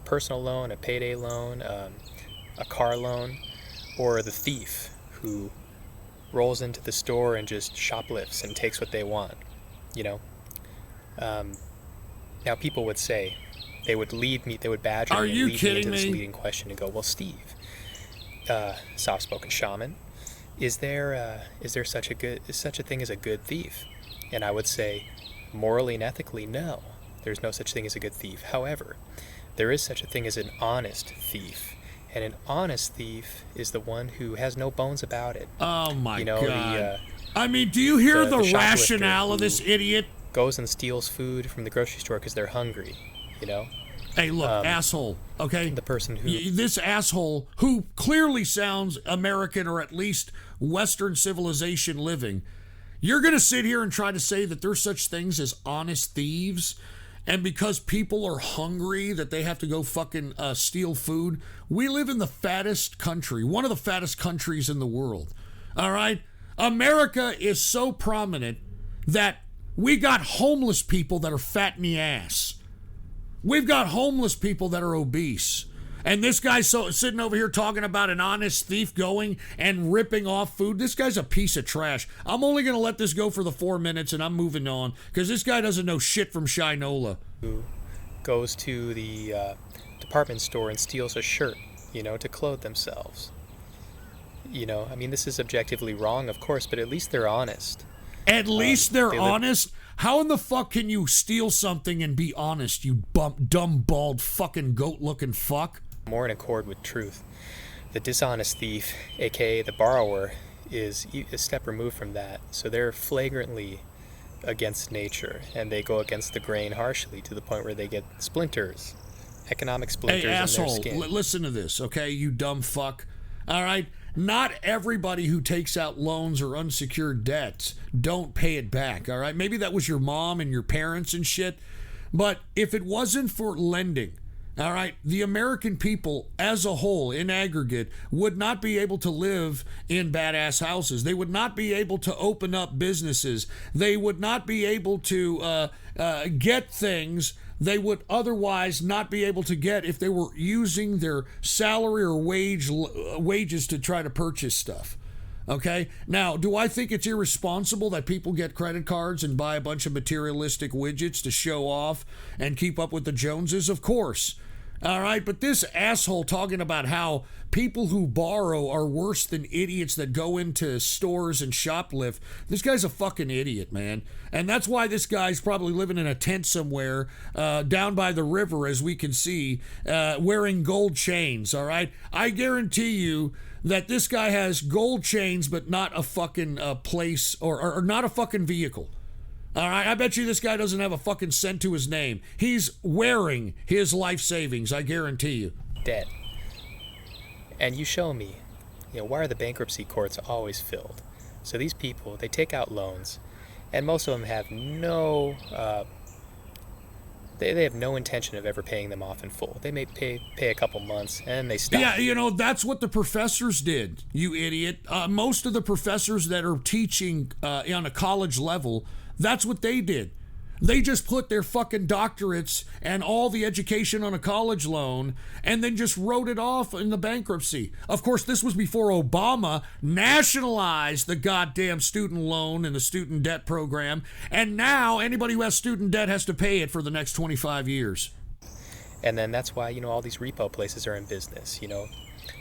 personal loan, a payday loan, a car loan, or the thief who rolls into the store and just shoplifts and takes what they want? Now people would say, they would badger me and lead me into this leading question and go, well, Steve, soft-spoken shaman, is there such a thing as a good thief? And I would say, morally and ethically, no, there's no such thing as a good thief. However, there is such a thing as an honest thief. And an honest thief is the one who has no bones about it. Oh my God. I mean, do you hear the rationale of this idiot? Goes and steals food from the grocery store because they're hungry, Hey, look, asshole, okay? The person who... This asshole, who clearly sounds American or at least Western civilization living, you're going to sit here and try to say that there's such things as honest thieves, and because people are hungry that they have to go fucking steal food? We live in the fattest country, one of the fattest countries in the world, all right? America is so prominent that we got homeless people that are fat in the ass. We've got homeless people that are obese. And this guy's sitting over here talking about an honest thief going and ripping off food. This guy's a piece of trash. I'm only going to let this go for the 4 minutes, and I'm moving on, because this guy doesn't know shit from Shinola. Who goes to the department store and steals a shirt, to clothe themselves. I mean, this is objectively wrong, of course, but at least they're honest. At least they're honest? How in the fuck can you steal something and be honest, you dumb, bald, fucking goat-looking fuck? More in accord with truth. The dishonest thief, aka the borrower, is a step removed from that. So they're flagrantly against nature, and they go against the grain harshly to the point where they get splinters, economic splinters in their skin. Listen to this, okay, you dumb fuck. All right? Not everybody who takes out loans or unsecured debts don't pay it back, all right? Maybe that was your mom and your parents and shit, but if it wasn't for lending, All right, the American people as a whole, in aggregate, would not be able to live in badass houses. They would not be able to open up businesses. They would not be able to get things they would otherwise not be able to get if they were using their salary or wages to try to purchase stuff. Okay? Now, do I think it's irresponsible that people get credit cards and buy a bunch of materialistic widgets to show off and keep up with the Joneses? Of course. All right, but this asshole talking about how people who borrow are worse than idiots that go into stores and shoplift. This guy's a fucking idiot, man. And that's why this guy's probably living in a tent somewhere down by the river, as we can see, wearing gold chains, all right? I guarantee you that this guy has gold chains but not a fucking place or not a fucking vehicle. All right, I bet you this guy doesn't have a fucking cent to his name. He's wearing his life savings, I guarantee you. Debt. And you show me, why are the bankruptcy courts always filled? So these people, they take out loans, and most of them have no, they have no intention of ever paying them off in full. They may pay a couple months, and they stop. Yeah, that's what the professors did, you idiot. Most of the professors that are teaching on a college level, that's what they did. They just put their fucking doctorates and all the education on a college loan and then just wrote it off in the bankruptcy. Of course, this was before Obama nationalized the goddamn student loan and the student debt program. And now anybody who has student debt has to pay it for the next 25 years. And then that's why, all these repo places are in business.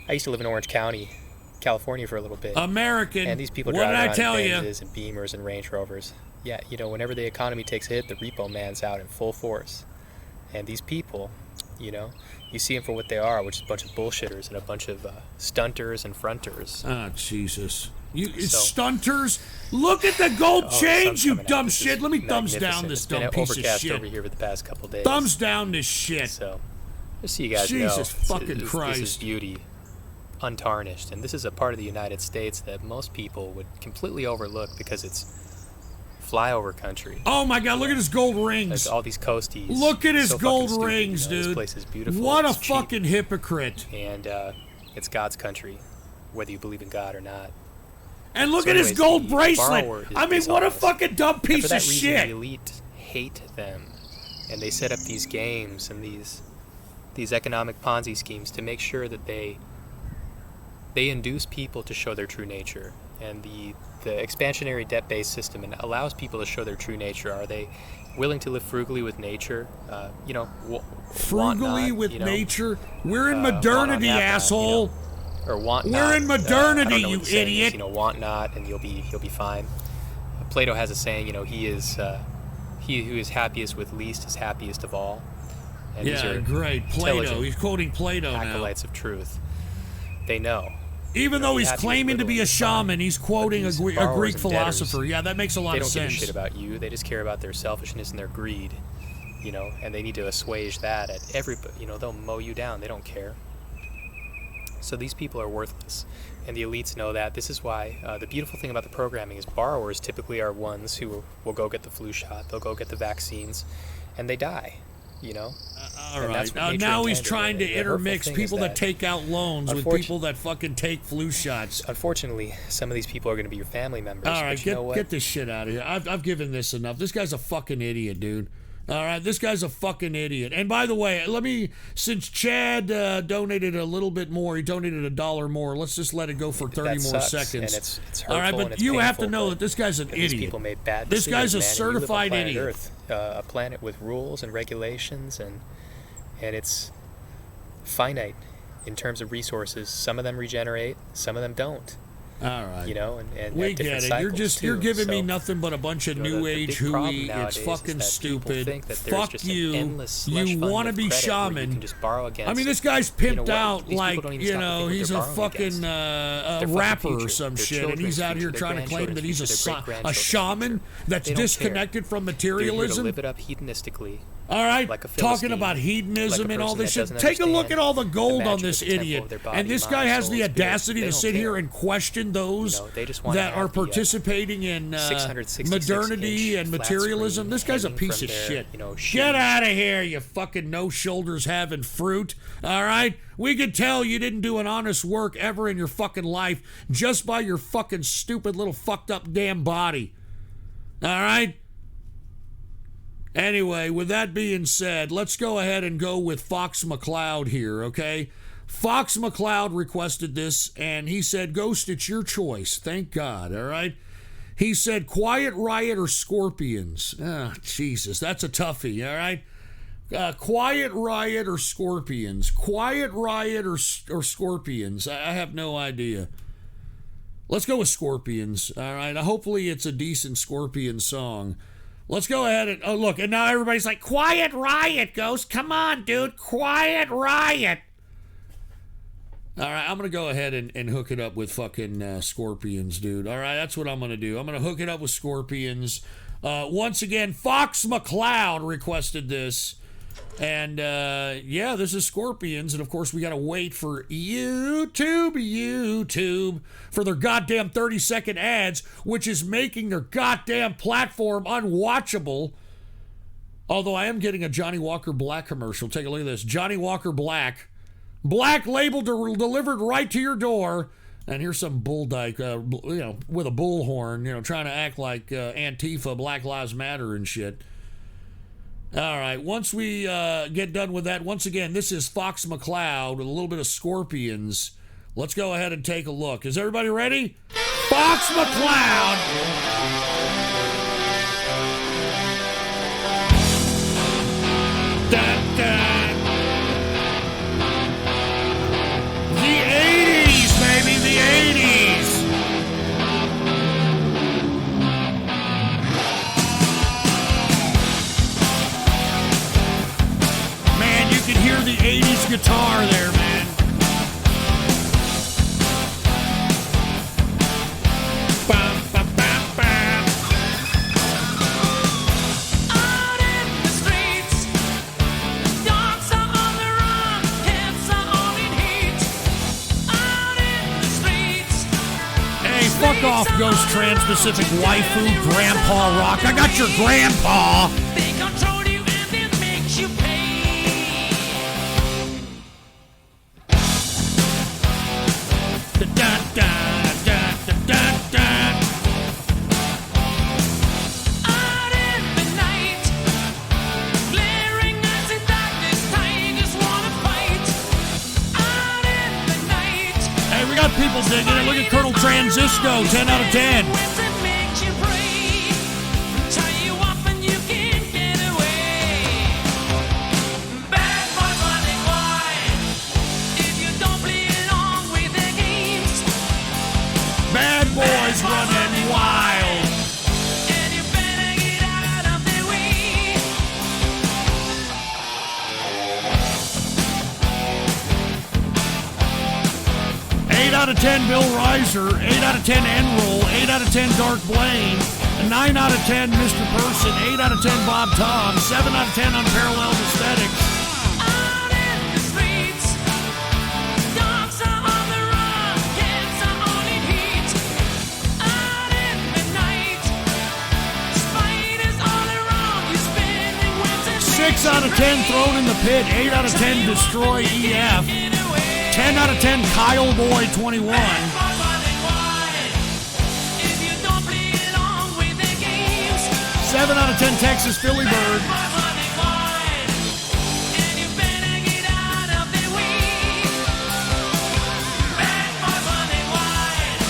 I used to live in Orange County, California for a little bit. American. And these people What drive did I around tell in you? Benzes and Beamers and Range Rovers. Yeah, whenever the economy takes a hit, the repo man's out in full force. And these people, you see them for what they are, which is a bunch of bullshitters and a bunch of stunters and fronters. Ah, Jesus. Stunters? Look at the gold chains, you dumb shit. Let me thumbs down this dumb piece of overcast shit. over here for the past couple days. Thumbs down this shit. So, just so you guys know, Jesus fucking Christ. This is beauty untarnished. And this is a part of the United States that most people would completely overlook because it's flyover country. Oh my God, look at his gold rings. Like all these coasties. Look at his so gold stupid, rings, dude. This place is beautiful. What a it's cheap, fucking hypocrite. And it's God's country, whether you believe in God or not. And look So at his anyways, gold the bracelet. borrower is I mean, what a dishonest. fucking dumb And piece for that of reason, shit. the elite hate them. And they set up these games and these economic Ponzi schemes to make sure that they induce people to show their true nature. And the expansionary debt-based system allows people to show their true nature. Are they willing to live frugally with nature? Frugally not, with nature? We're in want on modernity, nap, asshole. Or want We're not. in modernity, I don't know you what the saying is, idiot. want not, and you'll be fine. Plato has a saying, he who is happiest with least is happiest of all. And these Yeah, are great. Plato. intelligent He's quoting Plato now. acolytes of truth. They know. Even though he's happy with claiming to be a shaman, he's quoting a these Greek borrowers and debtors, philosopher. Yeah, that makes a lot they of don't sense. give a shit about you. They just care about their selfishness and their greed, and they need to assuage that at everybody. They'll mow you down. They don't care. So these people are worthless, and the elites know that. This is why the beautiful thing about the programming is borrowers typically are ones who will go get the flu shot. They'll go get the vaccines, and they die. All right. Now he's trying to intermix people that take out loans with people that fucking take flu shots. Unfortunately, some of these people are going to be your family members. All right, but you know what? get this shit out of here. I've given this enough. This guy's a fucking idiot, dude. All right, this guy's a fucking idiot. And by the way, since Chad donated a little bit more, he donated $1 more. Let's just let it go for 30 more sucks, seconds. and it's hurtful. All right, but and it's you have to painful, know that this guy's an these idiot. people made bad This decisions, guy's a man, and you live on certified planet idiot. Earth, a planet with rules and regulations, and it's finite in terms of resources. Some of them regenerate, some of them don't. All right. And we at get different it. cycles, You're too. giving me So, nothing but a bunch of new the age big hooey. problem It's nowadays is fucking that people stupid. think that there's Fuck just an you. endless slush You fund want to of be credit where you shaman. can just borrow against. I mean, this guy's pimped what? out These like people don't even stop to think what he's they're a borrowing fucking against. Their fucking rapper or future, some their shit, and he's children's out here future, trying their to claim that he's grandchildren's future, their a great-grandchildren's shaman that's They don't care. disconnected from They're here to materialism. live it up hedonistically All right, like a talking Philistine, about hedonism like a and all person this that shit. doesn't Take a look understand at all the gold the on magic this of the temple idiot. of their body, And this mind, guy has soul, the spirit. audacity They to don't sit here care. and question those They just wanna that have are the, participating in 666 modernity and flat materialism. screen This guy's a hanging piece from of their, shit. shoes. Get out of here, you fucking no shoulders having fruit. All right? We could tell you didn't do an honest work ever in your fucking life just by your fucking stupid little fucked up damn body. All right? Anyway, with that being said, let's go ahead and go with Fox McCloud here, okay? Fox McCloud requested this, and he said, Ghost, it's your choice. Thank God, all right? He said, Quiet Riot or Scorpions? Ah, Jesus, that's a toughie, all right? Quiet Riot or Scorpions? Quiet Riot or Scorpions? I have no idea. Let's go with Scorpions, all right? Hopefully it's a decent Scorpion song. Let's go ahead and, oh, look, and now everybody's like, Quiet Riot, Ghost. Come on, dude. Quiet Riot. All right, I'm going to go ahead and hook it up with fucking Scorpions, dude. All right, that's what I'm going to do. I'm going to hook it up with Scorpions. Once again, Fox McCloud requested this. And, yeah, this is Scorpions. And, of course, we got to wait for YouTube for their goddamn 30-second ads, which is making their goddamn platform unwatchable. Although I am getting a Johnny Walker Black commercial. Take a look at this. Johnny Walker Black. Black label delivered right to your door. And here's some bull dyke, with a bullhorn, trying to act like Antifa, Black Lives Matter and shit. All right, once we get done with that, once again, this is Fox McCloud with a little bit of Scorpions. Let's go ahead and take a look. Is everybody ready? Fox McCloud. Dun, dun. The 80s, baby, the 80s. Man, you can hear the 80s guitar there, man. Bum, bum, bum, bum. Out in the streets, dogs are on the run, cats are all in heat. Out in the streets. Hey, fuck off, Ghost Trans-Pacific Waifu Grandpa Rock. I got your grandpa. They control you and it makes you pay. Out in the night, glaring eyes in darkness, tigers wanna fight. Out in the night, Hey, we got people digging it. Look at Colonel Transisco, 10 out of 10. winds that makes you pray. Tie you up and you can't get away. Bad boys running wild. If you don't play along with their games, Bad boys running wild. and you better get out of their way. 8 out of 10 Bill Reiser, 8 out of 10 Enroll, 8 out of 10 Dark Blaine, 9 out of 10 Mr. Person, 8 out of 10 Bob Tom, 7 out of 10 Unparalleled Aesthetics. Out in the streets, dogs are on the run, cats are all in heat. Out in the night, spiders all around you, spinning webs and 6 out of 10 Thrown in the Pit, 8 out of 10 Destroy EF, 10 out of 10 Kyle Boy 21. if you don't play along with their games. 7 out of 10 Texas Philly Bird. And you better get out of their way. Bad boys running wild.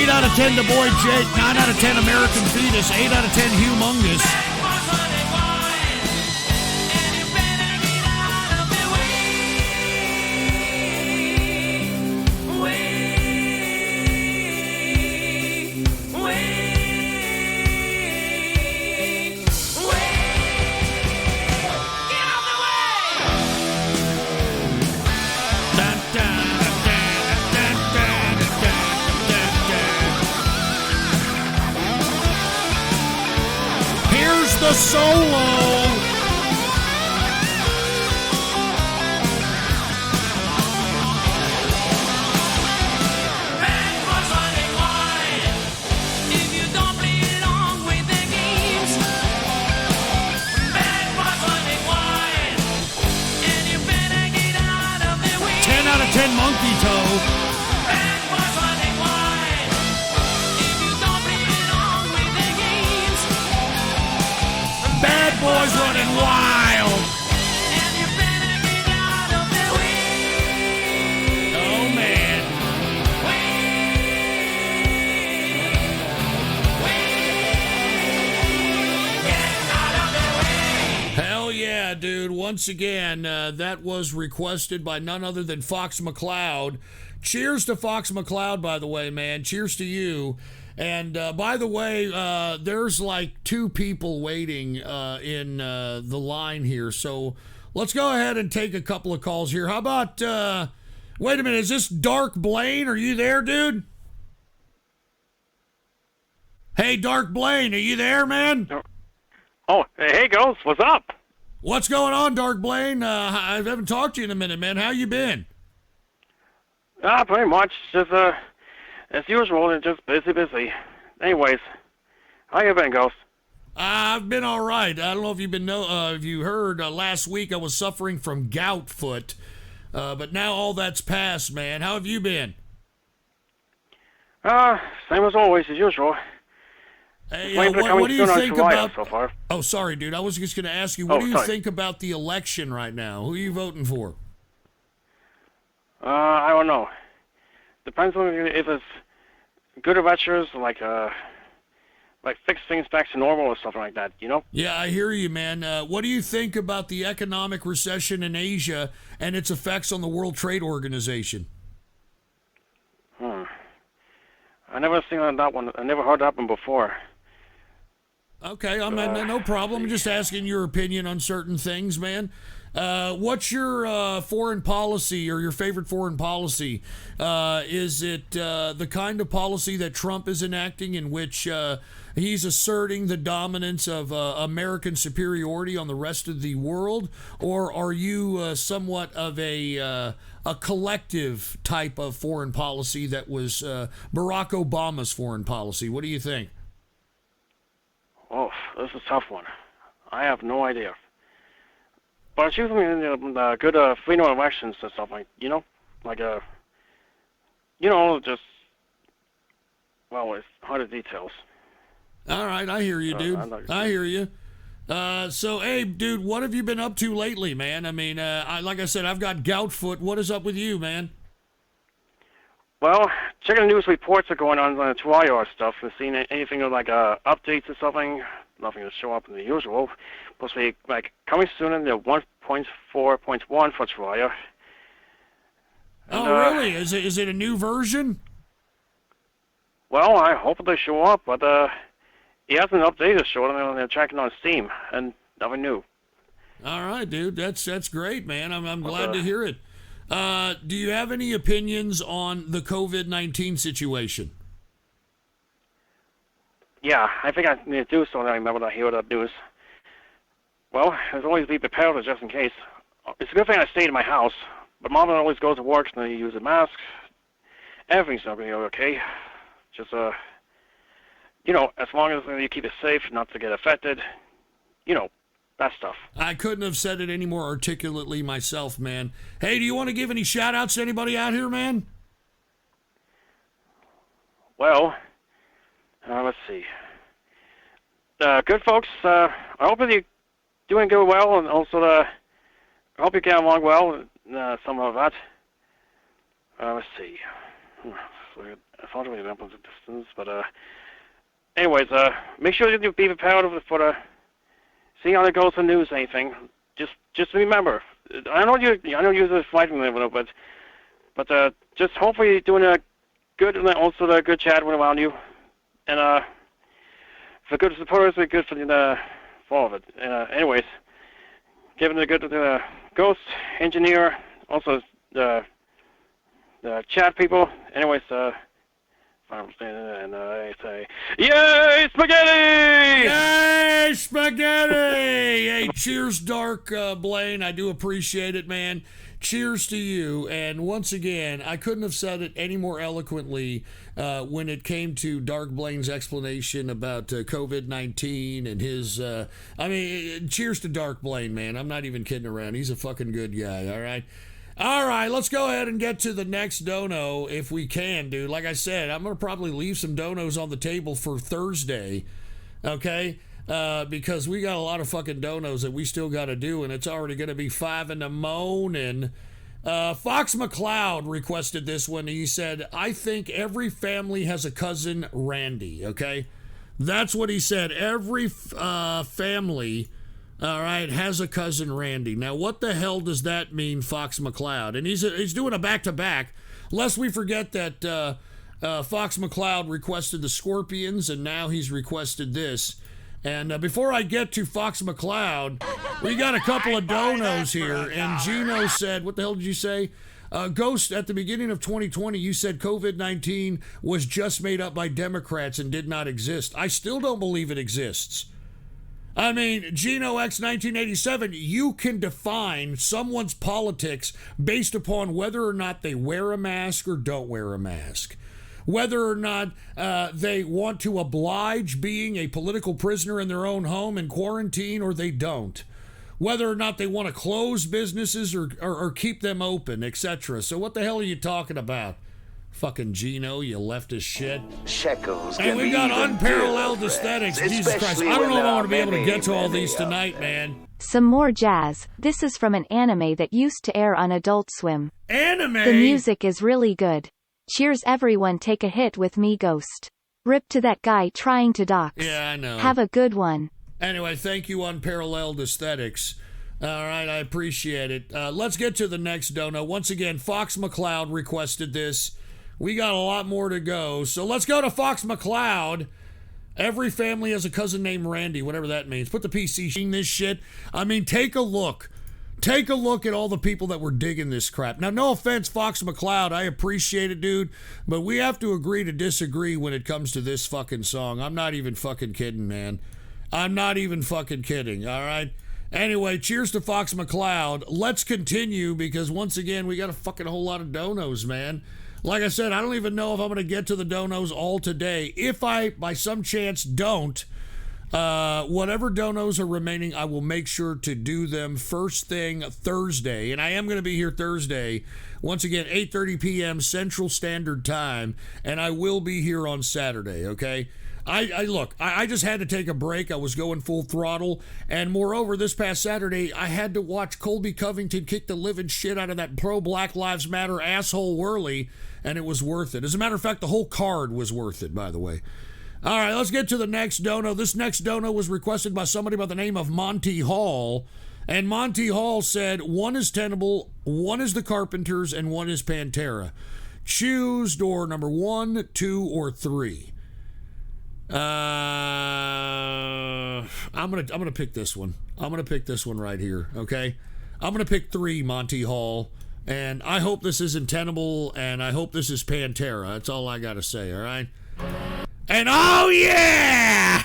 8 out of 10 The Boy Jake, 9 out of 10 American Fetus, 8 out of 10 Humongous. Here's the solo. Ken Monkey Toe. Bad boys running wild. If you don't play along with the games, Bad boys running wild. and you better get out of the way. Oh, man. Hell yeah, dude. Once again, that was requested by none other than Fox McCloud. Cheers to Fox McCloud, by the way, man. Cheers to you. And by the way, there's like 2 people waiting in the line here. So let's go ahead and take a couple of calls here. How about, wait a minute, is this Dark Blaine? Are you there, dude? Hey, Dark Blaine, are you there, man? Oh, hey, Ghost, what's up? What's going on, Dark Blaine? I haven't talked to you in a minute, man. How you been? Pretty much. Just, as usual, just busy. Anyways, how you been, Ghost? I've been all right. I don't know if you've been if you heard last week I was suffering from gout foot, but now all that's passed, man. How have you been? Same as always, as usual. Hey, Just waiting for what coming do you soon on think July about? so far. Oh, sorry, dude. I was just going to ask you. What do you sorry. think about the election right now? Who are you voting for? I don't know. Depends on if it's good adventures, like fix things back to normal or something like that, you know? Yeah, I hear you, man. What do you think about the economic recession in Asia and its effects on the World Trade Organization? I never seen that one. I never heard that one before. Okay, no problem. I'm just asking your opinion on certain things, man. What's your foreign policy or your favorite foreign policy? Is it the kind of policy that Trump is enacting in which he's asserting the dominance of American superiority on the rest of the world? Or are you somewhat of a collective type of foreign policy that was Barack Obama's foreign policy? What do you think? Oh, this is a tough one. I have no idea. But it's usually good freedom of elections and stuff like, you know? Like, just, well, it's harder details. All right, I hear you, dude. I hear you. So, hey, dude, what have you been up to lately, man? I mean, like I said, I've got gout foot. What is up with you, man? Well, checking the news reports are going on the 2IR stuff. We've seen anything like updates or something. Nothing to show up in the usual. Supposed to be like coming soon in the 1.4.1 for 2IR. Oh, really? Is it a new version? Well, I hope they show up, but he hasn't updated short, and they're checking on Steam, and nothing new. All right, dude. That's great, man. I'm glad to hear it. Do you have any opinions on the COVID-19 situation? Yeah, I think I need to do so. I remember to hear that news. Well, there's always be prepared just in case. It's a good thing I stayed in my house, but Mom always goes to work and they use a mask. Everything's not going to be okay. Just, as long as you keep it safe, not to get affected, that stuff. I couldn't have said it any more articulately myself, man. Hey, do you want to give any shout-outs to anybody out here, man? Well, let's see. Good folks, I hope that you're doing good well, and also I hope you get along well, some of that. Let's see. I thought we went up the distance, but anyways, make sure you be prepared for the see how it goes in news. Anything, just remember. I know you're fighting a little bit, but just hopefully you're doing a good, and also a good chat around you, and for good supporters, we're good for all of it. Anyways, giving a good to the ghost engineer, also the chat people. Anyways, and I say, yay, spaghetti! Yay, spaghetti! Hey, cheers, Dark Blaine. I do appreciate it, man. Cheers to you. And once again, I couldn't have said it any more eloquently when it came to Dark Blaine's explanation about COVID-19 and his... cheers to Dark Blaine, man. I'm not even kidding around. He's a fucking good guy, all right? All right, let's go ahead and get to the next dono if we can, dude. Like I said, I'm going to probably leave some donos on the table for Thursday, okay? Because we got a lot of fucking donos that we still got to do, and it's already going to be 5 in the morning. Fox McCloud requested this one. He said, I think every family has a cousin Randy, okay? That's what he said. Every family... all right, has a cousin Randy. Now, what the hell does that mean, Fox McCloud? And he's doing a back-to-back. Lest we forget that Fox McCloud requested the Scorpions, and now he's requested this. And before I get to Fox McCloud, we got a couple of donos here. And Gino said, what the hell did you say? Ghost, at the beginning of 2020, you said COVID-19 was just made up by Democrats and did not exist. I still don't believe it exists. I mean, Gino X 1987, you can define someone's politics based upon whether or not they wear a mask or don't wear a mask. Whether or not they want to oblige being a political prisoner in their own home and quarantine or they don't. Whether or not they want to close businesses or keep them open, etc. So what the hell are you talking about? Fucking Gino, you leftist shit. Shekels. And we got unparalleled aesthetics. Jesus Christ. I don't know if I'm going to be able to get to all these tonight, man. Some more jazz. This is from an anime that used to air on Adult Swim. Anime? The music is really good. Cheers everyone, take a hit with me, Ghost. Rip to that guy trying to dox. Yeah, I know. Have a good one. Anyway, thank you, Unparalleled Aesthetics. All right, I appreciate it. Let's get to the next dono. Once again, Fox McCloud requested this. We got a lot more to go. So let's go to Fox McCloud. Every family has a cousin named Randy, whatever that means. Put the PC in this shit. I mean, take a look. Take a look at all the people that were digging this crap. Now, no offense, Fox McCloud. I appreciate it, dude. But we have to agree to disagree when it comes to this fucking song. I'm not even fucking kidding, man. I'm not even fucking kidding, all right? Anyway, cheers to Fox McCloud. Let's continue because, once again, we got a fucking whole lot of donos, man. Like I said, I don't even know if I'm going to get to the donos all today. If I, by some chance, don't, whatever donos are remaining, I will make sure to do them first thing Thursday. And I am going to be here Thursday, once again, 8:30 p.m. Central Standard Time. And I will be here on Saturday, okay? I just had to take a break. I was going full throttle. And moreover, this past Saturday, I had to watch Colby Covington kick the living shit out of that pro-Black Lives Matter asshole Worley, and it was worth it. As a matter of fact, the whole card was worth it, by the way. All right, let's get to the next dono. This next dono was requested by somebody by the name of Monty Hall. And Monty Hall said, one is Tenable, one is the Carpenters, and one is Pantera. Choose door number 1, 2, or 3. I'm gonna pick this one. I'm gonna pick this one right here. Okay, I'm gonna pick 3, Monty Hall, and I hope this isn't Tenable, and I hope this is Pantera. That's all I gotta say. All right. And oh yeah,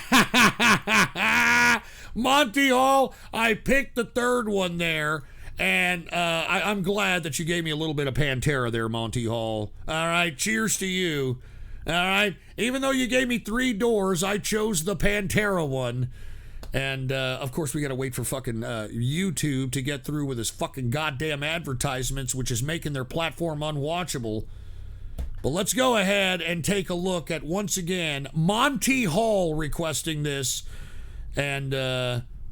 Monty Hall. I picked the 3rd one there, and I'm glad that you gave me a little bit of Pantera there, Monty Hall. All right. Cheers to you. All right. Even though you gave me 3 doors, I chose the Pantera one. And, of course, we got to wait for fucking YouTube to get through with his fucking goddamn advertisements, which is making their platform unwatchable. But let's go ahead and take a look at, once again, Monty Hall requesting this. And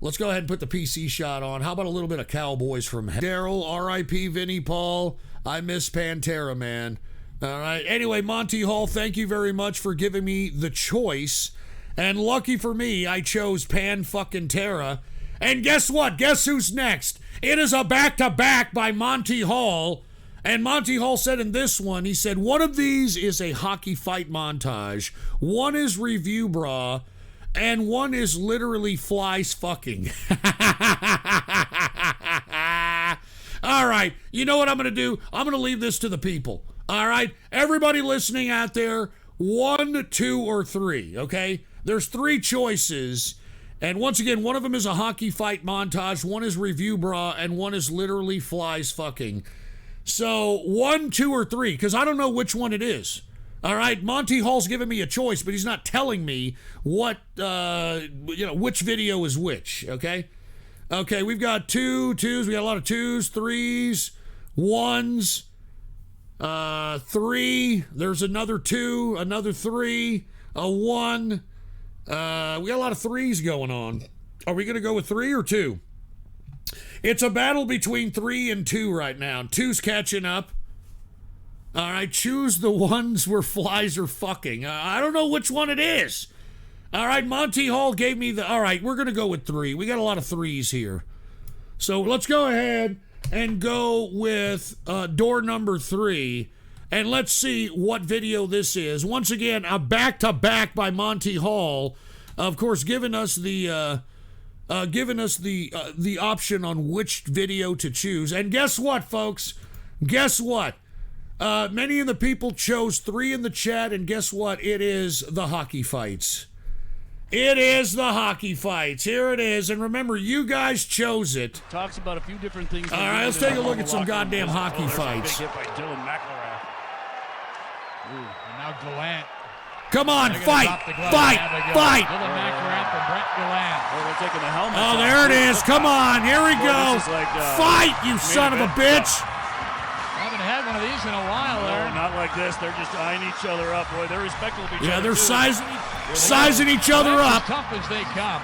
let's go ahead and put the PC shot on. How about a little bit of Cowboys from Daryl, R.I.P. Vinnie Paul. I miss Pantera, man. All right. Anyway, Monty Hall, thank you very much for giving me the choice. And lucky for me, I chose Pan-fucking-Terra. And guess what? Guess who's next? It is a back-to-back by Monty Hall. And Monty Hall said in this one, he said, one of these is a hockey fight montage. One is review bra. And one is literally flies fucking. All right. You know what I'm going to do? I'm going to leave this to the people. All right, everybody listening out there, 1, 2, or 3, okay? There's 3 choices, and once again, one of them is a hockey fight montage, one is review bra, and one is literally flies fucking. So, 1, 2, or 3, because I don't know which one it is. All right, Monty Hall's giving me a choice, but he's not telling me what, which video is which, okay? Okay, we've got 2s, we got a lot of 2s, 3s, ones, 3. There's another 2, another 3, a 1. We got a lot of 3s going on. Are we going to go with 3 or 2? It's a battle between 3 and 2 right now. 2's catching up. All right, choose the ones where flies are fucking. I don't know which one it is. All right, Monty Hall gave me the... All right, we're going to go with 3. We got a lot of 3s here. So let's go ahead and go with door number 3. And let's see what video this is. Once again, a back-to-back by Monty Hall. Of course, giving us the option on which video to choose. And guess what, folks? Guess what? Many of the people chose 3 in the chat, and guess what? It is the hockey fights. It is the hockey fights. Here it is. And remember, you guys chose it. Talks about a few different things. All right, let's take a look at some goddamn hockey fights. Big hit by Dylan McElrath. Ooh, and now Gallant. Come on, fight! Dylan McElrath and Brett Gallant. Oh, they're taking the helmet. Oh, there it is. Come on, here we go. Fight, you son of a bitch! Haven't had one of these in a while there. No, not like this. They're just eyeing each other up. Boy, they're respectful of each other. Yeah, they're sizing each other up. As tough as they come.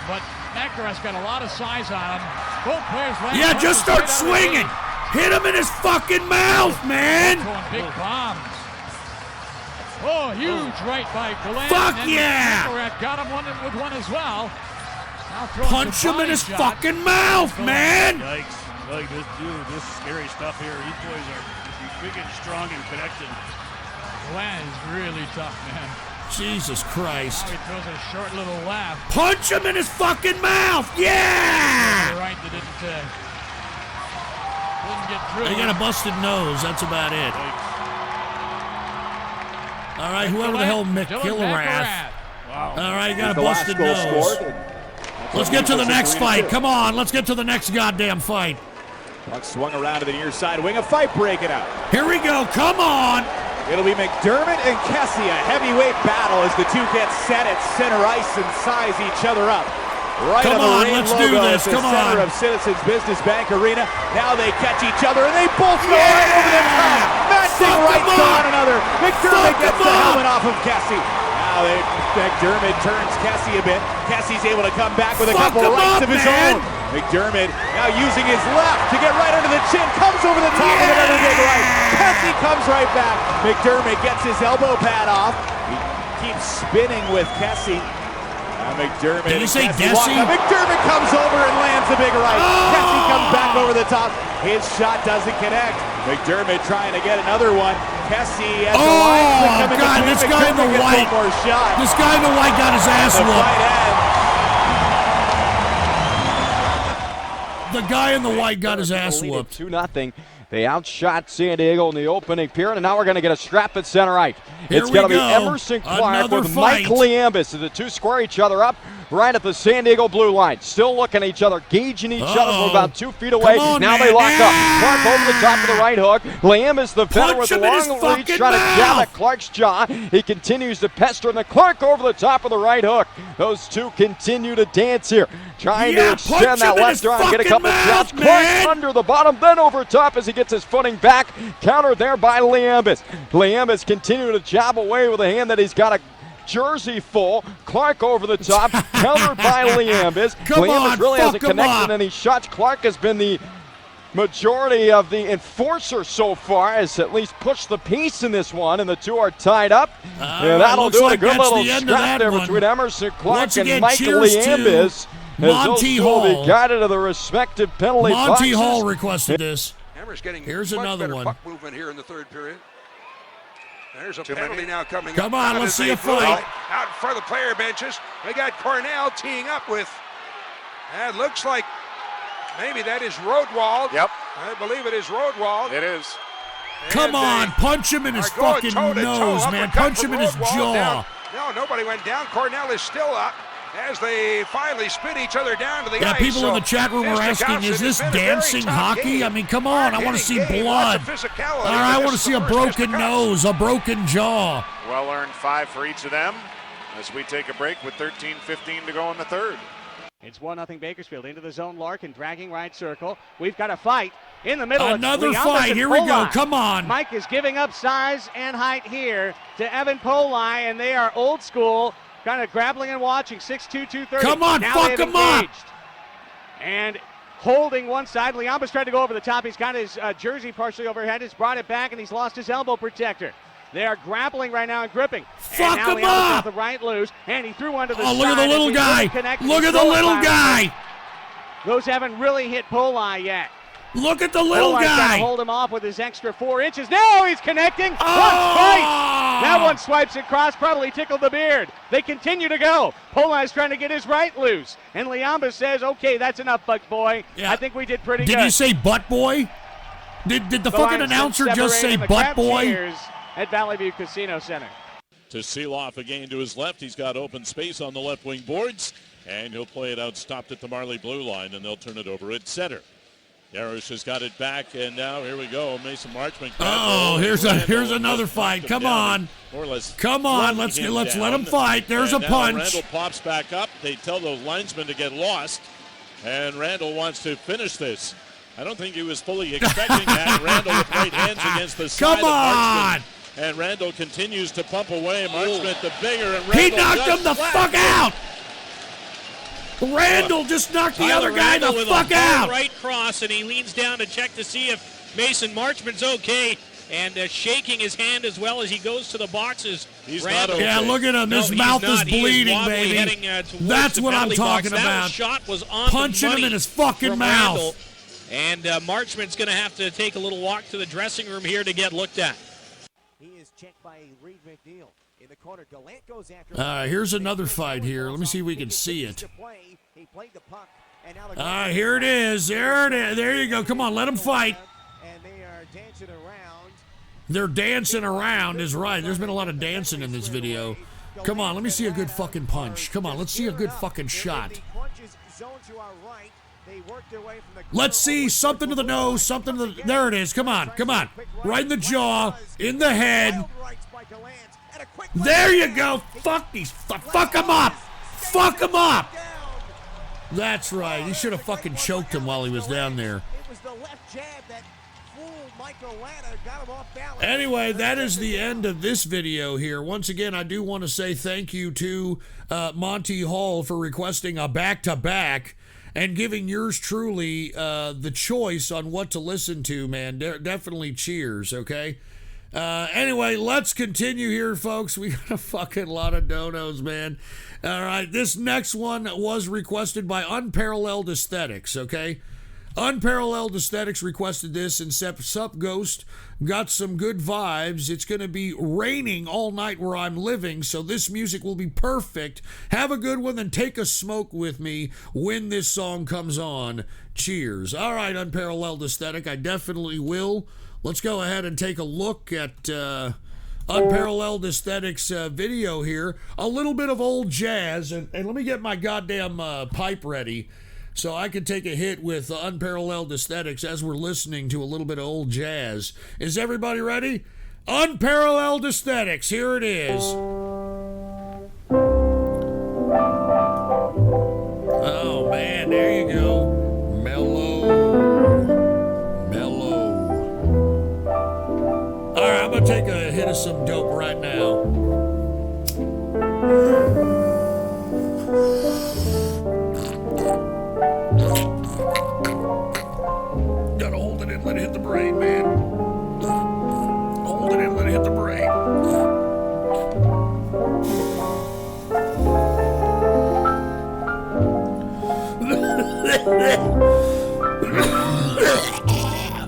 But McElrath's got a lot of size on him. Both players land. Yeah, just start swinging. Hit him in his fucking mouth, man. Big bombs. Oh, huge right by Gallant. Fuck yeah. McElrath got him with one as well. Punch him in his fucking mouth, man. Yikes. Like this dude, this scary stuff here. These boys are big and strong and connected. Gallant is really tough, man. Jesus Christ. Now he throws a short little laugh. Punch him in his fucking mouth. Yeah. Right, that didn't get through. They got a busted nose. That's about it. All right, whoever the hell McElrath. Wow. All right, got a busted nose. Let's get to the next fight. Come on, let's get to the next goddamn fight. Puck swung around to the near side wing. A fight breaking out. Here we go. Come on. It'll be McDermott and Kessie. A heavyweight battle as the two get set at center ice and size each other up. Right Come on, on, let's do this. Come on. Center of Citizens Business Bank Arena. Now they catch each other and they both go right over the top. Matching right to one another. McDermott gets the helmet off of Kessie. Now McDermott turns Kessie a bit. Kessie's able to come back with a couple rights of his own. McDermott now using his left to get right under the chin. Comes over the top with another big right. Kessie comes right back. McDermott gets his elbow pad off. He keeps spinning with Kessie. Now McDermott. Did you say Desi? McDermott comes over and lands a big right. Kessie comes back over the top. His shot doesn't connect. McDermott trying to get another one. Kessie as the linesman coming God, this guy in the white. This guy in the white got his ass whooped. The guy in the white got his ass whooped. 2-0. They outshot San Diego in the opening period, and now we're going to get a strap at center right. It's going to be Emerson Clark with Mike Liambis. The two square each other up right at the San Diego blue line. Still looking at each other, gauging each other from about 2 feet away. Now they lock up. Clark over the top of the right hook. Liambis, the veteran with the long reach, trying to jab at Clark's jaw. He continues to pester, and the Clark over the top of the right hook. Those two continue to dance here, trying to extend that left arm, get a couple of jabs. Clark under the bottom, then over top as he gets his footing back. Countered there by Liambis. Liambis continuing to jab away with a hand that he's got a jersey full. Clark over the top, countered by Liambis. Liambis really hasn't connected any shots. Clark has been the majority of the enforcer so far, has at least pushed the pace in this one, and the two are tied up. And that'll do it. A good little scrap there between Emerson Clark and Michael Liambis. Monty Hall. Will be guided to the respective penalty boxes. Monty Hall requested this. Getting Here's much another better one. puck movement here in the third period. There's a penalty now coming Come up. on, let's see a fight. Out in front of the player benches. We got Cornell teeing up with, it looks like maybe that is Rodwald. Yep. I believe it is Rodwald. It is. Come on, punch him in his fucking nose, man. Punch him in his jaw. No, nobody went down. Cornell is still up as they finally spin each other down to the ice. Yeah, people in the chat room are asking, is this dancing hockey? I mean, come on, I want to see blood. All right, I want to see a broken nose, a broken jaw. Well-earned 5 for each of them as we take a break with 13:15 to go in the third. It's 1-0 Bakersfield into the zone. Larkin dragging right circle. We've got a fight in the middle. Another fight. Here we go. Come on. Mike is giving up size and height here to Evan Poli, and they are old school, kind of grappling and watching. 6'2", 230. Come on, now fuck him up. And holding one side. Liambas tried to go over the top. He's got his jersey partially overhead. He's brought it back, and he's lost his elbow protector. They are grappling right now and gripping. Fuck and now him up! Got the right loose, and he threw one to the side. side. Look at the little guy. Look at the little guy. Those haven't really hit Poli yet. Look at the little Poli's guy. Got to hold him off with his extra 4 inches. Now he's connecting. One swipe. That one swipes across, probably tickled the beard. They continue to go. Poli's trying to get his right loose. And Liambas says, okay, that's enough, Buck Boy. Yeah. I think we did pretty good. Did he say butt boy? Did the fucking announcer just say butt boy? At Valley View Casino Center. To Seeloff again to his left. He's got open space on the left wing boards, and he'll play it out, stopped at the Marley blue line, and they'll turn it over at center. Yarosh has got it back, and now here we go. Mason Marchman. Oh, here's another fight. Come on. More or less. Come on. Let's let him fight. There's a punch. Randall pops back up. They tell those linesmen to get lost, and Randall wants to finish this. I don't think he was fully expecting that. Randall with right hands against the side Come on. of Marchman. And Randall continues to pump away. Marchman the bigger, and Randall he knocked him the fuck out. Randall just knocked the other guy the fuck out. Right cross, and he leans down to check to see if Mason Marchman's okay, and shaking his hand as well as he goes to the boxes. He's not okay. Yeah, look at him. His mouth is bleeding, baby. Heading, that's what I'm talking about. That shot was on punching the money him in his fucking mouth. Randall. And Marchman's going to have to take a little walk to the dressing room here to get looked at. He is checked by Reed McNeil. In the corner, Gallant goes after here's another fight here. Let me see if we can see it. Here it is. There it is. There you go. Come on, let them fight. And they are dancing around. They're dancing around is right. There's been a lot of dancing in this video. Come on, let me see a good fucking punch. Come on, let's see a good fucking shot. Let's see something to the nose, something to the... There it is. Come on, come on. Right in the jaw, in the head. There you go. Fuck these. Fuck him up. Fuck him up. That's right. He should have fucking choked him while he was down there. It was the left jab that fooled Michael Latta, got him off balance. Anyway, that is the end of this video here. Once again, I do want to say thank you to Monty Hall for requesting a back-to-back and giving yours truly the choice on what to listen to, man. Definitely cheers, okay? Anyway, let's continue here, folks. We got a fucking lot of donos, man. All right, this next one was requested by Unparalleled Aesthetics, okay? Unparalleled Aesthetics requested this, and Sup Ghost got some good vibes. It's going to be raining all night where I'm living, so this music will be perfect. Have a good one, then take a smoke with me when this song comes on. Cheers. All right, Unparalleled Aesthetic, I definitely will. Let's go ahead and take a look at Unparalleled Aesthetics video here. A little bit of old jazz, and let me get my goddamn pipe ready so I can take a hit with Unparalleled Aesthetics as we're listening to a little bit of old jazz. Is everybody ready? Unparalleled Aesthetics, here it is. Oh man, there you go. Mellow. All right, I'm going to take a hit of some dope right now. Gotta hold it in, let it hit the brain, man. Hold it in, let it hit the brain.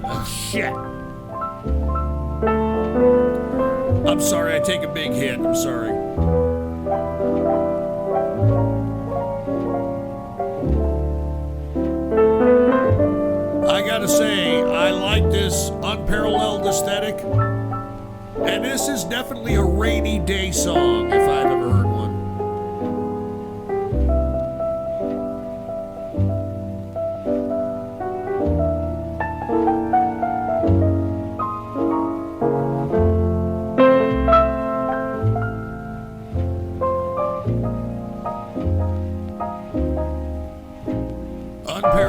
Oh, shit. I'm sorry, I take a big hit. I'm sorry. I gotta say, I like this Unparalleled Aesthetic. And this is definitely a rainy day song, if I've ever heard one.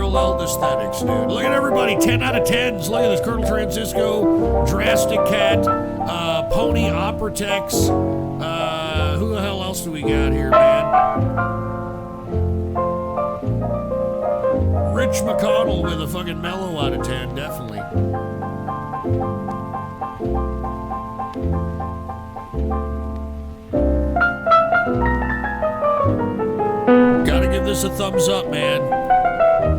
Unparalleled aesthetics, dude. Look at everybody, 10 out of 10s. Look at this, Colonel Francisco, Drastic Cat, Pony Opertex. Who the hell else do we got here, man? Rich McConnell with a fucking mellow out of 10, definitely. Gotta give this a thumbs up, man.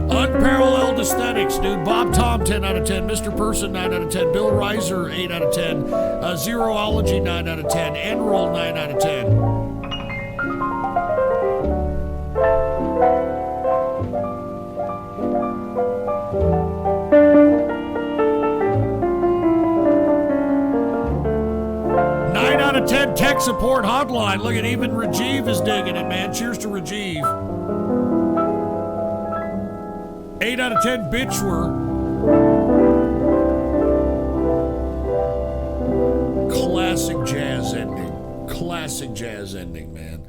Unparalleled aesthetics, dude. Bob Tom, 10 out of 10. Mr. Person, 9 out of 10. Bill Reiser, 8 out of 10. Zeroology, 9 out of 10. Enroll, 9 out of 10. Tech support hotline. Look at even Rajiv is digging it, man. Cheers to Rajiv. 8 out of 10 Bitchwer. Classic jazz ending. Classic jazz ending, man.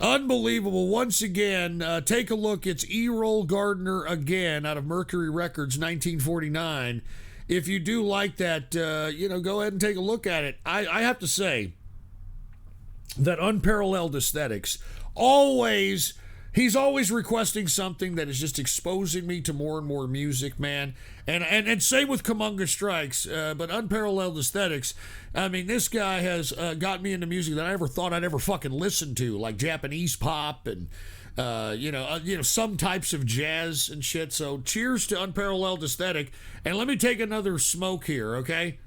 Unbelievable. Once again, take a look. It's Errol Gardner again out of Mercury Records, 1949. If you do like that, go ahead and take a look at it. I have to say that Unparalleled Aesthetics, he's always requesting something that is just exposing me to more and more music, man. And same with Kumonga Strikes, but Unparalleled Aesthetics, I mean, this guy has got me into music that I never thought I'd ever fucking listen to, like Japanese pop and some types of jazz and shit. So cheers to Unparalleled Aesthetic. And let me take another smoke here, okay?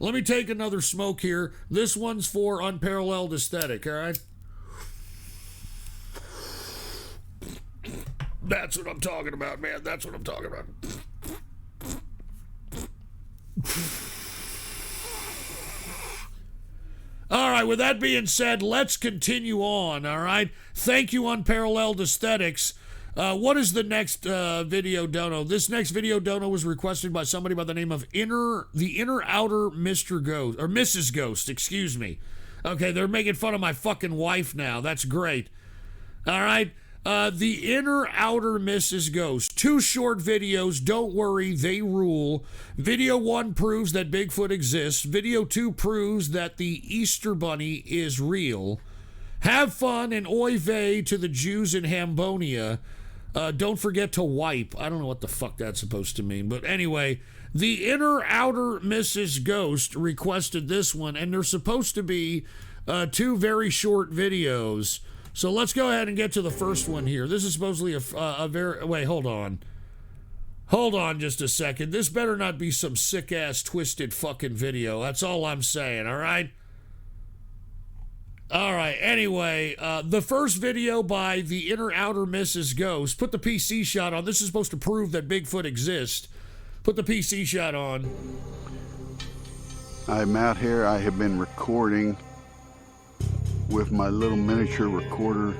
Let me take another smoke here. This one's for Unparalleled Aesthetic, all right? That's what I'm talking about, man. That's what I'm talking about. All right, with that being said, let's continue on, all right? Thank you, Unparalleled Aesthetics. What is the next video dono? This next video dono was requested by somebody by the name of the Inner Outer Mr. Ghost, or Mrs. Ghost, excuse me. Okay, they're making fun of my fucking wife now. That's great. All right. The Inner Outer Mrs. Ghost. 2 short videos. Don't worry, they rule. Video 1 proves that Bigfoot exists. Video 2 proves that the Easter Bunny is real. Have fun and oy vey to the Jews in Hambonia. Don't forget to wipe. I don't know what the fuck that's supposed to mean. But anyway, the Inner Outer Mrs. Ghost requested this one. And they're supposed to be 2 very short videos. So let's go ahead and get to the first one here. This is supposedly a very... Wait, hold on. Hold on just a second. This better not be some sick-ass, twisted fucking video. That's all I'm saying, all right? All right, anyway, the first video by the Inner Outer Mrs. Ghost. Put the PC shot on. This is supposed to prove that Bigfoot exists. Put the PC shot on. I'm out here. I have been recording with my little miniature recorder.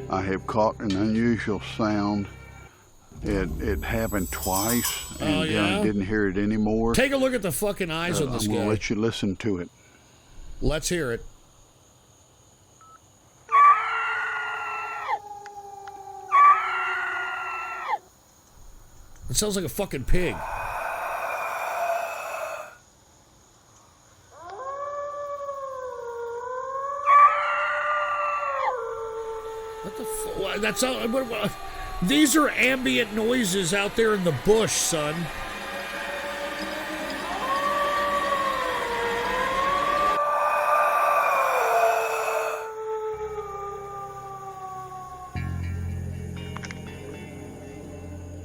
I have caught an unusual sound. It happened twice, and I didn't hear it anymore. Take a look at the fucking eyes of this guy. I'm gonna let you listen to it. Let's hear it. It sounds like a fucking pig. What the fuck? That's all. These are ambient noises out there in the bush, son.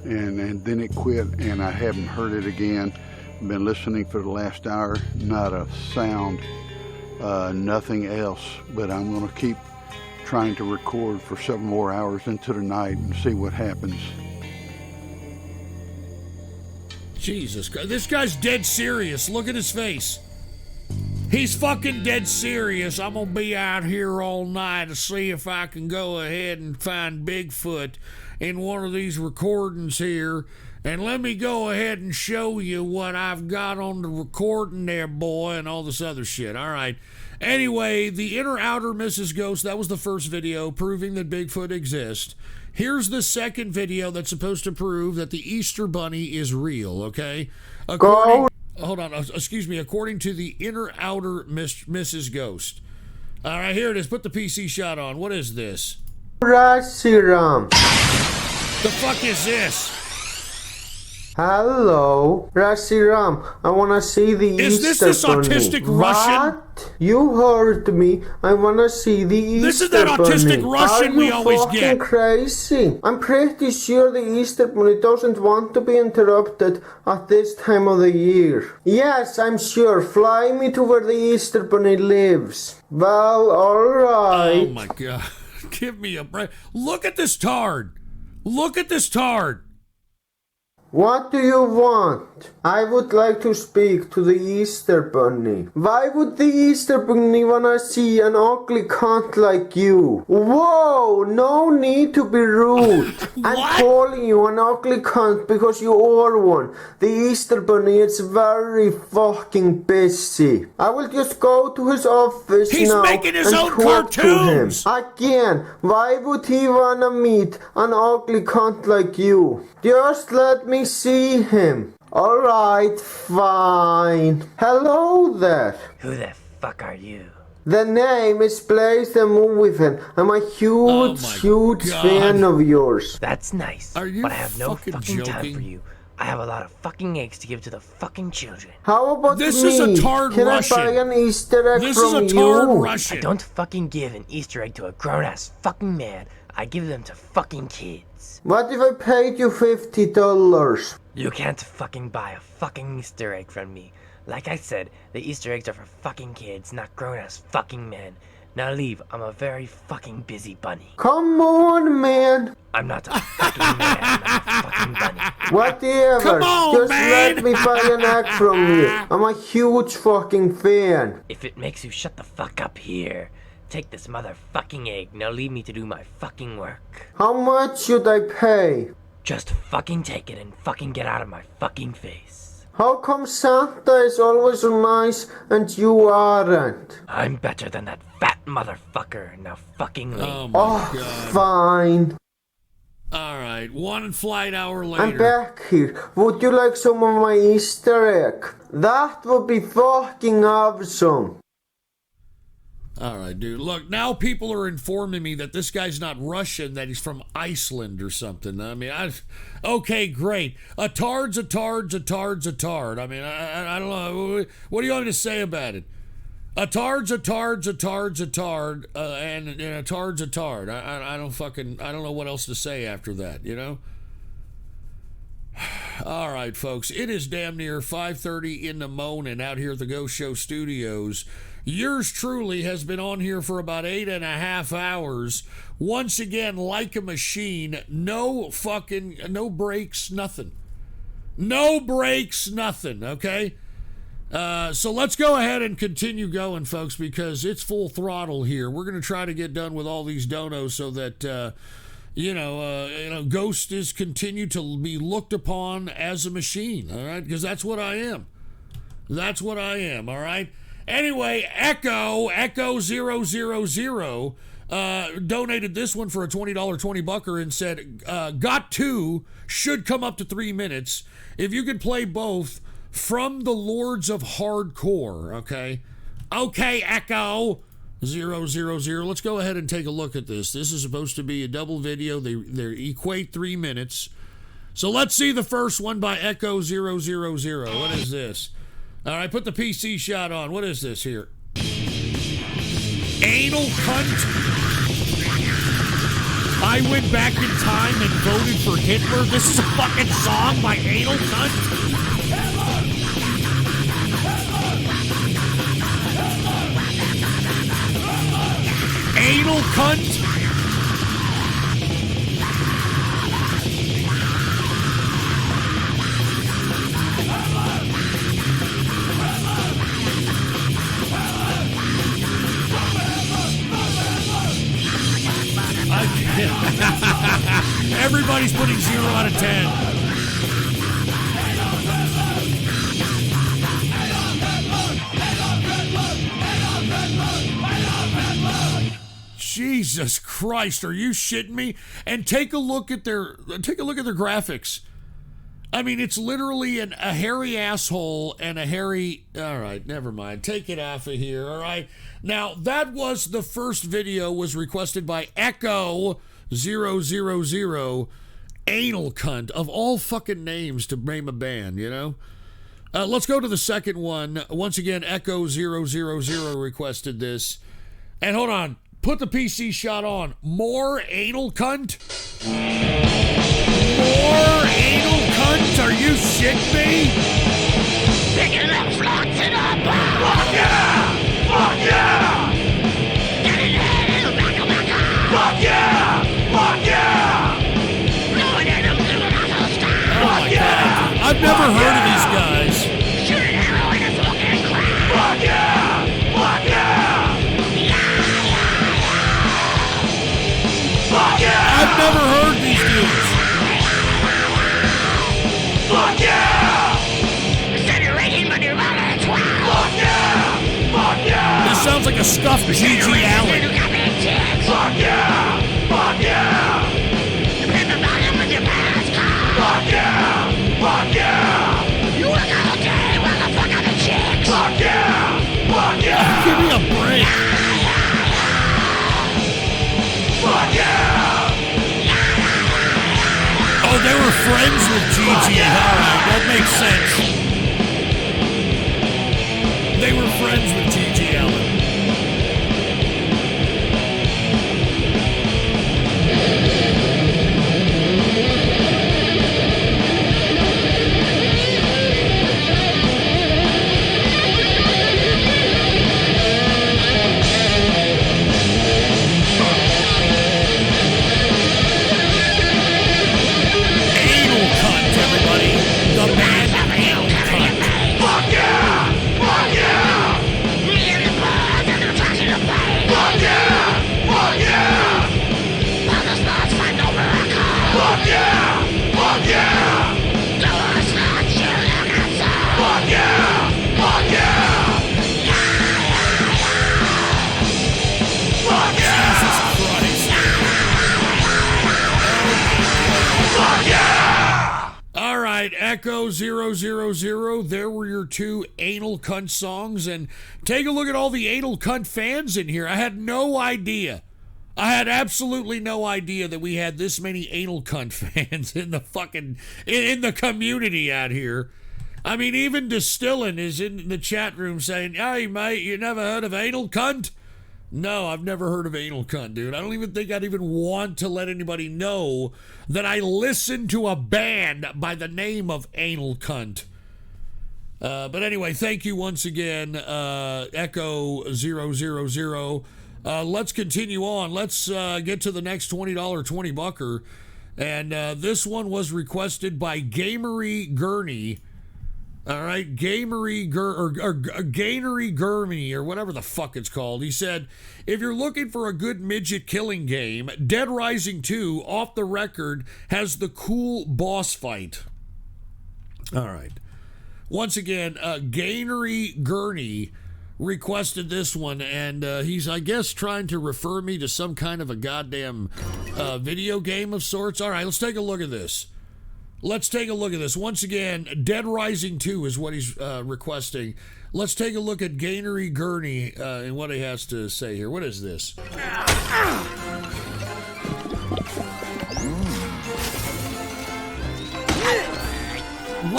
And then it quit, and I haven't heard it again. I've been listening for the last hour, not a sound, nothing else. But I'm going to keep trying to record for several more hours into the night and see what happens. Jesus Christ, this guy's dead serious. Look at his face. He's fucking dead serious. I'm gonna be out here all night to see if I can go ahead and find Bigfoot in one of these recordings here. And let me go ahead and show you what I've got on the recording there, boy, and all this other shit. All right. Anyway, the Inner Outer Mrs. Ghost, that was the first video proving that Bigfoot exists. Here's the second video that's supposed to prove that the Easter Bunny is real, okay? Hold on, excuse me. According to the inner outer Mrs. Ghost. All right, here it is. Put the PC shot on. What is this? Rasiram. The fuck is this? Hello, Rasiram. I wanna see the Is Easter this Bunny. autistic Russian? What? You heard me. I wanna see the Easter Bunny. This is that autistic Russian we always Are you get. fucking crazy? I'm pretty sure the Easter Bunny doesn't want to be interrupted at this time of the year. Yes, I'm sure. Fly me to where the Easter Bunny lives. Well, alright. Oh my god. Give me a break. Look at this tard. Look at this tard. What do you want? I would like to speak to the Easter Bunny. Why would the Easter Bunny wanna see an ugly cunt like you? Whoa, no need to be rude. I'm calling you an ugly cunt because you are one. The Easter Bunny is very fucking busy. I will just go to his office He's now making his and own talk cartoons. to him. Again, why would he wanna meet an ugly cunt like you? Just let me see him. Alright, fine. Hello there. Who the fuck are you? The name is Blaze the Movie Fan. I'm a huge fan of yours. That's nice. Are you but I have no fucking time joking? for you. I have a lot of fucking eggs to give to the fucking children. How about This me? is a tard Can Russian. I buy an Easter egg This from is a tard you? Russian. I don't fucking give an Easter egg to a grown-ass fucking man. I give them to fucking kids. What if I paid you $50? You can't fucking buy a fucking Easter egg from me. Like I said, the Easter eggs are for fucking kids, not grown-ass fucking men. Now leave, I'm a very fucking busy bunny. Come on, man. I'm not a fucking man, I'm a fucking bunny. Whatever. Come on, Just man. let me buy an egg from you. I'm a huge fucking fan. If it makes you shut the fuck up here, take this motherfucking egg. Now leave me to do my fucking work. How much should I pay? Just fucking take it and fucking get out of my fucking face. How come Santa is always so nice and you aren't? I'm better than that fat motherfucker. Now fucking leave. Oh my god. Fine. Alright, 1 flight hour later. I'm back here. Would you like some of my Easter egg? That would be fucking awesome. All right, dude. Look, now people are informing me that this guy's not Russian, that he's from Iceland or something. I mean, okay, great. A tard's a tard's a tard's a tard. I mean, I don't know. What do you want me to say about it? A tard's a tard's a tard's a tard, and a tard's a tard. I don't know what else to say after that, you know? All right, folks. It is damn near 5:30 in the morning out here at the Ghost Show Studios. Yours truly has been on here for about 8.5 hours. Once again, like a machine. No breaks, nothing. No breaks, nothing, okay? So let's go ahead and continue going, folks, because it's full throttle here. We're going to try to get done with all these donos so that, Ghost is continue to be looked upon as a machine, all right? Because that's what I am. That's what I am, all right? Anyway, Echo000 donated this one for a $20 20-bucker and said, got two, should come up to 3 minutes. If you could play both from the Lords of Hardcore, okay? Okay, Echo000. Let's go ahead and take a look at this. This is supposed to be a double video. They equate 3 minutes. So let's see the first one by Echo000. What is this? All right, put the PC shot on. What is this here? Anal cunt. I went back in time and voted for Hitler. This is a fucking song by Anal cunt. Anal cunt. Everybody's putting 0 out of 10. Jesus Christ, are you shitting me? And take a look at their graphics. I mean, it's literally a hairy asshole and a hairy... All right, never mind. Take it off of here, all right? Now, that was the first video was requested by Echo000, Anal Cunt, of all fucking names to name a band, you know? Let's go to the second one. Once again, Echo000 requested this. And hold on. Put the PC shot on. More anal cunt? More anal cunt? Are you shitting me? Picking up flocks in a bar. Fuck yeah! Fuck yeah! Getting head in the back of my car. Fuck yeah! Fuck yeah! Blowing in them through an awful style. Oh my God. I've never heard of these guys. Shooting heroin and smoking crack. Fuck yeah! Fuck yeah! Fuck yeah! I've never heard these dudes. Fuck yeah! Incinerating my new mother 12. Fuck yeah! Fuck yeah! This sounds like a stuffed G.G. Allen. Fuck yeah! Fuck yeah! You pay the volume with your pants car. Fuck yeah! Fuck yeah! You work all day while the fuck on the chicks. Fuck yeah! Fuck yeah! Give me a break. Fuck yeah! Oh, they were friends with Gigi. Alright, that makes sense. They were friends with Gigi Allen. Echo000, there were your two anal cunt songs, and take a look at all the anal cunt fans in here. I had no idea. I had absolutely no idea that we had this many anal cunt fans in the fucking, in the community out here. I mean, even Distillin is in the chat room saying, hey, mate, you never heard of anal cunt? No, I've never heard of anal cunt, dude. I don't even think I'd even want to let anybody know that I listen to a band by the name of Anal Cunt. But anyway, thank you once again, Echo000. Let's continue on. Let's get to the next $20 20-bucker. And this one was requested by Gamery Gurney. All right, Gamery Gurney, or whatever the fuck it's called. He said, if you're looking for a good midget killing game, Dead Rising 2, off the record, has the cool boss fight. All right. Once again, Gamery Gurney requested this one, and he's, I guess, trying to refer me to some kind of a goddamn video game of sorts. All right, let's take a look at this. Let's take a look at this. Once again, Dead Rising 2 is what he's requesting. Let's take a look at Gamery Gurney and what he has to say here. What is this? What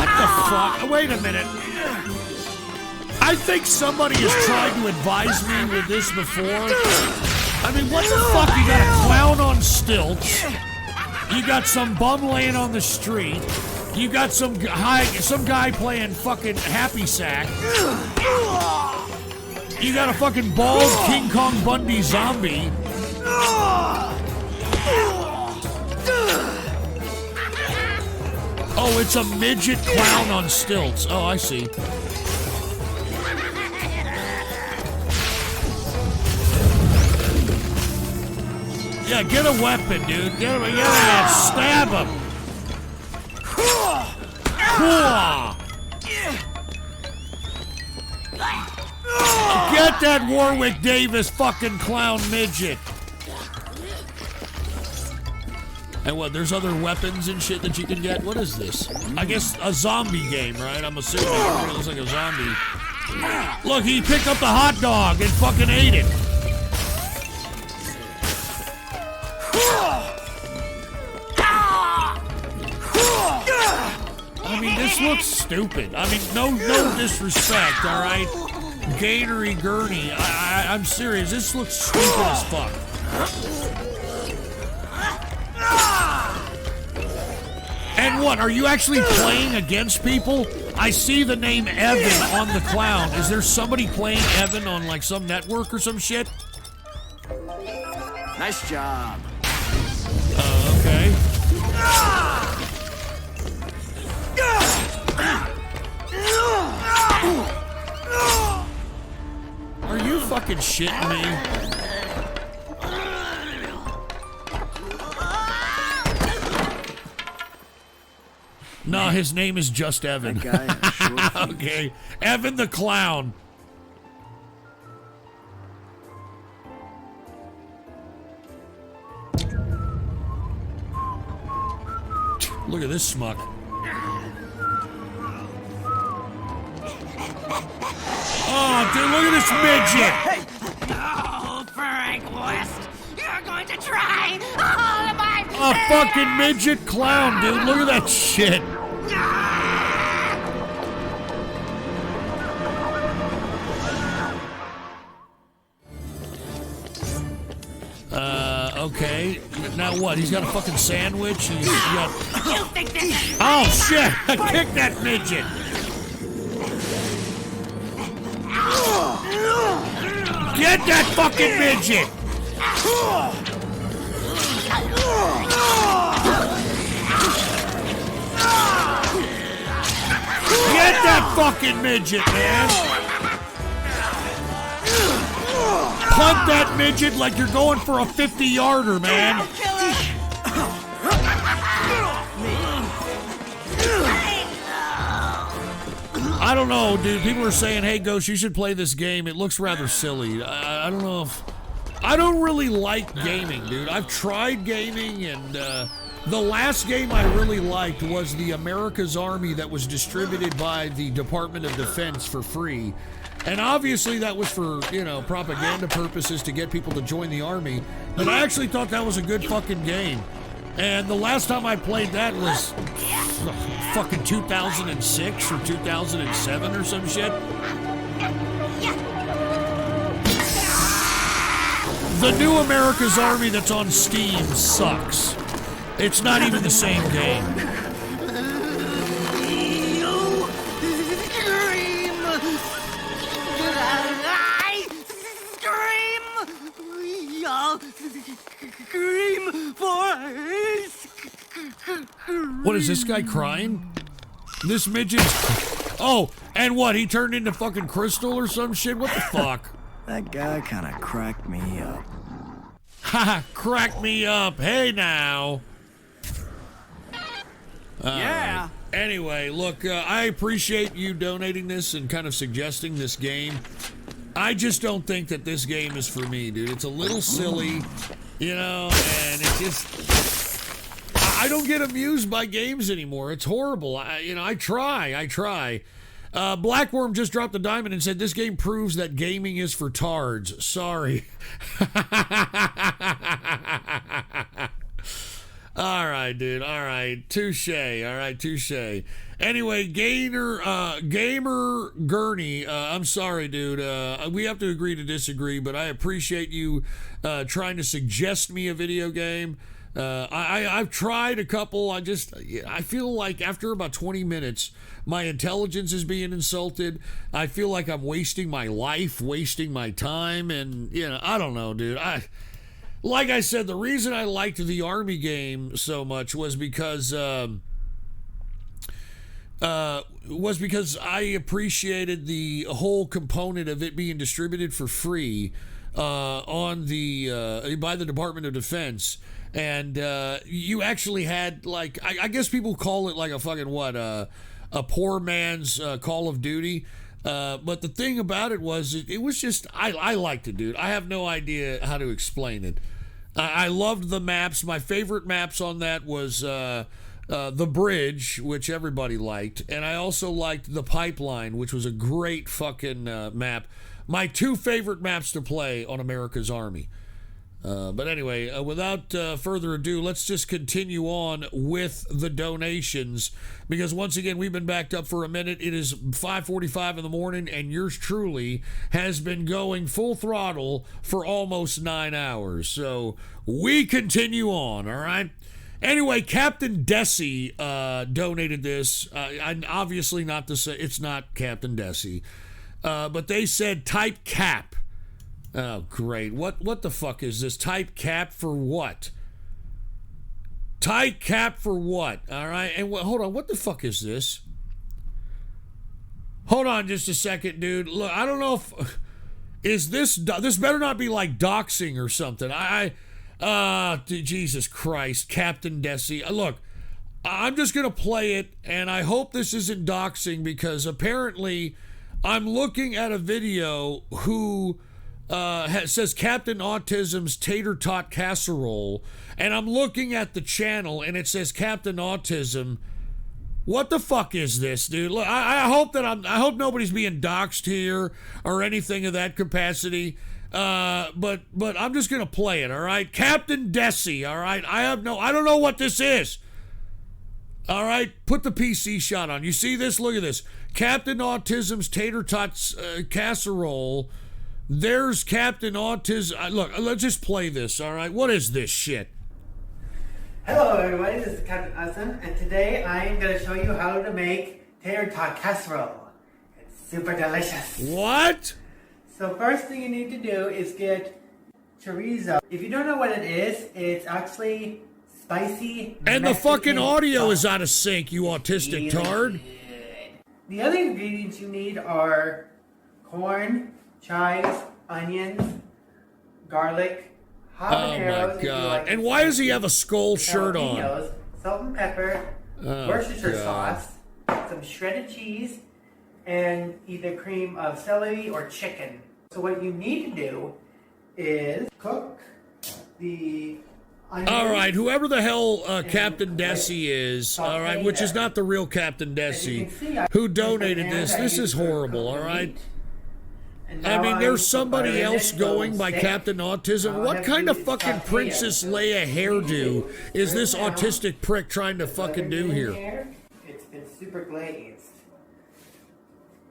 the fuck? Wait a minute. I think somebody has tried to advise me with this before. I mean, what the fuck? You got a clown on stilts. You got some bum laying on the street. You got some guy playing fucking happy sack. You got a fucking bald King Kong Bundy zombie. Oh, it's a midget clown on stilts. Oh, I see. Yeah, get a weapon, dude. Get him, stab him. Get that Warwick Davis fucking clown midget. And what, there's other weapons and shit that you can get? What is this? I guess a zombie game, right? I'm assuming. It looks like a zombie. Look, he picked up the hot dog and fucking ate it. I mean, this looks stupid. I mean, no disrespect, all right? Gatory Gurney. I'm serious. This looks stupid as fuck. And what, are you actually playing against people? I see the name Evan on the clown. Is there somebody playing Evan on like some network or some shit? Nice job. Okay. Are you fucking shitting me? No, his name is just Evan. Okay. Evan the Clown. Look at this schmuck. Oh, dude, look at this midget. Oh, Frank West, you're going to try all of my A fucking midget clown, dude. Look at that shit. Okay. Now what? He's got a fucking sandwich? He's got... Oh, shit! I kicked that midget! Get that fucking midget! Get that fucking midget, man! Punt that midget like you're going for a 50-yarder, man! I don't know, dude. People are saying, hey, Ghost, you should play this game. It looks rather silly. I don't know if... I don't really like gaming, dude. I've tried gaming, and the last game I really liked was the America's Army that was distributed by the Department of Defense for free. And obviously that was for, you know, propaganda purposes to get people to join the army. But I actually thought that was a good fucking game. And the last time I played that was fucking 2006 or 2007 or some shit. The new America's Army that's on Steam sucks. It's not even the same game. What is this guy crying? This midget. Oh, and what? He turned into fucking Crystal or some shit? What the fuck? That guy kind of cracked me up. Ha! Crack me up. Hey now. Yeah. Anyway, look, I appreciate you donating this and kind of suggesting this game. I just don't think that this game is for me, dude. It's a little silly, you know, and it just... I don't get amused by games anymore. It's horrible. I try. Blackworm just dropped a diamond and said, this game proves that gaming is for tards. Sorry. All right, dude. All right. Touche. All right, touche. Anyway, Gamer Gurney, I'm sorry, dude. We have to agree to disagree, but I appreciate you trying to suggest me a video game. I've tried a couple. I feel like after about 20 minutes, my intelligence is being insulted. I feel like I'm wasting my life, wasting my time, and, you know, I don't know, dude. Like I said, the reason I liked the Army game so much was because I appreciated the whole component of it being distributed for free on the by the Department of Defense. And you actually had, like, I guess people call it like a fucking a poor man's Call of Duty. But the thing about it was, it was just, I liked it, dude. I have no idea how to explain it. I loved the maps. My favorite maps on that was the bridge, which everybody liked, and I also liked the pipeline, which was a great fucking map. My two favorite maps to play on America's Army. But anyway, without further ado, let's just continue on with the donations, because once again, we've been backed up for a minute. It is 5:45 in the morning, and yours truly has been going full throttle for almost 9 hours. So we continue on, all right? Anyway, Captain Desi donated this. I'm obviously not to say it's not Captain Desi, but they said type cap. Oh, great. What the fuck is this? Type cap for what? Type cap for what? All right. And hold on. What the fuck is this? Hold on just a second, dude. Look, I don't know if... Is this... This better not be like doxing or something. Jesus Christ. Captain Desi. Look, I'm just going to play it, and I hope this isn't doxing, because apparently I'm looking at a video who... says Captain Autism's Tater Tot Casserole, and I'm looking at the channel and it says Captain Autism. What the fuck is this, dude? Look, I hope nobody's being doxxed here or anything of that capacity. But I'm just gonna play it, all right? Captain Desi, all right? I don't know what this is. All right, put the PC shot on. You see this? Look at this. Captain Autism's Tater Tots Casserole. There's Captain Autism. Look, let's just play this, all right? What is this shit? Hello, everybody. This is Captain Autism, and today I am going to show you how to make tater tot casserole. It's super delicious. What? So first thing you need to do is get chorizo. If you don't know what it is, it's actually spicy And the fucking audio is out of sync, you autistic tard. The other ingredients you need are corn, chives, onions, garlic, habaneros. Oh my god. And why does he have a skull shirt on? Salt and pepper, Worcestershire sauce, some shredded cheese, and either cream of celery or chicken. So what you need to do is cook the onions. All right, whoever the hell Captain Desi is, all right, which is not the real Captain Desi, who donated this. This is horrible, all right? I mean, there's somebody else going by Captain Autism. What kind of fucking Princess Leia hairdo is this autistic prick trying to fucking do here? It's been super glazed.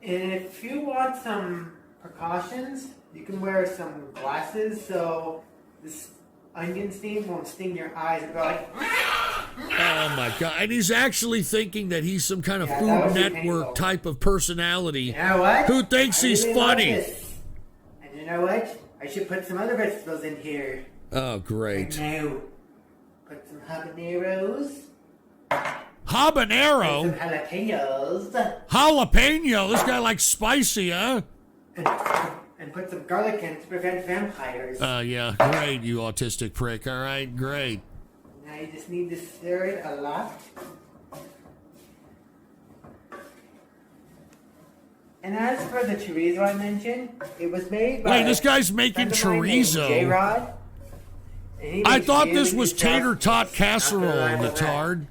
And if you want some precautions, you can wear some glasses so this onion steam won't sting your eyes and go like... Oh my god. And he's actually thinking that he's some kind of Food Network type of personality who thinks he's funny. And you know what? I should put some other vegetables in here. Oh, great. Now, put some habaneros. Habanero? Some jalapenos. Jalapeno? This guy likes spicy, huh? And put some garlic in to prevent vampires. Yeah, great, you autistic prick. All right, great. Now you just need to stir it a lot. And as for the chorizo I mentioned, it was made by... Wait, this guy's making chorizo. J-Rod. I thought this was tater tot casserole, the tard.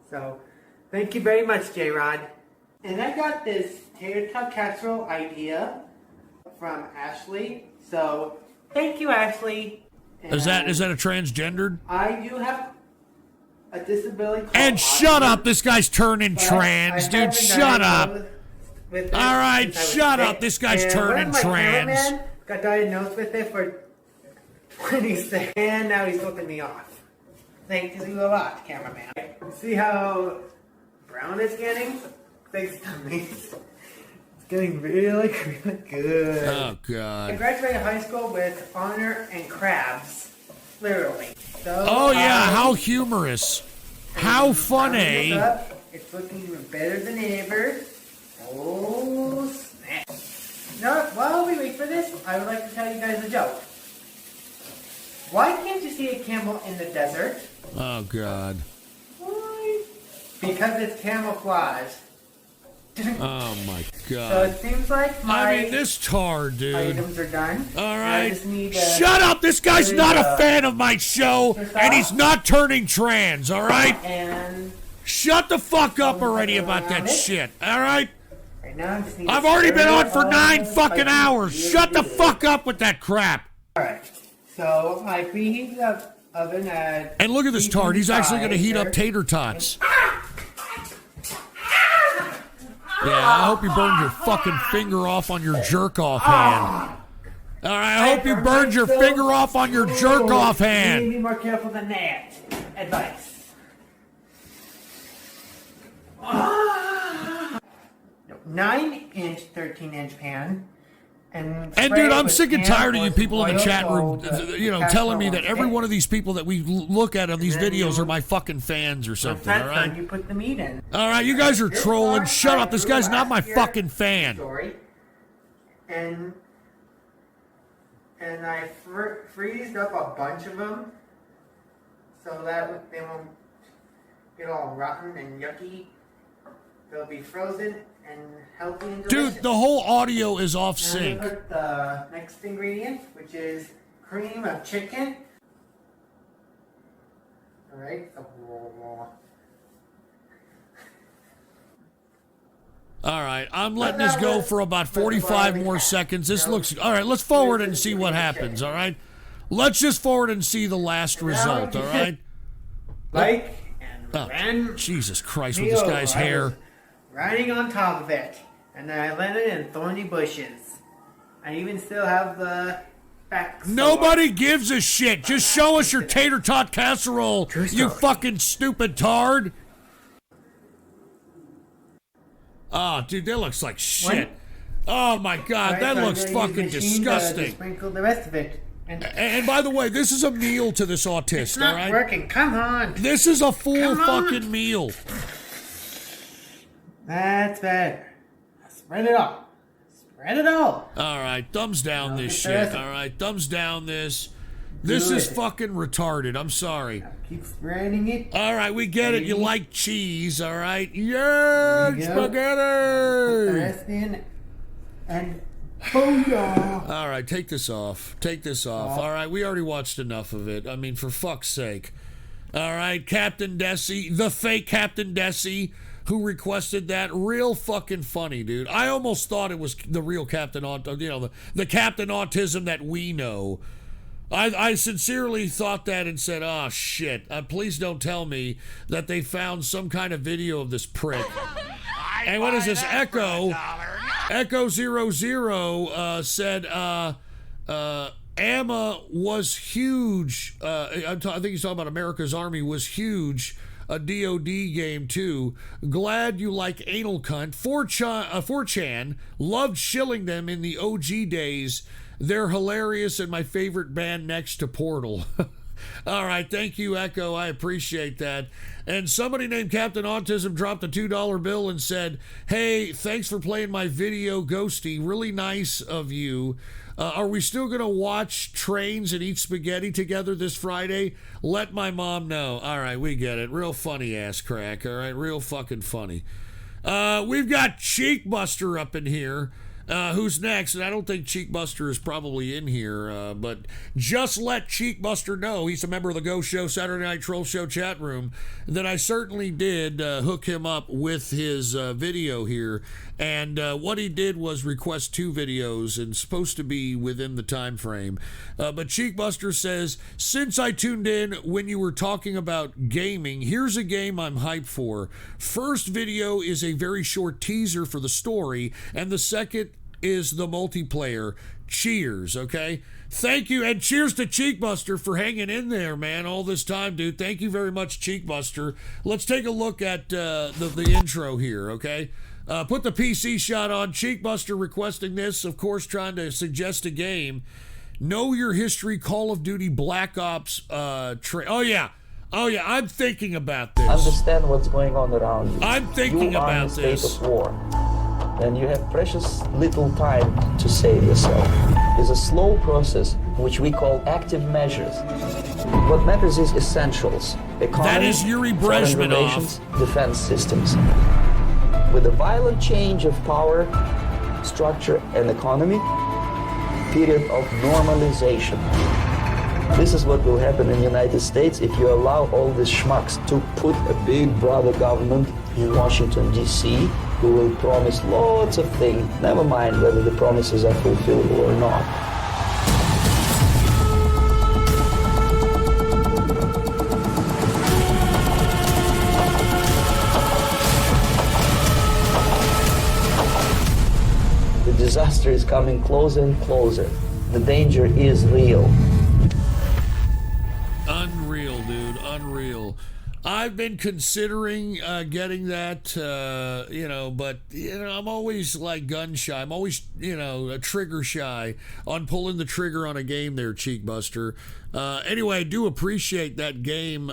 So, thank you very much, J-Rod. And I got this tater tot casserole idea from Ashley. So, thank you, Ashley. Is that a transgendered? I do have a disability. And shut up! This guy's turning trans, dude. Shut up! All right, shut up! This guy's turning trans. Got diagnosed with it for 26, and now he's flipping me off. Thank you a lot, cameraman. See how brown it's getting? Thanks to me. Getting really, really good. Oh, God. I graduated high school with honor and crabs. Literally. So, oh, yeah, how humorous. How funny. It's looking even better than ever. Oh, snap. Now, while we wait for this, I would like to tell you guys a joke. Why can't you see a camel in the desert? Oh, God. Why? Because it's camouflage. Oh my So god. it seems like my I mean, this tard, dude. items are done. All I right. just need to Shut up! This guy's put not it, a fan of my show, and he's not turning trans, all right? And Shut the fuck up already about that shit, all right? right now I just need I've to already stir been it on for all 9 fucking like hours. you Shut the did. fuck up with that crap. Alright. So I preheat the oven at And look at this tard. He's actually going to heat up 325. tater tots. Yeah, I hope you burned your fucking finger off on your jerk-off hand. All right, I hope you burned your finger off on your jerk-off You need to hand. be more careful than that. Advice. 9-inch, 13-inch pan. And Dude, I'm sick and tired of you people in the chat room, telling me that every one of these people that we look at on these videos are my fucking fans or something, all right? You put the meat in. All right, you guys are trolling. Shut up. This guy's not my fucking fan. And I freezed up a bunch of them so that they won't get all rotten and yucky. They'll be frozen and healthy and delicious. Dude, the whole audio is off And sync. I put the next ingredient, which is cream of chicken. All right. All right, I'm letting this go for about 45 more seconds. This looks... All right, let's forward it and see what happens, all right? Let's just forward and see the last result, all right? And Jesus Christ, with this guy's hair. Riding on top of it, and then I landed in thorny bushes. I even still have the back. Nobody gives a shit. Just show us your tater tot casserole, you fucking stupid tard. Oh, dude, that looks like shit. Oh my god, Right, that so I'm looks gonna use fucking machine to disgusting. sprinkle the rest of it. And by the way, this is a meal to this autist, It's not all right? working. Come on. This is a full Come on. fucking meal. That's better. Spread it all. Spread it all. All right, thumbs down this get the rest shit, of all right? Thumbs down this. This is Good. fucking retarded. I'm sorry. Keep spreading it. All right, we get it. You Baby. like cheese, all right? Yeah, There you go. spaghetti. Put the rest in. And booyah. All right, take this off. Take this off. All right, we already watched enough of it. I mean, for fuck's sake. All right, Captain Desi, the fake Captain Desi, who requested that. Real fucking funny, dude. I almost thought it was the real Captain the Captain Autism that we know. I sincerely thought that and said, oh, shit. Please don't tell me that they found some kind of video of this prick. And what is this? Echo 00 said, Amma was huge. I think he's talking about America's Army was huge. A DOD game, too. Glad you like anal cunt. 4chan loved shilling them in the OG days. They're hilarious and my favorite band next to Portal. All right, thank you, Echo. I appreciate that. And somebody named Captain Autism dropped a $2 bill and said, hey, thanks for playing my video, Ghosty. Really nice of you. Are we still going to watch trains and eat spaghetti together this Friday? Let my mom know. All right, we get it. Real funny ass crack. All right, real fucking funny. We've got Cheekbuster up in here. Who's next? And I don't think Cheekbuster is probably in here, but just let Cheekbuster know he's a member of the Go Show Saturday Night Troll Show chat room that I certainly did hook him up with his video here. And what he did was request 2 videos and supposed to be within the time frame. But Cheekbuster says, since I tuned in when you were talking about gaming, here's a game I'm hyped for. First video is a very short teaser for the story, and the second is the multiplayer. Cheers, okay? Thank you, and cheers to Cheekbuster for hanging in there, man, all this time, dude. Thank you very much, Cheekbuster. Let's take a look at the intro here, okay? Put the PC shot on. Cheekbuster requesting this, of course, trying to suggest a game. Know Your History Call of Duty Black Ops Oh, yeah, I'm thinking about this. Understand what's going on around you. I'm thinking you are about in a state this. of war. And you have precious little time to save yourself. It's a slow process, which we call active measures. What matters is essentials. Economy, That is Yuri foreign Brezhnev. relations, defense systems. With a violent change of power, structure, and economy, period of normalization. This is what will happen in the United States if you allow all these schmucks to put a big brother government in Washington, D.C., who will promise lots of things, never mind whether the promises are fulfillable or not. The disaster is coming closer and closer. The danger is real. Unreal, dude. Unreal. I've been considering getting that, but, I'm always like gun shy. I'm always, trigger shy on pulling the trigger on a game there, Cheekbuster. Anyway, I do appreciate that game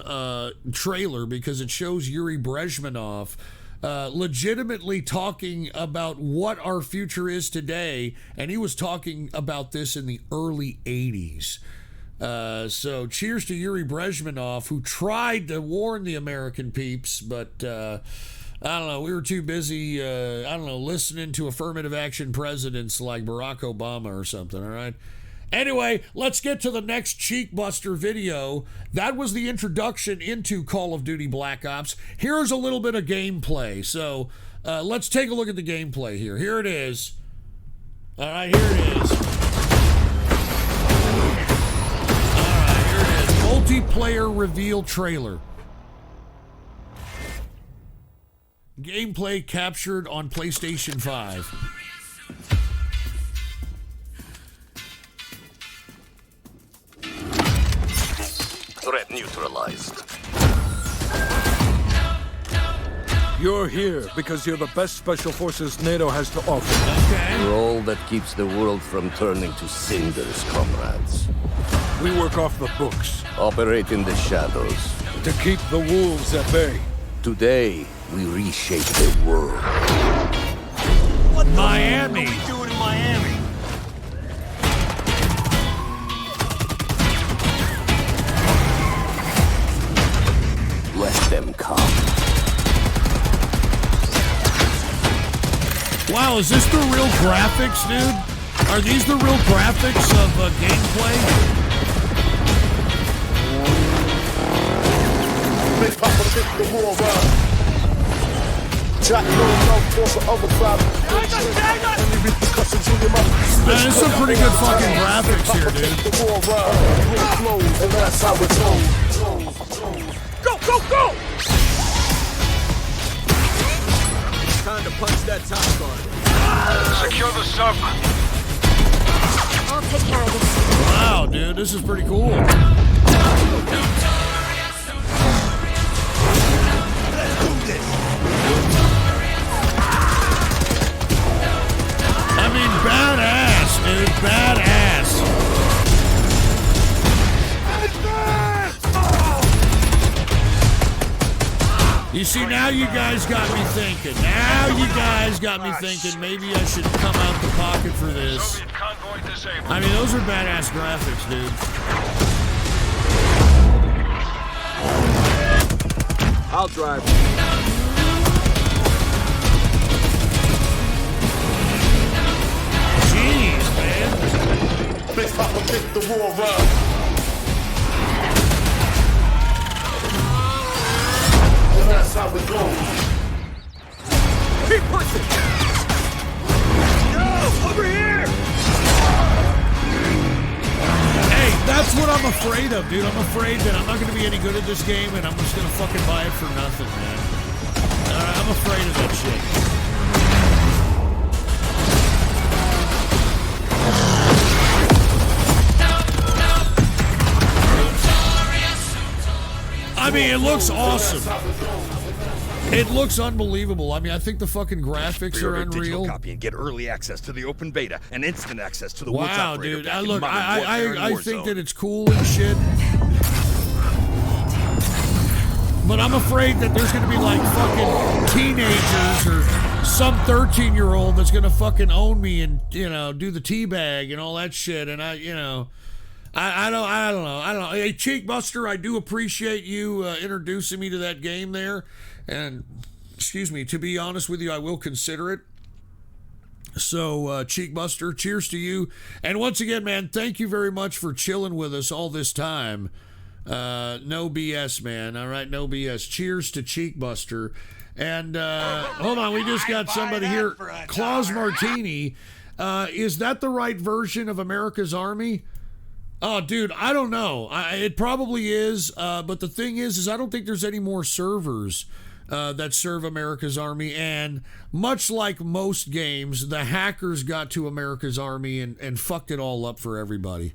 trailer because it shows Yuri Brezhnev legitimately talking about what our future is today, and he was talking about this in the early 80s. So cheers to Yuri Brezhnev, who tried to warn the American peeps, but I don't know, we were too busy, listening to affirmative action presidents like Barack Obama or something, all right? Anyway, let's get to the next Cheekbuster video. That was the introduction into Call of Duty Black Ops. Here's a little bit of gameplay. So let's take a look at the gameplay here. Here it is. All right, here it is. Multiplayer reveal trailer. Gameplay captured on PlayStation 5. Threat neutralized. You're here because you're the best special forces NATO has to offer. Okay. You're all that keeps the world from turning to cinders, comrades. We work off the books. Operate in the shadows. To keep the wolves at bay. Today, we reshape the world. What Miami? What are we doing in Miami? Let them come. Wow, is this the real graphics, dude? Are these the real graphics of gameplay? Man, there's some pretty good fucking graphics here, dude. Go, go, go! Time to punch that top guard. Secure the sub. I'll take care of this. Wow, dude, this is pretty cool. I mean, badass, dude, badass. You see, now you guys got me thinking. Now you guys got me thinking maybe I should come out the pocket for this. I mean, those are badass graphics, dude. I'll drive. Jeez, man. Let's pop a kick the war run. That's how we go. Keep pushing. No, over here. Hey, that's what I'm afraid of, dude. I'm afraid that I'm not going to be any good at this game and I'm just going to fucking buy it for nothing, man. I'm afraid of that shit. I mean, it looks awesome. It looks unbelievable. I mean, I think the fucking graphics are unreal. Copy and get early access to the open beta and instant access to the wow, dude. I think that it's cool and shit. But I'm afraid that there's going to be like fucking teenagers or some 13-year-old that's going to fucking own me and, do the teabag and all that shit. And I don't know. Hey, Cheekbuster, I do appreciate you introducing me to that game there. And excuse me, to be honest with you, I will consider it. So, Cheekbuster, cheers to you. And once again, man, thank you very much for chilling with us all this time. No BS, man. All right, no BS. Cheers to Cheekbuster. And hold on, we just got somebody here. Claus Martini. Is that the right version of America's Army? Oh, dude, I don't know. It probably is. But the thing is I don't think there's any more servers that serve America's Army. And much like most games, the hackers got to America's Army and fucked it all up for everybody.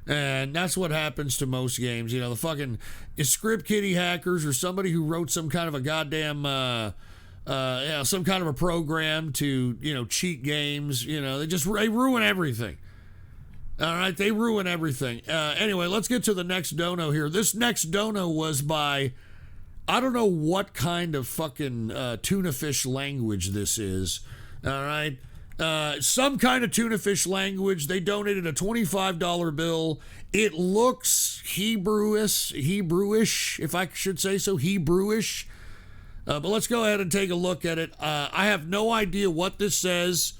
And that's what happens to most games. You know, the fucking script kiddie hackers or somebody who wrote some kind of a goddamn, some kind of a program to, cheat games. They ruin everything. All right, they ruin everything. Anyway, let's get to the next dono here. This next dono was by, I don't know what kind of fucking tuna fish language this is. All right. Some kind of tuna fish language. They donated a $25 bill. It looks Hebrewish, if I should say so, Hebrewish. But let's go ahead and take a look at it. I have no idea what this says.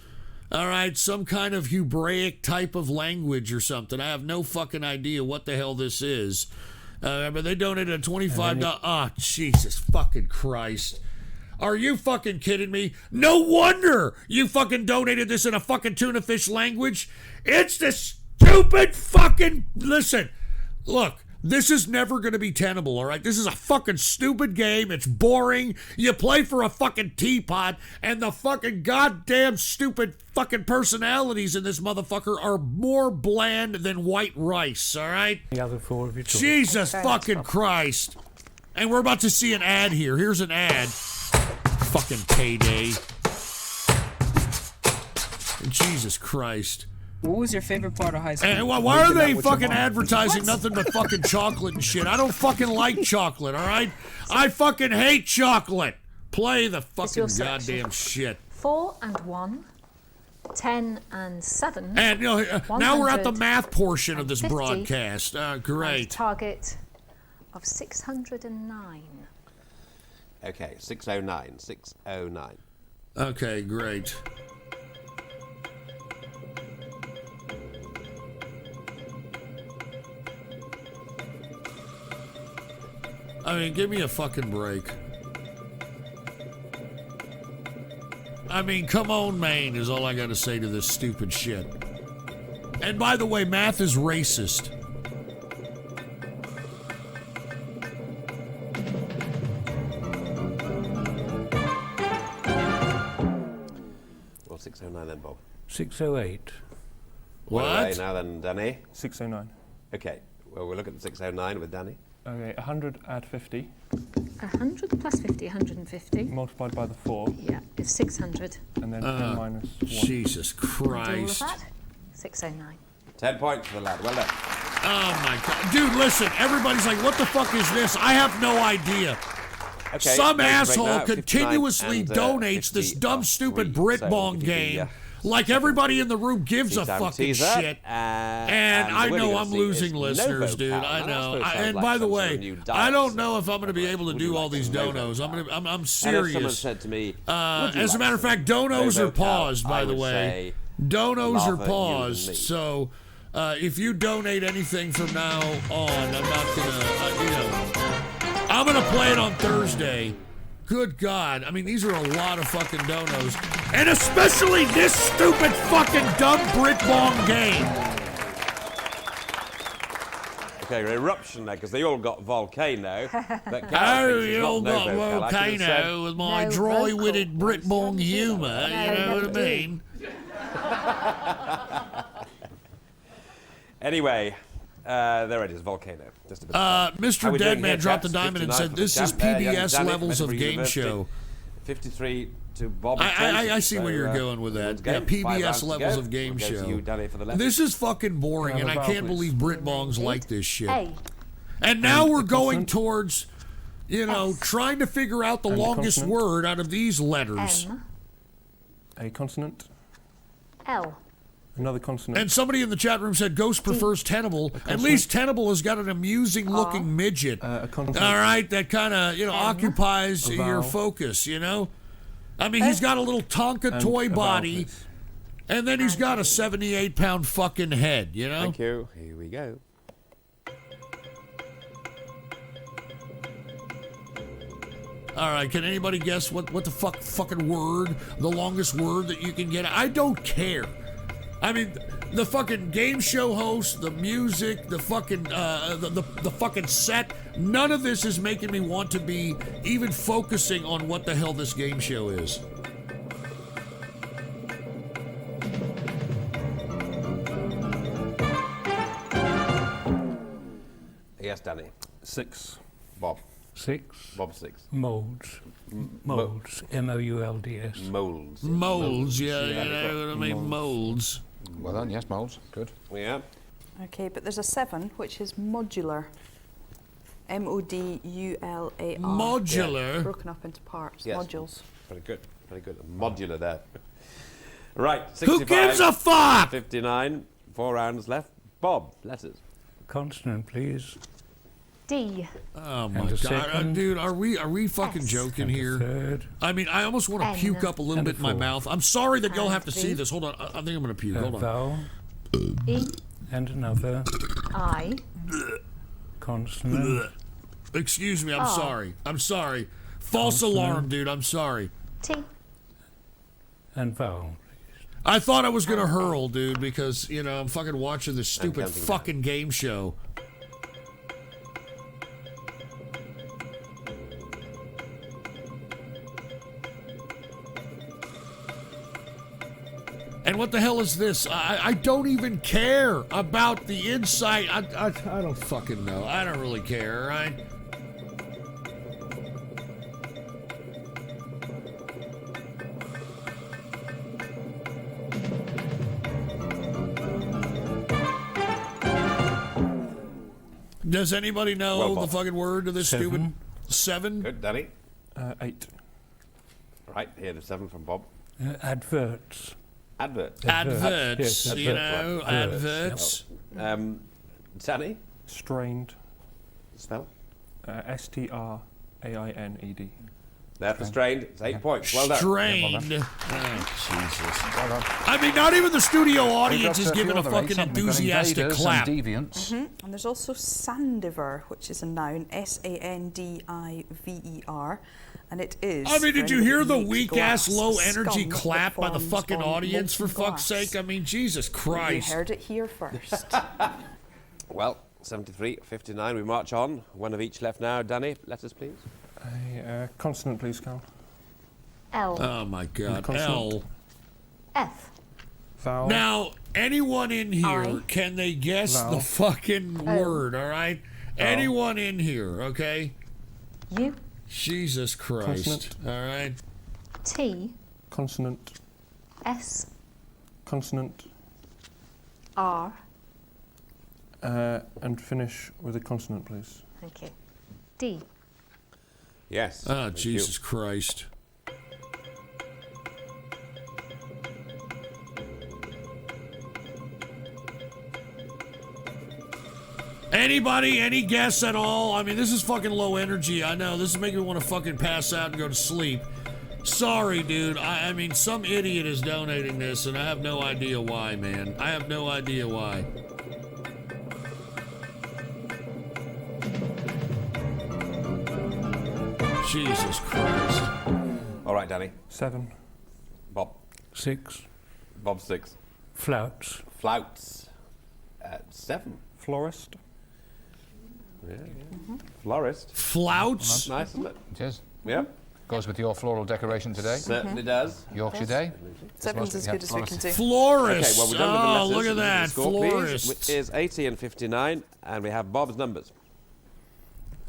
All right, some kind of Hebraic type of language or something. I have no fucking idea what the hell this is. But they donated a $25. Oh, Jesus fucking Christ. Are you fucking kidding me? No wonder you fucking donated this in a fucking tuna fish language. It's the stupid fucking... Listen, look, this is never going to be tenable, all right? This is a fucking stupid game. It's boring. You play for a fucking teapot, and the fucking goddamn stupid fucking personalities in this motherfucker are more bland than white rice, all right? The other four of you. Jesus fucking Christ. And we're about to see an ad here. Here's an ad. Fucking payday. Jesus Christ. What was your favorite part of high school? And why are they fucking advertising nothing but fucking chocolate and shit? I don't fucking like chocolate, all right? I fucking hate chocolate. Play the fucking goddamn shit. 4 and 1, 10 and 7. And now we're at the math portion of this broadcast. Great. Target of 609. Okay, 609, 609. Okay, great. I mean, give me a fucking break. I mean, come on, Maine, is all I gotta say to this stupid shit. And by the way, math is racist. Well, 609 then, Bob. 608. What? Okay, now then, Danny. 609. Okay, well, we'll look at the 609 with Danny. Okay, 100 add 50. 100 plus 50, 150. Multiplied by the 4. Yeah, is 600. And then 10 minus 1. Jesus Christ. Do all of that? 609. 10 points for the lad. Well done. Oh my God. Dude, listen, everybody's like, what the fuck is this? I have no idea. Okay, some asshole now, continuously 59 and, donates this dumb, stupid 3, so Britbong we'll game. Like everybody in the room gives a fucking shit. And I know I'm losing listeners, dude. I know. And by the way, I don't know if I'm going to be able to do all these donos. I'm serious. Someone said to me, as a matter of fact, donos are paused, by the way. Donos are paused. So if you donate anything from now on, I'm not going to, I'm going to play it on Thursday. Good God. I mean, these are a lot of fucking donos. And especially this stupid fucking dumb Britbong game. Okay, eruption there, because they all got volcano. But you all got volcano with my dry-witted Britbong humour, you know what I mean? Anyway, there it is, volcano. Just a bit Mr. Deadman dropped a diamond and said, this is PBS levels of game show. 53 to Bob. I see where you're going with that. Yeah, PBS levels of game show. This is fucking boring, and I can't believe Britbongs like this shit. And now we're going towards, trying to figure out the longest word out of these letters. A consonant. L. Another consonant. And somebody in the chat room said Ghost prefers Tenable. At least Tenable has got an amusing-looking midget. A consonant. All right, that kind of, occupies your focus, I mean, he's got a little Tonka toy body, and then he's got a 78-pound fucking head, Thank you. Here we go. All right, can anybody guess what the fucking word, the longest word that you can get? I don't care. I mean, the fucking game show host, the music, the fucking the fucking set, none of this is making me want to be even focusing on what the hell this game show is. Yes, Danny. 6. Bob. 6. Bob 6. Molds. Molds. M-O-U-L-D-S. Molds. Molds, yeah, I mean molds. Well done, yes, molds. Good. Yeah. Okay, but there's a 7, which is modular. M-O-D-U-L-A-R. Modular? Yeah, broken up into parts. Yes. Modules. Very good. Very good. Modular there. Right. 65, who gives a fuck? 59. 4 rounds left. Bob, letters. Consonant, please. D. Oh my god, dude, are we fucking joking here? Third. I mean, I almost want to puke up a little bit in my mouth. I'm sorry that y'all have to see this. Hold on, I think I'm gonna puke. Hold on. Vowel. E. And another. I. Consonant. Excuse me, I'm sorry. I'm sorry. False alarm, dude. I'm sorry. T. And vowel. I thought I was gonna hurl, dude, because I'm fucking watching this stupid fucking game show. And what the hell is this? I don't even care about the insight. I don't fucking know. I don't really care, right? Does anybody know the fucking word to this stupid 7? Good, Danny. 8. Right, here the 7 from Bob. Adverts. Adverts. Adverts, Yes, adverts. Danny? Strained. Spell? S-T-R-A-I-N-E-D. There for strained. It's 8 points. Well done. Strained. Jesus. I mean, not even the studio audience is giving a fucking enthusiastic clap. And there's also Sandiver, which is a noun. S-A-N-D-I-V-E-R. And it is. I mean, did you hear the weak-ass, glass low-energy scum clap by the that fucking forms on audience, for molten fuck's glass. sake? I mean, Jesus Christ. You heard it here first. Well, 73, 59. We march on. One of each left now. Danny, letters, please. A consonant, please, Carl. L. Oh, my God. Consonant. L. F. Vowel. Now, anyone in here, I. can they guess Vowel. the fucking word, all right? Anyone in here, okay? U. Jesus Christ. Consonant. All right. T. Consonant. S. Consonant. R. And finish with a consonant, please. Okay. D. Yes. Oh, thank Jesus you. Christ. Anybody, any guess at all? I mean, this is fucking low energy. I know. This is making me want to fucking pass out and go to sleep. Sorry, dude. I mean, some idiot is donating this, and I have no idea why, man. I have no idea why. Jesus Christ. All right, Danny. 7. Bob. 6. Bob 6. Flouts. Flouts. 7. Florist. Yeah. Florist. Flouts? Well, that's nice, isn't it? It is. Yeah. Goes with your floral decoration today. Certainly does. Yorkshire Day. 7's as good as we can do. Florist. Okay, well, we're done with the letters. Look at that. Score, Florist. please, which is 80 and 59, and we have Bob's numbers.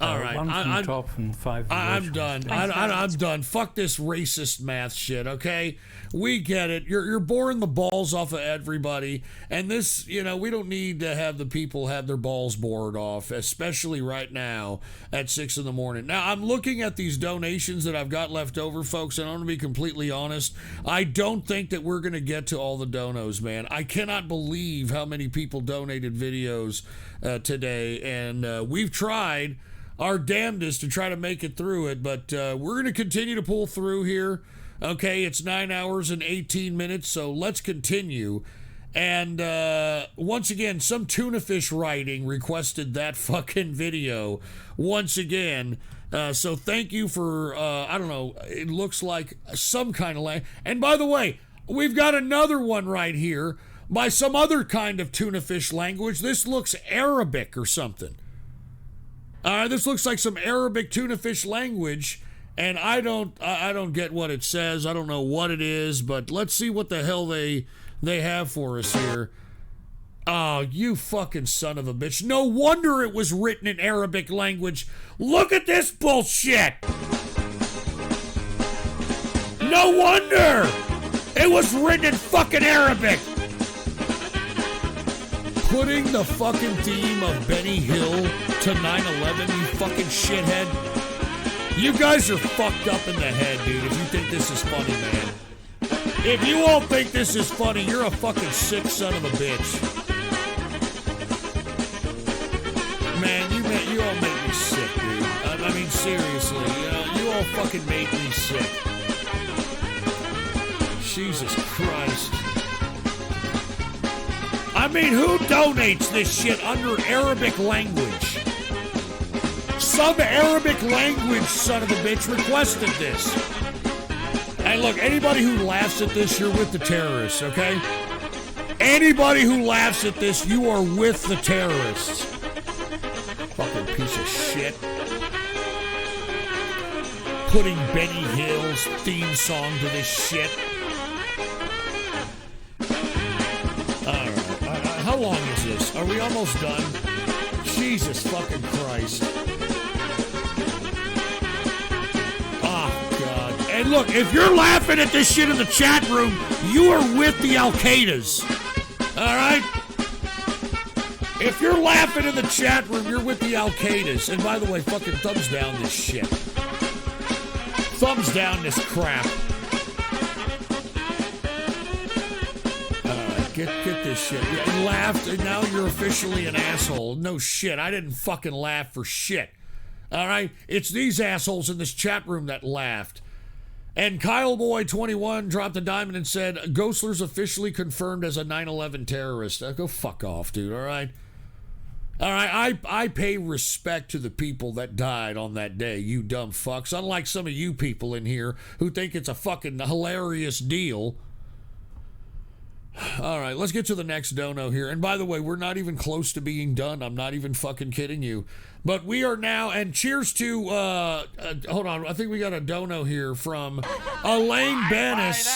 All right, One from top and 5 I'm done. I'm done. Fuck this racist math shit. Okay, we get it. You're boring the balls off of everybody, and this, we don't need to have the people have their balls bored off, especially right now at 6 in the morning. Now I'm looking at these donations that I've got left over, folks, and I'm gonna be completely honest. I don't think that we're gonna get to all the donos, man. I cannot believe how many people donated videos today, and we've tried our damnedest to try to make it through it, but we're going to continue to pull through here. Okay, it's 9 hours and 18 minutes, so let's continue. And once again, some tuna fish writing requested that fucking video once again. So thank you for, I don't know, it looks like some kind of language. And by the way, we've got another one right here by some other kind of tuna fish language. This looks Arabic or something. This looks like some Arabic tuna fish language, and I don't get what it says. I don't know what it is, but let's see what the hell they have for us here. Oh, you fucking son of a bitch. No wonder it was written in Arabic language. Look at this bullshit. No wonder it was written in fucking Arabic. Putting the fucking theme of Benny Hill to 9/11, you fucking shithead. You guys are fucked up in the head, dude, if you think this is funny, man. If you all think this is funny, you're a fucking sick son of a bitch. Man, you all make me sick, dude. I mean, seriously, you all fucking make me sick. Jesus Christ. I mean, who donates this shit under Arabic language? Some Arabic language son of a bitch requested this. And look, anybody who laughs at this, you're with the terrorists, okay? Anybody who laughs at this, you are with the terrorists. Fucking piece of shit. Putting Benny Hill's theme song to this shit. How long is this? Are we almost done? Jesus fucking Christ. Oh, God. And look, if you're laughing at this shit in the chat room, you are with the Al-Qaedas. All right? If you're laughing in the chat room, you're with the Al-Qaedas. And by the way, fucking thumbs down this shit. Thumbs down this crap. Get this shit. You laughed, and now you're officially an asshole. No shit. I didn't fucking laugh for shit. All right? It's these assholes in this chat room that laughed. And KyleBoy21 dropped a diamond and said, Ghostler's officially confirmed as a 9/11 terrorist. Go fuck off, dude, all right? All right, I pay respect to the people that died on that day, you dumb fucks. Unlike some of you people in here who think it's a fucking hilarious deal. All right, let's get to the next dono here. And by the way, we're not even close to being done. I'm not even fucking kidding you. But we are now, and cheers to, hold on, I think we got a dono here from Elaine Bennis.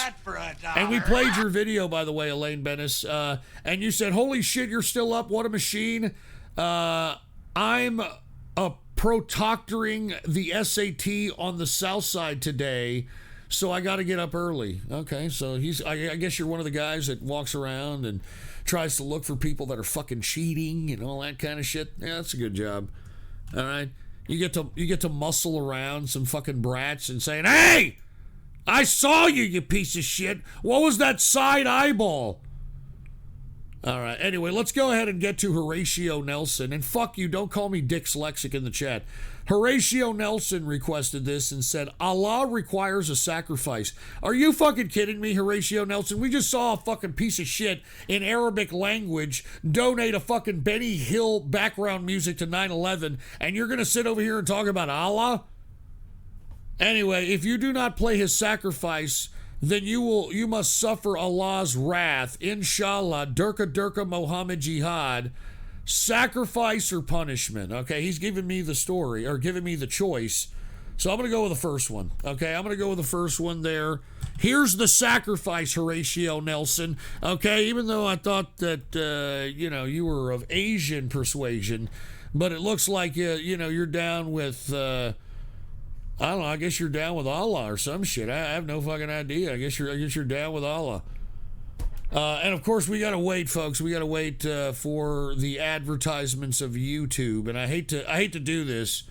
And we played your video, by the way, Elaine Bennis. And you said, holy shit, you're still up. What a machine. I'm proctoring the SAT on the south side today. So I got to get up early. Okay, so I guess you're one of the guys that walks around and tries to look for people that are fucking cheating and all that kind of shit. Yeah, that's a good job. All right, you get to muscle around some fucking brats and saying, "Hey, I saw you, you piece of shit. What was that side eyeball?" All right. Anyway, let's go ahead and get to Horatio Nelson. And fuck you, don't call me dyslexic in the chat. Horatio Nelson requested this and said, Allah requires a sacrifice. Are you fucking kidding me, Horatio Nelson? We just saw a fucking piece of shit in Arabic language donate a fucking Benny Hill background music to 9/11, and you're going to sit over here and talk about Allah? Anyway, if you do not play his sacrifice, then you must suffer Allah's wrath. Inshallah, Durka Durka Mohammed Jihad. Sacrifice or punishment. Okay, he's giving me the story, or giving me the choice. So I'm going to go with the first one. Okay, I'm going to go with the first one there. Here's the sacrifice, Horatio Nelson. Okay, even though I thought that, you were of Asian persuasion, but it looks like you're down with I don't know. I guess you're down with Allah or some shit. I have no fucking idea. I guess you're down with Allah. And of course, we gotta wait, folks. We gotta wait for the advertisements of YouTube. And I hate to do this.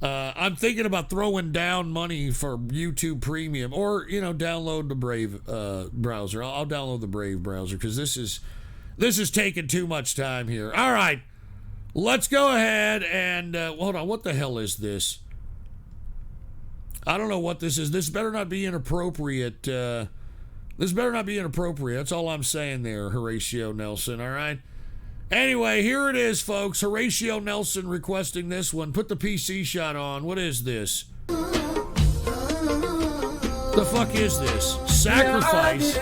I'm thinking about throwing down money for YouTube Premium, or download the Brave browser. I'll download the Brave browser because this is taking too much time here. All right, let's go ahead and hold on. What the hell is this? I don't know what this is. This better not be inappropriate. This better not be inappropriate. That's all I'm saying there, Horatio Nelson, all right? Anyway, here it is, folks. Horatio Nelson requesting this one. Put the PC shot on. What is this? The fuck is this? Sacrifice.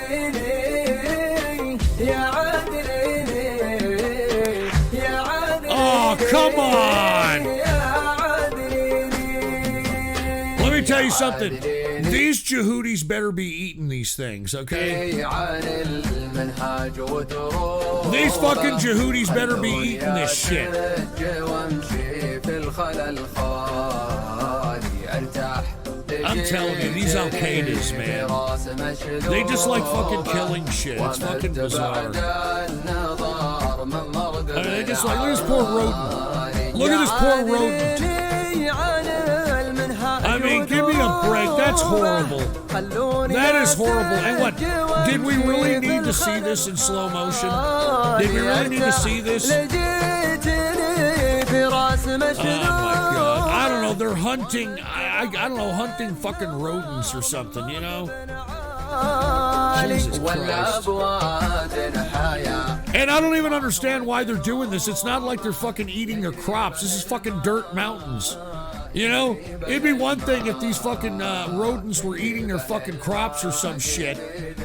Oh, come on! Let me tell you something. These Jehudis better be eating these things, okay? These fucking Jehudis better be eating this shit. I'm telling you, these Al-Qaedas, man. They just like fucking killing shit. It's fucking bizarre. I mean, they just like, look at this poor rodent. Look at this poor rodent. I mean, give me a break. That's horrible. That is horrible. And what? Did we really need to see this in slow motion? Did we really need to see this? Oh my God. I don't know. They're hunting. I don't know, hunting fucking rodents or something, you know? Jesus Christ. And I don't even understand why they're doing this. It's not like they're fucking eating their crops. This is fucking dirt mountains. You know, it'd be one thing if these fucking rodents were eating their fucking crops or some shit.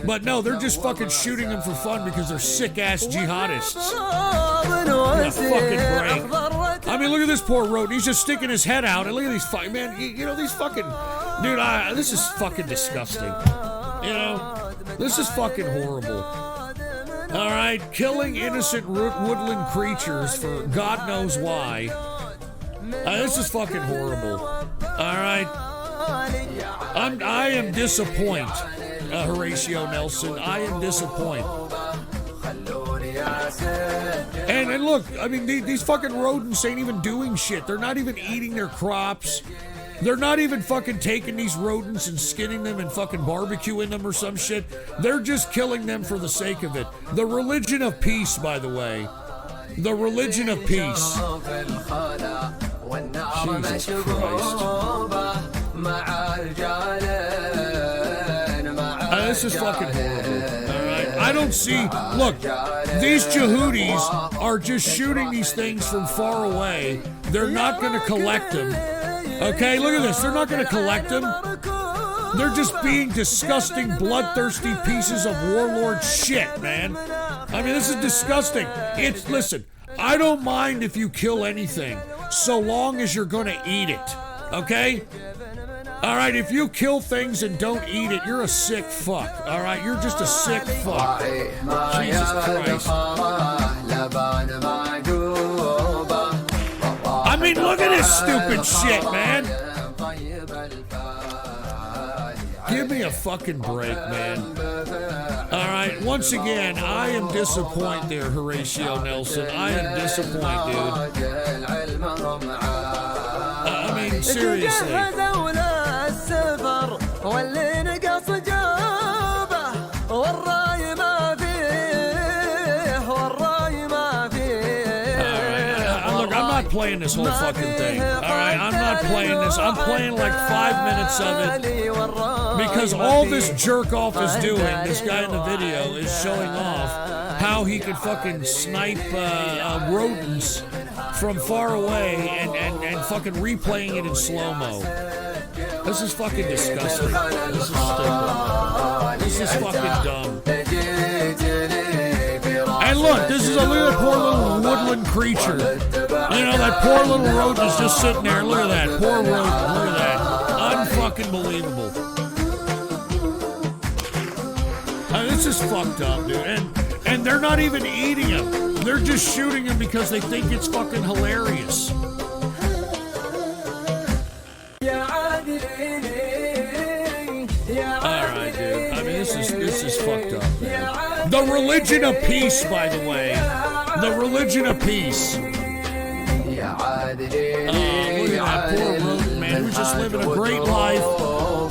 But no, they're just fucking shooting them for fun because they're sick-ass jihadists. What a fucking break. I mean, look at this poor rodent. He's just sticking his head out. And look at these fucking, man, these fucking... Dude, this is fucking disgusting. You know, this is fucking horrible. All right, killing innocent woodland creatures for God knows why. This is fucking horrible. All right, I am disappointed, Horatio Nelson. I am disappointed. And look, I mean, these fucking rodents ain't even doing shit. They're not even eating their crops. They're not even fucking taking these rodents and skinning them and fucking barbecuing them or some shit. They're just killing them for the sake of it. The religion of peace, by the way. The religion of peace. Jesus Christ. This is fucking horrible. Alright? I don't see... Look, these Jehudis are just shooting these things from far away. They're not going to collect them. Okay, look at this. They're not going to collect them. They're just being disgusting, bloodthirsty pieces of warlord shit, man. I mean, this is disgusting. Listen, I don't mind if you kill anything, so long as you're gonna eat it, okay? Alright, if you kill things and don't eat it, you're a sick fuck, alright? You're just a sick fuck. Jesus Christ. I mean, look at this stupid shit, man. Give me a fucking break, man. Alright, once again, I am disappointed there, Horatio Nelson. I am disappointed, dude. I mean, seriously. Playing this whole fucking thing. Alright, I'm not playing this. I'm playing like 5 minutes of it because all this jerk off is doing, this guy in the video is showing off how he can fucking snipe rodents from far away and fucking replaying it in slow-mo. This is fucking disgusting. This is stupid. This is fucking dumb. And look, this is look at that poor little woodland creature. You know, that poor little rodent is just sitting there. Look at that. Poor rodent. Look at that. Unfucking believable. This is fucked up, dude. And they're not even eating them. They're just shooting him because they think it's fucking hilarious. Alright, dude. I mean, this is fucked up, man. The religion of peace, by the way. The religion of peace. Look at that poor rodent, man, who's just living a great life.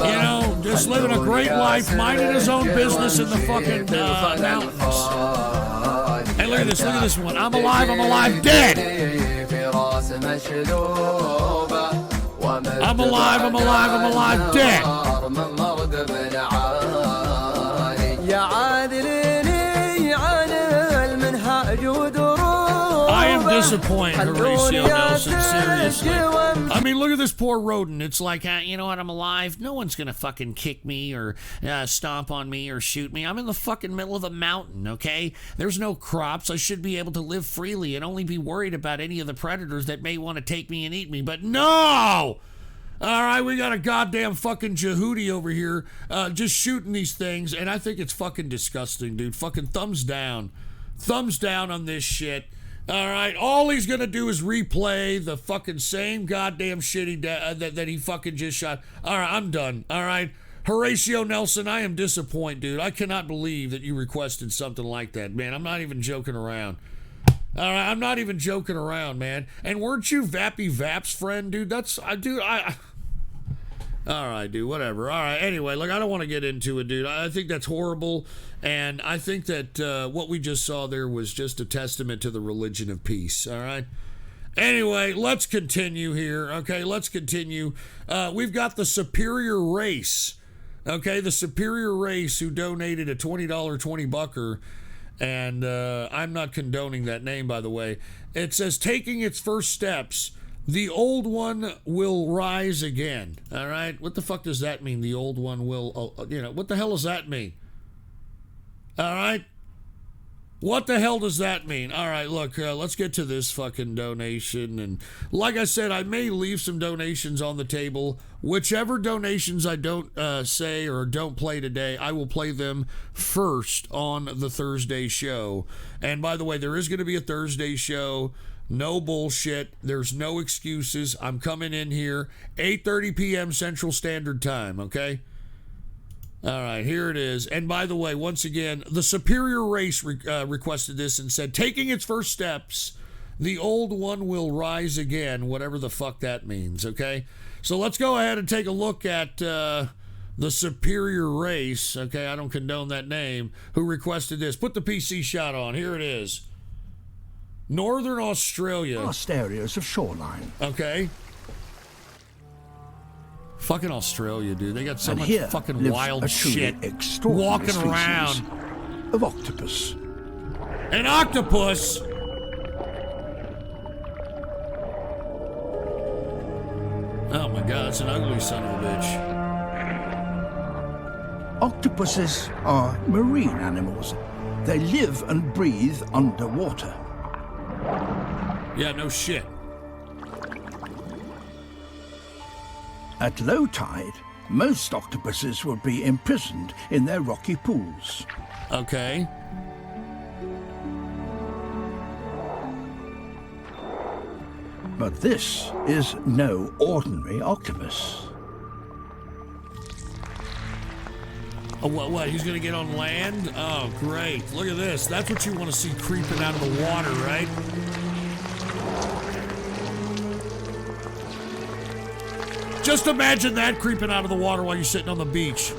You know, just living a great life, minding his own business in the fucking mountains. Hey, look at this one. I'm alive, dead! I'm alive, dead! I am disappointed, Horatio Nelson, seriously. I mean, look at this poor rodent. It's like, you know what, I'm alive. No one's gonna fucking kick me or stomp on me or shoot me. I'm in the fucking middle of a mountain, okay? There's no crops. I should be able to live freely and only be worried about any of the predators that may want to take me and eat me. But no! Alright, we got a goddamn fucking Jehudi over here just shooting these things, and I think it's fucking disgusting, dude. Fucking thumbs down. Thumbs down on this shit. Alright, all he's gonna do is replay the fucking same goddamn shit that he fucking just shot. Alright, I'm done. Alright, Horatio Nelson, I am disappointed, dude. I cannot believe that you requested something like that, man. I'm not even joking around. Alright, I'm not even joking around, man. And weren't you Vappy Vap's friend, dude? Alright, dude, whatever. Alright, anyway, look, I don't want to get into it, dude. I think that's horrible, and I think that what we just saw there was just a testament to the religion of peace, alright? Anyway, let's continue here, okay? Let's continue. We've got the Superior Race, okay? The Superior Race who donated a $20 20-bucker, and I'm not condoning that name, by the way. It says, taking its first steps, the old one will rise again. All right? What the fuck does that mean? The old one will, what the hell does that mean? All right? What the hell does that mean? All right, look, let's get to this fucking donation. And like I said, I may leave some donations on the table. Whichever donations I don't say or don't play today, I will play them first on the Thursday show. And by the way, there is going to be a Thursday show. No bullshit. There's no excuses. I'm coming in here 8:30 p.m. Central Standard Time, okay? All right, here it is. And by the way, once again, the Superior Race requested this and said, taking its first steps, the old one will rise again, whatever the fuck that means, okay? So let's go ahead and take a look at the Superior Race, okay? I don't condone that name, who requested this. Put the PC shot on. Here it is. Northern Australia. Vast areas of shoreline. Okay. Fucking Australia, dude. They got so And much here fucking lives wild a truly shit extraordinary walking species around. Of octopus. An octopus? Oh my god, it's an ugly son of a bitch. Octopuses are marine animals. They live and breathe underwater. Yeah, no shit. At low tide, most octopuses would be imprisoned in their rocky pools. Okay. But this is no ordinary octopus. Oh, what? He's gonna get on land? Oh, great. Look at this. That's what you want to see creeping out of the water, right? Just imagine that creeping out of the water while you're sitting on the beach.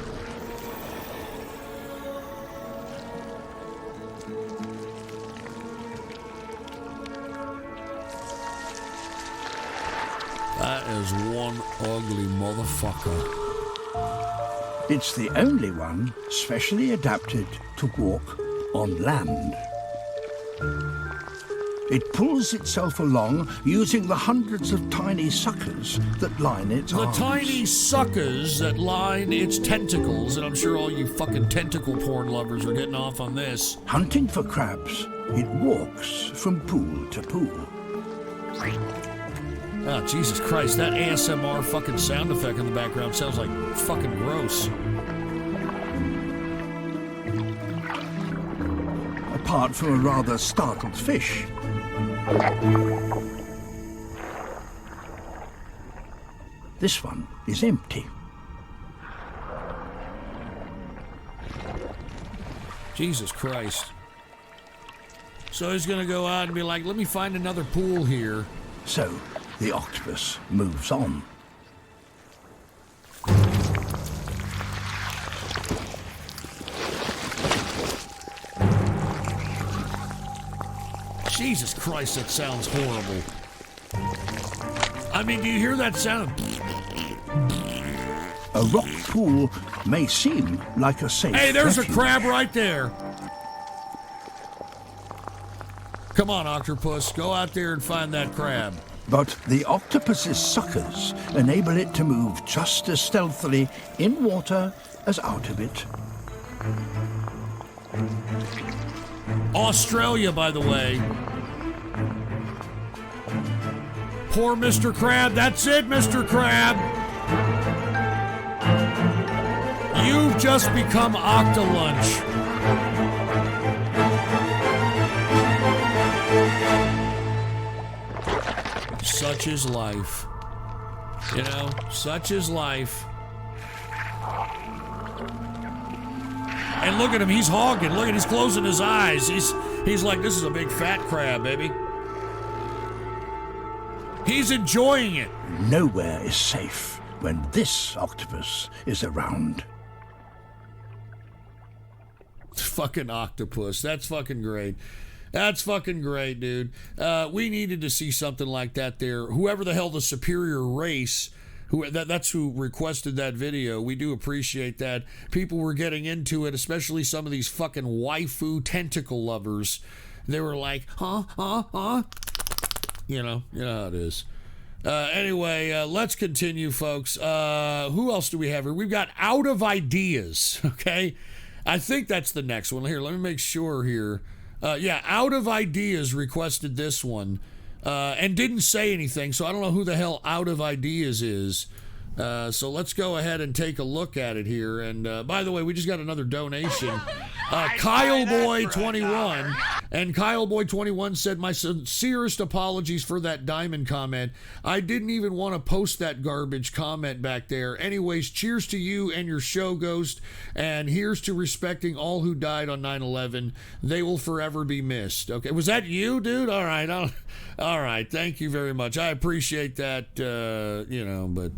That is one ugly motherfucker. It's the only one specially adapted to walk on land. It pulls itself along using the hundreds of tiny suckers that line its The arms. tiny suckers that line its tentacles, and I'm sure all you fucking tentacle porn lovers are getting off on this. Hunting for crabs, it walks from pool to pool. Oh, Jesus Christ, that ASMR fucking sound effect in the background sounds like fucking gross. apart from a rather startled fish. This one is empty. Jesus Christ. So he's going to go out and be like, let me find another pool here. So the octopus moves on. Jesus Christ, that sounds horrible. I mean, do you hear that sound? A rock pool may seem like a safe Hey, there's refuge. a crab right there. Come on, octopus, go out there and find that crab. But the octopus's suckers enable it to move just as stealthily in water as out of it. Australia, by the way. Poor Mr. Crab. That's it, Mr. Crab. You've just become Octolunch. Such is life. You know, such is life. And look at him, he's hogging. Look at, he's closing his eyes. He's like, this is a big fat crab, baby. He's enjoying it. Nowhere is safe when this octopus is around. Fucking octopus. That's fucking great. That's fucking great, dude. We needed to see something like that there. Whoever the hell the superior race, that's who requested that video. We do appreciate that. People were getting into it, especially some of these fucking waifu tentacle lovers. They were like, huh? You know how it is. Anyway, let's continue, folks. Who else do we have here? We've got Out of Ideas, okay? I think that's the next one. Here, let me make sure here. Yeah, Out of Ideas requested this one and didn't say anything, so I don't know who the hell Out of Ideas is. So let's go ahead and take a look at it here. And by the way, we just got another donation. KyleBoy21. And KyleBoy21 said, my sincerest apologies for that diamond comment. I didn't even want to post that garbage comment back there. Anyways, cheers to you and your show, Ghost. And here's to respecting all who died on 9/11. They will forever be missed. Okay, was that you, dude? All right. All right. Thank you very much. I appreciate that, but...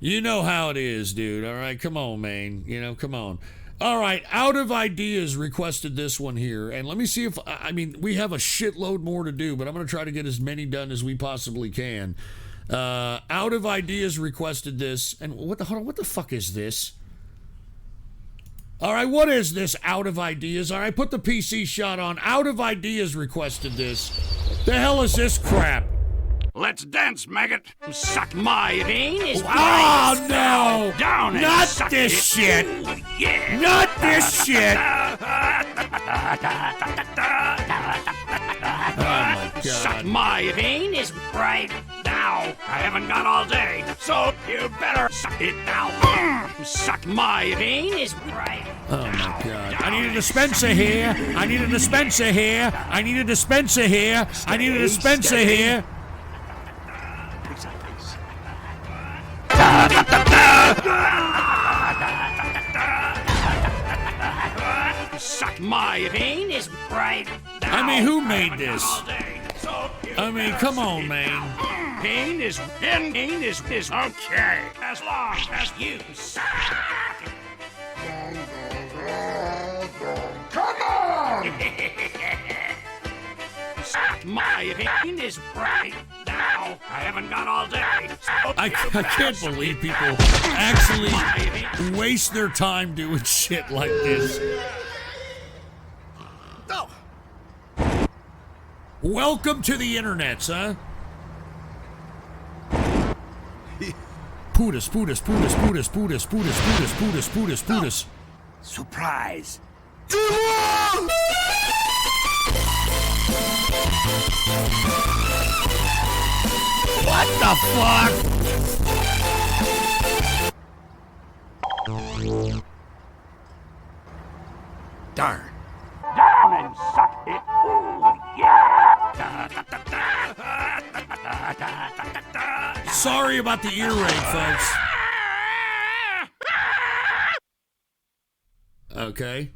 You know how it is, dude. All right, come on, man. Come on. All right, Out of Ideas requested this one here. And let me see if, we have a shitload more to do, but I'm going to try to get as many done as we possibly can. Out of Ideas requested this. And hold on, what the fuck is this? All right, what is this, Out of Ideas? All right, put the PC shot on. Out of Ideas requested this. The hell is this crap? Let's dance, maggot. Suck my vein is oh no! Down and not suck this it. shit! Ooh, yeah. Not this shit! Oh my God! Suck my vein is right now. I haven't got all day, so you better suck it now. Suck my vein is right. Oh my God! I need a dispenser here. I need a dispenser here. I need a dispenser here. I need a dispenser here. Suck my vein is right now. I mean, who made this? I mean, come on, man. Pain is okay as long as you suck it. Come on! Suck my vein is right now. I haven't got all day. So I can't believe people actually waste their time doing shit like this. No. Welcome to the internet, huh? Pootus. Surprise. What the fuck? Darn. Down and suck it. Oh, yeah! Sorry about the ear raid, folks. Okay.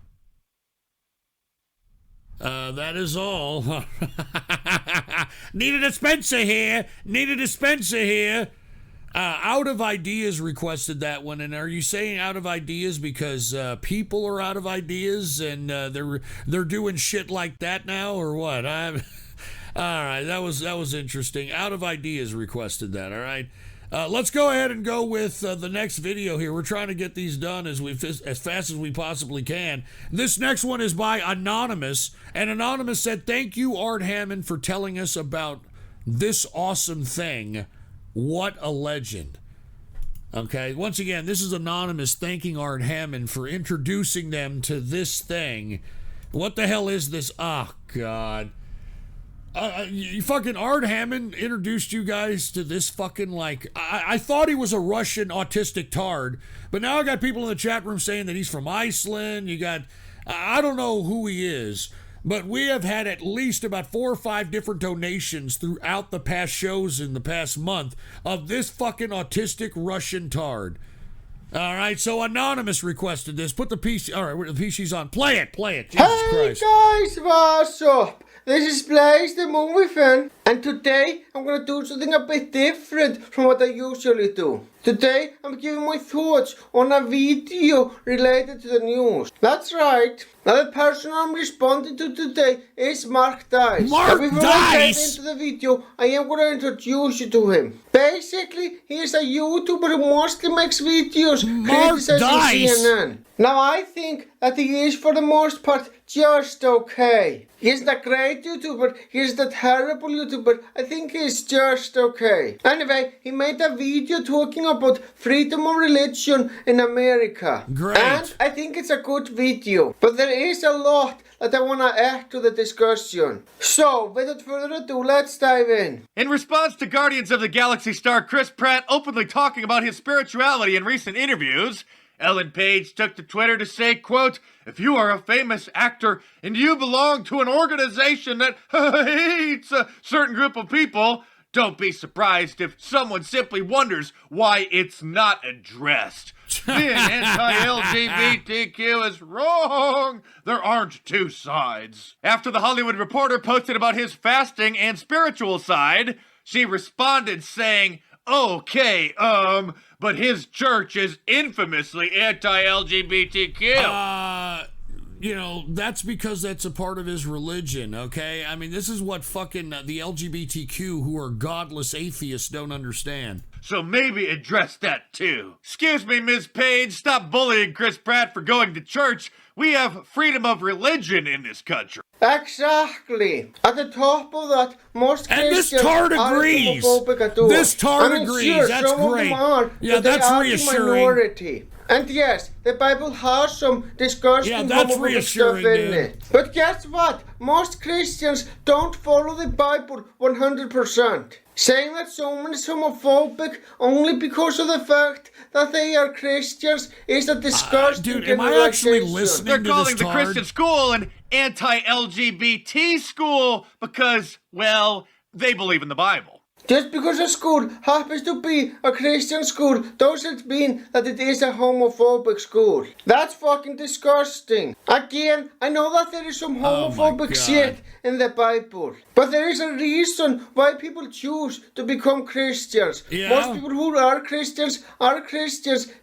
That is all. Need a dispenser here. Need a dispenser here. Out of Ideas requested that one, and are you saying out of ideas because people are out of ideas and they're doing shit like that now, or what? All right, that was interesting. Out of Ideas requested that. All right, let's go ahead and go with the next video here. We're trying to get these done as fast as we possibly can. This next one is by Anonymous, and Anonymous said, "Thank you, Art Hammond, for telling us about this awesome thing. What a legend." Okay, once again, this is Anonymous thanking Art Hammond for introducing them to this thing. What the hell is this? Oh, God. You fucking Art Hammond introduced you guys to this fucking, like, I thought he was a Russian autistic tard, but now I got people in the chat room saying that he's from Iceland. You got, I don't know who he is. But we have had at least about 4 or 5 different donations throughout the past shows in the past month of this fucking autistic Russian tard. All right, so Anonymous requested this. Put the PC, all right, the PC's on. Play it. Jesus Christ. Guys, what's up? This is Blaze the Movie Fan, and today I'm gonna do something a bit different from what I usually do. Today I'm giving my thoughts on a video related to the news. That's right. Now the person I'm responding to today is Mark Dice. Mark Before Dice! I get into the video, I am gonna introduce you to him. Basically, he is a YouTuber who mostly makes videos criticizing CNN. Now I think that he is for the most part just okay. He isn't a great YouTuber, he isn't a terrible YouTuber, I think he's just okay. Anyway, he made a video talking about freedom of religion in America. Great. And I think it's a good video. But there is a lot that I want to add to the discussion. So, without further ado, let's dive in. In response to Guardians of the Galaxy star Chris Pratt openly talking about his spirituality in recent interviews, Ellen Page took to Twitter to say, quote, "If you are a famous actor and you belong to an organization that hates a certain group of people, don't be surprised if someone simply wonders why it's not addressed. Being anti-LGBTQ is wrong. There aren't two sides." After The Hollywood Reporter posted about his fasting and spiritual side, she responded saying, "Okay, but his church is infamously anti-LGBTQ. You know, that's because that's a part of his religion, okay? I mean, this is what fucking the LGBTQ, who are godless atheists, don't understand. So maybe address that too. Excuse me, Ms. Page, stop bullying Chris Pratt for going to church. We have freedom of religion in this country. Exactly. At the top of that, most And this Christians tard are agrees. homophobic at all. This tard I mean, agrees. Sure, That's some great. Of them are, Yeah, but they that's are reassuring. The minority. And yes, the Bible has some disgusting that's homophobic stuff reassuring, in dude. it. But guess what? Most Christians don't follow the Bible 100%. Saying that someone is homophobic only because of the fact that they are Christians is a disgusting dude, am I actually generalization. listening They're to this calling the tard? Christian school an anti-LGBT school because, well, they believe in the Bible. Just because a school happens to be a Christian school doesn't mean that it is a homophobic school. That's fucking disgusting. Again, I know that there is some homophobic shit in the Bible, but there is a reason why people choose to become Christians. Yeah. Most people who are Christians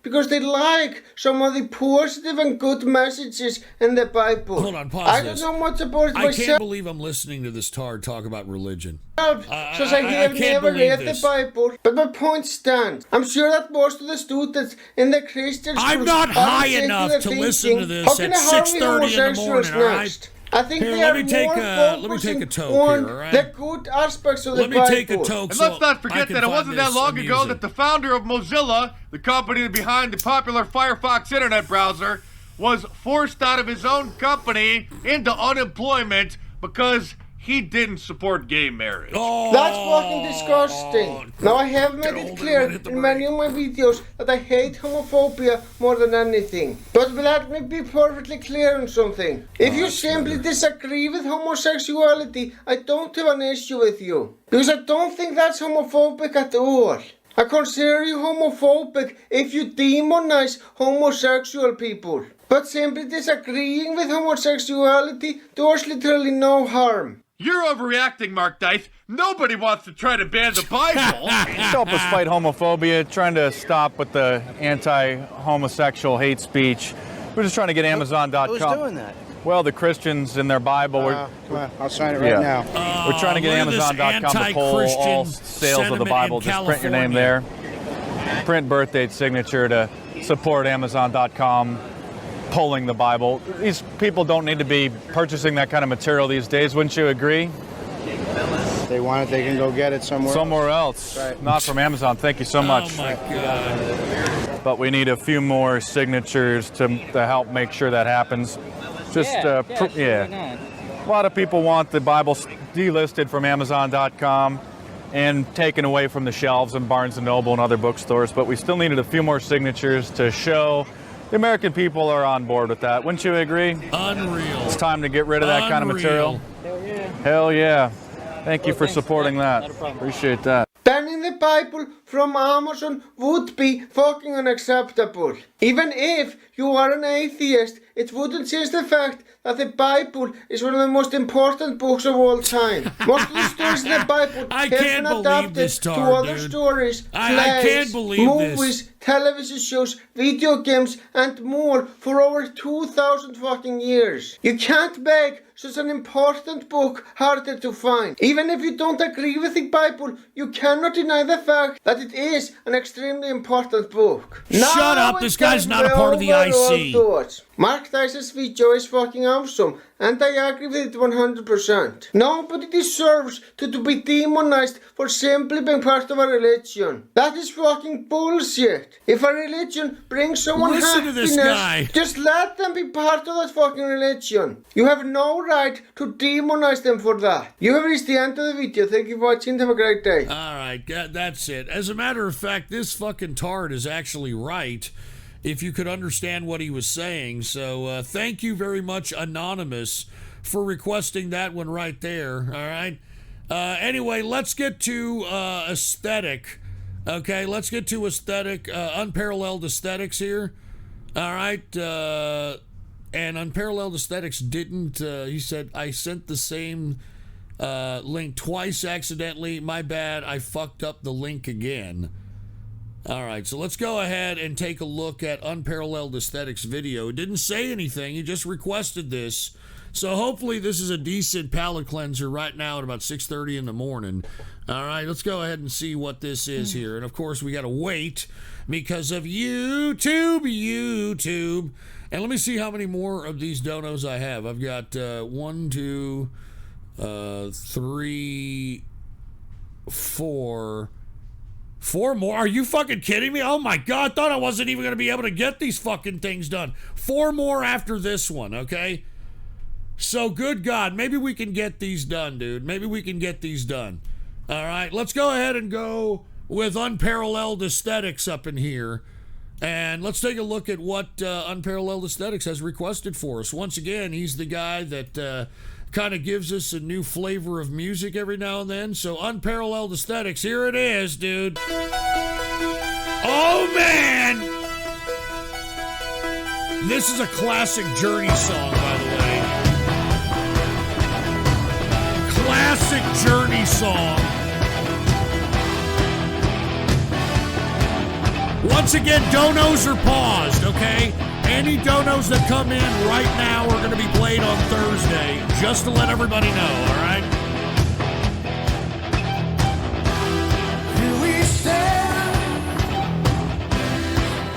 because they like some of the positive and good messages in the Bible. Hold on, pause I this. don't know much about it I myself. can't believe I'm listening to this tard talk about religion. Because I have can't never believe read this. the Bible, but my point stands. I'm sure that most of the students in the Christian schools I'm not are high thinking enough they're to thinking, listen to this how can at I harm 6:30 in the homosexuals morning, all right? next? I think Here, they let are me take more let me focusing take a toke on here, all right? the good aspects of the Let me Bible. take a toke. And so let's not I forget can that it find wasn't that this long ago amusing. that the founder of Mozilla, the company behind the popular Firefox internet browser, was forced out of his own company into unemployment because he didn't support gay marriage. That's fucking disgusting. Now I have made it clear in many of my videos that I hate homophobia more than anything. But let me be perfectly clear on something. If you simply disagree with homosexuality, I don't have an issue with you. Because I don't think that's homophobic at all. I consider you homophobic if you demonize homosexual people. But simply disagreeing with homosexuality does literally no harm. You're overreacting, Mark Dice. Nobody wants to try to ban the Bible. Help us fight homophobia, trying to stop with the anti-homosexual hate speech. We're just trying to get Amazon.com. Who's doing that? Well, the Christians in their Bible. Come on, I'll sign it right now. We're trying to get Amazon.com to pull all sales of the Bible. Just print your name there. Print birth date signature to support Amazon.com pulling the Bible. These people don't need to be purchasing that kind of material these days. Wouldn't you agree? If they want it, they can go get it somewhere else. Right. Not from Amazon. Thank you so much. Oh my God. But we need a few more signatures to help make sure that happens. Just A lot of people want the Bible delisted from Amazon.com and taken away from the shelves in Barnes & Noble and other bookstores, but we still needed a few more signatures to show the American people are on board with that. Wouldn't you agree? Unreal. It's time to get rid of that kind of material. Hell yeah. Hell yeah. Thank you for supporting that. Appreciate that. Banning the Bible from Amazon would be fucking unacceptable. Even if you are an atheist, it wouldn't change the fact that the Bible is one of the most important books of all time. Most of the stories in the Bible have been adapted to other stories, plays, movies, television shows, video games, and more for over 2,000 fucking years. You can't make such an important book harder to find. Even if you don't agree with the Bible, you cannot deny the fact that it is an extremely important book. Shut up, this guy's not a part of the IC. Mark Dice's video is fucking awesome, and I agree with it 100%. Nobody deserves to be demonized for simply being part of a religion. That is fucking bullshit. If a religion brings someone happiness, just let them be part of that fucking religion. You have no right to demonize them for that. You have reached the end of the video. Thank you for watching. Have a great day. Alright, that's it. As a matter of fact, this fucking tard is actually right, if you could understand what he was saying. So thank you very much, Anonymous, for requesting that one right there. All right. Anyway, let's get to aesthetic. Okay, let's get to aesthetic, unparalleled aesthetics here. All right. And unparalleled aesthetics didn't, he said, I sent the same link twice accidentally. My bad. I fucked up the link again. All right, so let's go ahead and take a look at Unparalleled Aesthetics video. It didn't say anything. He just requested this. So hopefully this is a decent palate cleanser right now at about 6:30 in the morning. All right, let's go ahead and see what this is here. And, of course, we got to wait because of YouTube. And let me see how many more of these donos I have. I've got 1, 2, 3, 4... 4 more? Are you fucking kidding me? Oh my God, I thought I wasn't even going to be able to get these fucking things done. 4 more after this one, okay? So, good God, maybe we can get these done, dude. Maybe we can get these done. All right, let's go ahead and go with Unparalleled Aesthetics up in here. And let's take a look at what Unparalleled Aesthetics has requested for us. Once again, he's the guy that kind of gives us a new flavor of music every now and then. So Unparalleled Aesthetics, here it is, dude. Oh, man! This is a classic Journey song, by the way. Classic Journey song. Once again, donos are paused, okay? Any donos that come in right now are going to be played on Thursday, just to let everybody know, all right? Here we stand,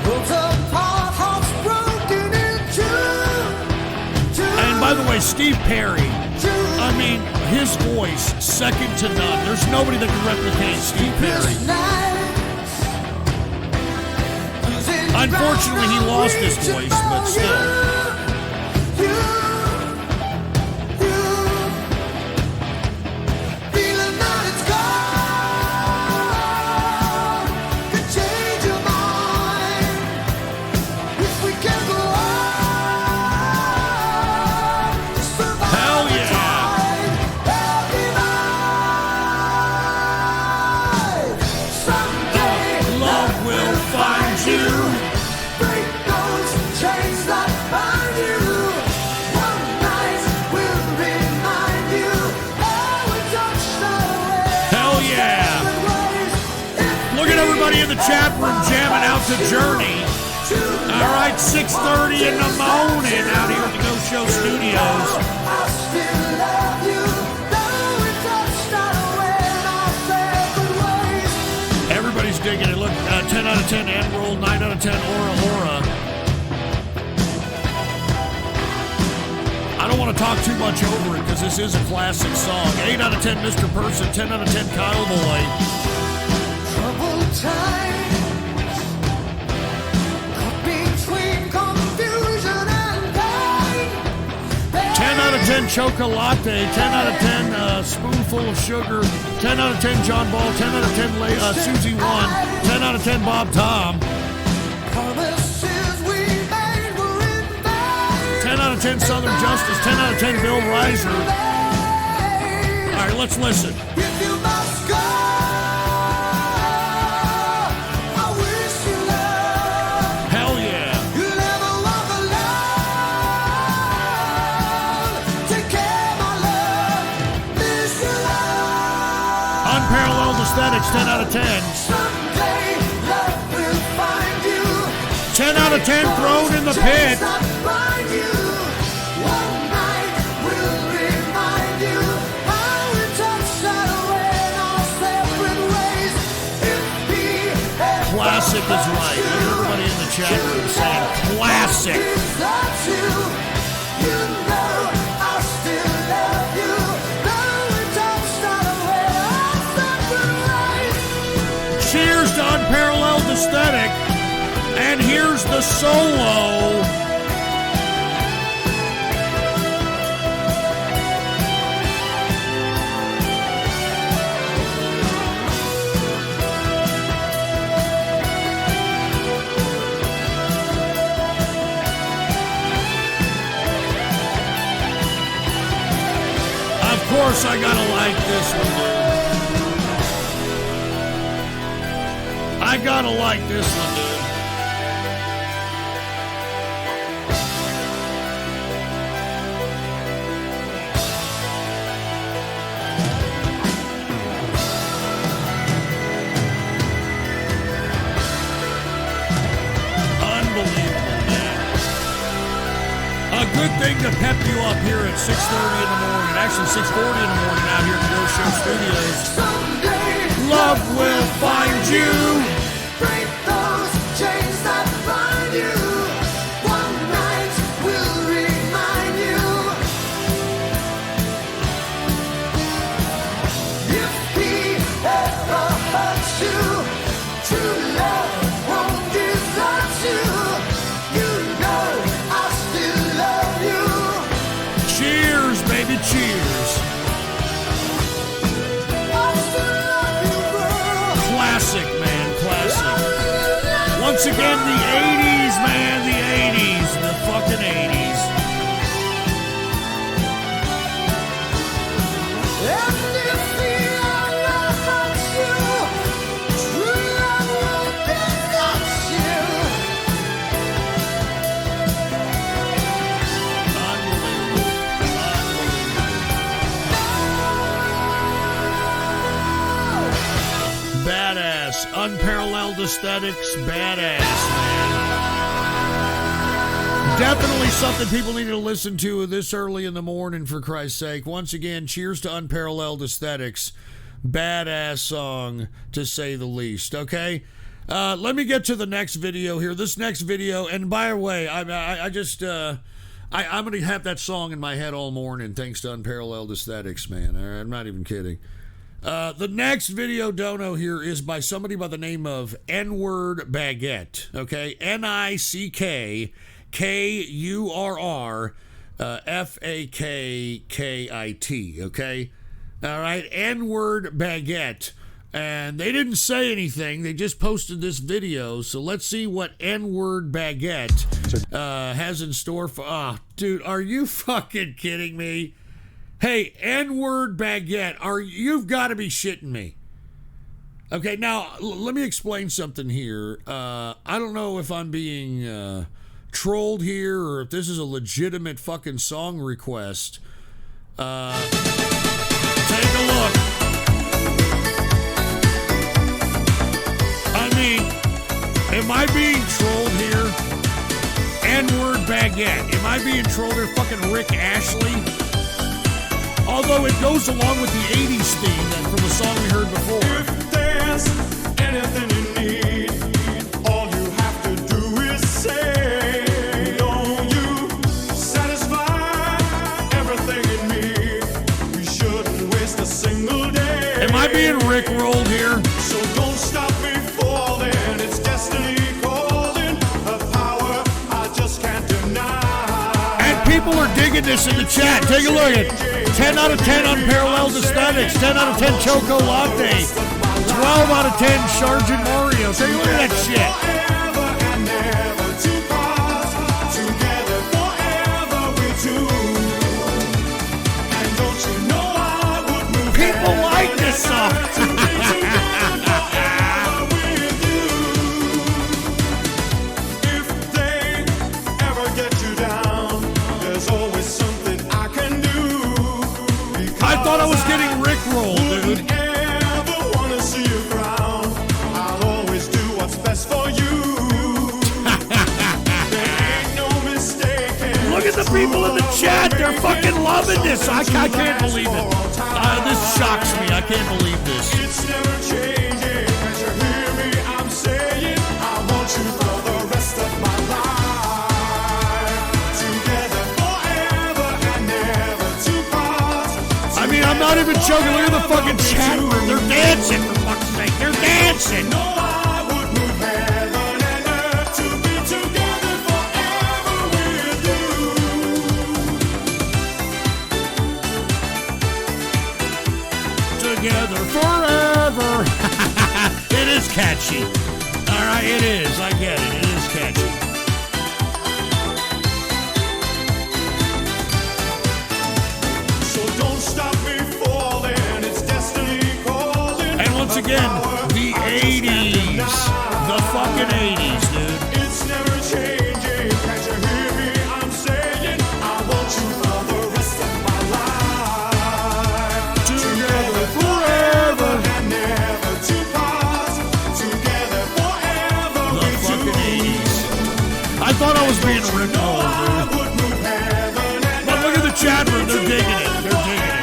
worlds apart, hearts broken in two. And by the way, Steve Perry, I mean, his voice, second to none. There's nobody that can replicate Steve Perry. Unfortunately, he lost his voice, but still. the chat room jamming out to Journey. All right, 6:30 in the morning out here at the Ghost Show Studios. Everybody's digging it. Look, 10 out of 10 End Roll, 9 out of 10 Aura. I don't want to talk too much over it because this is a classic song. 8 out of 10 Mr. Person, 10 out of 10 Kyle Boy. Troubled times, caught between confusion and pain. 10 out of 10 Chocolate, 10 out of 10 Spoonful of Sugar, 10 out of 10 John Ball, 10 out of 10 Susie 1, 10 out of 10 Bob Tom. Promises we made were in vain. 10 out of 10 Southern Justice, 10 out of 10 Bill Reiser. All right, let's listen. If you must go, I wish you love. Hell yeah. You never walk alone. Take care, my love. Miss you, love. Unparalleled Aesthetics, 10 out of 10. Someday love will find you. 10 out of 10 Thrown in the Pit. Not find you. One night will remind you how we touched that away in our separate ways. If we had Classic is right. Everybody in the chat room saying classic. without you, you know I still love you. Though we touched that away in our separate ways. Cheers to Unparalleled Aesthetic. And here's the solo. Of course, I gotta like this one, dude. I gotta like this one, dude. Unbelievable, man. A good thing to pep you up here at 6:30 in the morning. Actually, 6:40 in the morning out here at the Ghost Show Studios. Love will find you. Break those chains that bind you. One night will remind you. If he ever hurts you, true love won't desert you. You know I still love you. Cheers, baby, cheers. I still love you, girl. Classic, man, classic. Once again, the 80s, man, the 80s. The fucking 80s. And if he ever hurts you, true love won't desert you. Badass. Unparalleled Aesthetics. Badass, man. Definitely something people need to listen to this early in the morning, for Christ's sake. Once again, cheers to Unparalleled Aesthetics. Badass song, to say the least, okay? Let me get to the next video here. This next video, and by the way, I'm going to have that song in my head all morning, thanks to Unparalleled Aesthetics, man. I'm not even kidding. The next video dono here is by somebody by the name of N-Word Baguette, okay? N-I-C-K-K-U-R-R F-A-K-K-I-T, okay? All right, N-Word Baguette. And they didn't say anything. They just posted this video. So let's see what N-Word Baguette has in store for... Ah, dude, are you fucking kidding me? Hey, N-Word Baguette, you've got to be shitting me. Okay, now, let me explain something here. I don't know if I'm being trolled here or if this is a legitimate fucking song request. Take a look. I mean, Am I being trolled here? N-word baguette. Am I being trolled here? Fucking Rick Ashley. Although it goes along with the 80s theme from the song we heard before. If there's anything you need, all you have to do is say, don't you satisfy everything in me? We shouldn't waste a single day. Am I being Rick-rolled here? So don't stop me falling. It's destiny calling, a power I just can't deny. And people are digging this in the chat. Take a look at it. 10 out of 10 Unparalleled Aesthetics, 10 out of 10 Choco Latte, 12 out of 10 Sergeant Mario. Take a look at that shit. People like this song. If they ever get you down, there's always something I can do. I thought I was getting Rickrolled, dude. Ever wanna see you frown? I'll always do what's best for you. There ain't no mistaking. Look at the people in the chat. They're fucking loving this. I can't believe it. This shocks me. I can't believe this. It's never changing. Can't you hear me? I'm saying I want you for the rest of my life. Together forever and never to part. I mean, I'm not even joking. Look at the fucking chat room. They're dancing, for fuck's sake. They're dancing. No, I would move heaven and earth to be together forever with you. Together forever. It is catchy. All right, it is. I get it. It is catchy. So don't stop me falling. It's destiny calling. And once again, the 80s. The fucking 80s, dude. It's never changing. Can't you hear me? I'm saying I want you for the rest of my life. Together forever and never to part. Together forever. The fucking 80s. I thought I was being rickrolled, dude. But look at the chat room. They're digging it. They're digging it.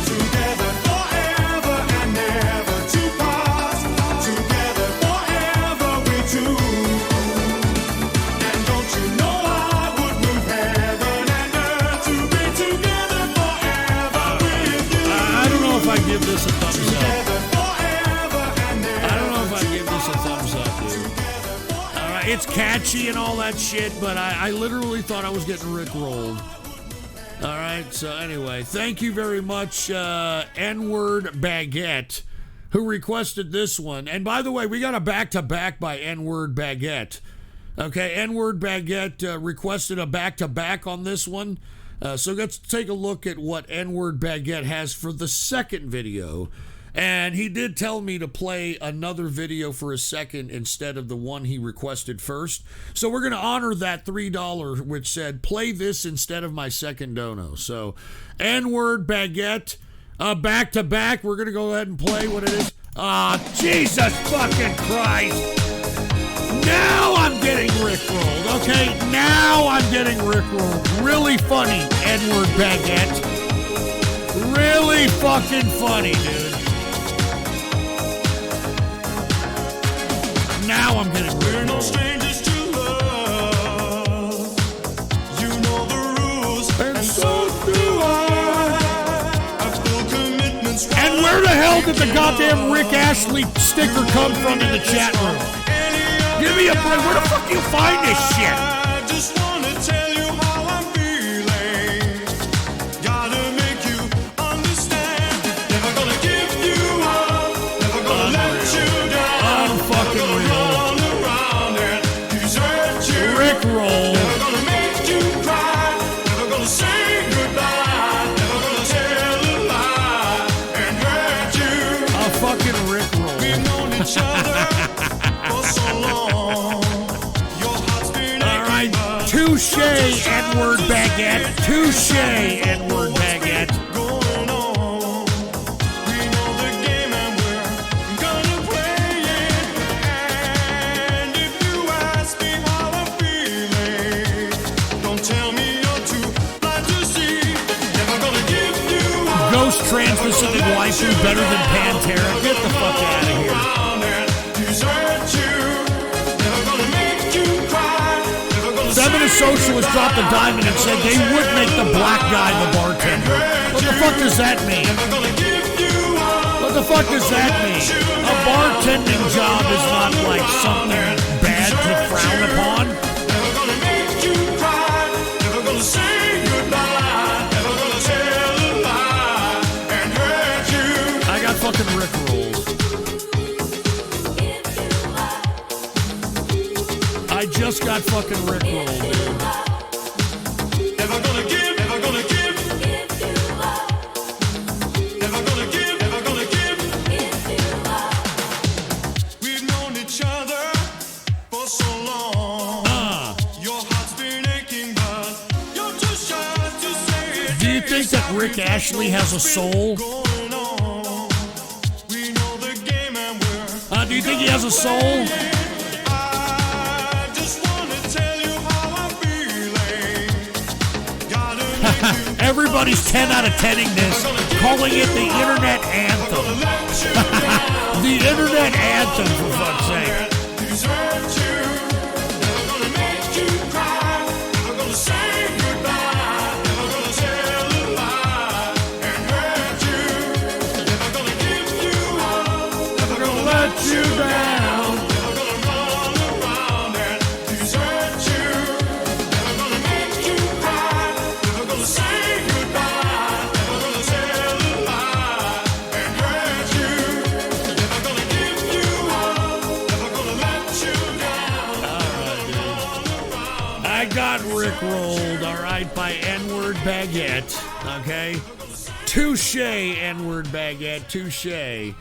Together forever and never to part. Together forever we two. And don't you know I would move heaven and earth to be together forever with you. I don't know if I give this a thumbs up. I don't know if I give this a thumbs up, dude. All right, it's catchy and all that shit, but I literally thought I was getting rickrolled. All right, so anyway, thank you very much, N-word Baguette, who requested this one. And by the way, we got a back-to-back by N-word Baguette. Okay, N-word Baguette requested a back-to-back on this one. So let's take a look at what N-word Baguette has for the second video. And he did tell me to play another video for a second instead of the one he requested first. So we're going to honor that $3, which said, play this instead of my second dono. So, N-word Baguette, back to back. We're going to go ahead and play what it is. Jesus fucking Christ. Now I'm getting rickrolled, okay? Now I'm getting rickrolled. Really funny, N-word Baguette. Really fucking funny, dude. Now I'm getting rickrolled. We're no strangers to love. You know the rules, and so do I. I've full commitments. And where the hell did the goddamn Rick Ashley sticker come from in the chat room? Give me a break. Where the fuck do you find this shit? I just wanna tell you how I'm feeling. Gotta make you understand. Never gonna give you up. Never gonna let you down. Unfucking real. Run around and desert you. Rickroll. Never gonna make you cry. Never gonna say goodbye. Never gonna tell a lie and hurt you. A fucking Rickroll. We've known each other for so long. Your heart's been Alright, touche, N-word Baguette. Touche, N-word Baguette. going on. We know the game and we're gonna play it. trans-Pacific waifu better than Pantera? Get the fuck out of here. Feminist Socialist dropped a diamond and said they would make the black guy the bartender. What the fuck does that mean? What the fuck does that mean? A bartending job is not like something bad to frown upon. I got fucking rickrolled. I just got fucking rickrolled, dude. Never gonna give, never gonna give. Never gonna give, never gonna give. We've known each other for so long. Your heart's been aching, but you're too shy to say it. Do you think that Rick Ashley has a soul? Do you think he has a soul? Everybody's 10 out of 10ing this, calling it the Internet Anthem. The Internet Anthem, for fuck's sake. Never gonna let you down. I got rickrolled, all right, by N-word baguette, okay? Touche, N-word baguette, touche.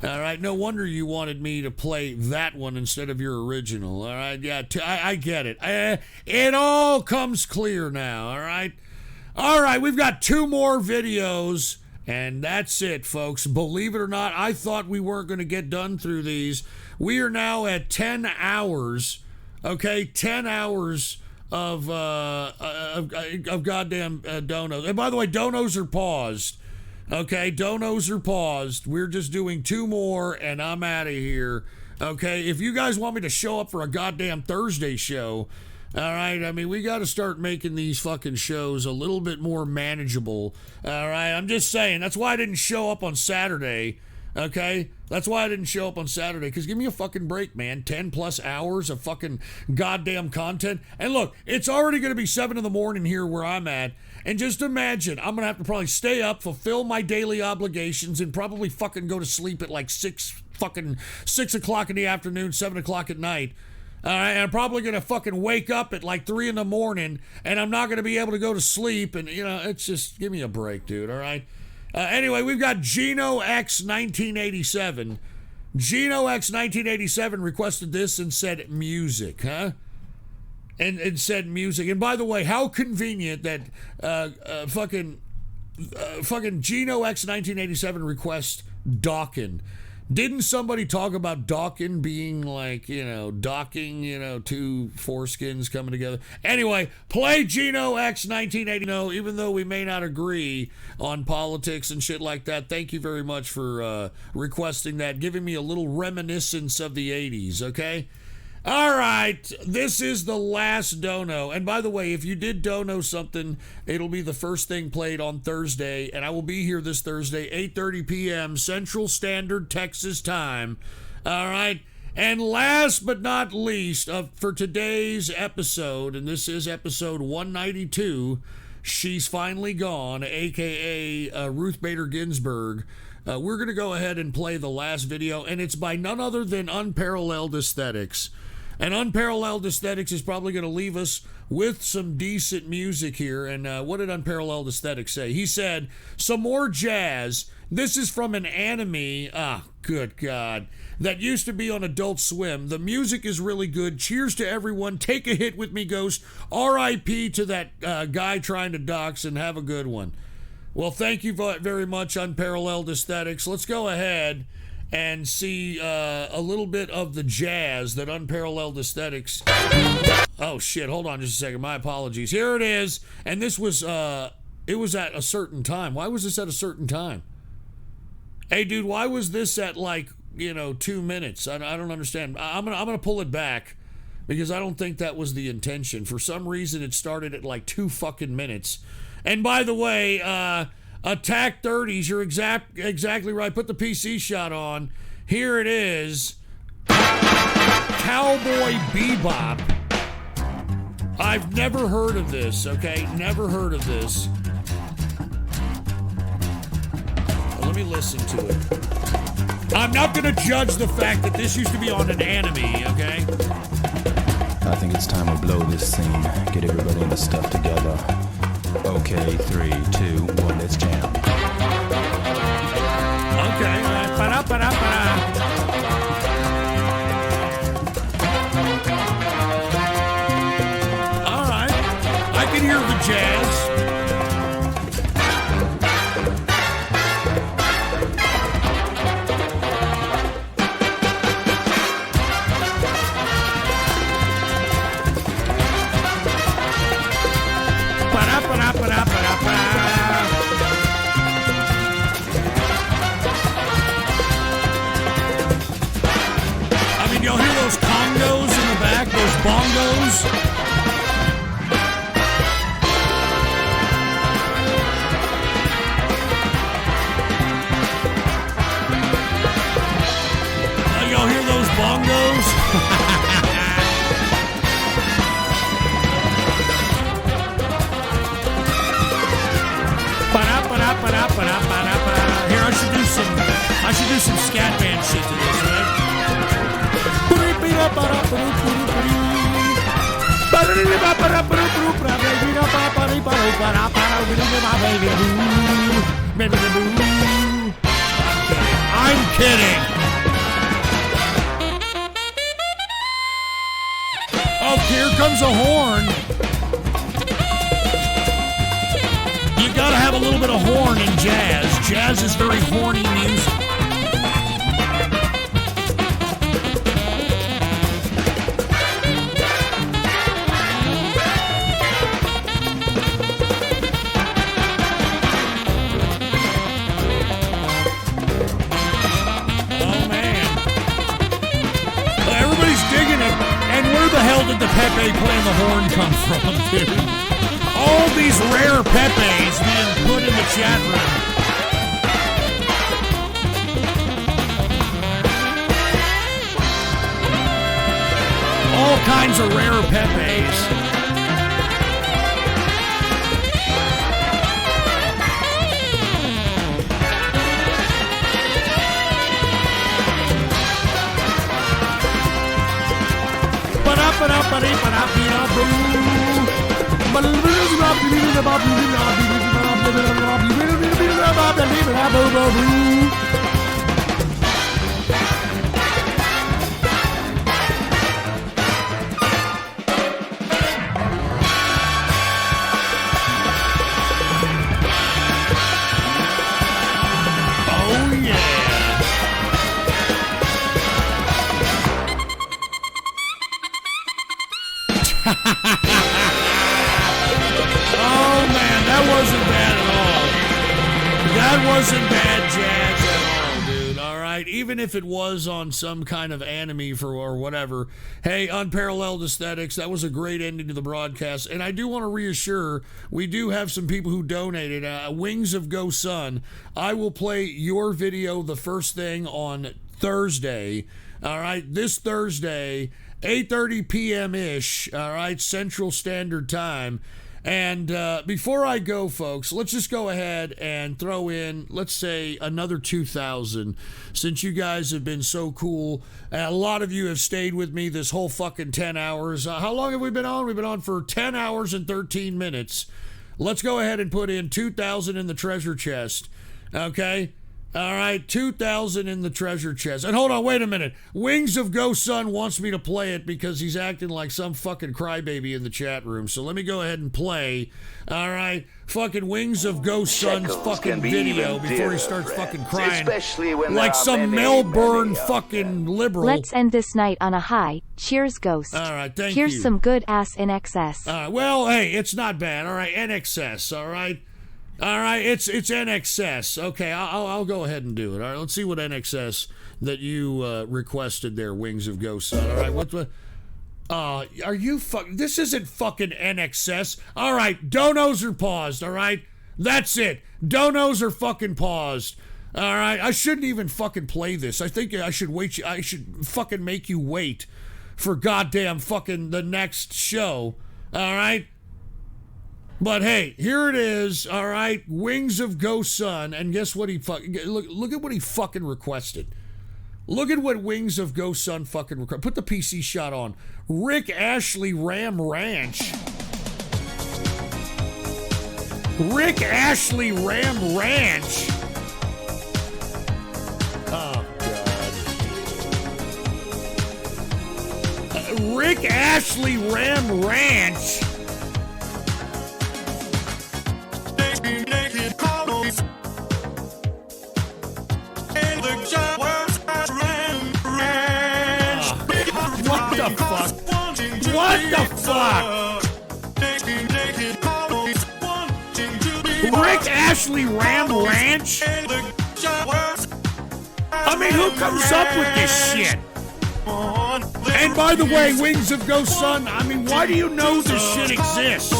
All right, no wonder you wanted me to play that one instead of your original, all right? Yeah, I get it. It all comes clear now, all right? All right, we've got 2 more videos, and that's it, folks. Believe it or not, I thought we weren't going to get done through these. We are now at 10 hours, okay? 10 hours of goddamn donos. And by the way, donos are paused. Okay, donos are paused. We're just doing 2 more, and I'm out of here. Okay, if you guys want me to show up for a goddamn Thursday show, all right, I mean, we got to start making these fucking shows a little bit more manageable. All right, I'm just saying. That's why I didn't show up on Saturday. Okay, that's why I didn't show up on Saturday, because give me a fucking break, man. 10 plus hours of fucking goddamn content. And look, it's already going to be 7 in the morning here where I'm at. And just imagine, I'm going to have to probably stay up, fulfill my daily obligations, and probably fucking go to sleep at like 6 o'clock in the afternoon, 7 o'clock at night. All right, and I'm probably going to fucking wake up at like 3 in the morning, and I'm not going to be able to go to sleep. And, you know, it's just, give me a break, dude, all right? Anyway, we've got Gino X1987. Gino X1987 requested this and said music, huh? And said music. And by the way, how convenient that fucking Gino X1987 requests Dawkin. Didn't somebody talk about Dawkin being like, you know, docking, you know, 2 foreskins coming together? Anyway, play Gino X1980. Even though we may not agree on politics and shit like that, thank you very much for requesting that, giving me a little reminiscence of the 80s, okay? All right, this is the last dono. And by the way, if you did dono something, it'll be the first thing played on Thursday, and I will be here this Thursday, 8:30 p.m. Central Standard Texas Time. All right, and last but not least, for today's episode, and this is episode 192, She's Finally Gone, a.k.a. Ruth Bader Ginsburg. We're going to go ahead and play the last video, and it's by none other than Unparalleled Aesthetics. And Unparalleled Aesthetics is probably going to leave us with some decent music here. And what did Unparalleled Aesthetics say? He said, some more jazz. This is from an anime, good God, that used to be on Adult Swim. The music is really good. Cheers to everyone. Take a hit with me, Ghost. R.I.P. to that guy trying to dox, and have a good one. Well, thank you very much, Unparalleled Aesthetics. Let's go ahead and see a little bit of the jazz that Unparalleled Aesthetics... Oh, shit, hold on just a second. My apologies. Here it is, and this was, it was at a certain time. Why was this at a certain time? Hey, dude, why was this at like 2 minutes? I don't understand. I'm gonna pull it back because I don't think that was the intention. For some reason, it started at like 2 fucking minutes. And by the way, Attack 30s, you're exactly right. Put the PC shot on. Here it is. Cowboy Bebop. I've never heard of this, okay? Never heard of this. Well, let me listen to it. I'm not going to judge the fact that this used to be on an anime, okay? I think it's time to blow this scene. Get everybody in the stuff together. Okay, 3, 2, 1, let's jam. Okay, ba-da-ba-da-ba-da. All right, I can hear the jazz. I mean, y'all hear those congos in the back, those bongos? Y'all hear those bongos? Here, I should do some scat band shit to this, right? I'm kidding. Oh, here comes a horn. You gotta have a little bit of horn in jazz. Jazz is very horny music. Oh man. Well, everybody's digging it. And where the hell did the Pepe playing the horn come from, dude? All these rare Pepes being put in the chat room. All kinds of rare Pepes. Oh yeah. Oh man, that wasn't bad at all. That wasn't bad jazz at all, dude. All right, even if it was on some kind of anime or whatever. Hey, Unparalleled Aesthetics, that was a great ending to the broadcast. And I do want to reassure, we do have some people who donated. Wings of Go Sun. I will play your video the first thing on Thursday. All right, this Thursday, 8:30 p.m.-ish, all right, Central Standard Time. And before I go, folks, let's just go ahead and throw in, let's say, another 2,000, since you guys have been so cool. A lot of you have stayed with me this whole fucking 10 hours. How long have we been on? We've been on for 10 hours and 13 minutes. Let's go ahead and put in 2,000 in the treasure chest, okay? All right, 2,000 in the treasure chest. And hold on, wait a minute. Wings of Go Sun wants me to play it because he's acting like some fucking crybaby in the chat room. So let me go ahead and play. All right, fucking Wings of Go Sun's fucking video before he starts fucking crying like some Melbourne fucking liberal. Let's end this night on a high. Cheers, Ghost. All right, thank Here's you. some good ass in excess. Well, hey, it's not bad. All right, NXS, all right? All right, it's NXS. Okay, I'll go ahead and do it. All right, let's see what NXS that you requested there, Wings of Ghost Sun. All right, what? Are you This isn't fucking NXS. All right, donos are paused. All right, that's it. Donos are fucking paused. All right, I shouldn't even fucking play this. I think I should wait. I should fucking make you wait for goddamn fucking the next show. All right. But hey, here it is. All right, Wings of Ghost Sun, and guess what he look at what he fucking requested. Look at what Wings of Ghost Sun fucking requested. Put the PC shot on. Rick Ashley Ram Ranch. Rick Ashley Ram Ranch. Oh God. Rick Ashley Ram Ranch. What the fuck? What the fuck? Rick Ashley Ram Ranch? I mean, who comes up with this shit? And by the way, Wings of Ghost Sun, I mean, why do you know this shit exists?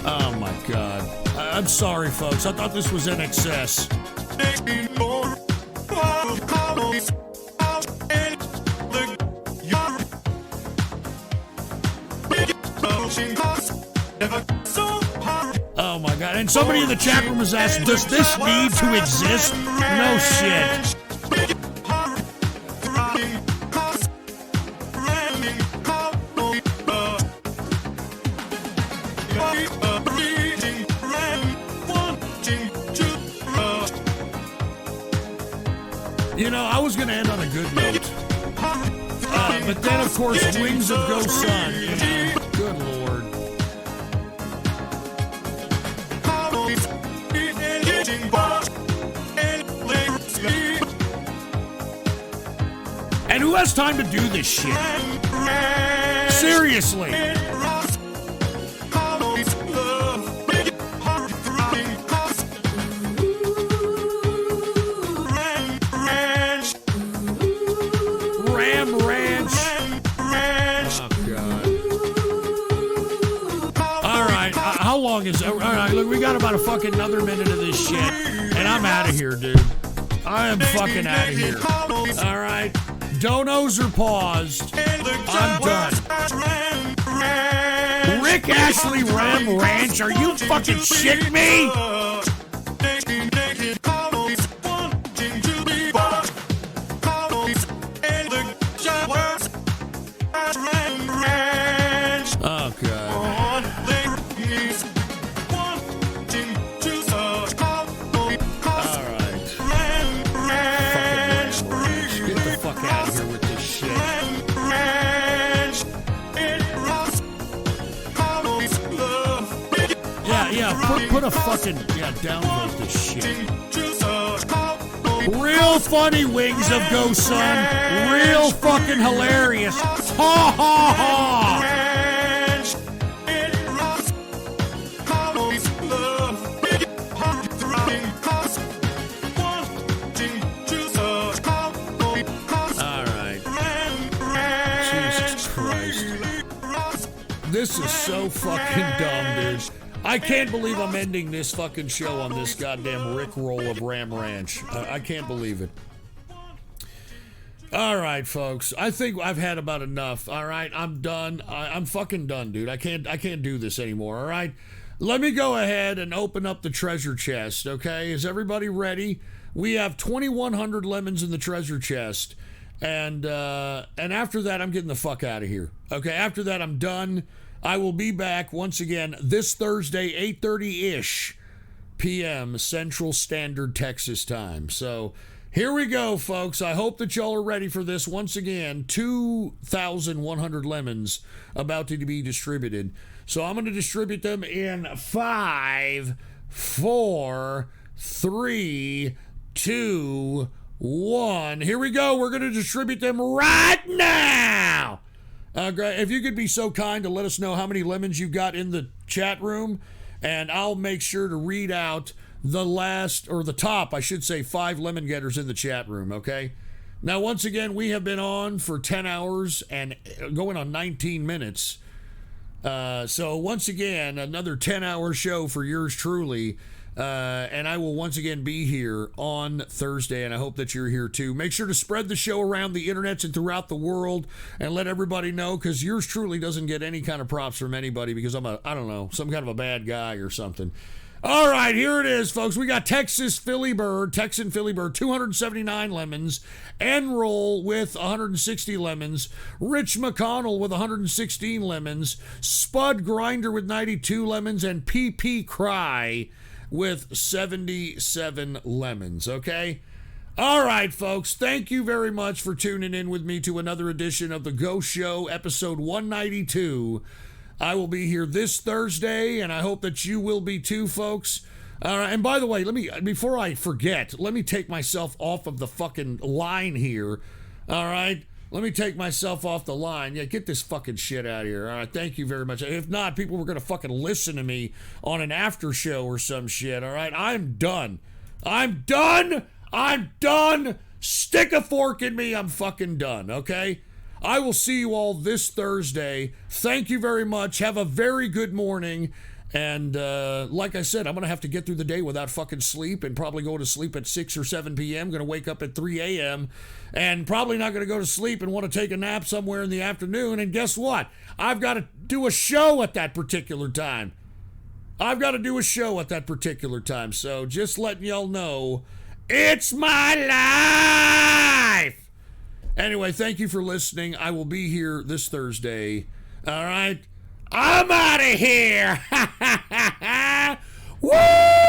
Oh my God. I'm sorry, folks. I thought this was NXS. Oh my God. And somebody in the chat room has asked, does this need to exist? No shit. You know, I was going to end on a good note. But then, of course, Wings of Ghost Sun. You know, good Lord. And who has time to do this shit? Seriously. Ram Ranch. Oh, God. All right. How long is it? All right, look, we got about a fucking another minute of this shit. And I'm out of here, dude. I am fucking out of here. All right. Donos are paused. I'm done. Rick Ashley Ram Ranch, are you fucking shitting me? Oh, God. All right. Fucking Ram Ranch. Get the fuck out of here with this shit. Yeah, put a fucking, download this shit. Real funny, Wings of Ghost Sun. Real fucking hilarious. Ha ha ha. All right. Jesus Christ. This is so fucking dumb, dude. I can't believe I'm ending this fucking show on this goddamn Rickroll of Ram Ranch. I can't believe it. All right, folks. I think I've had about enough. All right, I'm done. I'm fucking done, dude. I can't do this anymore. All right, let me go ahead and open up the treasure chest. Okay, is everybody ready? We have 2,100 lemons in the treasure chest, and after that, I'm getting the fuck out of here. Okay, after that, I'm done. I will be back once again this Thursday, 8:30-ish p.m. Central Standard Texas Time. So here we go, folks. I hope that y'all are ready for this. Once again, 2,100 lemons about to be distributed. So I'm going to distribute them in 5, 4, 3, 2, 1. Here we go. We're going to distribute them right now. If you could be so kind to let us know how many lemons you got in the chat room, and I'll make sure to read out the last, or the top, I should say, 5 lemon getters in the chat room, okay? Now, once again, we have been on for 10 hours and going on 19 minutes. So, once again, another 10-hour show for yours truly. And I will once again be here on Thursday, and I hope that you're here too. Make sure to spread the show around the internet and throughout the world and let everybody know, because yours truly doesn't get any kind of props from anybody because I'm I don't know, some kind of a bad guy or something. All right, here it is, folks. We got Texan Philly Bird, 279 lemons. Enroll with 160 lemons. Rich McConnell with 116 lemons. Spud Grinder with 92 lemons. And PP Cry with 77 lemons, okay? All right, folks, thank you very much for tuning in with me to another edition of The Ghost Show, episode 192. I will be here this Thursday, and I hope that you will be too, folks. All right, and by the way, before I forget, let me take myself off of the fucking line here, all right? Let me take myself off the line. Yeah, get this fucking shit out of here. All right, thank you very much. If not, people were going to fucking listen to me on an after show or some shit, all right? I'm done. I'm done. I'm done. Stick a fork in me. I'm fucking done, okay? I will see you all this Thursday. Thank you very much. Have a very good morning. And like I said, I'm going to have to get through the day without fucking sleep and probably go to sleep at 6 or 7 p.m. Going to wake up at 3 a.m. and probably not going to go to sleep and want to take a nap somewhere in the afternoon. And guess what? I've got to do a show at that particular time. So just letting y'all know, it's my life. Anyway, thank you for listening. I will be here this Thursday. All right? I'm out of here. Woo!